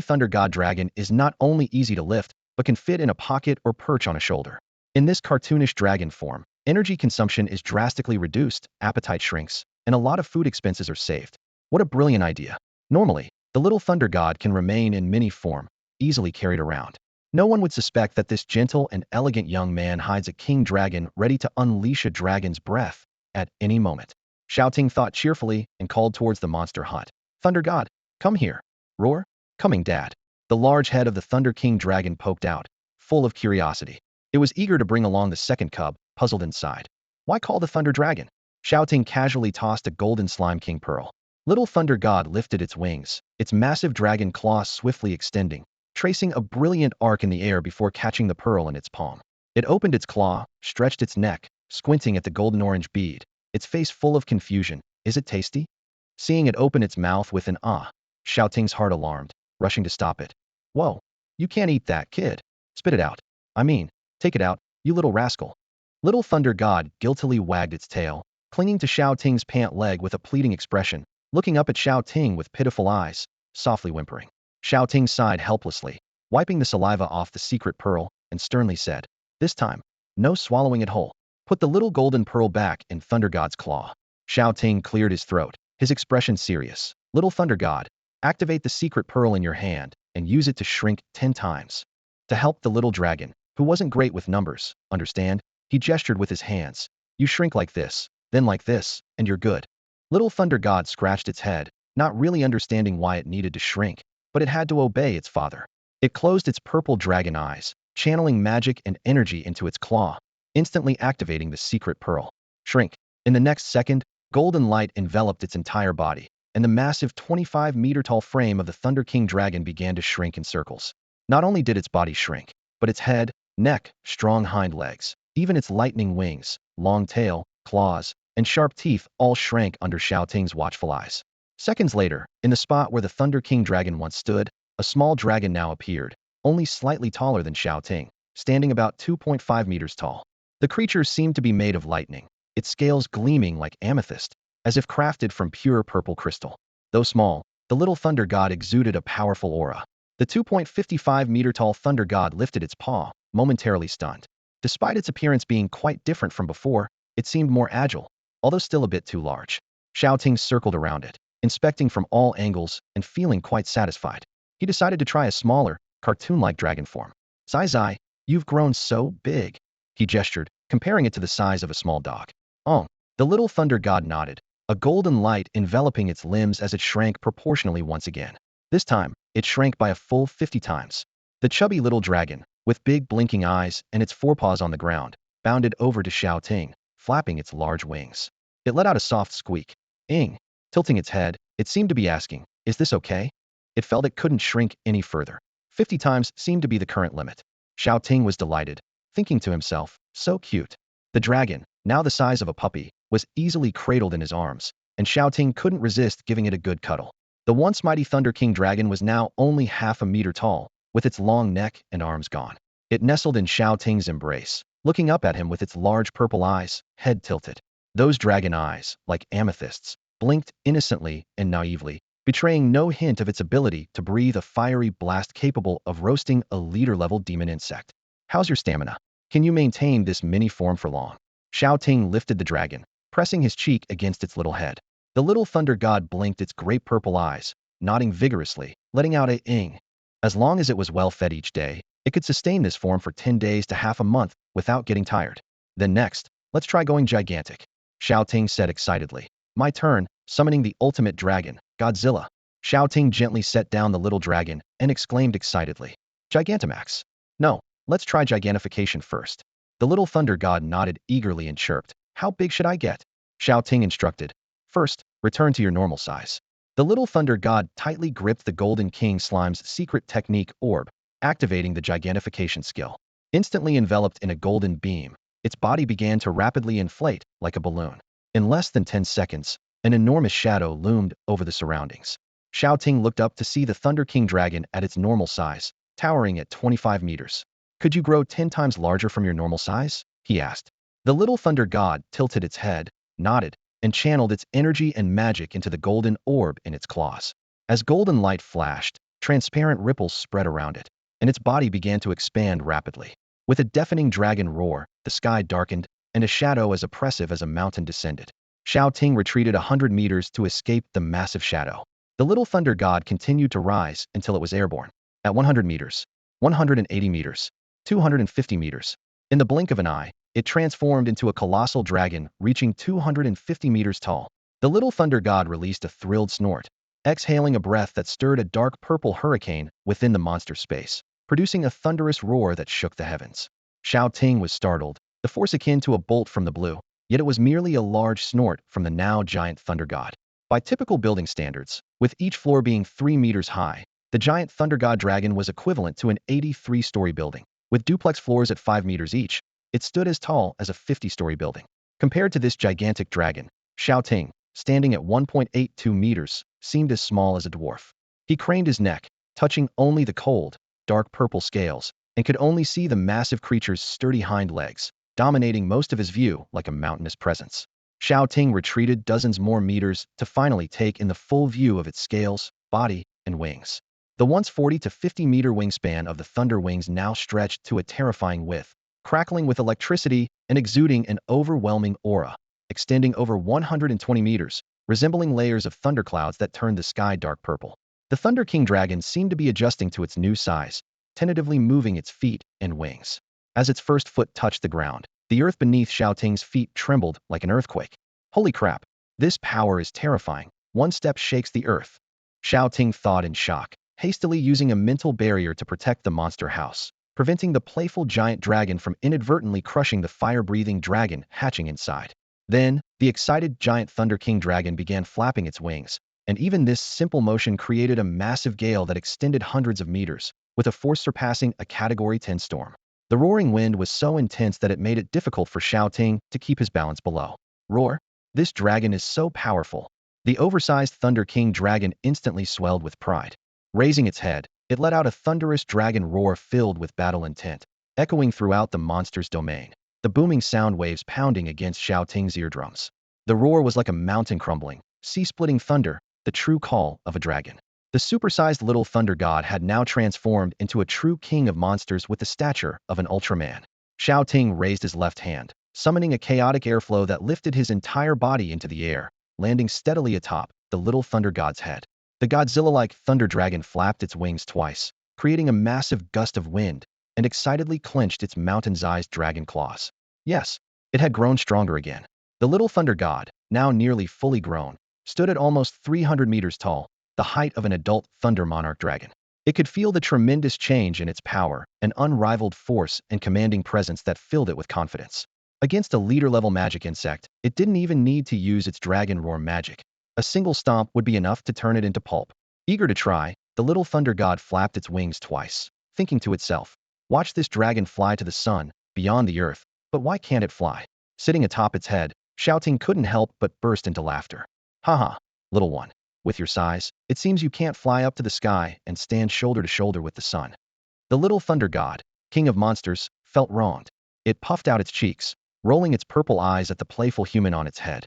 thunder god dragon is not only easy to lift, but can fit in a pocket or perch on a shoulder. In this cartoonish dragon form, energy consumption is drastically reduced, appetite shrinks, and a lot of food expenses are saved. What a brilliant idea. Normally, the little thunder god can remain in mini form, easily carried around. No one would suspect that this gentle and elegant young man hides a king dragon ready to unleash a dragon's breath at any moment. Xiao Ting thought cheerfully and called towards the monster hut. Thunder god, come here. Roar. Coming, dad. The large head of the Thunder King dragon poked out, full of curiosity. It was eager to bring along the second cub, puzzled inside. Why call the Thunder Dragon? Shao Ting casually tossed a golden slime king pearl. Little Thunder God lifted its wings, its massive dragon claws swiftly extending, tracing a brilliant arc in the air before catching the pearl in its palm. It opened its claw, stretched its neck, squinting at the golden-orange bead, its face full of confusion. Is it tasty? Seeing it open its mouth with an ah, Shao Ting's heart alarmed, rushing to stop it. Whoa, you can't eat that, kid. Spit it out. I mean, take it out, you little rascal. Little Thunder God guiltily wagged its tail, clinging to Shao Ting's pant leg with a pleading expression, looking up at Shao Ting with pitiful eyes, softly whimpering. Shao Ting sighed helplessly, wiping the saliva off the secret pearl, and sternly said, this time, no swallowing it whole. Put the little golden pearl back in Thunder God's claw. Shao Ting cleared his throat, his expression serious. Little Thunder God, activate the secret pearl in your hand and use it to shrink 10 times. To help the little dragon, who wasn't great with numbers, understand? He gestured with his hands. You shrink like this, then like this, and you're good. Little Thunder God scratched its head, not really understanding why it needed to shrink, but it had to obey its father. It closed its purple dragon eyes, channeling magic and energy into its claw, instantly activating the secret pearl. Shrink. In the next second, golden light enveloped its entire body, and the massive 25-meter-tall frame of the Thunder King dragon began to shrink in circles. Not only did its body shrink, but its head, neck, strong hind legs, even its lightning wings, long tail, claws, and sharp teeth all shrank under Shao Ting's watchful eyes. Seconds later, in the spot where the Thunder King dragon once stood, a small dragon now appeared, only slightly taller than Shao Ting, standing about 2.5 meters tall. The creature seemed to be made of lightning, its scales gleaming like amethyst, as if crafted from pure purple crystal. Though small, the little Thunder God exuded a powerful aura. The 2.55-meter-tall Thunder God lifted its paw, momentarily stunned. Despite its appearance being quite different from before, it seemed more agile, although still a bit too large. Shao Ting circled around it, inspecting from all angles and feeling quite satisfied. He decided to try a smaller, cartoon-like dragon form. Zai Zai, you've grown so big. He gestured, comparing it to the size of a small dog. Oh, the little Thunder God nodded, a golden light enveloping its limbs as it shrank proportionally once again. This time, it shrank by a full 50 times. The chubby little dragon, with big blinking eyes and its forepaws on the ground, bounded over to Shao Ting, flapping its large wings. It let out a soft squeak. Ing. Tilting its head, it seemed to be asking, is this okay? It felt it couldn't shrink any further. 50 times seemed to be the current limit. Shao Ting was delighted, thinking to himself, so cute. The dragon, now the size of a puppy, was easily cradled in his arms, and Shao Ting couldn't resist giving it a good cuddle. The once mighty Thunder King dragon was now only half a meter tall, with its long neck and arms gone. It nestled in Shao Ting's embrace, looking up at him with its large purple eyes, head tilted. Those dragon eyes, like amethysts, blinked innocently and naively, betraying no hint of its ability to breathe a fiery blast capable of roasting a leader-level demon insect. How's your stamina? Can you maintain this mini form for long? Shao Ting lifted the dragon, pressing his cheek against its little head. The little Thunder God blinked its great purple eyes, nodding vigorously, letting out a ing. As long as it was well fed each day, it could sustain this form for 10 days to half a month without getting tired. Then next, let's try going gigantic. Shao Ting said excitedly. My turn, summoning the ultimate dragon, Godzilla. Shao Ting gently set down the little dragon and exclaimed excitedly. Gigantamax. No, let's try gigantification first. The little thunder god nodded eagerly and chirped. How big should I get? Xiao Ting instructed. First, return to your normal size. The little thunder god tightly gripped the golden king slime's secret technique orb, activating the gigantification skill. Instantly enveloped in a golden beam, its body began to rapidly inflate like a balloon. In less than 10 seconds, an enormous shadow loomed over the surroundings. Shao Ting looked up to see the Thunder King dragon at its normal size, towering at 25 meters. Could you grow 10 times larger from your normal size? He asked. The little thunder god tilted its head, nodded, and channeled its energy and magic into the golden orb in its claws. As golden light flashed, transparent ripples spread around it, and its body began to expand rapidly. With a deafening dragon roar, the sky darkened, and a shadow as oppressive as a mountain descended. Shao Ting retreated 100 meters to escape the massive shadow. The little thunder god continued to rise until it was airborne. At 100 meters, 180 meters, 250 meters. In the blink of an eye, it transformed into a colossal dragon reaching 250 meters tall. The little thunder god released a thrilled snort, exhaling a breath that stirred a dark purple hurricane within the monster's space, producing a thunderous roar that shook the heavens. Shao Ting was startled, the force akin to a bolt from the blue, yet it was merely a large snort from the now giant thunder god. By typical building standards, with each floor being 3 meters high, the giant thunder god dragon was equivalent to an 83-story building. With duplex floors at 5 meters each, it stood as tall as a 50-story building. Compared to this gigantic dragon, Xiao Ting, standing at 1.82 meters, seemed as small as a dwarf. He craned his neck, touching only the cold, dark purple scales, and could only see the massive creature's sturdy hind legs, dominating most of his view like a mountainous presence. Xiao Ting retreated dozens more meters to finally take in the full view of its scales, body, and wings. The once 40 to 50 meter wingspan of the thunder wings now stretched to a terrifying width, crackling with electricity and exuding an overwhelming aura, extending over 120 meters, resembling layers of thunderclouds that turned the sky dark purple. The Thunder King dragon seemed to be adjusting to its new size, tentatively moving its feet and wings. As its first foot touched the ground, the earth beneath Xiao Ting's feet trembled like an earthquake. Holy crap! This power is terrifying. One step shakes the earth. Xiao Ting thought in shock, hastily using a mental barrier to protect the monster house, preventing the playful giant dragon from inadvertently crushing the fire-breathing dragon hatching inside. Then, the excited giant Thunder King dragon began flapping its wings, and even this simple motion created a massive gale that extended hundreds of meters, with a force surpassing a Category 10 storm. The roaring wind was so intense that it made it difficult for Xiao Ting to keep his balance below. Roar! This dragon is so powerful. The oversized Thunder King dragon instantly swelled with pride. Raising its head, it let out a thunderous dragon roar filled with battle intent, echoing throughout the monster's domain, the booming sound waves pounding against Xiao Ting's eardrums. The roar was like a mountain crumbling, sea-splitting thunder, the true call of a dragon. The supersized little thunder god had now transformed into a true king of monsters with the stature of an Ultraman. Xiao Ting raised his left hand, summoning a chaotic airflow that lifted his entire body into the air, landing steadily atop the little thunder god's head. The Godzilla-like thunder dragon flapped its wings twice, creating a massive gust of wind, and excitedly clenched its mountain-sized dragon claws. Yes, it had grown stronger again. The little thunder god, now nearly fully grown, stood at almost 300 meters tall, the height of an adult thunder monarch dragon. It could feel the tremendous change in its power, an unrivaled force and commanding presence that filled it with confidence. Against a leader-level magic insect, it didn't even need to use its dragon roar magic. A single stomp would be enough to turn it into pulp. Eager to try, the little thunder god flapped its wings twice, thinking to itself, watch this dragon fly to the sun, beyond the earth, but why can't it fly? Sitting atop its head, Xiao Ting couldn't help but burst into laughter. Haha, little one. With your size, it seems you can't fly up to the sky and stand shoulder to shoulder with the sun. The little thunder god, king of monsters, felt wronged. It puffed out its cheeks, rolling its purple eyes at the playful human on its head.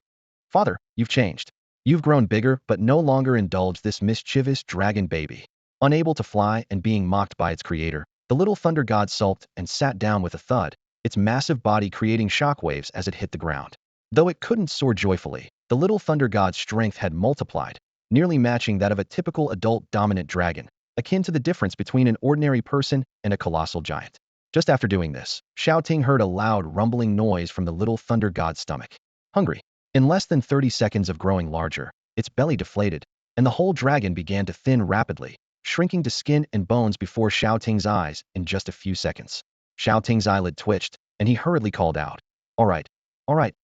Father, you've changed. You've grown bigger but no longer indulge this mischievous dragon baby. Unable to fly and being mocked by its creator, the little thunder god sulked and sat down with a thud, its massive body creating shockwaves as it hit the ground. Though it couldn't soar joyfully, the little thunder god's strength had multiplied, nearly matching that of a typical adult dominant dragon, akin to the difference between an ordinary person and a colossal giant. Just after doing this, Xiao Ting heard a loud rumbling noise from the little thunder god's stomach. Hungry. In less than 30 seconds of growing larger, its belly deflated, and the whole dragon began to thin rapidly, shrinking to skin and bones before Xiao Ting's eyes in just a few seconds. Xiao Ting's eyelid twitched, and he hurriedly called out, all right,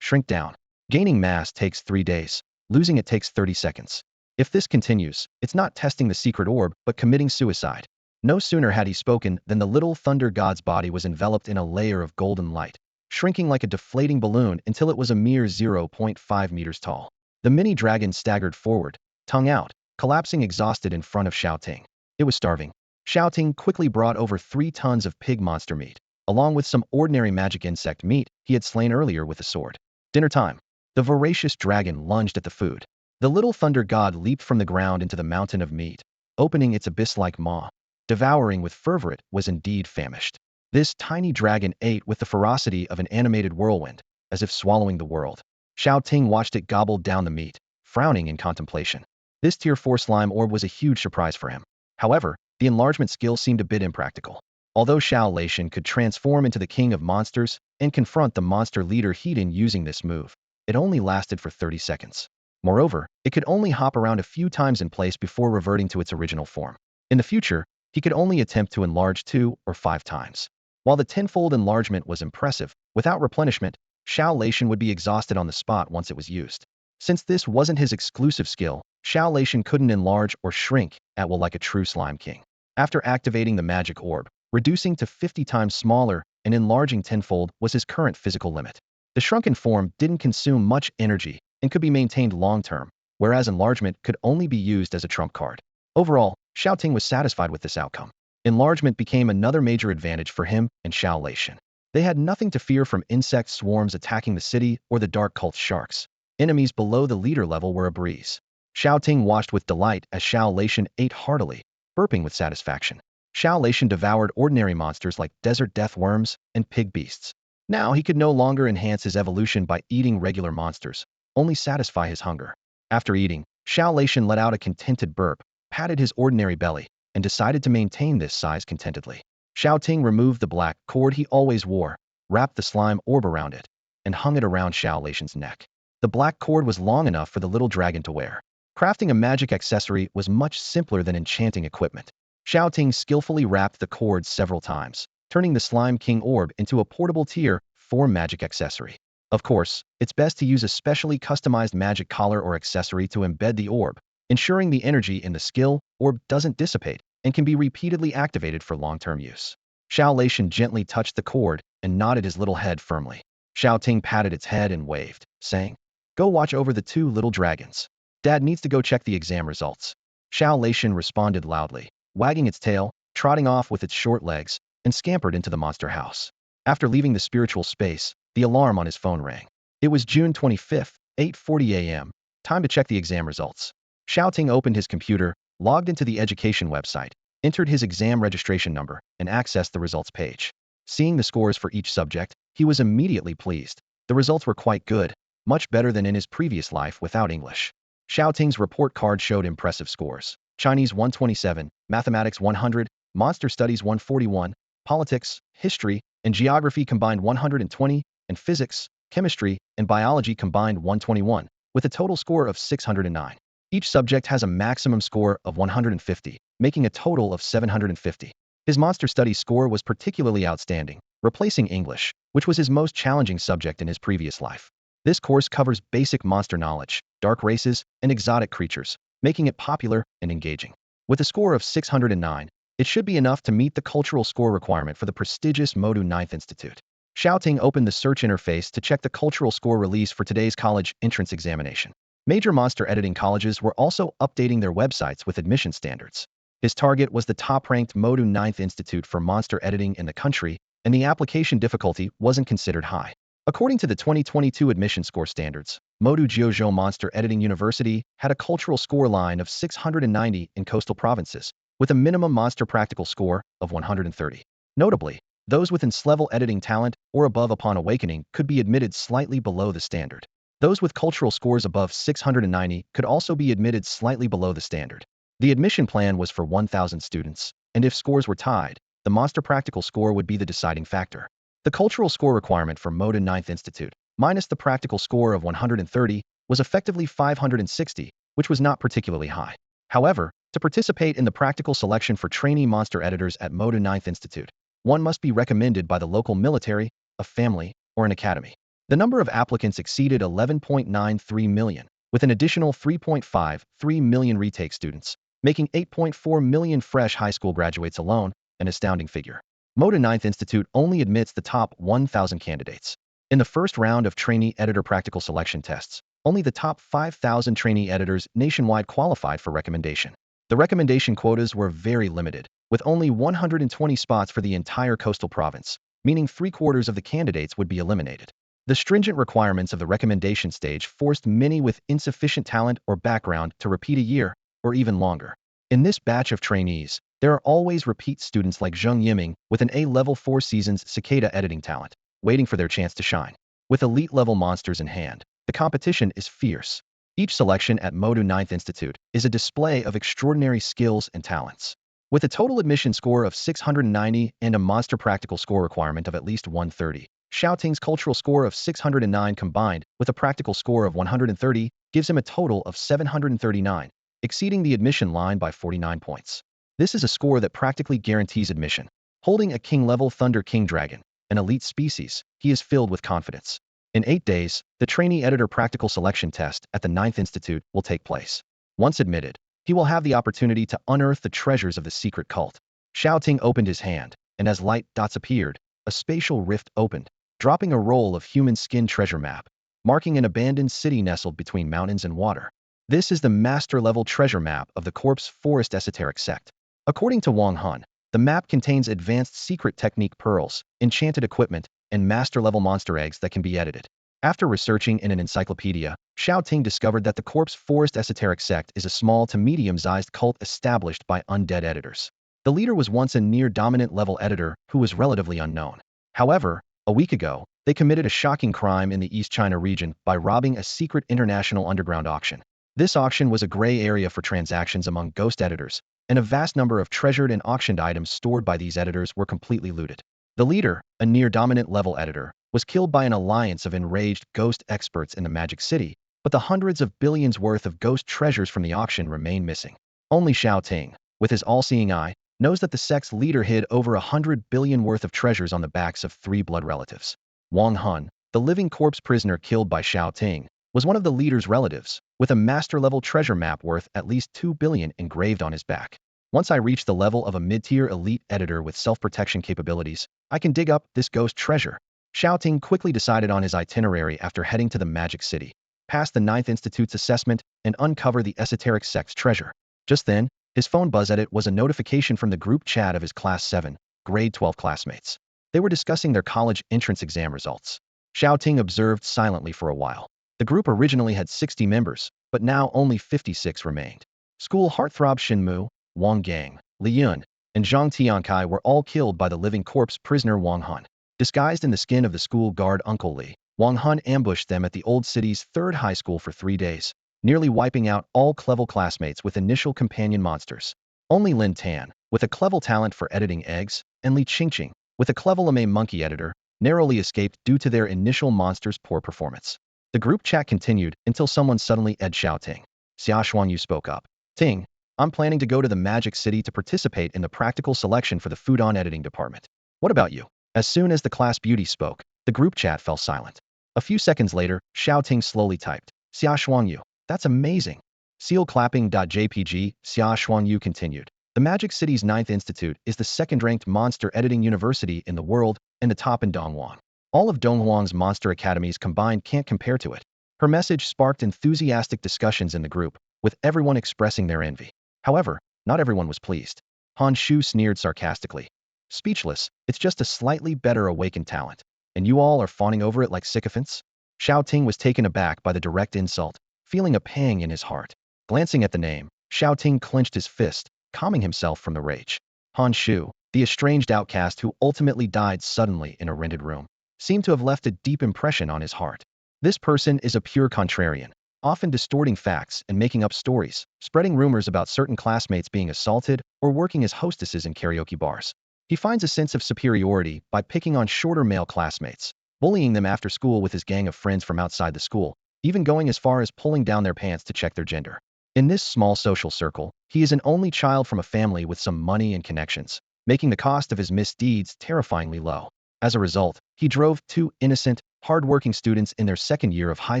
shrink down. Gaining mass takes 3 days. Losing it takes 30 seconds. If this continues, it's not testing the secret orb, but committing suicide. No sooner had he spoken than the little thunder god's body was enveloped in a layer of golden light, shrinking like a deflating balloon until it was a mere 0.5 meters tall. The mini dragon staggered forward, tongue out, collapsing exhausted in front of Shao Ting. It was starving. Shao Ting quickly brought over 3 tons of pig monster meat, along with some ordinary magic insect meat he had slain earlier with a sword. Dinner time. The voracious dragon lunged at the food. The little thunder god leaped from the ground into the mountain of meat, opening its abyss-like maw. Devouring with fervor, it was indeed famished. This tiny dragon ate with the ferocity of an animated whirlwind, as if swallowing the world. Shao Ting watched it gobble down the meat, frowning in contemplation. This Tier 4 slime orb was a huge surprise for him. However, the enlargement skill seemed a bit impractical. Although Xiao Laishan could transform into the king of monsters and confront the monster leader Heaton using this move, it only lasted for 30 seconds. Moreover, it could only hop around a few times in place before reverting to its original form. In the future, he could only attempt to enlarge 2 or 5 times. While the tenfold enlargement was impressive, without replenishment, Xiao Laishan would be exhausted on the spot once it was used. Since this wasn't his exclusive skill, Xiao Laishan couldn't enlarge or shrink at will like a true slime king. After activating the magic orb, reducing to 50 times smaller and enlarging tenfold was his current physical limit. The shrunken form didn't consume much energy and could be maintained long-term, whereas enlargement could only be used as a trump card. Overall, Shao Ting was satisfied with this outcome. Enlargement became another major advantage for him and Xiao Laishan. They had nothing to fear from insect swarms attacking the city or the dark cult sharks. Enemies below the leader level were a breeze. Shao Ting watched with delight as Xiao Laishan ate heartily, burping with satisfaction. Xiao Laishan devoured ordinary monsters like desert death worms and pig beasts. Now he could no longer enhance his evolution by eating regular monsters, only satisfy his hunger. After eating, Xiao Laishan let out a contented burp, patted his ordinary belly, and decided to maintain this size contentedly. Xiao Ting removed the black cord he always wore, wrapped the slime orb around it, and hung it around Xiao Laishan's neck. The black cord was long enough for the little dragon to wear. Crafting a magic accessory was much simpler than enchanting equipment. Xiao Ting skillfully wrapped the cord several times, turning the Slime King orb into a portable Tier 4 magic accessory. Of course, it's best to use a specially customized magic collar or accessory to embed the orb, ensuring the energy in the skill orb doesn't dissipate and can be repeatedly activated for long-term use. Xiao Laishan gently touched the cord and nodded his little head firmly. Xiao Ting patted its head and waved, saying, "Go watch over the 2 little dragons. Dad needs to go check the exam results." Xiao Laishan responded loudly, wagging its tail, trotting off with its short legs, and scampered into the monster house. After leaving the spiritual space, the alarm on his phone rang. It was June 25th, 8:40 a.m., time to check the exam results. Xiao Ting opened his computer, logged into the education website, entered his exam registration number, and accessed the results page. Seeing the scores for each subject, he was immediately pleased. The results were quite good, much better than in his previous life without English. Xiao Ting's report card showed impressive scores. Chinese 127, Mathematics 100, Monster Studies 141, Politics, History, and Geography combined 120, and Physics, Chemistry, and Biology combined 121, with a total score of 609. Each subject has a maximum score of 150, making a total of 750. His Monster Studies score was particularly outstanding, replacing English, which was his most challenging subject in his previous life. This course covers basic monster knowledge, dark races, and exotic creatures, making it popular and engaging. With a score of 609, it should be enough to meet the cultural score requirement for the prestigious Modu 9th Institute. Xiao Ting opened the search interface to check the cultural score release for today's college entrance examination. Major monster editing colleges were also updating their websites with admission standards. His target was the top-ranked Modu 9th Institute for monster editing in the country, and the application difficulty wasn't considered high. According to the 2022 admission score standards, Modu Jiuzhou Monster Editing University had a cultural score line of 690 in coastal provinces, with a minimum monster practical score of 130. Notably, those with S-level editing talent or above upon awakening could be admitted slightly below the standard. Those with cultural scores above 690 could also be admitted slightly below the standard. The admission plan was for 1,000 students, and if scores were tied, the monster practical score would be the deciding factor. The cultural score requirement for Modu 9th Institute, minus the practical score of 130, was effectively 560, which was not particularly high. However, To participate in the practical selection for trainee monster editors at Moda Ninth Institute, one must be recommended by the local military, a family, or an academy. The number of applicants exceeded 11.93 million, with an additional 3.53 million retake students, making 8.4 million fresh high school graduates alone, an astounding figure. Moda Ninth Institute only admits the top 1,000 candidates. In the first round of trainee editor practical selection tests, only the top 5,000 trainee editors nationwide qualified for recommendation. The recommendation quotas were very limited, with only 120 spots for the entire coastal province, meaning 3/4 of the candidates would be eliminated. The stringent requirements of the recommendation stage forced many with insufficient talent or background to repeat a year, or even longer. In this batch of trainees, there are always repeat students like Zheng Yiming with an A-level 4 seasons cicada editing talent, waiting for their chance to shine. With elite-level monsters in hand, the competition is fierce. Each selection at Modu Ninth Institute is a display of extraordinary skills and talents. With a total admission score of 690 and a monster practical score requirement of at least 130, Xiao Ting's cultural score of 609 combined with a practical score of 130 gives him a total of 739, exceeding the admission line by 49 points. This is a score that practically guarantees admission. Holding a king-level Thunder King Dragon, an elite species, he is filled with confidence. In 8 days, the trainee editor practical selection test at the Ninth Institute will take place. Once admitted, he will have the opportunity to unearth the treasures of the secret cult. Shao Ting opened his hand, and as light dots appeared, a spatial rift opened, dropping a roll of human skin treasure map, marking an abandoned city nestled between mountains and water. This is the master-level treasure map of the Corpse Forest Esoteric Sect. According to Wang Han, the map contains advanced secret technique pearls, enchanted equipment, and master-level monster eggs that can be edited. After researching in an encyclopedia, Shao Ting discovered that the Corpse Forest Esoteric Sect is a small to medium-sized cult established by undead editors. The leader was once a near-dominant level editor who was relatively unknown. However, a week ago, they committed a shocking crime in the East China region by robbing a secret international underground auction. This auction was a gray area for transactions among ghost editors, and a vast number of treasured and auctioned items stored by these editors were completely looted. The leader, a near-dominant level editor, was killed by an alliance of enraged ghost experts in the Magic City, but the hundreds of billions worth of ghost treasures from the auction remain missing. Only Xiao Ting, with his all-seeing eye, knows that the sect's leader hid over 100 billion worth of treasures on the backs of 3 blood relatives. Wang Han, the living corpse prisoner killed by Xiao Ting, was one of the leader's relatives, with a master-level treasure map worth at least 2 billion engraved on his back. Once I reach the level of a mid-tier elite editor with self-protection capabilities, I can dig up this ghost treasure. Xiao Ting quickly decided on his itinerary after heading to the Magic City, past the Ninth Institute's assessment, and uncover the esoteric sect's treasure. Just then, his phone buzz at it was a notification from the group chat of his Class 7, Grade 12 classmates. They were discussing their college entrance exam results. Xiao Ting observed silently for a while. The group originally had 60 members, but now only 56 remained. School heartthrob Shinmu, Wang Gang, Li Yun, and Zhang Tiankai were all killed by the living corpse prisoner Wang Han. Disguised in the skin of the school guard Uncle Li, Wang Han ambushed them at the old city's 3rd high school for 3 days, nearly wiping out all Clevel classmates with initial companion monsters. Only Lin Tan, with a Clevel talent for editing eggs, and Li Qingqing, with a Clevel Lame monkey editor, narrowly escaped due to their initial monsters' poor performance. The group chat continued until someone suddenly edged Xiao Ting. Xia Xuanyu spoke up. Ting, I'm planning to go to the Magic City to participate in the practical selection for the Fudan editing department. What about you? As soon as the class beauty spoke, the group chat fell silent. A few seconds later, Xiao Ting slowly typed, Xia Xuanyu, that's amazing. Seal clapping.jpg, Xia Xuanyu continued. The Magic City's Ninth Institute is the 2nd-ranked monster editing university in the world and the top in Donghuang. All of Donghuang's monster academies combined can't compare to it. Her message sparked enthusiastic discussions in the group, with everyone expressing their envy. However, not everyone was pleased. Han Shu sneered sarcastically. Speechless, it's just a slightly better awakened talent, and you all are fawning over it like sycophants? Shao Ting was taken aback by the direct insult, feeling a pang in his heart. Glancing at the name, Shao Ting clenched his fist, calming himself from the rage. Han Shu, the estranged outcast who ultimately died suddenly in a rented room, seemed to have left a deep impression on his heart. This person is a pure contrarian, often distorting facts and making up stories, spreading rumors about certain classmates being assaulted or working as hostesses in karaoke bars. He finds a sense of superiority by picking on shorter male classmates, bullying them after school with his gang of friends from outside the school, even going as far as pulling down their pants to check their gender. In this small social circle, he is an only child from a family with some money and connections, making the cost of his misdeeds terrifyingly low. As a result, he drove two innocent, hard-working students in their second year of high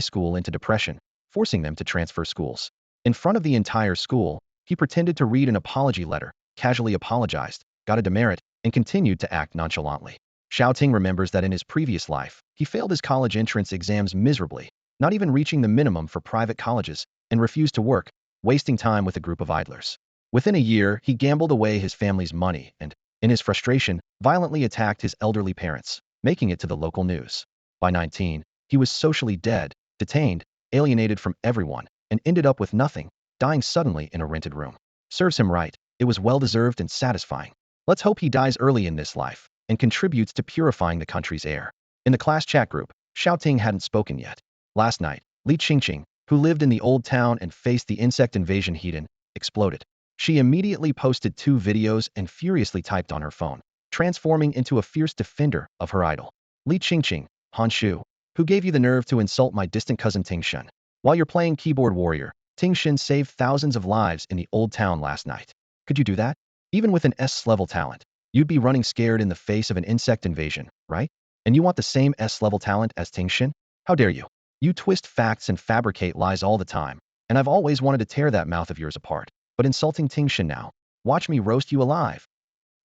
school into depression, forcing them to transfer schools. In front of the entire school, he pretended to read an apology letter, casually apologized, got a demerit, and continued to act nonchalantly. Xiao Ting remembers that in his previous life, he failed his college entrance exams miserably, not even reaching the minimum for private colleges, and refused to work, wasting time with a group of idlers. Within a year, he gambled away his family's money and, in his frustration, violently attacked his elderly parents, making it to the local news. By 19, he was socially dead, detained, alienated from everyone, and ended up with nothing, dying suddenly in a rented room. Serves him right. It was well-deserved and satisfying. Let's hope he dies early in this life and contributes to purifying the country's air. In the class chat group, Shao Ting hadn't spoken yet. Last night, Li Qingqing, who lived in the old town and faced the insect invasion heat-in, exploded. She immediately posted 2 videos and furiously typed on her phone, transforming into a fierce defender of her idol. Li Qingqing, Han Shu, who gave you the nerve to insult my distant cousin Ting Shen? While you're playing keyboard warrior, Ting Shen saved thousands of lives in the old town last night. Could you do that? Even with an S-level talent, you'd be running scared in the face of an insect invasion, right? And you want the same S-level talent as Ting Shen? How dare you? You twist facts and fabricate lies all the time, and I've always wanted to tear that mouth of yours apart. But insulting Ting Shen now, watch me roast you alive.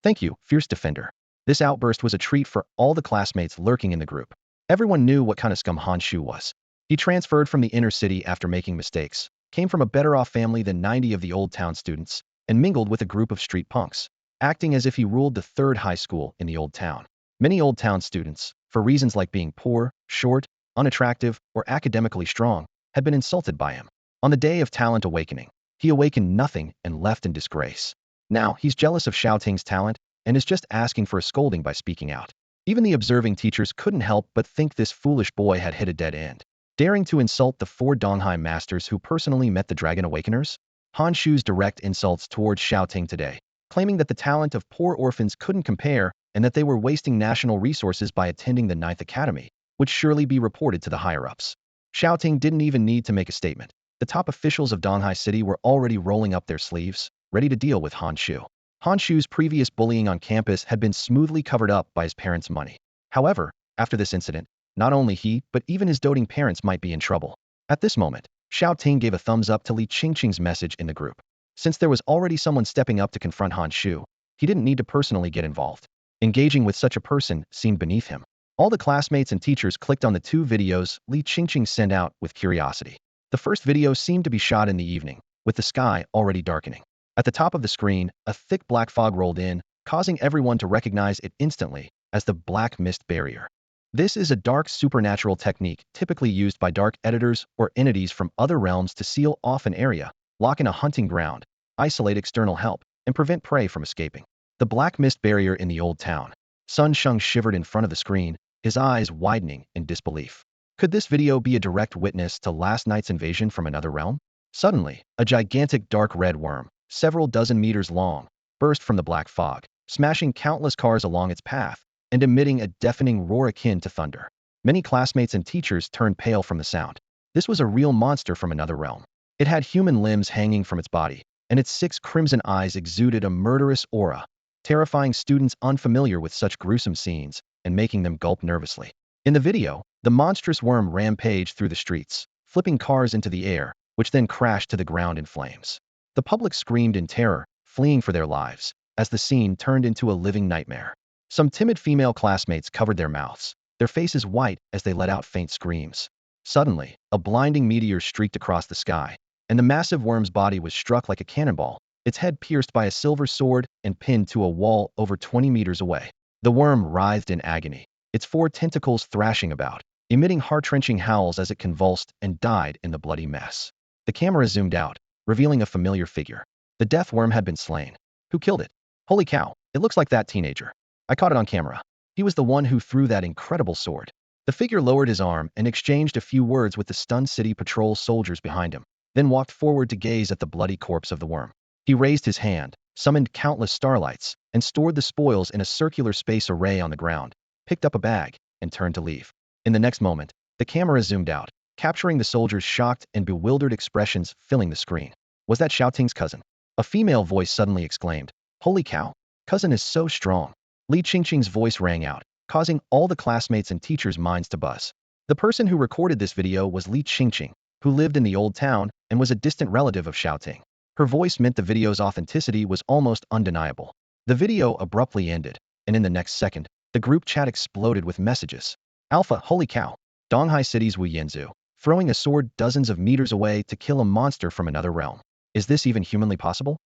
Thank you, fierce defender. This outburst was a treat for all the classmates lurking in the group. Everyone knew what kind of scum Han Shu was. He transferred from the inner city after making mistakes, came from a better-off family than 90 of the old town students, and mingled with a group of street punks, acting as if he ruled the 3rd high school in the old town. Many old town students, for reasons like being poor, short, unattractive, or academically strong, had been insulted by him. On the day of talent awakening, he awakened nothing and left in disgrace. Now, he's jealous of Xiao Ting's talent and is just asking for a scolding by speaking out. Even the observing teachers couldn't help but think this foolish boy had hit a dead end. Daring to insult the 4 Donghai masters who personally met the Dragon Awakeners? Han Shu's direct insults towards Xiao Ting today, claiming that the talent of poor orphans couldn't compare and that they were wasting national resources by attending the 9th Academy, would surely be reported to the higher-ups. Xiao Ting didn't even need to make a statement. The top officials of Donghai City were already rolling up their sleeves, ready to deal with Han Shu. Han Shu's previous bullying on campus had been smoothly covered up by his parents' money. However, after this incident, not only he, but even his doting parents might be in trouble. At this moment, Xiao Ting gave a thumbs up to Li Qingqing's message in the group. Since there was already someone stepping up to confront Han Shu, he didn't need to personally get involved. Engaging with such a person seemed beneath him. All the classmates and teachers clicked on the 2 videos Li Qingqing sent out with curiosity. The first video seemed to be shot in the evening, with the sky already darkening. At the top of the screen, a thick black fog rolled in, causing everyone to recognize it instantly as the black mist barrier. This is a dark supernatural technique typically used by dark editors or entities from other realms to seal off an area, lock in a hunting ground, isolate external help, and prevent prey from escaping. The black mist barrier in the old town. Sun Sheng shivered in front of the screen, his eyes widening in disbelief. Could this video be a direct witness to last night's invasion from another realm? Suddenly, a gigantic dark red worm, several dozen meters long, burst from the black fog, smashing countless cars along its path and emitting a deafening roar akin to thunder. Many classmates and teachers turned pale from the sound. This was a real monster from another realm. It had human limbs hanging from its body, and its 6 crimson eyes exuded a murderous aura, terrifying students unfamiliar with such gruesome scenes and making them gulp nervously. In the video, the monstrous worm rampaged through the streets, flipping cars into the air, which then crashed to the ground in flames. The public screamed in terror, fleeing for their lives, as the scene turned into a living nightmare. Some timid female classmates covered their mouths, their faces white as they let out faint screams. Suddenly, a blinding meteor streaked across the sky, and the massive worm's body was struck like a cannonball, its head pierced by a silver sword and pinned to a wall over 20 meters away. The worm writhed in agony, its 4 tentacles thrashing about, emitting heart-wrenching howls as it convulsed and died in the bloody mess. The camera zoomed out, revealing a familiar figure. The death worm had been slain. Who killed it? Holy cow, it looks like that teenager. I caught it on camera. He was the one who threw that incredible sword. The figure lowered his arm and exchanged a few words with the stunned city patrol soldiers behind him, then walked forward to gaze at the bloody corpse of the worm. He raised his hand, summoned countless starlights, and stored the spoils in a circular space array on the ground, picked up a bag, and turned to leave. In the next moment, the camera zoomed out, capturing the soldiers' shocked and bewildered expressions filling the screen. Was that Xiao Ting's cousin? A female voice suddenly exclaimed. Holy cow! Cousin is so strong. Li Qingqing's voice rang out, causing all the classmates and teachers' minds to buzz. The person who recorded this video was Li Qingqing, who lived in the old town and was a distant relative of Shao Ting. Her voice meant the video's authenticity was almost undeniable. The video abruptly ended, and in the next second, the group chat exploded with messages. Alpha, holy cow! Donghai City's Wu Yanzu, throwing a sword dozens of meters away to kill a monster from another realm. Is this even humanly possible?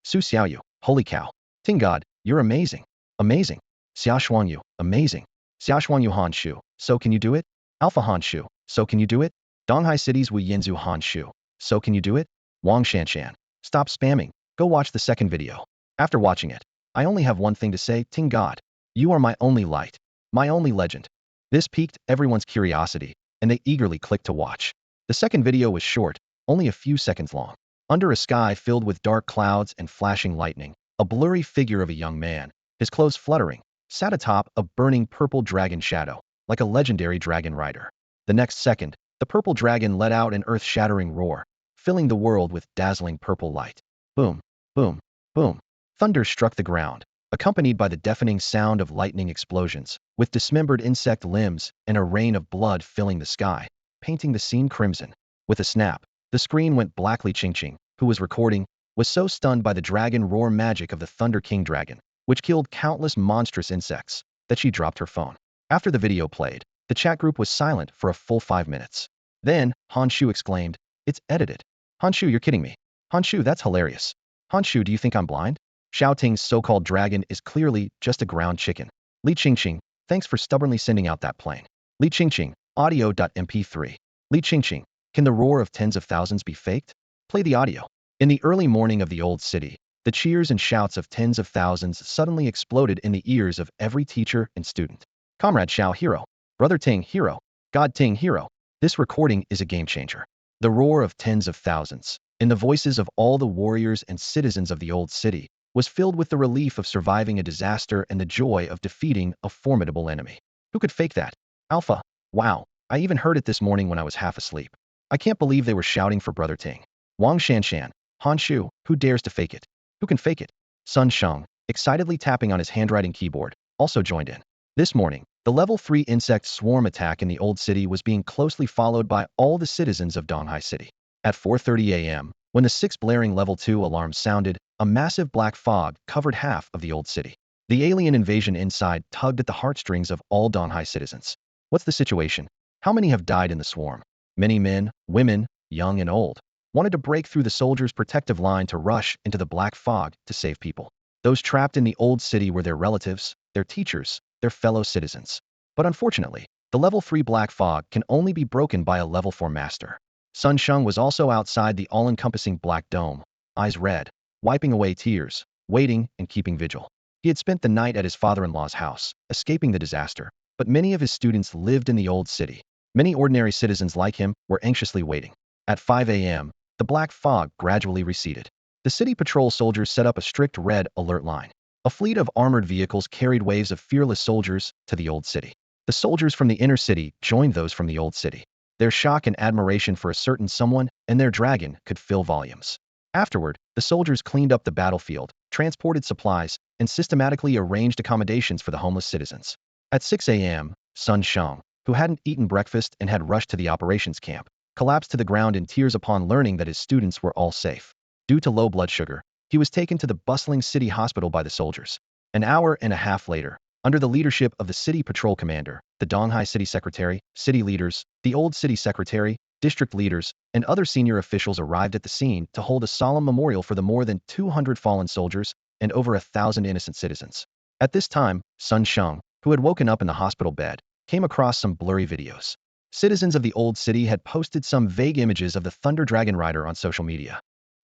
Su Xiaoyu, holy cow! Ting God, you're amazing. Amazing. Xia Shuangyu, amazing. Xia Shuangyu Han Shu, so can you do it? Alpha Han Shu, so can you do it? Donghai City's Wu Yanzu Han Shu, so can you do it? Wang Shanshan, stop spamming, go watch the second video. After watching it, I only have one thing to say, Ting God. You are my only light. My only legend. This piqued everyone's curiosity, and they eagerly clicked to watch. The second video was short, only a few seconds long. Under a sky filled with dark clouds and flashing lightning, a blurry figure of a young man, his clothes fluttering, sat atop a burning purple dragon shadow, like a legendary dragon rider. The next second, the purple dragon let out an earth-shattering roar, filling the world with dazzling purple light. Boom, boom, boom. Thunder struck the ground, accompanied by the deafening sound of lightning explosions, with dismembered insect limbs and a rain of blood filling the sky, painting the scene crimson. With a snap, the screen went black. Li Qingqing, who was recording, was so stunned by the dragon roar magic of the Thunder King dragon, which killed countless monstrous insects, that she dropped her phone. After the video played, the chat group was silent for a full 5 minutes. Then, Han Shu exclaimed, "It's edited. Han Shu, you're kidding me. Han Shu, that's hilarious. Han Shu, do you think I'm blind? Shao Ting's so-called dragon is clearly just a ground chicken. Li Qingqing, thanks for stubbornly sending out that plane. Li Qingqing, audio.mp3. Li Qingqing, can the roar of tens of thousands be faked? Play the audio." In the early morning of the old city, the cheers and shouts of tens of thousands suddenly exploded in the ears of every teacher and student. Comrade Shao hero. Brother Ting hero. God Ting hero. This recording is a game changer. The roar of tens of thousands, in the voices of all the warriors and citizens of the old city, was filled with the relief of surviving a disaster and the joy of defeating a formidable enemy. Who could fake that? Alpha. Wow, I even heard it this morning when I was half asleep. I can't believe they were shouting for Brother Ting. Wang Shanshan, Han Shu, who dares to fake it? Who can fake it? Sun Sheng, excitedly tapping on his handwriting keyboard, also joined in. This morning, the level 3 insect swarm attack in the old city was being closely followed by all the citizens of Donghai City. At 4:30 a.m., when the 6 blaring level 2 alarms sounded, a massive black fog covered half of the old city. The alien invasion inside tugged at the heartstrings of all Donghai citizens. What's the situation? How many have died in the swarm? Many men, women, young and old, wanted to break through the soldiers' protective line to rush into the black fog to save people. Those trapped in the old city were their relatives, their teachers, their fellow citizens. But unfortunately, the level 3 black fog can only be broken by a level 4 master. Sun Sheng was also outside the all-encompassing black dome, eyes red, wiping away tears, waiting and keeping vigil. He had spent the night at his father-in-law's house, escaping the disaster, but many of his students lived in the old city. Many ordinary citizens like him were anxiously waiting. At 5 a.m., the black fog gradually receded. The city patrol soldiers set up a strict red alert line. A fleet of armored vehicles carried waves of fearless soldiers to the old city. The soldiers from the inner city joined those from the old city. Their shock and admiration for a certain someone and their dragon could fill volumes. Afterward, the soldiers cleaned up the battlefield, transported supplies, and systematically arranged accommodations for the homeless citizens. At 6 a.m., Sun Sheng, who hadn't eaten breakfast and had rushed to the operations camp, collapsed to the ground in tears upon learning that his students were all safe. Due to low blood sugar, he was taken to the bustling city hospital by the soldiers. An hour and a half later, under the leadership of the city patrol commander, the Donghai city secretary, city leaders, the old city secretary, district leaders, and other senior officials arrived at the scene to hold a solemn memorial for the more than 200 fallen soldiers and over 1,000 innocent citizens. At this time, Sun Sheng, who had woken up in the hospital bed, came across some blurry videos. Citizens of the old city had posted some vague images of the Thunder Dragon Rider on social media.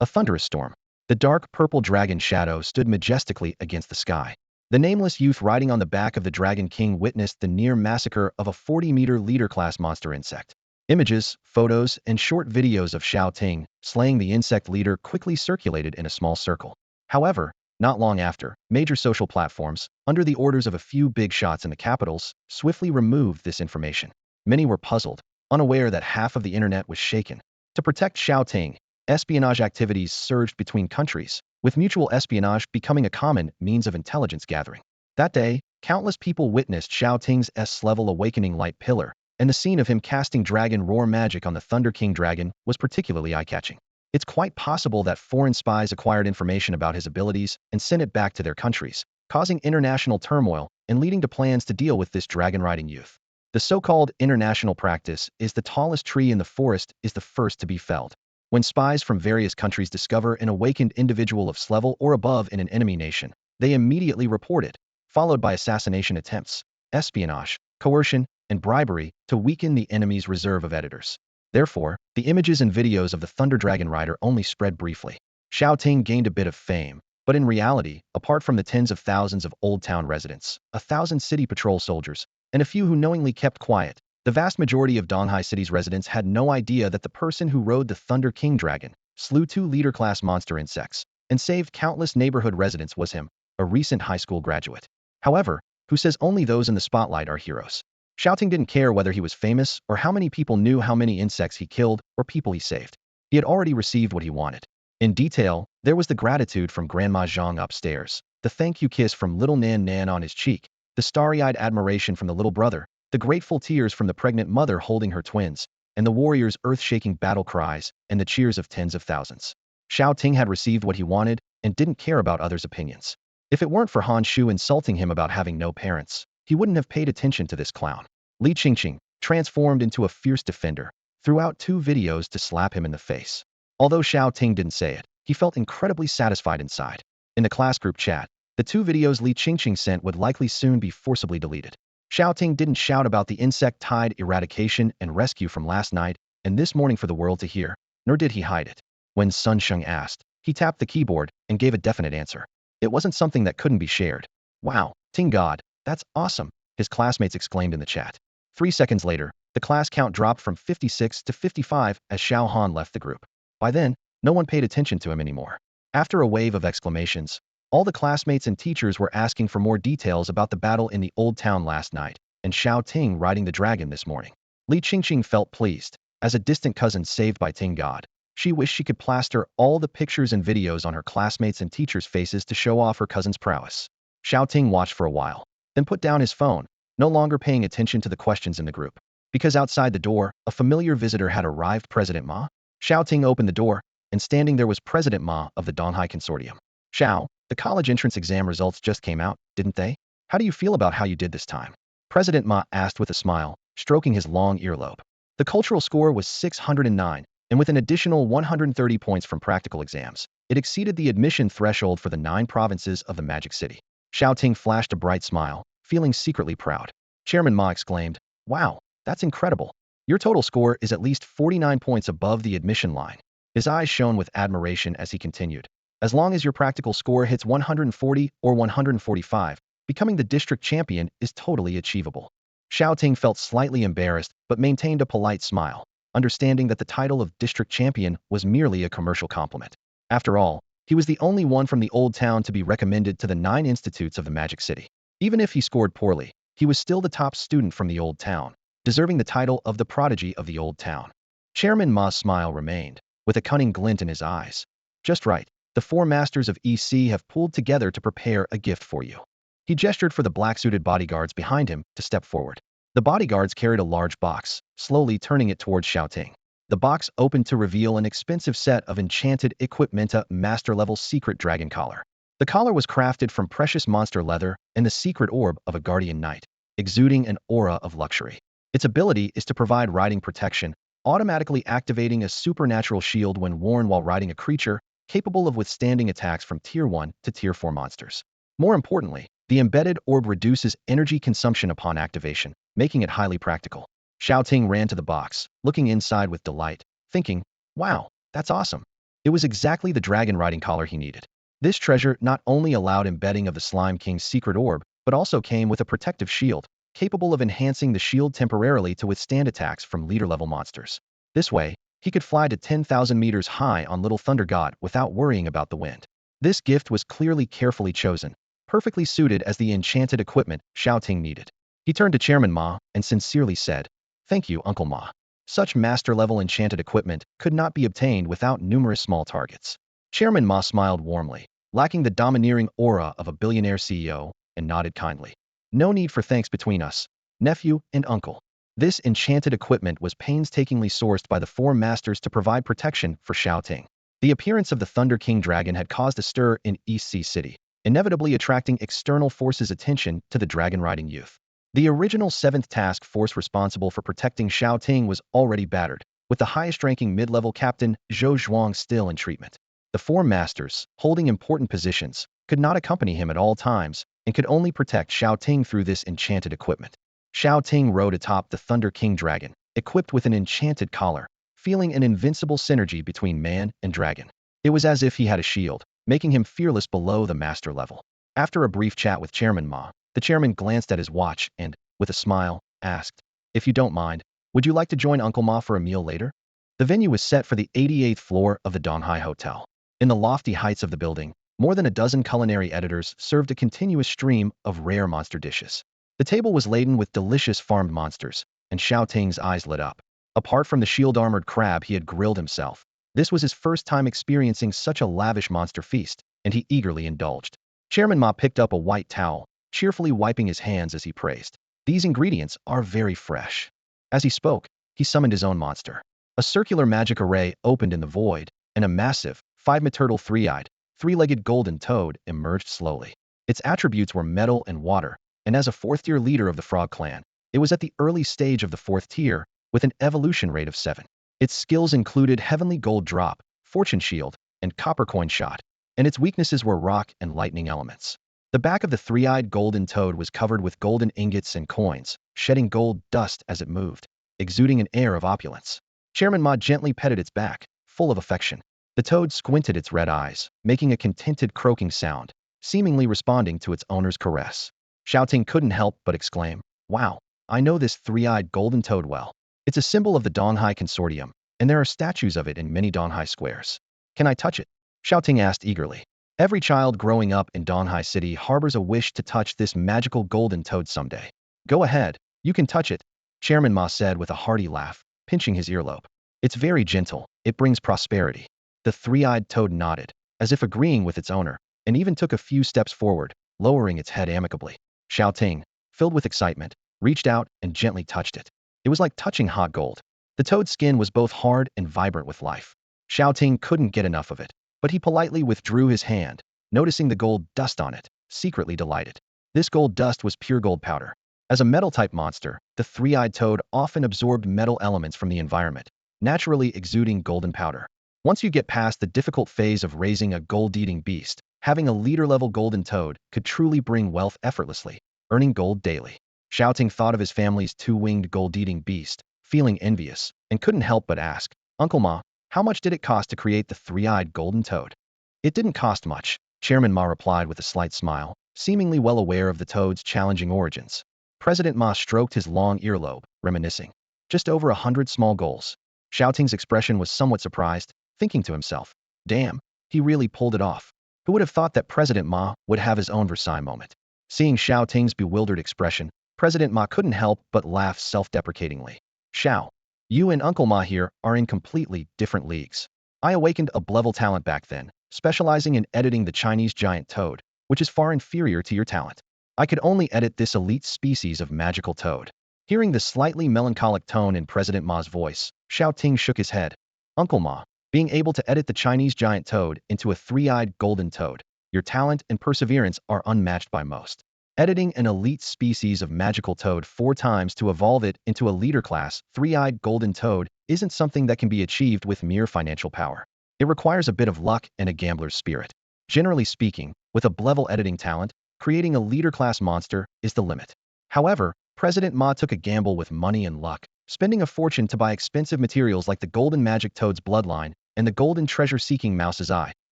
A thunderous storm. The dark purple dragon shadow stood majestically against the sky. The nameless youth riding on the back of the Dragon King witnessed the near massacre of a 40-meter leader-class monster insect. Images, photos, and short videos of Shao Ting slaying the insect leader quickly circulated in a small circle. However, not long after, major social platforms, under the orders of a few big shots in the capitals, swiftly removed this information. Many were puzzled, unaware that half of the internet was shaken. To protect Shao Ting, Espionage activities surged between countries, with mutual espionage becoming a common means of intelligence gathering. That day, countless people witnessed Xiao Ting's S-level awakening light pillar, and the scene of him casting dragon roar magic on the Thunder King dragon was particularly eye-catching. It's quite possible that foreign spies acquired information about his abilities and sent it back to their countries, causing international turmoil and leading to plans to deal with this dragon-riding youth. The so-called international practice is the tallest tree in the forest is the first to be felled. When spies from various countries discover an awakened individual of S-level or above in an enemy nation, they immediately report it, followed by assassination attempts, espionage, coercion, and bribery to weaken the enemy's reserve of editors. Therefore, the images and videos of the Thunder Dragon Rider only spread briefly. Shao Ting gained a bit of fame, but in reality, apart from the tens of thousands of Old Town residents, 1,000 city patrol soldiers, and a few who knowingly kept quiet, the vast majority of Donghai City's residents had no idea that the person who rode the Thunder King Dragon, slew 2 leader-class monster insects, and saved countless neighborhood residents was him, a recent high school graduate. However, who says only those in the spotlight are heroes? Shao Ting didn't care whether he was famous or how many people knew how many insects he killed or people he saved. He had already received what he wanted. In detail, there was the gratitude from Grandma Zhang upstairs, the thank you kiss from little Nan Nan on his cheek, the starry-eyed admiration from the little brother, the grateful tears from the pregnant mother holding her twins, and the warriors' earth-shaking battle cries and the cheers of tens of thousands. Shao Ting had received what he wanted and didn't care about others' opinions. If it weren't for Han Shu insulting him about having no parents, he wouldn't have paid attention to this clown. Li Qingqing, transformed into a fierce defender, threw out 2 videos to slap him in the face. Although Shao Ting didn't say it, he felt incredibly satisfied inside. In the class group chat, the 2 videos Li Qingqing sent would likely soon be forcibly deleted. Shao Ting didn't shout about the insect tide eradication and rescue from last night and this morning for the world to hear, nor did he hide it. When Sun Sheng asked, he tapped the keyboard and gave a definite answer. It wasn't something that couldn't be shared. Wow, Ting God, that's awesome, his classmates exclaimed in the chat. 3 seconds later, the class count dropped from 56 to 55 as Xiao Han left the group. By then, no one paid attention to him anymore. After a wave of exclamations, all the classmates and teachers were asking for more details about the battle in the Old Town last night and Shao Ting riding the dragon this morning. Li Qingqing felt pleased. As a distant cousin saved by Ting God, she wished she could plaster all the pictures and videos on her classmates' and teachers' faces to show off her cousin's prowess. Shao Ting watched for a while, then put down his phone, no longer paying attention to the questions in the group. Because outside the door, a familiar visitor had arrived. President Ma? Shao Ting opened the door, and standing there was President Ma of the Donghai Consortium. Shao, the college entrance exam results just came out, didn't they? How do you feel about how you did this time? President Ma asked with a smile, stroking his long earlobe. The cultural score was 609, and with an additional 130 points from practical exams, it exceeded the admission threshold for the 9 provinces of the Magic City. Shao Ting flashed a bright smile, feeling secretly proud. Chairman Ma exclaimed, "Wow, that's incredible. Your total score is at least 49 points above the admission line." His eyes shone with admiration as he continued. As long as your practical score hits 140 or 145, becoming the district champion is totally achievable. Shao Ting felt slightly embarrassed but maintained a polite smile, understanding that the title of district champion was merely a commercial compliment. After all, he was the only one from the Old Town to be recommended to the 9 institutes of the Magic City. Even if he scored poorly, he was still the top student from the Old Town, deserving the title of the prodigy of the Old Town. Chairman Ma's smile remained, with a cunning glint in his eyes. Just right. The 4 masters of EC have pulled together to prepare a gift for you. He gestured for the black-suited bodyguards behind him to step forward. The bodyguards carried a large box, slowly turning it towards Shao Ting. The box opened to reveal an expensive set of enchanted equipmenta master-level secret dragon collar. The collar was crafted from precious monster leather and the secret orb of a guardian knight, exuding an aura of luxury. Its ability is to provide riding protection, automatically activating a supernatural shield when worn while riding a creature, capable of withstanding attacks from Tier 1 to Tier 4 monsters. More importantly, the embedded orb reduces energy consumption upon activation, making it highly practical. Shao Ting ran to the box, looking inside with delight, thinking, "Wow, that's awesome." It was exactly the dragon riding collar he needed. This treasure not only allowed embedding of the Slime King's secret orb, but also came with a protective shield, capable of enhancing the shield temporarily to withstand attacks from leader-level monsters. This way, he could fly to 10,000 meters high on Little Thunder God without worrying about the wind. This gift was clearly carefully chosen, perfectly suited as the enchanted equipment Shao Ting needed. He turned to Chairman Ma and sincerely said, "Thank you, Uncle Ma." Such master-level enchanted equipment could not be obtained without numerous small targets. Chairman Ma smiled warmly, lacking the domineering aura of a billionaire CEO, and nodded kindly. No need for thanks between us, nephew and uncle. This enchanted equipment was painstakingly sourced by the four masters to provide protection for Xiao Ting. The appearance of the Thunder King dragon had caused a stir in East Sea City, inevitably attracting external forces' attention to the dragon-riding youth. The original 7th Task Force responsible for protecting Shao Ting was already battered, with the highest-ranking mid-level captain Zhou Zhuang still in treatment. The four masters, holding important positions, could not accompany him at all times and could only protect Shao Ting through this enchanted equipment. Shao Ting rode atop the Thunder King dragon, equipped with an enchanted collar, feeling an invincible synergy between man and dragon. It was as if he had a shield, making him fearless below the master level. After a brief chat with Chairman Ma, the chairman glanced at his watch and, with a smile, asked, "If you don't mind, would you like to join Uncle Ma for a meal later?" The venue was set for the 88th floor of the Donghai Hotel. In the lofty heights of the building, more than a dozen culinary editors served a continuous stream of rare monster dishes. The table was laden with delicious farmed monsters, and Shao Ting's eyes lit up. Apart from the shield-armored crab he had grilled himself, this was his first time experiencing such a lavish monster feast, and he eagerly indulged. Chairman Ma picked up a white towel, cheerfully wiping his hands as he praised. "These ingredients are very fresh." As he spoke, he summoned his own monster. A circular magic array opened in the void, and a massive, five-meter-tall three-eyed, three-legged golden toad emerged slowly. Its attributes were metal and water, and as a fourth-tier leader of the Frog Clan, it was at the early stage of the 4th tier, with an evolution rate of 7. Its skills included Heavenly Gold Drop, Fortune Shield, and Copper Coin Shot, and its weaknesses were rock and lightning elements. The back of the three-eyed golden toad was covered with golden ingots and coins, shedding gold dust as it moved, exuding an air of opulence. Chairman Ma gently petted its back, full of affection. The toad squinted its red eyes, making a contented croaking sound, seemingly responding to its owner's caress. Shao Ting couldn't help but exclaim, "Wow, I know this three-eyed golden toad well. It's a symbol of the Donghai Consortium, and there are statues of it in many Donghai squares. Can I touch it?" Shao Ting asked eagerly. Every child growing up in Donghai City harbors a wish to touch this magical golden toad someday. "Go ahead, you can touch it," Chairman Ma said with a hearty laugh, pinching his earlobe. "It's very gentle, it brings prosperity." The three-eyed toad nodded, as if agreeing with its owner, and even took a few steps forward, lowering its head amicably. Shao Ting, filled with excitement, reached out and gently touched it. It was like touching hot gold. The toad's skin was both hard and vibrant with life. Shao Ting couldn't get enough of it, but he politely withdrew his hand, noticing the gold dust on it, secretly delighted. This gold dust was pure gold powder. As a metal-type monster, the three-eyed toad often absorbed metal elements from the environment, naturally exuding golden powder. Once you get past the difficult phase of raising a gold-eating beast, having a leader-level golden toad could truly bring wealth effortlessly, earning gold daily. Shao Ting thought of his family's two-winged gold-eating beast, feeling envious, and couldn't help but ask, "Uncle Ma, how much did it cost to create the three-eyed golden toad?" "It didn't cost much," Chairman Ma replied with a slight smile, seemingly well aware of the toad's challenging origins. President Ma stroked his long earlobe, reminiscing. "Just over 100 small goals." Shao Ting's expression was somewhat surprised, thinking to himself, "Damn, he really pulled it off." Who would have thought that President Ma would have his own Versailles moment? Seeing Shao Ting's bewildered expression, President Ma couldn't help but laugh self-deprecatingly. "Shao, you and Uncle Ma here are in completely different leagues. I awakened a level talent back then, specializing in editing the Chinese giant toad, which is far inferior to your talent. I could only edit this elite species of magical toad." Hearing the slightly melancholic tone in President Ma's voice, Shao Ting shook his head. "Uncle Ma, being able to edit the Chinese giant toad into a three-eyed golden toad, your talent and perseverance are unmatched by most. Editing an elite species of magical toad 4 times to evolve it into a leader-class, three-eyed golden toad isn't something that can be achieved with mere financial power. It requires a bit of luck and a gambler's spirit. Generally speaking, with a level editing talent, creating a leader-class monster is the limit." However, President Ma took a gamble with money and luck, spending a fortune to buy expensive materials like the golden magic toad's bloodline and the golden treasure-seeking mouse's eye,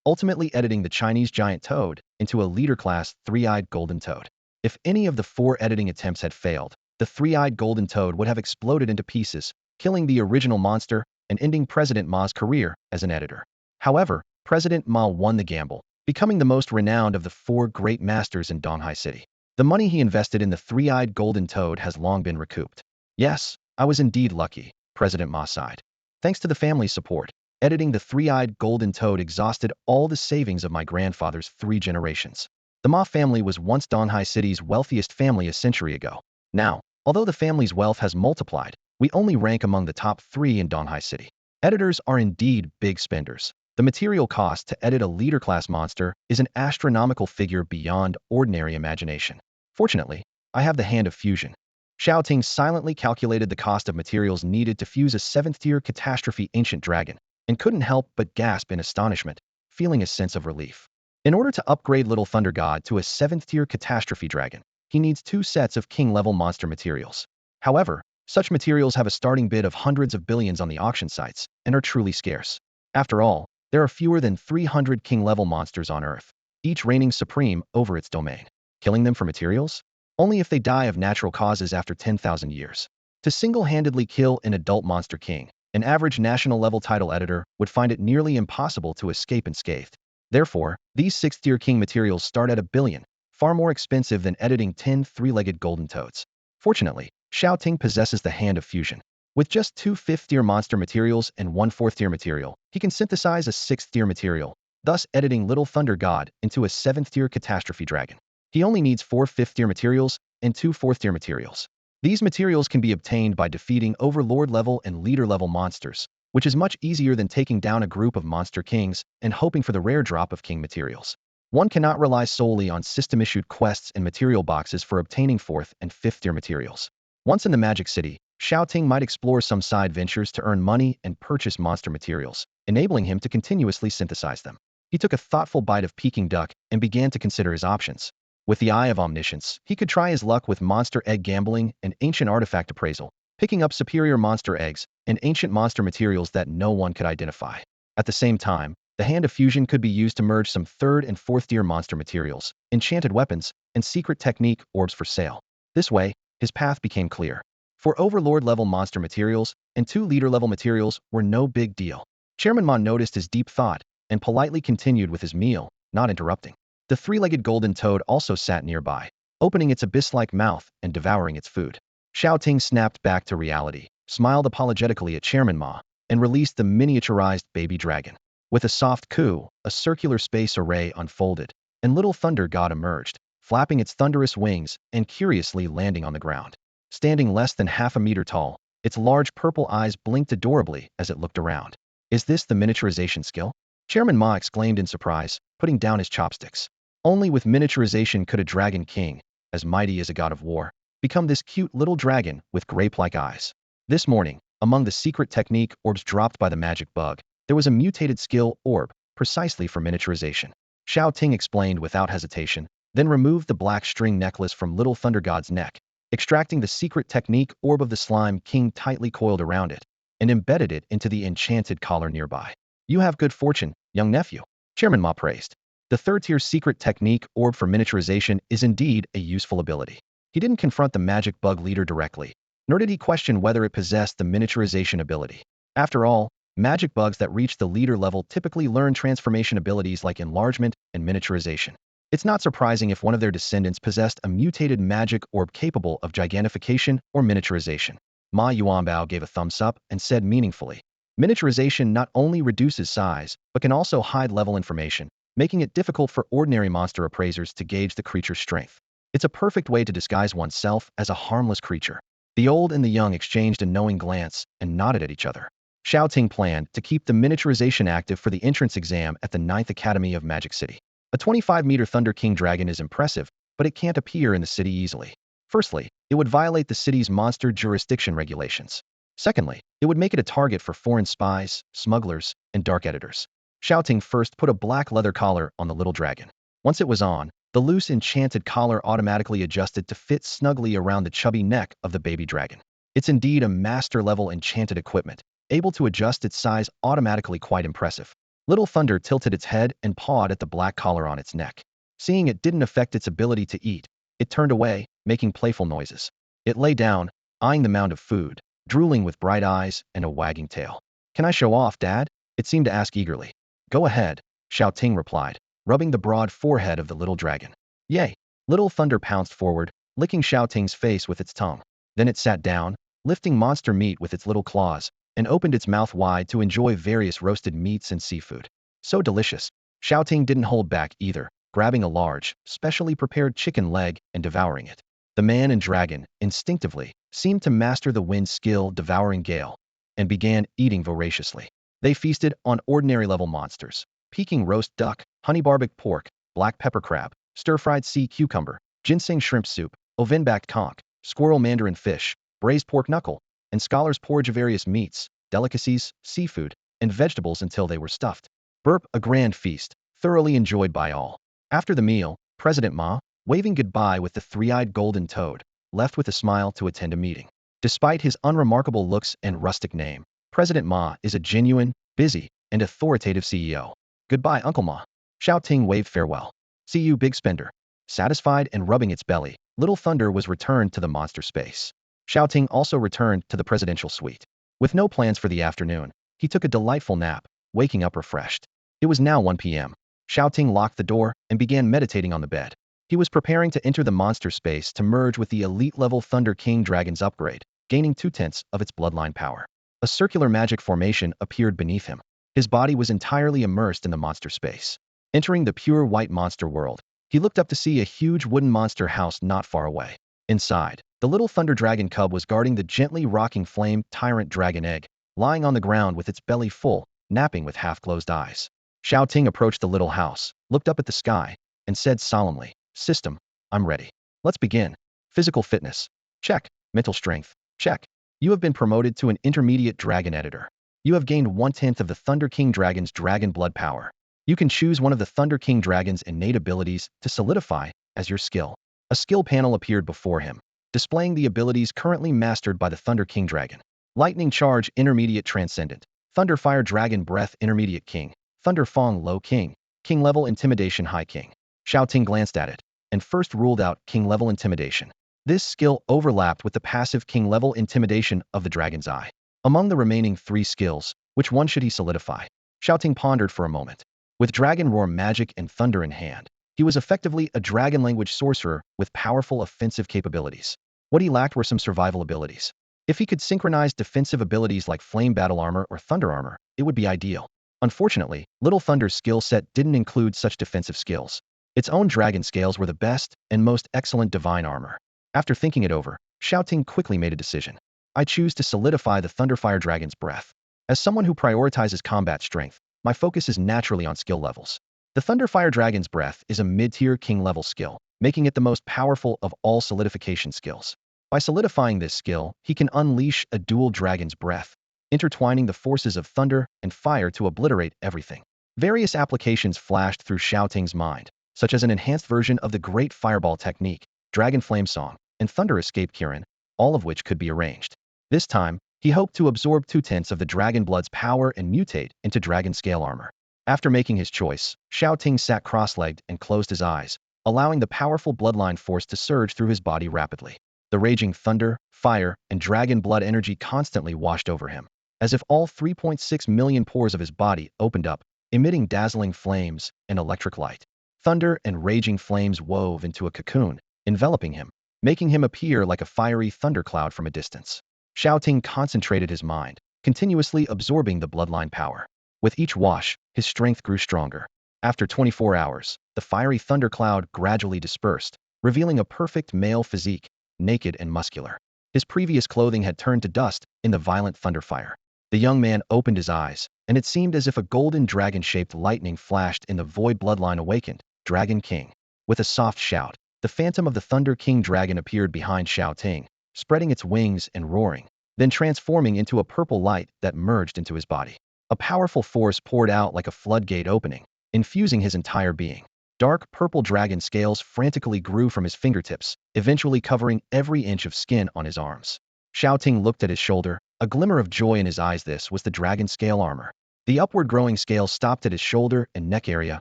ultimately editing the Chinese giant toad into a leader-class, three-eyed golden toad. If any of the 4 editing attempts had failed, the three-eyed golden toad would have exploded into pieces, killing the original monster and ending President Ma's career as an editor. However, President Ma won the gamble, becoming the most renowned of the 4 great masters in Donghai City. The money he invested in the three-eyed golden toad has long been recouped. "Yes, I was indeed lucky," President Ma sighed. Thanks to the family's support, editing the three-eyed golden toad exhausted all the savings of my grandfather's 3 generations. The Ma family was once Donghai City's wealthiest family a century ago. Now, although the family's wealth has multiplied, we only rank among the top 3 in Donghai City. Editors are indeed big spenders. The material cost to edit a leader-class monster is an astronomical figure beyond ordinary imagination. Fortunately, I have the hand of fusion. Xiao Ting silently calculated the cost of materials needed to fuse a 7th-tier catastrophe ancient dragon, and couldn't help but gasp in astonishment, feeling a sense of relief. In order to upgrade Little Thunder God to a 7th-tier catastrophe dragon, he needs 2 sets of king-level monster materials. However, such materials have a starting bid of hundreds of billions on the auction sites, and are truly scarce. After all, there are fewer than 300 king-level monsters on Earth, each reigning supreme over its domain. Killing them for materials? Only if they die of natural causes after 10,000 years. To single-handedly kill an adult monster king, an average national-level title editor would find it nearly impossible to escape unscathed. Therefore, these 6th-tier king materials start at $1 billion, far more expensive than editing 10 three-legged golden toads. Fortunately, Shao Ting possesses the hand of fusion. With just 2 5th-tier monster materials and 1 4th-tier material, he can synthesize a 6th-tier material, thus editing Little Thunder God into a 7th-tier catastrophe dragon. He only needs 4 5th-tier materials and 2 4th-tier materials. These materials can be obtained by defeating overlord-level and leader-level monsters, which is much easier than taking down a group of monster kings and hoping for the rare drop of king materials. One cannot rely solely on system-issued quests and material boxes for obtaining 4th and 5th-tier materials. Once in the Magic City, Xiao Ting might explore some side ventures to earn money and purchase monster materials, enabling him to continuously synthesize them. He took a thoughtful bite of Peking duck and began to consider his options. With the eye of omniscience, he could try his luck with monster egg gambling and ancient artifact appraisal, picking up superior monster eggs and ancient monster materials that no one could identify. At the same time, the hand of fusion could be used to merge some 3rd and 4th-tier monster materials, enchanted weapons, and secret technique orbs for sale. This way, his path became clear. 4 overlord-level monster materials and 2 leader-level materials were no big deal. Chairman Ma noticed his deep thought and politely continued with his meal, not interrupting. The 3-legged golden toad also sat nearby, opening its abyss-like mouth and devouring its food. Xiao Ting snapped back to reality, smiled apologetically at Chairman Ma, and released the miniaturized baby dragon. With a soft coo, a circular space array unfolded, and Little Thunder God emerged, flapping its thunderous wings and curiously landing on the ground. Standing less than half a meter tall, its large purple eyes blinked adorably as it looked around. Is this the miniaturization skill? Chairman Ma exclaimed in surprise, putting down his chopsticks. Only with miniaturization could a dragon king, as mighty as a god of war, become this cute little dragon with grape-like eyes. This morning, among the secret technique orbs dropped by the magic bug, there was a mutated skill orb, precisely for miniaturization. Shao Ting explained without hesitation, then removed the black string necklace from Little Thunder God's neck, extracting the secret technique orb of the slime king tightly coiled around it, and embedded it into the enchanted collar nearby. You have good fortune, young nephew, Chairman Ma praised. The 3rd-tier secret technique orb for miniaturization is indeed a useful ability. He didn't confront the magic bug leader directly, nor did he question whether it possessed the miniaturization ability. After all, magic bugs that reach the leader level typically learn transformation abilities like enlargement and miniaturization. It's not surprising if one of their descendants possessed a mutated magic orb capable of gigantification or miniaturization. Ma Yuanbao gave a thumbs up and said meaningfully, miniaturization not only reduces size, but can also hide level information, making it difficult for ordinary monster appraisers to gauge the creature's strength. It's a perfect way to disguise oneself as a harmless creature. The old and the young exchanged a knowing glance and nodded at each other. Xiao Ting planned to keep the miniaturization active for the entrance exam at the 9th Academy of Magic City. A 25-meter Thunder King dragon is impressive, but it can't appear in the city easily. Firstly, it would violate the city's monster jurisdiction regulations. Secondly, it would make it a target for foreign spies, smugglers, and dark editors. Shao Ting first put a black leather collar on the little dragon. Once it was on, the loose enchanted collar automatically adjusted to fit snugly around the chubby neck of the baby dragon. It's indeed a master-level enchanted equipment, able to adjust its size automatically. Quite impressive. Little Thunder tilted its head and pawed at the black collar on its neck. Seeing it didn't affect its ability to eat, it turned away, making playful noises. It lay down, eyeing the mound of food, drooling with bright eyes and a wagging tail. Can I show off, Dad? It seemed to ask eagerly. Go ahead, Xiao Ting replied, rubbing the broad forehead of the little dragon. Yay! Little Thunder pounced forward, licking Xiao Ting's face with its tongue. Then it sat down, lifting monster meat with its little claws, and opened its mouth wide to enjoy various roasted meats and seafood. So delicious. Shao Ting didn't hold back either, grabbing a large, specially prepared chicken leg and devouring it. The man and dragon, instinctively, seemed to master the wind's skill devouring gale, and began eating voraciously. They feasted on ordinary-level monsters: Peking roast duck, honey barbecue pork, black pepper crab, stir-fried sea cucumber, ginseng shrimp soup, oven-backed conch, squirrel mandarin fish, braised pork knuckle, and scholar's porridge of various meats, delicacies, seafood, and vegetables until they were stuffed. Burp, a grand feast, thoroughly enjoyed by all. After the meal, President Ma, waving goodbye with the three-eyed golden toad, left with a smile to attend a meeting. Despite his unremarkable looks and rustic name, President Ma is a genuine, busy, and authoritative CEO. Goodbye, Uncle Ma. Xiao Ting waved farewell. See you, big spender. Satisfied and rubbing its belly, Little Thunder was returned to the monster space. Xiao Ting also returned to the presidential suite. With no plans for the afternoon, he took a delightful nap, waking up refreshed. It was now 1 p.m. Xiao Ting locked the door and began meditating on the bed. He was preparing to enter the monster space to merge with the elite-level Thunder King Dragon's upgrade, gaining 2/10 of its bloodline power. A circular magic formation appeared beneath him. His body was entirely immersed in the monster space. Entering the pure white monster world, he looked up to see a huge wooden monster house not far away. Inside, the little Thunder Dragon cub was guarding the gently rocking flame tyrant dragon egg, lying on the ground with its belly full, napping with half-closed eyes. Shao Ting approached the little house, looked up at the sky, and said solemnly, "System, I'm ready. Let's begin." Physical fitness. Check. Mental strength. Check. You have been promoted to an intermediate dragon editor. You have gained 1/10 of the Thunder King Dragon's dragon blood power. You can choose one of the Thunder King Dragon's innate abilities to solidify as your skill. A skill panel appeared before him, displaying the abilities currently mastered by the Thunder King Dragon. Lightning Charge Intermediate Transcendent, Thunder Fire Dragon Breath Intermediate King, Thunder Fong Low King, King Level Intimidation High King. Shao Ting glanced at it, and first ruled out King Level Intimidation. This skill overlapped with the passive King Level Intimidation of the Dragon's Eye. Among the remaining 3 skills, which one should he solidify? Shao Ting pondered for a moment. With Dragon Roar magic and thunder in hand, he was effectively a dragon language sorcerer with powerful offensive capabilities. What he lacked were some survival abilities. If he could synchronize defensive abilities like Flame Battle Armor or Thunder Armor, it would be ideal. Unfortunately, Little Thunder's skill set didn't include such defensive skills. Its own dragon scales were the best and most excellent divine armor. After thinking it over, Shao Ting quickly made a decision. I choose to solidify the Thunderfire Dragon's breath. As someone who prioritizes combat strength, my focus is naturally on skill levels. The Thunderfire Dragon's breath is a mid-tier king-level skill, making it the most powerful of all solidification skills. By solidifying this skill, he can unleash a dual dragon's breath, intertwining the forces of thunder and fire to obliterate everything. Various applications flashed through Shao Ting's mind, such as an enhanced version of the Great Fireball technique, Dragon Flame Song, and Thunder Escape Kirin, all of which could be arranged. This time, he hoped to absorb 2/10 of the Dragon Blood's power and mutate into Dragon Scale Armor. After making his choice, Shao Ting sat cross-legged and closed his eyes, allowing the powerful bloodline force to surge through his body rapidly. The raging thunder, fire, and dragon blood energy constantly washed over him, as if all 3.6 million pores of his body opened up, emitting dazzling flames and electric light. Thunder and raging flames wove into a cocoon, enveloping him, making him appear like a fiery thundercloud from a distance. Shao Ting concentrated his mind, continuously absorbing the bloodline power. With each wash, his strength grew stronger. After 24 hours, the fiery thundercloud gradually dispersed, revealing a perfect male physique, naked and muscular. His previous clothing had turned to dust in the violent thunderfire. The young man opened his eyes, and it seemed as if a golden dragon-shaped lightning flashed in the void bloodline awakened, Dragon King. With a soft shout, the phantom of the Thunder King Dragon appeared behind Xiao Ting, spreading its wings and roaring, then transforming into a purple light that merged into his body. A powerful force poured out like a floodgate opening, infusing his entire being. Dark purple dragon scales frantically grew from his fingertips, eventually covering every inch of skin on his arms. Shao Ting looked at his shoulder, a glimmer of joy in his eyes. This was the dragon scale armor. The upward growing scale stopped at his shoulder and neck area,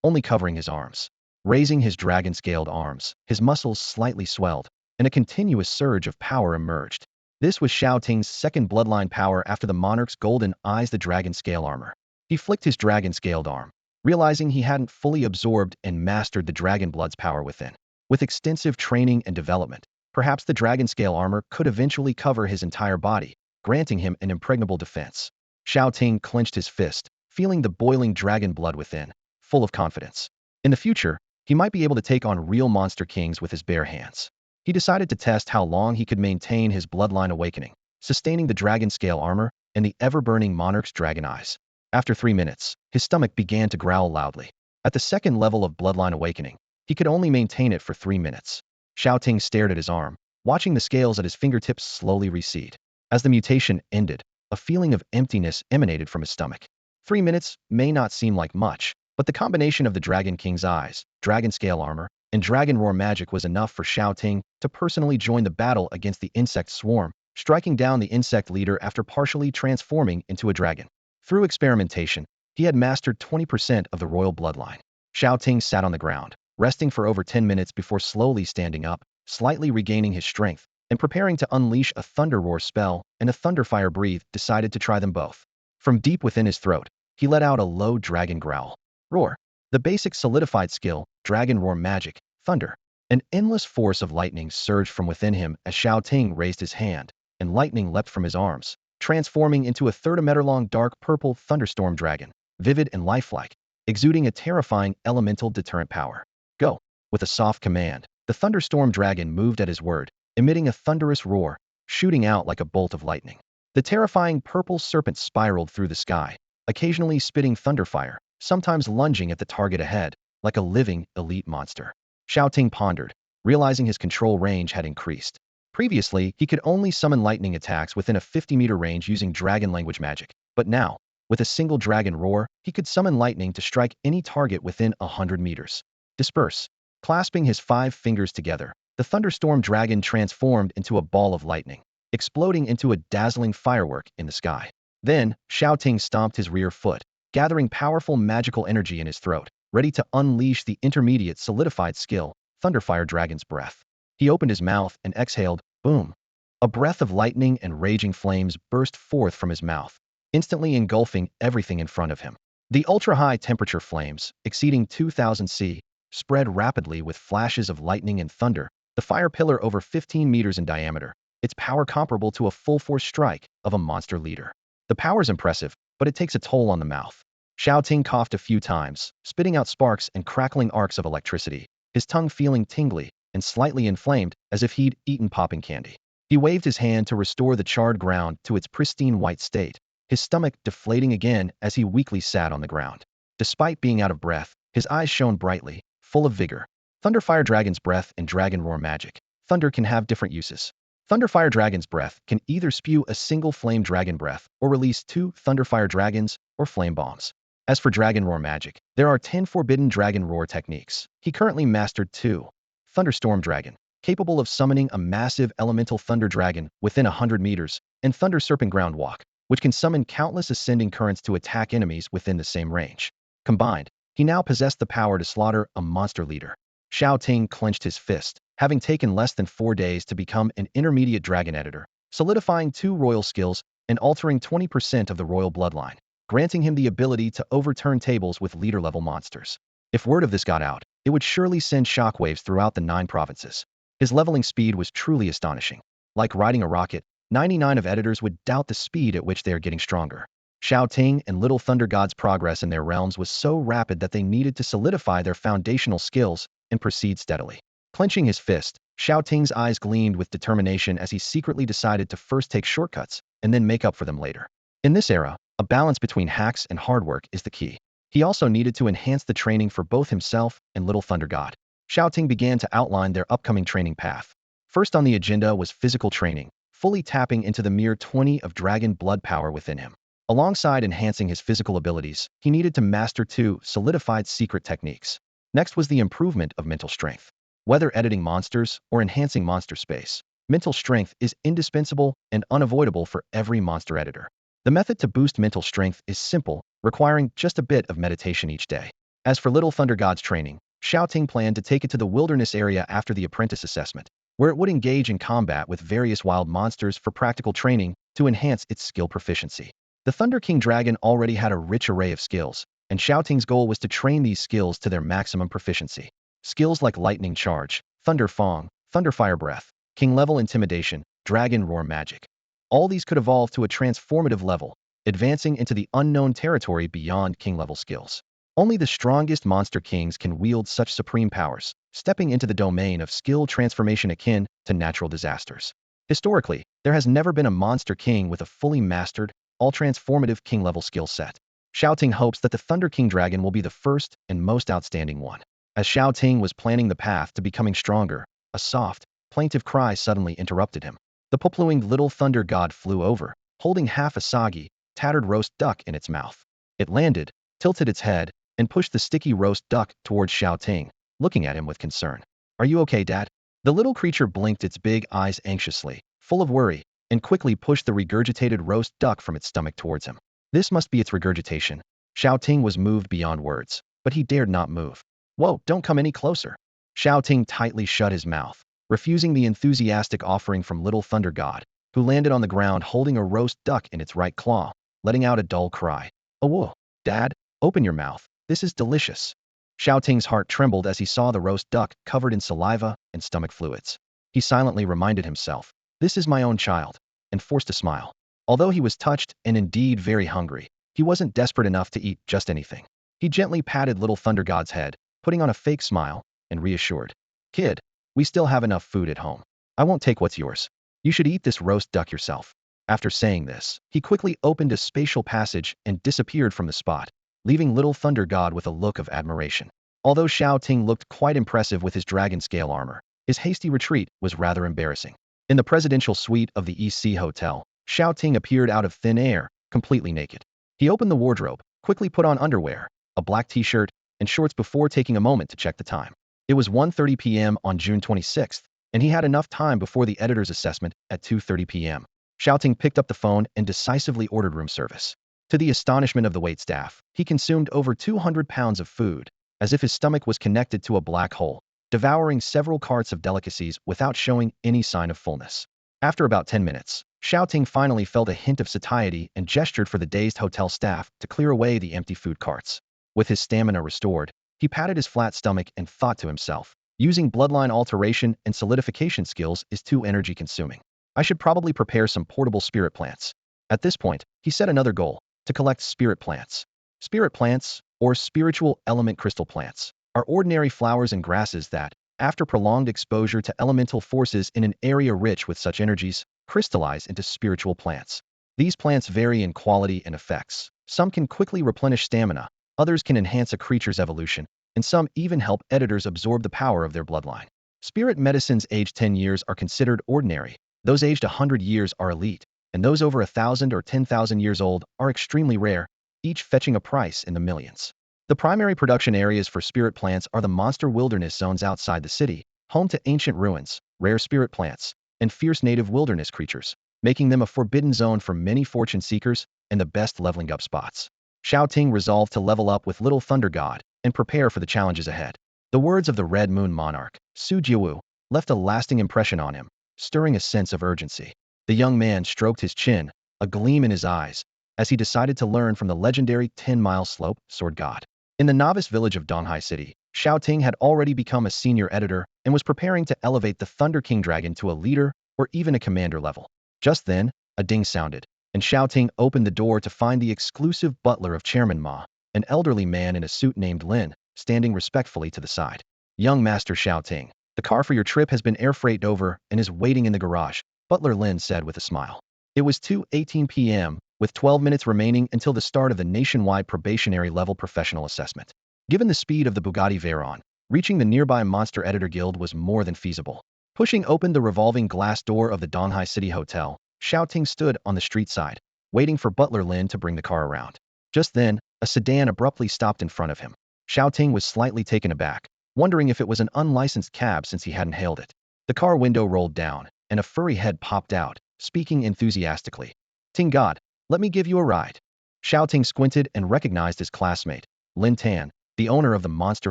only covering his arms. Raising his dragon-scaled arms, his muscles slightly swelled, and a continuous surge of power emerged. This was Shao Ting's second bloodline power after the monarch's golden eyes, the dragon scale armor. He flicked his dragon-scaled arm, realizing he hadn't fully absorbed and mastered the dragon blood's power within. With extensive training and development, Perhaps the dragon scale armor could eventually cover his entire body, granting him an impregnable defense. Xiao Ting clenched his fist, feeling the boiling dragon blood within, full of confidence. In the future, he might be able to take on real monster kings with his bare hands. He decided to test how long he could maintain his bloodline awakening, sustaining the dragon scale armor and the ever-burning monarch's dragon eyes. After 3 minutes, his stomach began to growl loudly. At the second level of bloodline awakening, he could only maintain it for 3 minutes. Shao Ting stared at his arm, watching the scales at his fingertips slowly recede. As the mutation ended, a feeling of emptiness emanated from his stomach. 3 minutes may not seem like much, but the combination of the Dragon King's eyes, dragon scale armor, and dragon roar magic was enough for Xiao Ting to personally join the battle against the insect swarm, striking down the insect leader after partially transforming into a dragon. Through experimentation, he had mastered 20% of the royal bloodline. Xiao Ting sat on the ground, resting for over 10 minutes before slowly standing up, slightly regaining his strength, and preparing to unleash a thunder roar spell and a thunder fire breathe, decided to try them both. From deep within his throat, he let out a low dragon growl. Roar. The basic solidified skill, dragon roar magic, thunder. An endless force of lightning surged from within him as Xiao Ting raised his hand, and lightning leapt from his arms, transforming into a 30-meter-long dark purple thunderstorm dragon, vivid and lifelike, exuding a terrifying elemental deterrent power. Go. With a soft command, the thunderstorm dragon moved at his word, emitting a thunderous roar, shooting out like a bolt of lightning. The terrifying purple serpent spiraled through the sky, occasionally spitting thunderfire, sometimes lunging at the target ahead, like a living, elite monster. Xiao Ting pondered, realizing his control range had increased. Previously, he could only summon lightning attacks within a 50-meter range using dragon language magic, but now, with a single dragon roar, he could summon lightning to strike any target within 100 meters. Disperse. Clasping his 5 fingers together, the thunderstorm dragon transformed into a ball of lightning, exploding into a dazzling firework in the sky. Then, Xiao Ting stomped his rear foot, gathering powerful magical energy in his throat, ready to unleash the intermediate solidified skill, Thunderfire Dragon's Breath. He opened his mouth and exhaled, boom. A breath of lightning and raging flames burst forth from his mouth, instantly engulfing everything in front of him. The ultra-high temperature flames, exceeding 2000 C, spread rapidly with flashes of lightning and thunder, the fire pillar over 15 meters in diameter, its power comparable to a full-force strike of a monster leader. The power's impressive, but it takes a toll on the mouth. Xiao Ting coughed a few times, spitting out sparks and crackling arcs of electricity, his tongue feeling tingly and slightly inflamed as if he'd eaten popping candy. He waved his hand to restore the charred ground to its pristine white state, his stomach deflating again as he weakly sat on the ground. Despite being out of breath, his eyes shone brightly, full of vigor. Thunderfire Dragon's Breath and Dragon Roar Magic. Thunder can have different uses. Thunderfire Dragon's Breath can either spew a single flame dragon breath or release 2 Thunderfire Dragons or flame bombs. As for Dragon Roar Magic, there are 10 forbidden Dragon Roar techniques. He currently mastered 2. Thunderstorm Dragon, capable of summoning a massive elemental thunder dragon within 100 meters, and Thunder Serpent Ground Walk, which can summon countless ascending currents to attack enemies within the same range. Combined, he now possessed the power to slaughter a monster leader. Xiao Ting clenched his fist, having taken less than 4 days to become an intermediate dragon editor, solidifying 2 royal skills and altering 20% of the royal bloodline, granting him the ability to overturn tables with leader-level monsters. If word of this got out, it would surely send shockwaves throughout the 9 provinces. His leveling speed was truly astonishing. Like riding a rocket, 99 of editors would doubt the speed at which they are getting stronger. Shao Ting and Little Thunder God's progress in their realms was so rapid that they needed to solidify their foundational skills and proceed steadily. Clenching his fist, Xiao Ting's eyes gleamed with determination as he secretly decided to first take shortcuts and then make up for them later. In this era, a balance between hacks and hard work is the key. He also needed to enhance the training for both himself and Little Thunder God. Xiao Ting began to outline their upcoming training path. First on the agenda was physical training, fully tapping into the mere 20 of dragon blood power within him. Alongside enhancing his physical abilities, he needed to master 2 solidified secret techniques. Next was the improvement of mental strength. Whether editing monsters or enhancing monster space, mental strength is indispensable and unavoidable for every monster editor. The method to boost mental strength is simple, requiring just a bit of meditation each day. As for Little Thunder God's training, Xiao Ting planned to take it to the wilderness area after the apprentice assessment, where it would engage in combat with various wild monsters for practical training to enhance its skill proficiency. The Thunder King Dragon already had a rich array of skills, and Xiao Ting's goal was to train these skills to their maximum proficiency. Skills like Lightning Charge, Thunder Fong, Thunder Fire Breath, king-level intimidation, dragon roar magic. All these could evolve to a transformative level, advancing into the unknown territory beyond king-level skills. Only the strongest monster kings can wield such supreme powers, stepping into the domain of skill transformation akin to natural disasters. Historically, there has never been a monster king with a fully mastered, all-transformative king-level skill set. Xiao Ting hopes that the Thunder King Dragon will be the first and most outstanding one. As Xiao Ting was planning the path to becoming stronger, a soft, plaintive cry suddenly interrupted him. The purple-winged little thunder god flew over, holding half a soggy, tattered roast duck in its mouth. It landed, tilted its head, and pushed the sticky roast duck towards Xiao Ting, looking at him with concern. "Are you okay, Dad?" The little creature blinked its big eyes anxiously, full of worry, and quickly pushed the regurgitated roast duck from its stomach towards him. This must be its regurgitation. Xiao Ting was moved beyond words, but he dared not move. "Whoa, don't come any closer." Xiao Ting tightly shut his mouth, refusing the enthusiastic offering from Little Thunder God, who landed on the ground holding a roast duck in its right claw, letting out a dull cry. "Oh, whoa, Dad, open your mouth. This is delicious." Xiao Ting's heart trembled as he saw the roast duck covered in saliva and stomach fluids. He silently reminded himself, "This is my own child," and forced a smile. Although he was touched and indeed very hungry, he wasn't desperate enough to eat just anything. He gently patted Little Thunder God's head, putting on a fake smile, and reassured, "Kid, we still have enough food at home. I won't take what's yours. You should eat this roast duck yourself." After saying this, he quickly opened a spatial passage and disappeared from the spot, leaving Little Thunder God with a look of admiration. Although Xiao Ting looked quite impressive with his dragon scale armor, his hasty retreat was rather embarrassing. In the presidential suite of the EC Hotel, Xiao Ting appeared out of thin air, completely naked. He opened the wardrobe, quickly put on underwear, a black t-shirt, and shorts before taking a moment to check the time. It was 1:30 p.m. on June 26th, and he had enough time before the editor's assessment at 2:30 p.m. Xiao Ting picked up the phone and decisively ordered room service. To the astonishment of the waitstaff, he consumed over 200 pounds of food, as if his stomach was connected to a black hole, devouring several carts of delicacies without showing any sign of fullness. After about 10 minutes, Xiao Ting finally felt a hint of satiety and gestured for the dazed hotel staff to clear away the empty food carts. With his stamina restored, he patted his flat stomach and thought to himself, "Using bloodline alteration and solidification skills is too energy-consuming. I should probably prepare some portable spirit plants." At this point, he set another goal, to collect spirit plants. Spirit plants, or spiritual element crystal plants, are ordinary flowers and grasses that, after prolonged exposure to elemental forces in an area rich with such energies, crystallize into spiritual plants. These plants vary in quality and effects. Some can quickly replenish stamina, others can enhance a creature's evolution, and some even help editors absorb the power of their bloodline. Spirit medicines aged 10 years are considered ordinary, those aged 100 years are elite, and those over 1,000 or 10,000 years old are extremely rare, each fetching a price in the millions. The primary production areas for spirit plants are the monster wilderness zones outside the city, home to ancient ruins, rare spirit plants, and fierce native wilderness creatures, making them a forbidden zone for many fortune seekers and the best leveling up spots. Xiao Ting resolved to level up with Little Thunder God and prepare for the challenges ahead. The words of the Red Moon Monarch, Su Jiawu, left a lasting impression on him, stirring a sense of urgency. The young man stroked his chin, a gleam in his eyes, as he decided to learn from the legendary 10-mile slope sword god. In the novice village of Donghai City, Xiao Ting had already become a senior editor and was preparing to elevate the Thunder King Dragon to a leader or even a commander level. Just then, a ding sounded, and Xiao Ting opened the door to find the exclusive butler of Chairman Ma, an elderly man in a suit named Lin, standing respectfully to the side. "Young Master Xiao Ting, the car for your trip has been air freighted over and is waiting in the garage," Butler Lin said with a smile. It was 2:18 p.m., with 12 minutes remaining until the start of the nationwide probationary level professional assessment. Given the speed of the Bugatti Veyron, reaching the nearby Monster Editor Guild was more than feasible. Pushing open the revolving glass door of the Donghai City Hotel, Xiao Ting stood on the street side, waiting for Butler Lin to bring the car around. Just then, a sedan abruptly stopped in front of him. Xiao Ting was slightly taken aback, wondering if it was an unlicensed cab since he hadn't hailed it. The car window rolled down, and a furry head popped out, speaking enthusiastically. "Ting God, let me give you a ride." Xiao Ting squinted and recognized his classmate, Lin Tan, the owner of the monster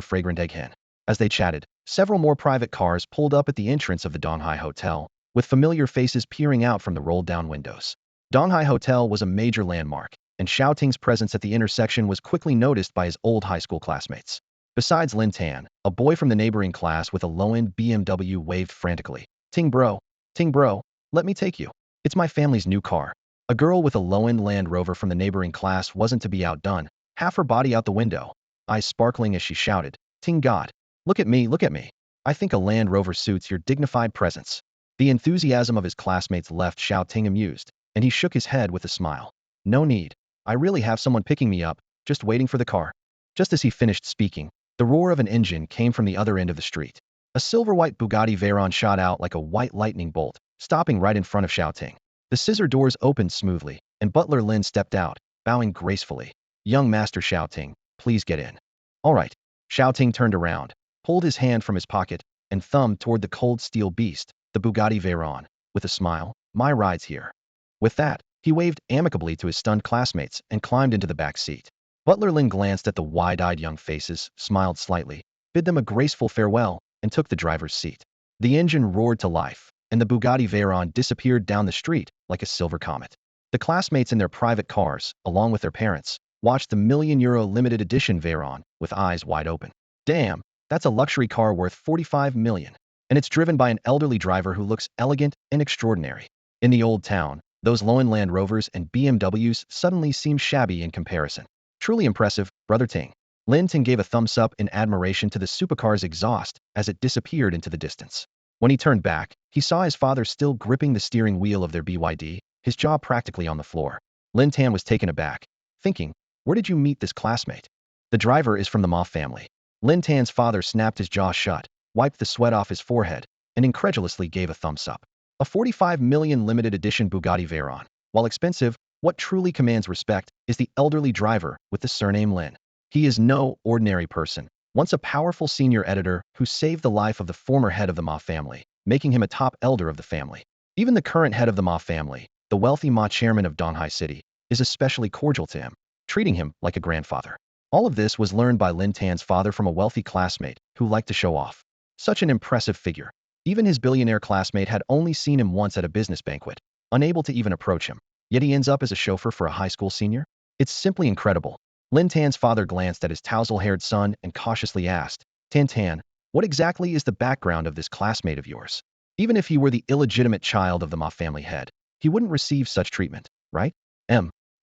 fragrant egg hen. As they chatted, several more private cars pulled up at the entrance of the Donghai Hotel, with familiar faces peering out from the rolled-down windows. Donghai Hotel was a major landmark, and Xiao Ting's presence at the intersection was quickly noticed by his old high school classmates. Besides Lin Tan, a boy from the neighboring class with a low-end BMW waved frantically. "Ting bro, Ting bro, let me take you. It's my family's new car. A girl with a low-end Land Rover from the neighboring class wasn't to be outdone, half her body out the window, eyes sparkling as she shouted, Ting God, look at me, look at me. I think a Land Rover suits your dignified presence. The enthusiasm of his classmates left Xiao Ting amused, and he shook his head with a smile. No need. I really have someone picking me up, just waiting for the car. Just as he finished speaking, the roar of an engine came from the other end of the street. A silver-white Bugatti Veyron shot out like a white lightning bolt, stopping right in front of Xiao Ting. The scissor doors opened smoothly, and Butler Lin stepped out, bowing gracefully. Young Master Xiao Ting, please get in. All right. Xiao Ting turned around, pulled his hand from his pocket, and thumbed toward the cold steel beast, the Bugatti Veyron, with a smile. My ride's here. With that, he waved amicably to his stunned classmates and climbed into the back seat. Butler Lin glanced at the wide-eyed young faces, smiled slightly, bid them a graceful farewell, and took the driver's seat. The engine roared to life, and the Bugatti Veyron disappeared down the street like a silver comet. The classmates in their private cars, along with their parents, watched the €1 million limited edition Veyron with eyes wide open. Damn, that's a luxury car worth 45 million. And it's driven by an elderly driver who looks elegant and extraordinary. In the old town, those low-end Land Rovers and BMWs suddenly seem shabby in comparison. Truly impressive, Brother Ting. Lin Ting gave a thumbs up in admiration to the supercar's exhaust as it disappeared into the distance. When he turned back, he saw his father still gripping the steering wheel of their BYD, his jaw practically on the floor. Lin Tan was taken aback, thinking, where did you meet this classmate? The driver is from the Ma family. Lin Tan's father snapped his jaw shut, wiped the sweat off his forehead, and incredulously gave a thumbs up. A 45 million limited edition Bugatti Veyron. While expensive, what truly commands respect is the elderly driver with the surname Lin. He is no ordinary person, once a powerful senior editor who saved the life of the former head of the Ma family, making him a top elder of the family. Even the current head of the Ma family, the wealthy Ma chairman of Donghai City, is especially cordial to him, treating him like a grandfather. All of this was learned by Lin Tan's father from a wealthy classmate who liked to show off. Such an impressive figure. Even his billionaire classmate had only seen him once at a business banquet, unable to even approach him. Yet he ends up as a chauffeur for a high school senior? It's simply incredible. Lin Tan's father glanced at his tousle-haired son and cautiously asked, Tan Tan, what exactly is the background of this classmate of yours? Even if he were the illegitimate child of the Ma family head, he wouldn't receive such treatment, right?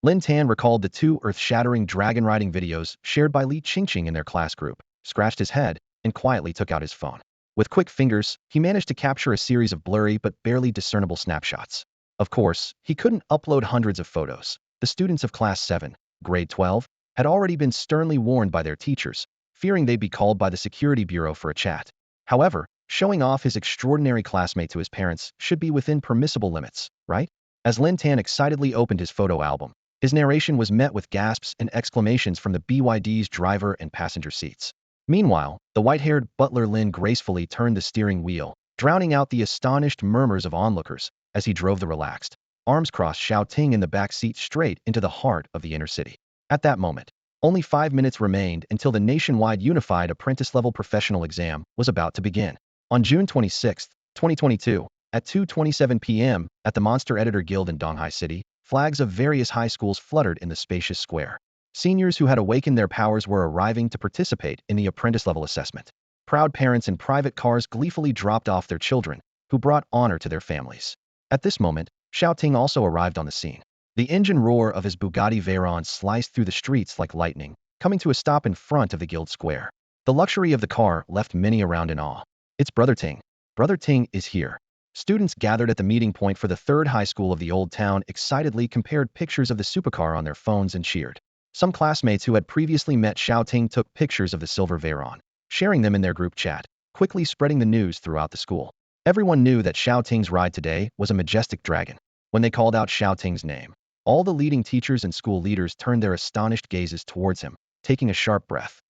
Lin Tan recalled the two earth-shattering dragon-riding videos shared by Li Qingqing in their class group, scratched his head, and quietly took out his phone. With quick fingers, he managed to capture a series of blurry but barely discernible snapshots. Of course, he couldn't upload hundreds of photos. The students of Class 7, Grade 12, had already been sternly warned by their teachers, fearing they'd be called by the security bureau for a chat. However, showing off his extraordinary classmate to his parents should be within permissible limits, right? As Lin Tan excitedly opened his photo album, his narration was met with gasps and exclamations from the BYD's driver and passenger seats. Meanwhile, the white-haired Butler Lin gracefully turned the steering wheel, drowning out the astonished murmurs of onlookers as he drove the relaxed, arms-crossed Shao Ting in the back seat straight into the heart of the inner city. At that moment, only 5 minutes remained until the nationwide unified apprentice-level professional exam was about to begin. On June 26, 2022, at 2:27 p.m., at the Monster Editor Guild in Donghai City, flags of various high schools fluttered in the spacious square. Seniors who had awakened their powers were arriving to participate in the apprentice-level assessment. Proud parents in private cars gleefully dropped off their children, who brought honor to their families. At this moment, Xiao Ting also arrived on the scene. The engine roar of his Bugatti Veyron sliced through the streets like lightning, coming to a stop in front of the Guild Square. The luxury of the car left many around in awe. It's Brother Ting. Brother Ting is here. Students gathered at the meeting point for the third high school of the old town excitedly compared pictures of the supercar on their phones and cheered. Some classmates who had previously met Xiao Ting took pictures of the silver Veyron, sharing them in their group chat, quickly spreading the news throughout the school. Everyone knew that Xiao Ting's ride today was a majestic dragon. When they called out Xiao Ting's name, all the leading teachers and school leaders turned their astonished gazes towards him, taking a sharp breath.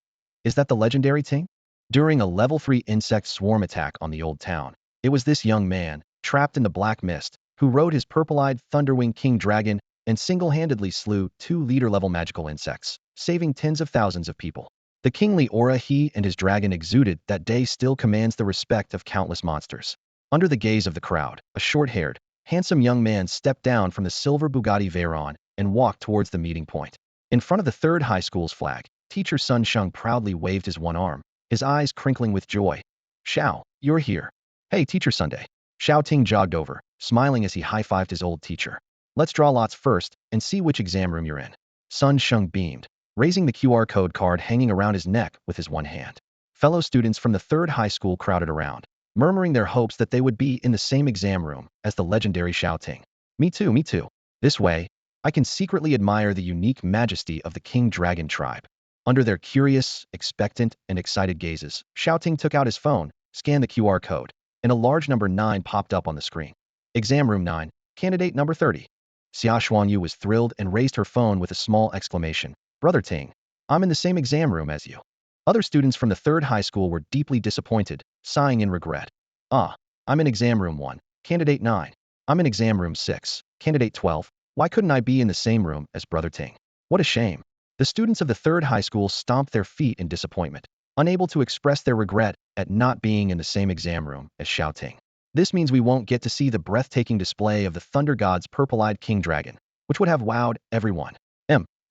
Is that the legendary Ting? During a level 3 insect swarm attack on the old town, it was this young man, trapped in the black mist, who rode his purple-eyed Thunderwing King Dragon and single-handedly slew 2 leader-level magical insects, saving tens of thousands of people. The kingly aura he and his dragon exuded that day still commands the respect of countless monsters. Under the gaze of the crowd, a short-haired, handsome young man stepped down from the silver Bugatti Veyron and walked towards the meeting point. In front of the third high school's flag, teacher Sun Sheng proudly waved his one arm, his eyes crinkling with joy. Xiao, you're here. Hey, Teacher Sunday. Xiao Ting jogged over, smiling as he high-fived his old teacher. Let's draw lots first and see which exam room you're in. Sun Sheng beamed, raising the QR code card hanging around his neck with his one hand. Fellow students from the third high school crowded around, murmuring their hopes that they would be in the same exam room as the legendary Shao Ting. Me too, me too. This way, I can secretly admire the unique majesty of the King Dragon tribe. Under their curious, expectant, and excited gazes, Shao Ting took out his phone, scanned the QR code, and a large number 9 popped up on the screen. Exam room 9, candidate number 30. Xia Xuanyu was thrilled and raised her phone with a small exclamation. Brother Ting, I'm in the same exam room as you. Other students from the third high school were deeply disappointed, sighing in regret. Ah, I'm in exam room 1, candidate 9. I'm in exam room 6, candidate 12. Why couldn't I be in the same room as Brother Ting? What a shame. The students of the third high school stomped their feet in disappointment, unable to express their regret at not being in the same exam room as Shao Ting. This means we won't get to see the breathtaking display of the Thunder God's purple-eyed King Dragon, which would have wowed everyone.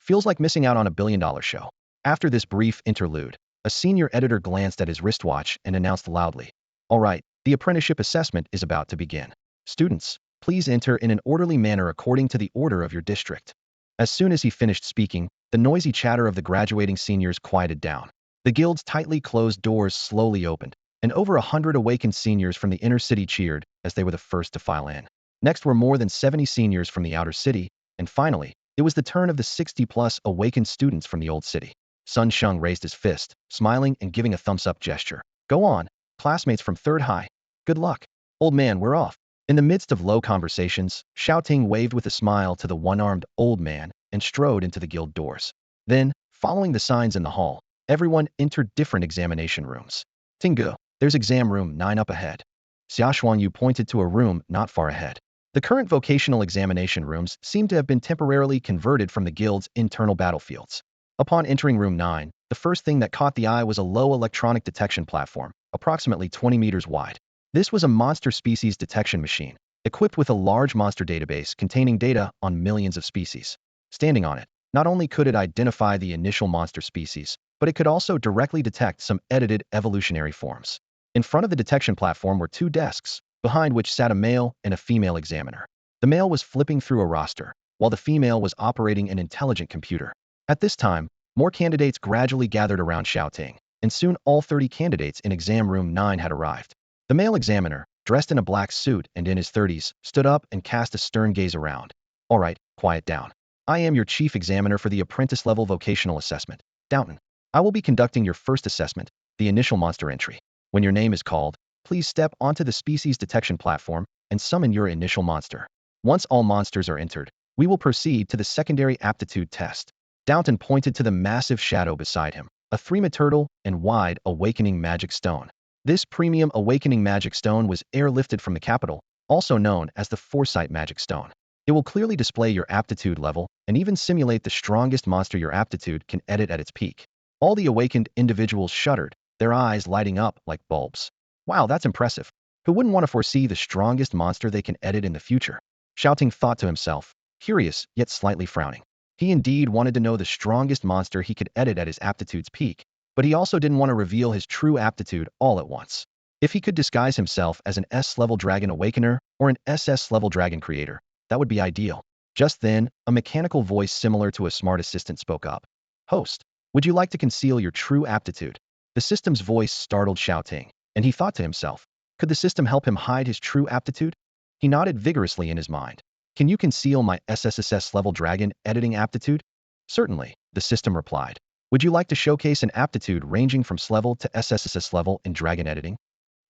Feels like missing out on a billion-dollar show. After this brief interlude, a senior editor glanced at his wristwatch and announced loudly, "All right, the apprenticeship assessment is about to begin. Students, please enter in an orderly manner according to the order of your district." As soon as he finished speaking, the noisy chatter of the graduating seniors quieted down. The guild's tightly closed doors slowly opened, and over 100 awakened seniors from the inner city cheered as they were the first to file in. Next were more than 70 seniors from the outer city, and finally, it was the turn of the 60-plus awakened students from the old city. Sun Sheng raised his fist, smiling and giving a thumbs-up gesture. Go on, classmates from third high. Good luck. Old man, we're off. In the midst of low conversations, Shao Ting waved with a smile to the one-armed old man and strode into the guild doors. Then, following the signs in the hall, everyone entered different examination rooms. Tingu, there's exam room 9 up ahead. Xia Xuanyu pointed to a room not far ahead. The current vocational examination rooms seem to have been temporarily converted from the guild's internal battlefields. Upon entering room 9, the first thing that caught the eye was a low electronic detection platform, approximately 20 meters wide. This was a monster species detection machine, equipped with a large monster database containing data on millions of species. Standing on it, not only could it identify the initial monster species, but it could also directly detect some edited evolutionary forms. In front of the detection platform were 2 desks, behind which sat a male and a female examiner. The male was flipping through a roster, while the female was operating an intelligent computer. At this time, more candidates gradually gathered around Shao Ting, and soon all 30 candidates in exam room 9 had arrived. The male examiner, dressed in a black suit and in his 30s, stood up and cast a stern gaze around. All right, quiet down. I am your chief examiner for the apprentice-level vocational assessment, Downton. I will be conducting your first assessment, the initial monster entry. When your name is called, please step onto the species detection platform and summon your initial monster. Once all monsters are entered, we will proceed to the secondary aptitude test. Downton pointed to the massive shadow beside him, a 3-meter turtle and wide awakening magic stone. This premium awakening magic stone was airlifted from the capital, also known as the Foresight Magic Stone. It will clearly display your aptitude level and even simulate the strongest monster your aptitude can edit at its peak. All the awakened individuals shuddered, their eyes lighting up like bulbs. Wow, that's impressive. Who wouldn't want to foresee the strongest monster they can edit in the future? Shao Ting thought to himself, curious yet slightly frowning. He indeed wanted to know the strongest monster he could edit at his aptitude's peak, but he also didn't want to reveal his true aptitude all at once. If he could disguise himself as an S-level dragon awakener or an SS-level dragon creator, that would be ideal. Just then, a mechanical voice similar to a smart assistant spoke up. Host, would you like to conceal your true aptitude? The system's voice startled Shao Ting, and he thought to himself, could the system help him hide his true aptitude? He nodded vigorously in his mind. Can you conceal my SSSS-level dragon editing aptitude? Certainly, the system replied. Would you like to showcase an aptitude ranging from S-level to SSSS level in dragon editing?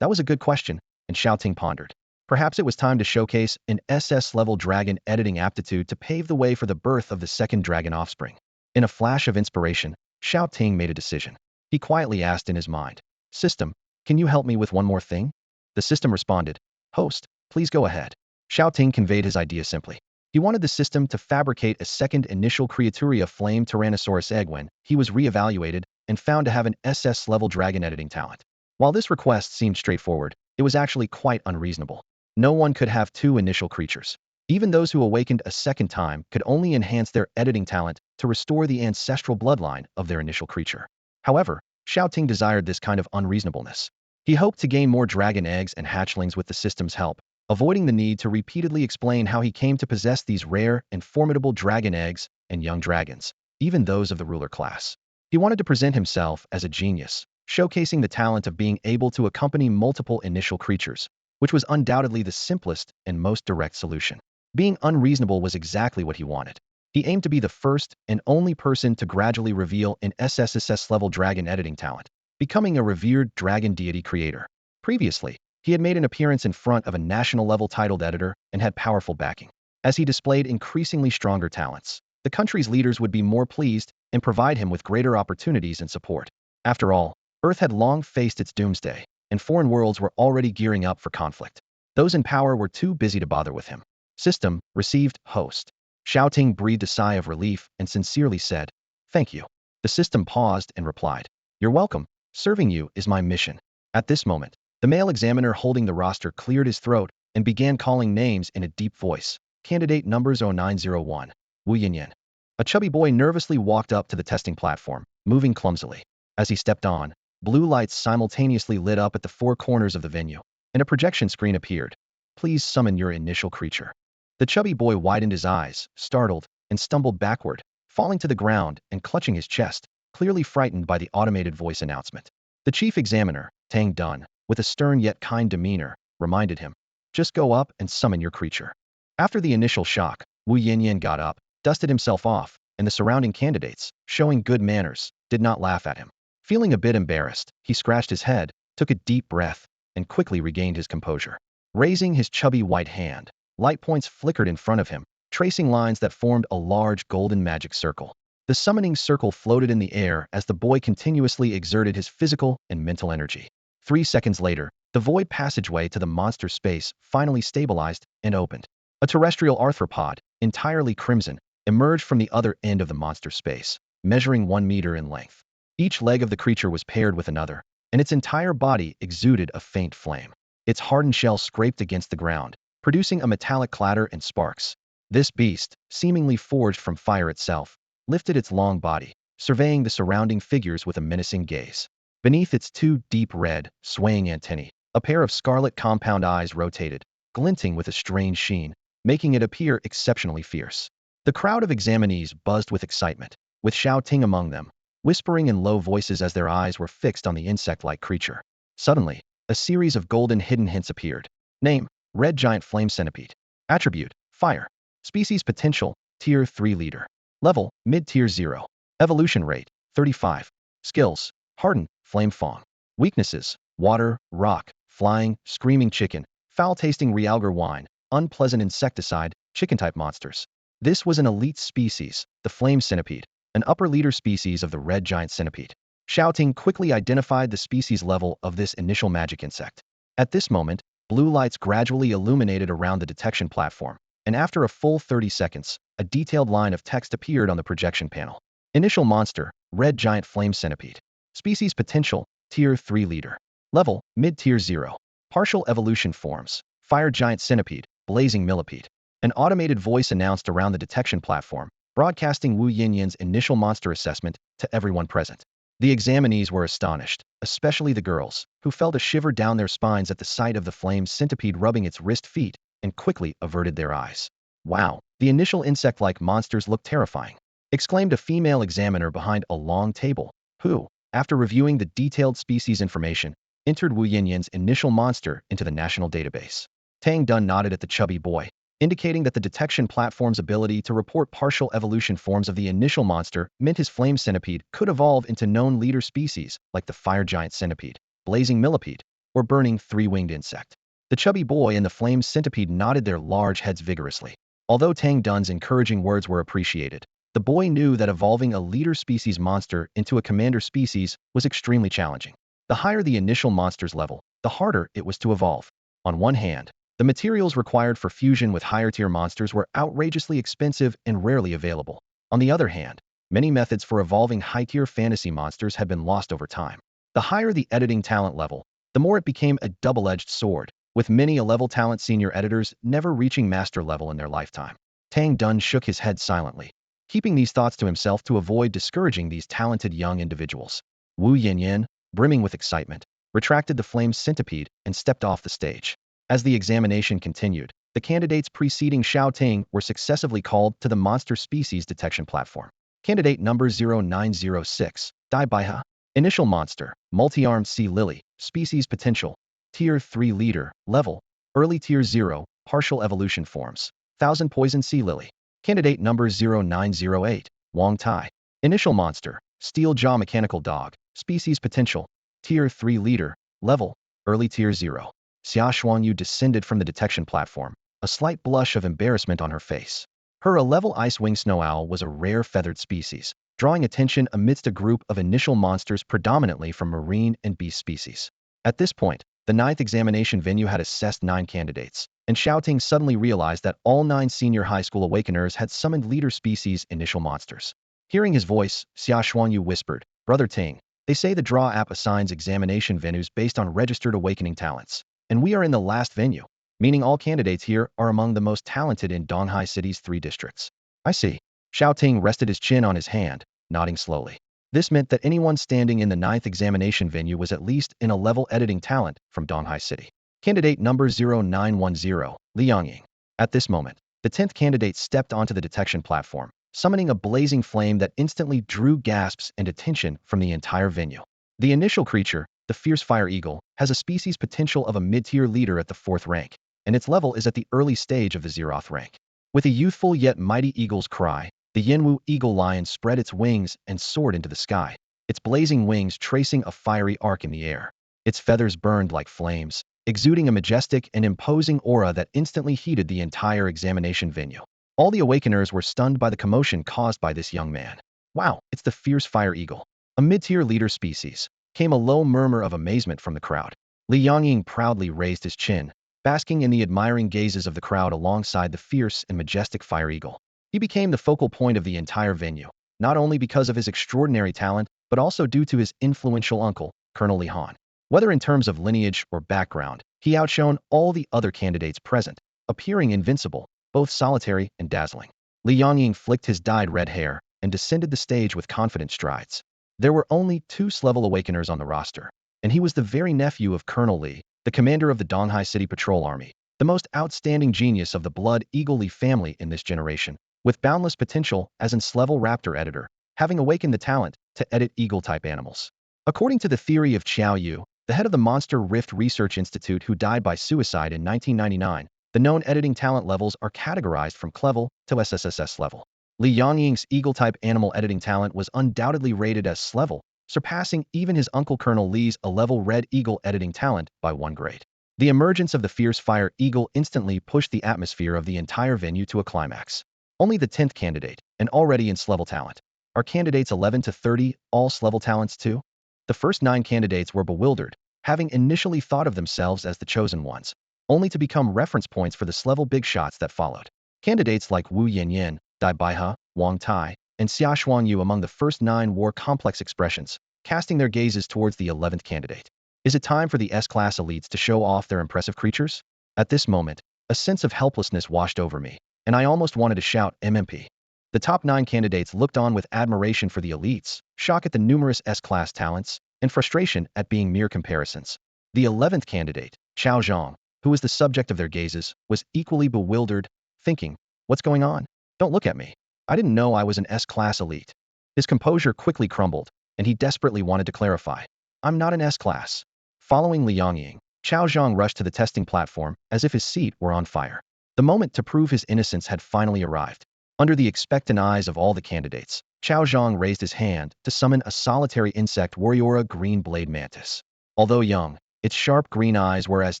That was a good question, and Shao Ting pondered. Perhaps it was time to showcase an SS-level dragon editing aptitude to pave the way for the birth of the second dragon offspring. In a flash of inspiration, Shao Ting made a decision. He quietly asked in his mind, System, can you help me with one more thing? The system responded, Host, please go ahead. Shao Ting conveyed his idea simply. He wanted the system to fabricate a second initial Creaturia Flame Tyrannosaurus egg when he was re-evaluated and found to have an SS-level dragon editing talent. While this request seemed straightforward, it was actually quite unreasonable. No one could have 2 initial creatures. Even those who awakened a second time could only enhance their editing talent to restore the ancestral bloodline of their initial creature. However, Shao Ting desired this kind of unreasonableness. He hoped to gain more dragon eggs and hatchlings with the system's help, avoiding the need to repeatedly explain how he came to possess these rare and formidable dragon eggs and young dragons, even those of the ruler class. He wanted to present himself as a genius, showcasing the talent of being able to accompany multiple initial creatures, which was undoubtedly the simplest and most direct solution. Being unreasonable was exactly what he wanted. He aimed to be the first and only person to gradually reveal an SSSS-level dragon editing talent, becoming a revered dragon deity creator. Previously, he had made an appearance in front of a national-level titled editor and had powerful backing. As he displayed increasingly stronger talents, the country's leaders would be more pleased and provide him with greater opportunities and support. After all, Earth had long faced its doomsday, and foreign worlds were already gearing up for conflict. Those in power were too busy to bother with him. System received host. Xiao Ting breathed a sigh of relief and sincerely said, "Thank you." The system paused and replied, "You're welcome. Serving you is my mission." At this moment, the male examiner holding the roster cleared his throat and began calling names in a deep voice. Candidate number 0901, Wu Yinyan. A chubby boy nervously walked up to the testing platform, moving clumsily. As he stepped on, blue lights simultaneously lit up at the four corners of the venue, and a projection screen appeared. "Please summon your initial creature." The chubby boy widened his eyes, startled, and stumbled backward, falling to the ground and clutching his chest, clearly frightened by the automated voice announcement. The chief examiner, Tang Dun, with a stern yet kind demeanor, reminded him, "Just go up and summon your creature." After the initial shock, Wu Yinyan got up, dusted himself off, and the surrounding candidates, showing good manners, did not laugh at him. Feeling a bit embarrassed, he scratched his head, took a deep breath, and quickly regained his composure. Raising his chubby white hand, light points flickered in front of him, tracing lines that formed a large golden magic circle. The summoning circle floated in the air as the boy continuously exerted his physical and mental energy. 3 seconds later, the void passageway to the monster space finally stabilized and opened. A terrestrial arthropod, entirely crimson, emerged from the other end of the monster space, measuring 1 meter in length. Each leg of the creature was paired with another, and its entire body exuded a faint flame. Its hardened shell scraped against the ground, producing a metallic clatter and sparks. This beast, seemingly forged from fire itself, lifted its long body, surveying the surrounding figures with a menacing gaze. Beneath its 2 deep red, swaying antennae, a pair of scarlet compound eyes rotated, glinting with a strange sheen, making it appear exceptionally fierce. The crowd of examinees buzzed with excitement, with Shao Ting among them, whispering in low voices as their eyes were fixed on the insect-like creature. Suddenly, a series of golden hidden hints appeared. Name: Red Giant Flame Centipede. Attribute: Fire. Species potential: Tier 3 Leader. Level: Mid-Tier 0. Evolution rate: 35. Skills: Hardened, Flame Fong. Weaknesses: Water, Rock, Flying, Screaming Chicken, Foul-Tasting Realgar Wine, Unpleasant Insecticide, Chicken-type monsters. This was an elite species, the Flame Centipede, an upper leader species of the Red Giant Centipede. Shao Ting quickly identified the species level of this initial magic insect. At this moment, blue lights gradually illuminated around the detection platform, and after a full 30 seconds, a detailed line of text appeared on the projection panel. Initial monster: Red Giant Flame Centipede. Species potential: Tier 3 Leader. Level: Mid-Tier 0. Partial evolution forms: Fire Giant Centipede, Blazing Millipede. An automated voice announced around the detection platform, broadcasting Wu Yinyan's initial monster assessment to everyone present. The examinees were astonished, especially the girls, who felt a shiver down their spines at the sight of the flame centipede rubbing its wrist feet, and quickly averted their eyes. "Wow, the initial insect-like monsters look terrifying," exclaimed a female examiner behind a long table, who, after reviewing the detailed species information, entered Wu Yinyan's initial monster into the national database. Tang Dun nodded at the chubby boy, indicating that the detection platform's ability to report partial evolution forms of the initial monster meant his flame centipede could evolve into known leader species like the fire giant centipede, blazing millipede, or burning 3-winged insect. The chubby boy and the flame centipede nodded their large heads vigorously. Although Tang Dun's encouraging words were appreciated, the boy knew that evolving a leader species monster into a commander species was extremely challenging. The higher the initial monster's level, the harder it was to evolve. On one hand, the materials required for fusion with higher-tier monsters were outrageously expensive and rarely available. On the other hand, many methods for evolving high-tier fantasy monsters had been lost over time. The higher the editing talent level, the more it became a double-edged sword, with many a-level talent senior editors never reaching master level in their lifetime. Tang Dun shook his head silently, keeping these thoughts to himself to avoid discouraging these talented young individuals. Wu Yinyan, brimming with excitement, retracted the flame centipede, and stepped off the stage. As the examination continued, the candidates preceding Xiao Ting were successively called to the monster species detection platform. Candidate number 0906, Dai Baiha. Initial monster, multi-armed sea lily, species potential, Tier 3 leader, level, early Tier 0, partial evolution forms, 1000 poison sea lily. Candidate number 0908, Wang Tai. Initial monster, steel jaw mechanical dog, species potential, Tier 3 leader, level, early Tier 0. Xia Xuanyu descended from the detection platform, a slight blush of embarrassment on her face. Her A-level ice-wing snow owl was a rare feathered species, drawing attention amidst a group of initial monsters predominantly from marine and beast species. At this point, the 9th examination venue had assessed 9 candidates, and Shao Ting suddenly realized that all 9 senior high school awakeners had summoned leader species initial monsters. Hearing his voice, Xia Xuanyu whispered, "Brother Ting, they say the Draw app assigns examination venues based on registered awakening talents, and we are in the last venue, meaning all candidates here are among the most talented in Donghai City's 3 districts." "I see." Shao Ting rested his chin on his hand, nodding slowly. This meant that anyone standing in the 9th examination venue was at least in a level editing talent from Donghai City. Candidate number 0910, Li Yangying. At this moment, the 10th candidate stepped onto the detection platform, summoning a blazing flame that instantly drew gasps and attention from the entire venue. The initial creature, the fierce fire eagle, has a species potential of a mid-tier leader at the 4th rank, and its level is at the early stage of the 0th rank. With a youthful yet mighty eagle's cry, the Yanwu eagle lion spread its wings and soared into the sky, its blazing wings tracing a fiery arc in the air. Its feathers burned like flames, exuding a majestic and imposing aura that instantly heated the entire examination venue. All the awakeners were stunned by the commotion caused by this young man. "Wow, it's the fierce fire eagle, a mid-tier leader species," came a low murmur of amazement from the crowd. Li Yangying proudly raised his chin, basking in the admiring gazes of the crowd alongside the fierce and majestic fire eagle. He became the focal point of the entire venue, not only because of his extraordinary talent, but also due to his influential uncle, Colonel Li Han. Whether in terms of lineage or background, he outshone all the other candidates present, appearing invincible, both solitary and dazzling. Li Yangying flicked his dyed red hair and descended the stage with confident strides. There were only 2 level awakeners on the roster, and he was the very nephew of Colonel Li, the commander of the Donghai City Patrol Army, the most outstanding genius of the Blood Eagle Li family in this generation, with boundless potential as an S-level Raptor Editor, having awakened the talent to edit eagle-type animals. According to the theory of Qiao Yu, the head of the Monster Rift Research Institute who died by suicide in 1999, the known editing talent levels are categorized from Clevel to SSSS level. Li Yangying's eagle-type animal editing talent was undoubtedly rated as S-level, surpassing even his uncle Colonel Li's A-level Red Eagle editing talent by 1 grade. The emergence of the fierce fire eagle instantly pushed the atmosphere of the entire venue to a climax. Only the 10th candidate, and already in S-level talent. Are candidates 11 to 30 all S-level talents too? The first 9 candidates were bewildered, having initially thought of themselves as the chosen ones, only to become reference points for the S-level big shots that followed. Candidates like Wu Yanyan, Dai Baiha, Wang Tai, and Xia Xuanyu among the first 9 wore complex expressions, casting their gazes towards the 11th candidate. Is it time for the S-class elites to show off their impressive creatures? At this moment, a sense of helplessness washed over me, and I almost wanted to shout MMP. The top 9 candidates looked on with admiration for the elites, shock at the numerous S-class talents, and frustration at being mere comparisons. The 11th candidate, Chao Zhang, who was the subject of their gazes, was equally bewildered, thinking, "What's going on? Don't look at me. I didn't know I was an S-class elite." His composure quickly crumbled, and he desperately wanted to clarify, "I'm not an S-class." Following Li Yangying, Chao Zhang rushed to the testing platform as if his seat were on fire. The moment to prove his innocence had finally arrived. Under the expectant eyes of all the candidates, Chao Zhang raised his hand to summon a solitary insect Warriora green blade mantis. Although young, its sharp green eyes were as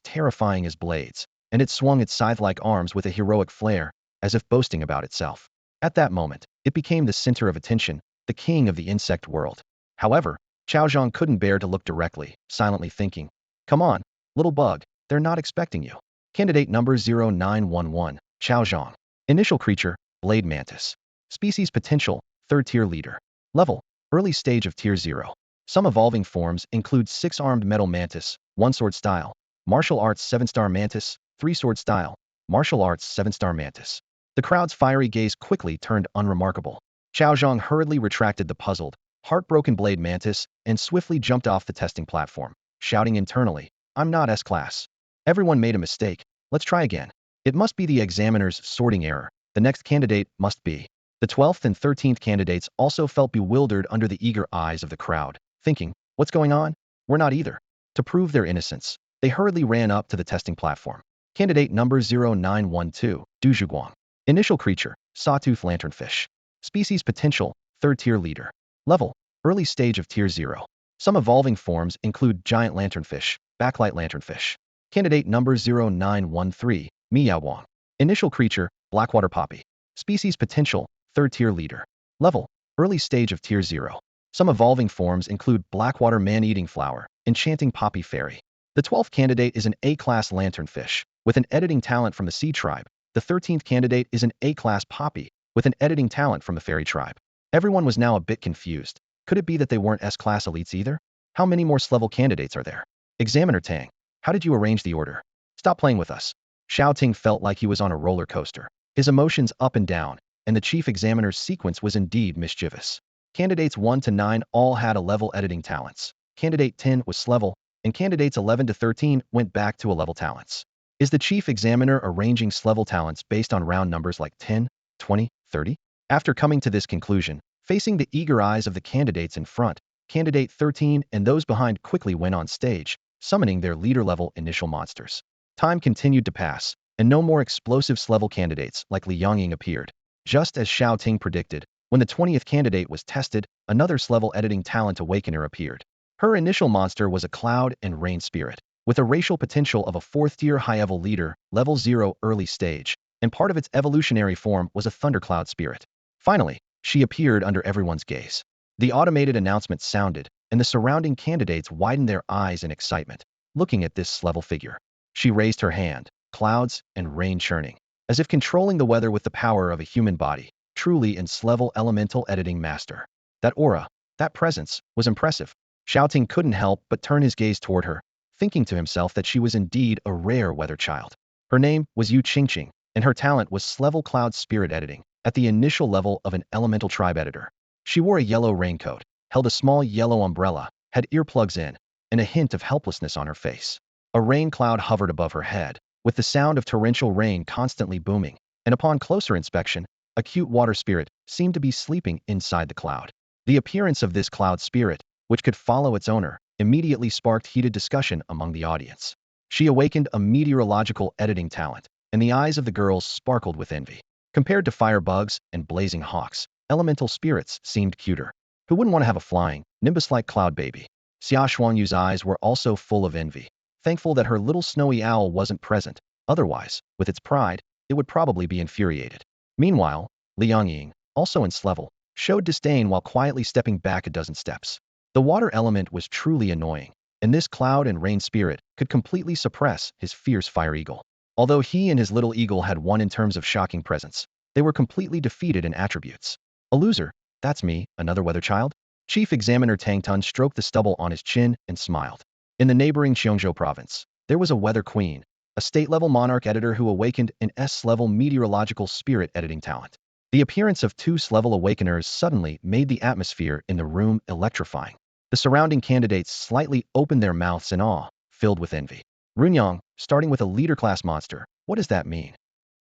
terrifying as blades, and it swung its scythe-like arms with a heroic flair, as if boasting about itself. At that moment, it became the center of attention, the king of the insect world. However, Chao Zhang couldn't bear to look directly, silently thinking, "Come on, little bug, they're not expecting you." Candidate number 0911, Chao Zhang. Initial creature, Blade Mantis. Species potential, 3rd tier leader. Level, early stage of tier 0. Some evolving forms include 6-armed metal mantis, 1-sword style, martial arts 7-star mantis, 3-sword style, martial arts 7-star mantis. The crowd's fiery gaze quickly turned unremarkable. Chao Zhang hurriedly retracted the puzzled, heartbroken blade mantis and swiftly jumped off the testing platform, shouting internally, "I'm not S-class. Everyone made a mistake. Let's try again. It must be the examiner's sorting error. The next candidate must be." The 12th and 13th candidates also felt bewildered under the eager eyes of the crowd, thinking, "What's going on? We're not either." To prove their innocence, they hurriedly ran up to the testing platform. Candidate number 0912, Du Zhuguang. Initial creature, sawtooth lanternfish. Species potential, 3rd tier leader. Level, early stage of tier 0. Some evolving forms include giant lanternfish, backlight lanternfish. Candidate number 0913, Miao Wang. Initial creature, blackwater poppy. Species potential, 3rd tier leader. Level, early stage of tier 0. Some evolving forms include blackwater man-eating flower, enchanting poppy fairy. The 12th candidate is an A-class lanternfish, with an editing talent from the sea tribe. The 13th candidate is an A-class poppy, with an editing talent from the fairy tribe. Everyone was now a bit confused. Could it be that they weren't S-class elites either? How many more S-level candidates are there? Examiner Tang, how did you arrange the order? Stop playing with us. Xiao Ting felt like he was on a roller coaster, his emotions up and down, and the chief examiner's sequence was indeed mischievous. Candidates 1 to 9 all had a level editing talents. Candidate 10 was S-level, and candidates 11 to 13 went back to A-level talents. Is the chief examiner arranging S-level talents based on round numbers like 10, 20, 30? After coming to this conclusion, facing the eager eyes of the candidates in front, candidate 13 and those behind quickly went on stage, summoning their leader-level initial monsters. Time continued to pass, and no more explosive S-level candidates like Li Yongying appeared. Just as Shao Ting predicted, when the 20th candidate was tested, another S-level editing talent awakener appeared. Her initial monster was a cloud and rain spirit, with a racial potential of a 4th-tier high-level leader, level 0 early stage, and part of its evolutionary form was a thundercloud spirit. Finally, she appeared under everyone's gaze. The automated announcement sounded, and the surrounding candidates widened their eyes in excitement, looking at this S-level figure. She raised her hand, clouds and rain churning, as if controlling the weather with the power of a human body, truly an S-level elemental editing master. That aura, that presence, was impressive. Xiao Ting couldn't help but turn his gaze toward her, thinking to himself that she was indeed a rare weather child. Her name was Yu Qingqing, and her talent was S-level cloud spirit editing, at the initial level of an elemental tribe editor. She wore a yellow raincoat, held a small yellow umbrella, had earplugs in, and a hint of helplessness on her face. A rain cloud hovered above her head, with the sound of torrential rain constantly booming, and upon closer inspection, a cute water spirit seemed to be sleeping inside the cloud. The appearance of this cloud spirit, which could follow its owner, immediately sparked heated discussion among the audience. She awakened a meteorological editing talent, and the eyes of the girls sparkled with envy. Compared to firebugs and blazing hawks, elemental spirits seemed cuter. Who wouldn't want to have a flying, nimbus-like cloud baby? Xia Shuangyu's eyes were also full of envy, thankful that her little snowy owl wasn't present. Otherwise, with its pride, it would probably be infuriated. Meanwhile, Li Yongying, also in S-level, showed disdain while quietly stepping back a dozen steps. The water element was truly annoying, and this cloud and rain spirit could completely suppress his fierce fire eagle. Although he and his little eagle had won in terms of shocking presence, they were completely defeated in attributes. A loser, that's me, another weather child? Chief Examiner Tang Tun stroked the stubble on his chin and smiled. In the neighboring Xiongzhou province, there was a weather queen, a state-level monarch editor who awakened an S-level meteorological spirit editing talent. The appearance of 2 S-level awakeners suddenly made the atmosphere in the room electrifying. The surrounding candidates slightly opened their mouths in awe, filled with envy. Runyang, starting with a leader-class monster, what does that mean?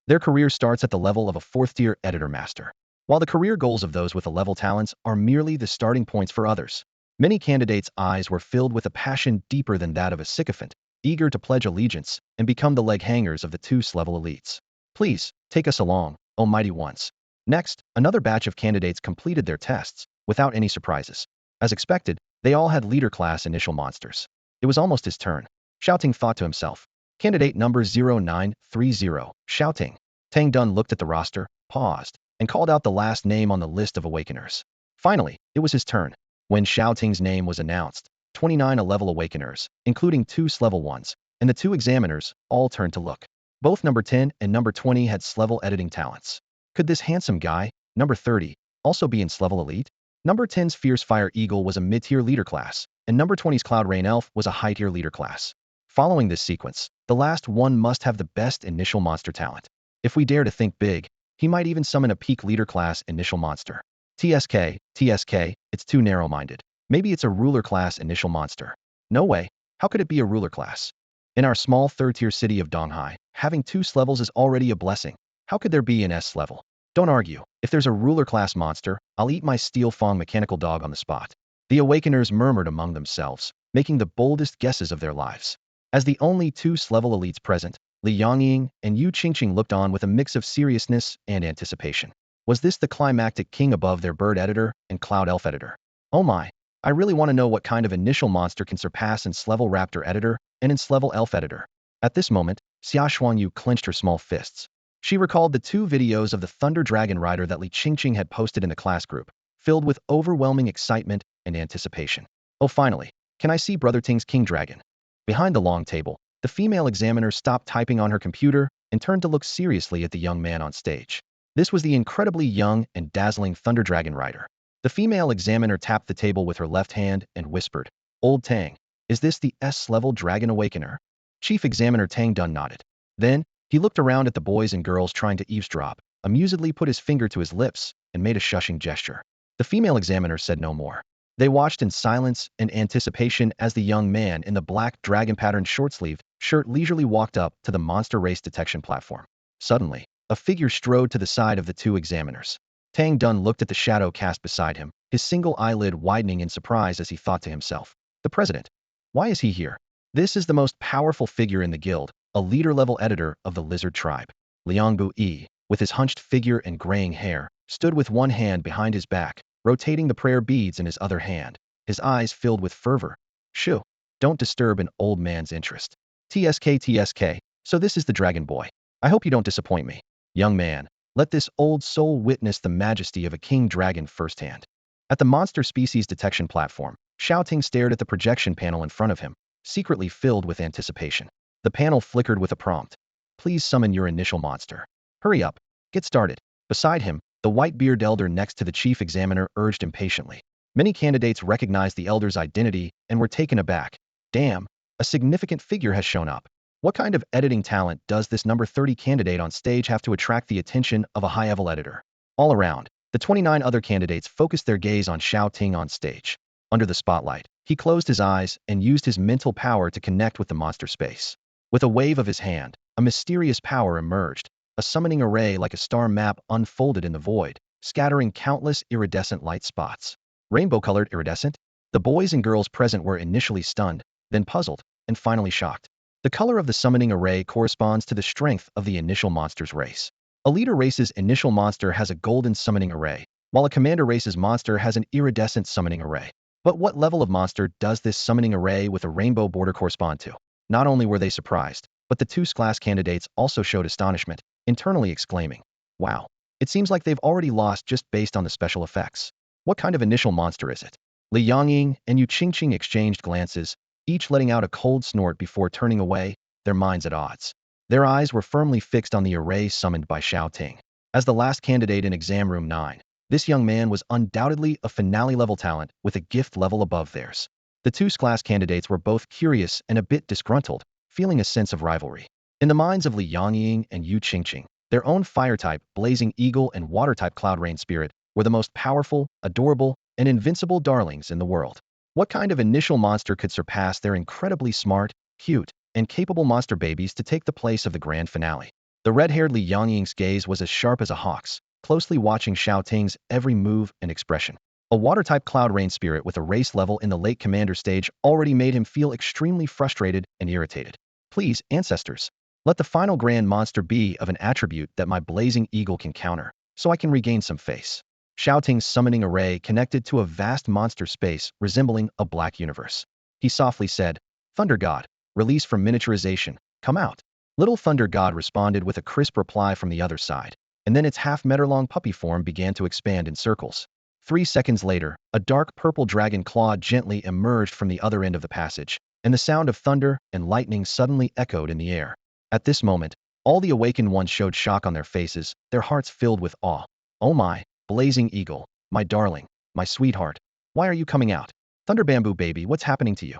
Their career starts at the level of a 4th-tier editor master, while the career goals of those with A-level talents are merely the starting points for others. Many candidates' eyes were filled with a passion deeper than that of a sycophant, eager to pledge allegiance and become the leg hangers of the 2 S-level elites. Please, take us along, O mighty ones. Next, another batch of candidates completed their tests, without any surprises. As expected, they all had leader-class initial monsters. It was almost his turn. Shao Ting thought to himself. Candidate number 0930, Shao Ting. Tang Dun looked at the roster, paused, and called out the last name on the list of awakeners. Finally, it was his turn. When Shao Ting's name was announced, 29 A-level awakeners, including 2 S-level ones, and the 2 examiners, all turned to look. Both number 10 and number 20 had S-level editing talents. Could this handsome guy, number 30, also be in S-level elite? Number 10's Fierce Fire Eagle was a mid-tier leader class, and number 20's Cloud Rain Elf was a high-tier leader class. Following this sequence, the last one must have the best initial monster talent. If we dare to think big, he might even summon a peak leader class initial monster. TSK, it's too narrow-minded. Maybe it's a ruler class initial monster. No way. How could it be a ruler class? In our small third-tier city of Donghai, having 2 S levels is already a blessing. How could there be an S level? Don't argue. If there's a ruler class monster, I'll eat my steel fang mechanical dog on the spot. The awakeners murmured among themselves, making the boldest guesses of their lives. As the only 2 S level elites present, Li Yangying and Yu Qingqing looked on with a mix of seriousness and anticipation. Was this the climactic king above their bird editor and cloud elf editor? Oh my, I really want to know what kind of initial monster can surpass an S-level Raptor Editor and an S-level Elf Editor. At this moment, Xia Xuanyu clenched her small fists. She recalled the 2 videos of the Thunder Dragon Rider that Li Qingqing had posted in the class group, filled with overwhelming excitement and anticipation. Oh finally, can I see Brother Ting's King Dragon? Behind the long table, the female examiner stopped typing on her computer and turned to look seriously at the young man on stage. This was the incredibly young and dazzling Thunder Dragon Rider. The female examiner tapped the table with her left hand and whispered, "Old Tang, is this the S-level Dragon Awakener?" Chief Examiner Tang Dun nodded. Then, he looked around at the boys and girls trying to eavesdrop, amusedly put his finger to his lips, and made a shushing gesture. The female examiner said no more. They watched in silence and anticipation as the young man in the black dragon-patterned short-sleeved shirt leisurely walked up to the monster race detection platform. Suddenly, a figure strode to the side of the 2 examiners. Tang Dun looked at the shadow cast beside him, his single eyelid widening in surprise as he thought to himself, "The president? Why is he here?" This is the most powerful figure in the guild, a leader-level editor of the lizard tribe. Liang Bu-yi, with his hunched figure and graying hair, stood with one hand behind his back, rotating the prayer beads in his other hand, his eyes filled with fervor. "Shoo, don't disturb an old man's interest. TSK, so this is the Dragon Boy. I hope you don't disappoint me. Young man, let this old soul witness the majesty of a king dragon firsthand." At the monster species detection platform, Shao Ting stared at the projection panel in front of him, secretly filled with anticipation. The panel flickered with a prompt. "Please summon your initial monster. Hurry up, get started." Beside him, the white-bearded elder next to the chief examiner urged impatiently. Many candidates recognized the elder's identity and were taken aback. Damn, a significant figure has shown up. What kind of editing talent does this number 30 candidate on stage have to attract the attention of a high-level editor? All around, the 29 other candidates focused their gaze on Xiao Ting on stage. Under the spotlight, he closed his eyes and used his mental power to connect with the monster space. With a wave of his hand, a mysterious power emerged. A summoning array like a star map unfolded in the void, scattering countless iridescent light spots. Rainbow-colored iridescent? The boys and girls present were initially stunned, then puzzled, and finally shocked. The color of the summoning array corresponds to the strength of the initial monster's race. A leader race's initial monster has a golden summoning array, while a commander race's monster has an iridescent summoning array. But what level of monster does this summoning array with a rainbow border correspond to? Not only were they surprised, but the 2 class candidates also showed astonishment, internally exclaiming, "Wow, it seems like they've already lost just based on the special effects. What kind of initial monster is it?" Li Yangying and Yu Qingqing exchanged glances, each letting out a cold snort before turning away, their minds at odds. Their eyes were firmly fixed on the array summoned by Shao Ting. As the last candidate in exam room 9, this young man was undoubtedly a finale-level talent with a gift level above theirs. The 2 class candidates were both curious and a bit disgruntled, feeling a sense of rivalry. In the minds of Li Yangying and Yu Qingqing, their own fire-type, blazing eagle and water-type cloud rain spirit were the most powerful, adorable, and invincible darlings in the world. What kind of initial monster could surpass their incredibly smart, cute, and capable monster babies to take the place of the grand finale? The red-haired Li Yangying's gaze was as sharp as a hawk's, closely watching Shao Ting's every move and expression. A water-type cloud rain spirit with a race level in the late commander stage already made him feel extremely frustrated and irritated. "Please, ancestors, let the final grand monster be of an attribute that my blazing eagle can counter, so I can regain some face." Shao Ting's summoning array connected to a vast monster space resembling a black universe. He softly said, "Thunder God, release from miniaturization, come out." Little Thunder God responded with a crisp reply from the other side, and then its half-meter-long puppy form began to expand in circles. 3 seconds later, a dark purple dragon clawed gently emerged from the other end of the passage, and the sound of thunder and lightning suddenly echoed in the air. At this moment, all the awakened ones showed shock on their faces, their hearts filled with awe. "Oh my, blazing eagle, my darling, my sweetheart, why are you coming out? Thunder Bamboo baby, what's happening to you?"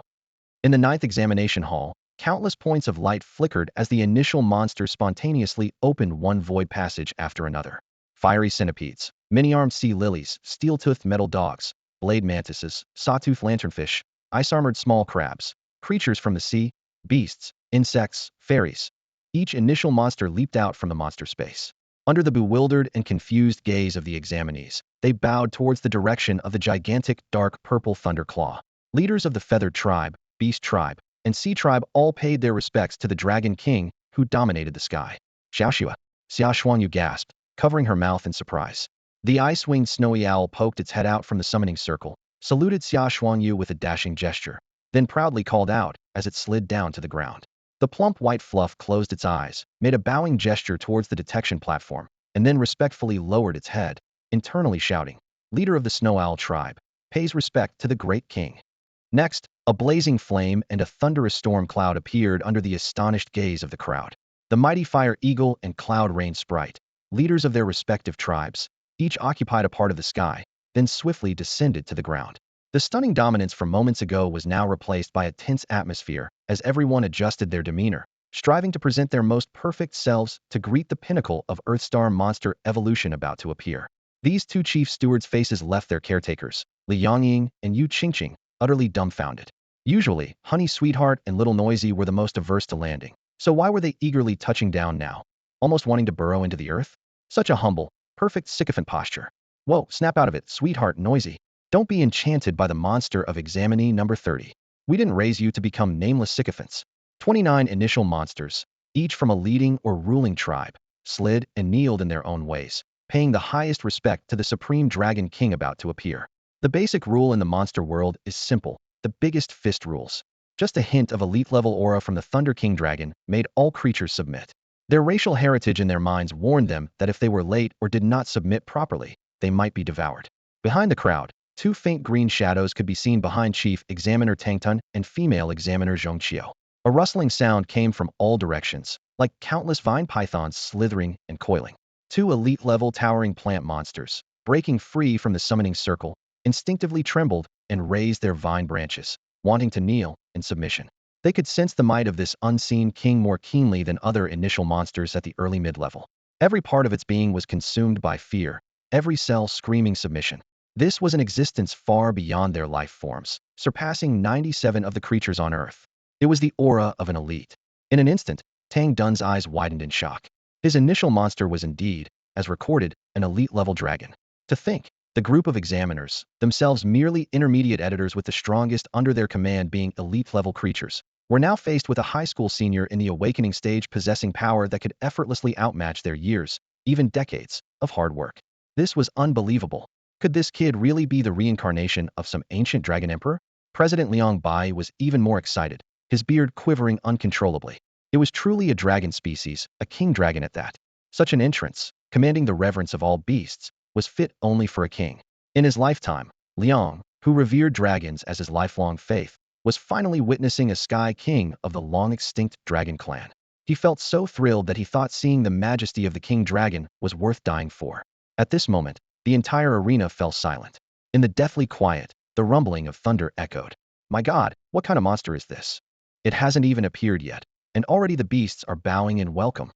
In the 9th examination hall, countless points of light flickered as the initial monster spontaneously opened one void passage after another. Fiery centipedes, many-armed sea lilies, steel-toothed metal dogs, blade mantises, sawtooth lanternfish, ice-armored small crabs. creatures from the sea, beasts, insects, fairies. Each initial monster leaped out from the monster space. Under the bewildered and confused gaze of the examinees, they bowed towards the direction of the gigantic dark purple thunder claw. Leaders of the feathered tribe, beast tribe, and sea tribe all paid their respects to the dragon king who dominated the sky. Xiao Xuanyu gasped, covering her mouth in surprise. The ice-winged snowy owl poked its head out from the summoning circle, saluted Xiao Xuanyu with a dashing gesture, then proudly called out as it slid down to the ground. The plump white fluff closed its eyes, made a bowing gesture towards the detection platform, and then respectfully lowered its head, internally shouting, "Leader of the Snow Owl tribe, pays respect to the great king." Next, a blazing flame and a thunderous storm cloud appeared under the astonished gaze of the crowd. The mighty Fire Eagle and Cloud Rain Sprite, leaders of their respective tribes, each occupied a part of the sky, then swiftly descended to the ground. The stunning dominance from moments ago was now replaced by a tense atmosphere as everyone adjusted their demeanor, striving to present their most perfect selves to greet the pinnacle of Earthstar monster evolution about to appear. These two chief stewards' faces left their caretakers, Li Yongying and Yu Qingqing, utterly dumbfounded. Usually, Honey Sweetheart and Little Noisy were the most averse to landing, so why were they eagerly touching down now, almost wanting to burrow into the earth? Such a humble, perfect sycophant posture. Whoa, snap out of it, Sweetheart Noisy. Don't be enchanted by the monster of examinee number 30. We didn't raise you to become nameless sycophants. 29 initial monsters, each from a leading or ruling tribe, slid and kneeled in their own ways, paying the highest respect to the supreme dragon king about to appear. The basic rule in the monster world is simple, the biggest fist rules. Just a hint of elite-level aura from the Thunder King Dragon made all creatures submit. Their racial heritage in their minds warned them that if they were late or did not submit properly, they might be devoured. Behind the crowd, two faint green shadows could be seen behind Chief Examiner Tangtun and Female Examiner Zhongqiu. A rustling sound came from all directions, like countless vine pythons slithering and coiling. Two elite-level towering plant monsters, breaking free from the summoning circle, instinctively trembled and raised their vine branches, wanting to kneel in submission. They could sense the might of this unseen king more keenly than other initial monsters at the early mid-level. Every part of its being was consumed by fear, every cell screaming submission. This was an existence far beyond their life forms, surpassing 97 of the creatures on Earth. It was the aura of an elite. In an instant, Tang Dun's eyes widened in shock. His initial monster was indeed, as recorded, an elite-level dragon. To think, the group of examiners, themselves merely intermediate editors with the strongest under their command being elite-level creatures, were now faced with a high school senior in the awakening stage possessing power that could effortlessly outmatch their years, even decades, of hard work. This was unbelievable. Could this kid really be the reincarnation of some ancient dragon emperor? President Liang Bai was even more excited, his beard quivering uncontrollably. It was truly a dragon species, a king dragon at that. Such an entrance, commanding the reverence of all beasts, was fit only for a king. In his lifetime, Liang, who revered dragons as his lifelong faith, was finally witnessing a sky king of the long-extinct dragon clan. He felt so thrilled that he thought seeing the majesty of the king dragon was worth dying for. At this moment, the entire arena fell silent. In the deathly quiet, the rumbling of thunder echoed. My God, what kind of monster is this? It hasn't even appeared yet, and already the beasts are bowing in welcome.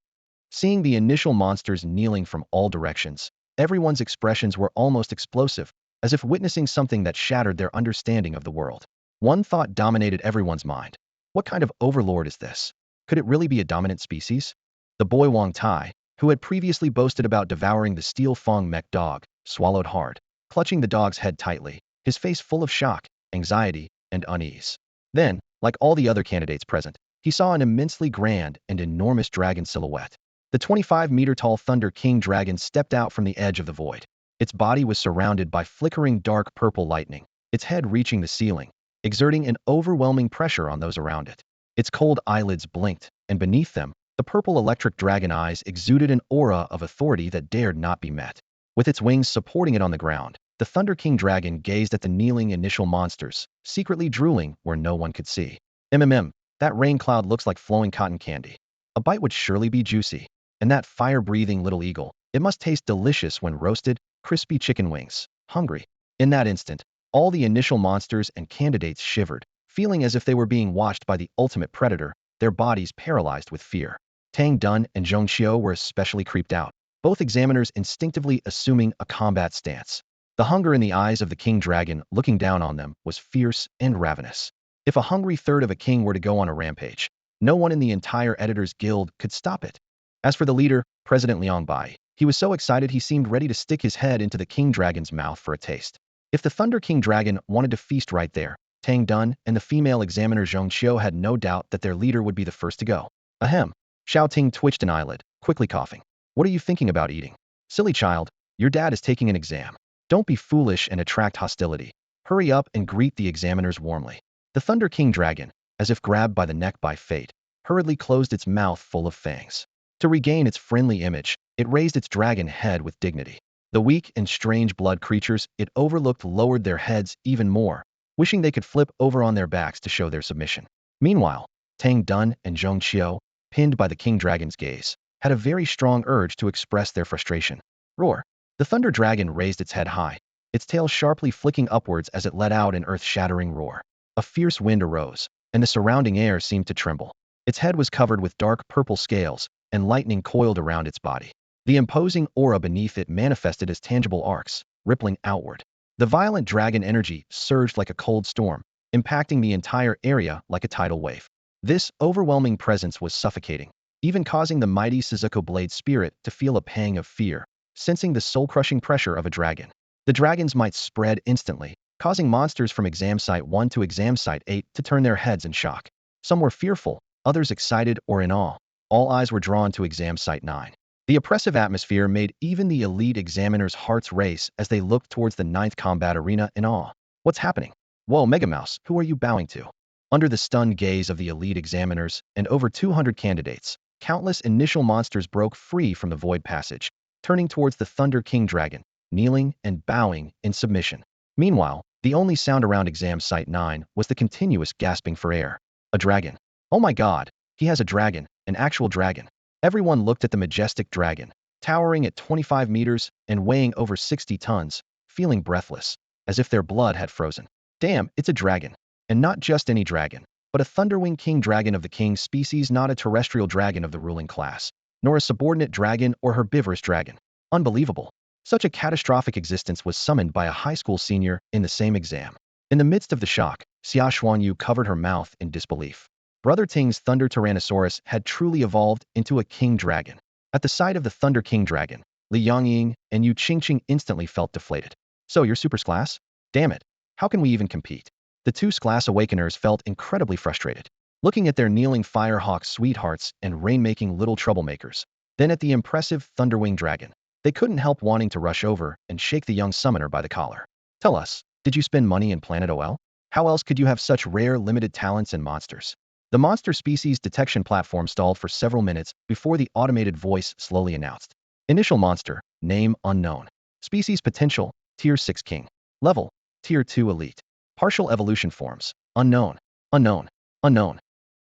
Seeing the initial monsters kneeling from all directions, everyone's expressions were almost explosive, as if witnessing something that shattered their understanding of the world. One thought dominated everyone's mind. What kind of overlord is this? Could it really be a dominant species? The boy Wang Tai, who had previously boasted about devouring the steel Fong mech dog, swallowed hard, clutching the dog's head tightly, his face full of shock, anxiety, and unease. Then, like all the other candidates present, he saw an immensely grand and enormous dragon silhouette. The 25-meter-tall Thunder King dragon stepped out from the edge of the void. Its body was surrounded by flickering dark purple lightning, its head reaching the ceiling, exerting an overwhelming pressure on those around it. Its cold eyelids blinked, and beneath them, the purple electric dragon eyes exuded an aura of authority that dared not be met. With its wings supporting it on the ground, the Thunder King dragon gazed at the kneeling initial monsters, secretly drooling where no one could see. That rain cloud looks like flowing cotton candy. A bite would surely be juicy. And that fire-breathing little eagle, it must taste delicious when roasted, crispy chicken wings. Hungry. In that instant, all the initial monsters and candidates shivered, feeling as if they were being watched by the ultimate predator, their bodies paralyzed with fear. Tang Dun and Zhongqiu were especially creeped out, both examiners instinctively assuming a combat stance. The hunger in the eyes of the king dragon looking down on them was fierce and ravenous. If a hungry third of a king were to go on a rampage, no one in the entire Editors Guild could stop it. As for the leader, President Liang Bai, he was so excited he seemed ready to stick his head into the king dragon's mouth for a taste. If the Thunder King Dragon wanted to feast right there, Tang Dun and the female examiner Zhong Qiu had no doubt that their leader would be the first to go. Ahem. Xiao Ting twitched an eyelid, quickly coughing. What are you thinking about eating? Silly child, your dad is taking an exam. Don't be foolish and attract hostility. Hurry up and greet the examiners warmly. The Thunder King Dragon, as if grabbed by the neck by fate, hurriedly closed its mouth full of fangs. To regain its friendly image, it raised its dragon head with dignity. The weak and strange blood creatures it overlooked lowered their heads even more, wishing they could flip over on their backs to show their submission. Meanwhile, Tang Dun and Zhong Qiu, pinned by the king dragon's gaze, had a very strong urge to express their frustration. Roar! The thunder dragon raised its head high, its tail sharply flicking upwards as it let out an earth-shattering roar. A fierce wind arose, and the surrounding air seemed to tremble. Its head was covered with dark purple scales, and lightning coiled around its body. The imposing aura beneath it manifested as tangible arcs, rippling outward. The violent dragon energy surged like a cold storm, impacting the entire area like a tidal wave. This overwhelming presence was suffocating, even causing the mighty Suzuko Blade spirit to feel a pang of fear, sensing the soul-crushing pressure of a dragon. The dragon's might spread instantly, causing monsters from Exam Site 1 to Exam Site 8 to turn their heads in shock. Some were fearful, others excited or in awe. All eyes were drawn to Exam Site 9. The oppressive atmosphere made even the elite examiners' hearts race as they looked towards the 9th combat arena in awe. What's happening? Whoa, Megamouse, who are you bowing to? Under the stunned gaze of the elite examiners and over 200 candidates, countless initial monsters broke free from the void passage, turning towards the Thunder King Dragon, kneeling and bowing in submission. Meanwhile, the only sound around Exam Site 9 was the continuous gasping for air. A dragon. Oh my god, he has a dragon, an actual dragon. Everyone looked at the majestic dragon, towering at 25 meters and weighing over 60 tons, feeling breathless, as if their blood had frozen. Damn, it's a dragon. And not just any dragon, but a Thunderwing King Dragon of the king species, not a terrestrial dragon of the ruling class, nor a subordinate dragon or herbivorous dragon. Unbelievable. Such a catastrophic existence was summoned by a high school senior in the same exam. In the midst of the shock, Xia Xuanyu covered her mouth in disbelief. Brother Ting's Thunder Tyrannosaurus had truly evolved into a king dragon. At the sight of the Thunder King Dragon, Li Yangying and Yu Qingqing instantly felt deflated. So you're Super Class? Damn it. How can we even compete? The two Class Awakeners felt incredibly frustrated, looking at their kneeling Firehawk sweethearts and rain-making little troublemakers, then at the impressive Thunderwing Dragon. They couldn't help wanting to rush over and shake the young summoner by the collar. Tell us, did you spend money in Planet OL? How else could you have such rare limited talents and monsters? The monster species detection platform stalled for several minutes before the automated voice slowly announced. Initial monster, name unknown. Species potential, Tier 6 King. Level, Tier 2 Elite. Partial evolution forms, unknown, unknown, unknown.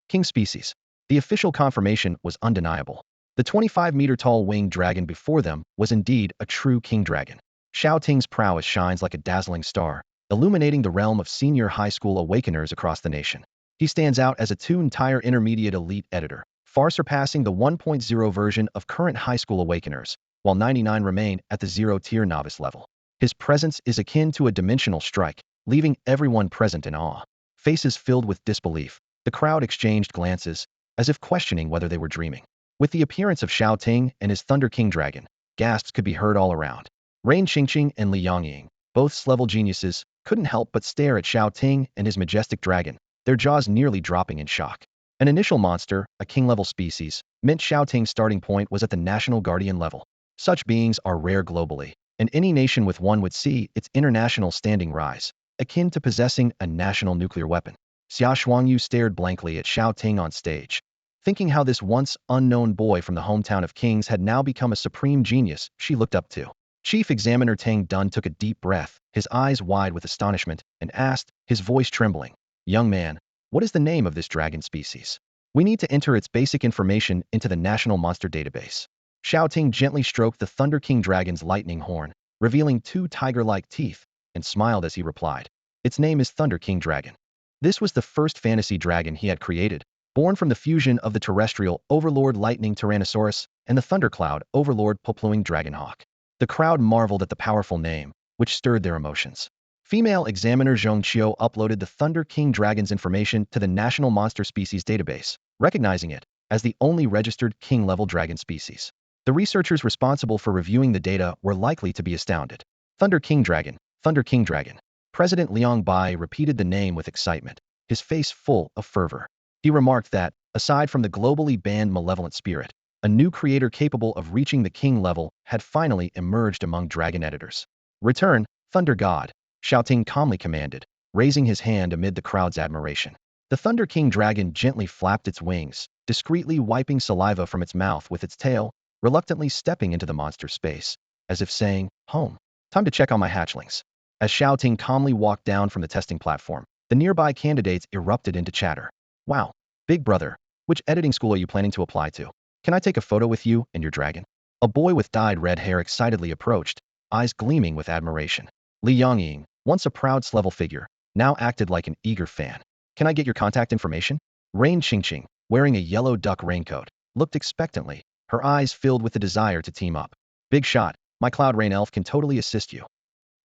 King species. The official confirmation was undeniable. The 25-meter-tall winged dragon before them was indeed a true king dragon. Shao Ting's prowess shines like a dazzling star, illuminating the realm of senior high school awakeners across the nation. He stands out as a two-entire intermediate elite editor, far surpassing the 1.0 version of current high school awakeners, while 99 remain at the 0-tier novice level. His presence is akin to a dimensional strike, leaving everyone present in awe. Faces filled with disbelief, the crowd exchanged glances, as if questioning whether they were dreaming. With the appearance of Shao Ting and his Thunder King Dragon, gasps could be heard all around. Rain Qingqing and Li Yangying, both S-level geniuses, couldn't help but stare at Shao Ting and his majestic dragon, their jaws nearly dropping in shock. An initial monster, a king-level species, meant Shao Ting's starting point was at the national guardian level. Such beings are rare globally, and any nation with one would see its international standing rise, akin to possessing a national nuclear weapon. Xia Xuanyu stared blankly at Shao Ting on stage, thinking how this once unknown boy from the hometown of kings had now become a supreme genius she looked up to. Chief Examiner Tang Dun took a deep breath, his eyes wide with astonishment, and asked, his voice trembling, "Young man, what is the name of this dragon species? We need to enter its basic information into the National Monster Database." Shao Ting gently stroked the Thunder King Dragon's lightning horn, revealing two tiger-like teeth, and smiled as he replied, "Its name is Thunder King Dragon." This was the first fantasy dragon he had created, born from the fusion of the terrestrial Overlord Lightning Tyrannosaurus and the Thundercloud Overlord Popluing Dragonhawk. The crowd marveled at the powerful name, which stirred their emotions. Female examiner Zhong Qiu uploaded the Thunder King dragon's information to the National Monster Species Database, recognizing it as the only registered king-level dragon species. The researchers responsible for reviewing the data were likely to be astounded. Thunder King Dragon, Thunder King Dragon. President Liang Bai repeated the name with excitement, his face full of fervor. He remarked that, aside from the globally banned malevolent spirit, a new creator capable of reaching the king level had finally emerged among dragon editors. Return, Thunder God, Xiao Ting calmly commanded, raising his hand amid the crowd's admiration. The Thunder King dragon gently flapped its wings, discreetly wiping saliva from its mouth with its tail, reluctantly stepping into the monster's space, as if saying, "Home. Time to check on my hatchlings." As Shao Ting calmly walked down from the testing platform, the nearby candidates erupted into chatter. "Wow, big brother, which editing school are you planning to apply to? Can I take a photo with you and your dragon?" A boy with dyed red hair excitedly approached, eyes gleaming with admiration. Li Yongying, once a proud level figure, now acted like an eager fan. "Can I get your contact information?" Rain Qingqing, wearing a yellow duck raincoat, looked expectantly, her eyes filled with the desire to team up. "Big shot, my Cloud Rain elf can totally assist you."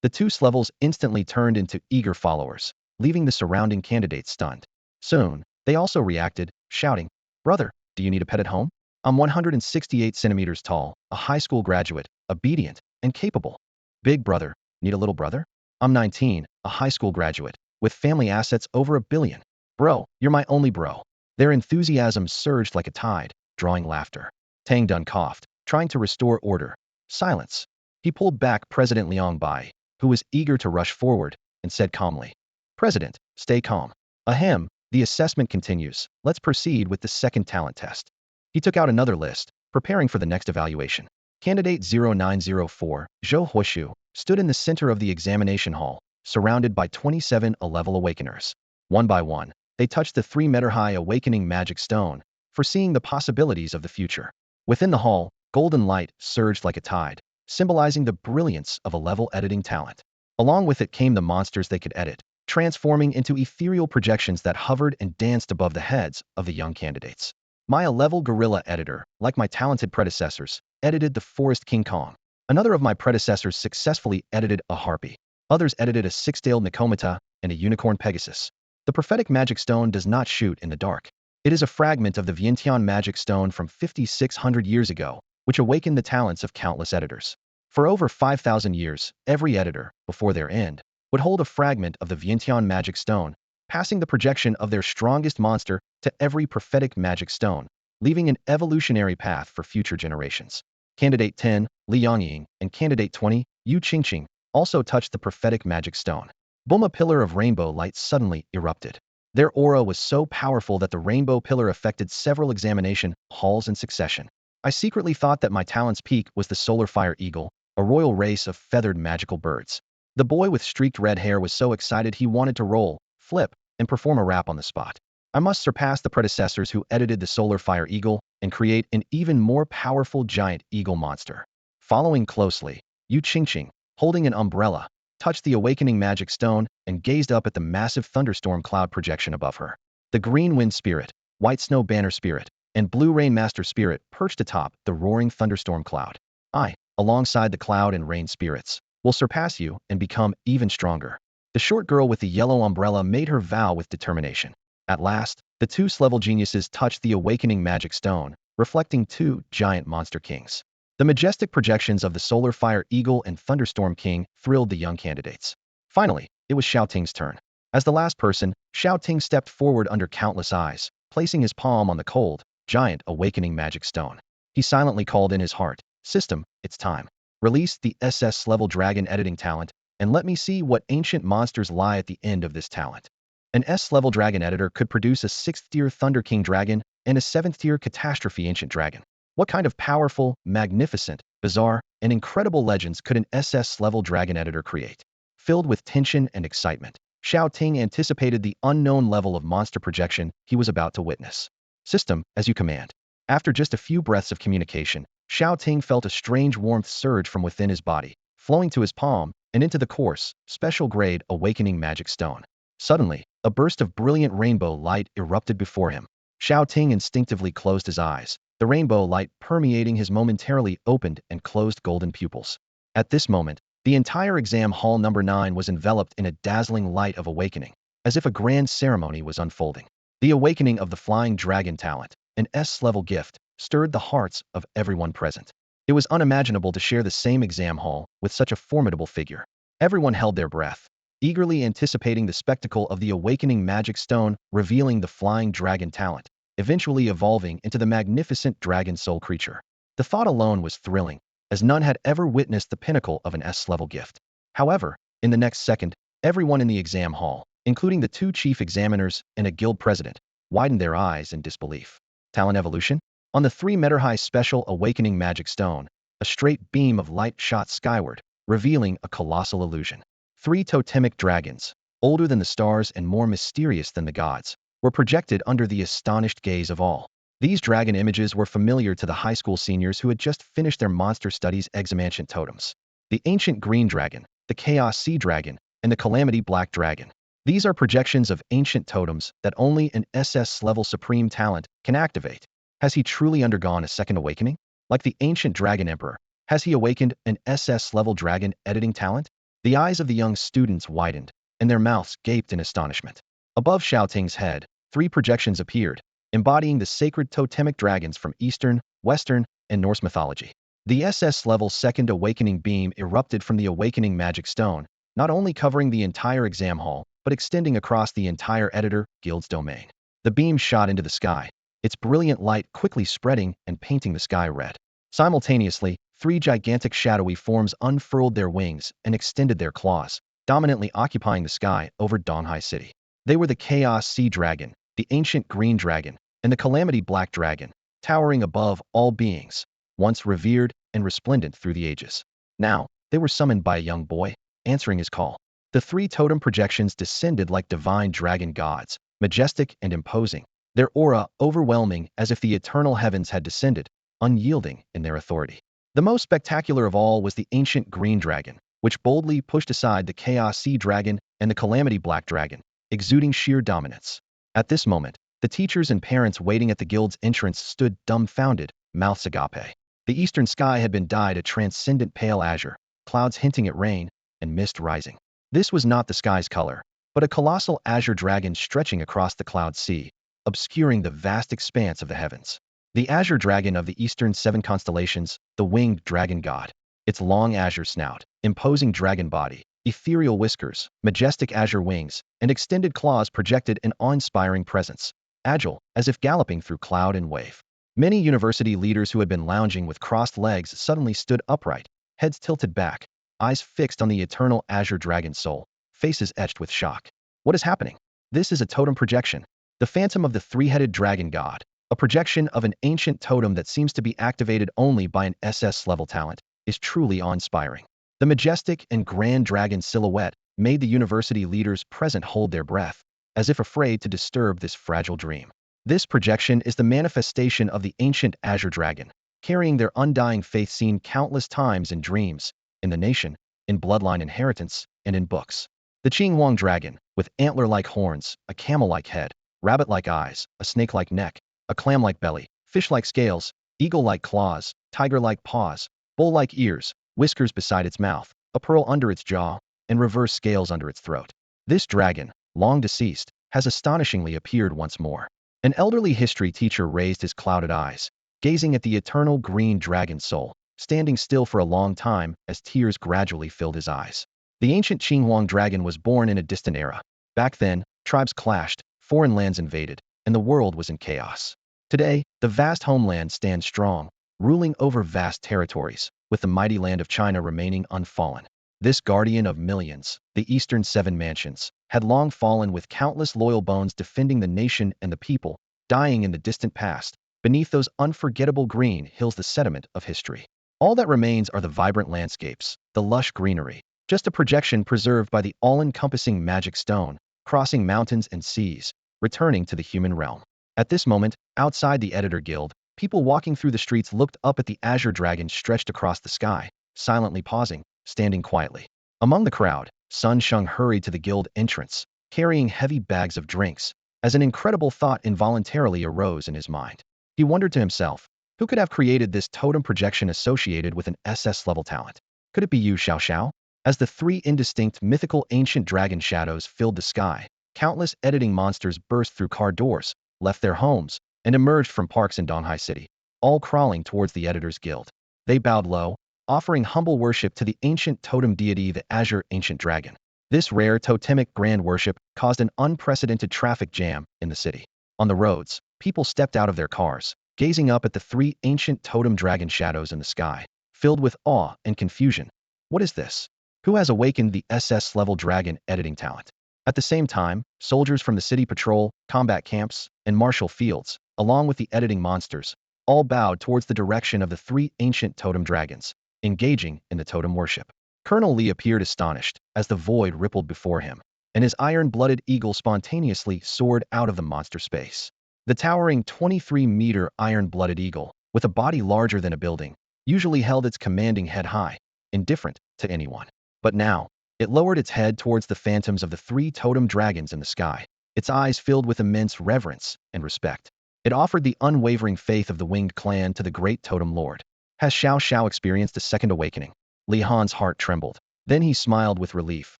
The two levels instantly turned into eager followers, leaving the surrounding candidates stunned. Soon, they also reacted, shouting, "Brother, do you need a pet at home? I'm 168 centimeters tall, a high school graduate, obedient, and capable." "Big brother, need a little brother? I'm 19, a high school graduate, with family assets over $1 billion. Bro, you're my only bro." Their enthusiasm surged like a tide, drawing laughter. Tang Dun coughed, trying to restore order. Silence. He pulled back President Liang Bai, who was eager to rush forward, and said calmly, "President, stay calm. Ahem, the assessment continues. Let's proceed with the second talent test." He took out another list, preparing for the next evaluation. Candidate 0904, Zhou Huoshu, stood in the center of the examination hall, surrounded by 27 A-level awakeners. One by one, they touched the 3-meter-high awakening magic stone, foreseeing the possibilities of the future. Within the hall, golden light surged like a tide, symbolizing the brilliance of a-level editing talent. Along with it came the monsters they could edit, transforming into ethereal projections that hovered and danced above the heads of the young candidates. My A-level gorilla editor, like my talented predecessors, edited the Forest King Kong. Another of my predecessors successfully edited a harpy. Others edited a six-tailed Nikomata and a unicorn Pegasus. The prophetic magic stone does not shoot in the dark. It is a fragment of the Vientiane magic stone from 5,600 years ago, which awakened the talents of countless editors. For over 5,000 years, every editor, before their end, would hold a fragment of the Vientiane magic stone, passing the projection of their strongest monster to every prophetic magic stone, leaving an evolutionary path for future generations. Candidate 10, Li Yongying, and Candidate 20, Yu Qingqing, also touched the prophetic magic stone. Boom! A pillar of rainbow light suddenly erupted. Their aura was so powerful that the rainbow pillar affected several examination halls in succession. I secretly thought that my talent's peak was the solar fire eagle, a royal race of feathered magical birds. The boy with streaked red hair was so excited he wanted to roll, flip, and perform a rap on the spot. I must surpass the predecessors who edited the solar fire eagle and create an even more powerful giant eagle monster. Following closely, Yu Qingqing, holding an umbrella, touched the awakening magic stone and gazed up at the massive thunderstorm cloud projection above her. The green wind spirit, white snow banner spirit, and blue rain master spirit perched atop the roaring thunderstorm cloud. I, alongside the cloud and rain spirits, will surpass you and become even stronger. The short girl with the yellow umbrella made her vow with determination. At last, the two level geniuses touched the awakening magic stone, reflecting two giant monster kings. The majestic projections of the Solar Fire Eagle and Thunderstorm King thrilled the young candidates. Finally, it was Xiao Ting's turn. As the last person, Xiao Ting stepped forward under countless eyes, placing his palm on the cold, giant awakening magic stone. He silently called in his heart, "System, it's time. Release the SS-level dragon editing talent, and let me see what ancient monsters lie at the end of this talent." An S-level dragon editor could produce a 6th-tier Thunder King dragon and a 7th-tier Catastrophe Ancient Dragon. What kind of powerful, magnificent, bizarre, and incredible legends could an SS-level dragon editor create? Filled with tension and excitement, Xiao Ting anticipated the unknown level of monster projection he was about to witness. "System, as you command." After just a few breaths of communication, Xiao Ting felt a strange warmth surge from within his body, flowing to his palm and into the coarse, special-grade awakening magic stone. Suddenly, a burst of brilliant rainbow light erupted before him. Xiao Ting instinctively closed his eyes, the rainbow light permeating his momentarily opened and closed golden pupils. At this moment, The entire exam hall number 9 was enveloped in a dazzling light of awakening, as if a grand ceremony was unfolding. The awakening of the Flying Dragon talent, an S-level gift, stirred the hearts of everyone present. It was unimaginable to share the same exam hall with such a formidable figure. Everyone held their breath, eagerly anticipating the spectacle of the awakening magic stone revealing the Flying Dragon talent, eventually evolving into the magnificent dragon soul creature. The thought alone was thrilling, as none had ever witnessed the pinnacle of an S-level gift. However, in the next second, everyone in the exam hall, including the 2 chief examiners and a guild president, widened their eyes in disbelief. Talent evolution? On the 3-meter-high special awakening magic stone, a straight beam of light shot skyward, revealing a colossal illusion. 3 totemic dragons, older than the stars and more mysterious than the gods, were projected under the astonished gaze of all. These dragon images were familiar to the high school seniors who had just finished their monster studies examination totems. The ancient green dragon, the chaos sea dragon, and the calamity black dragon. These are projections of ancient totems that only an SS-level supreme talent can activate. Has he truly undergone a second awakening? Like the ancient dragon emperor, has he awakened an SS-level dragon editing talent? The eyes of the young students widened, and their mouths gaped in astonishment. Above Xiao Ting's head, 3 projections appeared, embodying the sacred totemic dragons from Eastern, Western, and Norse mythology. The SS-level second awakening beam erupted from the awakening magic stone, not only covering the entire exam hall, but extending across the entire editor guild's domain. The beam shot into the sky, its brilliant light quickly spreading and painting the sky red. Simultaneously, 3 gigantic shadowy forms unfurled their wings and extended their claws, dominantly occupying the sky over Donghai City. They were the Chaos Sea Dragon, the Ancient Green Dragon, and the Calamity Black Dragon, towering above all beings, once revered and resplendent through the ages. Now, they were summoned by a young boy, answering his call. The 3 totem projections descended like divine dragon gods, majestic and imposing, their aura overwhelming as if the eternal heavens had descended, unyielding in their authority. The most spectacular of all was the Ancient Green Dragon, which boldly pushed aside the Chaos Sea Dragon and the Calamity Black Dragon, exuding sheer dominance. At this moment, the teachers and parents waiting at the guild's entrance stood dumbfounded, mouths agape. The eastern sky had been dyed a transcendent pale azure, clouds hinting at rain, and mist rising. This was not the sky's color, but a colossal azure dragon stretching across the cloud sea, obscuring the vast expanse of the heavens. The azure dragon of the eastern 7 constellations, the winged dragon god. Its long azure snout, imposing dragon body, ethereal whiskers, majestic azure wings, and extended claws projected an awe-inspiring presence, agile, as if galloping through cloud and wave. Many university leaders who had been lounging with crossed legs suddenly stood upright, heads tilted back, eyes fixed on the eternal azure dragon soul, faces etched with shock. What is happening? This is a totem projection. The phantom of the 3-headed dragon god, a projection of an ancient totem that seems to be activated only by an SS-level talent, is truly awe-inspiring. The majestic and grand dragon silhouette made the university leaders present hold their breath, as if afraid to disturb this fragile dream. This projection is the manifestation of the ancient azure dragon, carrying their undying faith seen countless times in dreams, in the nation, in bloodline inheritance, and in books. The Qinghuang dragon, with antler-like horns, a camel-like head, rabbit-like eyes, a snake-like neck, a clam-like belly, fish-like scales, eagle-like claws, tiger-like paws, bull-like ears, whiskers beside its mouth, a pearl under its jaw, and reverse scales under its throat. This dragon, long deceased, has astonishingly appeared once more. An elderly history teacher raised his clouded eyes, gazing at the eternal green dragon soul, standing still for a long time as tears gradually filled his eyes. The ancient Qinghuang dragon was born in a distant era. Back then, tribes clashed, foreign lands invaded, and the world was in chaos. Today, the vast homeland stands strong, ruling over vast territories, with the mighty land of China remaining unfallen. This guardian of millions, the Eastern 7 mansions, had long fallen with countless loyal bones defending the nation and the people, dying in the distant past. Beneath those unforgettable green hills the sediment of history. All that remains are the vibrant landscapes, the lush greenery, just a projection preserved by the all-encompassing magic stone, crossing mountains and seas, returning to the human realm. At this moment, outside the Editor Guild, people walking through the streets looked up at the azure dragon stretched across the sky, silently pausing, standing quietly. Among the crowd, Sun Sheng hurried to the guild entrance, carrying heavy bags of drinks, as an incredible thought involuntarily arose in his mind. He wondered to himself, who could have created this totem projection associated with an SS-level talent? Could it be you, Xiao? As the three indistinct mythical ancient dragon shadows filled the sky, countless editing monsters burst through car doors, left their homes, and emerged from parks in Donghai City, all crawling towards the Editors Guild. They bowed low, offering humble worship to the ancient totem deity, the Azure Ancient Dragon. This rare totemic grand worship caused an unprecedented traffic jam in the city. On the roads, people stepped out of their cars, gazing up at the three ancient totem dragon shadows in the sky, filled with awe and confusion. What is this? Who has awakened the SS-level dragon editing talent? At the same time, soldiers from the city patrol, combat camps, and martial fields, along with the editing monsters, all bowed towards the direction of the three ancient totem dragons, engaging in the totem worship. Colonel Lee appeared astonished as the void rippled before him, and his iron-blooded eagle spontaneously soared out of the monster space. The towering 23-meter iron-blooded eagle, with a body larger than a building, usually held its commanding head high, indifferent to anyone. But now, it lowered its head towards the phantoms of the three totem dragons in the sky, its eyes filled with immense reverence and respect. It offered the unwavering faith of the winged clan to the great totem lord. Has Xiao experienced a second awakening? Li Han's heart trembled. Then he smiled with relief,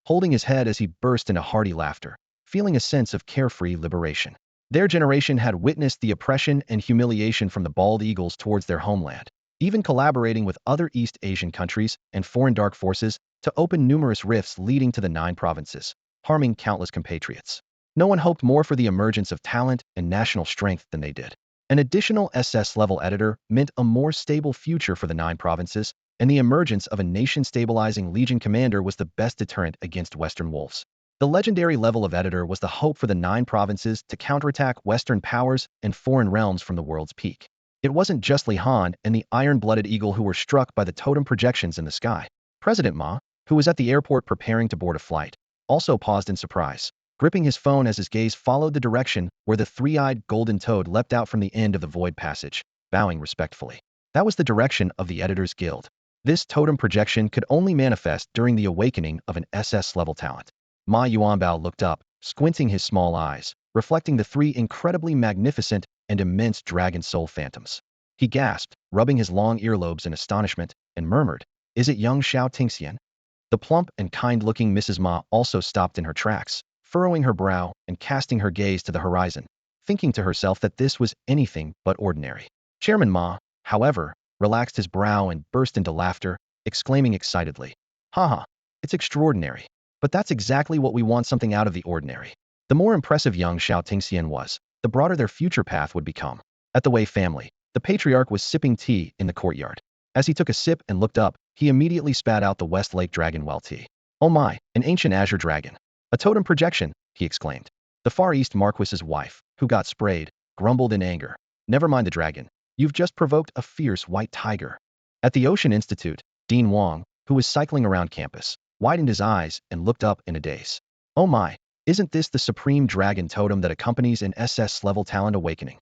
holding his head as he burst into hearty laughter, feeling a sense of carefree liberation. Their generation had witnessed the oppression and humiliation from the bald eagles towards their homeland, even collaborating with other East Asian countries and foreign dark forces to open numerous rifts leading to the 9 provinces, harming countless compatriots. No one hoped more for the emergence of talent and national strength than they did. An additional SS-level editor meant a more stable future for the 9 provinces, and the emergence of a nation-stabilizing legion commander was the best deterrent against Western wolves. The legendary level of editor was the hope for the 9 provinces to counterattack Western powers and foreign realms from the world's peak. It wasn't just Li Han and the iron-blooded eagle who were struck by the totem projections in the sky. President Ma, who was at the airport preparing to board a flight, also paused in surprise, gripping his phone as his gaze followed the direction where the three-eyed golden toad leapt out from the end of the void passage, bowing respectfully. That was the direction of the Editors Guild. This totem projection could only manifest during the awakening of an SS-level talent. Ma Yuanbao looked up, squinting his small eyes, reflecting the 3 incredibly magnificent and immense dragon soul phantoms. He gasped, rubbing his long earlobes in astonishment, and murmured, "Is it young Shao Ting?" The plump and kind-looking Mrs. Ma also stopped in her tracks, furrowing her brow and casting her gaze to the horizon, thinking to herself that this was anything but ordinary. Chairman Ma, however, relaxed his brow and burst into laughter, exclaiming excitedly, "Haha, it's extraordinary. But that's exactly what we want, something out of the ordinary." The more impressive young Shao Ting was, the broader their future path would become. At the Wei family, the patriarch was sipping tea in the courtyard. As he took a sip and looked up, he immediately spat out the West Lake Dragon well tea. "Oh my, an ancient azure dragon. A totem projection," he exclaimed. The Far East Marquis's wife, who got sprayed, grumbled in anger. "Never mind the dragon. You've just provoked a fierce white tiger." At the Ocean Institute, Dean Wong, who was cycling around campus, widened his eyes and looked up in a daze. "Oh my, isn't this the supreme dragon totem that accompanies an SS-level talent awakening?"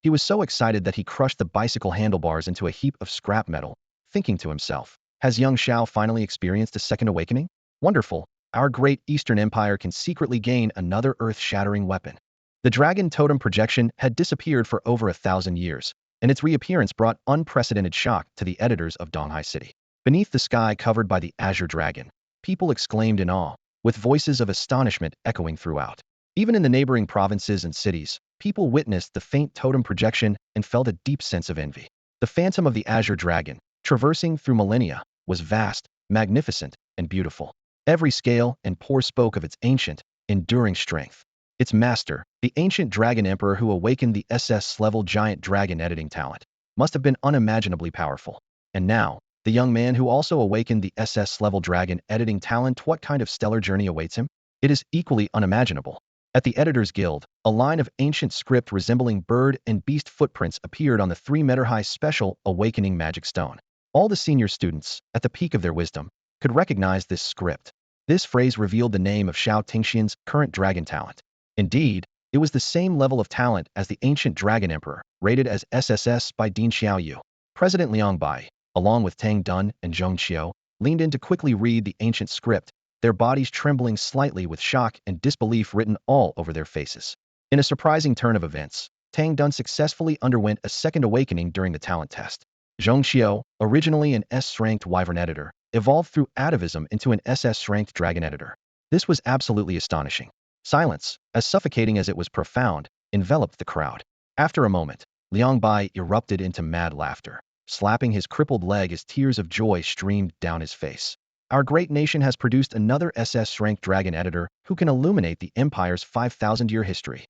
He was so excited that he crushed the bicycle handlebars into a heap of scrap metal, thinking to himself, "Has young Shao finally experienced a second awakening? Wonderful, our great Eastern Empire can secretly gain another earth-shattering weapon." The dragon totem projection had disappeared for over 1,000 years, and its reappearance brought unprecedented shock to the editors of Donghai City. Beneath the sky covered by the azure dragon, people exclaimed in awe, with voices of astonishment echoing throughout. Even in the neighboring provinces and cities, people witnessed the faint totem projection and felt a deep sense of envy. The phantom of the azure dragon, traversing through millennia, was vast, magnificent, and beautiful. Every scale and pore spoke of its ancient, enduring strength. Its master, the ancient dragon emperor who awakened the SS-level giant dragon editing talent, must have been unimaginably powerful. And now, the young man who also awakened the SS-level dragon editing talent, what kind of stellar journey awaits him? It is equally unimaginable. At the Editors Guild, a line of ancient script resembling bird and beast footprints appeared on the 3-meter-high special awakening magic stone. All the senior students, at the peak of their wisdom, could recognize this script. This phrase revealed the name of Xiao Ting's current dragon talent. Indeed, it was the same level of talent as the ancient dragon emperor, rated as SSS by Dean Xiaoyu. President Liang Bai, along with Tang Dun and Zhong Qiu, leaned in to quickly read the ancient script, their bodies trembling slightly with shock and disbelief written all over their faces. In a surprising turn of events, Tang Dun successfully underwent a second awakening during the talent test. Zhong Qiu, originally an S-ranked Wyvern editor, evolved through atavism into an SS-ranked dragon editor. This was absolutely astonishing. Silence, as suffocating as it was profound, enveloped the crowd. After a moment, Liang Bai erupted into mad laughter, slapping his crippled leg as tears of joy streamed down his face. Our great nation has produced another SS-ranked dragon editor who can illuminate the Empire's 5,000-year history.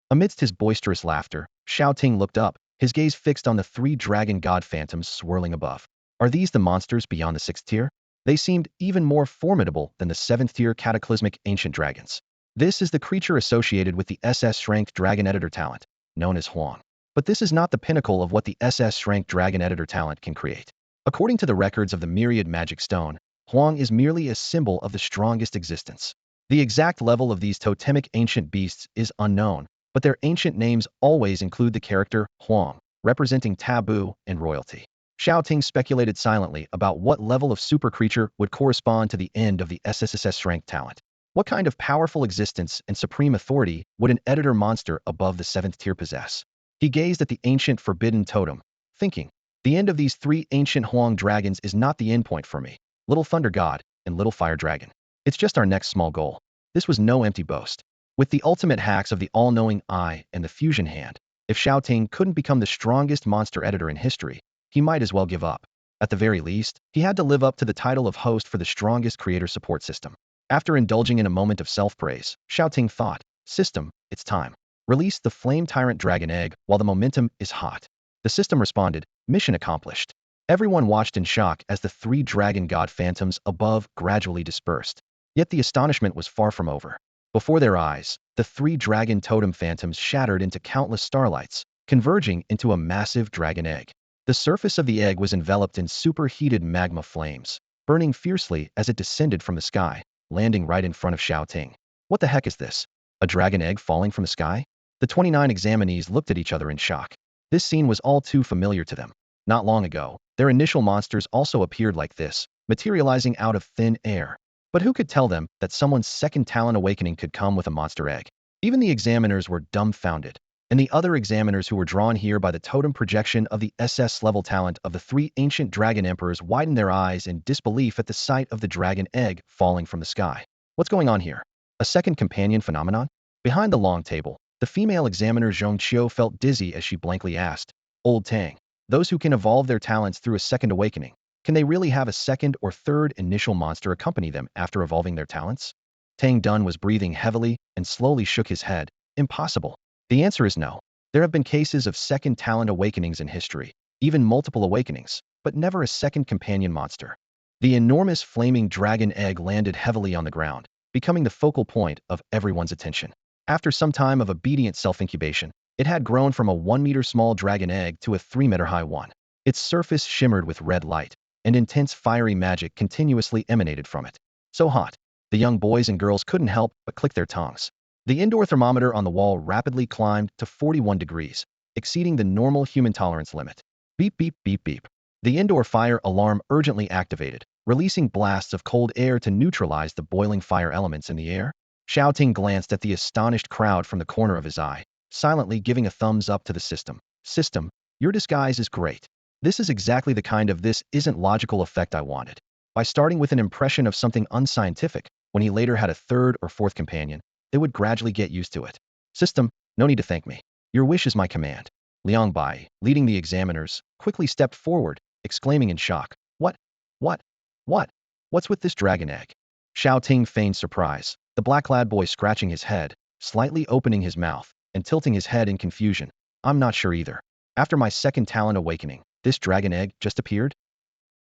Amidst his boisterous laughter, Xiao Ting looked up, his gaze fixed on the three dragon god phantoms swirling above. Are these the monsters beyond the 6th tier? They seemed even more formidable than the 7th tier cataclysmic ancient dragons. This is the creature associated with the SS-ranked dragon editor talent, known as Huang. But this is not the pinnacle of what the SS-ranked dragon editor talent can create. According to the records of the myriad magic stone, Huang is merely a symbol of the strongest existence. The exact level of these totemic ancient beasts is unknown, but their ancient names always include the character Huang, representing taboo and royalty. Shao Ting speculated silently about what level of super creature would correspond to the end of the SSSS-Rank Talent. What kind of powerful existence and supreme authority would an editor monster above the 7th tier possess? He gazed at the ancient forbidden totem, thinking, the end of these three ancient Huang dragons is not the endpoint for me, Little Thunder God and Little Fire Dragon. It's just our next small goal. This was no empty boast. With the ultimate hacks of the all-knowing eye and the fusion hand, if Xiao Ting couldn't become the strongest monster editor in history, he might as well give up. At the very least, he had to live up to the title of host for the strongest creator support system. After indulging in a moment of self-praise, Xiao Ting thought, system, it's time. Release the flame tyrant dragon egg while the momentum is hot. The system responded, mission accomplished. Everyone watched in shock as the three dragon god phantoms above gradually dispersed. Yet the astonishment was far from over. Before their eyes, the three dragon totem phantoms shattered into countless starlights, converging into a massive dragon egg. The surface of the egg was enveloped in superheated magma flames, burning fiercely as it descended from the sky, landing right in front of Xiao Ting. What the heck is this? A dragon egg falling from the sky? The 29 examinees looked at each other in shock. This scene was all too familiar to them. Not long ago, their initial monsters also appeared like this, materializing out of thin air. But who could tell them that someone's second talent awakening could come with a monster egg? Even the examiners were dumbfounded, and the other examiners who were drawn here by the totem projection of the SS-level talent of the three ancient dragon emperors widened their eyes in disbelief at the sight of the dragon egg falling from the sky. What's going on here? A second companion phenomenon? Behind the long table, the female examiner Zhong Qiu felt dizzy as she blankly asked, Old Tang, those who can evolve their talents through a second awakening, can they really have a second or third initial monster accompany them after evolving their talents? Tang Dun was breathing heavily and slowly shook his head. Impossible. The answer is no. There have been cases of second talent awakenings in history, even multiple awakenings, but never a second companion monster. The enormous flaming dragon egg landed heavily on the ground, becoming the focal point of everyone's attention. After some time of obedient self-incubation, it had grown from a 1-meter small dragon egg to a 3-meter high one. Its surface shimmered with red light, and intense fiery magic continuously emanated from it. So hot, the young boys and girls couldn't help but click their tongues. The indoor thermometer on the wall rapidly climbed to 41 degrees, exceeding the normal human tolerance limit. Beep, beep, beep, beep. The indoor fire alarm urgently activated, releasing blasts of cold air to neutralize the boiling fire elements in the air. Shao Ting glanced at the astonished crowd from the corner of his eye, silently giving a thumbs up to the system. System, your disguise is great. This is exactly the kind of this isn't logical effect I wanted. By starting with an impression of something unscientific, when he later had a third or fourth companion, they would gradually get used to it. System, no need to thank me. Your wish is my command. Liang Bai, leading the examiners, quickly stepped forward, exclaiming in shock, What? What's with this dragon egg? Shao Ting feigned surprise, the black-clad boy scratching his head, slightly opening his mouth, and tilting his head in confusion. I'm not sure either. After my second talent awakening, this dragon egg just appeared?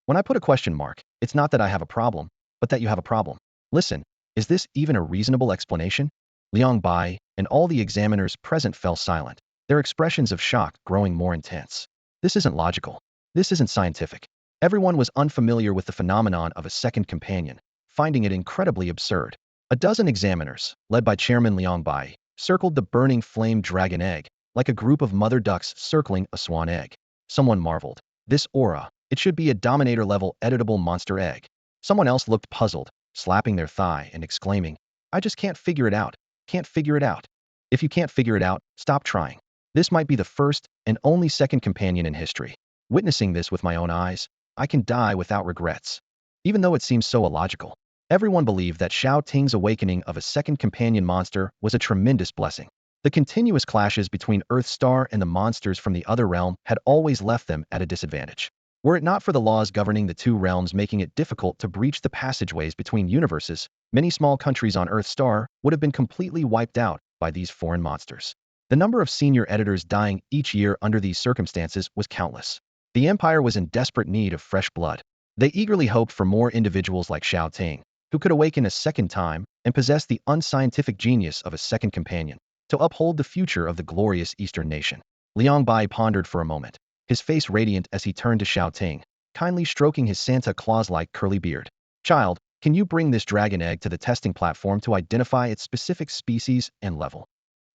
When I put a question mark, it's not that I have a problem, but that you have a problem. Listen, is this even a reasonable explanation? Liang Bai and all the examiners present fell silent, their expressions of shock growing more intense. This isn't logical. This isn't scientific. Everyone was unfamiliar with the phenomenon of a second companion, finding it incredibly absurd. A dozen examiners, led by Chairman Liang Bai, circled the burning flame dragon egg, like a group of mother ducks circling a swan egg. Someone marveled. This aura, it should be a Dominator-level editable monster egg. Someone else looked puzzled, slapping their thigh and exclaiming, I just can't figure it out. Can't figure it out. If you can't figure it out, stop trying. This might be the first and only second companion in history. Witnessing this with my own eyes, I can die without regrets. Even though it seems so illogical, everyone believed that Xiao Ting's awakening of a second companion monster was a tremendous blessing. The continuous clashes between Earthstar and the monsters from the other realm had always left them at a disadvantage. Were it not for the laws governing the two realms making it difficult to breach the passageways between universes, many small countries on Earthstar would have been completely wiped out by these foreign monsters. The number of senior editors dying each year under these circumstances was countless. The Empire was in desperate need of fresh blood. They eagerly hoped for more individuals like Xiao Ting, who could awaken a second time and possess the unscientific genius of a second companion, to uphold the future of the glorious Eastern nation. Liang Bai pondered for a moment, his face radiant as he turned to Xiao Ting, kindly stroking his Santa Claus-like curly beard. Child, can you bring this dragon egg to the testing platform to identify its specific species and level?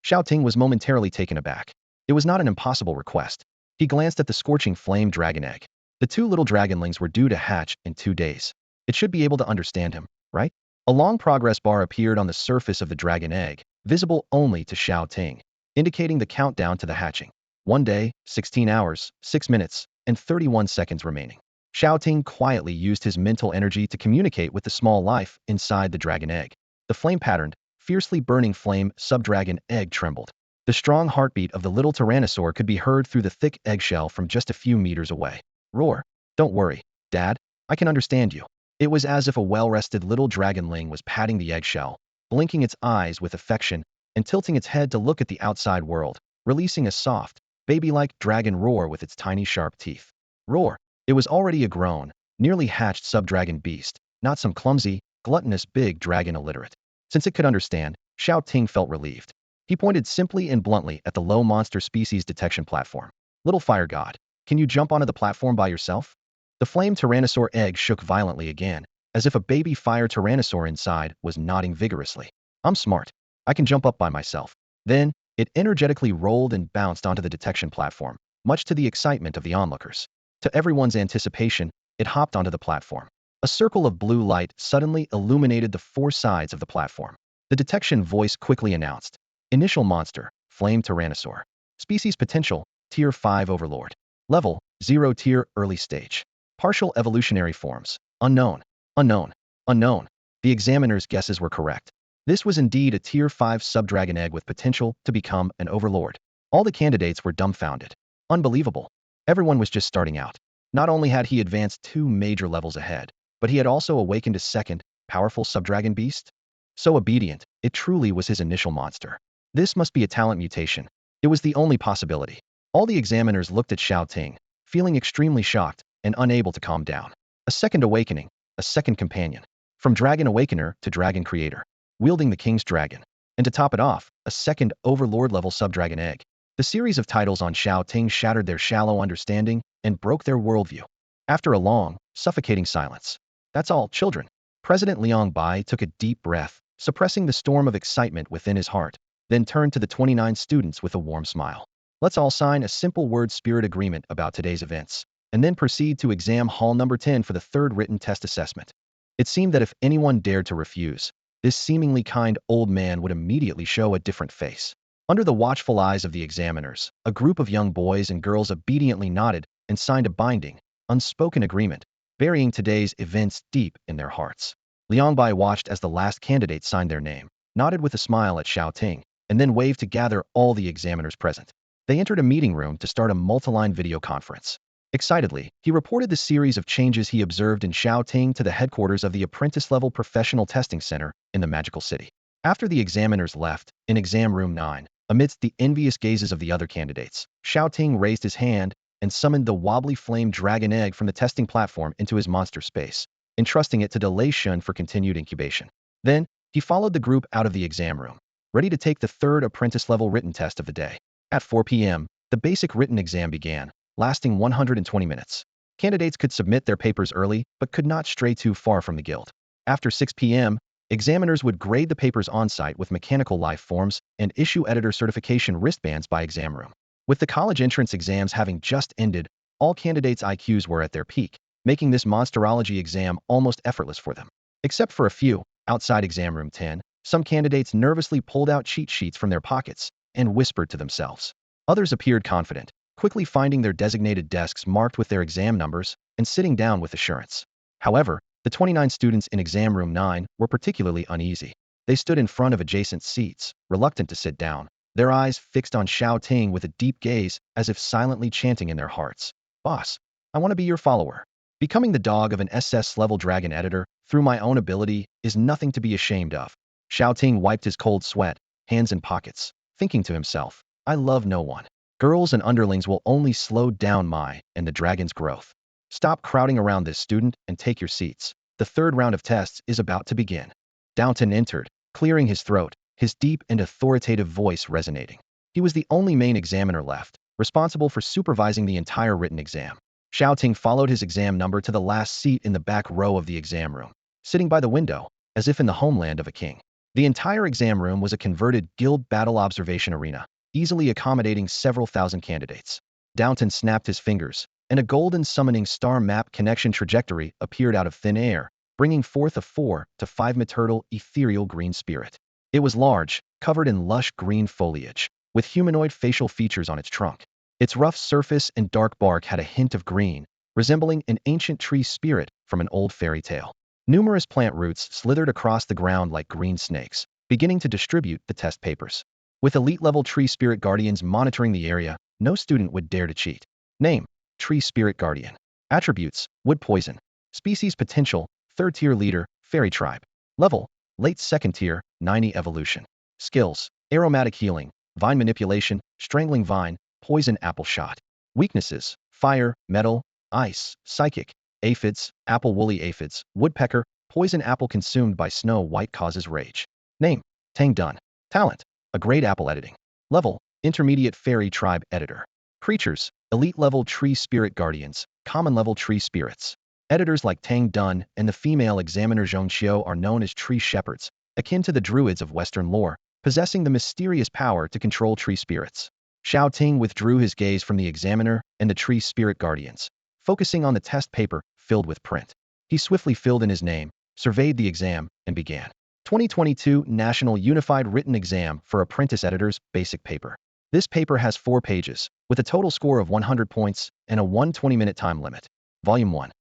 Xiao Ting was momentarily taken aback. It was not an impossible request. He glanced at the scorching flame dragon egg. The two little dragonlings were due to hatch in 2 days. It should be able to understand him, right? A long progress bar appeared on the surface of the dragon egg, visible only to Xiao Ting, indicating the countdown to the hatching. 1 day, 16 hours, 6 minutes, and 31 seconds remaining. Xiao Ting quietly used his mental energy to communicate with the small life inside the dragon egg. The flame-patterned, fiercely burning flame subdragon egg trembled. The strong heartbeat of the little tyrannosaur could be heard through the thick eggshell from just a few meters away. Roar. Don't worry, Dad. I can understand you. It was as if a well-rested little dragonling was patting the eggshell, blinking its eyes with affection, and tilting its head to look at the outside world, releasing a soft, baby-like dragon roar with its tiny sharp teeth. Roar. It was already a grown, nearly hatched subdragon beast, not some clumsy, gluttonous big dragon illiterate. Since it could understand, Shao Ting felt relieved. He pointed simply and bluntly at the low monster species detection platform. Little fire god, can you jump onto the platform by yourself? The flame tyrannosaur egg shook violently again, as if a baby fire tyrannosaur inside was nodding vigorously. I'm smart. I can jump up by myself. Then, it energetically rolled and bounced onto the detection platform, much to the excitement of the onlookers. To everyone's anticipation, it hopped onto the platform. A circle of blue light suddenly illuminated the 4 sides of the platform. The detection voice quickly announced, Initial monster, Flame Tyrannosaur. Species potential, Tier 5 Overlord. Level, 0 Tier Early Stage. Partial evolutionary forms, unknown, unknown, unknown. The examiner's guesses were correct. This was indeed a Tier 5 subdragon egg with potential to become an overlord. All the candidates were dumbfounded. Unbelievable. Everyone was just starting out. Not only had he advanced 2 major levels ahead, but he had also awakened a second, powerful subdragon beast. So obedient, it truly was his initial monster. This must be a talent mutation. It was the only possibility. All the examiners looked at Xiao Ting, feeling extremely shocked and unable to calm down. A second awakening, a second companion. From Dragon Awakener to Dragon Creator. Wielding the King's Dragon. And to top it off, a second Overlord-level subdragon egg. The series of titles on Xiao Ting shattered their shallow understanding and broke their worldview. After a long, suffocating silence. That's all, children. President Liang Bai took a deep breath, suppressing the storm of excitement within his heart, then turned to the 29 students with a warm smile. Let's all sign a simple word spirit agreement about today's events, and then proceed to exam hall number 10 for the 3rd written test assessment. It seemed that if anyone dared to refuse, this seemingly kind old man would immediately show a different face. Under the watchful eyes of the examiners, a group of young boys and girls obediently nodded and signed a binding, unspoken agreement, burying today's events deep in their hearts. Liang Bai watched as the last candidate signed their name, nodded with a smile at Xiao Ting, and then waved to gather all the examiners present. They entered a meeting room to start a multi-line video conference. Excitedly, he reported the series of changes he observed in Xiao Ting to the headquarters of the apprentice-level professional testing center in the magical city. After the examiners left, in exam room 9, amidst the envious gazes of the other candidates, Xiao Ting raised his hand and summoned the wobbly flame dragon egg from the testing platform into his monster space, entrusting it to delay Shun for continued incubation. Then, he followed the group out of the exam room, ready to take the 3rd apprentice-level written test of the day. At 4 p.m., the basic written exam began, lasting 120 minutes. Candidates could submit their papers early, but could not stray too far from the guild. After 6 p.m., examiners would grade the papers on-site with mechanical life forms and issue editor certification wristbands by exam room. With the college entrance exams having just ended, all candidates' IQs were at their peak, making this monsterology exam almost effortless for them. Except for a few, outside exam room 10, some candidates nervously pulled out cheat sheets from their pockets and whispered to themselves. Others appeared confident, quickly finding their designated desks marked with their exam numbers and sitting down with assurance. However, The 29 students in exam room 9 were particularly uneasy. They stood in front of adjacent seats, reluctant to sit down, their eyes fixed on Xiao Ting with a deep gaze, as if silently chanting in their hearts. Boss, I want to be your follower. Becoming the dog of an SS-level dragon editor, through my own ability, is nothing to be ashamed of. Xiao Ting wiped his cold sweat, hands in pockets, thinking to himself, I love no one. Girls and underlings will only slow down my and the dragon's growth. Stop crowding around this student and take your seats. The third round of tests is about to begin. Downton entered, clearing his throat, his deep and authoritative voice resonating. He was the only main examiner left, responsible for supervising the entire written exam. Shao Ting followed his exam number to the last seat in the back row of the exam room, sitting by the window, as if in the homeland of a king. The entire exam room was a converted guild battle observation arena, easily accommodating several thousand candidates. Downton snapped his fingers, and a golden summoning star map connection trajectory appeared out of thin air, bringing forth a 4 to 5 maternal ethereal green spirit. It was large, covered in lush green foliage, with humanoid facial features on its trunk. Its rough surface and dark bark had a hint of green, resembling an ancient tree spirit from an old fairy tale. Numerous plant roots slithered across the ground like green snakes, beginning to distribute the test papers. With elite-level tree spirit guardians monitoring the area, no student would dare to cheat. Name: Tree Spirit Guardian. Attributes: Wood Poison. Species Potential: 3rd Tier Leader, Fairy Tribe. Level: Late 2nd Tier, 90 Evolution. Skills: Aromatic Healing, Vine Manipulation, Strangling Vine, Poison Apple Shot. Weaknesses: Fire, Metal, Ice, Psychic. Aphids: Apple Woolly Aphids, Woodpecker, Poison Apple consumed by Snow White causes rage. Name: Tang Dun. Talent: A Great Apple Editing. Level: Intermediate Fairy Tribe Editor. Creatures: Elite-level Tree Spirit Guardians, Common-level Tree Spirits. Editors like Tang Dun and the female examiner Zhong Xiao are known as tree shepherds, akin to the druids of Western lore, possessing the mysterious power to control tree spirits. Shao Ting withdrew his gaze from the examiner and the tree spirit guardians, focusing on the test paper filled with print. He swiftly filled in his name, surveyed the exam, and began. 2022 National Unified Written Exam for Apprentice Editors Basic Paper. This paper has 4 pages, with a total score of 100 points and a 120-minute time limit. Volume 1.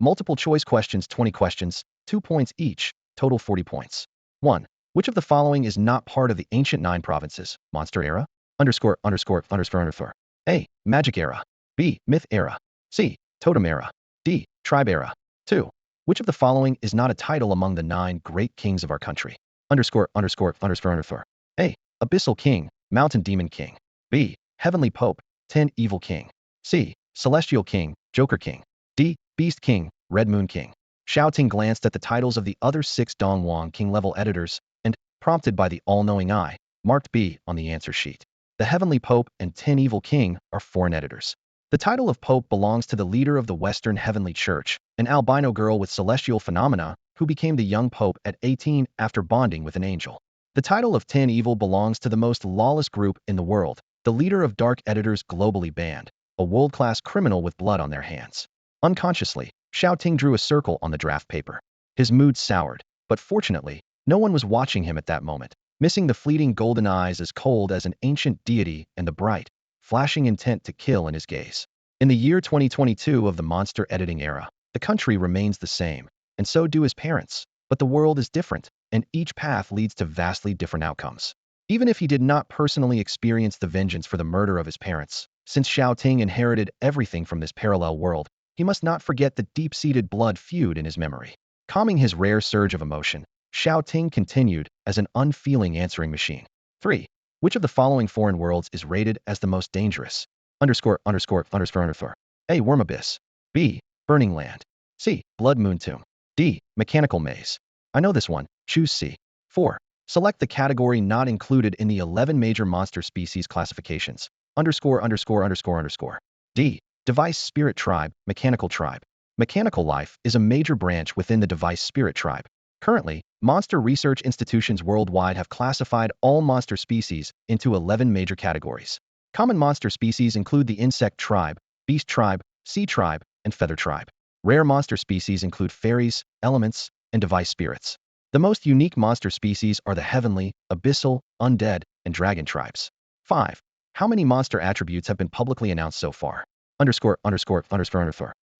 Multiple choice questions 20 questions, 2 points each, total 40 points. 1. Which of the following is not part of the ancient 9 provinces? Monster era? A. Magic era. B. Myth era. C. Totem era. D. Tribe era. 2. Which of the following is not a title among the 9 great kings of our country? A. Abyssal King, Mountain Demon King. B. Heavenly Pope, 10 Evil King. C. Celestial King, Joker King. D. Beast King, Red Moon King. Shao Ting glanced at the titles of the other 6 Dongwang King-level editors and, prompted by the all-knowing eye, marked B on the answer sheet. The Heavenly Pope and 10 Evil King are foreign editors. The title of Pope belongs to the leader of the Western Heavenly Church, an albino girl with celestial phenomena who became the young Pope at 18 after bonding with an angel. The title of 10 Evil belongs to the most lawless group in the world, the leader of dark editors globally banned, a world-class criminal with blood on their hands. Unconsciously, Shao Ting drew a circle on the draft paper. His mood soured, but fortunately, no one was watching him at that moment, missing the fleeting golden eyes as cold as an ancient deity and the bright, flashing intent to kill in his gaze. In the year 2022 of the monster editing era, the country remains the same, and so do his parents, but the world is different, and each path leads to vastly different outcomes. Even if he did not personally experience the vengeance for the murder of his parents, since Shao Ting inherited everything from this parallel world, he must not forget the deep-seated blood feud in his memory. Calming his rare surge of emotion, Shao Ting continued as an unfeeling answering machine. 3. Which of the following foreign worlds is rated as the most dangerous? A. Worm Abyss. B. Burning Land. C. Blood Moon Tomb. D. Mechanical Maze. I know this one. Choose C. 4. Select the category not included in the 11 major monster species classifications. D. Device Spirit Tribe, Mechanical Tribe. Mechanical life is a major branch within the Device Spirit Tribe. Currently, monster research institutions worldwide have classified all monster species into 11 major categories. Common monster species include the Insect Tribe, Beast Tribe, Sea Tribe, and Feather Tribe. Rare monster species include fairies, elements, and device spirits. The most unique monster species are the Heavenly, Abyssal, Undead, and Dragon tribes. 5. How many monster attributes have been publicly announced so far?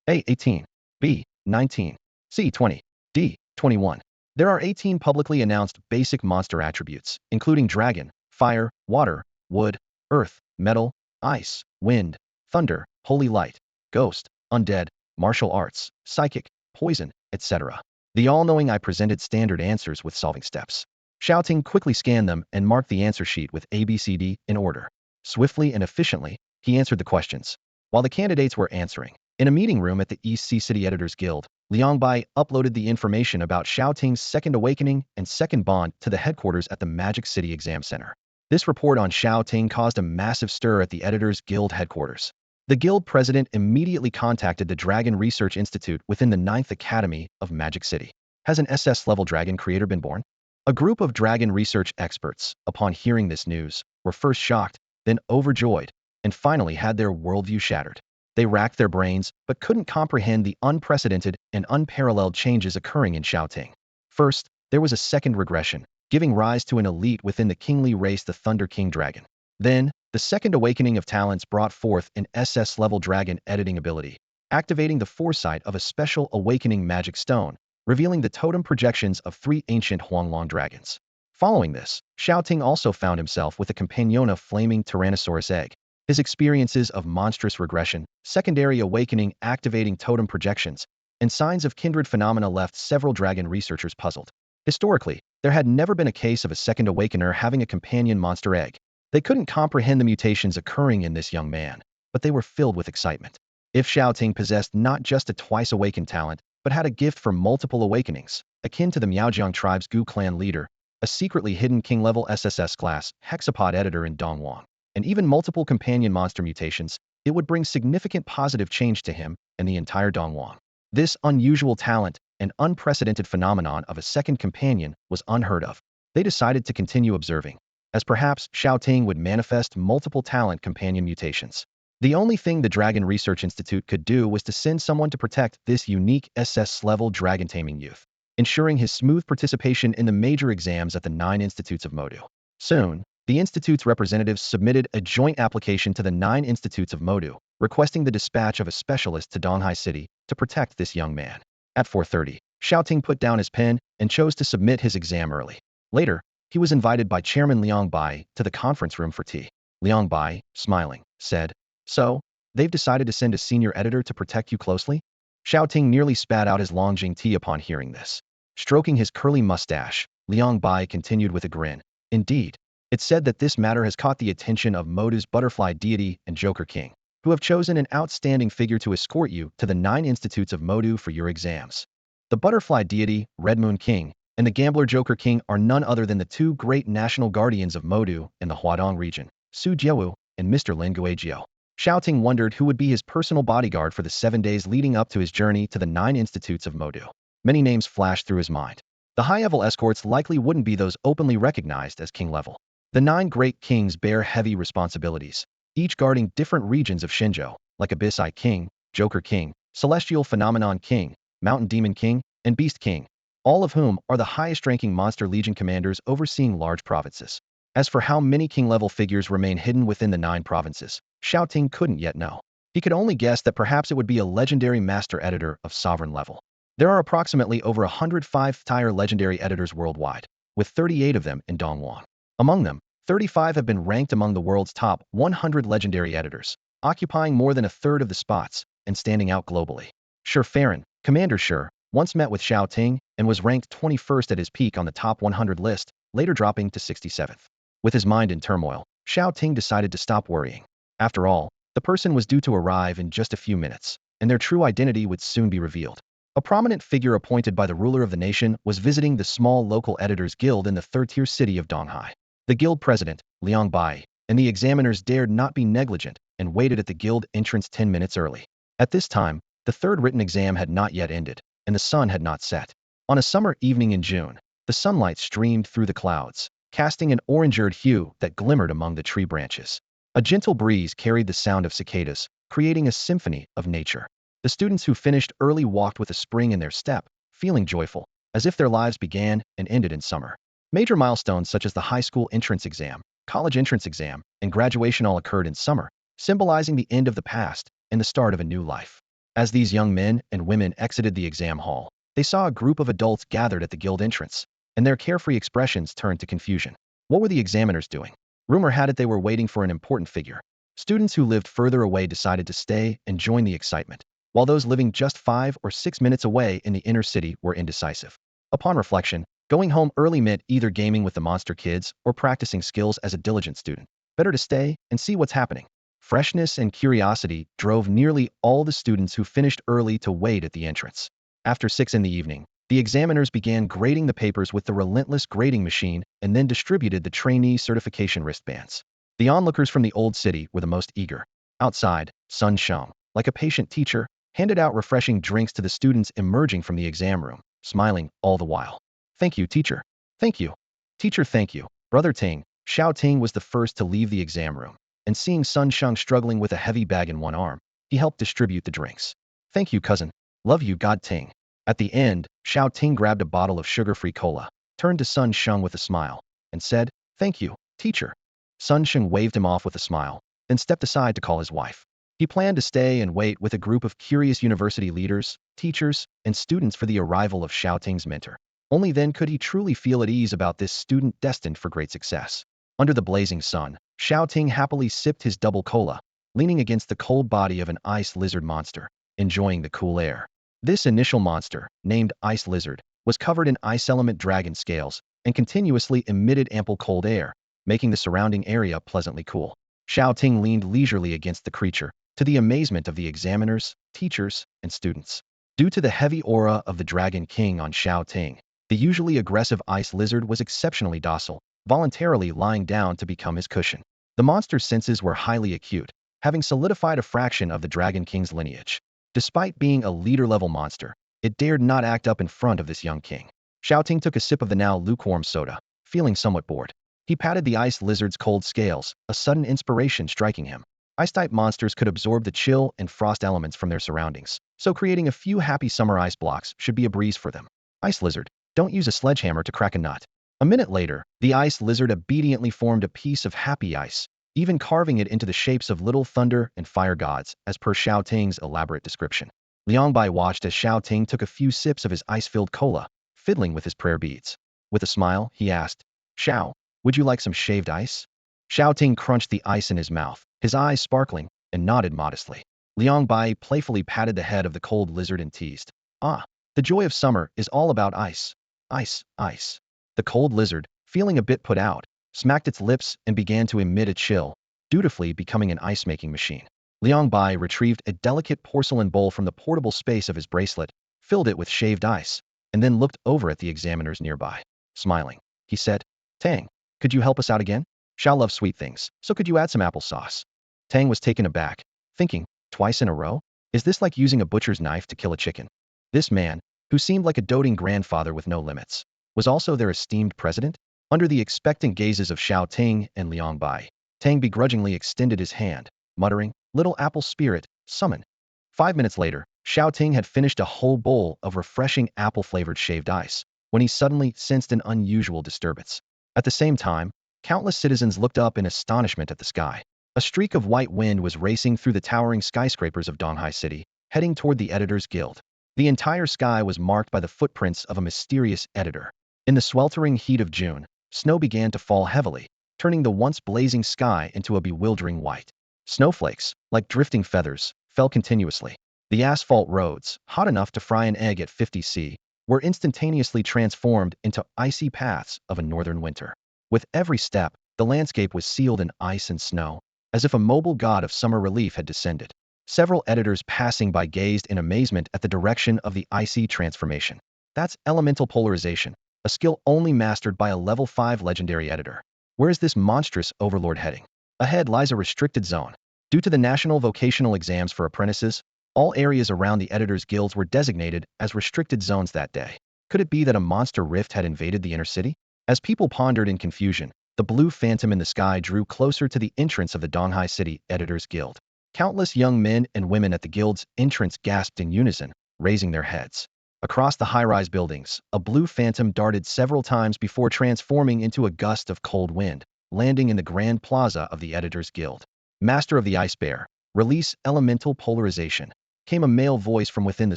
A. 18. B. 19. C20. D21. There are 18 publicly announced basic monster attributes, including dragon, fire, water, wood, earth, metal, ice, wind, thunder, holy light, ghost, undead, martial arts, psychic, poison, etc. The all-knowing I presented standard answers with solving steps. Xiao Ting quickly scanned them and marked the answer sheet with ABCD in order. Swiftly and efficiently, he answered the questions. While the candidates were answering, in a meeting room at the East Sea City Editors Guild, Liang Bai uploaded the information about Shao Ting's second awakening and second bond to the headquarters at the Magic City Exam Center. This report on Shao Ting caused a massive stir at the Editors Guild headquarters. The guild president immediately contacted the Dragon Research Institute within the 9th Academy of Magic City. Has an SS-level dragon creator been born? A group of dragon research experts, upon hearing this news, were first shocked, then overjoyed, and finally had their worldview shattered. They racked their brains, but couldn't comprehend the unprecedented and unparalleled changes occurring in Shao Ting. First, there was a second regression, giving rise to an elite within the kingly race, the Thunder King Dragon. Then, the second awakening of talents brought forth an SS-level dragon editing ability, activating the foresight of a special awakening magic stone, revealing the totem projections of 3 ancient Huanglong dragons. Following this, Shao Ting also found himself with a companion of flaming Tyrannosaurus egg. His experiences of monstrous regression, secondary awakening activating totem projections, and signs of kindred phenomena left several dragon researchers puzzled. Historically, there had never been a case of a second awakener having a companion monster egg. They couldn't comprehend the mutations occurring in this young man, but they were filled with excitement. If Shao Ting possessed not just a twice-awakened talent, but had a gift for multiple awakenings, akin to the Miaojiang tribe's Gu clan leader, a secretly hidden king-level SSS class hexapod editor in Dongwang, and even multiple companion monster mutations, it would bring significant positive change to him and the entire Dongwang. This unusual talent and unprecedented phenomenon of a second companion was unheard of. They decided to continue observing, as perhaps Shao Ting would manifest multiple talent companion mutations. The only thing the Dragon Research Institute could do was to send someone to protect this unique SS-level dragon-taming youth, ensuring his smooth participation in the major exams at the 9 institutes of Modu. Soon, the institute's representatives submitted a joint application to the 9 institutes of Modu, requesting the dispatch of a specialist to Donghai City to protect this young man. At 4:30, Shao Ting put down his pen and chose to submit his exam early. Later, he was invited by Chairman Liang Bai to the conference room for tea. Liang Bai, smiling, said, "So, they've decided to send a senior editor to protect you closely?" Shao Ting nearly spat out his Longjing tea upon hearing this. Stroking his curly mustache, Liang Bai continued with a grin. "Indeed. It's said that this matter has caught the attention of Modu's Butterfly Deity and Joker King, who have chosen an outstanding figure to escort you to the 9 institutes of Modu for your exams. The Butterfly Deity, Red Moon King, and the Gambler Joker King are none other than the 2 great national guardians of Modu in the Huadong region, Su Jiawu and Mr. Lin Guijiao." Shao Ting wondered who would be his personal bodyguard for the 7 days leading up to his journey to the 9 institutes of Modu. Many names flashed through his mind. The high-level escorts likely wouldn't be those openly recognized as king-level. The 9 great kings bear heavy responsibilities, each guarding different regions of Shenzhou, like Abyss Eye King, Joker King, Celestial Phenomenon King, Mountain Demon King, and Beast King, all of whom are the highest-ranking Monster Legion commanders overseeing large provinces. As for how many king-level figures remain hidden within the 9 provinces, Shao Ting couldn't yet know. He could only guess that perhaps it would be a legendary master editor of sovereign level. There are approximately over 105-tier legendary editors worldwide, with 38 of them in Dongwang. Among them, 35 have been ranked among the world's top 100 legendary editors, occupying more than a third of the spots and standing out globally. Shi Farron, Commander Shi, once met with Shao Ting and was ranked 21st at his peak on the top 100 list, later dropping to 67th. With his mind in turmoil, Shao Ting decided to stop worrying. After all, the person was due to arrive in just a few minutes, and their true identity would soon be revealed. A prominent figure appointed by the ruler of the nation was visiting the small local editors guild in the 3rd-tier city of Donghai. The guild president, Liang Bai, and the examiners dared not be negligent and waited at the guild entrance 10 minutes early. At this time, the 3rd written exam had not yet ended, and the sun had not set. On a summer evening in June, the sunlight streamed through the clouds, casting an orange-eared hue that glimmered among the tree branches. A gentle breeze carried the sound of cicadas, creating a symphony of nature. The students who finished early walked with a spring in their step, feeling joyful, as if their lives began and ended in summer. Major milestones such as the high school entrance exam, college entrance exam, and graduation all occurred in summer, symbolizing the end of the past and the start of a new life. As these young men and women exited the exam hall, They saw a group of adults gathered at the guild entrance, and their carefree expressions turned to confusion. What were the examiners doing? Rumor had it they were waiting for an important figure. Students who lived further away decided to stay and join the excitement, while those living just 5 or 6 minutes away in the inner city were indecisive. Upon reflection, going home early meant either gaming with the monster kids or practicing skills as a diligent student. Better to stay and see what's happening. Freshness and curiosity drove nearly all the students who finished early to wait at the entrance. After 6 in the evening, the examiners began grading the papers with the relentless grading machine and then distributed the trainee certification wristbands. The onlookers from the old city were the most eager. Outside, Sun shone, like a patient teacher, handed out refreshing drinks to the students emerging from the exam room, smiling all the while. Thank you, teacher. Thank you. Teacher, thank you. Brother Ting, Xiao Ting was the first to leave the exam room, and seeing Sun Sheng struggling with a heavy bag in one arm, he helped distribute the drinks. Thank you, cousin. Love you, God Ting. At the end, Shao Ting grabbed a bottle of sugar-free cola, turned to Sun Sheng with a smile, and said, Thank you, teacher. Sun Sheng waved him off with a smile, then stepped aside to call his wife. He planned to stay and wait with a group of curious university leaders, teachers, and students for the arrival of Shao Ting's mentor. Only then could he truly feel at ease about this student destined for great success. Under the blazing sun, Shao Ting happily sipped his double cola, leaning against the cold body of an ice lizard monster, enjoying the cool air. This initial monster, named Ice Lizard, was covered in ice element dragon scales and continuously emitted ample cold air, making the surrounding area pleasantly cool. Shao Ting leaned leisurely against the creature, to the amazement of the examiners, teachers, and students. Due to the heavy aura of the Dragon King on Shao Ting, the usually aggressive ice lizard was exceptionally docile, voluntarily lying down to become his cushion. The monster's senses were highly acute, having solidified a fraction of the Dragon King's lineage. Despite being a leader-level monster, it dared not act up in front of this young king. Shao Ting took a sip of the now lukewarm soda, feeling somewhat bored. He patted the ice lizard's cold scales, a sudden inspiration striking him. Ice-type monsters could absorb the chill and frost elements from their surroundings, so creating a few happy summer ice blocks should be a breeze for them. Ice lizard, don't use a sledgehammer to crack a nut. A minute later, the ice lizard obediently formed a piece of happy ice, even carving it into the shapes of little thunder and fire gods, as per Shao Ting's elaborate description. Liang Bai watched as Shao Ting took a few sips of his ice-filled cola, fiddling with his prayer beads. With a smile, he asked, Shao, would you like some shaved ice? Shao Ting crunched the ice in his mouth, his eyes sparkling, and nodded modestly. Liang Bai playfully patted the head of the cold lizard and teased, Ah, the joy of summer is all about ice. Ice, ice. The cold lizard, feeling a bit put out, smacked its lips and began to emit a chill, dutifully becoming an ice-making machine. Liang Bai retrieved a delicate porcelain bowl from the portable space of his bracelet, filled it with shaved ice, and then looked over at the examiners nearby. Smiling, he said, Tang, could you help us out again? Shao loves sweet things, so could you add some applesauce? Tang was taken aback, thinking, twice in a row? Is this like using a butcher's knife to kill a chicken? This man, who seemed like a doting grandfather with no limits, was also their esteemed president? Under the expectant gazes of Shao Ting and Liang Bai, Tang begrudgingly extended his hand, muttering, Little apple spirit, summon. 5 minutes later, Shao Ting had finished a whole bowl of refreshing apple-flavored shaved ice, when he suddenly sensed an unusual disturbance. At the same time, countless citizens looked up in astonishment at the sky. A streak of white wind was racing through the towering skyscrapers of Donghai City, heading toward the Editor's Guild. The entire sky was marked by the footprints of a mysterious editor. In the sweltering heat of June, snow began to fall heavily, turning the once blazing sky into a bewildering white. Snowflakes, like drifting feathers, fell continuously. The asphalt roads, hot enough to fry an egg at 50 C, were instantaneously transformed into icy paths of a northern winter. With every step, the landscape was sealed in ice and snow, as if a mobile god of summer relief had descended. Several editors passing by gazed in amazement at the direction of the icy transformation. That's elemental polarization, a skill only mastered by a level 5 legendary editor. Where is this monstrous overlord heading? Ahead lies a restricted zone. Due to the national vocational exams for apprentices, all areas around the editors' guilds were designated as restricted zones that day. Could it be that a monster rift had invaded the inner city? As people pondered in confusion, the blue phantom in the sky drew closer to the entrance of the Donghai City Editors Guild. Countless young men and women at the guild's entrance gasped in unison, raising their heads. Across the high-rise buildings, a blue phantom darted several times before transforming into a gust of cold wind, landing in the grand plaza of the Editors Guild. Master of the Ice Bear, release elemental polarization, came a male voice from within the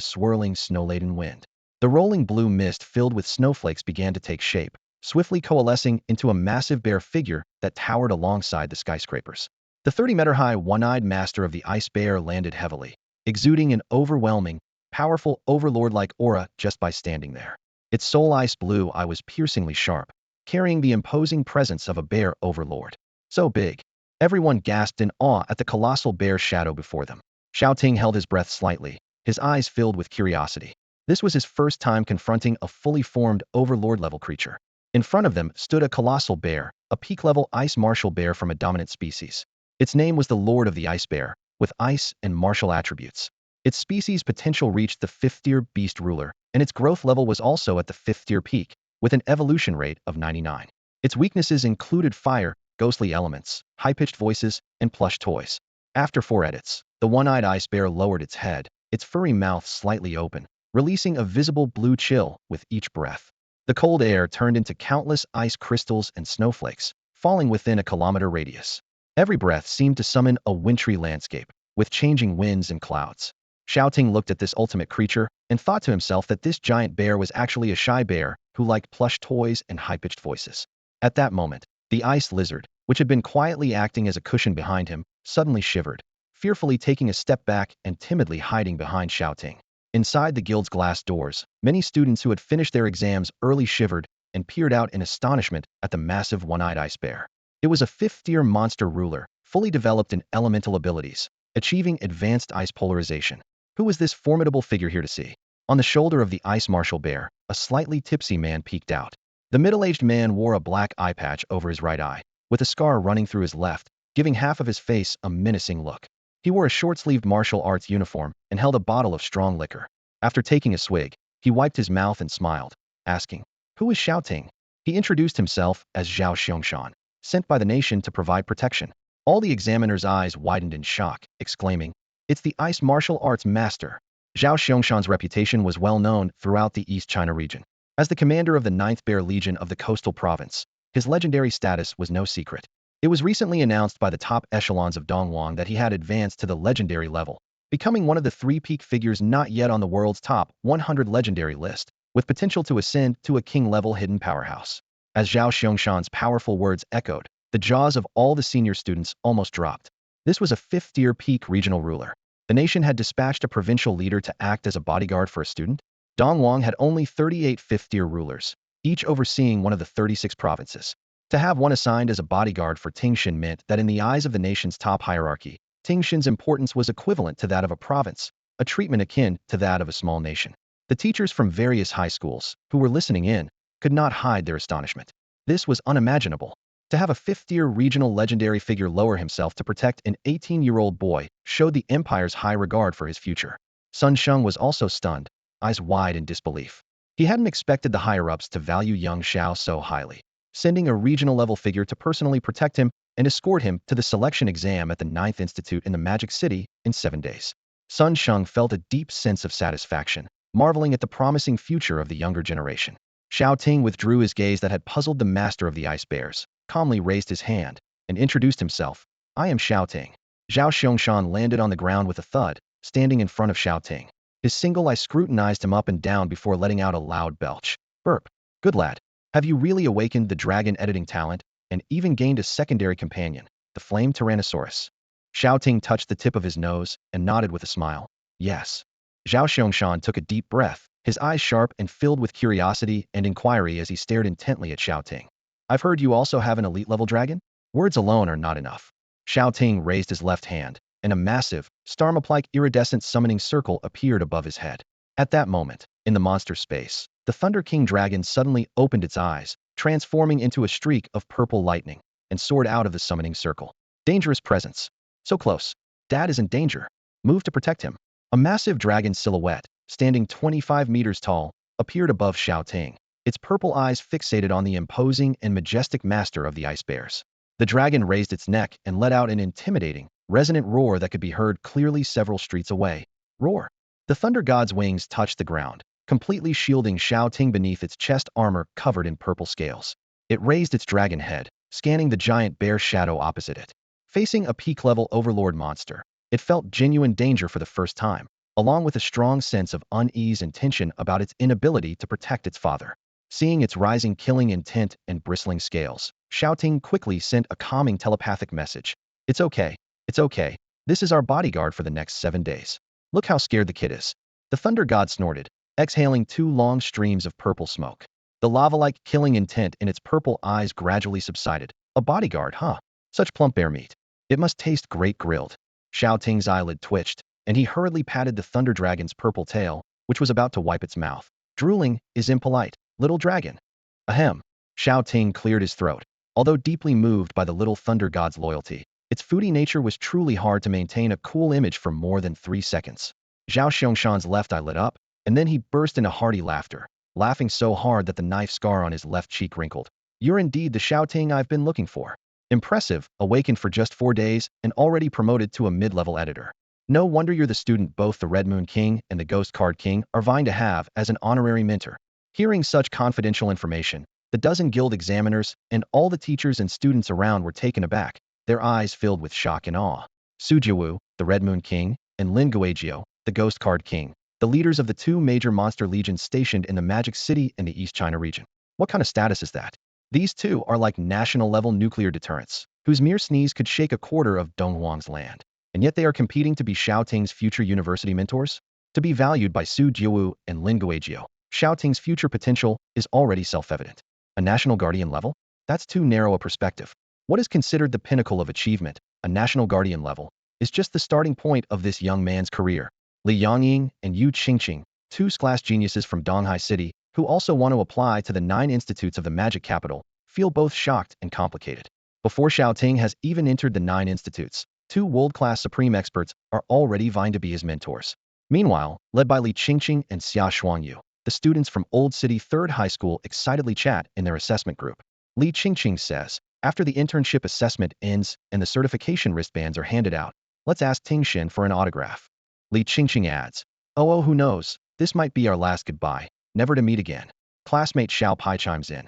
swirling, snow-laden wind. The rolling blue mist filled with snowflakes began to take shape, swiftly coalescing into a massive bear figure that towered alongside the skyscrapers. The 30-meter-high one-eyed master of the ice bear landed heavily, exuding an overwhelming, powerful overlord-like aura just by standing there. Its sole ice blue eye was piercingly sharp, carrying the imposing presence of a bear overlord. So big. Everyone gasped in awe at the colossal bear shadow before them. Xiao Ting held his breath slightly, his eyes filled with curiosity. This was his first time confronting a fully formed overlord-level creature. In front of them stood a colossal bear, a peak-level ice martial bear from a dominant species. Its name was the Lord of the Ice Bear, with ice and martial attributes. Its species potential reached the 5th-tier beast ruler, and its growth level was also at the 5th-tier peak, with an evolution rate of 99. Its weaknesses included fire, ghostly elements, high-pitched voices, and plush toys. After 4 edits, the one-eyed ice bear lowered its head, its furry mouth slightly open, releasing a visible blue chill with each breath. The cold air turned into countless ice crystals and snowflakes, falling within a kilometer radius. Every breath seemed to summon a wintry landscape, with changing winds and clouds. Shao Ting looked at this ultimate creature and thought to himself that this giant bear was actually a shy bear who liked plush toys and high-pitched voices. At that moment, the ice lizard, which had been quietly acting as a cushion behind him, suddenly shivered, fearfully taking a step back and timidly hiding behind Shao Ting. Inside the guild's glass doors, many students who had finished their exams early shivered and peered out in astonishment at the massive one-eyed ice bear. It was a 5th-tier monster ruler, fully developed in elemental abilities, achieving advanced ice polarization. Who was this formidable figure here to see? On the shoulder of the ice martial bear, a slightly tipsy man peeked out. The middle-aged man wore a black eye patch over his right eye, with a scar running through his left, giving half of his face a menacing look. He wore a short-sleeved martial arts uniform and held a bottle of strong liquor. After taking a swig, he wiped his mouth and smiled, asking, "Who is Xiao Ting?" He introduced himself as Zhao Xiangshan, sent by the nation to provide protection. All the examiner's eyes widened in shock, exclaiming, "It's the ice martial arts master." Zhao Xiangshan's reputation was well known throughout the East China region. As the commander of the 9th Bear Legion of the coastal province, his legendary status was no secret. It was recently announced by the top echelons of Dongwang that he had advanced to the legendary level, becoming one of the 3 peak figures not yet on the world's top 100 legendary list, with potential to ascend to a king-level hidden powerhouse. As Zhao Xiangshan's powerful words echoed, the jaws of all the senior students almost dropped. This was a 5th-tier peak regional ruler. The nation had dispatched a provincial leader to act as a bodyguard for a student. Dongwang had only 38 5th-tier rulers, each overseeing one of the 36 provinces. To have one assigned as a bodyguard for Tingshin meant that in the eyes of the nation's top hierarchy, Tingshin's importance was equivalent to that of a province, a treatment akin to that of a small nation. The teachers from various high schools, who were listening in, could not hide their astonishment. This was unimaginable. To have a 5th-tier regional legendary figure lower himself to protect an 18-year-old boy showed the empire's high regard for his future. Sun Sheng was also stunned, eyes wide in disbelief. He hadn't expected the higher-ups to value young Xiao so highly, sending a regional-level figure to personally protect him and escort him to the selection exam at the 9th Institute in the Magic City in 7 days. Sun Sheng felt a deep sense of satisfaction, marveling at the promising future of the younger generation. Shao Ting withdrew his gaze that had puzzled the master of the ice bears, calmly raised his hand, and introduced himself. "I am Shao Ting." Zhao Xiangshan landed on the ground with a thud, standing in front of Shao Ting. His single eye scrutinized him up and down before letting out a loud belch. "Burp. Good lad. Have you really awakened the dragon editing talent, and even gained a secondary companion, the flame Tyrannosaurus?" Shao Ting touched the tip of his nose and nodded with a smile. "Yes." Zhao Xiangshan took a deep breath, his eyes sharp and filled with curiosity and inquiry as he stared intently at Shao Ting. "I've heard you also have an elite-level dragon? Words alone are not enough." Shao Ting raised his left hand, and a massive, star-map-like iridescent summoning circle appeared above his head. At that moment, in the monster space, the Thunder King dragon suddenly opened its eyes, transforming into a streak of purple lightning, and soared out of the summoning circle. Dangerous presence. So close. Dad is in danger. Move to protect him. A massive dragon silhouette, standing 25 meters tall, appeared above Shao Ting, its purple eyes fixated on the imposing and majestic master of the ice bears. The dragon raised its neck and let out an intimidating, resonant roar that could be heard clearly several streets away. Roar. The thunder god's wings touched the ground, completely shielding Shao Ting beneath its chest armor covered in purple scales. It raised its dragon head, scanning the giant bear shadow opposite it. Facing a peak-level overlord monster, it felt genuine danger for the first time. along with a strong sense of unease and tension about its inability to protect its father. Seeing its rising killing intent and bristling scales, Xiao Ting quickly sent a calming telepathic message. It's okay. It's okay. This is our bodyguard for the next 7 days. Look how scared the kid is. The thunder god snorted, exhaling 2 long streams of purple smoke. The lava-like killing intent in its purple eyes gradually subsided. A bodyguard, huh? Such plump bear meat. It must taste great grilled. Xiao Ting's eyelid twitched, and he hurriedly patted the thunder dragon's purple tail, which was about to wipe its mouth. Drooling is impolite, little dragon. Ahem. Xiao Ting cleared his throat. Although deeply moved by the little thunder god's loyalty, its foodie nature was truly hard to maintain a cool image for more than 3 seconds. Zhao Xiangshan's left eye lit up, and then he burst into hearty laughter, laughing so hard that the knife scar on his left cheek wrinkled. You're indeed the Shao Ting I've been looking for. Impressive, awakened for just 4 days and already promoted to a mid-level editor. No wonder you're the student both the Red Moon King and the Ghost Card King are vying to have as an honorary mentor. Hearing such confidential information, the dozen guild examiners and all the teachers and students around were taken aback, their eyes filled with shock and awe. Su Jiwu, the Red Moon King, and Lin Guizhou, the Ghost Card King, the leaders of the 2 major monster legions stationed in the Magic City in the East China region. What kind of status is that? These 2 are like national-level nuclear deterrents, whose mere sneeze could shake a quarter of Donghuang's land. And yet they are competing to be Shao Ting's future university mentors? To be valued by Su Jiwu and Lin Guizhou, Shao Ting's future potential is already self-evident. A national guardian level? That's too narrow a perspective. What is considered the pinnacle of achievement, a national guardian level, is just the starting point of this young man's career. Li Yangying and Yu Qingqing, 2 class geniuses from Donghai City, who also want to apply to the 9 institutes of the magic capital, feel both shocked and complicated. Before Shao Ting has even entered the 9 institutes, 2 world-class supreme experts are already vying to be his mentors. Meanwhile, led by Li Qingqing and Xia Shuangyu, the students from Old City 3rd High School excitedly chat in their assessment group. Li Qingqing says, after the internship assessment ends and the certification wristbands are handed out, let's ask Ting Xin for an autograph. Li Qingqing adds, oh, who knows, this might be our last goodbye, never to meet again. Classmate Xiao Pai chimes in.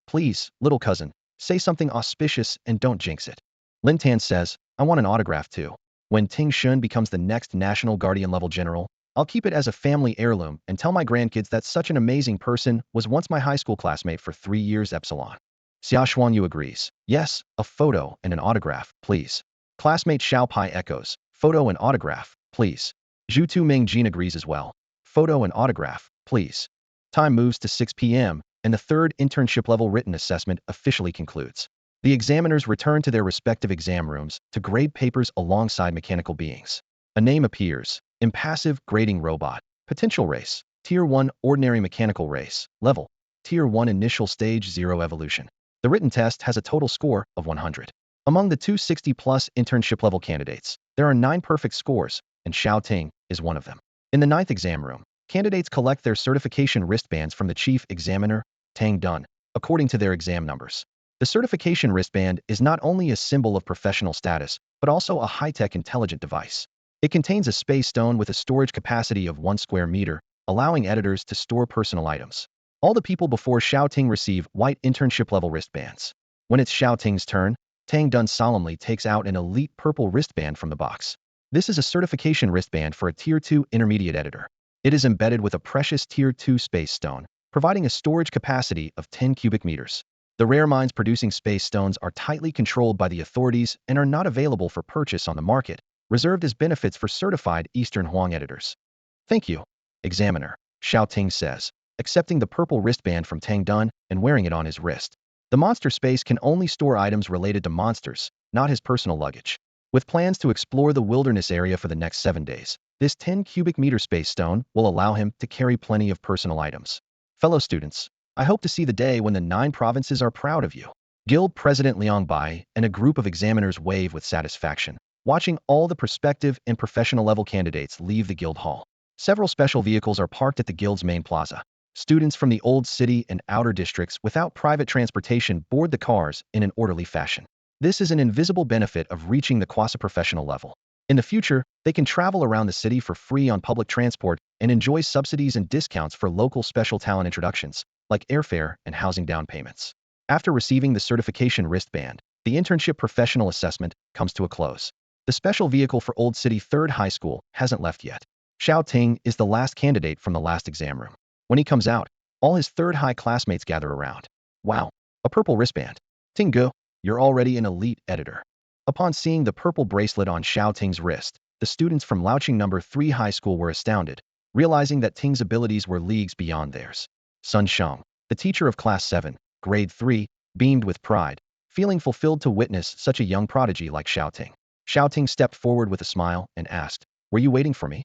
Please, little cousin, say something auspicious and don't jinx it. Lin Tan says, I want an autograph too. When Ting Xun becomes the next national guardian level general, I'll keep it as a family heirloom and tell my grandkids that such an amazing person was once my high school classmate for 3 years epsilon. Xia Shuangyu agrees. Yes, a photo and an autograph, please. Classmate Xiao Pai echoes. Photo and autograph, please. Zhu Tu Mingjin agrees as well. Photo and autograph, please. Time moves to 6 p.m., and the 3rd internship level written assessment officially concludes. The examiners return to their respective exam rooms to grade papers alongside mechanical beings. A name appears. Impassive grading robot. Potential race. Tier 1 ordinary mechanical race. Level. Tier 1 initial stage 0 evolution. The written test has a total score of 100. Among the 260-plus internship level candidates, there are 9 perfect scores, and Shao Ting is one of them. In the 9th exam room, candidates collect their certification wristbands from the chief examiner, Tang Dun, according to their exam numbers. The certification wristband is not only a symbol of professional status, but also a high-tech intelligent device. It contains a space stone with a storage capacity of 1 square meter, allowing editors to store personal items. All the people before Shao Ting receive white internship-level wristbands. When it's Shao Ting's turn, Tang Dun solemnly takes out an elite purple wristband from the box. This is a certification wristband for a Tier 2 intermediate editor. It is embedded with a precious Tier 2 space stone, providing a storage capacity of 10 cubic meters. The rare mines producing space stones are tightly controlled by the authorities and are not available for purchase on the market, reserved as benefits for certified Eastern Huang editors. Thank you, Examiner, Shao Ting says, accepting the purple wristband from Tang Dun and wearing it on his wrist. The monster space can only store items related to monsters, not his personal luggage. With plans to explore the wilderness area for the next 7 days, this 10 cubic meter space stone will allow him to carry plenty of personal items. Fellow students, I hope to see the day when the 9 provinces are proud of you. Guild President Liang Bai and a group of examiners wave with satisfaction, watching all the prospective and professional level candidates leave the guild hall. Several special vehicles are parked at the guild's main plaza. Students from the old city and outer districts without private transportation board the cars in an orderly fashion. This is an invisible benefit of reaching the quasi-professional level. In the future, they can travel around the city for free on public transport and enjoy subsidies and discounts for local special talent introductions, like airfare and housing down payments. After receiving the certification wristband, the internship professional assessment comes to a close. The special vehicle for Old City 3rd High School hasn't left yet. Xiao Ting is the last candidate from the last exam room. When he comes out, all his third-high classmates gather around. Wow, a purple wristband. Tingu, you're already an elite editor. Upon seeing the purple bracelet on Xiao Ting's wrist, the students from Liaoqing number 3 high school were astounded, realizing that Ting's abilities were leagues beyond theirs. Sun Shang, the teacher of class 7, grade 3, beamed with pride, feeling fulfilled to witness such a young prodigy like Xiao Ting. Xiao Ting stepped forward with a smile and asked, "Were you waiting for me?"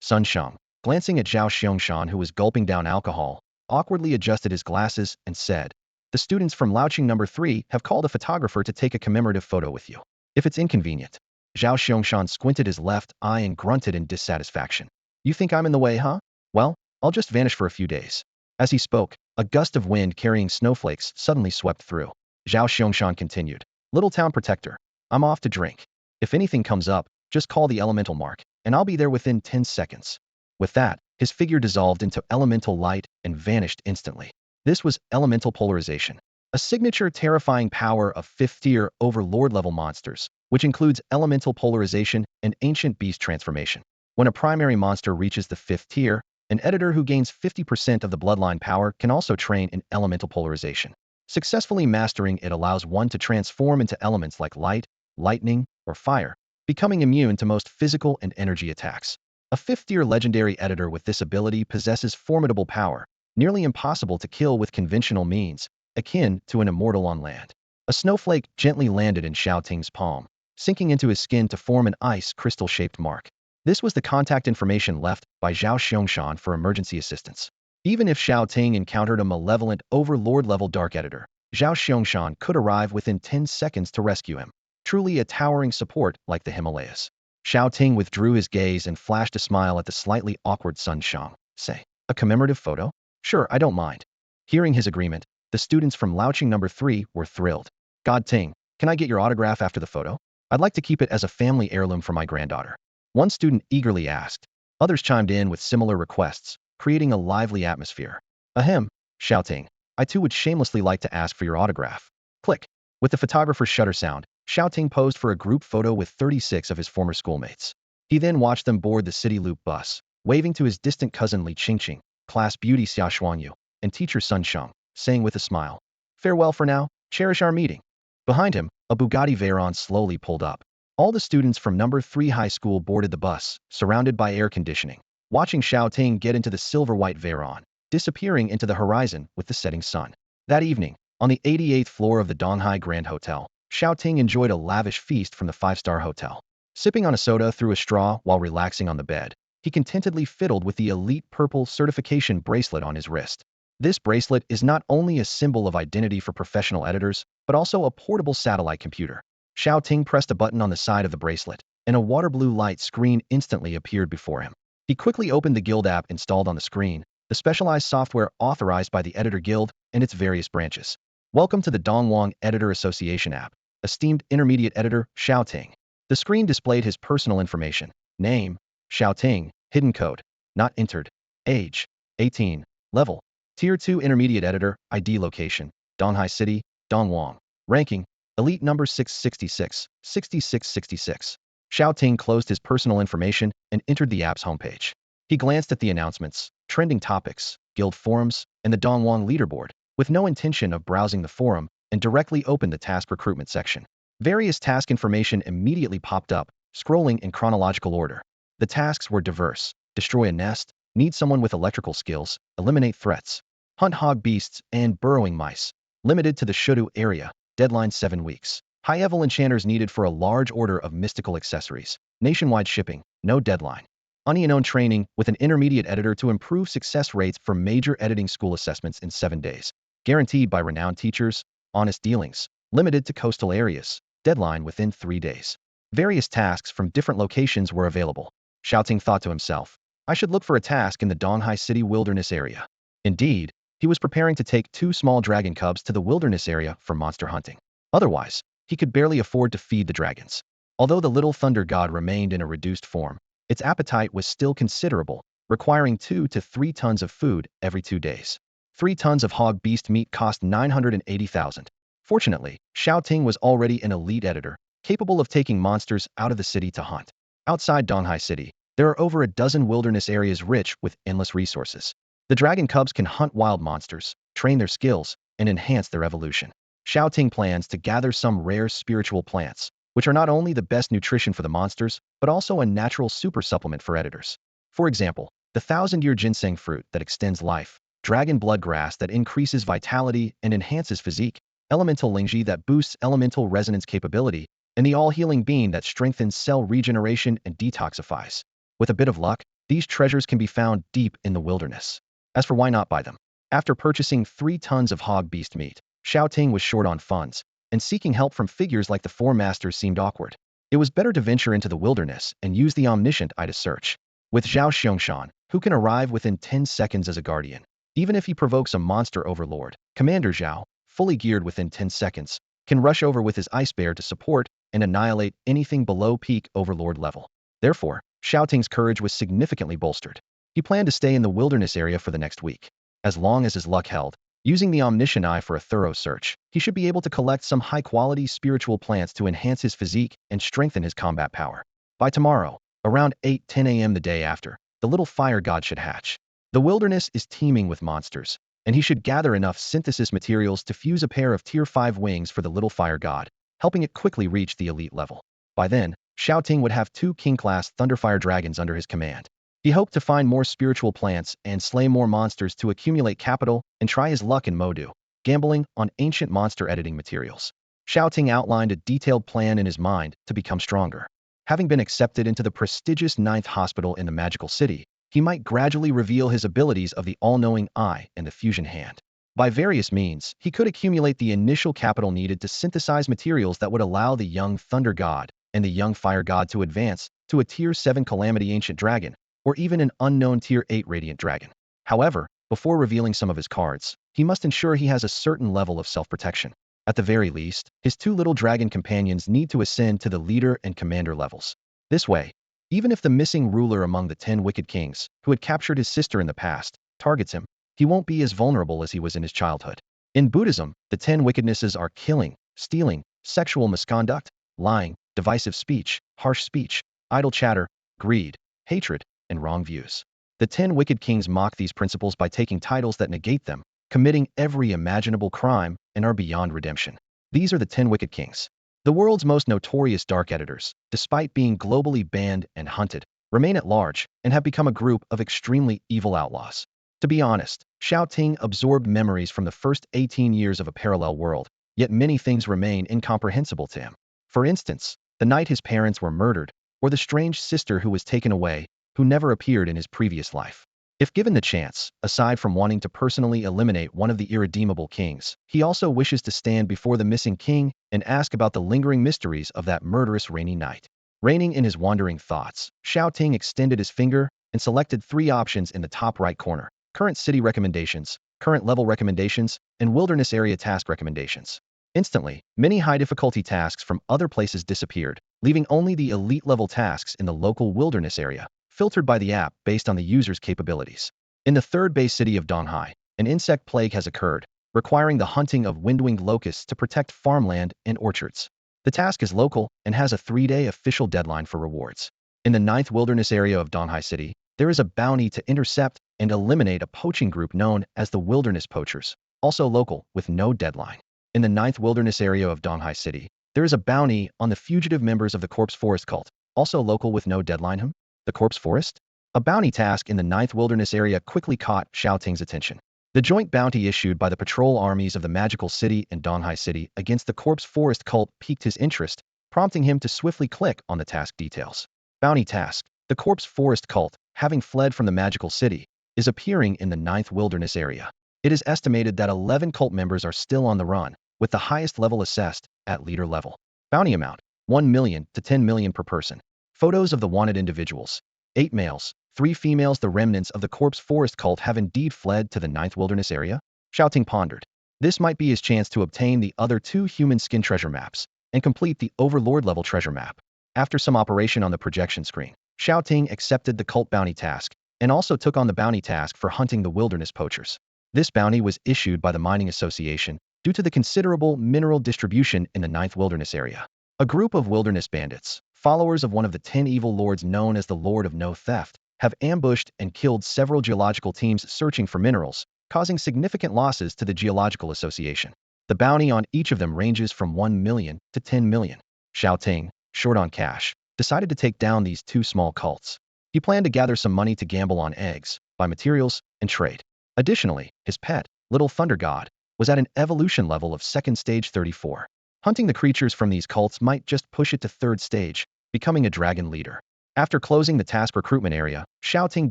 Sun Shang, glancing at Zhao Xiangshan who was gulping down alcohol, awkwardly adjusted his glasses and said, "The students from Liaoqing number 3 have called a photographer to take a commemorative photo with you. If it's inconvenient." Zhao Xiangshan squinted his left eye and grunted in dissatisfaction. "You think I'm in the way, huh? Well, I'll just vanish for a few days." As he spoke, a gust of wind carrying snowflakes suddenly swept through. Zhao Xiangshan continued, "Little town protector, I'm off to drink. If anything comes up, just call the elemental mark, and I'll be there within 10 seconds. With that, his figure dissolved into elemental light and vanished instantly. This was elemental polarization, a signature terrifying power of 5th-tier overlord-level monsters, which includes elemental polarization and ancient beast transformation. When a primary monster reaches the 5th tier, an editor who gains 50% of the bloodline power can also train in elemental polarization. Successfully mastering it allows one to transform into elements like light, lightning, or fire, becoming immune to most physical and energy attacks. A 5th-tier legendary editor with this ability possesses formidable power, nearly impossible to kill with conventional means, akin to an immortal on land. A snowflake gently landed in Xiao Ting's palm, sinking into his skin to form an ice crystal-shaped mark. This was the contact information left by Zhao Xiangshan for emergency assistance. Even if Xiao Ting encountered a malevolent overlord-level dark editor, Zhao Xiangshan could arrive within 10 seconds to rescue him. Truly a towering support like the Himalayas. Xiao Ting withdrew his gaze and flashed a smile at the slightly awkward Sun Shang. "Say, a commemorative photo? Sure, I don't mind." Hearing his agreement, the students from Liaoqing number 3 were thrilled. "God Ting, can I get your autograph after the photo? I'd like to keep it as a family heirloom for my granddaughter." One student eagerly asked. Others chimed in with similar requests, creating a lively atmosphere. "Ahem, Xiao Ting, I too would shamelessly like to ask for your autograph." Click. With the photographer's shutter sound, Xiao Ting posed for a group photo with 36 of his former schoolmates. He then watched them board the city loop bus, waving to his distant cousin Li Qingqing, class beauty Xia Xuanyu, and teacher Sun Shang, saying with a smile, "Farewell for now, cherish our meeting." Behind him, a Bugatti Veyron slowly pulled up. All the students from number 3 high school boarded the bus, surrounded by air conditioning, watching Xiao Ting get into the silver-white Veyron, disappearing into the horizon with the setting sun. That evening, on the 88th floor of the Donghai Grand Hotel, Xiao Ting enjoyed a lavish feast from the 5-star hotel. Sipping on a soda through a straw while relaxing on the bed, he contentedly fiddled with the elite purple certification bracelet on his wrist. This bracelet is not only a symbol of identity for professional editors, but also a portable satellite computer. Xiao Ting pressed a button on the side of the bracelet, and a water blue light screen instantly appeared before him. He quickly opened the Guild app installed on the screen, the specialized software authorized by the Editor Guild and its various branches. "Welcome to the Dongwang Editor Association app, esteemed intermediate editor Xiao Ting." The screen displayed his personal information. Name, Xiao Ting, hidden code, not entered. Age, 18. Level, Tier 2 intermediate editor, ID location, Donghai City, Dongwang. Ranking, elite number 666, 6666. Xiao Ting closed his personal information and entered the app's homepage. He glanced at the announcements, trending topics, guild forums, and the Dongwang leaderboard, with no intention of browsing the forum, and directly opened the task recruitment section. Various task information immediately popped up, scrolling in chronological order. The tasks were diverse: destroy a nest, need someone with electrical skills, eliminate threats, hunt hog beasts, and burrowing mice. Limited to the Shudu area, deadline 7 weeks. High-level enchanters needed for a large order of mystical accessories. Nationwide shipping, no deadline. Unknown training with an intermediate editor to improve success rates for major editing school assessments in 7 days. Guaranteed by renowned teachers, honest dealings, limited to coastal areas, deadline within 3 days. Various tasks from different locations were available. Xiao Ting thought to himself, "I should look for a task in the Donghai City wilderness area." Indeed, he was preparing to take 2 small dragon cubs to the wilderness area for monster hunting. Otherwise, he could barely afford to feed the dragons. Although the little thunder god remained in a reduced form, its appetite was still considerable, requiring 2 to 3 tons of food every 2 days. 3 tons of hog beast meat cost 980,000. Fortunately, Xiao Ting was already an elite editor, capable of taking monsters out of the city to hunt. Outside Donghai City, There are over a dozen wilderness areas rich with endless resources. The dragon cubs can hunt wild monsters, train their skills, and enhance their evolution. Xiao Ting plans to gather some rare spiritual plants, which are not only the best nutrition for the monsters, but also a natural super supplement for editors. For example, the thousand-year ginseng fruit that extends life, dragon blood grass that increases vitality and enhances physique, elemental lingji that boosts elemental resonance capability, and the all-healing bean that strengthens cell regeneration and detoxifies. With a bit of luck, these treasures can be found deep in the wilderness. As for why not buy them? After purchasing 3 tons of hog beast meat, Shao Ting was short on funds, and seeking help from figures like the Four Masters seemed awkward. It was better to venture into the wilderness and use the omniscient eye to search. With Zhao Xiangshan, who can arrive within 10 seconds as a guardian. Even if he provokes a monster overlord, Commander Zhao, fully geared within 10 seconds, can rush over with his ice bear to support and annihilate anything below peak overlord level. Therefore, Shao Ting's courage was significantly bolstered. He planned to stay in the wilderness area for the next week. As long as his luck held, using the omniscient eye for a thorough search, he should be able to collect some high-quality spiritual plants to enhance his physique and strengthen his combat power. By tomorrow, around 8:10 a.m. the day after, the little fire god should hatch. The wilderness is teeming with monsters, and he should gather enough synthesis materials to fuse a pair of Tier 5 wings for the little fire god, helping it quickly reach the elite level. By then, Shao Ting would have 2 king-class Thunderfire dragons under his command. He hoped to find more spiritual plants and slay more monsters to accumulate capital and try his luck in Modu, gambling on ancient monster editing materials. Shao Ting outlined a detailed plan in his mind to become stronger. Having been accepted into the prestigious 9th hospital in the magical city, he might gradually reveal his abilities of the all-knowing eye and the fusion hand. By various means, he could accumulate the initial capital needed to synthesize materials that would allow the young Thunder God and the young Fire God to advance to a Tier 7 Calamity Ancient Dragon, or even an unknown Tier 8 Radiant Dragon. However, before revealing some of his cards, he must ensure he has a certain level of self-protection. At the very least, his 2 little dragon companions need to ascend to the leader and commander levels. This way, even if the missing ruler among the 10 wicked kings, who had captured his sister in the past, targets him, he won't be as vulnerable as he was in his childhood. In Buddhism, the 10 wickednesses are killing, stealing, sexual misconduct, lying, divisive speech, harsh speech, idle chatter, greed, hatred, and wrong views. The 10 wicked kings mock these principles by taking titles that negate them, committing every imaginable crime, and are beyond redemption. These are the 10 wicked kings. The world's most notorious dark editors, despite being globally banned and hunted, remain at large and have become a group of extremely evil outlaws. To be honest, Shao Ting absorbed memories from the first 18 years of a parallel world, yet many things remain incomprehensible to him. For instance, the night his parents were murdered, or the strange sister who was taken away, who never appeared in his previous life. If given the chance, aside from wanting to personally eliminate one of the irredeemable kings, he also wishes to stand before the missing king and ask about the lingering mysteries of that murderous rainy night. Reigning in his wandering thoughts, Shao Ting extended his finger and selected 3 options in the top right corner: current city recommendations, current level recommendations, and wilderness area task recommendations. Instantly, many high-difficulty tasks from other places disappeared, leaving only the elite-level tasks in the local wilderness area, filtered by the app based on the user's capabilities. In the 3rd base city of Donghai, an insect plague has occurred, requiring the hunting of wind-winged locusts to protect farmland and orchards. The task is local and has a 3-day official deadline for rewards. In the 9th wilderness area of Donghai City, there is a bounty to intercept and eliminate a poaching group known as the Wilderness Poachers, also local, with no deadline. In the 9th wilderness area of Donghai City, there is a bounty on the fugitive members of the Corpse Forest cult, also local with no deadline. The Corpse Forest? A bounty task in the 9th wilderness area quickly caught Shao Ting's attention. The joint bounty issued by the patrol armies of the Magical City and Donghai City against the Corpse Forest cult piqued his interest, prompting him to swiftly click on the task details. Bounty task: the Corpse Forest cult, having fled from the Magical City, is appearing in the 9th wilderness area. It is estimated that 11 cult members are still on the run, with the highest level assessed at leader level. Bounty amount: 1 million to 10 million per person. Photos of the wanted individuals: 8 males, 3 females. The remnants of the Corpse Forest cult have indeed fled to the 9th wilderness area? Shao Ting pondered. This might be his chance to obtain the other 2 human skin treasure maps and complete the Overlord level treasure map. After some operation on the projection screen, Shao Ting accepted the cult bounty task and also took on the bounty task for hunting the wilderness poachers. This bounty was issued by the Mining Association due to the considerable mineral distribution in the 9th wilderness area. A group of wilderness bandits, followers of one of the 10 evil lords known as the Lord of No Theft, have ambushed and killed several geological teams searching for minerals, causing significant losses to the Geological Association. The bounty on each of them ranges from 1 million to 10 million. Xiao Ting, short on cash, decided to take down these two small cults. He planned to gather some money to gamble on eggs, buy materials, and trade. Additionally, his pet, Little Thunder God, was at an evolution level of second stage 34. Hunting the creatures from these cults might just push it to third stage, becoming a dragon leader. After closing the task recruitment area, Shao Ting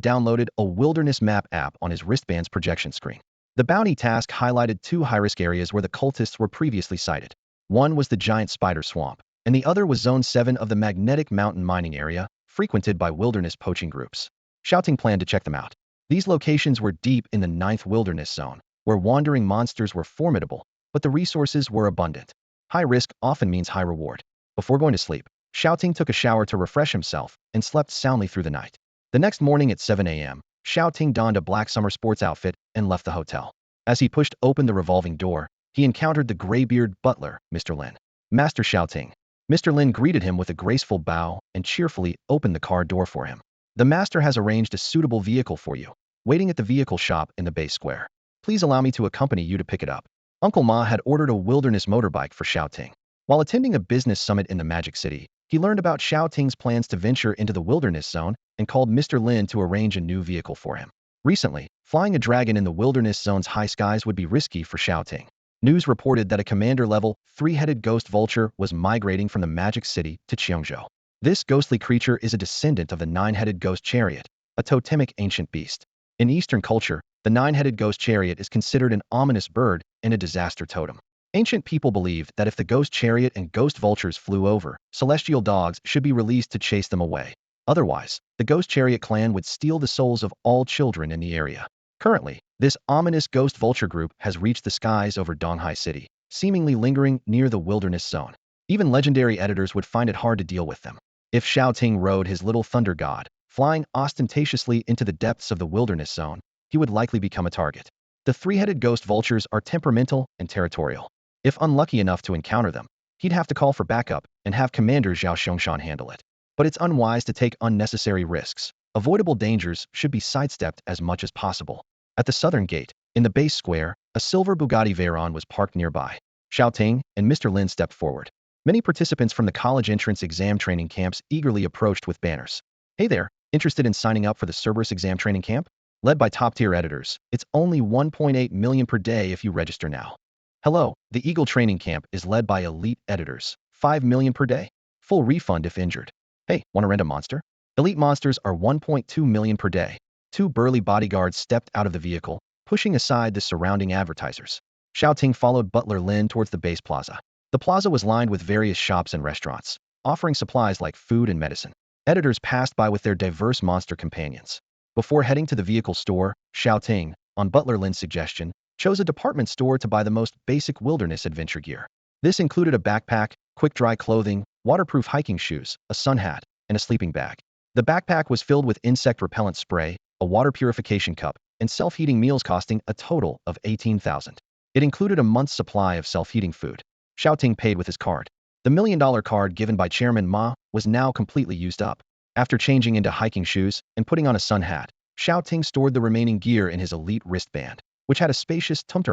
downloaded a wilderness map app on his wristband's projection screen. The bounty task highlighted two high-risk areas where the cultists were previously sighted. One was the giant spider swamp, and the other was Zone 7 of the magnetic mountain mining area, frequented by wilderness poaching groups. Shao Ting planned to check them out. These locations were deep in the 9th wilderness zone, where wandering monsters were formidable, but the resources were abundant. High risk often means high reward. Before going to sleep, Shao Ting took a shower to refresh himself and slept soundly through the night. The next morning at 7 a.m., Shao Ting donned a black summer sports outfit and left the hotel. As he pushed open the revolving door, he encountered the gray-beard butler, Mr. Lin. Master Shao Ting. Mr. Lin greeted him with a graceful bow and cheerfully opened the car door for him. The master has arranged a suitable vehicle for you, waiting at the vehicle shop in the base square. Please allow me to accompany you to pick it up. Uncle Ma had ordered a wilderness motorbike for Shao Ting. While attending a business summit in the Magic City, he learned about Shao Ting's plans to venture into the wilderness zone and called Mr. Lin to arrange a new vehicle for him. Recently, flying a dragon in the wilderness zone's high skies would be risky for Shao Ting. News reported that a commander-level, three-headed ghost vulture was migrating from the Magic City to Cheongzhou. This ghostly creature is a descendant of the nine-headed ghost chariot, a totemic ancient beast. In Eastern culture, the nine-headed ghost chariot is considered an ominous bird and a disaster totem. Ancient people believed that if the ghost chariot and ghost vultures flew over, celestial dogs should be released to chase them away. Otherwise, the ghost chariot clan would steal the souls of all children in the area. Currently, this ominous ghost vulture group has reached the skies over Donghai City, seemingly lingering near the wilderness zone. Even legendary editors would find it hard to deal with them. If Shao Ting rode his little thunder god, flying ostentatiously into the depths of the wilderness zone, he would likely become a target. The three-headed ghost vultures are temperamental and territorial. If unlucky enough to encounter them, he'd have to call for backup and have Commander Zhao Xingshan handle it. But it's unwise to take unnecessary risks. Avoidable dangers should be sidestepped as much as possible. At the southern gate, in the base square, a silver Bugatti Veyron was parked nearby. Shao Ting and Mr. Lin stepped forward. Many participants from the college entrance exam training camps eagerly approached with banners. Hey there, interested in signing up for the Cerberus exam training camp? Led by top-tier editors, it's only 1.8 million per day if you register now. Hello, the Eagle Training Camp is led by elite editors, 5 million per day. Full refund if injured. Hey, want to rent a monster? Elite monsters are 1.2 million per day. Two burly bodyguards stepped out of the vehicle, pushing aside the surrounding advertisers. Shao Ting followed Butler Lin towards the base plaza. The plaza was lined with various shops and restaurants, offering supplies like food and medicine. Editors passed by with their diverse monster companions. Before heading to the vehicle store, Shao Ting, on Butler Lin's suggestion, chose a department store to buy the most basic wilderness adventure gear. This included a backpack, quick-dry clothing, waterproof hiking shoes, a sun hat, and a sleeping bag. The backpack was filled with insect repellent spray, a water purification cup, and self-heating meals costing a total of 18,000. It included a month's supply of self-heating food. Shao Ting paid with his card. The $1 million card given by Chairman Ma was now completely used up. After changing into hiking shoes and putting on a sun hat, Shao Ting stored the remaining gear in his elite wristband, which had a spacious 10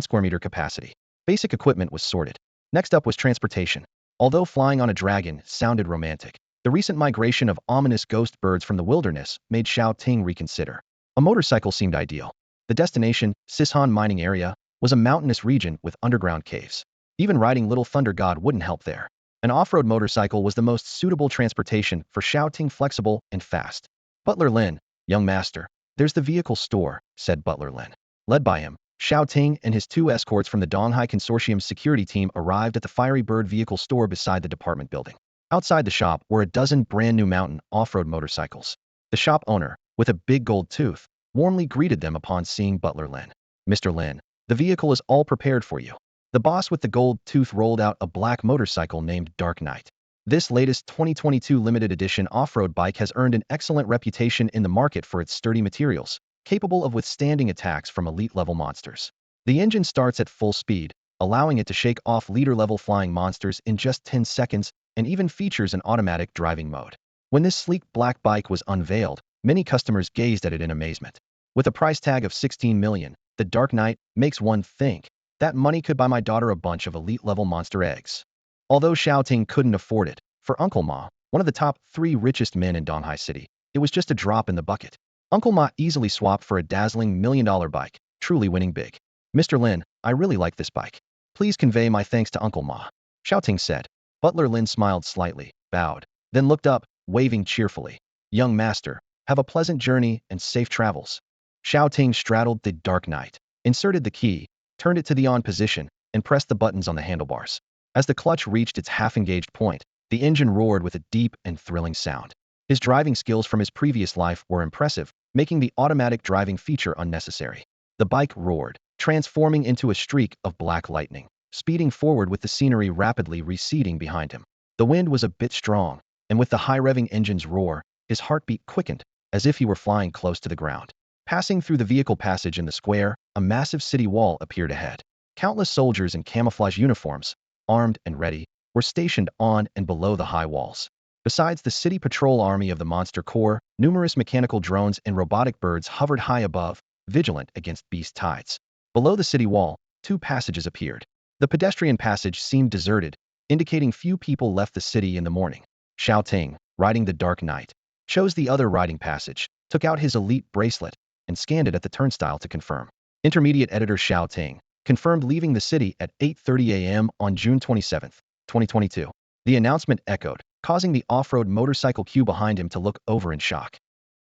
square meter capacity. Basic equipment was sorted. Next up was transportation. Although flying on a dragon sounded romantic, the recent migration of ominous ghost birds from the wilderness made Shao Ting reconsider. A motorcycle seemed ideal. The destination, Sishan mining area, was a mountainous region with underground caves. Even riding Little Thunder God wouldn't help there. An off-road motorcycle was the most suitable transportation for Shao Ting, flexible and fast. Butler Lin, young master, there's the vehicle store, said Butler Lin. Led by him, Shao Ting and his two escorts from the Donghai Consortium's security team arrived at the Fiery Bird vehicle store beside the department building. Outside the shop were a dozen brand-new mountain off-road motorcycles. The shop owner, with a big gold tooth, warmly greeted them upon seeing Butler Lin. Mr. Lin, the vehicle is all prepared for you. The boss with the gold tooth rolled out a black motorcycle named Dark Knight. This latest 2022 limited edition off-road bike has earned an excellent reputation in the market for its sturdy materials, capable of withstanding attacks from elite-level monsters. The engine starts at full speed, allowing it to shake off leader-level flying monsters in just 10 seconds and even features an automatic driving mode. When this sleek black bike was unveiled, many customers gazed at it in amazement. With a price tag of 16 million, the Dark Knight makes one think, that money could buy my daughter a bunch of elite-level monster eggs. Although Xiao Ting couldn't afford it, for Uncle Ma, one of the top 3 richest men in Donghai City, it was just a drop in the bucket. Uncle Ma easily swapped for a dazzling $1 million bike, truly winning big. Mr. Lin, I really like this bike. Please convey my thanks to Uncle Ma. Xiao Ting said. Butler Lin smiled slightly, bowed, then looked up, waving cheerfully. Young master, have a pleasant journey and safe travels. Xiao Ting straddled the Dark Knight, inserted the key, turned it to the on position, and pressed the buttons on the handlebars. As the clutch reached its half-engaged point, the engine roared with a deep and thrilling sound. His driving skills from his previous life were impressive, making the automatic driving feature unnecessary. The bike roared, transforming into a streak of black lightning, speeding forward with the scenery rapidly receding behind him. The wind was a bit strong, and with the high-revving engine's roar, his heartbeat quickened, as if he were flying close to the ground. Passing through the vehicle passage in the square, a massive city wall appeared ahead. Countless soldiers in camouflage uniforms, armed and ready, were stationed on and below the high walls. Besides the city patrol army of the Monster Corps, numerous mechanical drones and robotic birds hovered high above, vigilant against beast tides. Below the city wall, 2 passages appeared. The pedestrian passage seemed deserted, indicating few people left the city in the morning. Shao Ting, riding the Dark Knight, chose the other riding passage, took out his elite bracelet, and scanned it at the turnstile to confirm. Intermediate Editor Xiao Ting confirmed leaving the city at 8:30 a.m. on June 27, 2022. The announcement echoed, causing the off-road motorcycle queue behind him to look over in shock.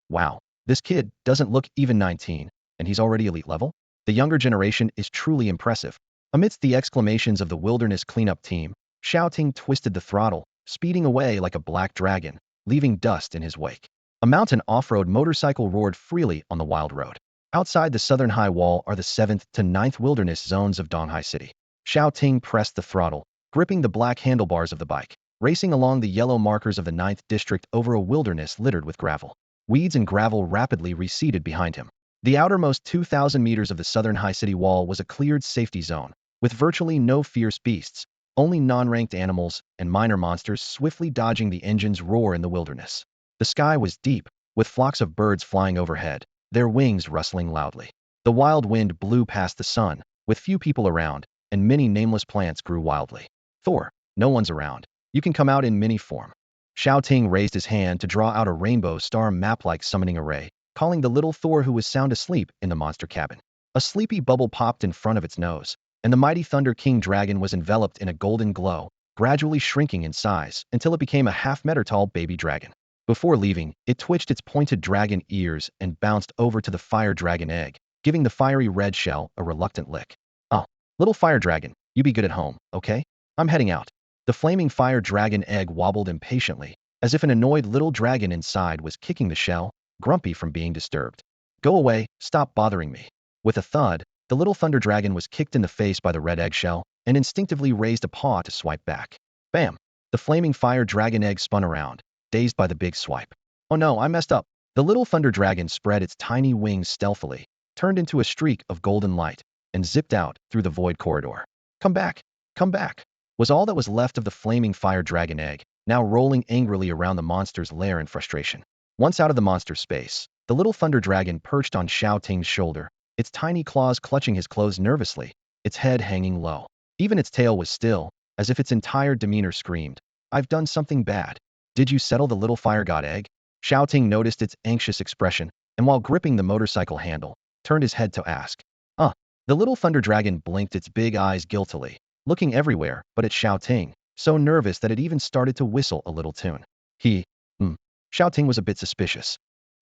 Wow, this kid doesn't look even 19, and he's already elite level? The younger generation is truly impressive. Amidst the exclamations of the wilderness cleanup team, Xiao Ting twisted the throttle, speeding away like a black dragon, leaving dust in his wake. A mountain off-road motorcycle roared freely on the wild road. Outside the southern high wall are the 7th to 9th wilderness zones of Donghai City. Xiao Ting pressed the throttle, gripping the black handlebars of the bike, racing along the yellow markers of the 9th district over a wilderness littered with gravel. Weeds and gravel rapidly receded behind him. The outermost 2,000 meters of the southern high city wall was a cleared safety zone, with virtually no fierce beasts, only non-ranked animals and minor monsters swiftly dodging the engine's roar in the wilderness. The sky was deep, with flocks of birds flying overhead, their wings rustling loudly. The wild wind blew past the sun, with few people around, and many nameless plants grew wildly. Thor, no one's around. You can come out in mini form. Xiao Ting raised his hand to draw out a rainbow star map-like summoning array, calling the little Thor who was sound asleep in the monster cabin. A sleepy bubble popped in front of its nose, and the mighty Thunder King dragon was enveloped in a golden glow, gradually shrinking in size until it became a half-meter-tall baby dragon. Before leaving, it twitched its pointed dragon ears and bounced over to the fire dragon egg, giving the fiery red shell a reluctant lick. Oh, little fire dragon, you be good at home, okay? I'm heading out. The flaming fire dragon egg wobbled impatiently, as if an annoyed little dragon inside was kicking the shell, grumpy from being disturbed. Go away, stop bothering me. With a thud, the little thunder dragon was kicked in the face by the red eggshell, and instinctively raised a paw to swipe back. Bam! The flaming fire dragon egg spun around, dazed by the big swipe. Oh no, I messed up. The little thunder dragon spread its tiny wings stealthily, turned into a streak of golden light, and zipped out through the void corridor. Come back! Come back! Was all that was left of the flaming fire dragon egg, now rolling angrily around the monster's lair in frustration. Once out of the monster's space, the little thunder dragon perched on Xiao Ting's shoulder, its tiny claws clutching his clothes nervously, its head hanging low. Even its tail was still, as if its entire demeanor screamed, I've done something bad. Did you settle the little fire god egg? Xiao Ting noticed its anxious expression, and while gripping the motorcycle handle, turned his head to ask. The little thunder dragon blinked its big eyes guiltily, looking everywhere but at Xiao Ting, so nervous that it even started to whistle a little tune. Xiao Ting was a bit suspicious.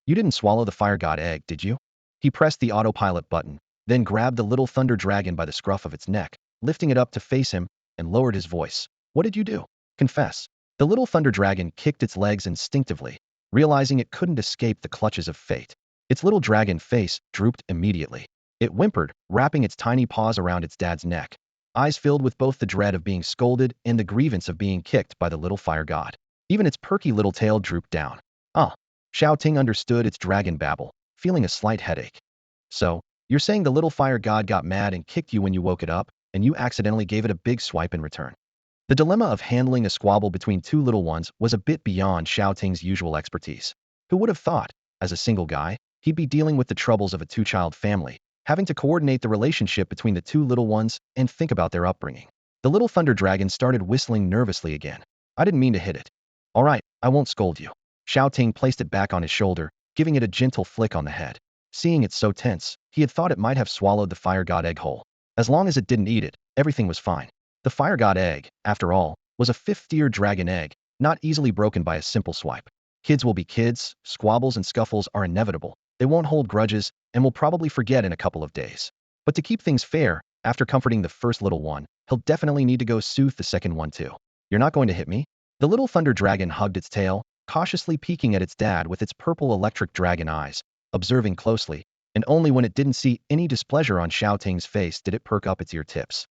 You didn't swallow the fire god egg, did you? He pressed the autopilot button, then grabbed the little thunder dragon by the scruff of its neck, lifting it up to face him, and lowered his voice. What did you do? Confess. The little thunder dragon kicked its legs instinctively, realizing it couldn't escape the clutches of fate. Its little dragon face drooped immediately. It whimpered, wrapping its tiny paws around its dad's neck, eyes filled with both the dread of being scolded and the grievance of being kicked by the little fire god. Even its perky little tail drooped down. Xiao Ting understood its dragon babble, feeling a slight headache. So, you're saying the little fire god got mad and kicked you when you woke it up? and you accidentally gave it a big swipe in return. The dilemma of handling a squabble between two little ones was a bit beyond Xiao Ting's usual expertise. Who would have thought, as a single guy, he'd be dealing with the troubles of a two-child family, having to coordinate the relationship between the two little ones and think about their upbringing. The little thunder dragon started whistling nervously again. I didn't mean to hit it. All right, I won't scold you. Xiao Ting placed it back on his shoulder, giving it a gentle flick on the head. Seeing it so tense, he had thought it might have swallowed the fire god egg whole. As long as it didn't eat it, everything was fine. The fire god egg, after all, was a fifth-tier dragon egg, not easily broken by a simple swipe. Kids will be kids, squabbles and scuffles are inevitable, they won't hold grudges, and will probably forget in a couple of days. But to keep things fair, after comforting the first little one, he'll definitely need to go soothe the second one too. You're not going to hit me? The little thunder dragon hugged its tail, cautiously peeking at its dad with its purple electric dragon eyes, observing closely, and only when it didn't see any displeasure on Xiao Ting's face did it perk up its ear tips.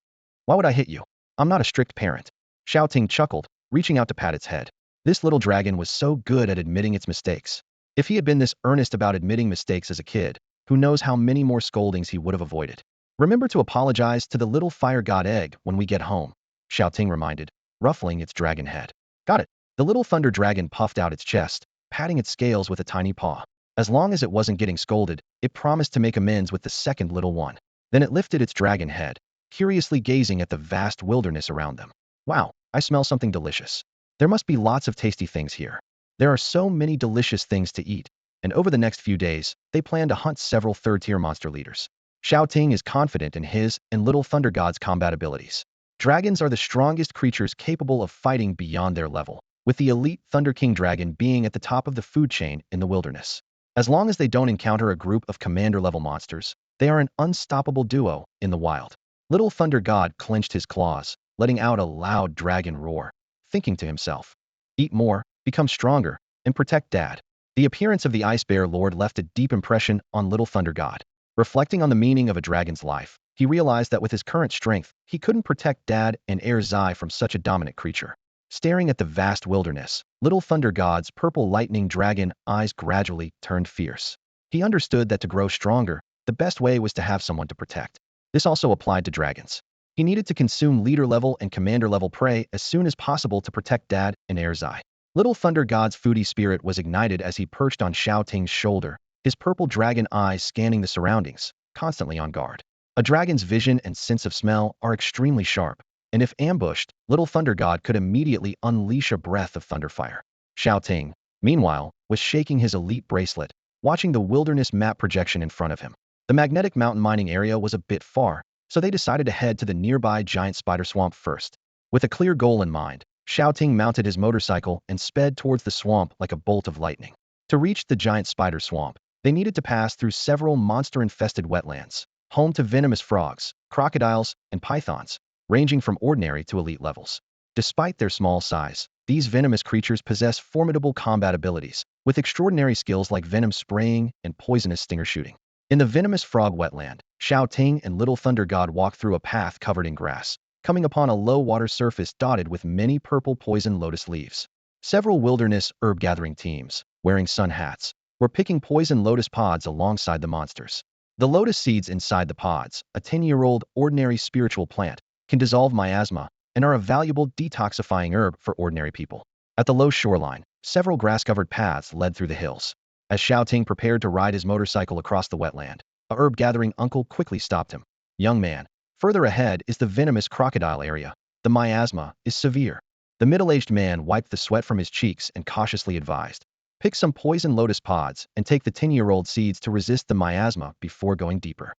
Why would I hit you? I'm not a strict parent. Xiao Ting chuckled, reaching out to pat its head. This little dragon was so good at admitting its mistakes. If he had been this earnest about admitting mistakes as a kid, who knows how many more scoldings he would have avoided. Remember to apologize to the little fire god egg when we get home, Xiao Ting reminded, ruffling its dragon head. Got it. The little thunder dragon puffed out its chest, patting its scales with a tiny paw. As long as it wasn't getting scolded, it promised to make amends with the second little one. Then it lifted its dragon head, curiously gazing at the vast wilderness around them. Wow, I smell something delicious. There must be lots of tasty things here. There are so many delicious things to eat, and over the next few days, they plan to hunt several third-tier monster leaders. Shao Ting is confident in his and Little Thunder God's combat abilities. Dragons are the strongest creatures capable of fighting beyond their level, with the elite Thunder King dragon being at the top of the food chain in the wilderness. As long as they don't encounter a group of commander-level monsters, they are an unstoppable duo in the wild. Little Thunder God clenched his claws, letting out a loud dragon roar, thinking to himself, eat more, become stronger, and protect Dad. The appearance of the Ice Bear Lord left a deep impression on Little Thunder God. Reflecting on the meaning of a dragon's life, he realized that with his current strength, he couldn't protect Dad and Heir Zai from such a dominant creature. Staring at the vast wilderness, Little Thunder God's purple lightning dragon eyes gradually turned fierce. He understood that to grow stronger, the best way was to have someone to protect. This also applied to dragons. He needed to consume leader-level and commander-level prey as soon as possible to protect Dad and Heir Zai. Little Thunder God's foodie spirit was ignited as he perched on Xiao Ting's shoulder, his purple dragon eyes scanning the surroundings, constantly on guard. A dragon's vision and sense of smell are extremely sharp, and if ambushed, Little Thunder God could immediately unleash a breath of thunderfire. Xiao Ting, meanwhile, was shaking his elite bracelet, watching the wilderness map projection in front of him. The magnetic mountain mining area was a bit far, so they decided to head to the nearby giant spider swamp first. With a clear goal in mind, Xiao Ting mounted his motorcycle and sped towards the swamp like a bolt of lightning. To reach the giant spider swamp, they needed to pass through several monster-infested wetlands, home to venomous frogs, crocodiles, and pythons, ranging from ordinary to elite levels. Despite their small size, these venomous creatures possess formidable combat abilities, with extraordinary skills like venom spraying and poisonous stinger shooting. In the venomous frog wetland, Xiao Ting and Little Thunder God walked through a path covered in grass, coming upon a low-water surface dotted with many purple poison lotus leaves. Several wilderness herb-gathering teams, wearing sun hats, were picking poison lotus pods alongside the monsters. The lotus seeds inside the pods, a 10-year-old ordinary spiritual plant, can dissolve miasma and are a valuable detoxifying herb for ordinary people. At the low shoreline, several grass-covered paths led through the hills. As Xiao Ting prepared to ride his motorcycle across the wetland, a herb-gathering uncle quickly stopped him. Young man, further ahead is the venomous crocodile area. The miasma is severe. The middle-aged man wiped the sweat from his cheeks and cautiously advised, pick some poison lotus pods and take the 10-year-old seeds to resist the miasma before going deeper.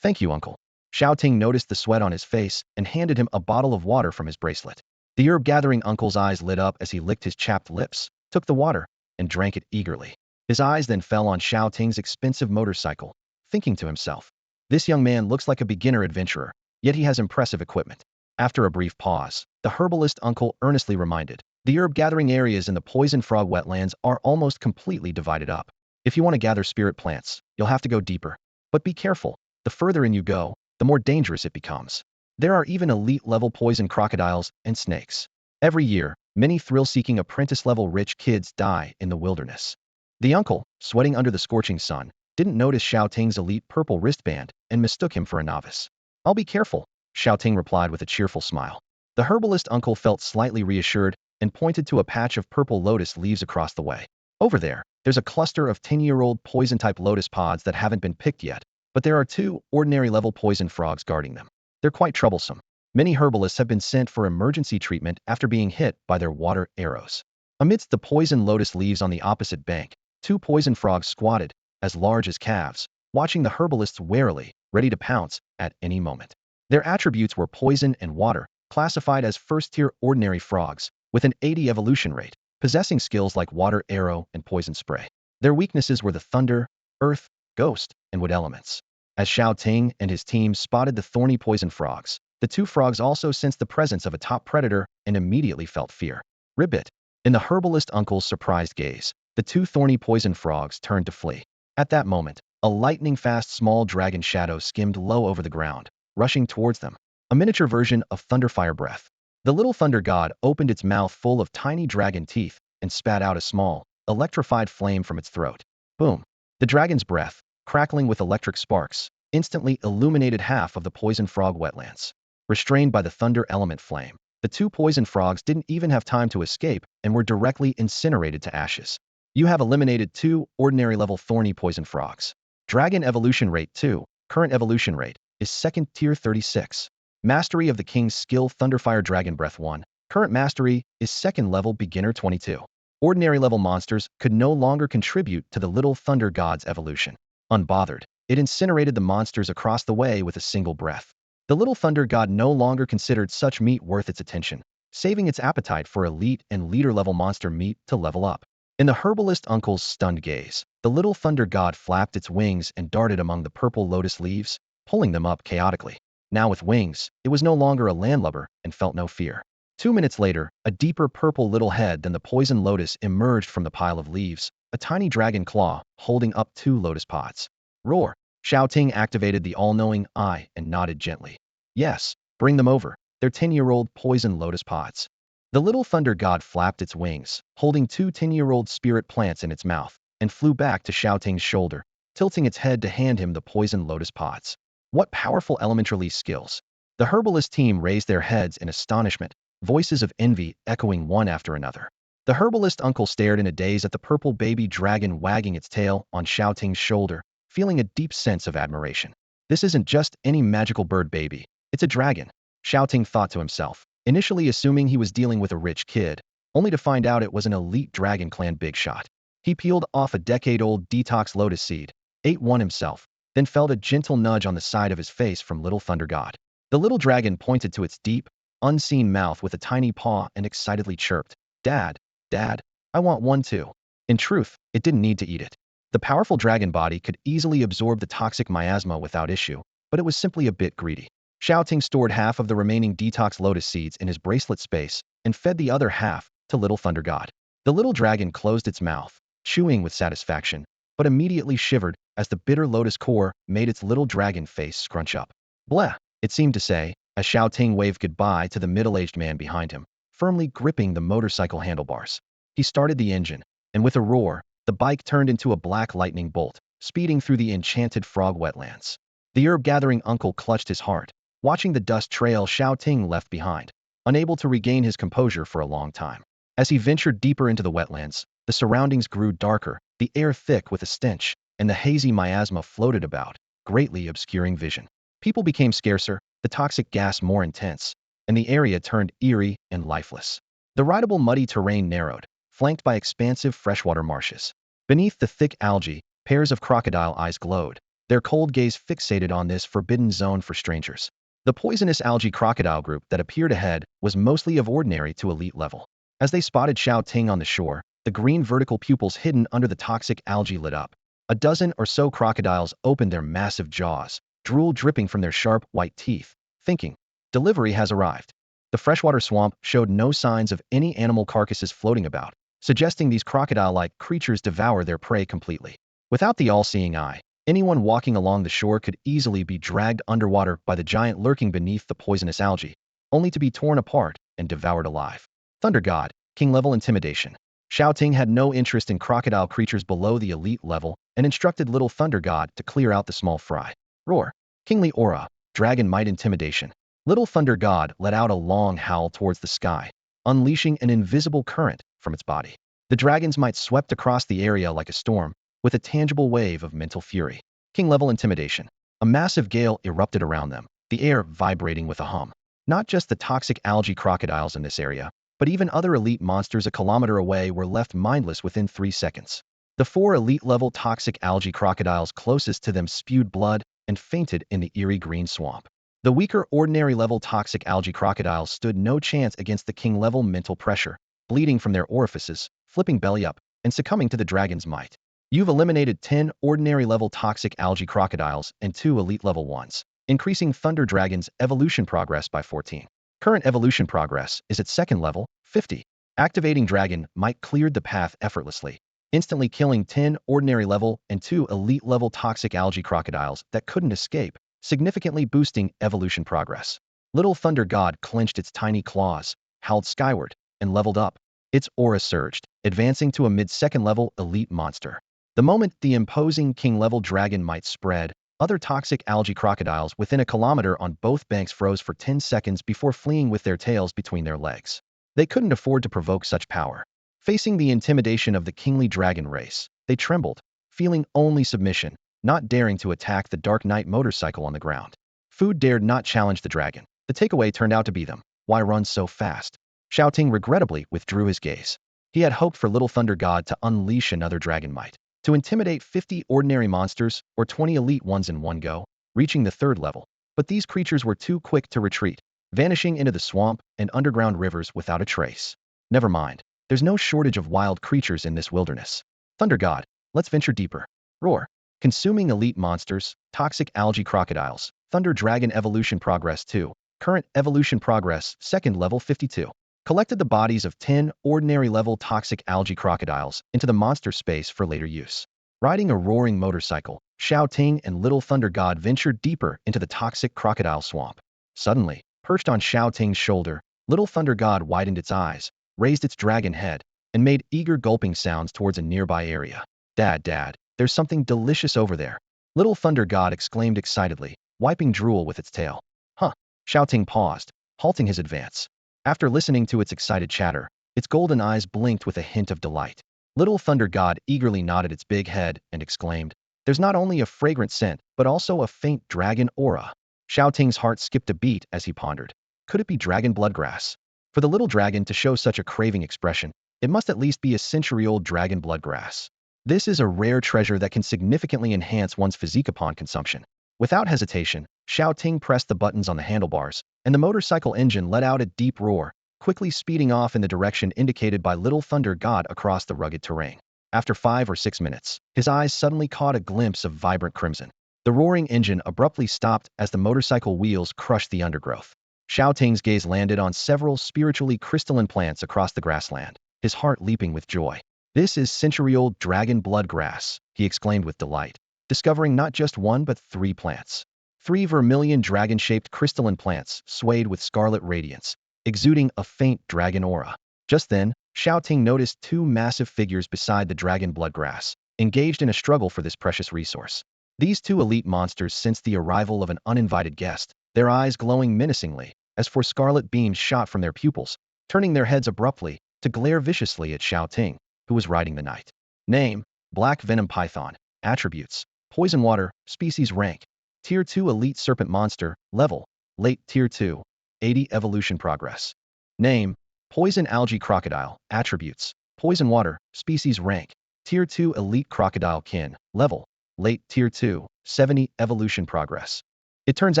Thank you, uncle. Xiao Ting noticed the sweat on his face and handed him a bottle of water from his bracelet. The herb-gathering uncle's eyes lit up as he licked his chapped lips, took the water, and drank it eagerly. His eyes then fell on Xiao Ting's expensive motorcycle, thinking to himself, this young man looks like a beginner adventurer, yet he has impressive equipment. After a brief pause, the herbalist uncle earnestly reminded, the herb-gathering areas in the poison frog wetlands are almost completely divided up. If you want to gather spirit plants, you'll have to go deeper. But be careful, the further in you go, the more dangerous it becomes. There are even elite-level poison crocodiles and snakes. Every year, many thrill-seeking apprentice-level rich kids die in the wilderness. The uncle, sweating under the scorching sun, didn't notice Xiao Ting's elite purple wristband and mistook him for a novice. I'll be careful, Xiao Ting replied with a cheerful smile. The herbalist uncle felt slightly reassured and pointed to a patch of purple lotus leaves across the way. Over there's a cluster of 10-year-old poison-type lotus pods that haven't been picked yet, but there are 2 ordinary-level poison frogs guarding them. They're quite troublesome. Many herbalists have been sent for emergency treatment after being hit by their water arrows. Amidst the poison lotus leaves on the opposite bank, 2 poison frogs squatted, as large as calves, watching the herbalists warily, ready to pounce at any moment. Their attributes were poison and water, classified as first-tier ordinary frogs, with an 80 evolution rate, possessing skills like water arrow and poison spray. Their weaknesses were the thunder, earth, ghost, and wood elements. As Shao Ting and his team spotted the thorny poison frogs, the 2 frogs also sensed the presence of a top predator and immediately felt fear. Ribbit. In the herbalist uncle's surprised gaze, the 2 thorny poison frogs turned to flee. At that moment, a lightning-fast small dragon shadow skimmed low over the ground, rushing towards them. A miniature version of Thunderfire Breath. The little thunder god opened its mouth full of tiny dragon teeth and spat out a small, electrified flame from its throat. Boom! The dragon's breath, crackling with electric sparks, instantly illuminated half of the poison frog wetlands. Restrained by the thunder element flame, the 2 poison frogs didn't even have time to escape and were directly incinerated to ashes. You have eliminated 2 ordinary-level thorny poison frogs. Dragon evolution rate 2, current evolution rate, is 2nd tier 36. Mastery of the King's skill Thunderfire Dragon Breath 1, current mastery is 2nd level beginner 22. Ordinary level monsters could no longer contribute to the little thunder god's evolution. Unbothered, it incinerated the monsters across the way with a single breath. The little thunder god no longer considered such meat worth its attention, saving its appetite for elite and leader-level monster meat to level up. In the herbalist uncle's stunned gaze, the little thunder god flapped its wings and darted among the purple lotus leaves, pulling them up chaotically. Now with wings, it was no longer a landlubber and felt no fear. 2 minutes later, a deeper purple little head than the poison lotus emerged from the pile of leaves, a tiny dragon claw holding up 2 lotus pods. Roar! Shao Ting activated the all-knowing eye and nodded gently. Yes, bring them over. They're 10-year-old poison lotus pods. The little thunder god flapped its wings, holding 2 10-year-old spirit plants in its mouth, and flew back to Shao Ting's shoulder, tilting its head to hand him the poison lotus pods. What powerful elementary skills! The herbalist team raised their heads in astonishment, voices of envy echoing one after another. The herbalist uncle stared in a daze at the purple baby dragon wagging its tail on Shao Ting's shoulder, feeling a deep sense of admiration. This isn't just any magical bird baby, it's a dragon, Shao Ting thought to himself, initially assuming he was dealing with a rich kid, only to find out it was an elite Dragon Clan big shot. He peeled off a decade-old detox lotus seed, ate one himself, then felt a gentle nudge on the side of his face from Little Thunder God. The little dragon pointed to its deep, unseen mouth with a tiny paw and excitedly chirped, "Dad, Dad, I want one too." In truth, it didn't need to eat it. The powerful dragon body could easily absorb the toxic miasma without issue, but it was simply a bit greedy. Shao Ting stored half of the remaining detox lotus seeds in his bracelet space and fed the other half to Little Thunder God. The little dragon closed its mouth, chewing with satisfaction, but immediately shivered as the bitter lotus core made its little dragon face scrunch up. Bleh, it seemed to say, as Shao Ting waved goodbye to the middle-aged man behind him, firmly gripping the motorcycle handlebars. He started the engine, and with a roar, the bike turned into a black lightning bolt, speeding through the enchanted frog wetlands. The herb-gathering uncle clutched his heart, watching the dust trail Shao Ting left behind, unable to regain his composure for a long time. As he ventured deeper into the wetlands, the surroundings grew darker, the air thick with a stench, and the hazy miasma floated about, greatly obscuring vision. People became scarcer, the toxic gas more intense, and the area turned eerie and lifeless. The rideable muddy terrain narrowed, flanked by expansive freshwater marshes. Beneath the thick algae, pairs of crocodile eyes glowed, their cold gaze fixated on this forbidden zone for strangers. The poisonous algae crocodile group that appeared ahead was mostly of ordinary to elite level. As they spotted Shao Ting on the shore, the green vertical pupils hidden under the toxic algae lit up. A dozen or so crocodiles opened their massive jaws, drool dripping from their sharp, white teeth, thinking, "Delivery has arrived." The freshwater swamp showed no signs of any animal carcasses floating about, suggesting these crocodile-like creatures devour their prey completely. Without the all-seeing eye, anyone walking along the shore could easily be dragged underwater by the giant lurking beneath the poisonous algae, only to be torn apart and devoured alive. Thunder God, King-level intimidation. Shao Ting had no interest in crocodile creatures below the elite level and instructed Little Thunder God to clear out the small fry. Roar, Kingly Aura, Dragon Might Intimidation. Little Thunder God let out a long howl towards the sky, unleashing an invisible current from its body. The dragon's might swept across the area like a storm, with a tangible wave of mental fury. King-level intimidation. A massive gale erupted around them, the air vibrating with a hum. Not just the toxic algae crocodiles in this area, but even other elite monsters a kilometer away were left mindless within 3 seconds. The 4 elite-level toxic algae crocodiles closest to them spewed blood and fainted in the eerie green swamp. The weaker ordinary-level toxic algae crocodiles stood no chance against the king-level mental pressure, bleeding from their orifices, flipping belly up, and succumbing to the dragon's might. You've eliminated 10 ordinary-level toxic algae crocodiles and 2 elite-level ones, increasing Thunder Dragon's evolution progress by 14. Current evolution progress is at second level, 50. Activating Dragon Might cleared the path effortlessly, instantly killing 10 ordinary-level and 2 elite-level toxic algae crocodiles that couldn't escape, significantly boosting evolution progress. Little Thunder God clenched its tiny claws, howled skyward, and leveled up. Its aura surged, advancing to a mid-second level elite monster. The moment the imposing king-level dragon might spread, other toxic algae crocodiles within a kilometer on both banks froze for 10 seconds before fleeing with their tails between their legs. They couldn't afford to provoke such power. Facing the intimidation of the kingly dragon race, they trembled, feeling only submission, not daring to attack the Dark Knight motorcycle on the ground. Food dared not challenge the dragon. The takeaway turned out to be them. Why run so fast? Xiao Ting regrettably withdrew his gaze. He had hoped for Little Thunder God to unleash another dragon might, to intimidate 50 ordinary monsters or 20 elite ones in one go, reaching the 3rd level. But these creatures were too quick to retreat, vanishing into the swamp and underground rivers without a trace. Never mind. There's no shortage of wild creatures in this wilderness. Thunder God, let's venture deeper. Roar. Consuming elite monsters, toxic algae crocodiles, Thunder Dragon evolution progress 2. Current evolution progress, 2nd level 52. Collected the bodies of 10 ordinary-level toxic algae crocodiles into the monster space for later use. Riding a roaring motorcycle, Shao Ting and Little Thunder God ventured deeper into the toxic crocodile swamp. Suddenly, perched on Shao Ting's shoulder, Little Thunder God widened its eyes, raised its dragon head, and made eager gulping sounds towards a nearby area. Dad, there's something delicious over there. Little Thunder God exclaimed excitedly, wiping drool with its tail. Huh. Shao Ting paused, halting his advance. After listening to its excited chatter, its golden eyes blinked with a hint of delight. Little Thunder God eagerly nodded its big head and exclaimed, there's not only a fragrant scent, but also a faint dragon aura. Shao Ting's heart skipped a beat as he pondered. Could it be dragon bloodgrass? For the little dragon to show such a craving expression, it must at least be a century-old dragon bloodgrass. This is a rare treasure that can significantly enhance one's physique upon consumption. Without hesitation, Shao Ting pressed the buttons on the handlebars, and the motorcycle engine let out a deep roar, quickly speeding off in the direction indicated by Little Thunder God across the rugged terrain. After 5 or 6 minutes, his eyes suddenly caught a glimpse of vibrant crimson. The roaring engine abruptly stopped as the motorcycle wheels crushed the undergrowth. Shao Ting's gaze landed on several spiritually crystalline plants across the grassland, his heart leaping with joy. This is century-old dragon bloodgrass, he exclaimed with delight, discovering not just 1 but 3 plants. 3 vermilion dragon-shaped crystalline plants swayed with scarlet radiance, exuding a faint dragon aura. Just then, Xiao Ting noticed 2 massive figures beside the dragon bloodgrass, engaged in a struggle for this precious resource. These 2 elite monsters sensed the arrival of an uninvited guest, their eyes glowing menacingly, as 4 scarlet beams shot from their pupils, turning their heads abruptly to glare viciously at Xiao Ting, who was riding the knight. Name: Black Venom Python. Attributes: Poison Water, Species Rank, Tier 2 Elite Serpent Monster, Level, Late Tier 2, 80 Evolution Progress. Name: Poison Algae Crocodile. Attributes: Poison Water, Species Rank, Tier 2 Elite Crocodile Kin, Level, Late Tier 2, 70 Evolution Progress. It turns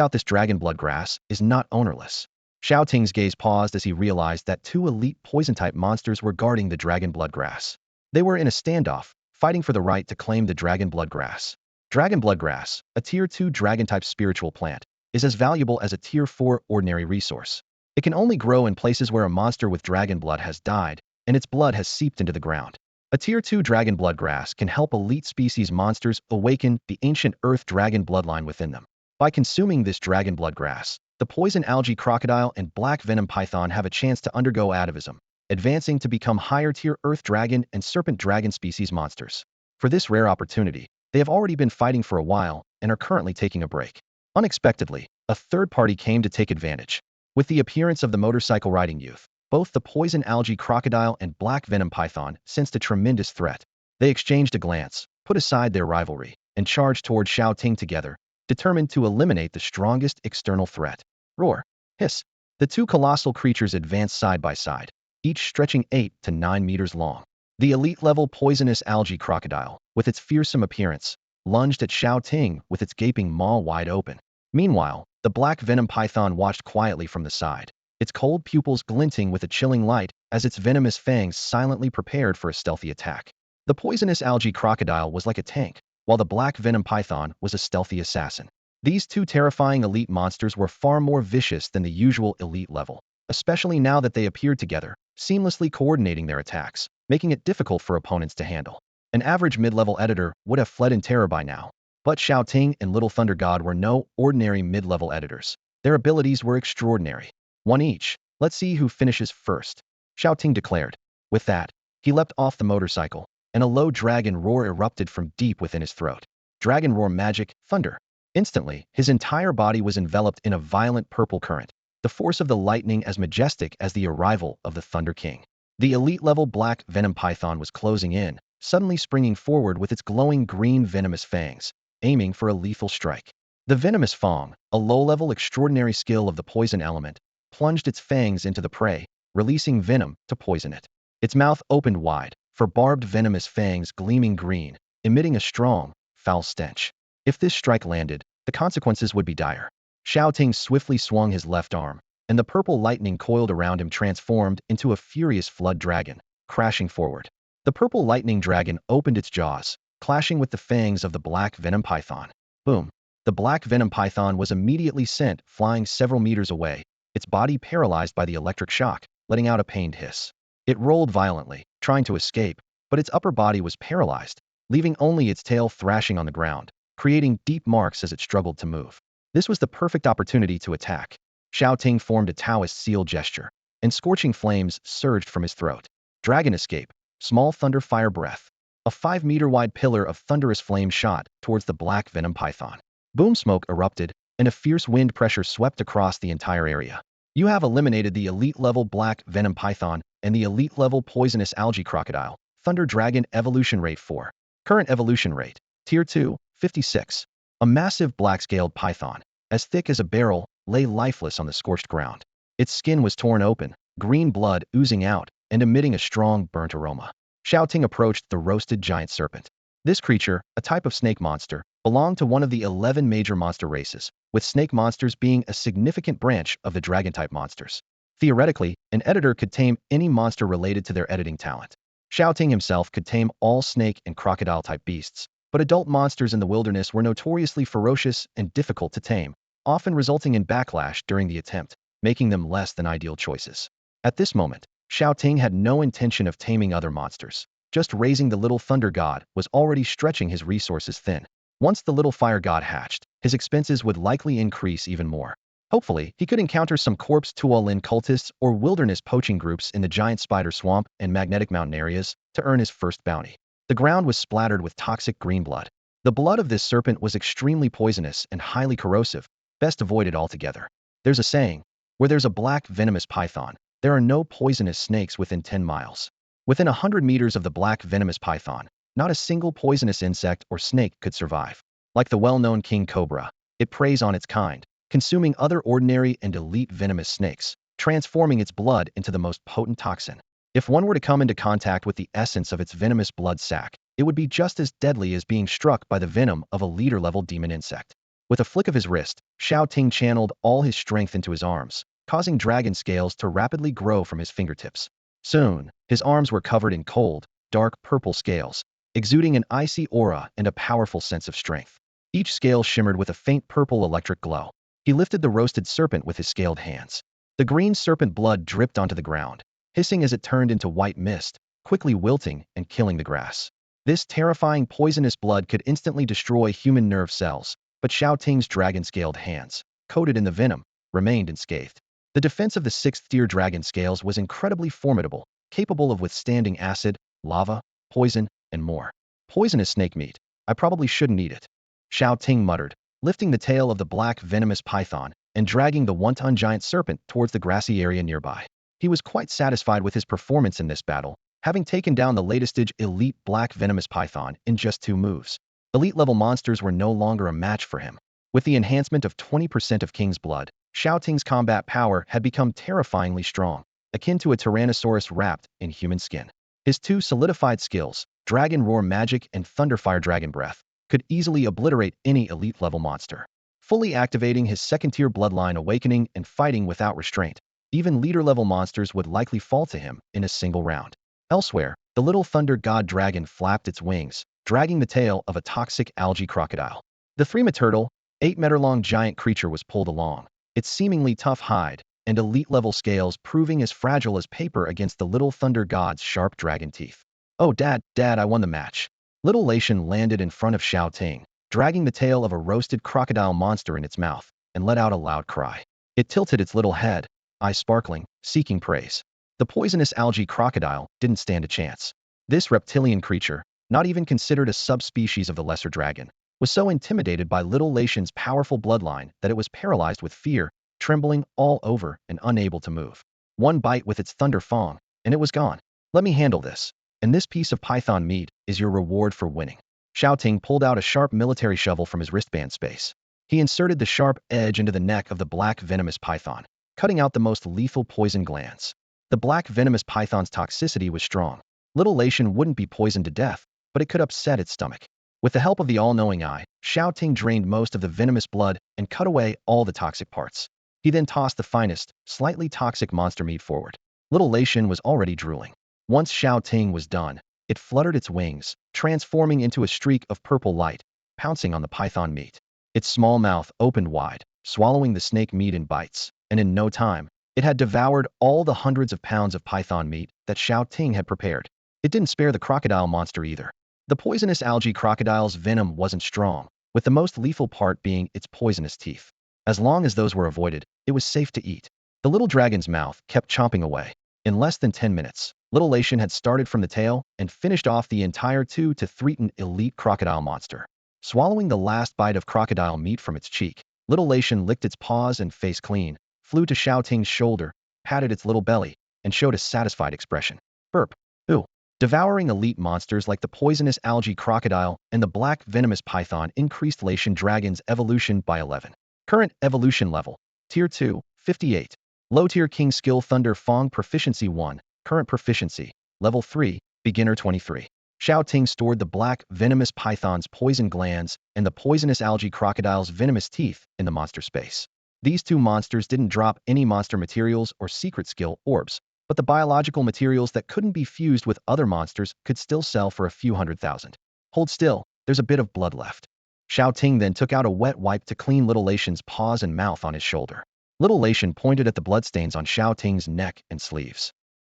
out this dragon bloodgrass is not ownerless. Xiao Ting's gaze paused as he realized that 2 elite poison-type monsters were guarding the dragon bloodgrass. They were in a standoff, fighting for the right to claim the dragon bloodgrass. Dragon bloodgrass, a Tier 2 dragon-type spiritual plant, is as valuable as a Tier 4 ordinary resource. It can only grow in places where a monster with dragon blood has died, and its blood has seeped into the ground. A Tier 2 dragon bloodgrass can help elite species monsters awaken the ancient earth dragon bloodline within them. By consuming this dragon bloodgrass, the poison algae crocodile and black venom python have a chance to undergo atavism, advancing to become higher-tier earth dragon and serpent dragon species monsters. For this rare opportunity, they have already been fighting for a while and are currently taking a break. Unexpectedly, a third party came to take advantage. With the appearance of the motorcycle-riding youth, both the poison algae crocodile and black venom python sensed a tremendous threat. They exchanged a glance, put aside their rivalry, and charged toward Xiao Ting together, determined to eliminate the strongest external threat. Roar! Hiss! The two colossal creatures advanced side by side, each stretching 8 to 9 meters long. The elite-level poisonous algae crocodile, with its fearsome appearance, lunged at Xiao Ting with its gaping maw wide open. Meanwhile, the black venom python watched quietly from the side, its cold pupils glinting with a chilling light as its venomous fangs silently prepared for a stealthy attack. The poisonous algae crocodile was like a tank, while the black venom python was a stealthy assassin. These two terrifying elite monsters were far more vicious than the usual elite level, especially now that they appeared together, seamlessly coordinating their attacks, making it difficult for opponents to handle. An average mid-level editor would have fled in terror by now, but Shao Ting and Little Thunder God were no ordinary mid-level editors. Their abilities were extraordinary. One each. Let's see who finishes first, Shao Ting declared. With that, he leapt off the motorcycle, and a low dragon roar erupted from deep within his throat. Dragon roar magic, thunder. Instantly, his entire body was enveloped in a violent purple current, the force of the lightning as majestic as the arrival of the Thunder King. The elite-level black venom python was closing in, suddenly springing forward with its glowing green venomous fangs, aiming for a lethal strike. The venomous fang, a low-level extraordinary skill of the poison element, plunged its fangs into the prey, releasing venom to poison it. Its mouth opened wide, for barbed venomous fangs gleaming green, emitting a strong, foul stench. If this strike landed, the consequences would be dire. Xiao Ting swiftly swung his left arm, and the purple lightning coiled around him transformed into a furious flood dragon, crashing forward. The purple lightning dragon opened its jaws, clashing with the fangs of the black venom python. Boom! The black venom python was immediately sent flying several meters away, its body paralyzed by the electric shock, letting out a pained hiss. It rolled violently, trying to escape, but its upper body was paralyzed, leaving only its tail thrashing on the ground, creating deep marks as it struggled to move. This was the perfect opportunity to attack. Xiao Ting formed a Taoist seal gesture, and scorching flames surged from his throat. Dragon escape, small thunder fire breath. A 5-meter-wide pillar of thunderous flame shot towards the black venom python. Boom smoke erupted, and a fierce wind pressure swept across the entire area. You have eliminated the elite-level black venom python and the elite-level poisonous algae crocodile. Thunder Dragon Evolution Rate 4. Current Evolution Rate. Tier 2, 56. A massive black-scaled python, as thick as a barrel, lay lifeless on the scorched ground. Its skin was torn open, green blood oozing out and emitting a strong, burnt aroma. Xiao Ting approached the roasted giant serpent. This creature, a type of snake monster, belonged to one of the 11 major monster races, with snake monsters being a significant branch of the dragon-type monsters. Theoretically, an editor could tame any monster related to their editing talent. Xiao Ting himself could tame all snake and crocodile-type beasts, but adult monsters in the wilderness were notoriously ferocious and difficult to tame, often resulting in backlash during the attempt, making them less than ideal choices. At this moment, Xiao Ting had no intention of taming other monsters. Just raising the little thunder god was already stretching his resources thin. Once the little fire god hatched, his expenses would likely increase even more. Hopefully, he could encounter some corpse Tuolin cultists or wilderness poaching groups in the giant spider swamp and magnetic mountain areas to earn his first bounty. The ground was splattered with toxic green blood. The blood of this serpent was extremely poisonous and highly corrosive, best avoided altogether. There's a saying, where there's a black venomous python, there are no poisonous snakes within 10 miles. Within 100 meters of the black venomous python, not a single poisonous insect or snake could survive. Like the well-known king cobra, it preys on its kind, consuming other ordinary and elite venomous snakes, transforming its blood into the most potent toxin. If one were to come into contact with the essence of its venomous blood sac, it would be just as deadly as being struck by the venom of a leader-level demon insect. With a flick of his wrist, Xiao Ting channeled all his strength into his arms, causing dragon scales to rapidly grow from his fingertips. Soon, his arms were covered in cold, dark purple scales, exuding an icy aura and a powerful sense of strength. Each scale shimmered with a faint purple electric glow. He lifted the roasted serpent with his scaled hands. The green serpent blood dripped onto the ground, hissing as it turned into white mist, quickly wilting and killing the grass. This terrifying poisonous blood could instantly destroy human nerve cells, but Xiao Ting's dragon-scaled hands, coated in the venom, remained unscathed. The defense of the 6th-tier dragon scales was incredibly formidable, capable of withstanding acid, lava, poison, and more. Poisonous snake meat. I probably shouldn't eat it, Xiao Ting muttered, lifting the tail of the black venomous python and dragging the one-ton giant serpent towards the grassy area nearby. He was quite satisfied with his performance in this battle, having taken down the latest elite black venomous python in just 2 moves. Elite-level monsters were no longer a match for him. With the enhancement of 20% of King's blood, Xiao Ting's combat power had become terrifyingly strong, akin to a Tyrannosaurus wrapped in human skin. His 2 solidified skills, Dragon Roar Magic and Thunderfire Dragon Breath, could easily obliterate any elite-level monster. Fully activating his second-tier bloodline awakening and fighting without restraint, even leader-level monsters would likely fall to him in a single round. Elsewhere, the little thunder god dragon flapped its wings, dragging the tail of a toxic algae crocodile. The 3-meter-turtle, 8-meter-long giant creature was pulled along, its seemingly tough hide and elite-level scales proving as fragile as paper against the little thunder god's sharp dragon teeth. "Oh, Dad, I won the match." Little Lation landed in front of Xiao Ting, dragging the tail of a roasted crocodile monster in its mouth, and let out a loud cry. It tilted its little head, eyes sparkling, seeking praise. The poisonous algae crocodile didn't stand a chance. This reptilian creature, not even considered a subspecies of the lesser dragon, was so intimidated by Little Lation's powerful bloodline that it was paralyzed with fear, trembling all over and unable to move. One bite with its thunder fang, and it was gone. "Let me handle this. And this piece of python meat is your reward for winning." Shao Ting pulled out a sharp military shovel from his wristband space. He inserted the sharp edge into the neck of the black venomous python, cutting out the most lethal poison glands. The black venomous python's toxicity was strong. Little Lation wouldn't be poisoned to death, but it could upset its stomach. With the help of the all-knowing eye, Xiao Ting drained most of the venomous blood and cut away all the toxic parts. He then tossed the finest, slightly toxic monster meat forward. Little Lation was already drooling. Once Xiao Ting was done, it fluttered its wings, transforming into a streak of purple light, pouncing on the python meat. Its small mouth opened wide, swallowing the snake meat in bites, and in no time, it had devoured all the hundreds of pounds of python meat that Xiao Ting had prepared. It didn't spare the crocodile monster either. The poisonous algae crocodile's venom wasn't strong, with the most lethal part being its poisonous teeth. As long as those were avoided, it was safe to eat. The little dragon's mouth kept chomping away. In less than 10 minutes, Little Lation had started from the tail and finished off the entire 2 to 3-ton elite crocodile monster. Swallowing the last bite of crocodile meat from its cheek, Little Lation licked its paws and face clean, flew to Xiao Ting's shoulder, patted its little belly, and showed a satisfied expression. Burp. Ooh. Devouring elite monsters like the poisonous algae crocodile and the black venomous python increased Lation Dragon's evolution by 11. Current evolution level: Tier 2, 58. Low-tier King Skill Thunder Fang Proficiency 1. Current proficiency: Level 3, Beginner 23. Xiao Ting stored the black venomous python's poison glands and the poisonous algae crocodile's venomous teeth in the monster space. These 2 monsters didn't drop any monster materials or secret skill orbs, but the biological materials that couldn't be fused with other monsters could still sell for a few $100,000. Hold still, there's a bit of blood left. Xiao Ting then took out a wet wipe to clean Little Lation's paws and mouth on his shoulder. Little Lation pointed at the bloodstains on Xiao Ting's neck and sleeves.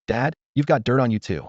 "Dad, you've got dirt on you too."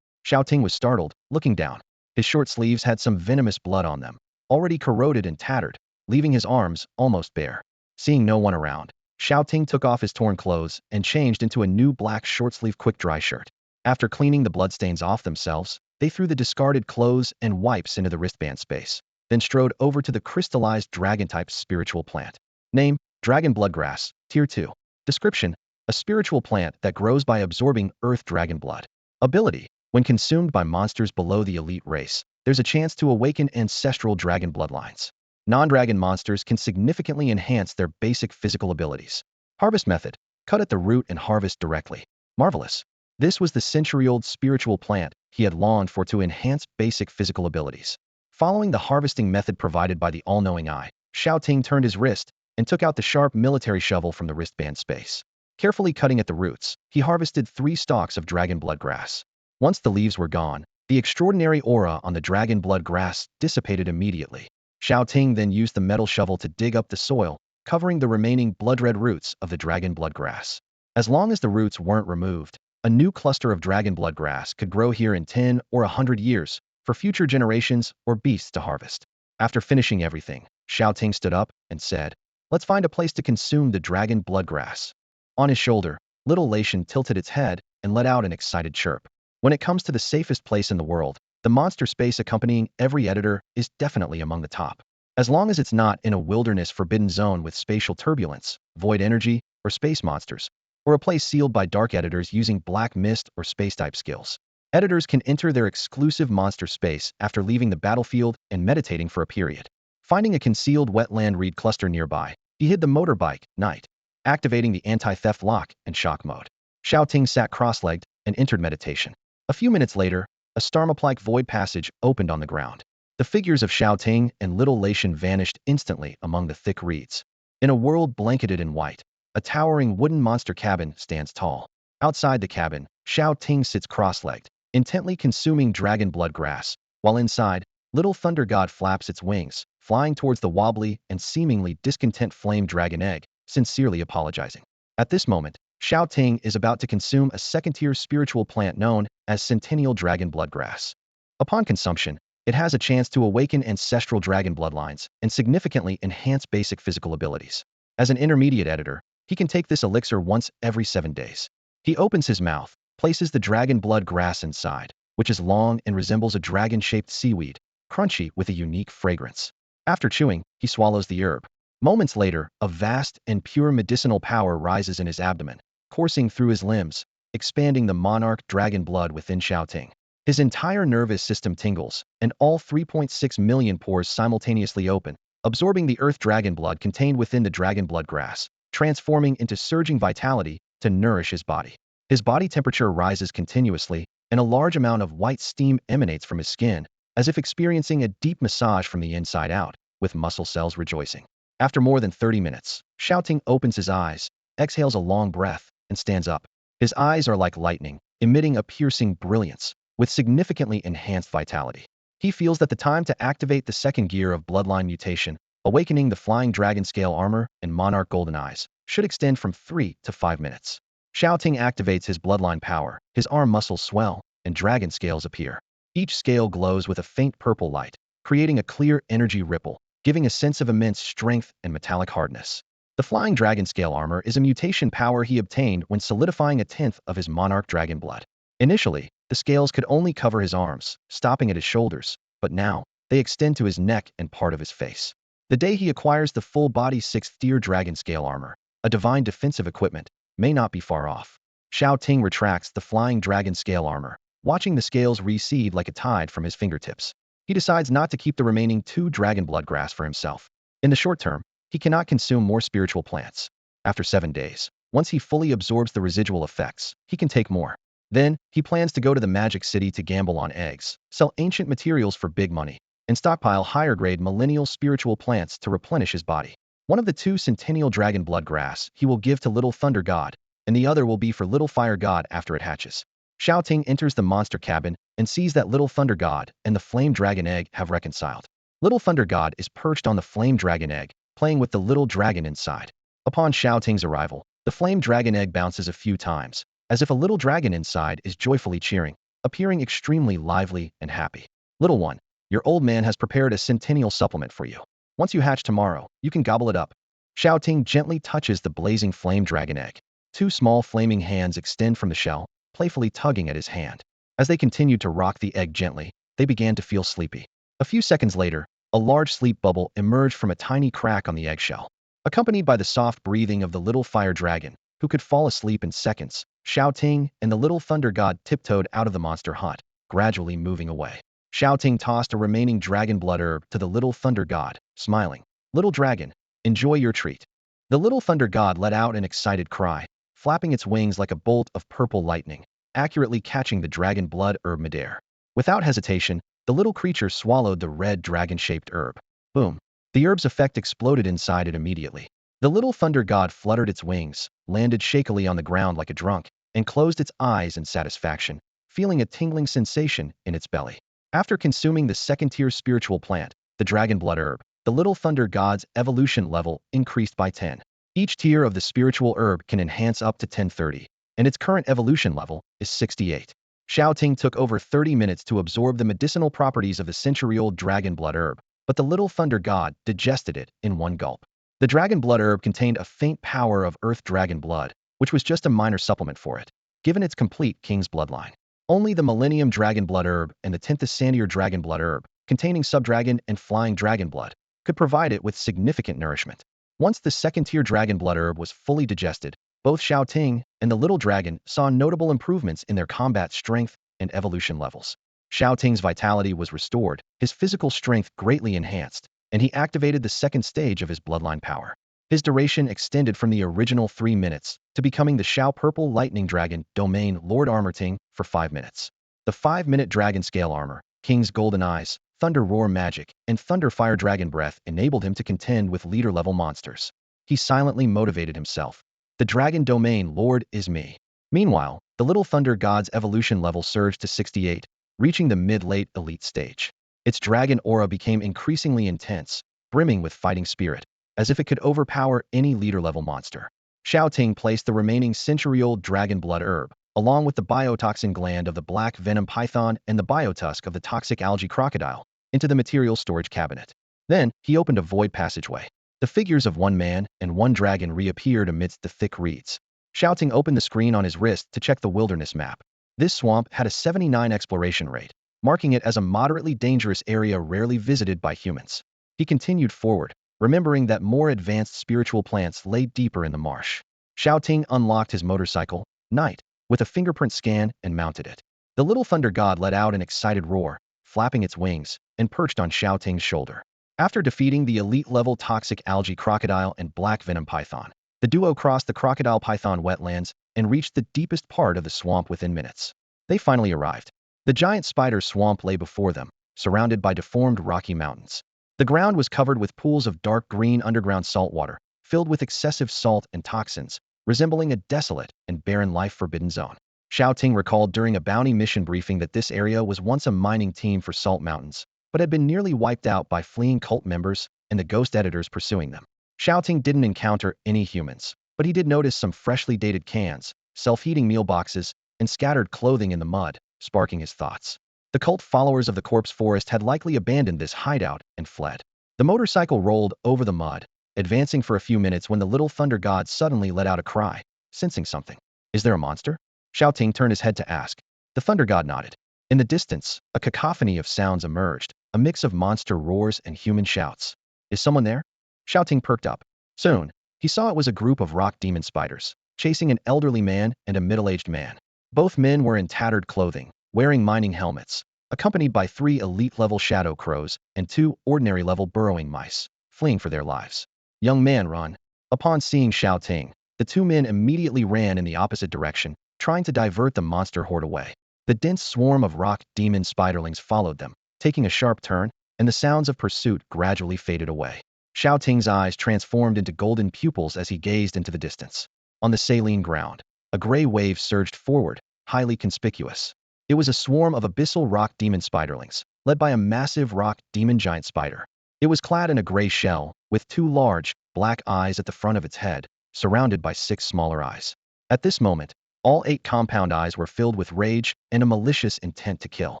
Xiao Ting was startled, looking down. His short sleeves had some venomous blood on them, already corroded and tattered, leaving his arms almost bare. Seeing no one around, Xiao Ting took off his torn clothes and changed into a new black short-sleeve quick-dry shirt. After cleaning the bloodstains off themselves, they threw the discarded clothes and wipes into the wristband space, then strode over to the crystallized dragon-type spiritual plant. Name: Dragon Bloodgrass, Tier 2. Description: a spiritual plant that grows by absorbing earth dragon blood. Ability: when consumed by monsters below the elite race, there's a chance to awaken ancestral dragon bloodlines. Non-dragon monsters can significantly enhance their basic physical abilities. Harvest method: cut at the root and harvest directly. Marvelous. This was the century-old spiritual plant he had longed for to enhance basic physical abilities. Following the harvesting method provided by the all-knowing eye, Xiao Ting turned his wrist and took out the sharp military shovel from the wristband space. Carefully cutting at the roots, he harvested 3 stalks of dragon blood grass. Once the leaves were gone, the extraordinary aura on the dragon blood grass dissipated immediately. Xiao Ting then used the metal shovel to dig up the soil, covering the remaining blood-red roots of the dragon blood grass. As long as the roots weren't removed, a new cluster of dragon blood grass could grow here in 10 or 100 years for future generations or beasts to harvest. After finishing everything, Xiao Ting stood up and said, "Let's find a place to consume the dragon blood grass." On his shoulder, Little Lation tilted its head and let out an excited chirp. When it comes to the safest place in the world, the monster space accompanying every editor is definitely among the top. As long as it's not in a wilderness forbidden zone with spatial turbulence, void energy, or space monsters, or a place sealed by dark editors using black mist or space-type skills. Editors can enter their exclusive monster space after leaving the battlefield and meditating for a period. Finding a concealed wetland reed cluster nearby, he hid the motorbike, Knight, activating the anti-theft lock and shock mode. Xiao Ting sat cross-legged and entered meditation. A few minutes later, a star-like void passage opened on the ground. The figures of Shao Ting and little Laishan vanished instantly among the thick reeds. In a world blanketed in white, a towering wooden monster cabin stands tall. Outside the cabin, Shao Ting sits cross-legged, intently consuming dragon blood grass, while inside, little thunder god flaps its wings, flying towards the wobbly and seemingly discontent flame dragon egg, sincerely apologizing. At this moment, Shao Ting is about to consume a second-tier spiritual plant known as Centennial Dragon Blood Grass. Upon consumption, it has a chance to awaken ancestral dragon bloodlines and significantly enhance basic physical abilities. As an intermediate editor, he can take this elixir once every 7 days. He opens his mouth, places the dragon blood grass inside, which is long and resembles a dragon-shaped seaweed, crunchy with a unique fragrance. After chewing, he swallows the herb. Moments later, a vast and pure medicinal power rises in his abdomen, coursing through his limbs, expanding the monarch dragon blood within Shao Ting. His entire nervous system tingles, and all 3.6 million pores simultaneously open, absorbing the earth dragon blood contained within the dragon blood grass, transforming into surging vitality to nourish his body. His body temperature rises continuously, and a large amount of white steam emanates from his skin, as if experiencing a deep massage from the inside out, with muscle cells rejoicing. After more than 30 minutes, Shao Ting opens his eyes, exhales a long breath, and stands up. His eyes are like lightning, emitting a piercing brilliance, with significantly enhanced vitality. He feels that the time to activate the second gear of bloodline mutation, awakening the flying dragon scale armor and monarch golden eyes, should extend from 3 to 5 minutes. Shao Ting activates his bloodline power, his arm muscles swell, and dragon scales appear. Each scale glows with a faint purple light, creating a clear energy ripple, giving a sense of immense strength and metallic hardness. The flying dragon scale armor is a mutation power he obtained when solidifying a tenth of his monarch dragon blood. Initially, the scales could only cover his arms, stopping at his shoulders, but now, they extend to his neck and part of his face. The day he acquires the full-body 6th-tier dragon scale armor, a divine defensive equipment, may not be far off. Shao Ting retracts the flying dragon scale armor, watching the scales recede like a tide from his fingertips. He decides not to keep the remaining 2 dragon blood grass for himself. In the short term, he cannot consume more spiritual plants. After 7 days, once he fully absorbs the residual effects, he can take more. Then, he plans to go to the Magic City to gamble on eggs, sell ancient materials for big money, and stockpile higher-grade millennial spiritual plants to replenish his body. One of the 2 Centennial Dragon Blood Grass he will give to Little Thunder God, and the other will be for Little Fire God after it hatches. Shao Ting enters the monster cabin and sees that Little Thunder God and the Flame Dragon Egg have reconciled. Little Thunder God is perched on the Flame Dragon Egg, playing with the little dragon inside. Upon Shao Ting's arrival, the Flame Dragon Egg bounces a few times, as if a little dragon inside is joyfully cheering, appearing extremely lively and happy. Little one, your old man has prepared a centennial supplement for you. Once you hatch tomorrow, you can gobble it up. Shao Ting gently touches the blazing flame dragon egg. 2 small flaming hands extend from the shell, playfully tugging at his hand. As they continued to rock the egg gently, they began to feel sleepy. A few seconds later, a large sleep bubble emerged from a tiny crack on the eggshell. Accompanied by the soft breathing of the little fire dragon, who could fall asleep in seconds, Shao Ting and the little thunder god tiptoed out of the monster hut, gradually moving away. Shao Ting tossed a remaining dragon blood herb to the little thunder god, smiling. Little dragon, enjoy your treat. The little thunder god let out an excited cry, flapping its wings like a bolt of purple lightning, accurately catching the dragon blood herb midair. Without hesitation, the little creature swallowed the red dragon-shaped herb. Boom. The herb's effect exploded inside it immediately. The little thunder god fluttered its wings, landed shakily on the ground like a drunk, and closed its eyes in satisfaction, feeling a tingling sensation in its belly. After consuming the second-tier spiritual plant, the dragon blood herb, the little thunder god's evolution level increased by 10. Each tier of the spiritual herb can enhance up to 1030, and its current evolution level is 68. Shao Ting took over 30 minutes to absorb the medicinal properties of the century-old dragon blood herb, but the little thunder god digested it in one gulp. The dragon blood herb contained a faint power of earth dragon blood, which was just a minor supplement for it, given its complete king's bloodline. Only the Millennium Dragon Blood Herb and the 10th Sandier Dragon Blood Herb, containing Subdragon and Flying Dragon Blood, could provide it with significant nourishment. Once the second-tier dragon blood herb was fully digested, both Xiao Ting and the little dragon saw notable improvements in their combat strength and evolution levels. Xiao Ting's vitality was restored, his physical strength greatly enhanced, and he activated the second stage of his bloodline power. His duration extended from the original 3 minutes to becoming the Shao Purple Lightning Dragon Domain Lord Armor Ting for 5 minutes. The 5-minute Dragon Scale Armor, King's Golden Eyes, Thunder Roar Magic, and Thunder Fire Dragon Breath enabled him to contend with leader-level monsters. He silently motivated himself. The Dragon Domain Lord is me. Meanwhile, the Little Thunder God's evolution level surged to 68, reaching the mid-late elite stage. Its dragon aura became increasingly intense, brimming with fighting spirit, as if it could overpower any leader-level monster. Shao Ting placed the remaining century-old dragon blood herb, along with the biotoxin gland of the black venom python and the biotusk of the toxic algae crocodile, into the material storage cabinet. Then, he opened a void passageway. The figures of one man and one dragon reappeared amidst the thick reeds. Shao Ting opened the screen on his wrist to check the wilderness map. This swamp had a 79 exploration rate, marking it as a moderately dangerous area rarely visited by humans. He continued forward, remembering that more advanced spiritual plants lay deeper in the marsh. Shao Ting unlocked his motorcycle, Knight, with a fingerprint scan and mounted it. The little thunder god let out an excited roar, flapping its wings, and perched on Shao Ting's shoulder. After defeating the elite-level toxic algae crocodile and black venom python, the duo crossed the crocodile python wetlands and reached the deepest part of the swamp within minutes. They finally arrived. The giant spider swamp lay before them, surrounded by deformed rocky mountains. The ground was covered with pools of dark green underground saltwater, filled with excessive salt and toxins, resembling a desolate and barren life-forbidden zone. Shao Ting recalled during a bounty mission briefing that this area was once a mining team for Salt Mountains, but had been nearly wiped out by fleeing cult members and the ghost editors pursuing them. Shao Ting didn't encounter any humans, but he did notice some freshly dated cans, self-heating meal boxes, and scattered clothing in the mud, sparking his thoughts. The cult followers of the corpse forest had likely abandoned this hideout and fled. The motorcycle rolled over the mud, advancing for a few minutes when the little thunder god suddenly let out a cry, sensing something. Is there a monster? Shao Ting turned his head to ask. The thunder god nodded. In the distance, a cacophony of sounds emerged, a mix of monster roars and human shouts. Is someone there? Shao Ting perked up. Soon, he saw it was a group of rock demon spiders, chasing an elderly man and a middle-aged man. Both men were in tattered clothing, wearing mining helmets, accompanied by 3 elite-level shadow crows and 2 ordinary-level burrowing mice, fleeing for their lives. Young man, run. Upon seeing Shao Ting, the 2 men immediately ran in the opposite direction, trying to divert the monster horde away. The dense swarm of rock demon spiderlings followed them, taking a sharp turn, and the sounds of pursuit gradually faded away. Shao Ting's eyes transformed into golden pupils as he gazed into the distance. On the saline ground, a gray wave surged forward, highly conspicuous. It was a swarm of abyssal rock demon spiderlings, led by a massive rock demon giant spider. It was clad in a gray shell, with 2 large, black eyes at the front of its head, surrounded by 6 smaller eyes. At this moment, all 8 compound eyes were filled with rage and a malicious intent to kill.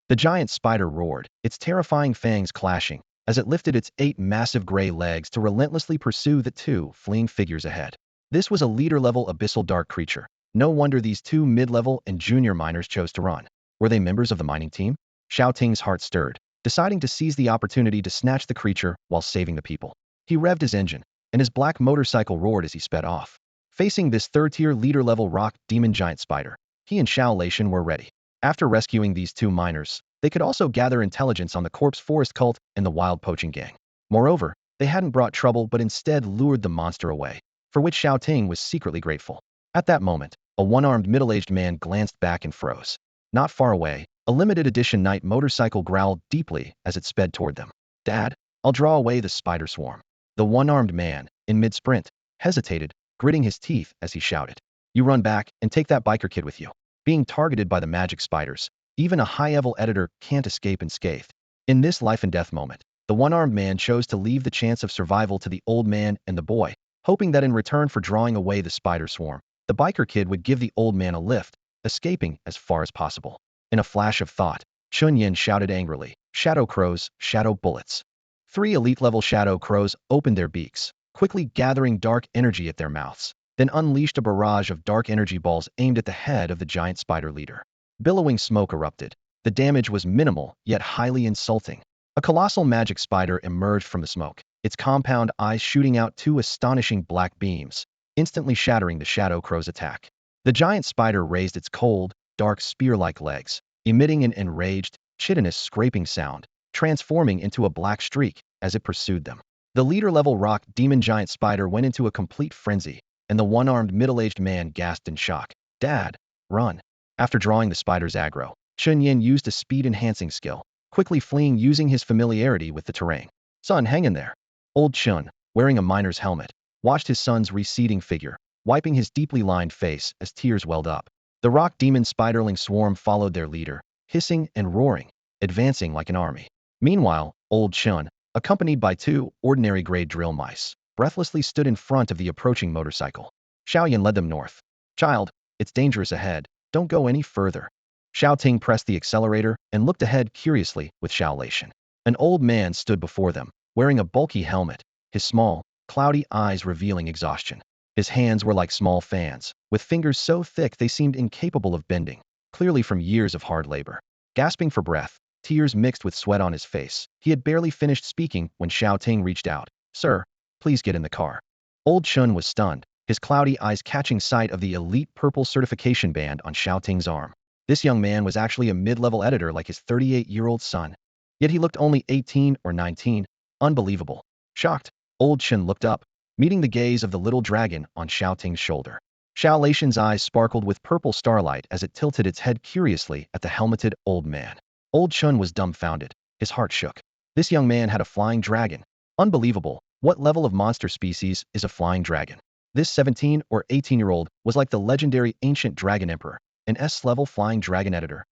The giant spider roared, its terrifying fangs clashing, as it lifted its 8 massive gray legs to relentlessly pursue the 2 fleeing figures ahead. This was a leader-level abyssal dark creature. No wonder these 2 mid-level and junior miners chose to run. Were they members of the mining team? Shao Ting's heart stirred, deciding to seize the opportunity to snatch the creature while saving the people. He revved his engine, and his black motorcycle roared as he sped off. Facing this 3rd-tier leader-level rock demon giant spider, he and Shao Laishan were ready. After rescuing these 2 miners, they could also gather intelligence on the corpse forest cult and the wild poaching gang. Moreover, they hadn't brought trouble but instead lured the monster away, for which Shao Ting was secretly grateful. At that moment, a one-armed middle-aged man glanced back and froze. Not far away, a limited edition Knight motorcycle growled deeply as it sped toward them. Dad, I'll draw away the spider swarm. The one-armed man, in mid-sprint, hesitated, gritting his teeth as he shouted. You run back and take that biker kid with you. Being targeted by the magic spiders, even a high-level editor can't escape unscathed. In this life-and-death moment, the one-armed man chose to leave the chance of survival to the old man and the boy, hoping that in return for drawing away the spider swarm, the biker kid would give the old man a lift, escaping as far as possible. In a flash of thought, Chun Yin shouted angrily, Shadow crows, shadow bullets. 3 elite-level shadow crows opened their beaks, quickly gathering dark energy at their mouths, then unleashed a barrage of dark energy balls aimed at the head of the giant spider leader. Billowing smoke erupted. The damage was minimal, yet highly insulting. A colossal magic spider emerged from the smoke. its compound eyes shooting out two astonishing black beams, instantly shattering the Shadow Crow's attack. The giant spider raised its cold, dark spear-like legs, emitting an enraged, chitinous scraping sound, transforming into a black streak as it pursued them. The leader-level rock demon giant spider went into a complete frenzy, and the one-armed middle-aged man gasped in shock. "Dad, run!" After drawing the spider's aggro, Chun Yin used a speed-enhancing skill, quickly fleeing using his familiarity with the terrain. "Son, hang in there." Old Chun, wearing a miner's helmet, watched his son's receding figure, wiping his deeply lined face as tears welled up. The rock demon spiderling swarm followed their leader, hissing and roaring, advancing like an army. Meanwhile, Old Chun, accompanied by two ordinary-grade drill mice, breathlessly stood in front of the approaching motorcycle. Xiaoyan led them north. "Child, it's dangerous ahead. Don't go any further." Shao Ting pressed the accelerator and looked ahead curiously with Xiao Lation. An old man stood before them, wearing a bulky helmet, his small, cloudy eyes revealing exhaustion. His hands were like small fans, with fingers so thick they seemed incapable of bending, clearly from years of hard labor. Gasping for breath, tears mixed with sweat on his face, he had barely finished speaking when Xiao Ting reached out. "Sir, please get in the car." Old Chun was stunned, his cloudy eyes catching sight of the elite purple certification band on Xiao Ting's arm. This young man was actually a mid-level editor like his 38-year-old son. Yet he looked only 18 or 19. Unbelievable. Shocked, Old Chun looked up, meeting the gaze of the little dragon on Xiao Ting's shoulder. Xiao Laishan's eyes sparkled with purple starlight as it tilted its head curiously at the helmeted old man. Old Chun was dumbfounded. His heart shook. This young man had a flying dragon. Unbelievable. What level of monster species is a flying dragon? This 17 or 18-year-old was like the legendary ancient dragon emperor, an S-level flying dragon editor.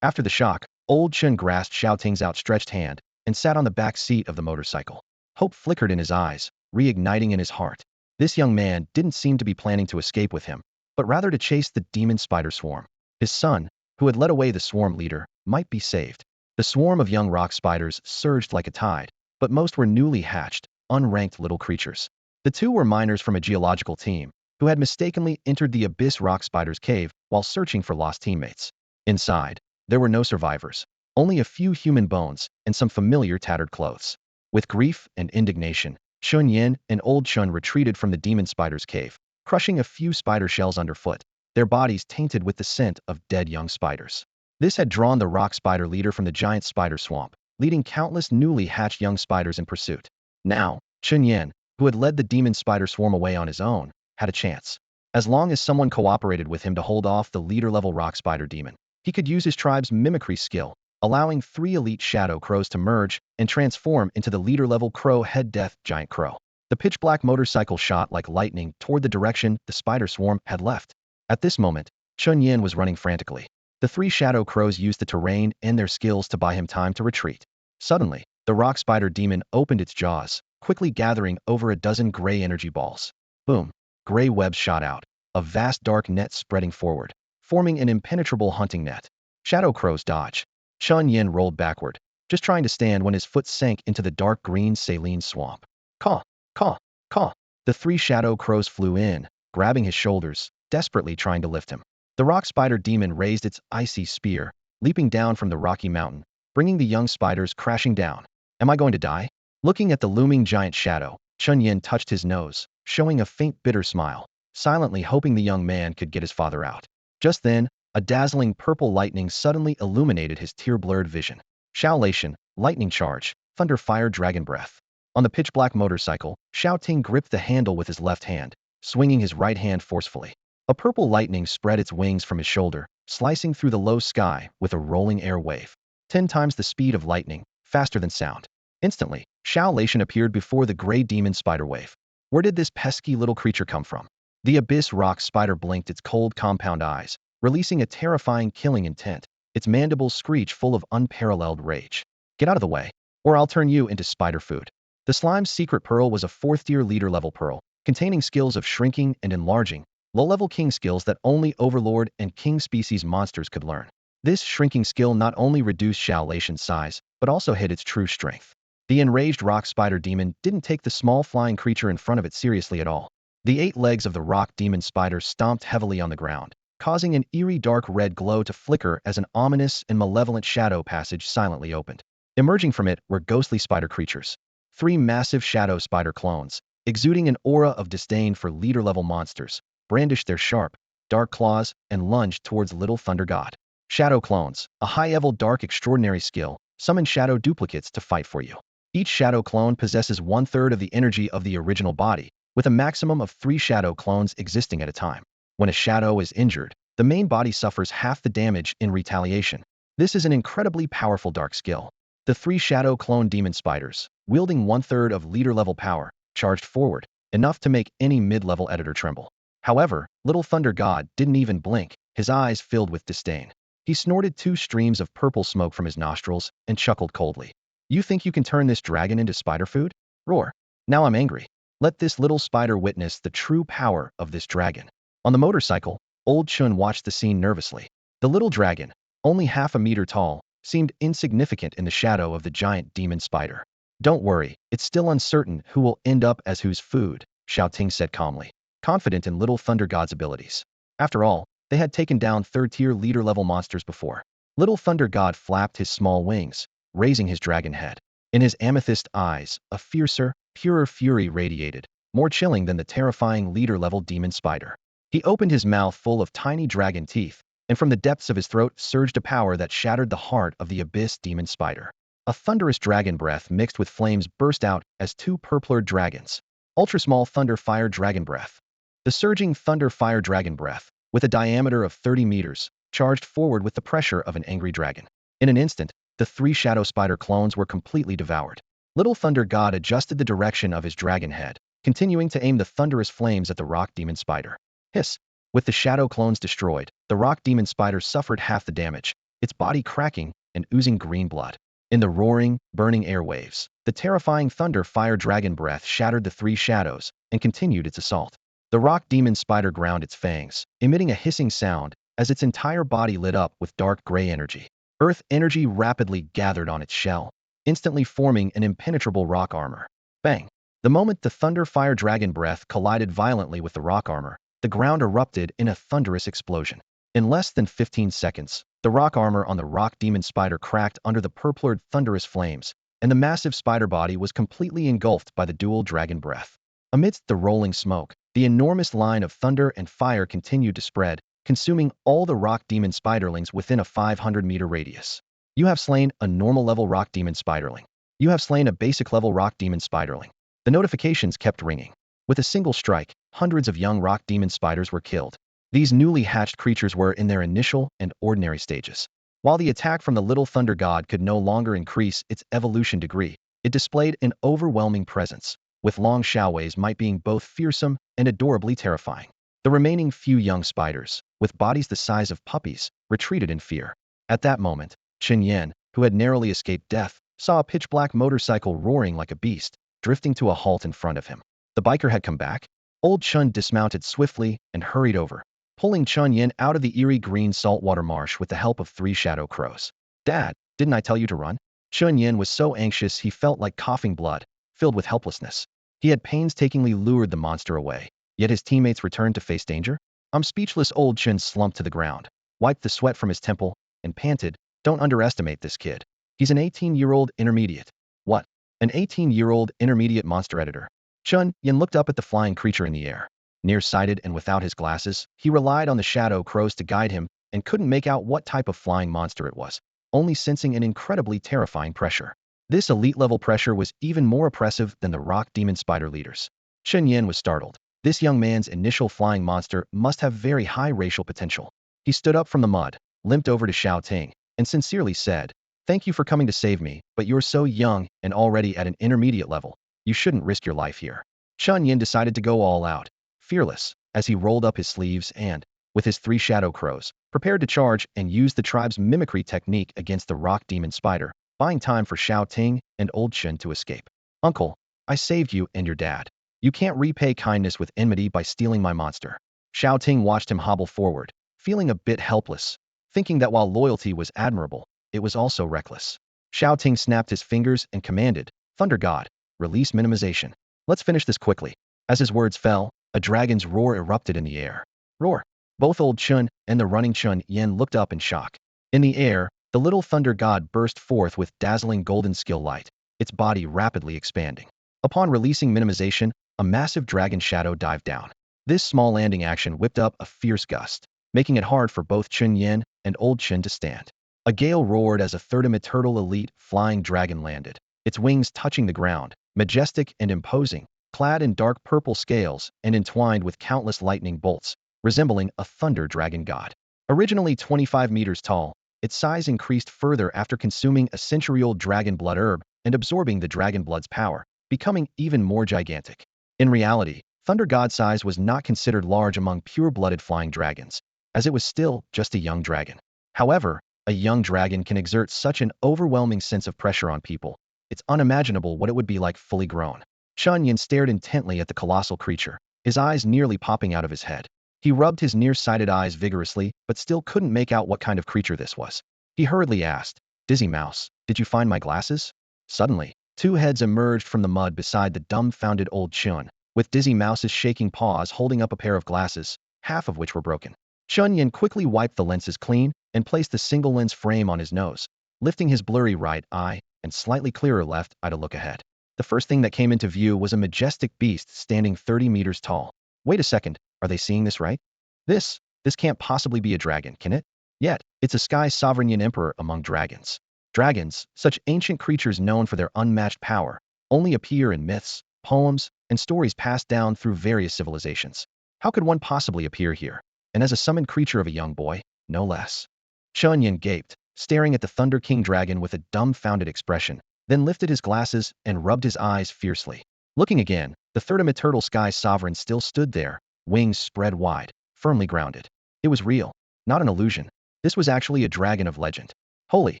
After the shock, Old Chun grasped Xiao Ting's outstretched hand and sat on the back seat of the motorcycle. Hope flickered in his eyes, reigniting in his heart. This young man didn't seem to be planning to escape with him, but rather to chase the demon spider swarm. His son, who had led away the swarm leader, might be saved. The swarm of young rock spiders surged like a tide, but most were newly hatched, unranked little creatures. The two were miners from a geological team, who had mistakenly entered the abyss rock spider's cave while searching for lost teammates. Inside, there were no survivors, only a few human bones and some familiar tattered clothes. With grief and indignation, Chun Yin and Old Chun retreated from the demon spider's cave, crushing a few spider shells underfoot, their bodies tainted with the scent of dead young spiders. This had drawn the rock spider leader from the giant spider swamp, leading countless newly hatched young spiders in pursuit. Now, Chun Yin, who had led the demon spider swarm away on his own, had a chance. As long as someone cooperated with him to hold off the leader-level rock spider demon, he could use his tribe's mimicry skill, allowing 3 elite shadow crows to merge and transform into the leader-level crow head death giant crow. The pitch-black motorcycle shot like lightning toward the direction the spider swarm had left. At this moment, Chun Yin was running frantically. The 3 shadow crows used the terrain and their skills to buy him time to retreat. Suddenly, the rock spider demon opened its jaws, quickly gathering over a dozen gray energy balls. Boom! Gray webs shot out, a vast dark net spreading forward, forming an impenetrable hunting net. Shadow crows dodge. Chun Yin rolled backward, just trying to stand when his foot sank into the dark green saline swamp. Caw, caw, caw. The 3 shadow crows flew in, grabbing his shoulders, desperately trying to lift him. The rock spider demon raised its icy spear, leaping down from the rocky mountain, bringing the young spiders crashing down. Am I going to die? Looking at the looming giant shadow, Chun Yin touched his nose, showing a faint bitter smile, silently hoping the young man could get his father out. Just then, a dazzling purple lightning suddenly illuminated his tear-blurred vision. Xiao Lation, lightning charge, thunder fire dragon breath. On the pitch-black motorcycle, Shao Ting gripped the handle with his left hand, swinging his right hand forcefully. A purple lightning spread its wings from his shoulder, slicing through the low sky with a rolling air wave. 10 times the speed of lightning, faster than sound. Instantly, Xiao Lation appeared before the gray demon spider wave. Where did this pesky little creature come from? The abyss rock spider blinked its cold compound eyes, releasing a terrifying killing intent, its mandibles screech full of unparalleled rage. Get out of the way, or I'll turn you into spider food. The slime's secret pearl was a 4th-tier leader-level pearl, containing skills of shrinking and enlarging, low-level king skills that only overlord and king species monsters could learn. This shrinking skill not only reduced Xiao Laishan's size, but also hid its true strength. The enraged rock spider demon didn't take the small flying creature in front of it seriously at all. The 8 legs of the rock demon spider stomped heavily on the ground, causing an eerie dark red glow to flicker as an ominous and malevolent shadow passage silently opened. Emerging from it were ghostly spider creatures. 3 massive shadow spider clones, exuding an aura of disdain for leader-level monsters, brandished their sharp, dark claws and lunged towards Little Thunder God. Shadow clones, a high-level dark extraordinary skill, summon shadow duplicates to fight for you. Each shadow clone possesses 1/3 of the energy of the original body, with a maximum of 3 shadow clones existing at a time. When a shadow is injured, the main body suffers half the damage in retaliation. This is an incredibly powerful dark skill. The 3 shadow clone demon spiders, wielding 1/3 of leader-level power, charged forward, enough to make any mid-level editor tremble. However, Little Thunder God didn't even blink, his eyes filled with disdain. He snorted 2 streams of purple smoke from his nostrils and chuckled coldly. You think you can turn this dragon into spider food? Roar. Now I'm angry. Let this little spider witness the true power of this dragon. On the motorcycle, Old Chun watched the scene nervously. The little dragon, only half a meter tall, seemed insignificant in the shadow of the giant demon spider. Don't worry, it's still uncertain who will end up as whose food, Xiao Ting said calmly, confident in Little Thunder God's abilities. After all, they had taken down 3rd-tier leader-level monsters before. Little Thunder God flapped his small wings, raising his dragon head. In his amethyst eyes, a fiercer, purer fury radiated, more chilling than the terrifying leader-level demon spider. He opened his mouth full of tiny dragon teeth, and from the depths of his throat surged a power that shattered the heart of the abyss demon spider. A thunderous dragon breath mixed with flames burst out as 2 purpler dragons. Ultra-small thunder fire dragon breath. The surging thunder fire dragon breath, with a diameter of 30 meters, charged forward with the pressure of an angry dragon. In an instant, the 3 shadow spider clones were completely devoured. Little Thunder God adjusted the direction of his dragon head, continuing to aim the thunderous flames at the rock demon spider. Hiss! With the shadow clones destroyed, the rock demon spider suffered half the damage, its body cracking and oozing green blood. In the roaring, burning airwaves, the terrifying thunder fire dragon breath shattered the 3 shadows and continued its assault. The rock demon spider ground its fangs, emitting a hissing sound as its entire body lit up with dark gray energy. Earth energy rapidly gathered on its shell, instantly forming an impenetrable rock armor. Bang! The moment the thunder fire dragon breath collided violently with the rock armor, the ground erupted in a thunderous explosion. In less than 15 seconds, the rock armor on the rock demon spider cracked under the purplured thunderous flames, and the massive spider body was completely engulfed by the dual dragon breath. Amidst the rolling smoke, the enormous line of thunder and fire continued to spread, consuming all the rock demon spiderlings within a 500-meter radius. You have slain a normal-level rock demon spiderling. You have slain a basic-level rock demon spiderling. The notifications kept ringing. With a single strike, hundreds of young rock demon spiders were killed. These newly hatched creatures were in their initial and ordinary stages. While the attack from the Little Thunder God could no longer increase its evolution degree, it displayed an overwhelming presence, with Long Xiaowei's might being both fearsome and adorably terrifying. The remaining few young spiders, with bodies the size of puppies, retreated in fear. At that moment, Chen Yan, who had narrowly escaped death, saw a pitch-black motorcycle roaring like a beast, drifting to a halt in front of him. The biker had come back. Old Chun dismounted swiftly and hurried over, pulling Chun Yin out of the eerie green saltwater marsh with the help of 3 shadow crows. Dad, didn't I tell you to run? Chun Yin was so anxious he felt like coughing blood, filled with helplessness. He had painstakingly lured the monster away, yet his teammates returned to face danger? I'm speechless. Old Chun slumped to the ground, wiped the sweat from his temple, and panted, don't underestimate this kid. He's an 18-year-old intermediate. What? An 18-year-old intermediate monster editor? Chun Yin looked up at the flying creature in the air. Nearsighted and without his glasses, he relied on the shadow crows to guide him and couldn't make out what type of flying monster it was, only sensing an incredibly terrifying pressure. This elite-level pressure was even more oppressive than the rock demon spider leaders. Chen Yan was startled. This young man's initial flying monster must have very high racial potential. He stood up from the mud, limped over to Shao Ting, and sincerely said, "Thank you for coming to save me, but you're so young and already at an intermediate level. You shouldn't risk your life here." Chen Yan decided to go all out, fearless, as he rolled up his sleeves and, with his 3 shadow crows, prepared to charge and use the tribe's mimicry technique against the rock demon spider, buying time for Shao Ting and Old Chen to escape. "Uncle, I saved you and your dad. You can't repay kindness with enmity by stealing my monster." Shao Ting watched him hobble forward, feeling a bit helpless, thinking that while loyalty was admirable, it was also reckless. Shao Ting snapped his fingers and commanded, "Thunder God, release minimization. Let's finish this quickly." As his words fell, a dragon's roar erupted in the air. Roar! Both Old Chun and the running Chun Yen looked up in shock. In the air, the Little Thunder God burst forth with dazzling golden skill light. its body rapidly expanding. Upon releasing minimization, a massive dragon shadow dived down. This small landing action whipped up a fierce gust, making it hard for both Chun Yin and Old Chin to stand. A gale roared as a third turtle elite flying dragon landed, its wings touching the ground, majestic and imposing, clad in dark purple scales and entwined with countless lightning bolts, resembling a thunder dragon god. Originally 25 meters tall, its size increased further after consuming a century-old dragon blood herb and absorbing the dragon blood's power, becoming even more gigantic. In reality, Thunder God's size was not considered large among pure-blooded flying dragons, as it was still just a young dragon. However, a young dragon can exert such an overwhelming sense of pressure on people. It's unimaginable what it would be like fully grown. Chun Yin stared intently at the colossal creature, his eyes nearly popping out of his head. He rubbed his nearsighted eyes vigorously, but still couldn't make out what kind of creature this was. He hurriedly asked, "Dizzy Mouse, did you find my glasses?" Suddenly, two heads emerged from the mud beside the dumbfounded old Chun, with Dizzy Mouse's shaking paws holding up a pair of glasses, half of which were broken. Chun Yin quickly wiped the lenses clean and placed the single lens frame on his nose, lifting his blurry right eye and slightly clearer left eye to look ahead. The first thing that came into view was a majestic beast standing 30 meters tall. Wait a second, are they seeing this right? This can't possibly be a dragon, can it? Yet, it's a sky sovereign emperor among dragons. Dragons, such ancient creatures known for their unmatched power, only appear in myths, poems, and stories passed down through various civilizations. How could one possibly appear here? And as a summoned creature of a young boy, no less. Chun Yin gaped, staring at the Thunder King dragon with a dumbfounded expression, then lifted his glasses and rubbed his eyes fiercely. Looking again, the third turtle sky sovereign still stood there, wings spread wide, firmly grounded. It was real, not an illusion. This was actually a dragon of legend. Holy,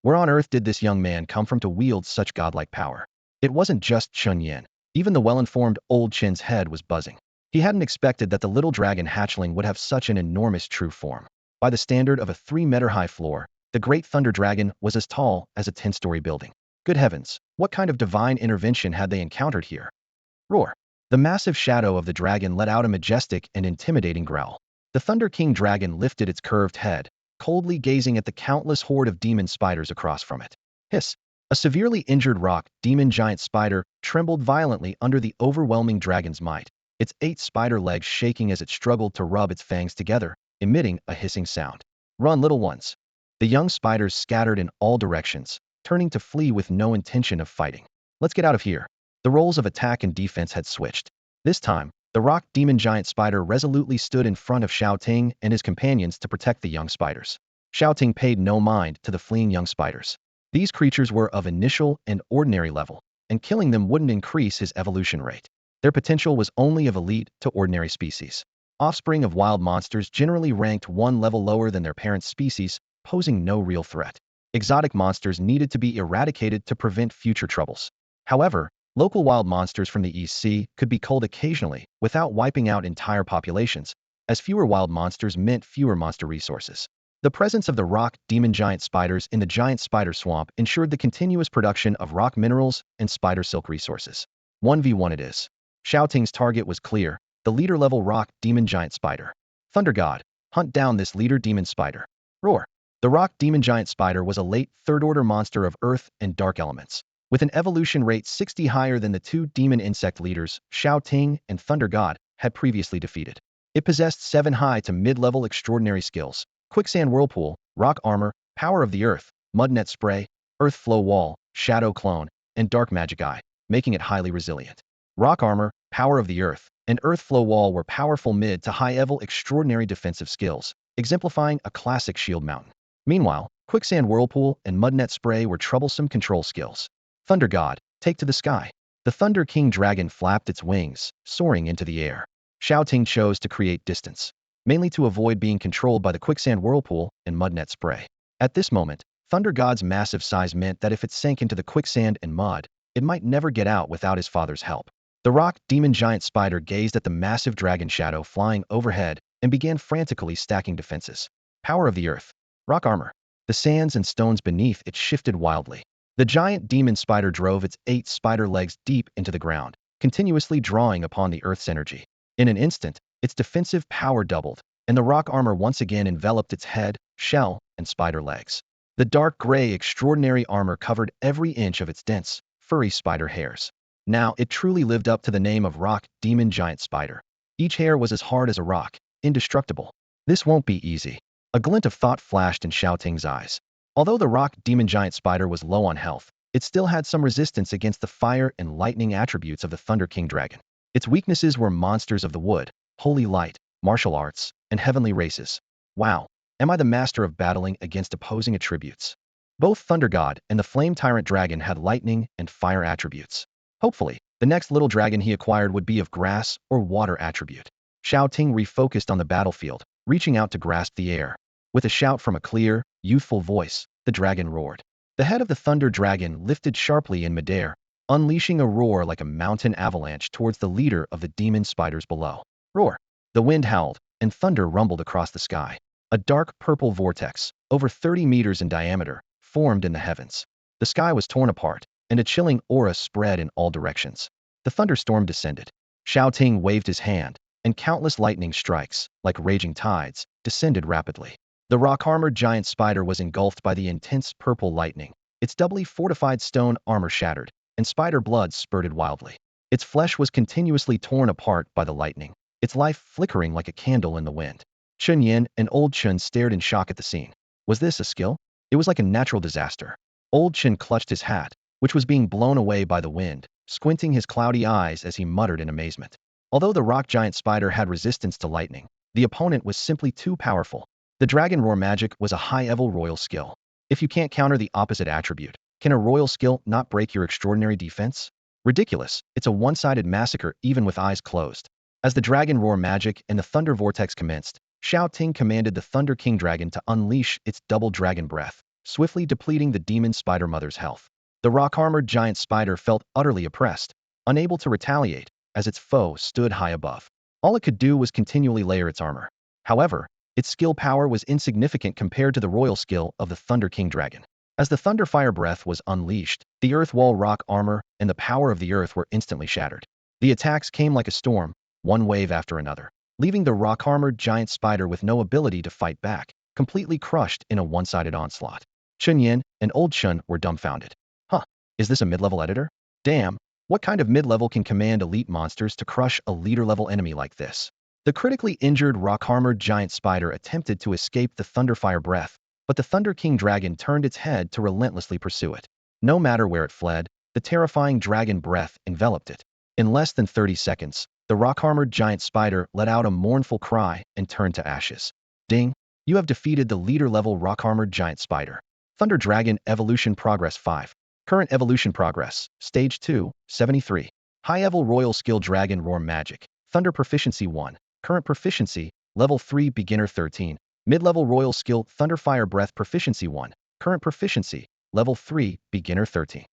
where on earth did this young man come from to wield such godlike power? It wasn't just Chun Yin. Even the well-informed Old Chin's head was buzzing. He hadn't expected that the little dragon hatchling would have such an enormous true form. By the standard of a 3-meter-high floor, the great thunder dragon was as tall as a 10-story building. Good heavens, what kind of divine intervention had they encountered here? Roar! The massive shadow of the dragon let out a majestic and intimidating growl. The Thunder King dragon lifted its curved head, coldly gazing at the countless horde of demon spiders across from it. Hiss! A severely injured rock demon giant spider trembled violently under the overwhelming dragon's might, its 8 spider legs shaking as it struggled to rub its fangs together, emitting a hissing sound. Run, little ones! The young spiders scattered in all directions, turning to flee with no intention of fighting. Let's get out of here. The roles of attack and defense had switched. This time, the rock demon giant spider resolutely stood in front of Xiao Ting and his companions to protect the young spiders. Xiao Ting paid no mind to the fleeing young spiders. These creatures were of initial and ordinary level, and killing them wouldn't increase his evolution rate. Their potential was only of elite to ordinary species. Offspring of wild monsters generally ranked one level lower than their parent species, posing no real threat. Exotic monsters needed to be eradicated to prevent future troubles. However, local wild monsters from the East Sea could be culled occasionally without wiping out entire populations, as fewer wild monsters meant fewer monster resources. The presence of the rock demon giant spiders in the giant spider swamp ensured the continuous production of rock minerals and spider silk resources. 1v1 it is. Shao Ting's target was clear, the leader-level rock demon giant spider. Thunder God, hunt down this leader demon spider. Roar! The rock demon giant spider was a late third-order monster of earth and dark elements. With an evolution rate 60 higher than the 2 demon insect leaders, Shao Ting and Thunder God, had previously defeated. It possessed 7 high to mid-level extraordinary skills: quicksand whirlpool, rock armor, power of the earth, mud net spray, earth flow wall, shadow clone, and dark magic eye, making it highly resilient. Rock armor, power of the earth, and earth flow wall were powerful mid to high-level extraordinary defensive skills, exemplifying a classic shield mountain. Meanwhile, quicksand whirlpool and mud net spray were troublesome control skills. Thunder God, take to the sky. The Thunder King dragon flapped its wings, soaring into the air. Xiao Ting chose to create distance, mainly to avoid being controlled by the quicksand whirlpool and mud net spray. At this moment, Thunder God's massive size meant that if it sank into the quicksand and mud, it might never get out without his father's help. The rock demon giant spider gazed at the massive dragon shadow flying overhead and began frantically stacking defenses. Power of the earth. Rock armor. The sands and stones beneath it shifted wildly. The giant demon spider drove its 8 spider legs deep into the ground, continuously drawing upon the earth's energy. In an instant, its defensive power doubled, and the rock armor once again enveloped its head, shell, and spider legs. The dark gray extraordinary armor covered every inch of its dense, furry spider hairs. Now, it truly lived up to the name of rock demon giant spider. Each hair was as hard as a rock, indestructible. This won't be easy. A glint of thought flashed in Xiao Ting's eyes. Although the rock demon giant spider was low on health, it still had some resistance against the fire and lightning attributes of the Thunder King dragon. Its weaknesses were monsters of the wood, holy light, martial arts, and heavenly races. Wow, am I the master of battling against opposing attributes? Both Thunder God and the Flame Tyrant Dragon had lightning and fire attributes. Hopefully, the next little dragon he acquired would be of grass or water attribute. Shao Ting refocused on the battlefield, reaching out to grasp the air. With a shout from a clear, youthful voice, the dragon roared. The head of the Thunder Dragon lifted sharply in midair, unleashing a roar like a mountain avalanche towards the leader of the demon spiders below. Roar! The wind howled, and thunder rumbled across the sky. A dark purple vortex, over 30 meters in diameter, formed in the heavens. The sky was torn apart, and a chilling aura spread in all directions. The thunderstorm descended. Shao Ting waved his hand, and countless lightning strikes, like raging tides, descended rapidly. The rock-armored giant spider was engulfed by the intense purple lightning. Its doubly fortified stone armor shattered, and spider blood spurted wildly. Its flesh was continuously torn apart by the lightning, its life flickering like a candle in the wind. Chun Yin and Old Chun stared in shock at the scene. Was this a skill? It was like a natural disaster. Old Chun clutched his hat, which was being blown away by the wind, squinting his cloudy eyes as he muttered in amazement. Although the rock giant spider had resistance to lightning, the opponent was simply too powerful. The Dragon Roar magic was a high-level royal skill. If you can't counter the opposite attribute, can a royal skill not break your extraordinary defense? Ridiculous. It's a one-sided massacre even with eyes closed. As the Dragon Roar magic and the Thunder Vortex commenced, Xiao Ting commanded the Thunder King Dragon to unleash its double dragon breath, swiftly depleting the demon spider mother's health. The rock-armored giant spider felt utterly oppressed, unable to retaliate, as its foe stood high above. All it could do was continually layer its armor. However, its skill power was insignificant compared to the royal skill of the Thunder King Dragon. As the Thunder Fire Breath was unleashed, the Earth Wall rock armor and the power of the earth were instantly shattered. The attacks came like a storm, one wave after another, leaving the rock-armored giant spider with no ability to fight back, completely crushed in a one-sided onslaught. Chun Yin and Old Chun were dumbfounded. Huh, is this a mid-level editor? Damn, what kind of mid-level can command elite monsters to crush a leader-level enemy like this? The critically injured rock-armored giant spider attempted to escape the Thunderfire Breath, but the Thunder King Dragon turned its head to relentlessly pursue it. No matter where it fled, the terrifying dragon breath enveloped it. In less than 30 seconds, the rock-armored giant spider let out a mournful cry and turned to ashes. Ding! You have defeated the leader-level rock-armored giant spider. Thunder Dragon Evolution Progress 5. Current Evolution Progress, Stage 2, 73. High-level Royal Skill Dragon Roar Magic. Thunder Proficiency 1. Current Proficiency, Level 3 Beginner 13. Mid-level Royal Skill Thunderfire Breath Proficiency 1. Current Proficiency, Level 3 Beginner 13.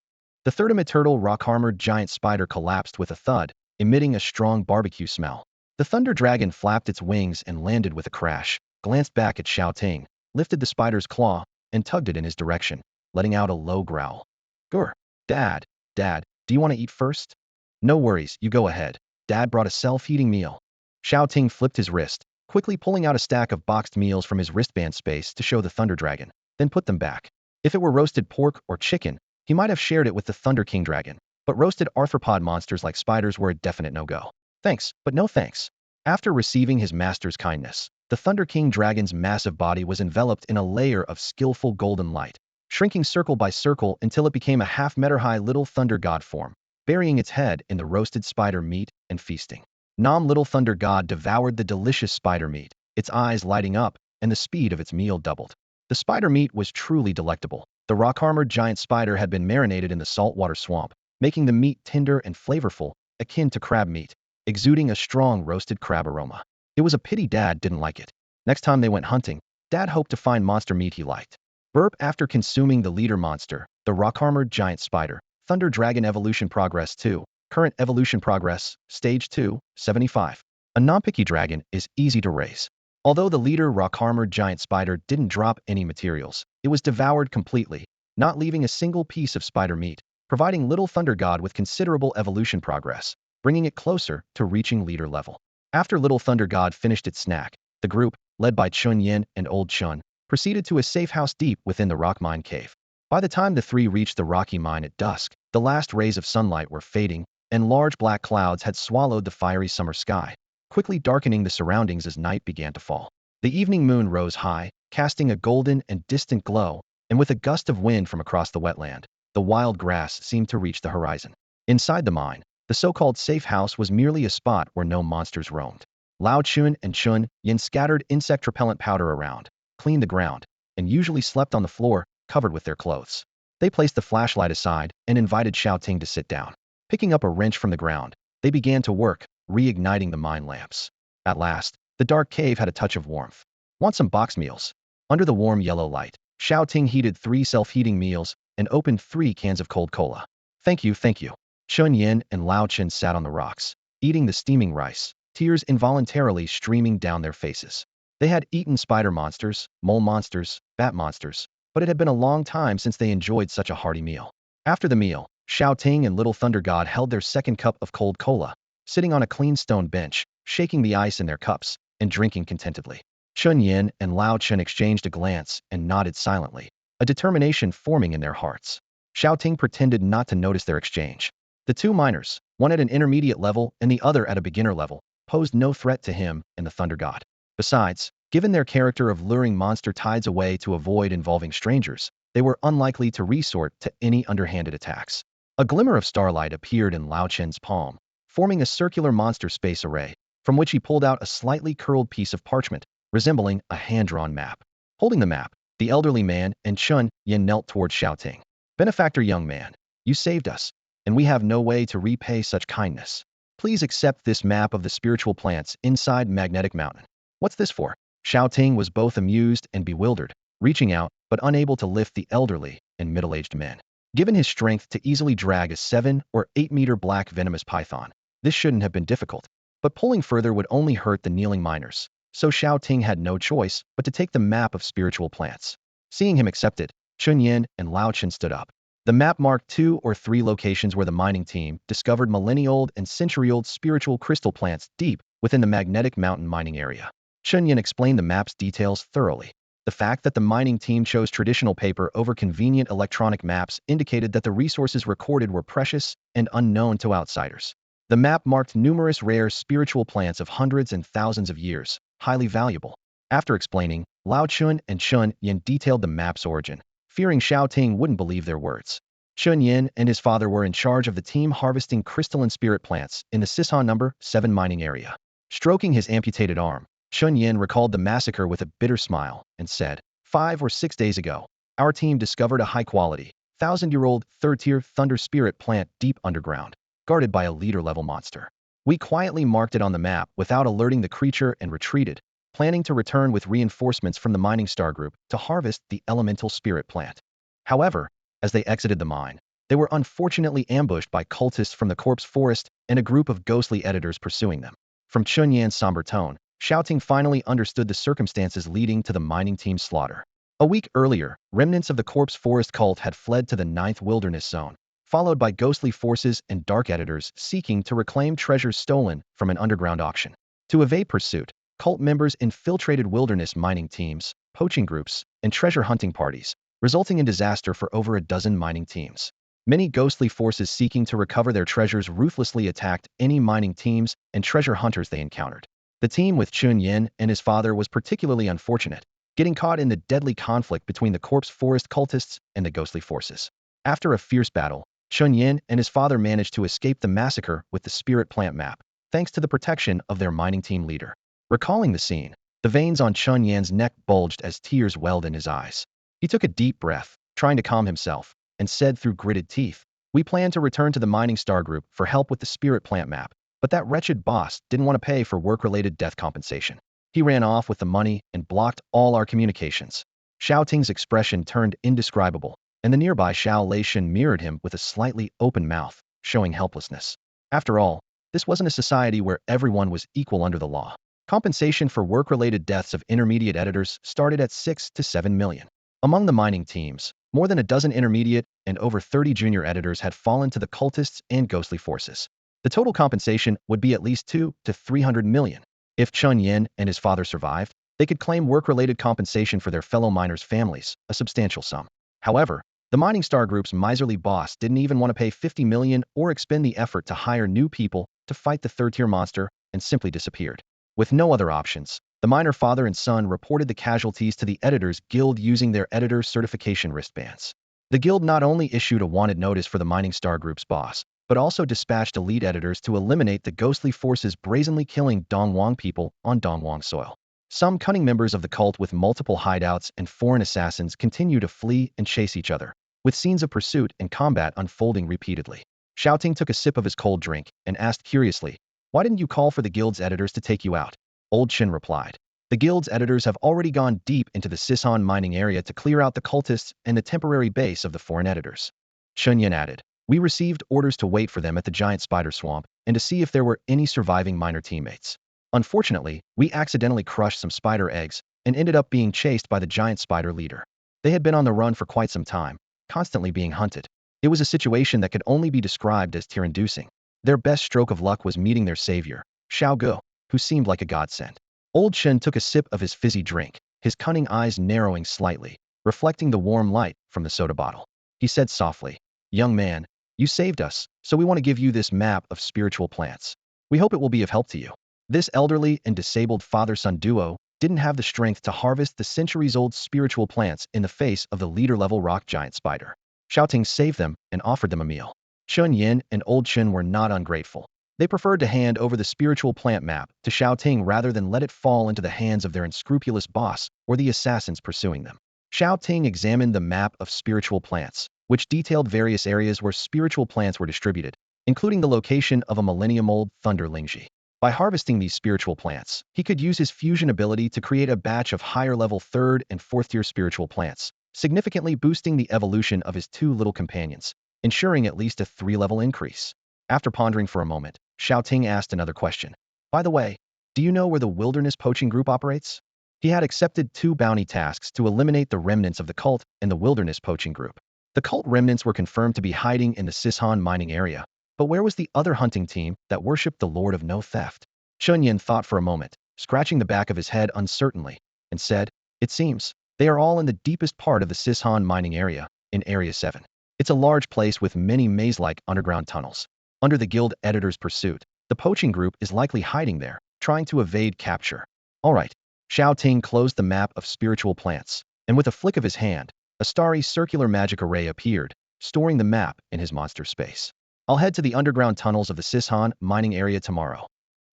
The third turtle rock-armored giant spider collapsed with a thud, emitting a strong barbecue smell. The Thunder Dragon flapped its wings and landed with a crash, glanced back at Xiao Ting, lifted the spider's claw, and tugged it in his direction, letting out a low growl. Grr. Dad, do you want to eat first? No worries, you go ahead. Dad brought a self-heating meal. Xiao Ting flipped his wrist, quickly pulling out a stack of boxed meals from his wristband space to show the Thunder Dragon, then put them back. If it were roasted pork or chicken, he might have shared it with the Thunder King Dragon, but roasted arthropod monsters like spiders were a definite no-go. Thanks, but no thanks. After receiving his master's kindness, the Thunder King Dragon's massive body was enveloped in a layer of skillful golden light, shrinking circle by circle until it became a half-meter-high little thunder god form, burying its head in the roasted spider meat and feasting. Little Thunder God devoured the delicious spider meat, its eyes lighting up, and the speed of its meal doubled. The spider meat was truly delectable. The rock-armored giant spider had been marinated in the saltwater swamp, making the meat tender and flavorful, akin to crab meat, exuding a strong roasted crab aroma. It was a pity Dad didn't like it. Next time they went hunting, Dad hoped to find monster meat he liked. Burp after consuming the leader monster, the rock-armored giant spider. Thunder Dragon Evolution Progress 2. Current Evolution Progress, Stage 2, 75. A non-picky dragon is easy to raise. Although the leader rock-armored giant spider didn't drop any materials, it was devoured completely, not leaving a single piece of spider meat, providing Little Thunder God with considerable evolution progress, bringing it closer to reaching leader level. After Little Thunder God finished its snack, the group, led by Chun Yin and Old Chun, proceeded to a safe house deep within the rock mine cave. By the time the three reached the rocky mine at dusk, the last rays of sunlight were fading, and large black clouds had swallowed the fiery summer sky, quickly darkening the surroundings as night began to fall. The evening moon rose high, casting a golden and distant glow, and with a gust of wind from across the wetland, the wild grass seemed to reach the horizon. Inside the mine, the so-called safe house was merely a spot where no monsters roamed. Lao Chun and Chun Yin scattered insect repellent powder around, cleaned the ground, and usually slept on the floor, covered with their clothes. They placed the flashlight aside and invited Xiao Ting to sit down. Picking up a wrench from the ground, they began to work, reigniting the mine lamps. At last, the dark cave had a touch of warmth. Want some box meals? Under the warm yellow light, Xiao Ting heated 3 self-heating meals and opened 3 cans of cold cola. Thank you, thank you. Chun Yin and Lao Chun sat on the rocks, eating the steaming rice, tears involuntarily streaming down their faces. They had eaten spider monsters, mole monsters, bat monsters, but it had been a long time since they enjoyed such a hearty meal. After the meal, Shao Ting and Little Thunder God held their second cup of cold cola, sitting on a clean stone bench, shaking the ice in their cups, and drinking contentedly. Chun Yin and Lao Chun exchanged a glance and nodded silently, a determination forming in their hearts. Shao Ting pretended not to notice their exchange. The two miners, one at an intermediate level and the other at a beginner level, posed no threat to him and the Thunder God. Besides, given their character of luring monster tides away to avoid involving strangers, they were unlikely to resort to any underhanded attacks. A glimmer of starlight appeared in Lao Chen's palm, forming a circular monster space array, from which he pulled out a slightly curled piece of parchment, resembling a hand-drawn map. Holding the map, the elderly man and Chun Yin knelt toward Xiao Ting. Benefactor young man, you saved us, and we have no way to repay such kindness. Please accept this map of the spiritual plants inside Magnetic Mountain. What's this for? Xiao Ting was both amused and bewildered, reaching out but unable to lift the elderly and middle-aged men. Given his strength to easily drag a 7 or 8-meter black venomous python, this shouldn't have been difficult, but pulling further would only hurt the kneeling miners, so Xiao Ting had no choice but to take the map of spiritual plants. Seeing him accept it, Chun Yin and Lao Chun stood up. The map marked 2 or 3 locations where the mining team discovered millennia-old and century-old spiritual crystal plants deep within the Magnetic Mountain mining area. Chun Yin explained the map's details thoroughly. The fact that the mining team chose traditional paper over convenient electronic maps indicated that the resources recorded were precious and unknown to outsiders. The map marked numerous rare spiritual plants of hundreds and thousands of years, highly valuable. After explaining, Lao Chun and Chun Yin detailed the map's origin, fearing Xiao Ting wouldn't believe their words. Chun Yin and his father were in charge of the team harvesting crystalline spirit plants in the Sisan No. 7 mining area. Stroking his amputated arm, Chun Yin recalled the massacre with a bitter smile and said, 5 or 6 days ago, our team discovered a high-quality, 1,000-year-old third-tier thunder spirit plant deep underground, guarded by a leader-level monster. We quietly marked it on the map without alerting the creature and retreated, planning to return with reinforcements from the mining star group to harvest the elemental spirit plant. However, as they exited the mine, they were unfortunately ambushed by cultists from the corpse forest and a group of ghostly editors pursuing them. From Chun Yan's somber tone, Xiao Ting finally understood the circumstances leading to the mining team's slaughter. A week earlier, remnants of the corpse forest cult had fled to the 9th wilderness zone, followed by ghostly forces and dark editors seeking to reclaim treasures stolen from an underground auction. To evade pursuit, cult members infiltrated wilderness mining teams, poaching groups, and treasure hunting parties, resulting in disaster for over a dozen mining teams. Many ghostly forces seeking to recover their treasures ruthlessly attacked any mining teams and treasure hunters they encountered. The team with Chun Yin and his father was particularly unfortunate, getting caught in the deadly conflict between the corpse forest cultists and the ghostly forces. After a fierce battle, Chun Yin and his father managed to escape the massacre with the spirit plant map, thanks to the protection of their mining team leader. Recalling the scene, the veins on Chun Yan's neck bulged as tears welled in his eyes. He took a deep breath, trying to calm himself, and said through gritted teeth, "We plan to return to the mining star group for help with the spirit plant map, but that wretched boss didn't want to pay for work-related death compensation. He ran off with the money and blocked all our communications." Xiao Ting's expression turned indescribable, and the nearby Xiao Leishan mirrored him with a slightly open mouth, showing helplessness. After all, this wasn't a society where everyone was equal under the law. Compensation for work-related deaths of intermediate editors started at 6 to 7 million. Among the mining teams, more than a dozen intermediate and over 30 junior editors had fallen to the cultists and ghostly forces. The total compensation would be at least 2 to 300 million. If Chun Yin and his father survived, they could claim work-related compensation for their fellow miners' families, a substantial sum. However, The mining star group's miserly boss didn't even want to pay 50 million or expend the effort to hire new people to fight the third-tier monster and simply disappeared. With no other options, the miner father and son reported the casualties to the Editors Guild using their editor certification wristbands. The guild not only issued a wanted notice for the mining star group's boss, but also dispatched elite editors to eliminate the ghostly forces brazenly killing Dongwang people on Dongwang soil. Some cunning members of the cult with multiple hideouts and foreign assassins continue to flee and chase each other, with scenes of pursuit and combat unfolding repeatedly. Xiao Ting took a sip of his cold drink and asked curiously, "Why didn't you call for the guild's editors to take you out?" Old Chen replied, "The guild's editors have already gone deep into the Sishan mining area to clear out the cultists and the temporary base of the foreign editors." Chen Yin added, "We received orders to wait for them at the giant spider swamp and to see if there were any surviving miner teammates. Unfortunately, we accidentally crushed some spider eggs and ended up being chased by the giant spider leader. They had been on the run for quite some time, constantly being hunted. It was a situation that could only be described as tear-inducing. Their best stroke of luck was meeting their savior, Shao Go, who seemed like a godsend." Old Chen took a sip of his fizzy drink, his cunning eyes narrowing slightly, reflecting the warm light from the soda bottle. He said softly, "Young man, you saved us, so we want to give you this map of spiritual plants. We hope it will be of help to you." This elderly and disabled father-son duo didn't have the strength to harvest the centuries-old spiritual plants in the face of the leader-level rock giant spider. Shao Ting saved them and offered them a meal. Chen Yin and Old Chen were not ungrateful. They preferred to hand over the spiritual plant map to Shao Ting rather than let it fall into the hands of their unscrupulous boss or the assassins pursuing them. Shao Ting examined the map of spiritual plants, which detailed various areas where spiritual plants were distributed, including the location of a millennium-old Thunder Lingji. By harvesting these spiritual plants, he could use his fusion ability to create a batch of higher-level 3rd and 4th-tier spiritual plants, significantly boosting the evolution of his two little companions, ensuring at least a 3-level increase. After pondering for a moment, Xiao Ting asked another question. "By the way, do you know where the Wilderness Poaching Group operates?" He had accepted 2 bounty tasks to eliminate the remnants of the cult and the Wilderness Poaching Group. The cult remnants were confirmed to be hiding in the Sishan mining area, but where was the other hunting team that worshipped the Lord of No Theft? Chen Yin thought for a moment, scratching the back of his head uncertainly, and said, "It seems they are all in the deepest part of the Sishan mining area, in Area 7. It's a large place with many maze-like underground tunnels. Under the guild editor's pursuit, the poaching group is likely hiding there, trying to evade capture." All right. Shao Ting closed the map of spiritual plants, and with a flick of his hand, a starry circular magic array appeared, storing the map in his monster space. "I'll head to the underground tunnels of the Sishan mining area tomorrow."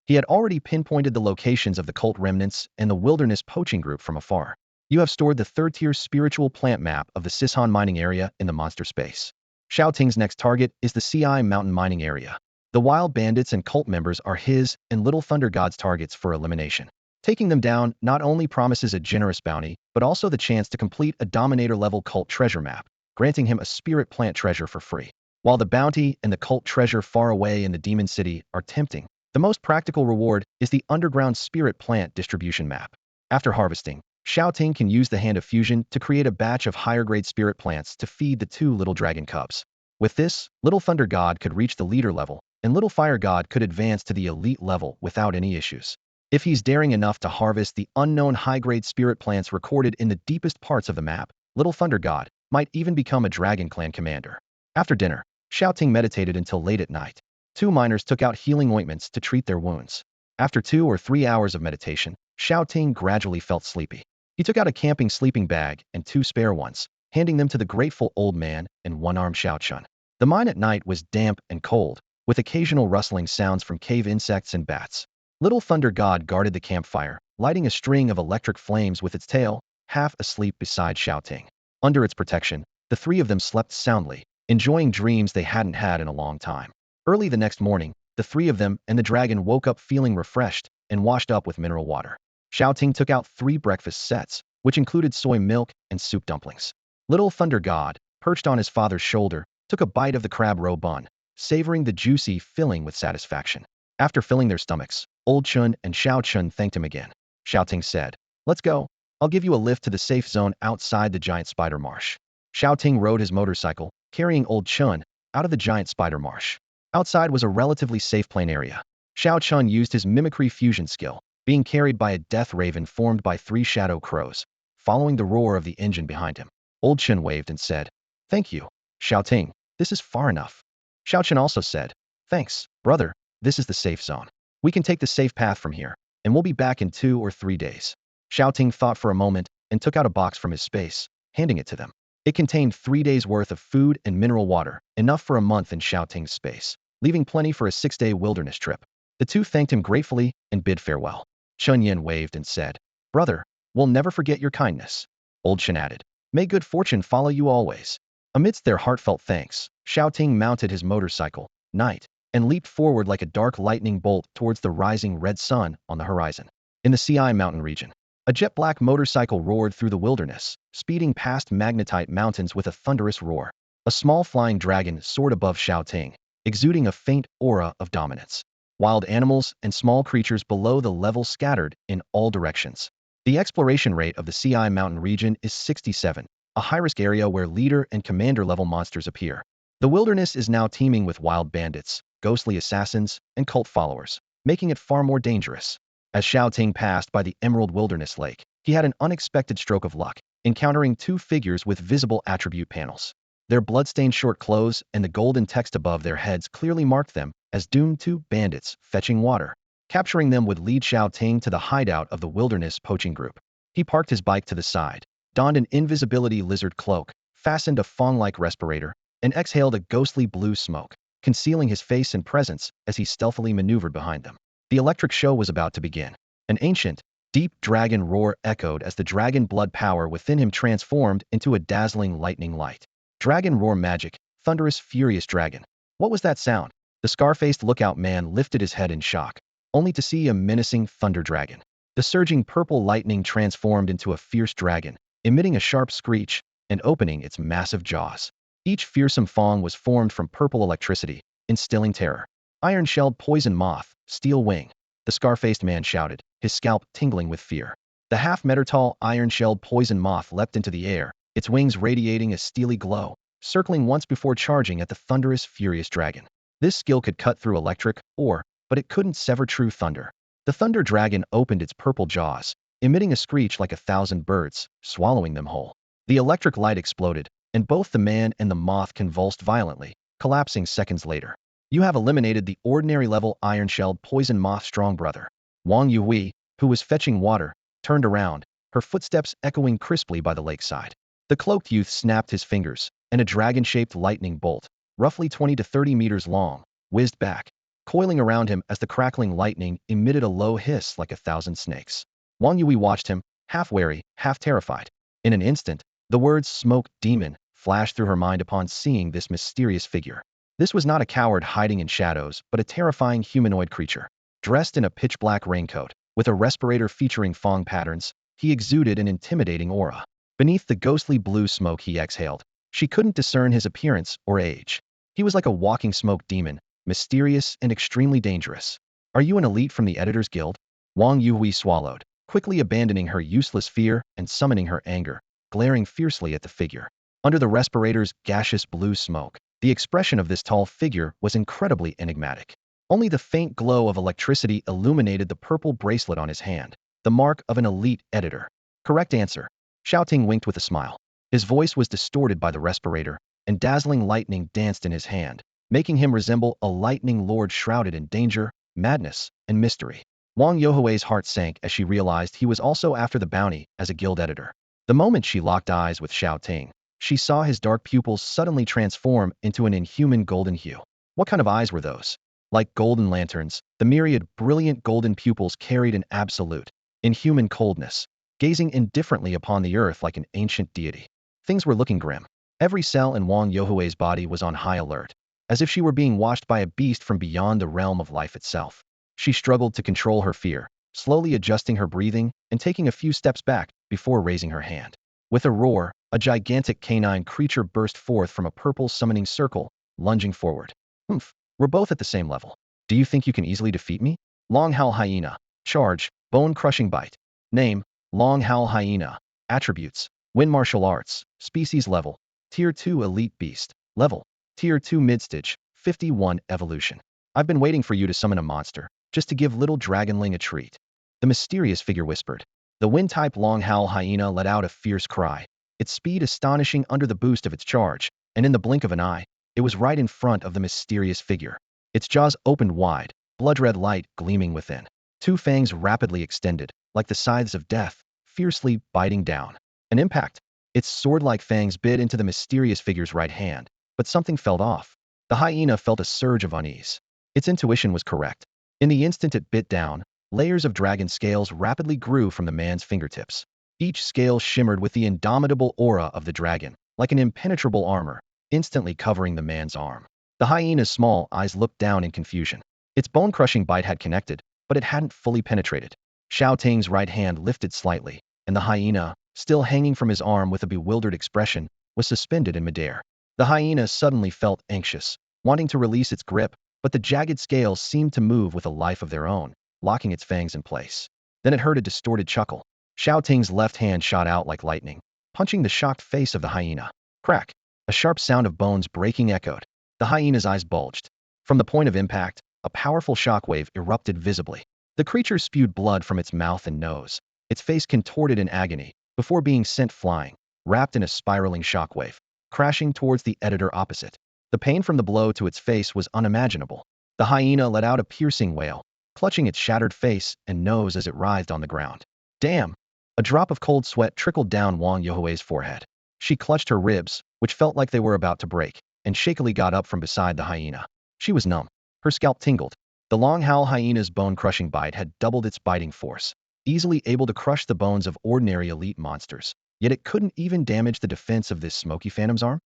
He had already pinpointed the locations of the cult remnants and the wilderness poaching group from afar. "You have stored the 3rd-tier spiritual plant map of the Sishan mining area in the monster space. Shao Ting's next target is the CI mountain mining area. The wild bandits and cult members are his and Little Thunder God's targets for elimination. Taking them down not only promises a generous bounty, but also the chance to complete a Dominator-level cult treasure map, granting him a spirit plant treasure for free. While the bounty and the cult treasure far away in the Demon City are tempting, the most practical reward is the underground spirit plant distribution map. After harvesting, Shao Ting can use the Hand of Fusion to create a batch of higher-grade spirit plants to feed the 2 little dragon cubs. With this, Little Thunder God could reach the leader level, and Little Fire God could advance to the elite level without any issues. If he's daring enough to harvest the unknown high-grade spirit plants recorded in the deepest parts of the map, Little Thunder God might even become a Dragon Clan commander. After dinner, Shao Ting meditated until late at night. 2 miners took out healing ointments to treat their wounds. After 2 or 3 hours of meditation, Shao Ting gradually felt sleepy. He took out a camping sleeping bag and 2 spare ones, handing them to the grateful old man and one-armed Xiao Chun. The mine at night was damp and cold, with occasional rustling sounds from cave insects and bats. Little Thunder God guarded the campfire, lighting a string of electric flames with its tail, half asleep beside Xiao Ting. Under its protection, the 3 of them slept soundly, enjoying dreams they hadn't had in a long time. Early the next morning, the 3 of them and the dragon woke up feeling refreshed and washed up with mineral water. Xiao Ting took out 3 breakfast sets, which included soy milk and soup dumplings. Little Thunder God, perched on his father's shoulder, took a bite of the crab roe bun, savoring the juicy filling with satisfaction. After filling their stomachs, Old Chun and Xiao Chun thanked him again. Xiao Ting said, "Let's go. I'll give you a lift to the safe zone outside the giant spider marsh." Xiao Ting rode his motorcycle, carrying Old Chun out of the giant spider marsh. Outside was a relatively safe plain area. Xiao Chun used his mimicry fusion skill, being carried by a death raven formed by 3 shadow crows, following the roar of the engine behind him. Old Chun waved and said, Thank you, Xiao Ting. This is far enough. Xiao Chen also said, thanks, brother. This is the safe zone. We can take the safe path from here, and we'll be back in 2 or 3 days. Xiao Ting thought for a moment and took out a box from his space, handing it to them. It contained 3 days' worth of food and mineral water, enough for a month in Xiao Ting's space, leaving plenty for a 6-day wilderness trip. The two thanked him gratefully and bid farewell. Chen Yin waved and said, brother, we'll never forget your kindness. Old Chen added, may good fortune follow you always. Amidst their heartfelt thanks, Xiao Ting mounted his motorcycle, Knight, and leaped forward like a dark lightning bolt towards the rising red sun on the horizon. In the CI mountain region, a jet-black motorcycle roared through the wilderness, speeding past magnetite mountains with a thunderous roar. A small flying dragon soared above Xiao Ting, exuding a faint aura of dominance. Wild animals and small creatures below the level scattered in all directions. The exploration rate of the CI mountain region is 67, a high-risk area where leader and commander-level monsters appear. The wilderness is now teeming with wild bandits, ghostly assassins, and cult followers, making it far more dangerous. As Shao Ting passed by the Emerald Wilderness Lake, he had an unexpected stroke of luck, encountering 2 figures with visible attribute panels. Their blood-stained short clothes and the golden text above their heads clearly marked them as doomed to bandits fetching water. Capturing them would lead Shao Ting to the hideout of the wilderness poaching group. He parked his bike to the side, donned an invisibility lizard cloak, fastened a fawn-like respirator, and exhaled a ghostly blue smoke, concealing his face and presence as he stealthily maneuvered behind them. The electric show was about to begin. An ancient, deep dragon roar echoed as the dragon blood power within him transformed into a dazzling lightning light. Dragon roar magic, thunderous furious dragon. What was that sound? The scar-faced lookout man lifted his head in shock, only to see a menacing thunder dragon. The surging purple lightning transformed into a fierce dragon, emitting a sharp screech and opening its massive jaws. Each fearsome fang was formed from purple electricity, instilling terror. Iron-shelled poison moth, steel wing. The scar-faced man shouted, his scalp tingling with fear. The half-meter-tall iron-shelled poison moth leapt into the air, its wings radiating a steely glow, circling once before charging at the thunderous, furious dragon. This skill could cut through electric ore, but it couldn't sever true thunder. The thunder dragon opened its purple jaws, emitting a screech like 1,000 birds, swallowing them whole. The electric light exploded, and both the man and the moth convulsed violently, collapsing seconds later. You have eliminated the ordinary-level iron-shelled poison moth strong brother. Wang Yui, who was fetching water, turned around, her footsteps echoing crisply by the lakeside. The cloaked youth snapped his fingers, and a dragon-shaped lightning bolt, roughly 20 to 30 meters long, whizzed back, coiling around him as the crackling lightning emitted a low hiss like 1,000 snakes. Wang Yui watched him, half wary, half terrified. In an instant, the words "smoke demon" flashed through her mind upon seeing this mysterious figure. This was not a coward hiding in shadows, but a terrifying humanoid creature. Dressed in a pitch-black raincoat, with a respirator featuring fang patterns, he exuded an intimidating aura. Beneath the ghostly blue smoke he exhaled, she couldn't discern his appearance or age. He was like a walking smoke demon, mysterious and extremely dangerous. Are you an elite from the Editor's Guild? Wang Yui swallowed, quickly abandoning her useless fear and summoning her anger, glaring fiercely at the figure. Under the respirator's gaseous blue smoke, the expression of this tall figure was incredibly enigmatic. Only the faint glow of electricity illuminated the purple bracelet on his hand, the mark of an elite editor. Correct answer. Shao Ting winked with a smile. His voice was distorted by the respirator, and dazzling lightning danced in his hand, making him resemble a lightning lord shrouded in danger, madness, and mystery. Wang Youhui's heart sank as she realized he was also after the bounty as a guild editor. The moment she locked eyes with Xiao Ting, she saw his dark pupils suddenly transform into an inhuman golden hue. What kind of eyes were those? Like golden lanterns, the myriad brilliant golden pupils carried an absolute, inhuman coldness, gazing indifferently upon the earth like an ancient deity. Things were looking grim. Every cell in Wang Youhui's body was on high alert, as if she were being watched by a beast from beyond the realm of life itself. She struggled to control her fear, slowly adjusting her breathing and taking a few steps back before raising her hand. With a roar, a gigantic canine creature burst forth from a purple summoning circle, lunging forward. Humph, we're both at the same level. Do you think you can easily defeat me? Long Howl Hyena. Charge, bone-crushing bite. Name, Long Howl Hyena. Attributes, Wind Martial Arts. Species level, Tier 2 Elite Beast. Level, Tier 2 Midstage, 51 Evolution. I've been waiting for you to summon a monster, just to give little dragonling a treat. The mysterious figure whispered. The wind-type Long Howl Hyena let out a fierce cry, its speed astonishing under the boost of its charge, and in the blink of an eye, it was right in front of the mysterious figure. Its jaws opened wide, blood-red light gleaming within. Two fangs rapidly extended, like the scythes of death, fiercely biting down. An impact. Its sword-like fangs bit into the mysterious figure's right hand, but something felt off. The hyena felt a surge of unease. Its intuition was correct. In the instant it bit down, layers of dragon scales rapidly grew from the man's fingertips. Each scale shimmered with the indomitable aura of the dragon, like an impenetrable armor, instantly covering the man's arm. The hyena's small eyes looked down in confusion. Its bone-crushing bite had connected, but it hadn't fully penetrated. Xiao Ting's right hand lifted slightly, and the hyena, still hanging from his arm with a bewildered expression, was suspended in midair. The hyena suddenly felt anxious, wanting to release its grip, but the jagged scales seemed to move with a life of their own, locking its fangs in place. Then it heard a distorted chuckle. Shao Ting's left hand shot out like lightning, punching the shocked face of the hyena. Crack! A sharp sound of bones breaking echoed. The hyena's eyes bulged. From the point of impact, a powerful shockwave erupted visibly. The creature spewed blood from its mouth and nose. Its face contorted in agony, before being sent flying, wrapped in a spiraling shockwave, crashing towards the editor opposite. The pain from the blow to its face was unimaginable. The hyena let out a piercing wail, clutching its shattered face and nose as it writhed on the ground. Damn! A drop of cold sweat trickled down Wang Youhui's forehead. She clutched her ribs, which felt like they were about to break, and shakily got up from beside the hyena. She was numb. Her scalp tingled. The long-howl hyena's bone-crushing bite had doubled its biting force, easily able to crush the bones of ordinary elite monsters, yet it couldn't even damage the defense of this smoky phantom's arm?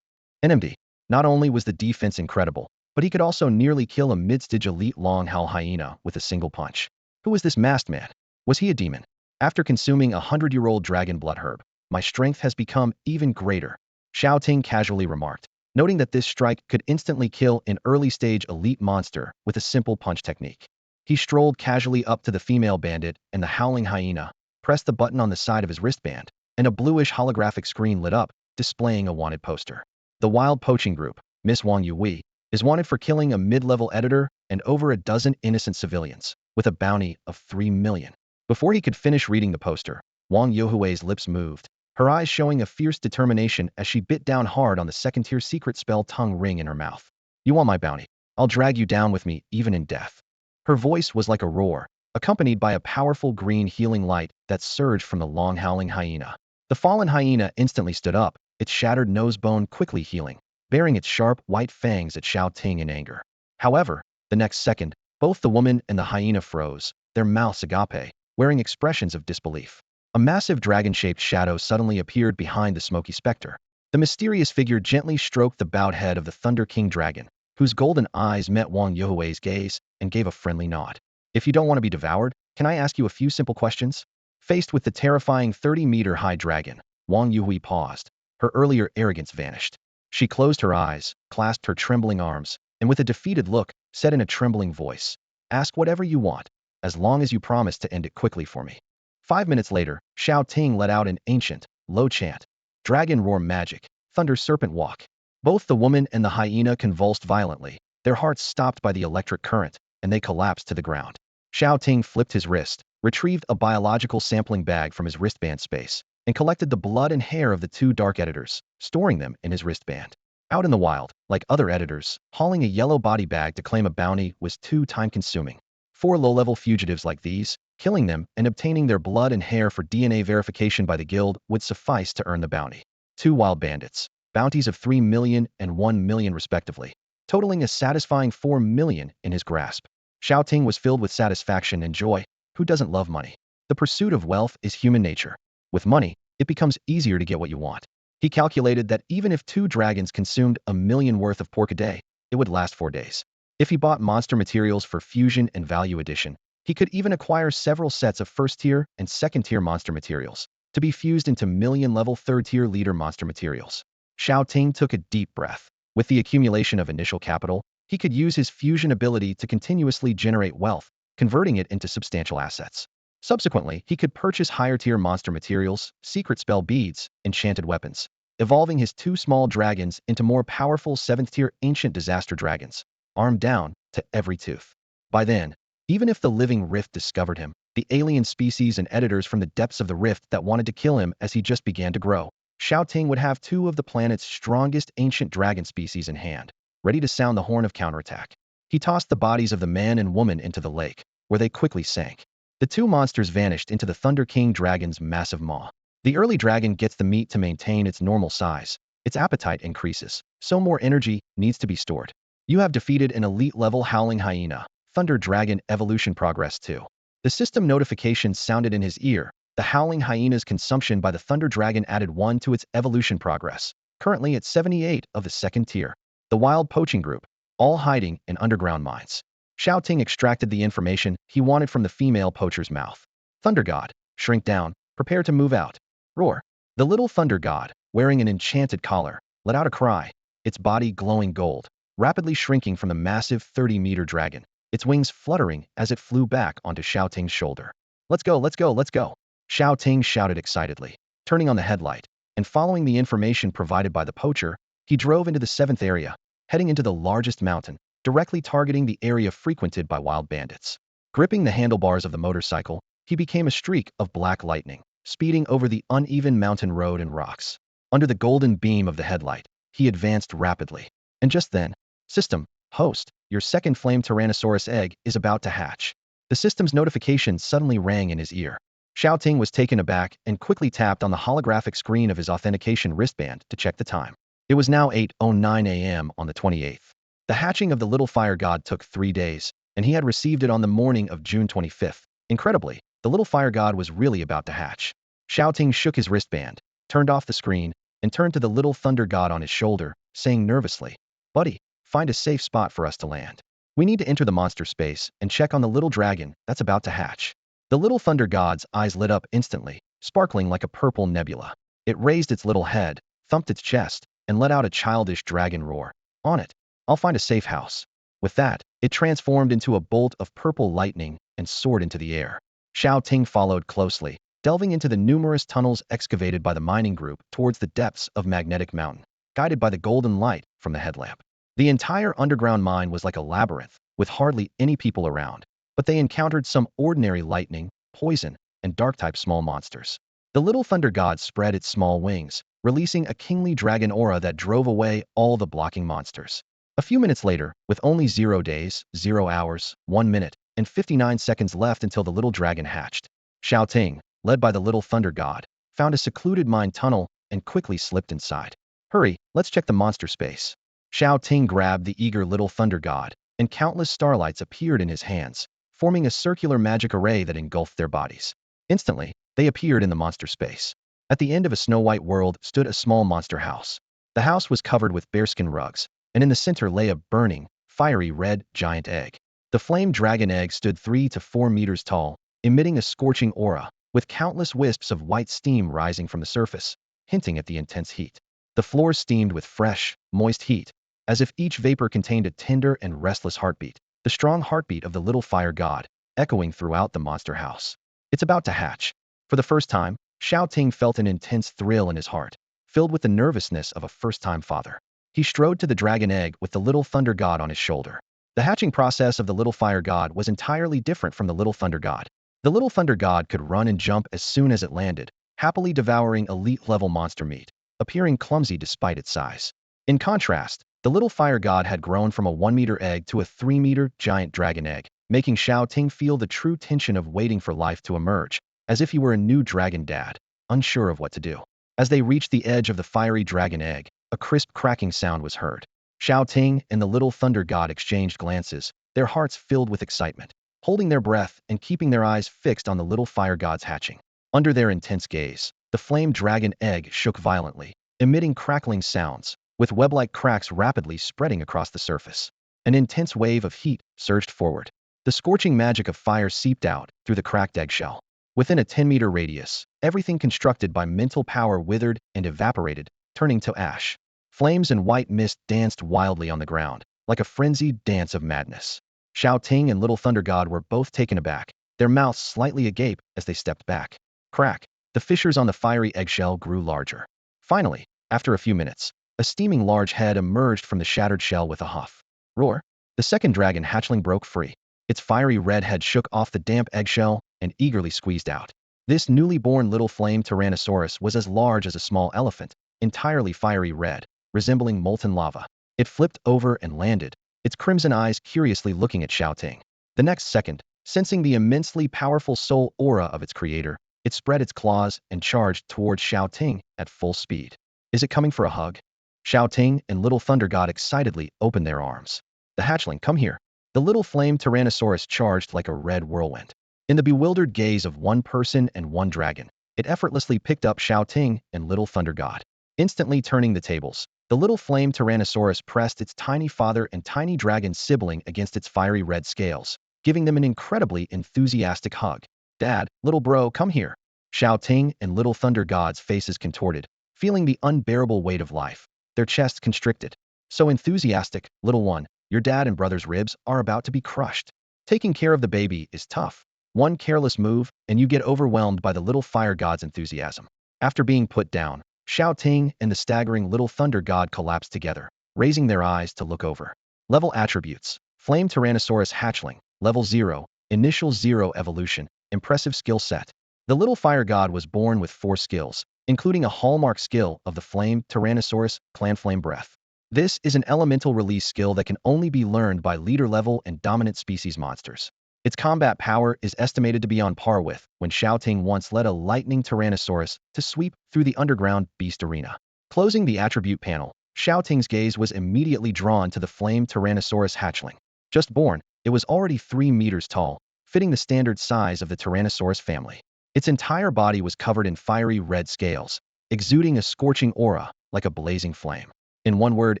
NMD. Not only was the defense incredible, but he could also nearly kill a mid-stage elite long-howl hyena with a single punch. Who was this masked man? Was he a demon? After consuming a 100-year-old dragon blood herb, my strength has become even greater, Shao Ting casually remarked, noting that this strike could instantly kill an early-stage elite monster with a simple punch technique. He strolled casually up to the female bandit and the howling hyena, pressed the button on the side of his wristband, and a bluish holographic screen lit up, displaying a wanted poster. The Wild Poaching Group, Miss Wang Yui, is wanted for killing a mid-level editor and over a dozen innocent civilians, with a bounty of 3 million. Before he could finish reading the poster, Wang Youhui's lips moved, her eyes showing a fierce determination as she bit down hard on the second-tier secret spell tongue ring in her mouth. You want my bounty? I'll drag you down with me, even in death. Her voice was like a roar, accompanied by a powerful green healing light that surged from the long-howling hyena. The fallen hyena instantly stood up, its shattered nose bone quickly healing, baring its sharp, white fangs at Shao Ting in anger. However, the next second, both the woman and the hyena froze, their mouths agape, wearing expressions of disbelief. A massive dragon-shaped shadow suddenly appeared behind the smoky specter. The mysterious figure gently stroked the bowed head of the Thunder King dragon, whose golden eyes met Wang Youhui's gaze and gave a friendly nod. If you don't want to be devoured, can I ask you a few simple questions? Faced with the terrifying 30-meter-high dragon, Wang Youhui paused. Her earlier arrogance vanished. She closed her eyes, clasped her trembling arms, and with a defeated look, said in a trembling voice, "Ask whatever you want, as long as you promise to end it quickly for me." 5 minutes later, Shao Ting let out an ancient, low chant. Dragon roar magic, thunder serpent walk. Both the woman and the hyena convulsed violently, their hearts stopped by the electric current, and they collapsed to the ground. Shao Ting flipped his wrist, retrieved a biological sampling bag from his wristband space, and collected the blood and hair of the two dark editors, storing them in his wristband. Out in the wild, like other editors, hauling a yellow body bag to claim a bounty was too time-consuming. 4 low-level fugitives like these, killing them and obtaining their blood and hair for DNA verification by the guild would suffice to earn the bounty. 2 wild bandits, bounties of 3 million and 1 million respectively, totaling a satisfying 4 million in his grasp. Shao Ting was filled with satisfaction and joy. Who doesn't love money? The pursuit of wealth is human nature. With money, it becomes easier to get what you want. He calculated that even if 2 dragons consumed 1 million worth of pork a day, it would last 4 days. If he bought monster materials for fusion and value addition, he could even acquire several sets of first-tier and second-tier monster materials, to be fused into million-level third-tier leader monster materials. Shao Ting took a deep breath. With the accumulation of initial capital, he could use his fusion ability to continuously generate wealth, converting it into substantial assets. Subsequently, he could purchase higher-tier monster materials, secret spell beads, enchanted weapons, evolving his 2 small dragons into more powerful 7th-tier ancient disaster dragons, armed down to every tooth. By then, even if the living rift discovered him, the alien species and editors from the depths of the rift that wanted to kill him as he just began to grow, Xiao Ting would have two of the planet's strongest ancient dragon species in hand, ready to sound the horn of counterattack. He tossed the bodies of the man and woman into the lake, where they quickly sank. The two monsters vanished into the Thunder King dragon's massive maw. The early dragon gets the meat to maintain its normal size. Its appetite increases, so more energy needs to be stored. You have defeated an elite-level howling hyena. Thunder Dragon Evolution Progress 2. The system notification sounded in his ear. The howling hyena's consumption by the Thunder Dragon added 1 to its evolution progress, currently at 78 of the second tier. The Wild Poaching Group, all hiding in underground mines. Shao Ting extracted the information he wanted from the female poacher's mouth. Thunder God, shrink down, prepare to move out. Roar. The little Thunder God, wearing an enchanted collar, let out a cry, its body glowing gold, rapidly shrinking from the massive 30-meter dragon, its wings fluttering as it flew back onto Shao Ting's shoulder. Let's go, let's go, let's go. Shao Ting shouted excitedly, turning on the headlight, and following the information provided by the poacher, he drove into the 7th area, heading into the largest mountain, directly targeting the area frequented by wild bandits. Gripping the handlebars of the motorcycle, he became a streak of black lightning, speeding over the uneven mountain road and rocks. Under the golden beam of the headlight, he advanced rapidly. And just then, System, host, your second flame Tyrannosaurus egg is about to hatch. The system's notification suddenly rang in his ear. Shao Ting was taken aback and quickly tapped on the holographic screen of his authentication wristband to check the time. It was now 8:09 a.m. on the 28th. The hatching of the little fire god took 3 days, and he had received it on the morning of June 25th. Incredibly, the little fire god was really about to hatch. Shao Ting shook his wristband, turned off the screen, and turned to the little thunder god on his shoulder, saying nervously, "Buddy, find a safe spot for us to land. We need to enter the monster space and check on the little dragon that's about to hatch." The little thunder god's eyes lit up instantly, sparkling like a purple nebula. It raised its little head, thumped its chest, and let out a childish dragon roar. "On it. I'll find a safe house." With that, it transformed into a bolt of purple lightning and soared into the air. Shao Ting followed closely, delving into the numerous tunnels excavated by the mining group towards the depths of Magnetic Mountain, guided by the golden light from the headlamp. The entire underground mine was like a labyrinth, with hardly any people around, but they encountered some ordinary lightning, poison, and dark-type small monsters. The little thunder god spread its small wings, releasing a kingly dragon aura that drove away all the blocking monsters. A few minutes later, with only 0 days, 0 hours, 1 minute, and 59 seconds left until the little dragon hatched, Shao Ting, led by the little thunder god, found a secluded mine tunnel and quickly slipped inside. "Hurry, let's check the monster space." Shao Ting grabbed the eager little thunder god, and countless starlights appeared in his hands, forming a circular magic array that engulfed their bodies. Instantly, they appeared in the monster space. At the end of a snow-white world stood a small monster house. The house was covered with bearskin rugs, and in the center lay a burning, fiery red giant egg. The flame dragon egg stood 3 to 4 meters tall, emitting a scorching aura, with countless wisps of white steam rising from the surface, hinting at the intense heat. The floor steamed with fresh, moist heat, as if each vapor contained a tender and restless heartbeat, the strong heartbeat of the little fire god, echoing throughout the monster house. It's about to hatch. For the first time, Shao Ting felt an intense thrill in his heart, filled with the nervousness of a first-time father. He strode to the dragon egg with the little thunder god on his shoulder. The hatching process of the little fire god was entirely different from the little thunder god. The little thunder god could run and jump as soon as it landed, happily devouring elite-level monster meat, appearing clumsy despite its size. In contrast, the little fire god had grown from a 1-meter egg to a 3-meter giant dragon egg, making Shao Ting feel the true tension of waiting for life to emerge, as if he were a new dragon dad, unsure of what to do. As they reached the edge of the fiery dragon egg, a crisp cracking sound was heard. Shao Ting and the little thunder god exchanged glances, their hearts filled with excitement, holding their breath and keeping their eyes fixed on the little fire god's hatching. Under their intense gaze, the flame dragon egg shook violently, emitting crackling sounds, with web-like cracks rapidly spreading across the surface. An intense wave of heat surged forward. The scorching magic of fire seeped out through the cracked eggshell. Within a 10-meter radius, everything constructed by mental power withered and evaporated, turning to ash. Flames and white mist danced wildly on the ground, like a frenzied dance of madness. Shao Ting and Little Thunder God were both taken aback, their mouths slightly agape as they stepped back. Crack! The fissures on the fiery eggshell grew larger. Finally, after a few minutes, a steaming large head emerged from the shattered shell with a huff. Roar! The second dragon hatchling broke free. Its fiery red head shook off the damp eggshell and eagerly squeezed out. This newly born little flame Tyrannosaurus was as large as a small elephant, entirely fiery red, resembling molten lava. It flipped over and landed, its crimson eyes curiously looking at Xiao Ting. The next second, sensing the immensely powerful soul aura of its creator, it spread its claws and charged towards Shao Ting at full speed. Is it coming for a hug? Shao Ting and Little Thunder God excitedly opened their arms. The hatchling, come here. The little flame Tyrannosaurus charged like a red whirlwind. In the bewildered gaze of one person and one dragon, it effortlessly picked up Shao Ting and Little Thunder God. Instantly turning the tables, the little flame Tyrannosaurus pressed its tiny father and tiny dragon sibling against its fiery red scales, giving them an incredibly enthusiastic hug. Dad, little bro, come here. Shao Ting and Little Thunder God's faces contorted, feeling the unbearable weight of life, their chests constricted. So enthusiastic, little one, your dad and brother's ribs are about to be crushed. Taking care of the baby is tough. One careless move, and you get overwhelmed by the little fire god's enthusiasm. After being put down, Shao Ting and the staggering Little Thunder God collapsed together, raising their eyes to look over. Level attributes. Flame Tyrannosaurus Hatchling, Level 0, Initial 0 Evolution, Impressive Skill Set. The Little Fire God was born with 4 skills, including a hallmark skill of the Flame Tyrannosaurus, Clan Flame Breath. This is an elemental release skill that can only be learned by leader level and dominant species monsters. Its combat power is estimated to be on par with when Shao Ting once led a lightning Tyrannosaurus to sweep through the underground beast arena. Closing the attribute panel, Shao Ting's gaze was immediately drawn to the flame Tyrannosaurus hatchling. Just born, it was already 3 meters tall, fitting the standard size of the Tyrannosaurus family. Its entire body was covered in fiery red scales, exuding a scorching aura like a blazing flame. In one word,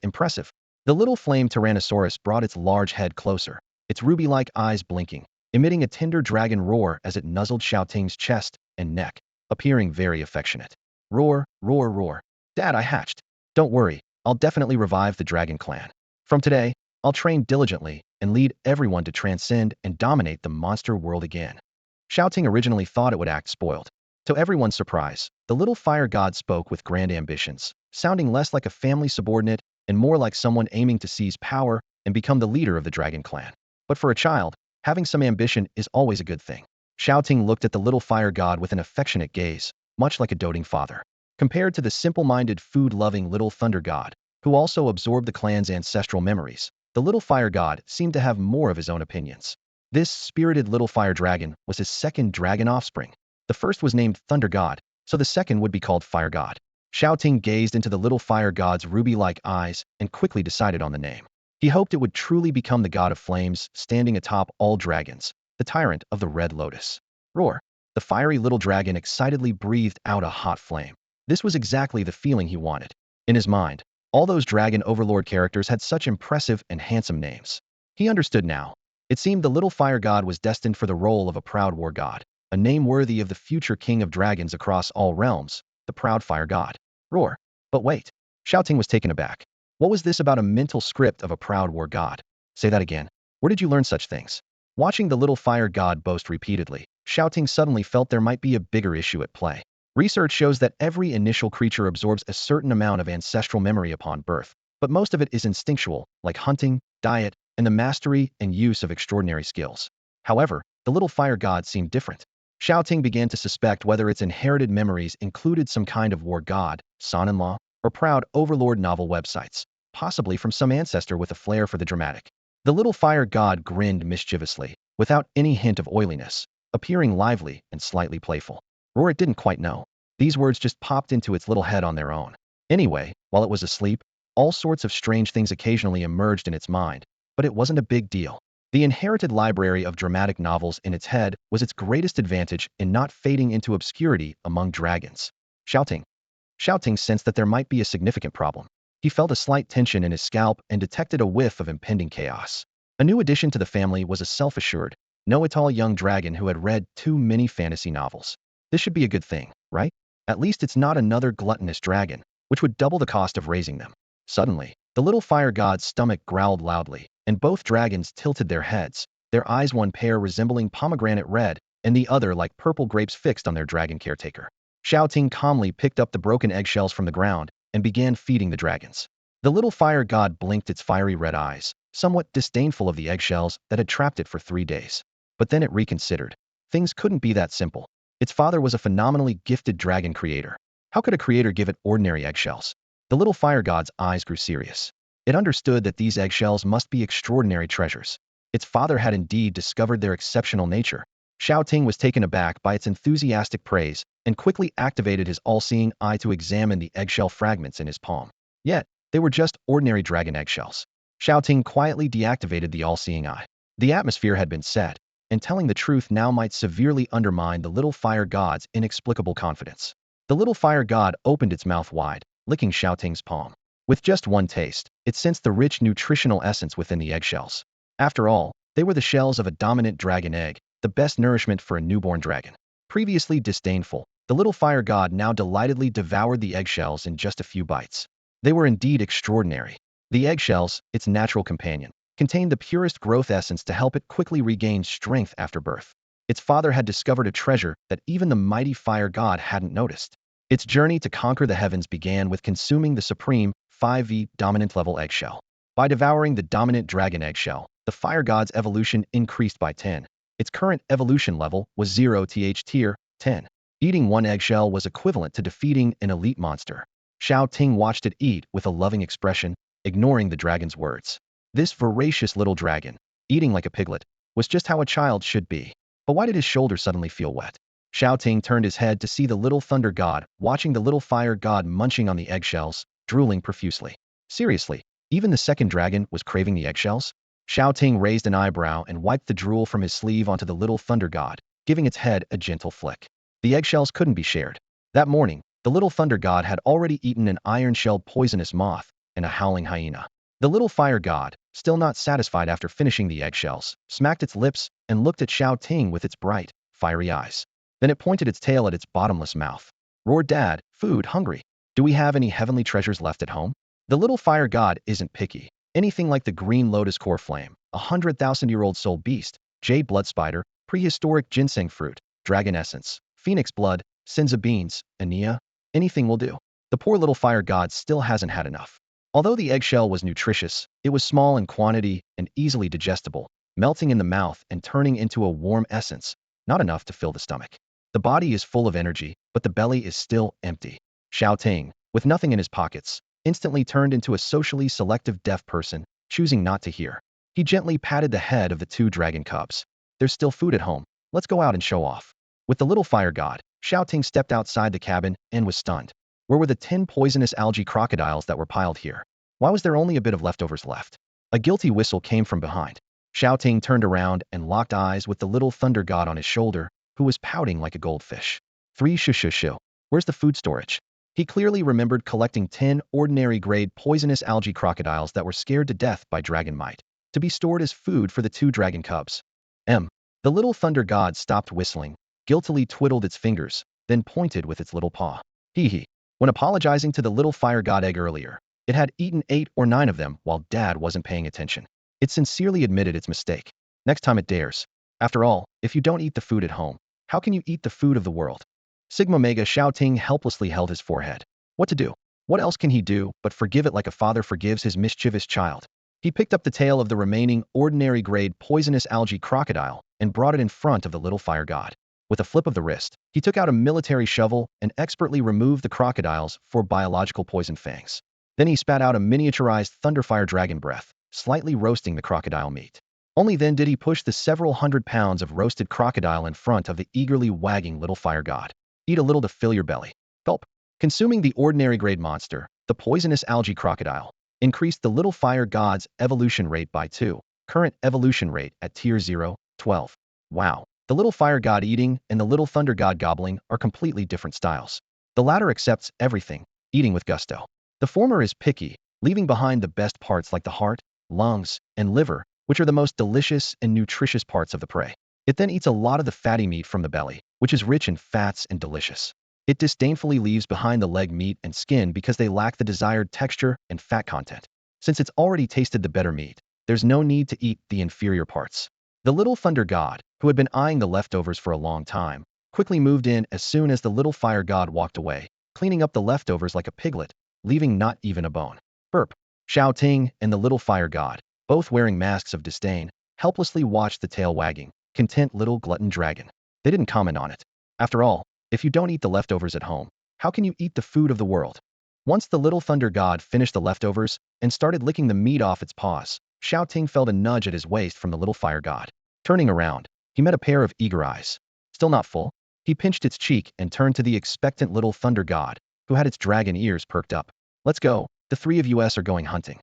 impressive. The little flame Tyrannosaurus brought its large head closer, its ruby-like eyes blinking, emitting a tender dragon roar as it nuzzled Shao Ting's chest and neck, appearing very affectionate. Roar, roar, roar. Dad, I hatched. Don't worry, I'll definitely revive the dragon clan. From today, I'll train diligently and lead everyone to transcend and dominate the monster world again. Shao Ting originally thought it would act spoiled. To everyone's surprise, the little fire god spoke with grand ambitions, sounding less like a family subordinate and more like someone aiming to seize power and become the leader of the dragon clan. But for a child, having some ambition is always a good thing. Shao Ting looked at the little fire god with an affectionate gaze, much like a doting father. Compared to the simple-minded, food-loving little thunder god, who also absorbed the clan's ancestral memories, the little fire god seemed to have more of his own opinions. This spirited little fire dragon was his second dragon offspring. The first was named Thunder God, so the second would be called Fire God. Shao Ting gazed into the little fire god's ruby-like eyes and quickly decided on the name. He hoped it would truly become the god of flames, standing atop all dragons, the tyrant of the Red Lotus. Roar! The fiery little dragon excitedly breathed out a hot flame. This was exactly the feeling he wanted. In his mind, all those dragon overlord characters had such impressive and handsome names. He understood now. It seemed the little fire god was destined for the role of a proud war god, a name worthy of the future king of dragons across all realms, the proud fire god. Roar! But wait. Shao Ting was taken aback. What was this about a mental script of a proud war god? Say that again. Where did you learn such things? Watching the little fire god boast repeatedly, Shao Ting suddenly felt there might be a bigger issue at play. Research shows that every initial creature absorbs a certain amount of ancestral memory upon birth, but most of it is instinctual, like hunting, diet, and the mastery and use of extraordinary skills. However, the little fire god seemed different. Shao Ting began to suspect whether its inherited memories included some kind of war god, son-in-law, or proud overlord novel websites, possibly from some ancestor with a flair for the dramatic. The little fire god grinned mischievously, without any hint of oiliness, appearing lively and slightly playful. Or it didn't quite know. These words just popped into its little head on their own. Anyway, while it was asleep, all sorts of strange things occasionally emerged in its mind, but it wasn't a big deal. The inherited library of dramatic novels in its head was its greatest advantage in not fading into obscurity among dragons. Shao Ting sensed that there might be a significant problem. He felt a slight tension in his scalp and detected a whiff of impending chaos. A new addition to the family was a self-assured, know-it-all young dragon who had read too many fantasy novels. This should be a good thing, right? At least it's not another gluttonous dragon, which would double the cost of raising them. Suddenly, the little fire god's stomach growled loudly, and both dragons tilted their heads, their eyes one pair resembling pomegranate red, and the other like purple grapes fixed on their dragon caretaker. Shao Ting calmly picked up the broken eggshells from the ground and began feeding the dragons. The little fire god blinked its fiery red eyes, somewhat disdainful of the eggshells that had trapped it for 3 days. But then it reconsidered. Things couldn't be that simple. Its father was a phenomenally gifted dragon creator. How could a creator give it ordinary eggshells? The little fire god's eyes grew serious. It understood that these eggshells must be extraordinary treasures. Its father had indeed discovered their exceptional nature. Xiao Ting was taken aback by its enthusiastic praise and quickly activated his all-seeing eye to examine the eggshell fragments in his palm. Yet, they were just ordinary dragon eggshells. Xiao Ting quietly deactivated the all-seeing eye. The atmosphere had been set, and telling the truth now might severely undermine the little fire god's inexplicable confidence. The little fire god opened its mouth wide, licking Xiao Ting's palm. With just one taste, it sensed the rich nutritional essence within the eggshells. After all, they were the shells of a dominant dragon egg, the best nourishment for a newborn dragon. Previously disdainful, the little fire god now delightedly devoured the eggshells in just a few bites. They were indeed extraordinary. The eggshells, its natural companion, contained the purest growth essence to help it quickly regain strength after birth. Its father had discovered a treasure that even the mighty fire god hadn't noticed. Its journey to conquer the heavens began with consuming the supreme 5e dominant level eggshell. By devouring the dominant dragon eggshell, the fire god's evolution increased by 10. Its current evolution level was 0th tier 10. Eating one eggshell was equivalent to defeating an elite monster. Shao Ting watched it eat with a loving expression, ignoring the dragon's words. This voracious little dragon, eating like a piglet, was just how a child should be. But why did his shoulder suddenly feel wet? Shao Ting turned his head to see the little thunder god watching the little fire god munching on the eggshells, drooling profusely. Seriously, even the second dragon was craving the eggshells? Shao Ting raised an eyebrow and wiped the drool from his sleeve onto the little thunder god, giving its head a gentle flick. The eggshells couldn't be shared. That morning, the little thunder god had already eaten an iron-shelled poisonous moth and a howling hyena. The little fire god, still not satisfied after finishing the eggshells, smacked its lips and looked at Xiao Ting with its bright, fiery eyes. Then it pointed its tail at its bottomless mouth. Roared, "Dad, food, hungry. Do we have any heavenly treasures left at home?" The little fire god isn't picky. Anything like the green lotus core flame, 100,000-year-old soul beast, jade blood spider, prehistoric ginseng fruit, dragon essence, phoenix blood, senza beans, anea, anything will do. The poor little fire god still hasn't had enough. Although the eggshell was nutritious, it was small in quantity and easily digestible, melting in the mouth and turning into a warm essence, not enough to fill the stomach. The body is full of energy, but the belly is still empty. Xiao Ting, with nothing in his pockets, instantly turned into a socially selective deaf person, choosing not to hear. He gently patted the head of the two dragon cubs. "There's still food at home. Let's go out and show off." With the little fire god, Xiao Ting stepped outside the cabin and was stunned. Where were the 10 poisonous algae crocodiles that were piled here? Why was there only a bit of leftovers left? A guilty whistle came from behind. Xiao Ting turned around and locked eyes with the little thunder god on his shoulder, who was pouting like a goldfish. "3 shoo. Where's the food storage?" He clearly remembered collecting 10 ordinary-grade poisonous algae crocodiles that were scared to death by dragon might, to be stored as food for the two dragon cubs. The little thunder god stopped whistling, guiltily twiddled its fingers, then pointed with its little paw. Hee. When apologizing to the little fire god egg earlier, it had eaten 8 or 9 of them while Dad wasn't paying attention. It sincerely admitted its mistake. Next time it dares. After all, if you don't eat the food at home, how can you eat the food of the world? Sigma Mega Shao Ting helplessly held his forehead. What to do? What else can he do but forgive it like a father forgives his mischievous child? He picked up the tail of the remaining ordinary-grade poisonous algae crocodile and brought it in front of the little fire god. With a flip of the wrist, he took out a military shovel and expertly removed the crocodile's 4 biological poison fangs. Then he spat out a miniaturized thunderfire dragon breath, slightly roasting the crocodile meat. Only then did he push the several hundred pounds of roasted crocodile in front of the eagerly wagging little fire god. Eat a little to fill your belly. Gulp. Consuming the ordinary grade monster, the poisonous algae crocodile, increased the little fire god's evolution rate by 2, current evolution rate at tier 0, 12. Wow. The little fire god eating and the little thunder god gobbling are completely different styles. The latter accepts everything, eating with gusto. The former is picky, leaving behind the best parts like the heart, lungs, and liver, which are the most delicious and nutritious parts of the prey. It then eats a lot of the fatty meat from the belly, which is rich in fats and delicious. It disdainfully leaves behind the leg meat and skin because they lack the desired texture and fat content. Since it's already tasted the better meat, there's no need to eat the inferior parts. The little thunder god, who had been eyeing the leftovers for a long time, quickly moved in as soon as the little fire god walked away, cleaning up the leftovers like a piglet, leaving not even a bone. Burp. Shao Ting and the little fire god, both wearing masks of disdain, helplessly watched the tail wagging, content little glutton dragon. They didn't comment on it. After all, if you don't eat the leftovers at home, how can you eat the food of the world? Once the little thunder god finished the leftovers and started licking the meat off its paws, Xiao Ting felt a nudge at his waist from the little fire god. Turning around, he met a pair of eager eyes. Still not full? He pinched its cheek and turned to the expectant little thunder god, who had its dragon ears perked up. Let's go, the three of us are going hunting.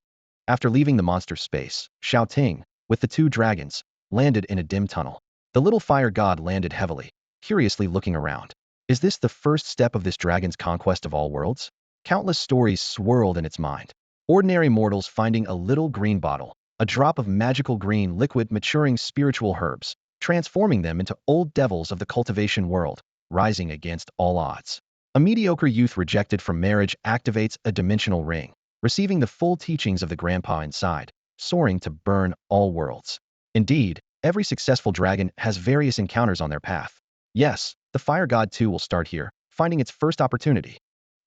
After leaving the monster space, Shao Ting, with the two dragons, landed in a dim tunnel. The little fire god landed heavily, curiously looking around. Is this the first step of this dragon's conquest of all worlds? Countless stories swirled in its mind. Ordinary mortals finding a little green bottle, a drop of magical green liquid maturing spiritual herbs, transforming them into old devils of the cultivation world, rising against all odds. A mediocre youth rejected from marriage activates a dimensional ring, receiving the full teachings of the grandpa inside, soaring to burn all worlds. Indeed, every successful dragon has various encounters on their path. Yes, the fire god too will start here, finding its first opportunity.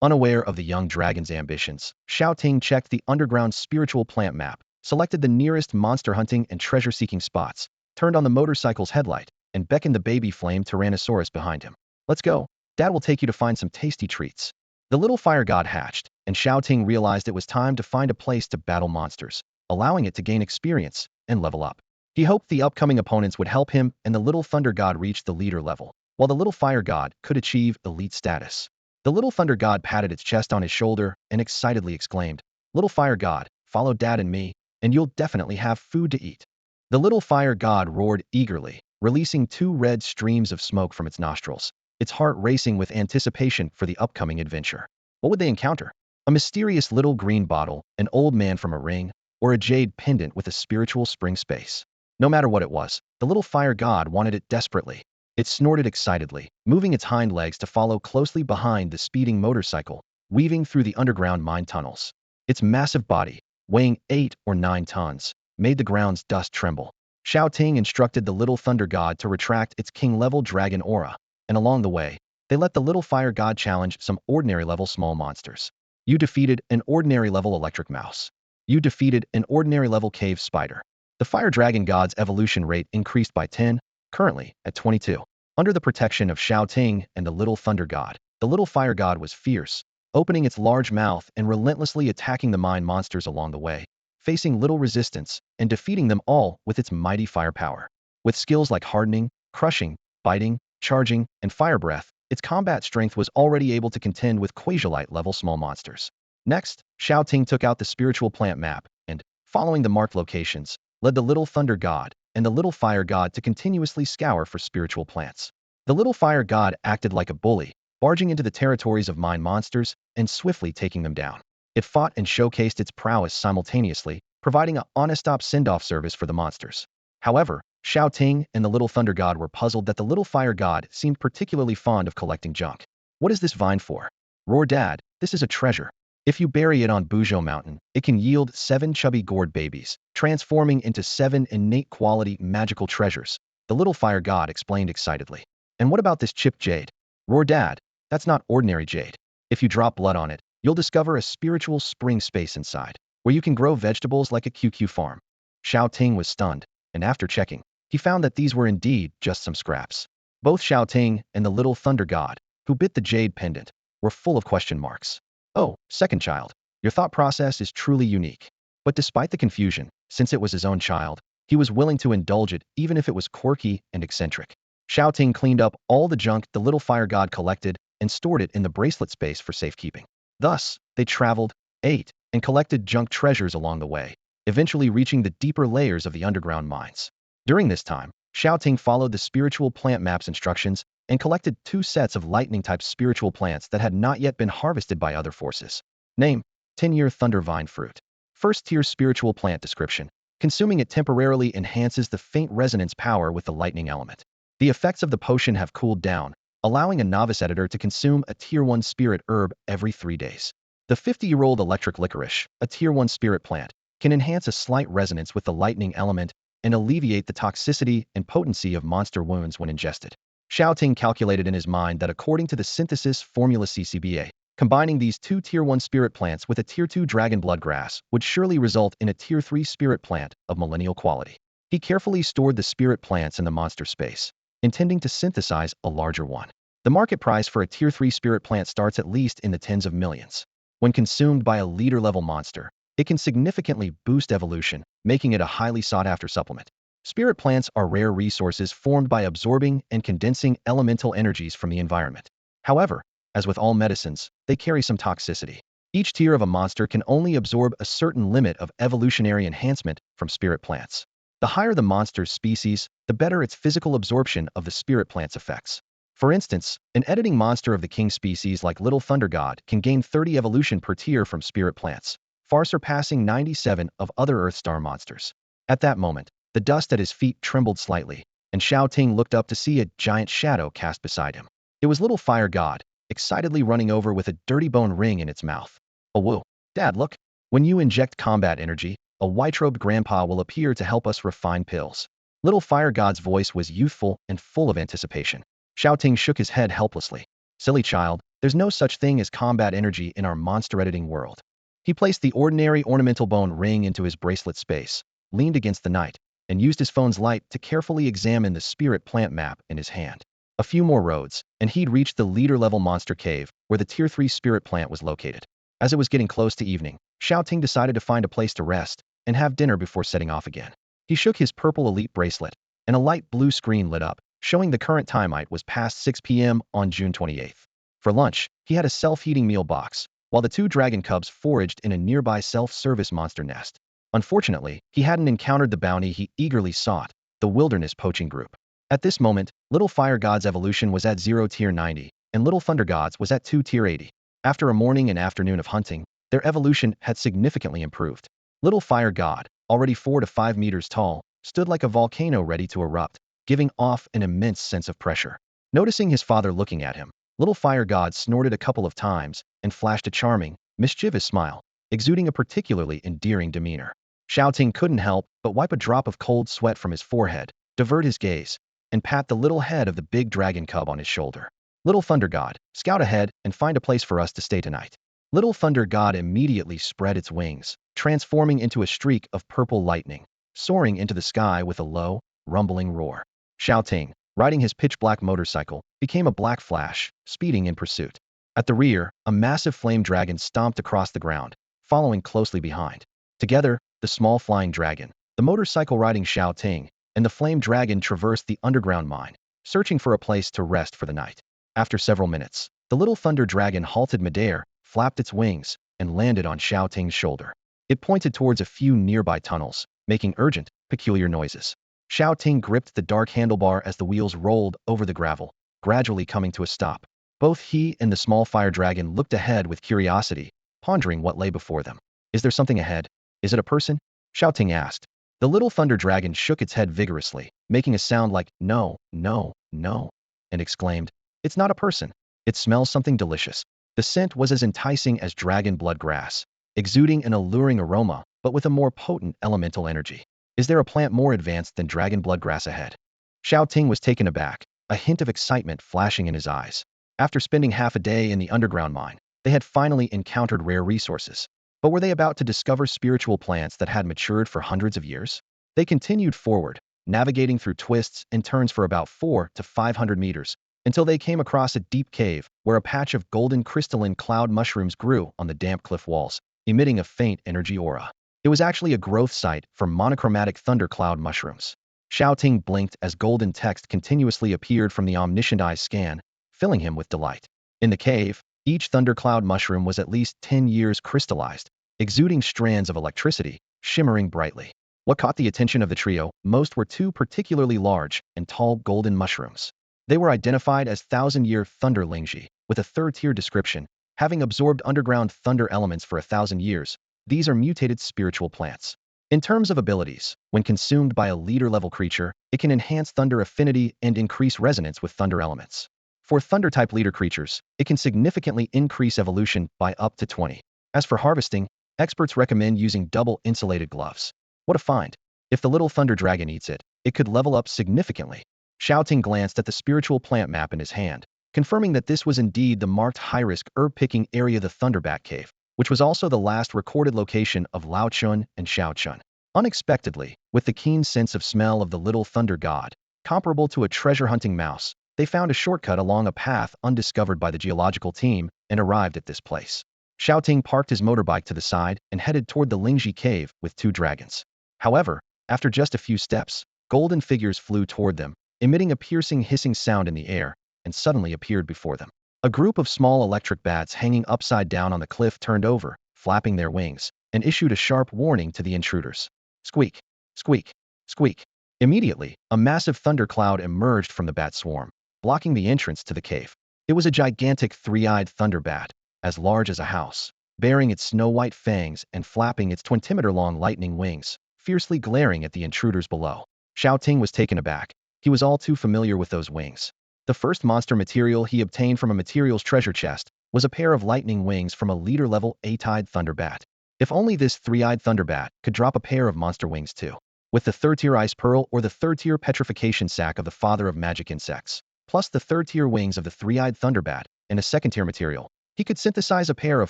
Unaware of the young dragon's ambitions, Xiao Ting checked the underground spiritual plant map, selected the nearest monster hunting and treasure-seeking spots, turned on the motorcycle's headlight, and beckoned the baby flame Tyrannosaurus behind him. Let's go. Dad will take you to find some tasty treats. The little fire god hatched, and Xiao Ting realized it was time to find a place to battle monsters, allowing it to gain experience and level up. He hoped the upcoming opponents would help him and the little thunder god reach the leader level, while the little fire god could achieve elite status. The little thunder god patted its chest on his shoulder and excitedly exclaimed, "Little fire god, follow Dad and me, and you'll definitely have food to eat." The little fire god roared eagerly, releasing two red streams of smoke from its nostrils, its heart racing with anticipation for the upcoming adventure. What would they encounter? A mysterious little green bottle, an old man from a ring, or a jade pendant with a spiritual spring space? No matter what it was, the little fire god wanted it desperately. It snorted excitedly, moving its hind legs to follow closely behind the speeding motorcycle, weaving through the underground mine tunnels. Its massive body, weighing 8 or 9 tons, made the ground's dust tremble. Shao Ting instructed the little thunder god to retract its king-level dragon aura, and along the way, they let the little fire god challenge some ordinary-level small monsters. You defeated an ordinary-level electric mouse. You defeated an ordinary-level cave spider. The fire dragon god's evolution rate increased by 10, currently at 22. Under the protection of Shao Ting and the little thunder god, the little fire god was fierce, opening its large mouth and relentlessly attacking the mine monsters along the way, facing little resistance and defeating them all with its mighty firepower. With skills like hardening, crushing, biting, charging, and fire breath, its combat strength was already able to contend with Quasiolite-level small monsters. Next, Shao Ting took out the spiritual plant map and, following the marked locations, led the little thunder god and the little fire god to continuously scour for spiritual plants. The little fire god acted like a bully, barging into the territories of mine monsters and swiftly taking them down. It fought and showcased its prowess simultaneously, providing a on-stop send-off service for the monsters. However, Shao Ting and the little thunder god were puzzled that the little fire god seemed particularly fond of collecting junk. "What is this vine for?" "Roar Dad, this is a treasure. If you bury it on Buzhou Mountain, it can yield 7 chubby gourd babies, transforming into 7 innate quality magical treasures," the little fire god explained excitedly. "And what about this chipped jade?" "Roar Dad, that's not ordinary jade. If you drop blood on it, you'll discover a spiritual spring space inside, where you can grow vegetables like a QQ farm." Shao Ting was stunned, and after checking, he found that these were indeed just some scraps. Both Shao Ting and the little thunder god, who bit the jade pendant, were full of question marks. "Oh, second child, your thought process is truly unique." But despite the confusion, since it was his own child, he was willing to indulge it even if it was quirky and eccentric. Shao Ting cleaned up all the junk the little fire god collected and stored it in the bracelet space for safekeeping. Thus, they traveled, ate, and collected junk treasures along the way, eventually reaching the deeper layers of the underground mines. During this time, Shao Ting followed the spiritual plant map's instructions and collected 2 sets of lightning-type spiritual plants that had not yet been harvested by other forces. Name: 10-year thunder vine fruit. First-tier spiritual plant description. Consuming it temporarily enhances the faint resonance power with the lightning element. The effects of the potion have cooled down, allowing a novice editor to consume a Tier 1 spirit herb every 3 days. The 50-year-old electric licorice, a Tier 1 spirit plant, can enhance a slight resonance with the lightning element and alleviate the toxicity and potency of monster wounds when ingested. Shao Ting calculated in his mind that according to the synthesis formula CCBA, combining these 2 Tier 1 spirit plants with a Tier 2 dragon blood grass would surely result in a Tier 3 spirit plant of millennial quality. He carefully stored the spirit plants in the monster space, intending to synthesize a larger one. The market price for a Tier 3 spirit plant starts at least in the tens of millions. When consumed by a leader-level monster, it can significantly boost evolution, making it a highly sought-after supplement. Spirit plants are rare resources formed by absorbing and condensing elemental energies from the environment. However, as with all medicines, they carry some toxicity. Each tier of a monster can only absorb a certain limit of evolutionary enhancement from spirit plants. The higher the monster's species, the better its physical absorption of the spirit plant's effects. For instance, an editing monster of the king species like Little Thunder God can gain 30 evolution per tier from spirit plants, far surpassing 97 of other Earthstar monsters. At that moment, the dust at his feet trembled slightly, and Xiao Ting looked up to see a giant shadow cast beside him. It was Little Fire God, excitedly running over with a dirty bone ring in its mouth. Oh whoa, Dad, look! When you inject combat energy, a white-robed grandpa will appear to help us refine pills. Little Fire God's voice was youthful and full of anticipation. Shao Ting shook his head helplessly. Silly child, there's no such thing as combat energy in our monster editing world. He placed the ordinary ornamental bone ring into his bracelet space, leaned against the night, and used his phone's light to carefully examine the spirit plant map in his hand. A few more roads, and he'd reached the leader-level monster cave, where the Tier 3 spirit plant was located. As it was getting close to evening, Shao Ting decided to find a place to rest and have dinner before setting off again. He shook his purple elite bracelet, and a light blue screen lit up, showing the current time was past 6 p.m. on June 28th. For lunch, he had a self-heating meal box, while the two dragon cubs foraged in a nearby self-service monster nest. Unfortunately, he hadn't encountered the bounty he eagerly sought, the wilderness poaching group. At this moment, Little Fire God's evolution was at 0 tier 90, and Little Thunder God's was at 2 tier 80. After a morning and afternoon of hunting, their evolution had significantly improved. Little Fire God, already 4 to 5 meters tall, stood like a volcano ready to erupt, giving off an immense sense of pressure. Noticing his father looking at him, Little Fire God snorted a couple of times and flashed a charming, mischievous smile, exuding a particularly endearing demeanor. Shao Ting couldn't help but wipe a drop of cold sweat from his forehead, divert his gaze, and pat the little head of the big dragon cub on his shoulder. Little Thunder God, scout ahead and find a place for us to stay tonight. Little Thunder God immediately spread its wings, transforming into a streak of purple lightning, soaring into the sky with a low, rumbling roar. Shao Ting, riding his pitch-black motorcycle, became a black flash, speeding in pursuit. At the rear, a massive flame dragon stomped across the ground, following closely behind. Together, the small flying dragon, the motorcycle-riding Shao Ting, and the flame dragon traversed the underground mine, searching for a place to rest for the night. After several minutes, the little thunder dragon halted midair, flapped its wings, and landed on Shao Ting's shoulder. It pointed towards a few nearby tunnels, making urgent, peculiar noises. Shao Ting gripped the dark handlebar as the wheels rolled over the gravel, gradually coming to a stop. Both he and the small fire dragon looked ahead with curiosity, pondering what lay before them. Is there something ahead? Is it a person? Shao Ting asked. The little thunder dragon shook its head vigorously, making a sound like, no, no, no, and exclaimed, it's not a person. It smells something delicious. The scent was as enticing as dragon blood grass, exuding an alluring aroma, but with a more potent elemental energy. Is there a plant more advanced than dragon blood grass ahead? Shao Ting was taken aback, a hint of excitement flashing in his eyes. After spending half a day in the underground mine, they had finally encountered rare resources. But were they about to discover spiritual plants that had matured for hundreds of years? They continued forward, navigating through twists and turns for about 400 to 500 meters, until they came across a deep cave where a patch of golden crystalline cloud mushrooms grew on the damp cliff walls, emitting a faint energy aura. It was actually a growth site for monochromatic thundercloud mushrooms. Shao Ting blinked as golden text continuously appeared from the omniscient eye scan, filling him with delight. In the cave, each thundercloud mushroom was at least 10 years crystallized, exuding strands of electricity, shimmering brightly. What caught the attention of the trio most were two particularly large and tall golden mushrooms. They were identified as 1,000-year Thunder Lingji, with a third-tier description, having absorbed underground thunder elements for 1,000 years. These are mutated spiritual plants. In terms of abilities, when consumed by a leader-level creature, it can enhance thunder affinity and increase resonance with thunder elements. For thunder-type leader creatures, it can significantly increase evolution by up to 20. As for harvesting, experts recommend using double insulated gloves. What a find! If the little thunder dragon eats it, it could level up significantly. Shao Ting glanced at the spiritual plant map in his hand, confirming that this was indeed the marked high-risk herb-picking area of the Thunderbat Cave, which was also the last recorded location of Lao Chun and Xiao Chun. Unexpectedly, with the keen sense of smell of the little thunder god, comparable to a treasure-hunting mouse, They found a shortcut along a path undiscovered by the geological team and arrived at this place. Xiao Ting parked his motorbike to the side and headed toward the Lingji cave with two dragons. However, after just a few steps, golden figures flew toward them, emitting a piercing hissing sound in the air, and suddenly appeared before them. A group of small electric bats hanging upside down on the cliff turned over, flapping their wings, and issued a sharp warning to the intruders. Squeak, squeak, squeak. Immediately, a massive thundercloud emerged from the bat swarm, blocking the entrance to the cave. It was a gigantic three-eyed thunder bat, as large as a house, bearing its snow-white fangs and flapping its 20-meter-long lightning wings, fiercely glaring at the intruders below. Shao Ting was taken aback. He was all too familiar with those wings. The first monster material he obtained from a materials treasure chest was a pair of lightning wings from a leader-level 8-eyed thunder bat. If only this three-eyed thunder bat could drop a pair of monster wings too. With the third-tier ice pearl or the third-tier petrification sac of the father of magic insects, plus the third-tier wings of the three-eyed thunder bat and a second-tier material, he could synthesize a pair of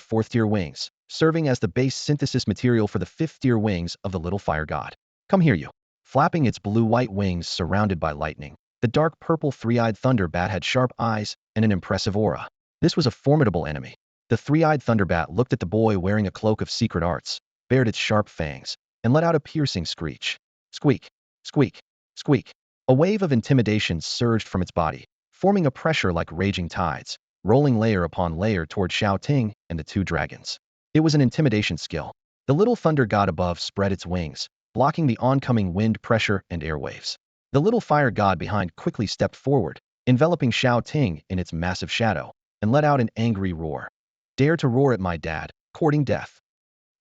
fourth-tier wings, serving as the base synthesis material for the fifth-tier wings of the little fire god. Come here, you. Flapping its blue-white wings surrounded by lightning, the dark purple three-eyed thunder bat had sharp eyes and an impressive aura. This was a formidable enemy. The three-eyed thunder bat looked at the boy wearing a cloak of secret arts, bared its sharp fangs, and let out a piercing screech. Squeak, squeak, squeak. A wave of intimidation surged from its body, forming a pressure like raging tides, rolling layer upon layer toward Xiao Ting and the two dragons. It was an intimidation skill. The little thunder god above spread its wings, blocking the oncoming wind pressure and airwaves. The little fire god behind quickly stepped forward, enveloping Xiao Ting in its massive shadow, and let out an angry roar. Dare to roar at my dad, courting death.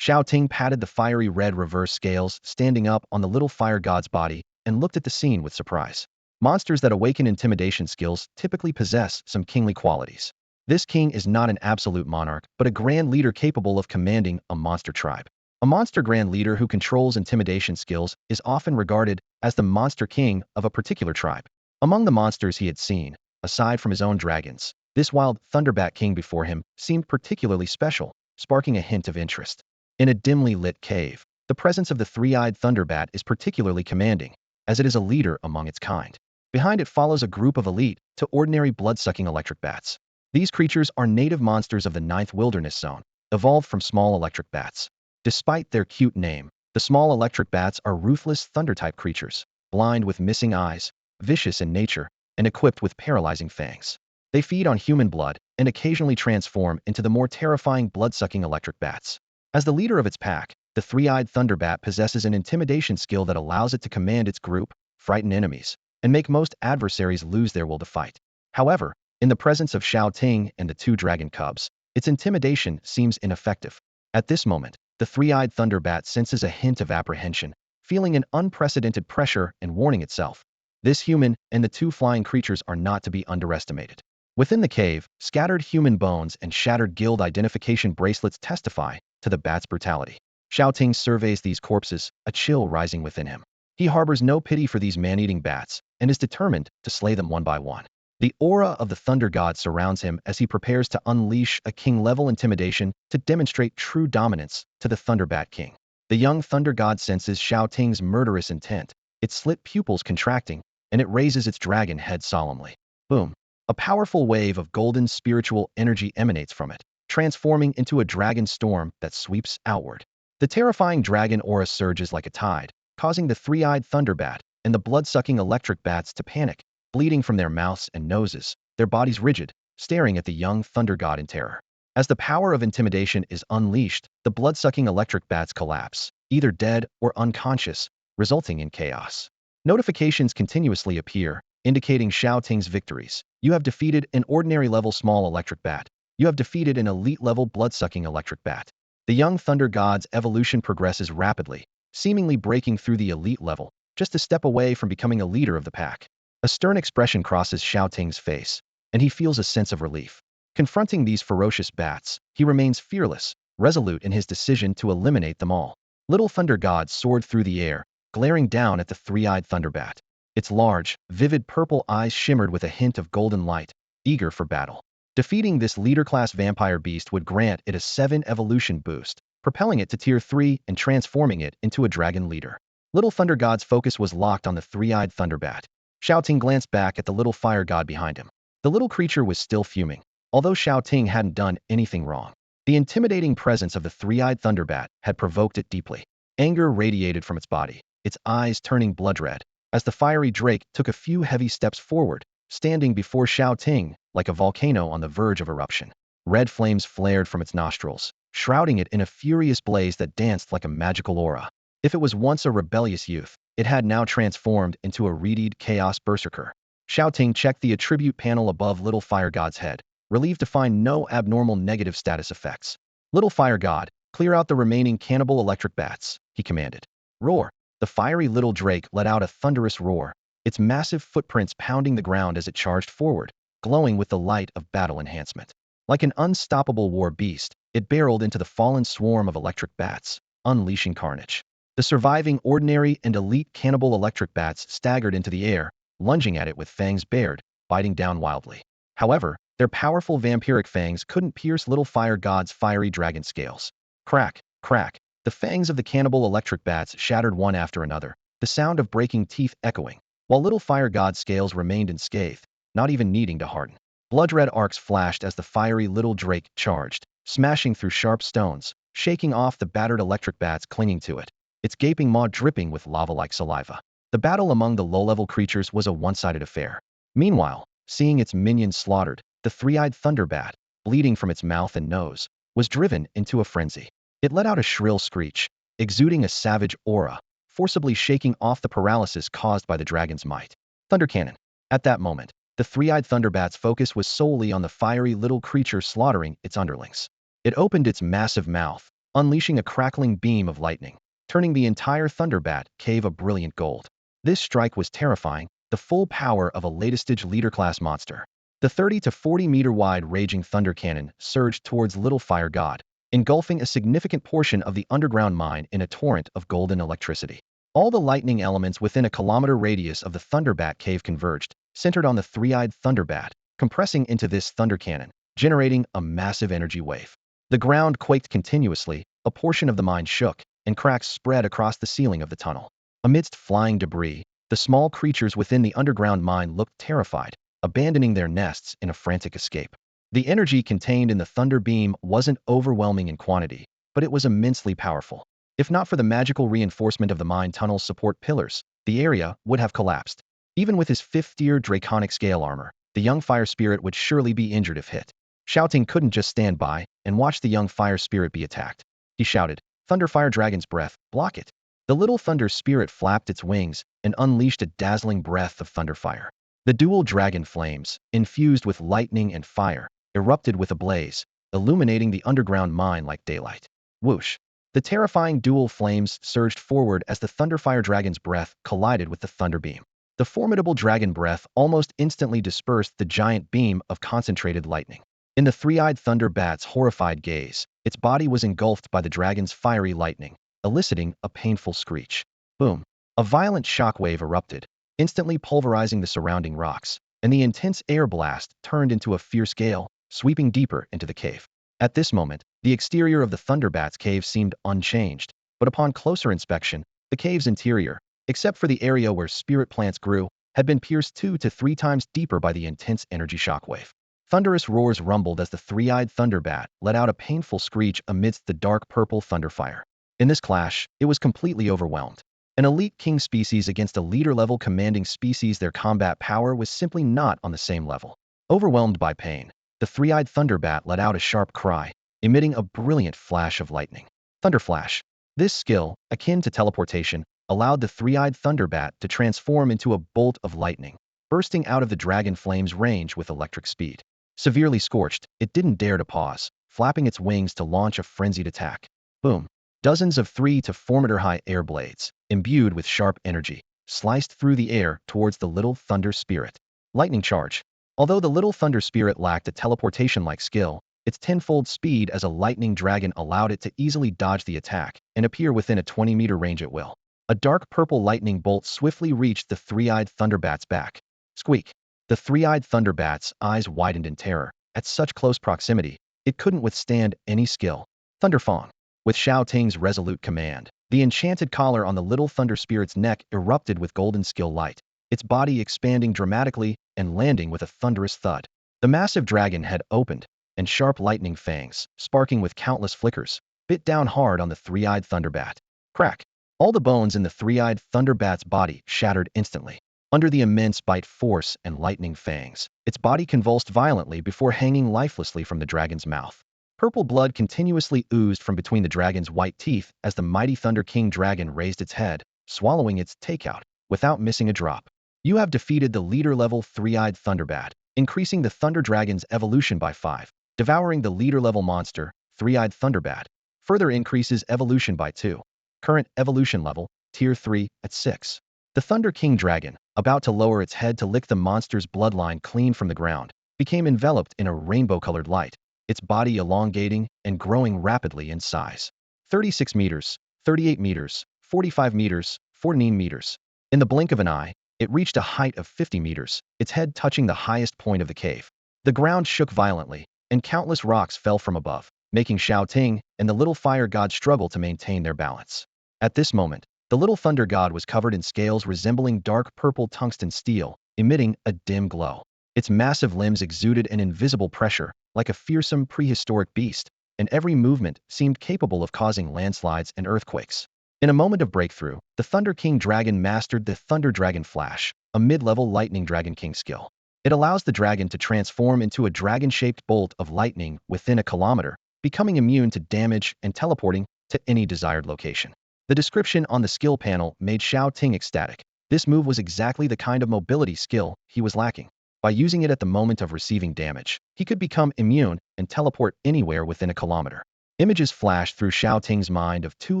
Xiao Ting patted the fiery red reverse scales standing up on the little fire god's body and looked at the scene with surprise. Monsters that awaken intimidation skills typically possess some kingly qualities. This king is not an absolute monarch, but a grand leader capable of commanding a monster tribe. A monster grand leader who controls intimidation skills is often regarded as the monster king of a particular tribe. Among the monsters he had seen, aside from his own dragons, this wild thunderbat king before him seemed particularly special, sparking a hint of interest. In a dimly lit cave, the presence of the three-eyed thunderbat is particularly commanding, as it is a leader among its kind. Behind it follows a group of elite to ordinary blood-sucking electric bats. These creatures are native monsters of the 9th Wilderness Zone, evolved from small electric bats. Despite their cute name, the small electric bats are ruthless thunder-type creatures, blind with missing eyes, vicious in nature, and equipped with paralyzing fangs. They feed on human blood and occasionally transform into the more terrifying blood-sucking electric bats. As the leader of its pack, the three-eyed thunderbat possesses an intimidation skill that allows it to command its group, frighten enemies, and make most adversaries lose their will to fight. However, in the presence of Shao Ting and the two dragon cubs, its intimidation seems ineffective. At this moment, the three-eyed thunderbat senses a hint of apprehension, feeling an unprecedented pressure and warning itself. This human and the two flying creatures are not to be underestimated. Within the cave, scattered human bones and shattered guild identification bracelets testify to the bat's brutality. Shao Ting surveys these corpses, a chill rising within him. He harbors no pity for these man-eating bats and is determined to slay them one by one. The aura of the thunder god surrounds him as he prepares to unleash a king-level intimidation to demonstrate true dominance to the thunderbat king. The young thunder god senses Xiao Ting's murderous intent, its slit pupils contracting, and it raises its dragon head solemnly. Boom! A powerful wave of golden spiritual energy emanates from it, transforming into a dragon storm that sweeps outward. The terrifying dragon aura surges like a tide, causing the three-eyed thunderbat and the blood-sucking electric bats to panic, bleeding from their mouths and noses, their bodies rigid, staring at the young thunder god in terror. As the power of intimidation is unleashed, the blood-sucking electric bats collapse, either dead or unconscious, resulting in chaos. Notifications continuously appear, indicating Xiao Ting's victories. You have defeated an ordinary-level small electric bat. You have defeated an elite-level blood-sucking electric bat. The young thunder god's evolution progresses rapidly, seemingly breaking through the elite level, just a step away from becoming a leader of the pack. A stern expression crosses Xiao Ting's face, and he feels a sense of relief. Confronting these ferocious bats, he remains fearless, resolute in his decision to eliminate them all. Little thunder god soared through the air, glaring down at the three-eyed thunderbat. Its large, vivid purple eyes shimmered with a hint of golden light, eager for battle. Defeating this leader-class vampire beast would grant it a 7 evolution boost, propelling it to Tier 3 and transforming it into a dragon leader. Little Thunder God's focus was locked on the three-eyed thunderbat. Xiao Ting glanced back at the little fire god behind him. The little creature was still fuming, although Xiao Ting hadn't done anything wrong. The intimidating presence of the three-eyed thunderbat had provoked it deeply. Anger radiated from its body, its eyes turning blood red, as the fiery drake took a few heavy steps forward, standing before Xiao Ting like a volcano on the verge of eruption. Red flames flared from its nostrils, shrouding it in a furious blaze that danced like a magical aura. If it was once a rebellious youth, it had now transformed into a reedied chaos berserker. Xiao Ting checked the attribute panel above Little Fire God's head, relieved to find no abnormal negative status effects. Little Fire God, clear out the remaining cannibal electric bats, he commanded. Roar! The fiery little drake let out a thunderous roar, its massive footprints pounding the ground as it charged forward, glowing with the light of battle enhancement. Like an unstoppable war beast, it barreled into the fallen swarm of electric bats, unleashing carnage. The surviving ordinary and elite cannibal electric bats staggered into the air, lunging at it with fangs bared, biting down wildly. However, their powerful vampiric fangs couldn't pierce Little Fire God's fiery dragon scales. Crack, crack. The fangs of the cannibal electric bats shattered one after another, the sound of breaking teeth echoing, while Little Fire God's scales remained unscathed, not even needing to harden. Blood-red arcs flashed as the fiery little drake charged, smashing through sharp stones, shaking off the battered electric bats clinging to it, its gaping maw dripping with lava-like saliva. The battle among the low-level creatures was a one-sided affair. Meanwhile, seeing its minions slaughtered, the three-eyed thunderbat, bleeding from its mouth and nose, was driven into a frenzy. It let out a shrill screech, exuding a savage aura, forcibly shaking off the paralysis caused by the dragon's might. Thunder cannon. At that moment, the three-eyed thunderbat's focus was solely on the fiery little creature slaughtering its underlings. It opened its massive mouth, unleashing a crackling beam of lightning, turning the entire thunderbat cave a brilliant gold. This strike was terrifying, the full power of a latest-stage leader-class monster. The 30 to 40 meter wide raging thunder cannon surged towards Little Fire God, engulfing a significant portion of the underground mine in a torrent of golden electricity. All the lightning elements within a kilometer radius of the thunderbat cave converged, centered on the three-eyed thunderbat, compressing into this thunder cannon, generating a massive energy wave. The ground quaked continuously, a portion of the mine shook, and cracks spread across the ceiling of the tunnel. Amidst flying debris, the small creatures within the underground mine looked terrified, abandoning their nests in a frantic escape. The energy contained in the thunder beam wasn't overwhelming in quantity, but it was immensely powerful. If not for the magical reinforcement of the mine tunnel's support pillars, the area would have collapsed. Even with his 5th-tier draconic scale armor, the young fire spirit would surely be injured if hit. Shao Ting couldn't just stand by and watch the young fire spirit be attacked. He shouted, "Thunder Fire Dragon's breath, block it." The little thunder spirit flapped its wings and unleashed a dazzling breath of thunder fire. The dual dragon flames, infused with lightning and fire, erupted with a blaze, illuminating the underground mine like daylight. Whoosh! The terrifying dual flames surged forward as the Thunderfire Dragon's breath collided with the thunder beam. The formidable dragon breath almost instantly dispersed the giant beam of concentrated lightning. In the three-eyed thunder bat's horrified gaze, its body was engulfed by the dragon's fiery lightning, eliciting a painful screech. Boom! A violent shockwave erupted, instantly pulverizing the surrounding rocks, and the intense air blast turned into a fierce gale, sweeping deeper into the cave. At this moment, the exterior of the Thunderbat's cave seemed unchanged, but upon closer inspection, the cave's interior, except for the area where spirit plants grew, had been pierced 2 to 3 times deeper by the intense energy shockwave. Thunderous roars rumbled as the three-eyed Thunderbat let out a painful screech amidst the dark purple thunderfire. In this clash, it was completely overwhelmed. An elite king species against a leader-level commanding species, their combat power was simply not on the same level. Overwhelmed by pain, the three-eyed Thunderbat let out a sharp cry, emitting a brilliant flash of lightning. Thunderflash. This skill, akin to teleportation, allowed the three-eyed Thunderbat to transform into a bolt of lightning, bursting out of the dragon flame's range with electric speed. Severely scorched, it didn't dare to pause, flapping its wings to launch a frenzied attack. Boom! Dozens of 3 to 4 meter high air blades, imbued with sharp energy, sliced through the air towards the little thunder spirit. Lightning charge. Although the little thunder spirit lacked a teleportation-like skill, its tenfold speed as a lightning dragon allowed it to easily dodge the attack and appear within a 20-meter range at will. A dark purple lightning bolt swiftly reached the three-eyed Thunderbat's back. Squeak! The three-eyed Thunderbat's eyes widened in terror. At such close proximity, it couldn't withstand any skill. Thunderfang. With Shao Ting's resolute command, the enchanted collar on the little thunder spirit's neck erupted with golden skill light. its body expanding dramatically and landing with a thunderous thud. The massive dragon head opened, and sharp lightning fangs, sparking with countless flickers, bit down hard on the three-eyed thunderbat. Crack! All the bones in the three-eyed thunderbat's body shattered instantly. Under the immense bite force and lightning fangs, its body convulsed violently before hanging lifelessly from the dragon's mouth. Purple blood continuously oozed from between the dragon's white teeth as the mighty Thunder King dragon raised its head, swallowing its takeout, without missing a drop. You have defeated the leader-level three-eyed thunderbat, increasing the Thunder Dragon's evolution by 5. Devouring the leader-level monster, three-eyed thunderbat, further increases evolution by 2. Current evolution level, Tier 3, at 6. The Thunder King dragon, about to lower its head to lick the monster's bloodline clean from the ground, became enveloped in a rainbow-colored light, its body elongating and growing rapidly in size. 36 meters, 38 meters, 45 meters, 14 meters. In the blink of an eye, it reached a height of 50 meters, its head touching the highest point of the cave. The ground shook violently, and countless rocks fell from above, making Xiao Ting and the little fire god struggle to maintain their balance. At this moment, the little thunder god was covered in scales resembling dark purple tungsten steel, emitting a dim glow. Its massive limbs exuded an invisible pressure, like a fearsome prehistoric beast, and every movement seemed capable of causing landslides and earthquakes. In a moment of breakthrough, the Thunder King dragon mastered the Thunder Dragon Flash, a mid-level Lightning Dragon King skill. It allows the dragon to transform into a dragon-shaped bolt of lightning within a kilometer, becoming immune to damage and teleporting to any desired location. The description on the skill panel made Shao Ting ecstatic. This move was exactly the kind of mobility skill he was lacking. By using it at the moment of receiving damage, he could become immune and teleport anywhere within a kilometer. Images flashed through Shao Ting's mind of 2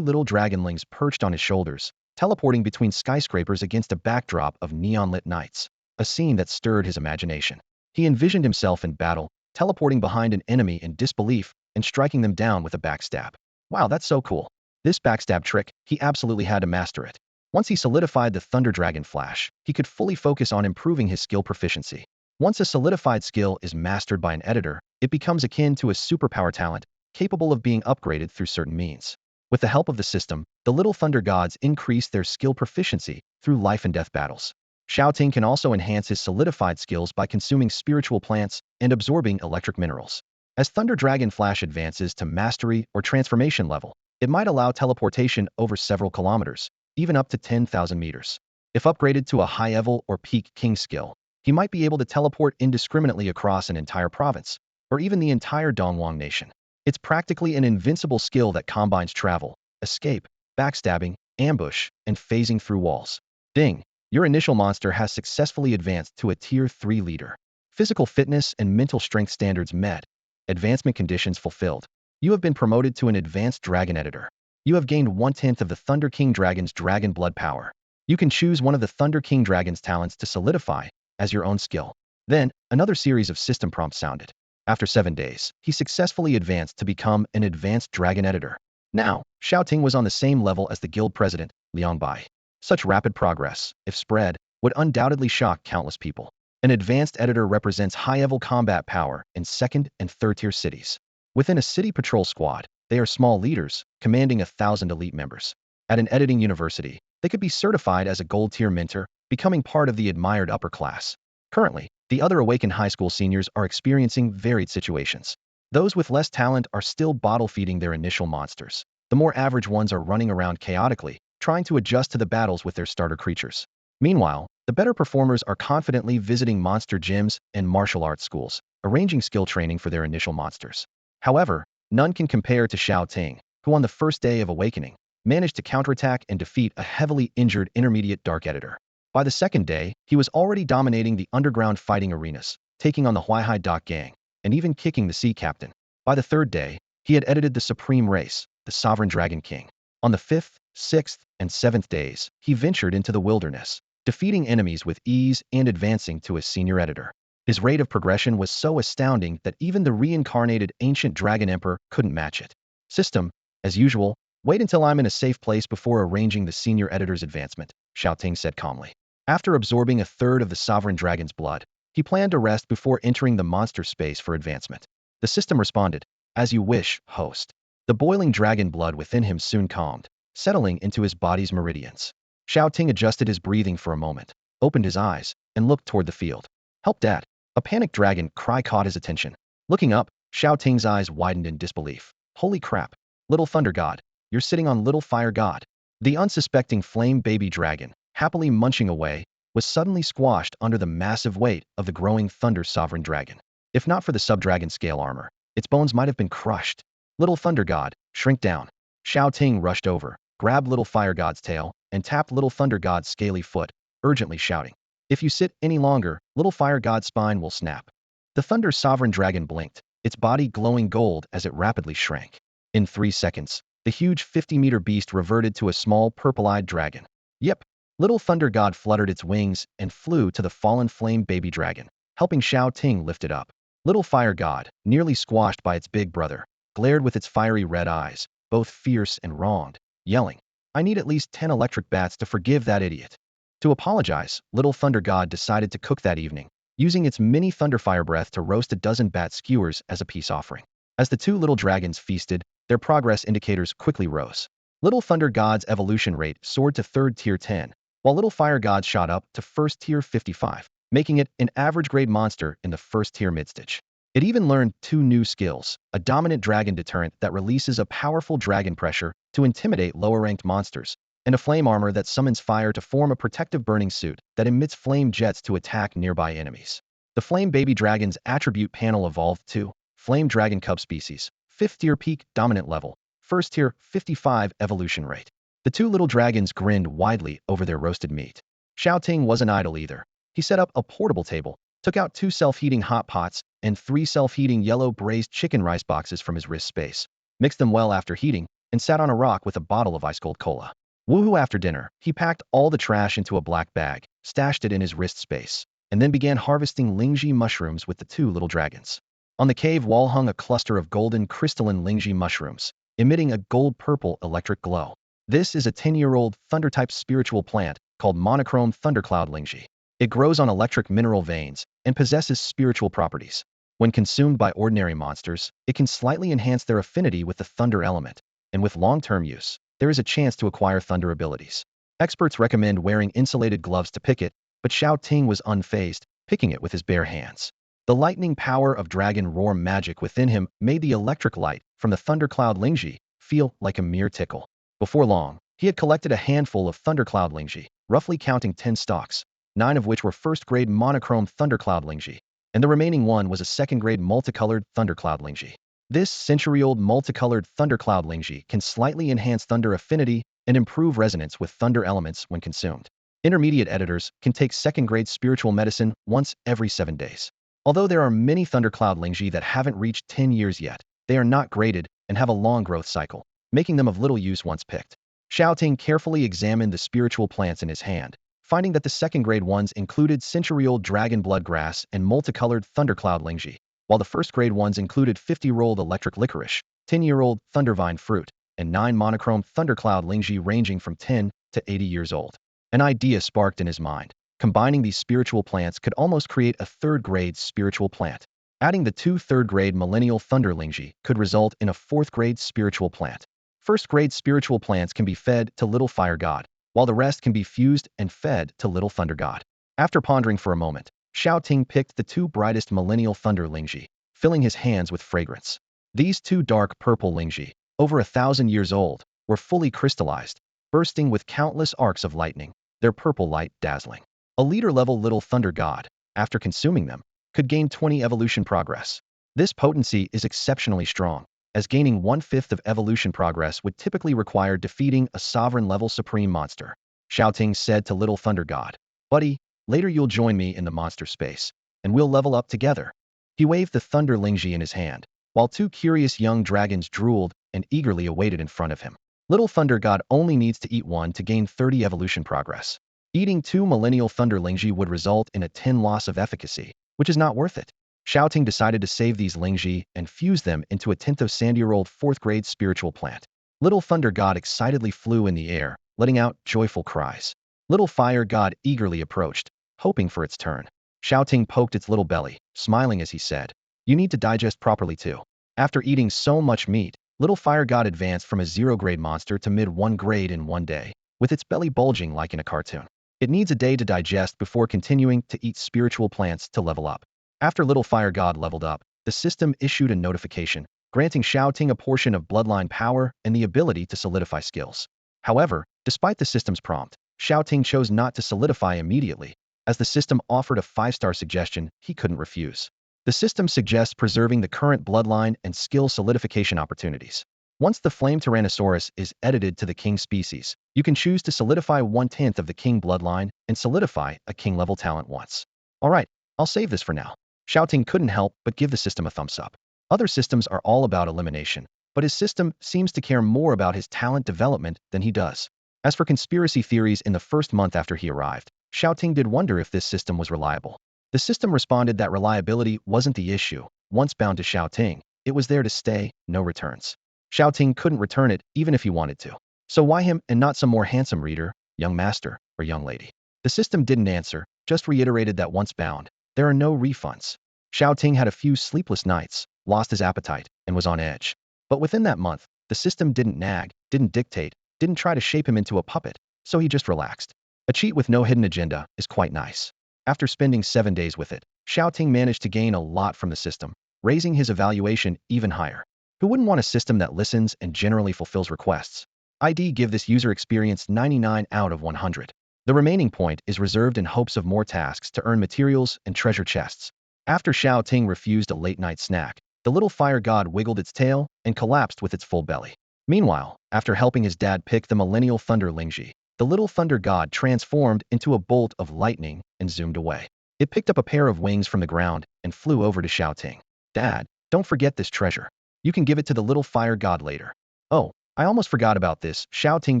little dragonlings perched on his shoulders, teleporting between skyscrapers against a backdrop of neon-lit nights, a scene that stirred his imagination. He envisioned himself in battle, teleporting behind an enemy in disbelief and striking them down with a backstab. Wow, that's so cool. This backstab trick, he absolutely had to master it. Once he solidified the Thunder Dragon Flash, he could fully focus on improving his skill proficiency. Once a solidified skill is mastered by an editor, it becomes akin to a superpower talent, capable of being upgraded through certain means. With the help of the system, the little thunder gods increase their skill proficiency through life and death battles. Shao Ting can also enhance his solidified skills by consuming spiritual plants and absorbing electric minerals. As Thunder Dragon Flash advances to mastery or transformation level, it might allow teleportation over several kilometers, even up to 10,000 meters. If upgraded to a high-level or peak king skill, he might be able to teleport indiscriminately across an entire province, or even the entire Dongwang nation. It's practically an invincible skill that combines travel, escape, backstabbing, ambush, and phasing through walls. Ding! Your initial monster has successfully advanced to a Tier 3 leader. Physical fitness and mental strength standards met. Advancement conditions fulfilled. You have been promoted to an advanced dragon editor. You have gained 1/10 of the Thunder King Dragon's dragon blood power. You can choose one of the Thunder King Dragon's talents to solidify as your own skill. Then, another series of system prompts sounded. After 7 days, he successfully advanced to become an advanced dragon editor. Now, Xiao Ting was on the same level as the guild president, Liang Bai. Such rapid progress, if spread, would undoubtedly shock countless people. An advanced editor represents high-level combat power in 2nd and 3rd-tier cities. Within a city patrol squad, they are small leaders, commanding 1,000 elite members. At an editing university, they could be certified as a gold-tier mentor, becoming part of the admired upper class. Currently, the other Awaken High School seniors are experiencing varied situations. Those with less talent are still bottle-feeding their initial monsters. The more average ones are running around chaotically, trying to adjust to the battles with their starter creatures. Meanwhile, the better performers are confidently visiting monster gyms and martial arts schools, arranging skill training for their initial monsters. However, none can compare to Xiao Ting, who on the first day of awakening, managed to counterattack and defeat a heavily injured intermediate dark editor. By the 2nd day, he was already dominating the underground fighting arenas, taking on the Huaihai Dock gang, and even kicking the sea captain. By the 3rd day, he had edited the supreme race, the Sovereign Dragon King. On the 5th, 6th, and 7th days, he ventured into the wilderness, defeating enemies with ease and advancing to a senior editor. His rate of progression was so astounding that even the reincarnated ancient dragon emperor couldn't match it. System, as usual, wait until I'm in a safe place before arranging the senior editor's advancement, Xiao Ting said calmly. After absorbing 1/3 of the sovereign dragon's blood, he planned to rest before entering the monster space for advancement. The system responded, "As you wish, host." The boiling dragon blood within him soon calmed, settling into his body's meridians. Xiao Ting adjusted his breathing for a moment, opened his eyes, and looked toward the field. "Help, Dad!" A panicked dragon cry caught his attention. Looking up, Xiao Ting's eyes widened in disbelief. "Holy crap! Little Thunder God, you're sitting on Little Fire God." The unsuspecting flame baby dragon, happily munching away, was suddenly squashed under the massive weight of the growing Thunder Sovereign Dragon. If not for the sub-dragon scale armor, its bones might have been crushed. "Little Thunder God, shrink down." Xiao Ting rushed over, grabbed Little Fire God's tail, and tapped Little Thunder God's scaly foot, urgently shouting, "If you sit any longer, Little Fire God's spine will snap." The Thunder Sovereign Dragon blinked, its body glowing gold as it rapidly shrank. In 3 seconds, the huge 50-meter beast reverted to a small purple-eyed dragon. Yep, Little Thunder God fluttered its wings and flew to the fallen flame baby dragon, helping Xiao Ting lift it up. Little Fire God, nearly squashed by its big brother, glared with its fiery red eyes, both fierce and wronged, yelling, "I need at least 10 electric bats to forgive that idiot." To apologize, Little Thunder God decided to cook that evening, using its mini Thunderfire breath to roast a dozen bat skewers as a peace offering. As the two little dragons feasted, their progress indicators quickly rose. Little Thunder God's evolution rate soared to 3rd tier 10, while Little Fire God shot up to 1st tier 55, making it an average grade monster in the 1st tier midstage. It even learned 2 new skills, a dominant dragon deterrent that releases a powerful dragon pressure to intimidate lower-ranked monsters, and a flame armor that summons fire to form a protective burning suit that emits flame jets to attack nearby enemies. The Flame Baby Dragon's attribute panel evolved to Flame Dragon Cub Species, 5th tier peak dominant level, 1st tier 55 evolution rate. The two little dragons grinned widely over their roasted meat. Shao Ting wasn't idle either. He set up a portable table, took out 2 self-heating hot pots and 3 self-heating yellow braised chicken rice boxes from his wrist space, mixed them well after heating, and sat on a rock with a bottle of ice-cold cola. Woohoo! After dinner, he packed all the trash into a black bag, stashed it in his wrist space, and then began harvesting Lingji mushrooms with the 2 little dragons. On the cave wall hung a cluster of golden crystalline Lingji mushrooms, emitting a gold-purple electric glow. This is a 10-year-old Thunder-type spiritual plant called monochrome thundercloud Lingji. It grows on electric mineral veins and possesses spiritual properties. When consumed by ordinary monsters, it can slightly enhance their affinity with the thunder element, and with long-term use, there is a chance to acquire thunder abilities. Experts recommend wearing insulated gloves to pick it, but Xiao Ting was unfazed, picking it with his bare hands. The lightning power of dragon roar magic within him made the electric light from the thundercloud Lingji feel like a mere tickle. Before long, he had collected a handful of thundercloud Lingji, roughly counting 10 stalks, 9 of which were 1st-grade monochrome thundercloud Lingji, and the remaining one was a 2nd-grade multicolored thundercloud Lingji. This century-old multicolored thundercloud Lingji can slightly enhance thunder affinity and improve resonance with thunder elements when consumed. Intermediate editors can take 2nd-grade spiritual medicine once every 7 days. Although there are many thundercloud Lingji that haven't reached 10 years yet, they are not graded and have a long growth cycle, making them of little use once picked. Shao Ting carefully examined the spiritual plants in his hand, finding that the 2nd-grade ones included century-old dragon blood grass and multicolored thundercloud Lingji, while the 1st-grade ones included 50-year-old electric licorice, 10-year-old thundervine fruit, and 9 monochrome thundercloud Lingji ranging from 10 to 80 years old. An idea sparked in his mind. Combining these spiritual plants could almost create a 3rd-grade spiritual plant. Adding the 2 3rd-grade millennial thunder Lingji could result in a 4th-grade spiritual plant. 1st-grade spiritual plants can be fed to Little Fire God, while the rest can be fused and fed to Little Thunder God. After pondering for a moment, Xiao Ting picked the 2 brightest millennial thunder Lingji, filling his hands with fragrance. These 2 dark purple Lingji, over 1,000 years old, were fully crystallized, bursting with countless arcs of lightning, their purple light dazzling. A leader-level Little Thunder God, after consuming them, could gain 20 evolution progress. This potency is exceptionally strong, as gaining 1/5 of evolution progress would typically require defeating a sovereign-level supreme monster. Shao Ting said to Little Thunder God, "Buddy, later you'll join me in the monster space, and we'll level up together." He waved the Thunder Lingji in his hand, while 2 curious young dragons drooled and eagerly awaited in front of him. Little Thunder God only needs to eat 1 to gain 30 evolution progress. Eating 2 millennial Thunder Lingji would result in a 10 loss of efficacy, which is not worth it. Shao Ting decided to save these Lingji and fuse them into a 10-year-old 4th-grade spiritual plant. Little Thunder God excitedly flew in the air, letting out joyful cries. Little Fire God eagerly approached, hoping for its turn. Shao Ting poked its little belly, smiling as he said, "You need to digest properly too." After eating so much meat, Little Fire God advanced from a 0-grade monster to mid-1 grade in 1 day, with its belly bulging like in a cartoon. It needs a day to digest before continuing to eat spiritual plants to level up. After Little Fire God leveled up, the system issued a notification, granting Xiao Ting a portion of bloodline power and the ability to solidify skills. However, despite the system's prompt, Xiao Ting chose not to solidify immediately, as the system offered a 5-star suggestion he couldn't refuse. The system suggests preserving the current bloodline and skill solidification opportunities. Once the Flame Tyrannosaurus is edited to the king species, you can choose to solidify 1/10 of the king bloodline and solidify a king-level talent once. Alright, I'll save this for now. Shao Ting couldn't help but give the system a thumbs up. Other systems are all about elimination, but his system seems to care more about his talent development than he does. As for conspiracy theories in the first month after he arrived, Shao Ting did wonder if this system was reliable. The system responded that reliability wasn't the issue. Once bound to Shao Ting, it was there to stay, no returns. Shao Ting couldn't return it even if he wanted to. So why him and not some more handsome reader, young master, or young lady? The system didn't answer, just reiterated that once bound, there are no refunds. Shao Ting had a few sleepless nights, lost his appetite, and was on edge. But within that month, the system didn't nag, didn't dictate, didn't try to shape him into a puppet, so he just relaxed. A cheat with no hidden agenda is quite nice. After spending 7 days with it, Shao Ting managed to gain a lot from the system, raising his evaluation even higher. Who wouldn't want a system that listens and generally fulfills requests? I'd give this user experience 99 out of 100. The remaining point is reserved in hopes of more tasks to earn materials and treasure chests. After Shao Ting refused a late-night snack, the little fire god wiggled its tail and collapsed with its full belly. Meanwhile, after helping his dad pick the millennial thunder Lingji, the little thunder god transformed into a bolt of lightning and zoomed away. It picked up a pair of wings from the ground and flew over to Shao Ting. Dad, don't forget this treasure. You can give it to the little fire god later. Oh, I almost forgot about this. Shao Ting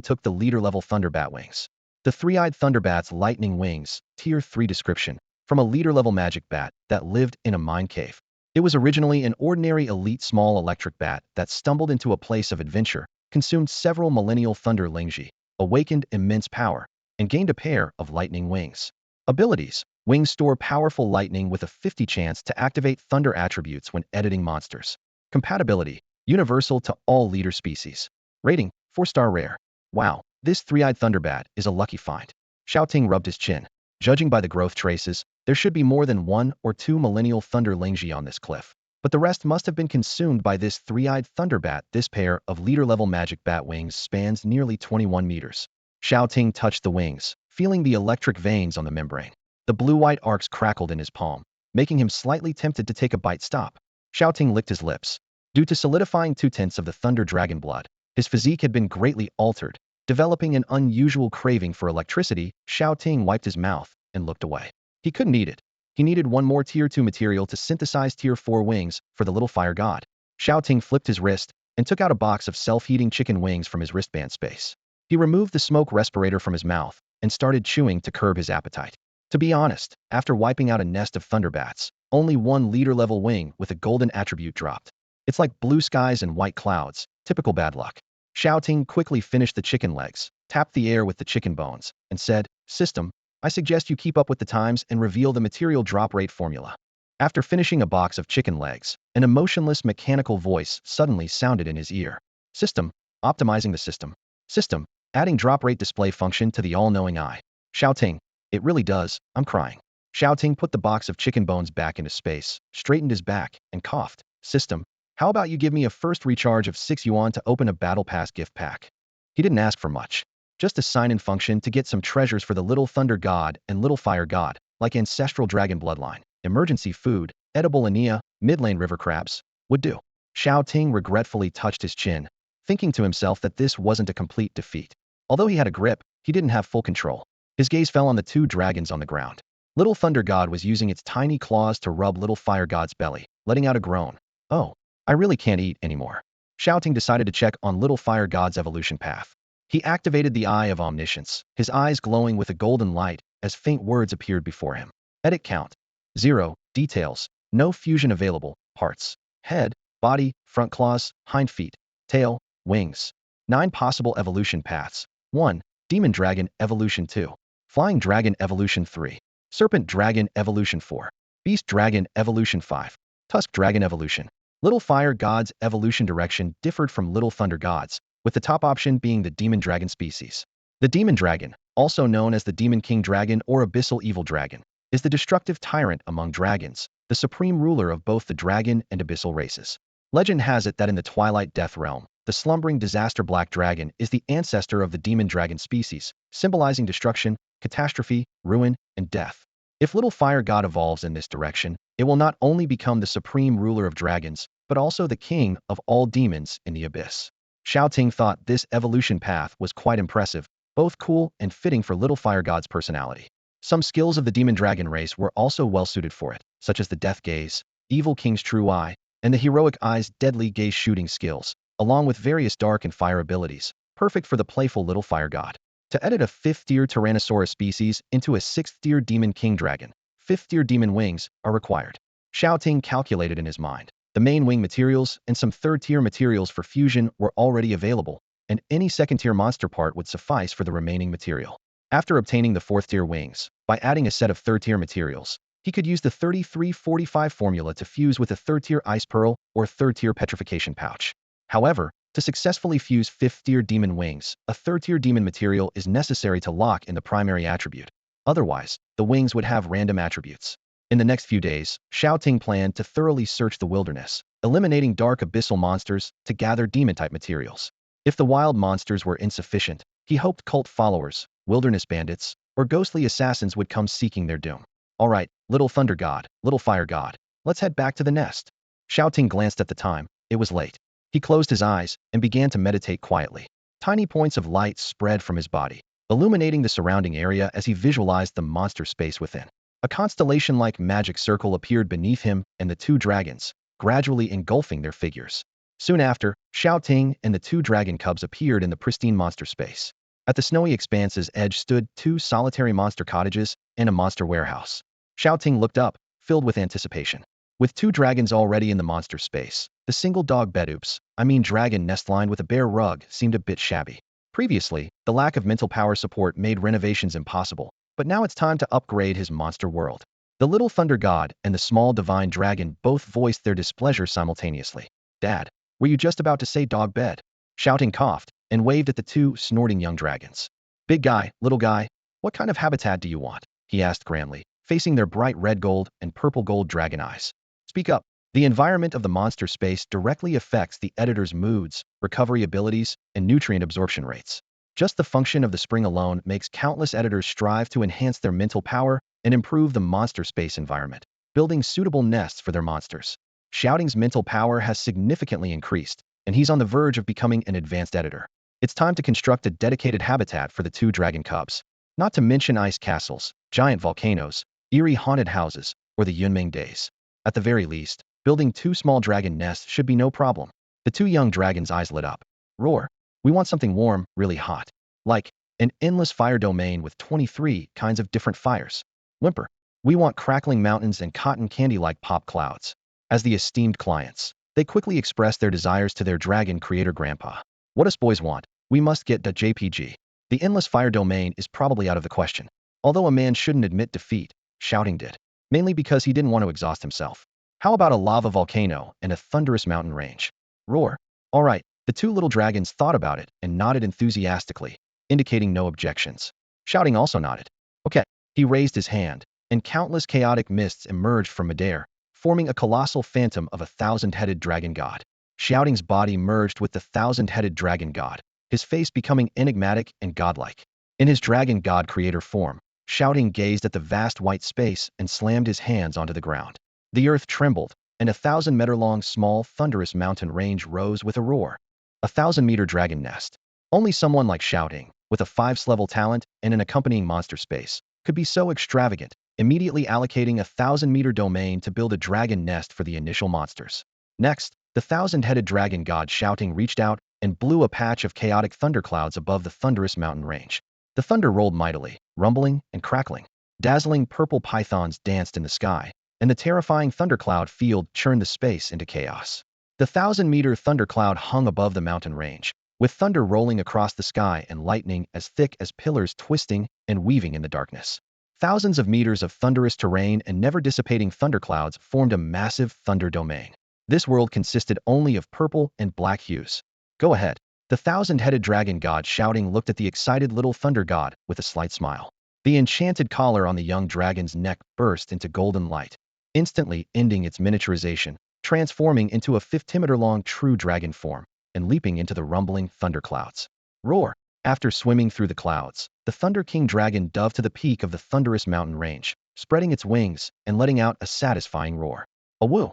took the leader-level Thunderbat wings. The three-eyed Thunderbat's lightning wings, Tier 3 description, from a leader-level magic bat that lived in a mine cave. It was originally an ordinary elite small electric bat that stumbled into a place of adventure, consumed several millennial thunder Lingji, awakened immense power, and gained a pair of lightning wings. Abilities: wings store powerful lightning with a 50 chance to activate thunder attributes when editing monsters. Compatibility: universal to all leader species. Rating: 4-star rare. Wow, this three-eyed Thunderbat is a lucky find. Shao Ting rubbed his chin. Judging by the growth traces, there should be more than 1 or 2 millennial thunder Lingji on this cliff. But the rest must have been consumed by this three-eyed Thunderbat. This pair of leader-level magic bat wings spans nearly 21 meters. Shao Ting touched the wings, feeling the electric veins on the membrane. The blue-white arcs crackled in his palm, making him slightly tempted to take a bite. Stop. Shao Ting licked his lips. Due to solidifying 2/10 of the thunder dragon blood, his physique had been greatly altered. Developing an unusual craving for electricity, Shao Ting wiped his mouth and looked away. He couldn't eat it. He needed one more Tier 2 material to synthesize Tier 4 wings for the little fire god. Shao Ting flipped his wrist and took out a box of self-heating chicken wings from his wristband space. He removed the smoke respirator from his mouth and started chewing to curb his appetite. To be honest, after wiping out a nest of Thunderbats, only one leader-level wing with a golden attribute dropped. It's like blue skies and white clouds, typical bad luck. Shao Ting quickly finished the chicken legs, tapped the air with the chicken bones, and said, "System, I suggest you keep up with the times and reveal the material drop rate formula." After finishing a box of chicken legs, an emotionless mechanical voice suddenly sounded in his ear. "System, optimizing the system. System, adding drop rate display function to the all-knowing eye." Shao Ting, "It really does, I'm crying." Shao Ting put the box of chicken bones back into space, straightened his back, and coughed. "System, how about you give me a first recharge of 6 yuan to open a Battle Pass gift pack?" He didn't ask for much. Just a sign-in function to get some treasures for the little thunder god and little fire god, like ancestral dragon bloodline, emergency food, edible Ania, mid-lane river crabs, would do. Shao Ting regretfully touched his chin, thinking to himself that this wasn't a complete defeat. Although he had a grip, he didn't have full control. His gaze fell on the 2 dragons on the ground. Little thunder god was using its tiny claws to rub little fire god's belly, letting out a groan. "Oh, I really can't eat anymore." Shao Ting decided to check on little fire god's evolution path. He activated the Eye of Omniscience, his eyes glowing with a golden light as faint words appeared before him. Edit count: 0. Details: no fusion available. Parts: head, body, front claws, hind feet, tail, wings. 9 possible evolution paths. 1. Demon Dragon Evolution 2. Flying Dragon Evolution 3. Serpent Dragon Evolution 4. Beast Dragon Evolution 5. Tusk Dragon Evolution. Little Fire God's evolution direction differed from Little Thunder God's, with the top option being the Demon Dragon species. The Demon Dragon, also known as the Demon King Dragon or Abyssal Evil Dragon, is the destructive tyrant among dragons, the supreme ruler of both the dragon and abyssal races. Legend has it that in the Twilight Death Realm, the slumbering disaster black dragon is the ancestor of the demon dragon species, symbolizing destruction, catastrophe, ruin, and death. If Little Fire God evolves in this direction, it will not only become the supreme ruler of dragons, but also the king of all demons in the abyss. Xiao Ting thought this evolution path was quite impressive, both cool and fitting for Little Fire God's personality. Some skills of the demon dragon race were also well suited for it, such as the Death Gaze, Evil King's True Eye, and the Heroic Eye's Deadly Gaze shooting skills, along with various dark and fire abilities, perfect for the playful Little Fire God. To edit a 5th-tier Tyrannosaurus species into a 6th-tier Demon King Dragon, 5th-tier demon wings are required. Shao Ting calculated in his mind. The main wing materials and some 3rd-tier materials for fusion were already available, and any 2nd-tier monster part would suffice for the remaining material. After obtaining the 4th-tier wings, by adding a set of 3rd-tier materials, he could use the 3345 formula to fuse with a 3rd-tier ice pearl or 3rd-tier petrification pouch. However, to successfully fuse 5th-tier demon wings, a 3rd-tier demon material is necessary to lock in the primary attribute. Otherwise, the wings would have random attributes. In the next few days, Shao Ting planned to thoroughly search the wilderness, eliminating dark abyssal monsters to gather demon-type materials. If the wild monsters were insufficient, he hoped cult followers, wilderness bandits, or ghostly assassins would come seeking their doom. All right, Little Thunder God, Little Fire God, let's head back to the nest. Shao Ting glanced at the time. It was late. He closed his eyes and began to meditate quietly. Tiny points of light spread from his body, illuminating the surrounding area as he visualized the monster space within. A constellation-like magic circle appeared beneath him and the 2 dragons, gradually engulfing their figures. Soon after, Shao Ting and the 2 dragon cubs appeared in the pristine monster space. At the snowy expanse's edge stood 2 solitary monster cottages and a monster warehouse. Shao Ting looked up, filled with anticipation. With 2 dragons already in the monster space, the single dog dragon nest lined with a bare rug seemed a bit shabby. Previously, the lack of mental power support made renovations impossible, but now it's time to upgrade his monster world. The Little Thunder God and the small divine dragon both voiced their displeasure simultaneously. Dad, were you just about to say dog bed? Shao Ting coughed and waved at the 2 snorting young dragons. Big guy, little guy, what kind of habitat do you want? He asked grandly, facing their bright red gold and purple gold dragon eyes. Speak up. The environment of the monster space directly affects the editor's moods, recovery abilities, and nutrient absorption rates. Just the function of the spring alone makes countless editors strive to enhance their mental power and improve the monster space environment, building suitable nests for their monsters. Shao Ting's mental power has significantly increased, and he's on the verge of becoming an advanced editor. It's time to construct a dedicated habitat for the 2 dragon cubs. Not to mention ice castles, giant volcanoes, eerie haunted houses, or the Yunming days. At the very least, building 2 small dragon nests should be no problem. The 2 young dragons' eyes lit up. Roar. We want something warm, really hot. Like an endless fire domain with 23 kinds of different fires. Whimper. We want crackling mountains and cotton candy-like pop clouds. As the esteemed clients, they quickly expressed their desires to their dragon creator grandpa. What us boys want, we must get the JPG. The endless fire domain is probably out of the question. Although a man shouldn't admit defeat, Shao Ting did. Mainly because he didn't want to exhaust himself. How about a lava volcano and a thunderous mountain range? Roar. All right, the 2 little dragons thought about it and nodded enthusiastically, indicating no objections. Shao Ting also nodded. Okay. He raised his hand, and countless chaotic mists emerged from midair, forming a colossal phantom of a 1,000-headed dragon god. Shao Ting's body merged with the 1,000-headed dragon god, his face becoming enigmatic and godlike. In his dragon god creator form, Shao Ting gazed at the vast white space and slammed his hands onto the ground. The earth trembled, and a 1,000-meter-long small thunderous mountain range rose with a roar. A 1,000-meter dragon nest. Only someone like Shao Ting, with a 5th-level talent and an accompanying monster space, could be so extravagant, immediately allocating a 1,000-meter domain to build a dragon nest for the initial monsters. Next, the 1,000-headed dragon god Shao Ting reached out and blew a patch of chaotic thunderclouds above the thunderous mountain range. The thunder rolled mightily, rumbling and crackling. Dazzling purple pythons danced in the sky, and the terrifying thundercloud field churned the space into chaos. The 1,000-meter thundercloud hung above the mountain range, with thunder rolling across the sky and lightning as thick as pillars twisting and weaving in the darkness. Thousands of meters of thunderous terrain and never-dissipating thunderclouds formed a massive thunder domain. This world consisted only of purple and black hues. Go ahead. The The thousand-headed dragon god Shao Ting looked at the excited little thunder god with a slight smile. The enchanted collar on the young dragon's neck burst into golden light, instantly ending its miniaturization, transforming into a 50-meter-long true dragon form, and leaping into the rumbling thunderclouds. Roar! After swimming through the clouds, the Thunder King dragon dove to the peak of the thunderous mountain range, spreading its wings and letting out a satisfying roar. A woo!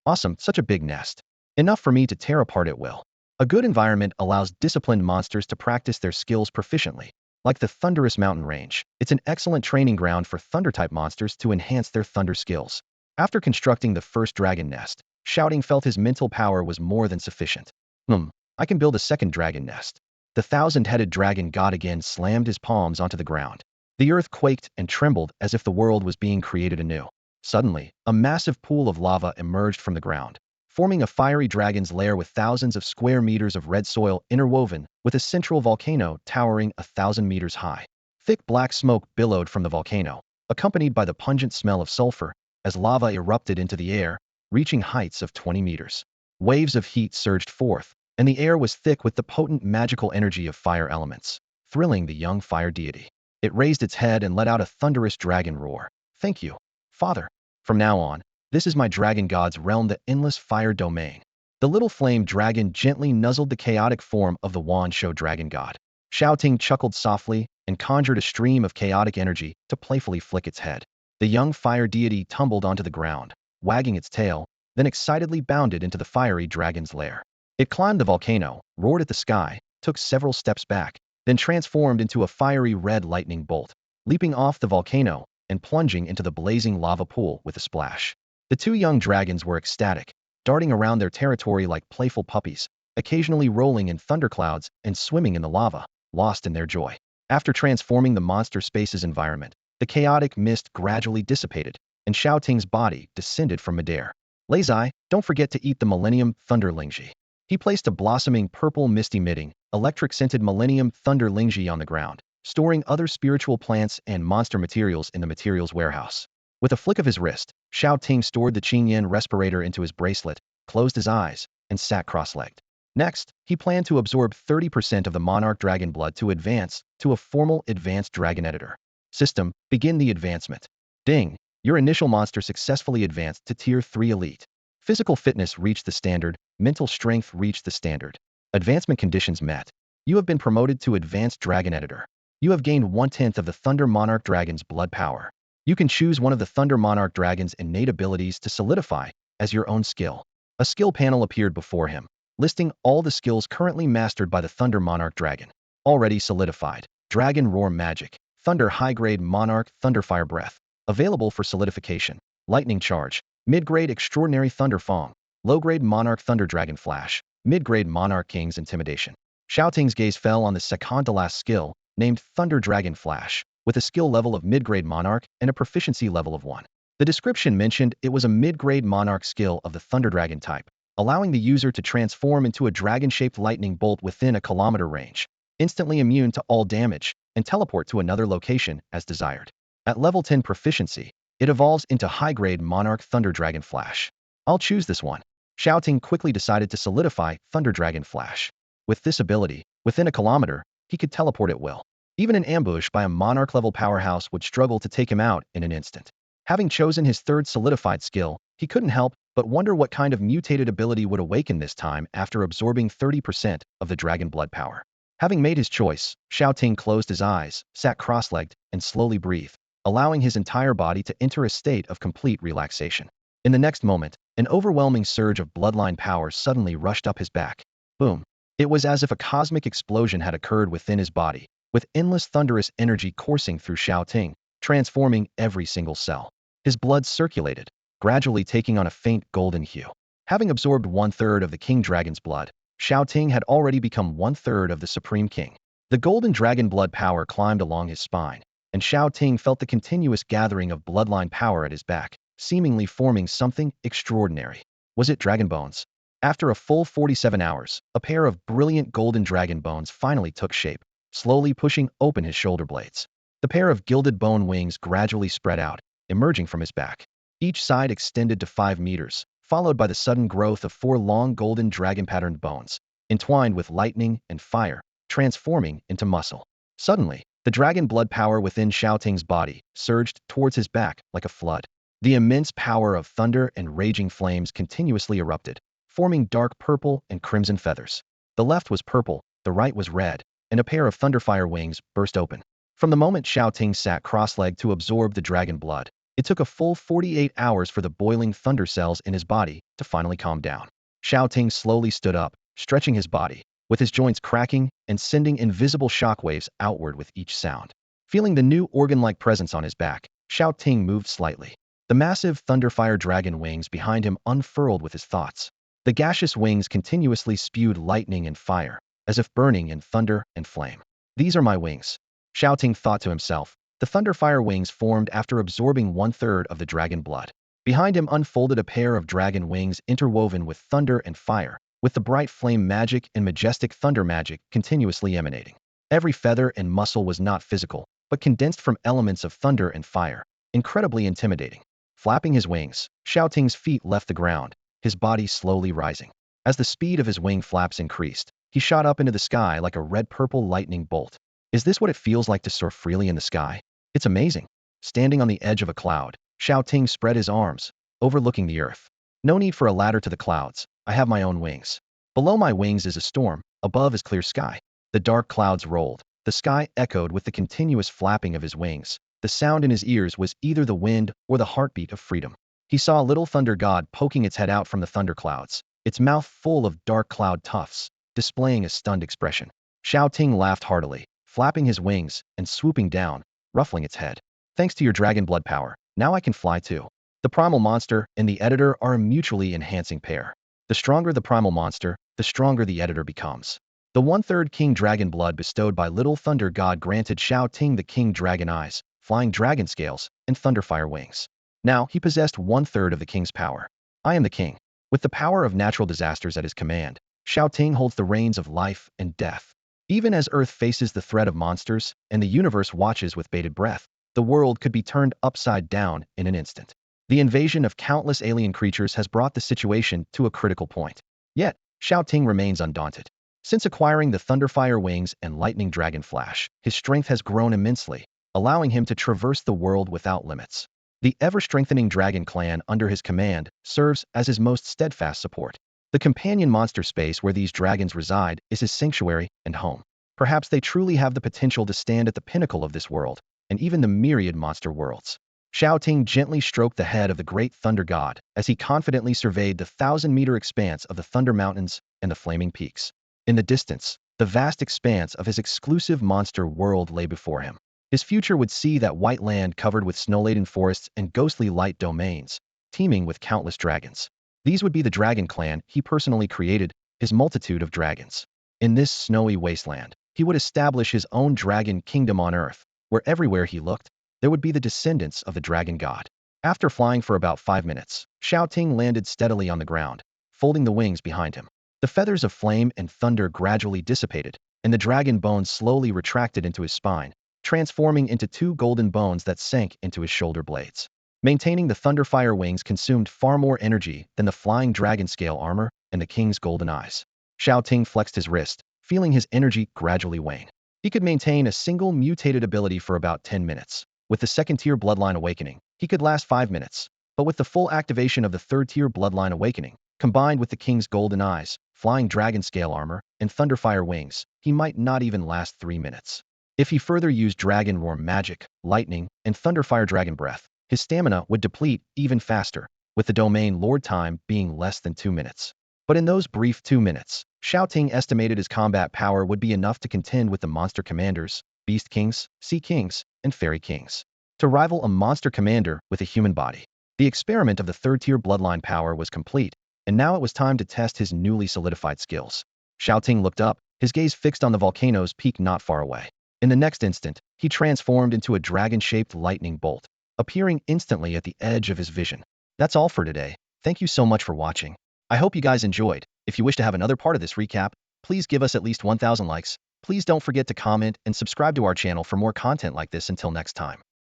Awesome, such a big nest. Enough for me to tear apart at will. A good environment allows disciplined monsters to practice their skills proficiently. Like the thunderous mountain range, it's an excellent training ground for thunder-type monsters to enhance their thunder skills. After constructing the first dragon nest, Shao Ting felt his mental power was more than sufficient. I can build a second dragon nest. The thousand-headed dragon god again slammed his palms onto the ground. The earth quaked and trembled as if the world was being created anew. Suddenly, a massive pool of lava emerged from the ground, forming a fiery dragon's lair with thousands of square meters of red soil interwoven, with a central volcano towering 1,000 meters high. Thick black smoke billowed from the volcano, accompanied by the pungent smell of sulfur, as lava erupted into the air, reaching heights of 20 meters. Waves of heat surged forth, and the air was thick with the potent magical energy of fire elements, thrilling the young fire deity. It raised its head and let out a thunderous dragon roar. Thank you, Father. From now on, this is my dragon god's realm, the endless fire domain. The little flame dragon gently nuzzled the chaotic form of the Wan-Shou dragon god. Shao Ting chuckled softly and conjured a stream of chaotic energy to playfully flick its head. The young fire deity tumbled onto the ground, wagging its tail, then excitedly bounded into the fiery dragon's lair. It climbed the volcano, roared at the sky, took several steps back, then transformed into a fiery red lightning bolt, leaping off the volcano and plunging into the blazing lava pool with a splash. The two young dragons were ecstatic, darting around their territory like playful puppies, occasionally rolling in thunderclouds and swimming in the lava, lost in their joy. After transforming the monster space's environment, the chaotic mist gradually dissipated, and Shao Ting's body descended from midair. Lazai, don't forget to eat the Millennium Thunder Lingji. He placed a blossoming purple mist-emitting, electric-scented Millennium Thunder Lingji on the ground, storing other spiritual plants and monster materials in the materials warehouse. With a flick of his wrist, Shao Ting stored the Qingyan respirator into his bracelet, closed his eyes, and sat cross-legged. Next, he planned to absorb 30% of the Monarch Dragon blood to advance to a formal Advanced Dragon Editor. System, begin the advancement. Ding! Your initial monster successfully advanced to Tier 3 Elite. Physical fitness reached the standard, mental strength reached the standard. Advancement conditions met. You have been promoted to Advanced Dragon Editor. You have gained 1/10 of the Thunder Monarch Dragon's blood power. You can choose one of the Thunder Monarch Dragon's innate abilities to solidify as your own skill. A skill panel appeared before him, listing all the skills currently mastered by the Thunder Monarch Dragon. Already solidified. Dragon Roar Magic. Thunder High-Grade Monarch Thunderfire Breath. Available for solidification. Lightning Charge. Mid-Grade Extraordinary Thunder Fong. Low-Grade Monarch Thunder Dragon Flash. Mid-Grade Monarch King's Intimidation. Shao Ting's gaze fell on the second-to-last skill, named Thunder Dragon Flash, with a skill level of mid-grade Monarch and a proficiency level of 1. The description mentioned it was a mid-grade Monarch skill of the Thunder Dragon type, allowing the user to transform into a dragon-shaped lightning bolt within a kilometer range, instantly immune to all damage, and teleport to another location as desired. At level 10 proficiency, it evolves into high-grade Monarch Thunder Dragon Flash. I'll choose this one. Shao Ting quickly decided to solidify Thunder Dragon Flash. With this ability, within a kilometer, he could teleport at will. Even an ambush by a Monarch-level powerhouse would struggle to take him out in an instant. Having chosen his third solidified skill, he couldn't help but wonder what kind of mutated ability would awaken this time after absorbing 30% of the dragon blood power. Having made his choice, Shao Ting closed his eyes, sat cross-legged, and slowly breathed, allowing his entire body to enter a state of complete relaxation. In the next moment, an overwhelming surge of bloodline power suddenly rushed up his back. Boom! It was as if a cosmic explosion had occurred within his body, with endless thunderous energy coursing through Shao Ting, transforming every single cell. His blood circulated, gradually taking on a faint golden hue. Having absorbed 1/3 of the King Dragon's blood, Shao Ting had already become 1/3 of the Supreme King. The golden dragon blood power climbed along his spine, and Shao Ting felt the continuous gathering of bloodline power at his back, seemingly forming something extraordinary. Was it dragon bones? After a full 47 hours, a pair of brilliant golden dragon bones finally took shape, slowly pushing open his shoulder blades. The pair of gilded bone wings gradually spread out, emerging from his back. Each side extended to 5 meters, followed by the sudden growth of 4 long golden dragon-patterned bones, entwined with lightning and fire, transforming into muscle. Suddenly, the dragon blood power within Xiao Ting's body surged towards his back like a flood. The immense power of thunder and raging flames continuously erupted, forming dark purple and crimson feathers. The left was purple, the right was red, and a pair of thunderfire wings burst open. From the moment Xiao Ting sat cross-legged to absorb the dragon blood, it took a full 48 hours for the boiling thunder cells in his body to finally calm down. Xiao Ting slowly stood up, stretching his body, with his joints cracking and sending invisible shockwaves outward with each sound. Feeling the new organ-like presence on his back, Xiao Ting moved slightly. The massive thunderfire dragon wings behind him unfurled with his thoughts. The gaseous wings continuously spewed lightning and fire, as if burning in thunder and flame. These are my wings, Xiao Ting thought to himself. The thunderfire wings formed after absorbing 1/3 of the dragon blood. Behind him unfolded a pair of dragon wings interwoven with thunder and fire, with the bright flame magic and majestic thunder magic continuously emanating. Every feather and muscle was not physical, but condensed from elements of thunder and fire, incredibly intimidating. Flapping his wings, Xiao Ting's feet left the ground, his body slowly rising. As the speed of his wing flaps increased, he shot up into the sky like a red-purple lightning bolt. Is this what it feels like to soar freely in the sky? It's amazing. Standing on the edge of a cloud, Xiao Ting spread his arms, overlooking the earth. No need for a ladder to the clouds. I have my own wings. Below my wings is a storm, above is clear sky. The dark clouds rolled. The sky echoed with the continuous flapping of his wings. The sound in his ears was either the wind or the heartbeat of freedom. He saw a little thunder god poking its head out from the thunder clouds, its mouth full of dark cloud tufts, displaying a stunned expression. Xiao Ting laughed heartily, flapping his wings and swooping down, ruffling its head. Thanks to your dragon blood power, now I can fly too. The primal monster and the editor are a mutually enhancing pair. The stronger the primal monster, the stronger the editor becomes. The 1/3 king dragon blood bestowed by little thunder god granted Xiao Ting the king dragon eyes, flying dragon scales, and thunderfire wings. Now he possessed 1/3 of the king's power. I am the king. With the power of natural disasters at his command, Xiao Ting holds the reins of life and death. Even as Earth faces the threat of monsters and the universe watches with bated breath, the world could be turned upside down in an instant. The invasion of countless alien creatures has brought the situation to a critical point. Yet, Xiao Ting remains undaunted. Since acquiring the thunderfire wings and lightning dragon flash, his strength has grown immensely, allowing him to traverse the world without limits. The ever-strengthening dragon clan under his command serves as his most steadfast support. The companion monster space where these dragons reside is his sanctuary and home. Perhaps they truly have the potential to stand at the pinnacle of this world, and even the myriad monster worlds. Xiao Ting gently stroked the head of the great thunder god as he confidently surveyed the 1,000-meter expanse of the Thunder Mountains and the flaming peaks. In the distance, the vast expanse of his exclusive monster world lay before him. His future would see that white land covered with snow-laden forests and ghostly light domains, teeming with countless dragons. These would be the dragon clan he personally created, his multitude of dragons. In this snowy wasteland, he would establish his own dragon kingdom on Earth, where everywhere he looked, there would be the descendants of the dragon god. After flying for about 5 minutes, Xiao Ting landed steadily on the ground, folding the wings behind him. The feathers of flame and thunder gradually dissipated, and the dragon bones slowly retracted into his spine, transforming into 2 golden bones that sank into his shoulder blades. Maintaining the thunderfire wings consumed far more energy than the flying dragon scale armor and the king's golden eyes. Xiao Ting flexed his wrist, feeling his energy gradually wane. He could maintain a single mutated ability for about 10 minutes. With the second-tier bloodline awakening, he could last 5 minutes. But with the full activation of the third-tier bloodline awakening, combined with the king's golden eyes, flying dragon scale armor, and thunderfire wings, he might not even last 3 minutes. If he further used dragon roar magic, lightning, and thunderfire dragon breath, his stamina would deplete even faster, with the domain lord time being less than 2 minutes. But in those brief 2 minutes, Xiao Ting estimated his combat power would be enough to contend with the monster commanders, beast kings, sea kings, and fairy kings. To rival a monster commander with a human body. The experiment of the third-tier bloodline power was complete, and now it was time to test his newly solidified skills. Xiao Ting looked up, his gaze fixed on the volcano's peak not far away. In the next instant, he transformed into a dragon-shaped lightning bolt, appearing instantly at the edge of his vision. That's all for today. Thank you so much for watching. I hope you guys enjoyed. If you wish to have another part of this recap, please give us at least 1,000 likes. Please don't forget to comment and subscribe to our channel for more content like this. Until next time.